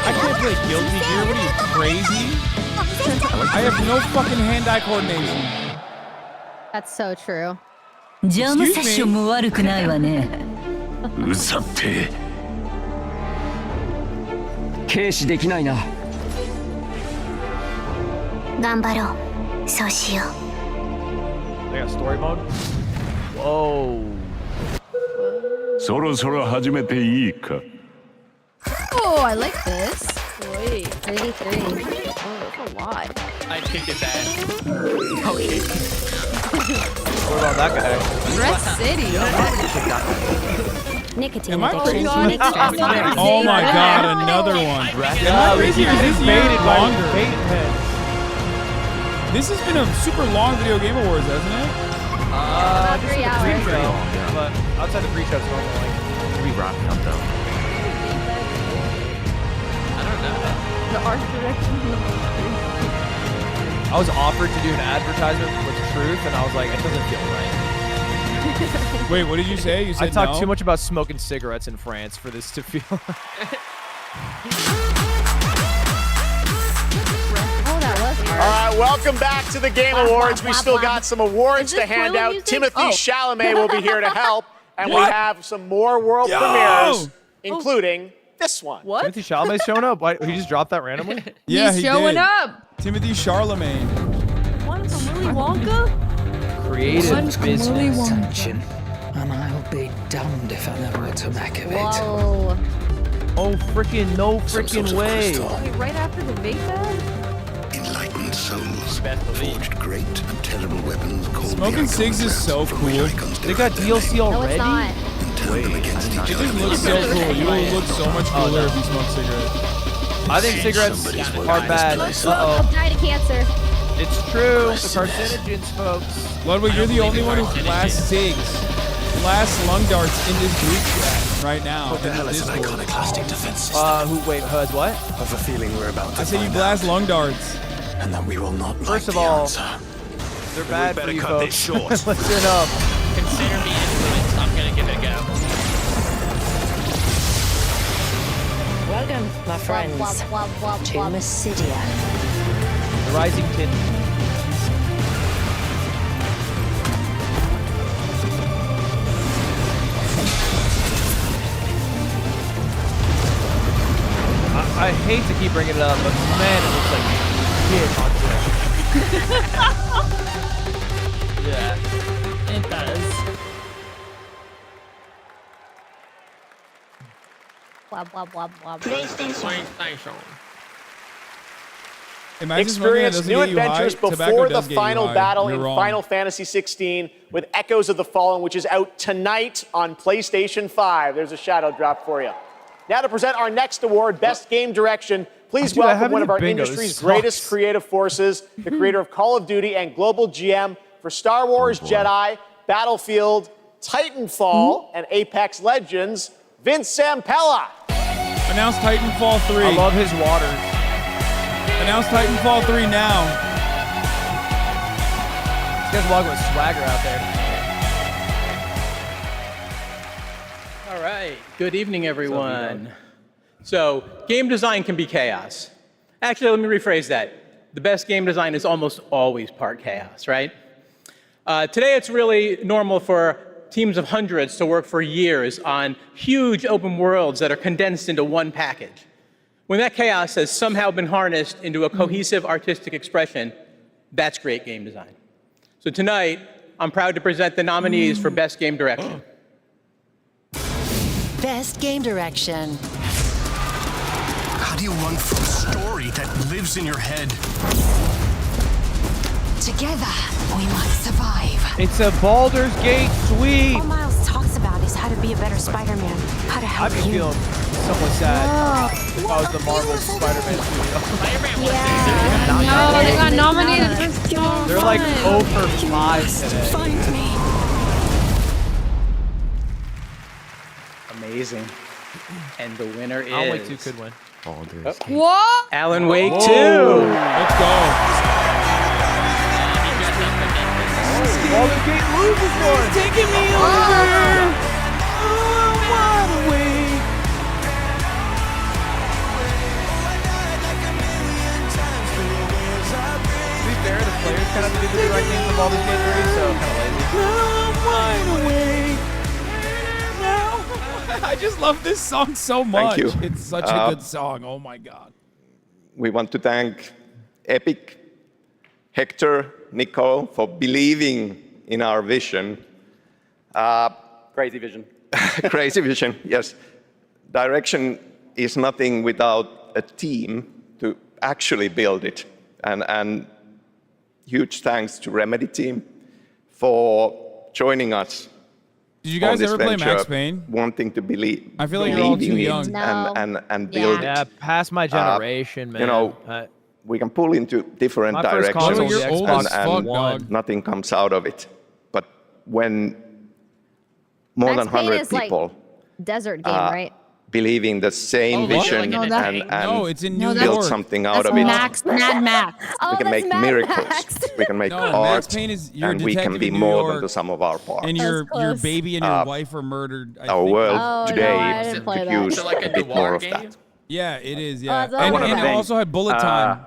I can't play Guilty Gear. What are you, crazy? I have no fucking hand-eye coordination. That's so true. ジャムセッションも悪くないわね。うざって。軽視できないな。頑張ろう。そうしよう。 They got story mode? Whoa. そろそろ始めていいか。 Oh, I like this. Wait, 33. Oh, that's a lot. I kick his ass. Okay. What about that guy? Dress City. Nicotine Am I addiction crazy? makes stress worse. Oh my god, another one. Yeah, this is baited by bait pen. This has been a super long Video Game Awards, hasn't it? About 3 hours. Pre-show, but outside the pre-show, it's normal. Like, We wrapping up though. I don't know. The art direction. I was offered to do an advertisement with Truth, and I was like, it doesn't feel right. Wait, what did you say? You said I talked no? too much about smoking cigarettes in France for this to feel. Oh, that was hard. All right, welcome back to the Game Awards. We still got some awards to hand out. music? Timothy Chalamet will be here to help, and we What? have some more world premieres, including this one. What? Timothy Chalamet's showing up? Why, he just dropped that randomly? Yeah, He's he showing did. up. Timothy Charlemagne. One from Willy Wonka? Creative business. Attention, and I'll be damned if I know what to make of it. Whoa. Oh, freaking no freaking way. Wait, right after the vape bag? Enlightened souls forged great and terrible weapons called Smoking cigs is so cool. They got DLC No, already? it's not. and turned them against each It other. just looks so cool. You will look so much cooler if you smoke cigarettes. I think cigarettes are bad. Uh-oh. I'll die to cancer. It's true. The carcinogens, folks. Ludwig, you're the only one who blasts cigs. Blast lung darts in this group chat right now. What the hell is an iconoclastic defense system? Wait, has what? I have a feeling we're about to I said you find blast out, lung darts. and that we will not First like of all, the answer. they're bad for better you cut folks. this short. Listen up. Consider me influenced. I'm gonna give it a go. Welcome, my friends, to Mysidia. The Rising Tin. I hate to keep bringing it up, but man, it looks like shit on Yeah, it does. Blah, blah, blah, blah. PlayStation. Imagine Experience smoking new that doesn't get you high. adventures Tobacco before the does get you final high. battle You're in wrong. Final Fantasy 16 with Echoes of the Fallen, which is out tonight on PlayStation 5. There's a shadow drop for you. Now to present our next award, Best Game Direction. Please Dude, I welcome haven't one of our hit bingo. industry's This greatest sucks. creative forces, the creator of Call of Duty and global GM for Star Wars Jedi, Battlefield, Titanfall, and Apex Legends, Vince Zampella. Announce Titanfall 3. I love his water. Announce Titanfall 3 now. This guy's walking with swagger out there. All right. Good evening, everyone. So, game design can be chaos. Actually, let me rephrase that. The best game design is almost always part chaos, right? Today, it's really normal for teams of hundreds to work for years on huge open worlds that are condensed into one package. When that chaos has somehow been harnessed into a cohesive artistic expression, that's great game design. So tonight, I'm proud to present the nominees for Best Game Direction. Best Game Direction. How do you run from a story that lives in your head? Together, we must survive. It's a Baldur's Gate sweep. All Miles talks about is how to be a better Spider-Man, how to help I'd be you. feeling somewhat sad if I was the Marvel Spider-Man studio. No, they got nominated for so They're like much. 0 for 5 today. Find me. Amazing. And the winner is... Alan Wake 2 could win. Baldur's Gate. What? Alan Wake 2. Let's go. Baldur's Gate loses one. Taking me over. Oh, wide awake. to do directing for Baldur's Gate 3, so kind of lazy. I just love this song so much. Thank you. It's such a good song. Oh my God. We want to thank Epic, Hector, Nicole for believing in our vision. Crazy vision. Crazy vision, yes. Direction is nothing without a team to actually build it. And huge thanks to Remedy team for joining us. Did you guys on this ever play venture, Max Payne? Wanting to believe. I feel like you're all too believing young. it No. and build it. Yeah, past my generation, man. You know, we can pull into different My first directions console was the Xbox and One. nothing comes out of it. But when more Max than Payne 100 is like people desert game, right? believing the same vision No, that- and No, it's in New build York. something out That's of it. Mad Max. We can make miracles. We can make No, art, Max Payne is- you're a and we can detective be in New more York, than the sum of our parts. And your baby and your wife are murdered. I Our think. world Oh, today no, I didn't play could that. use So a bit more of that. Yeah, it is. Yeah, that's and, what and I'm it saying. also had bullet time.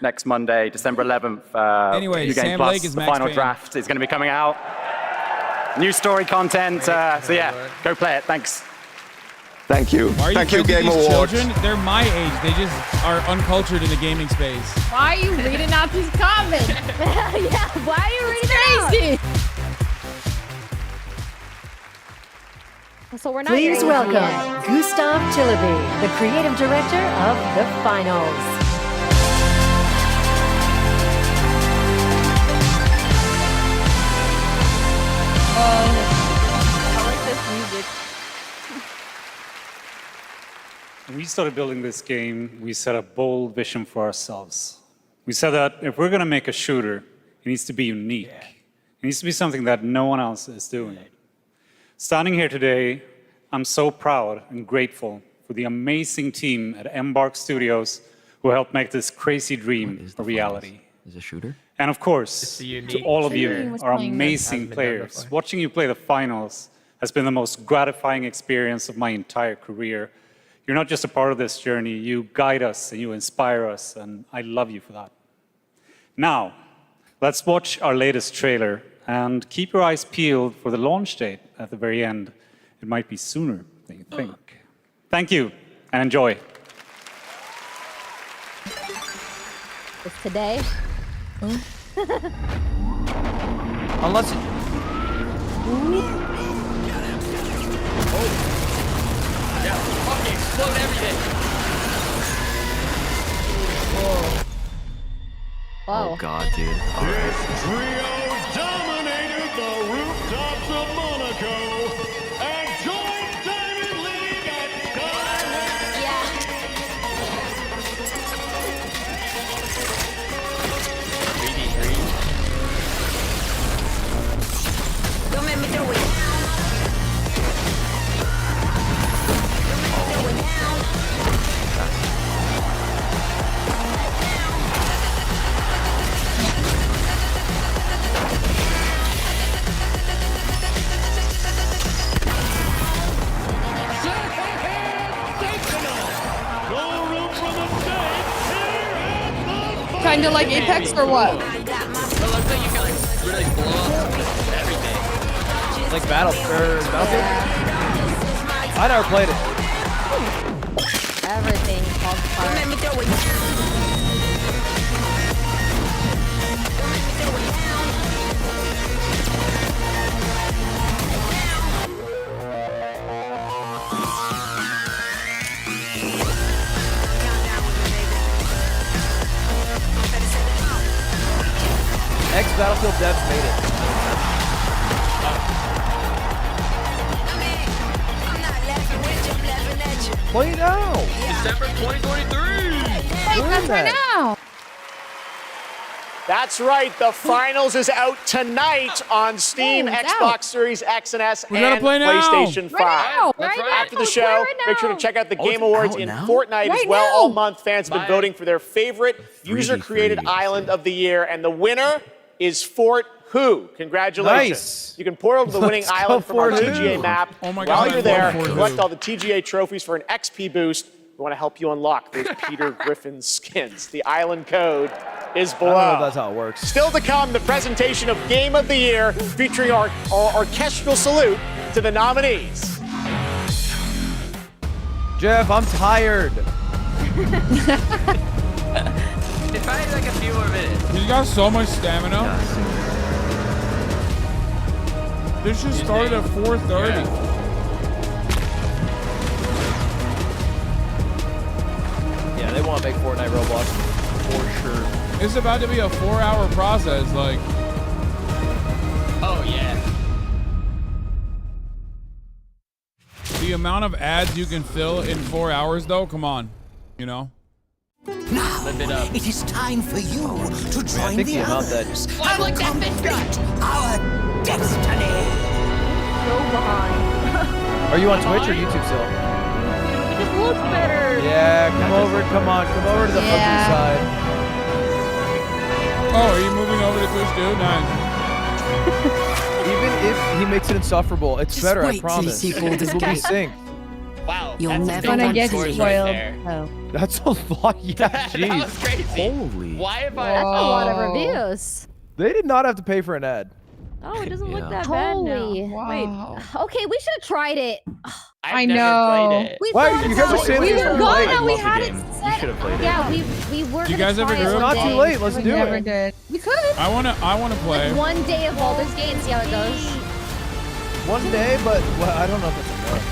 Next Monday, December 11th. Anyway, Videogame Sam Plus, Lake is the Max final Payne. draft is going to be coming out. New story content. So yeah, go play it. Thanks. Thank you. Why are you Thank you, friends with Game these Awards. children? They're my age. They just are uncultured in the gaming space. Why are you reading out these comments? Yeah, why are you reading Crazy. it? So we're not Please reading welcome yet. Gustav Tillerby, the creative director of The Finals. I like this music. When we started building this game, we set a bold vision for ourselves. We said that if we're going to make a shooter, it needs to be unique. It needs to be something that no one else is doing. Standing here today, I'm so proud and grateful for the amazing team at Embark Studios who helped make this crazy dream a reality. Is a shooter? And of course, to all of you, our amazing players. Watching you play the finals has been the most gratifying experience of my entire career. You're not just a part of this journey, you guide us and you inspire us, and I love you for that. Now, let's watch our latest trailer and keep your eyes peeled for the launch date at the very end. It might be sooner than you think. Thank you, and enjoy. It's today. Unless it... Yeah, fucking explode everything. Whoa. Oh God, dude. All right. Trio dominated the rooftops of Monaco and joined Diamond League at Don't make me do it. Kind of like Apex or what? It looks like you can like really blow up everything. Like Battlefield? I never played it. Everything falls apart. Ex-Battlefield devs made it. Play it now. December 2023. That's right now. That's right. The finals is out tonight on Steam, Oh, it's Xbox out. Series X and S, We're gonna and play now. PlayStation 5. now. That's right. After the show, make sure to check out the Game it's Awards out in now? Fortnite as Right well. now. All month, fans have been Bye. voting for their favorite user-created island of the year, and the winner is Fort Who. Congratulations. Nice. You can pour over the winning Let's go, island from our Fort Who. TGA map. Oh my While God, you're there, Fort Who. collect all the TGA trophies for an XP boost. We want to help you unlock those Peter Griffin skins. The island code is below. I don't know if that's how it works. Still to come, the presentation of Game of the Year featuring our orchestral salute to the nominees. Jeff, I'm tired. If I had like a few more minutes. He's got so much stamina. This just started at 4:30. Yeah, they want to make Fortnite Roblox for sure. It's about to be a 4-hour process, like. Oh yeah. The amount of ads you can fill in 4 hours, though, come on, you know. Now, it is time for you to join the others and complete our destiny. So behind. Are you on Twitch or YouTube still? It just looks better. Yeah, come over to the ugly side. Oh, are you moving over to Twitch too? Nice. Even if he makes it insufferable, it's Just better, I wait till you promise. see We'll be Baldur's Gate. synced. Wow. You'll that's never Gonna big get scores spoiled. right there. Oh. That's a lot. Yeah, That was jeez. crazy. Holy. Why have I? That's a lot of Oh. reviews. They did not have to pay for an ad. Oh, it doesn't look Yeah. that bad now. Holy. Wow. Wait. Okay, we should have tried it. I've I never know. played it. We Why? thought You guys about are saying it. this We were is gonna. late. We I love had the it game. You set. should have played it. Yeah, we were You gonna guys ever try do it it? one Not day. too late. Let's We do never it. did. We could. I wanna play. Like one day of Baldur's Gate and see how it goes. One day, but well, I don't know if that's enough.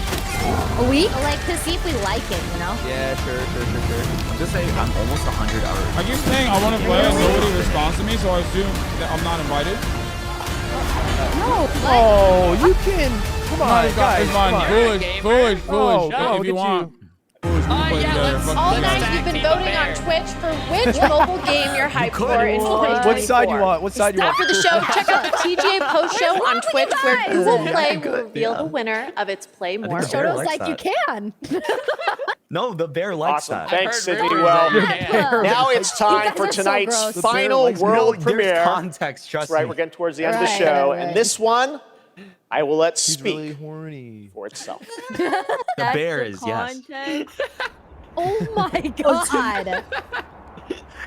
A week? Like to see if we like it, you know? Yeah, sure. I'm just saying, I'm almost 100 hours. I keep saying I want to play and nobody responds to me, so I assume that I'm not invited. No. Oh, you can. Come on, It's guys. fine. Come on. Foolish. Oh, If look you at want. Foolish, we can play yeah, together. let's- Fuck All you night guys. you've been Keep it voting on fair. Twitch for which mobile game you're hyped for in 2024. What side you want? What side you want? After the show, check out the TGA post show on Twitch where guys? Google Yeah, Play good. will reveal Yeah. the winner of its Play More. the bear Shoto's likes like you that. can. No, the bear likes Awesome. that. Thanks, I've heard Sydney. rumors Well, that you can. now it's time guys for are so tonight's gross. The bear final likes- world no, premiere. There's context, trust That's right, me. we're getting towards the end of the Right, show. right. And this one, I will let He's speak really horny. for itself. The bear is, yes. Oh my god.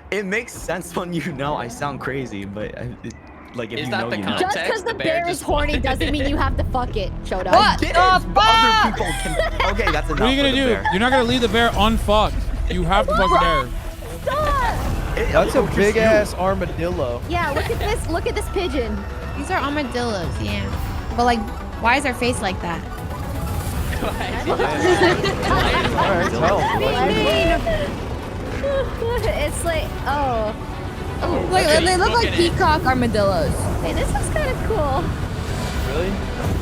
It makes sense when you know I sound crazy, but like if Is you that know, the you know. context? Just because the The bear bear is just horny wanted doesn't it. mean you have to fuck it, Shoto. What? Did, Oh, but other people can. Okay, that's enough. What are you for gonna the do? bear. You're not gonna leave the bear unfucked. You have to fuck the bear. That's a Just big you. ass armadillo. Yeah, look at this. Look at this pigeon. These are armadillos, yeah. But like, why is their face like that? Alright, tell. I mean, it's like, oh. Look, they look like peacock armadillos. Hey, this looks kind of cool. Really?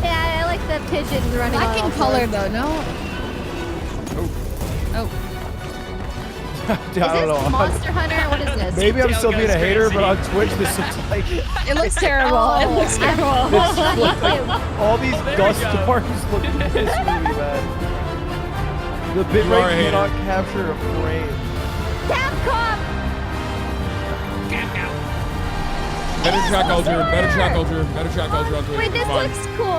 Yeah, I like the pigeons running Black all in color over. though, no? Oh. I Is don't this know. Monster Hunter? What is this? Maybe I'm still being a hater, but on crazy. Twitch this looks like It looks terrible. Oh, It looks terrible. this looks like all these dust storms look this movie, man. The You bitrate are a hater. cannot capture a frame. Capcom! Better chat culture on Twitter. Wait, this Come on. looks cool. I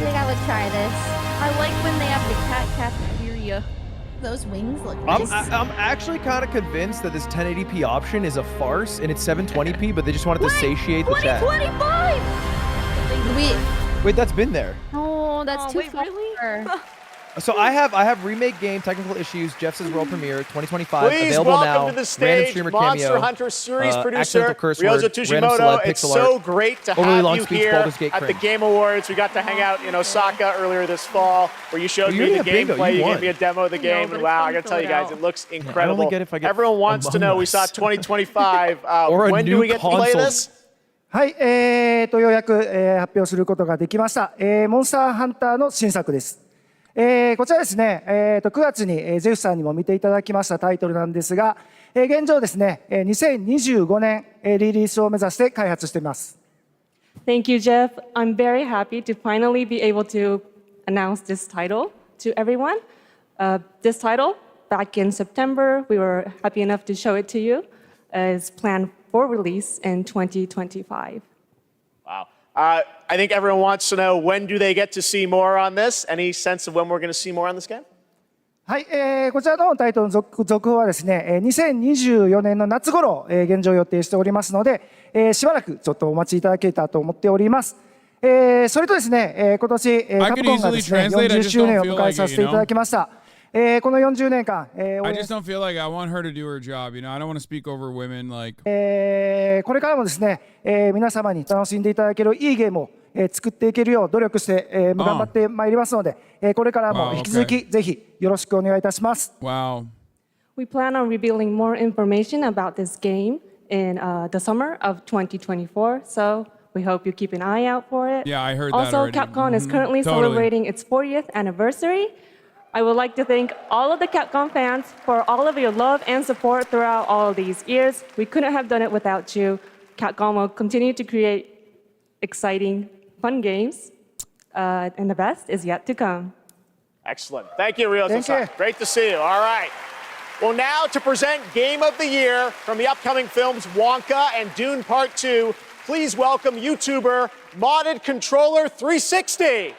think I would try this. I like when they have the cat cafeteria. Those wings look I'm nice. actually kind of convinced that this 1080p option is a farce and it's 720p, but they just wanted to satiate the chat. 2025! Wait, that's been there. Oh, that's too wait, far. really? So I have remake game technical issues. Jeff says world premiere 2025 Please available welcome now. to the Random stage streamer Monster cameo. Hunter series producer accidental curse Ryozo word, random Tushimoto. celeb, It's pixel so art, great to overly have long you speech, here Baldur's Gate at the cringe. Game Awards. We got to hang out in Osaka earlier this fall where you showed You me didn't the have bingo, gameplay. you You won. gave me a demo of the game, but and it's wow, fun I got to to tell you fill it guys, out. it looks I only incredible. get if I get Everyone wants to Among know. We Us. saw 2025. Or a When do new we get to play console. this? はい、ようやく、発表することができました。モンスターハンターの新作です。こちらですね、9月に、ゼフさんにも見ていただきましたタイトルなんですが、現状ですね、2025年、リリースを目指して開発しています。Thank you, Jeff. I'm very happy to finally be able to announce this title to everyone. This title, back in September, we were happy enough to show it to you, is planned for release in 2025. Wow. I think everyone wants to know when do they get to see more on this? Any sense of when we're going to see more on this game? はい、こちらのタイトルの続報はですね、2024年の夏頃、現状予定しておりますので、しばらくちょっとお待ちいただけたと思っております。それとですね、今年、カプコンがですね、40周年を迎えさせていただきました。この40年間、I just don't feel like I want her to do her job. You know, I don't want to speak over women. Like, これからもですね、皆様に楽しんでいただけるいいゲームを作っていけるよう努力して、頑張ってまいりますので、これからも引き続きぜひよろしくお願いいたします。Wow. We plan on revealing more information about this game in the summer of 2024. So we hope you keep an eye out for it. Yeah, I heard that also, already. Capcom is currently celebrating its 40th anniversary. I would like to thank all of the Capcom fans for all of your love and support throughout all of these years. We couldn't have done it without you. Capcom will continue to create exciting, fun games, and the best is yet to come. Excellent. Thank you, Ryo. Thank you. Great to see you. All right. Well, now to present Game of the Year from the upcoming films Wonka and Dune Part 2, please welcome YouTuber Modded Controller 360.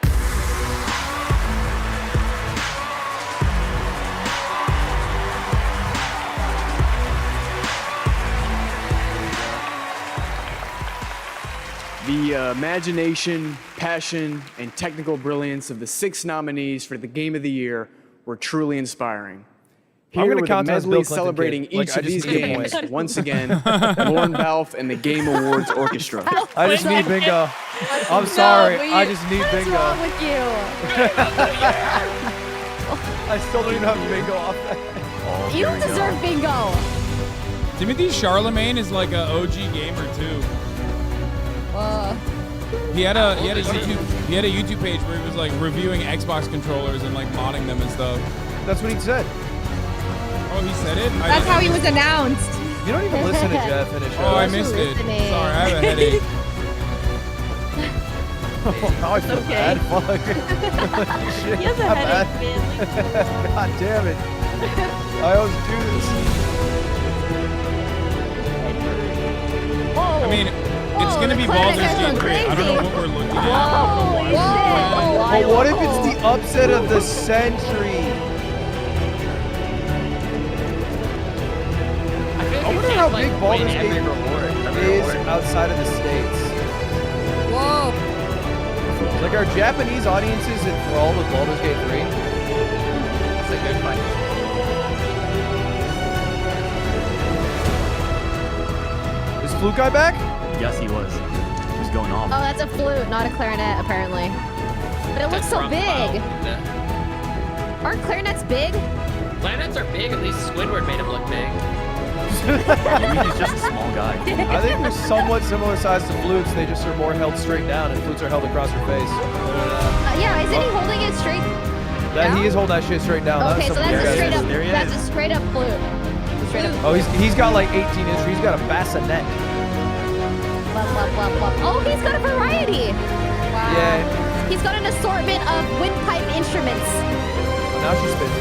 The imagination, passion, and technical brilliance of the 6 nominees for the Game of the Year were truly inspiring. Here with a medley celebrating each of these games, once again, Lauren Balfe and the Game Awards Orchestra. I just need bingo. I'm sorry, I just need bingo. What's wrong with you? I still don't even have bingo off that. You don't deserve bingo. Timothy Charlemagne is like a OG gamer too. He had a YouTube page where he was like reviewing Xbox controllers and like modding them and stuff. That's what he said. Oh, he said it? That's how he was announced. You don't even listen to Jeff in his show. Oh, I missed it. Sorry, I have a headache. Now I feel bad. Fuck. Shit, He has a headache, man. God damn it. I always do this. I mean, it's gonna be Baldur's Gate 3. I don't know what we're looking at. But what if it's the upset of the century? I wonder how big Baldur's Gate is outside of the States. Whoa. Like, are Japanese audiences enthralled with Baldur's Gate 3? That's a good question. Is Flute Guy back? Yes, he was. He was going off. Oh, that's a flute, not a clarinet, apparently. But it looks so big. Aren't clarinets big? Clarinets are big. At least Squidward made him look big. Maybe he's just a small guy. I think they're somewhat similar size to flutes. They just are more held straight down, and flutes are held across your face. Yeah, isn't he holding it straight That he is holding that shit straight down. Okay, so that's a straight up. That's a straight up flute. Straight up. Oh, he's got like 18 inches. He's got a bassinet. Blah, blah, blah, blah. Oh, he's got a variety. Wow. Yeah. He's got an assortment of windpipe instruments. Now she's spinning.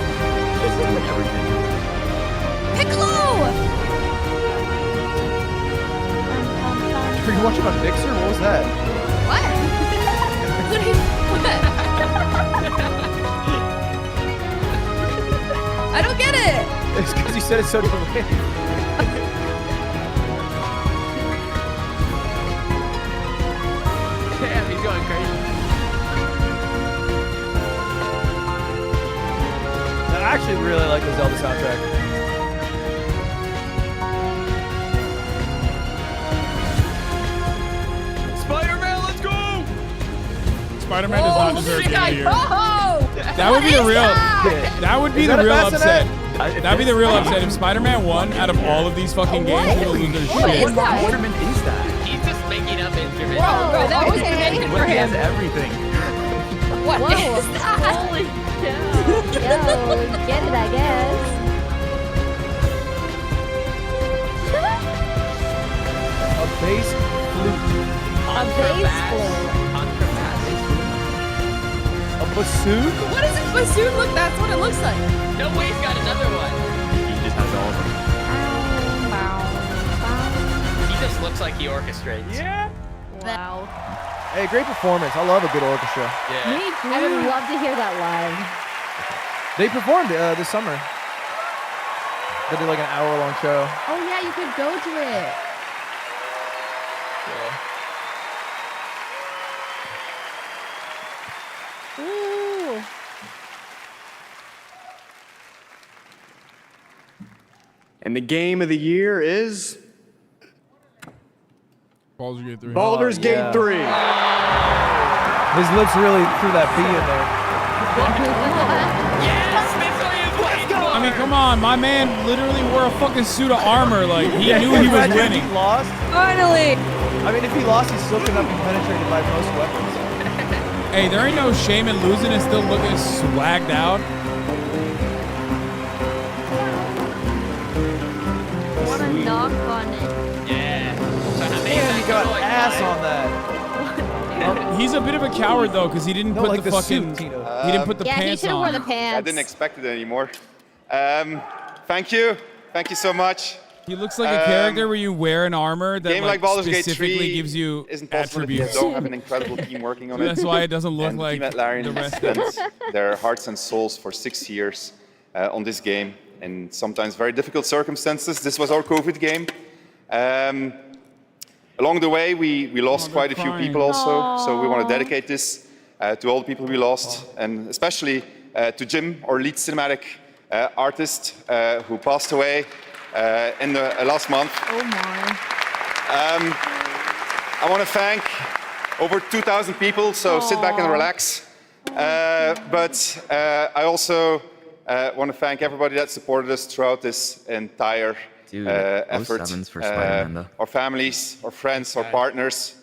She's doing everything. Piccolo! Are you watching on Mixer? What was that? What? What? I don't get it. It's because you said it so delayed. Damn, he's going crazy. I actually really like the Zelda soundtrack. Spider-Man, let's go! Spider-Man does not deserve to be here. Oh! That would be the real. That would be the real upset. If That'd be the real upset if Spider-Man won out of all of these fucking games. People lose their shit. What instrument is that? He's just making up instruments. Whoa, that was amazing for He has him. everything. What is that? Holy cow. Yo, get it, I guess. A bass flute. A bass flute. A bassoon? What is a bassoon look? That's what it looks like. No way, he's got another one. He just has all of them. He just looks like he orchestrates. Yeah. Wow. Hey, great performance. I love a good orchestra. Yeah. I would love to hear that live. They performed this summer. They did like an hour-long show. Oh yeah, you could go to it. Ooh. And the game of the year is Baldur's Gate 3. Baldur's Gate 3. His lips really threw that B in there. I mean, come on. My man literally wore a fucking suit of armor. Like, he knew he was winning. He lost? Finally. I mean, if he lost, he still could not be penetrated by most weapons. Hey, there ain't no shame in losing and still looking swagged out. What a knock on it. Yeah. Man, he got ass on that. He's a bit of a coward though, because he didn't put like the fucking. suit, he didn't put the Yeah, he pants should have on. wore the pants. I didn't expect it anymore. Thank you. Thank you so much. He looks like a character where you wear an armor that game like Baldur's Gate specifically 3 gives you isn't possible if attributes. you don't have an incredible team working on it. That's why it doesn't look And like Team Atlassian the rest. spent their hearts and souls for 6 years on this game in sometimes very difficult circumstances. This was our COVID game. Along the way, we lost quite a few people also, so we want to dedicate this to all the people we lost, and especially to Jim, our lead cinematic artist, who passed away in the last month. Oh my. I want to thank over 2,000 people, so sit back and relax. But I also want to thank everybody that supported us throughout this entire effort. 07's for Spider-Man, though. Our families, our friends, our partners.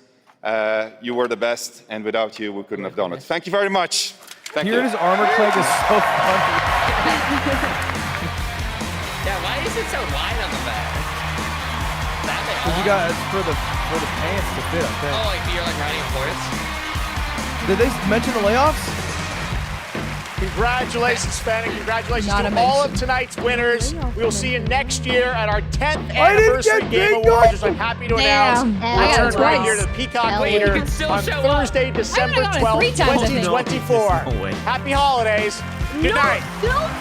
You were the best, and without you, we couldn't have done it. Thank you very much. Thank Hearing you. his armor clank is so funny. Yeah, why is it so wide on the back? Because you got for the pants to fit, I think. Oh, like you're like riding a horse? Did they mention the layoffs? Congratulations, Spanning. Congratulations Not to a all mention. of tonight's winners. We will see you next year at our 10th I didn't anniversary get Game bingo! Awards, which I'm happy to announce. Damn. We'll I got return it right twice. here to the Peacock Hell yeah. Theater You can still on show up. Thursday, December I got it 12th, 3 times, I think. 2024. No way. Happy holidays. Good night.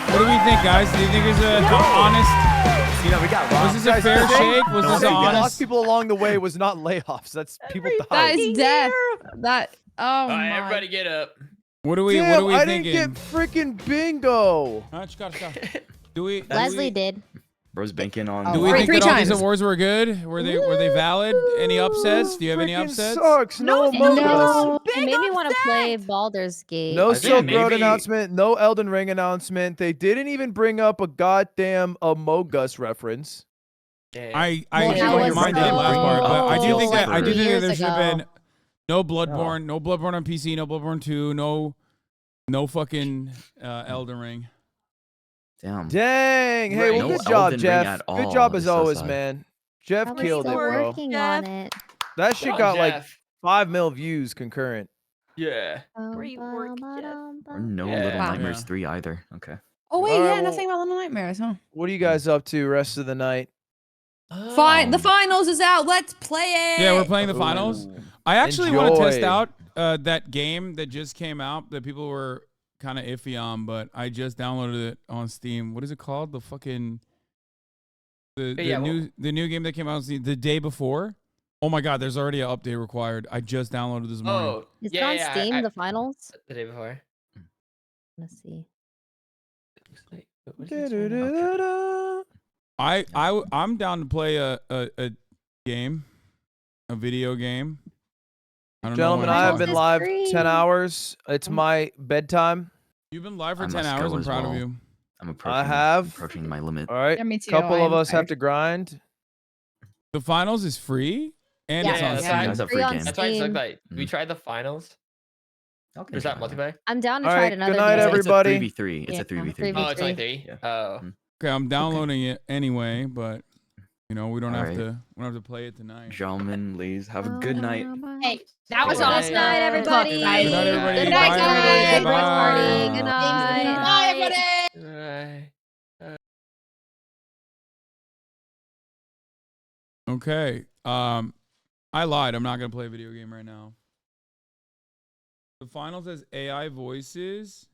What do we think, guys? Do you think it's an honest? You know, we got Was this a fair shake? Was this an Lost honest? people along the way was not layoffs. That's people That died. is death. That. Oh All right, my. everybody get up. What do we? Damn, What are we I thinking? didn't get freaking bingo. Do we? Leslie did. Bro's banking on. Do we Right, think 3 that all these times. awards were good? Were they valid? Any upsets? Do you have any Freaking upsets? Sucks. No Among Us. No, it made me want to play Baldur's Gate. No I think Silk Road maybe- announcement. No Elden Ring announcement. They didn't even bring up a goddamn Among Us reference. I Well, agree that with was mine did last part, but I do think that like 3 there years should have ago. been no Bloodborne, no Bloodborne on PC, no Bloodborne 2, no fucking Elden Ring. Damn. Dang. Hey, well, No good job, Elden Ring Jeff. at Good all job as this always, side. man. Jeff Probably killed it, still bro. working on it. That shit on, got like Jeff. 5 mil views concurrent. Yeah. Great work, Jeff. Or no Yeah. Little Wow. Nightmares 3 either. Okay. Oh wait, All right, yeah, well- nothing about Little Nightmares, huh? What are you guys up to rest of the night? Fine. The finals is out. Let's play it. Yeah, we're playing the finals. I actually want to test Enjoy. out that game that just came out that people were kind of iffy on, but I just downloaded it on Steam. What is it called? The fucking the new game that came out on Steam the day before. Oh my god, there's already an update required. I just downloaded this morning. Oh, Is yeah, it on Steam, I- the finals? the day before. Let's see. I'm down to play a game, a video game. I don't Gentlemen, know I when have it's been on. live free. 10 hours. It's my bedtime. You've been live for I 10 must hours. go I'm as proud well. of you. I'm approaching. have. Approaching my limit. All right. Yeah, me too. Couple of I'm us have tired. to grind. The finals is free and Yeah, it's on that's Steam. why- Guys, a Free free on game. That's why it's Steam. like we tried the finals. Okay. Or is that multiplayer? I'm down to All try right, it another good night, day. everybody. It's a 3v3. It's Yeah, a 3v3. Oh, it's only 3v3. 3. Yeah. Oh. Okay, I'm downloading it anyway, but you know we don't All have right. to. We don't have to play it tonight. Gentlemen, ladies, have a good night. Hey, that was Good night. awesome. Good night, everybody. Good night, everybody. Good Bye, night, everybody. guys. Bye. Party. Good night. Bye, everybody. Bye. Okay. I lied. I'm not gonna play a video game right now. The finals has AI voices.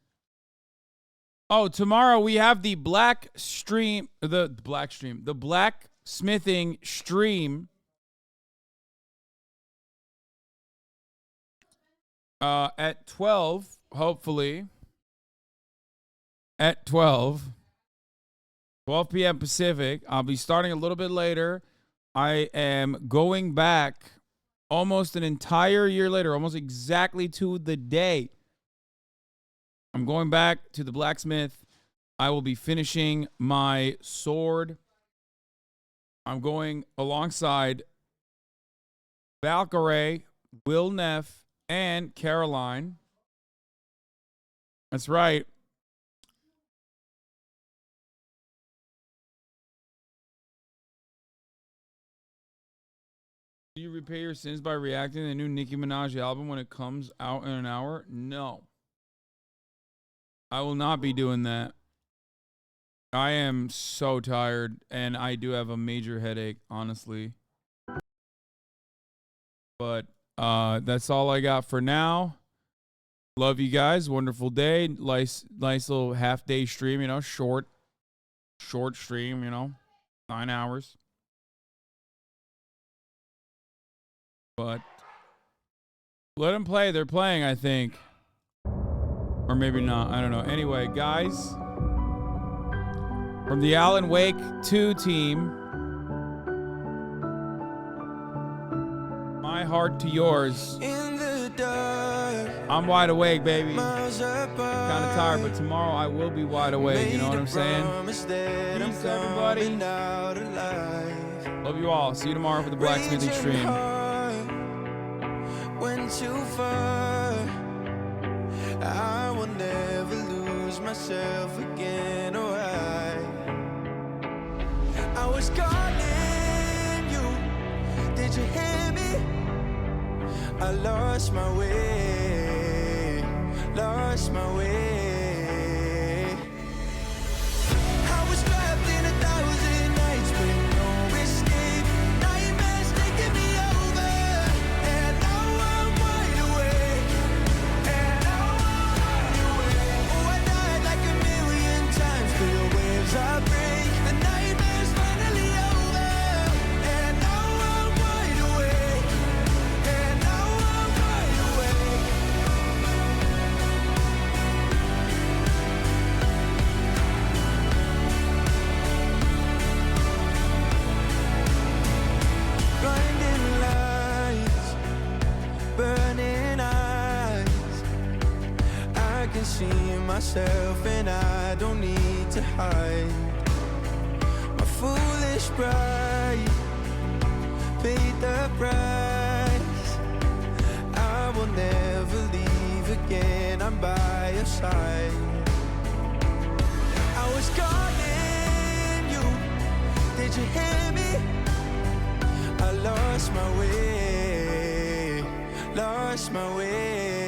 Oh, tomorrow we have the blacksmithing stream. At 12, hopefully. At 12 p.m. Pacific. I'll be starting a little bit later. I am going back almost an entire year later, almost exactly to the day. I'm going back to the blacksmith. I will be finishing my sword. I'm going alongside Valkyrie, Will Neff, and Caroline. That's right. Do you repay your sins by reacting to the new Nicki Minaj album when it comes out in an hour? No. I will not be doing that. I am so tired, and I do have a major headache, honestly. But that's all I got for now. Love you guys. Wonderful day. Nice little half-day stream, you know, short stream, you know, 9 hours. But let them play. They're playing, I think. Or maybe not. I don't know. Anyway, guys, from the Alan Wake 2 team, my heart to yours. I'm wide awake, baby. Kind of tired, but tomorrow I will be wide awake. You know what I'm saying? Peace, everybody. Love you all. See you tomorrow for the blacksmithing stream. Went too far. I will never lose myself again. Or I was calling you. Did you hear me? I lost my way. Lost my way. I was trapped in 1,000 nights with no escape. Nightmares taking me over. And now I'm wide awake. And now I'm wide awake. Oh, I died like 1,000,000 times through the waves I break. The nightmare's finally over. And now I'm wide awake. And now I'm wide awake. Blinding lights, burning eyes. I can see myself and I don't need to hide. My foolish pride paid the price. I will never leave again. I'm by your side. I was calling you. Did you hear me? I lost my way. Lost my way.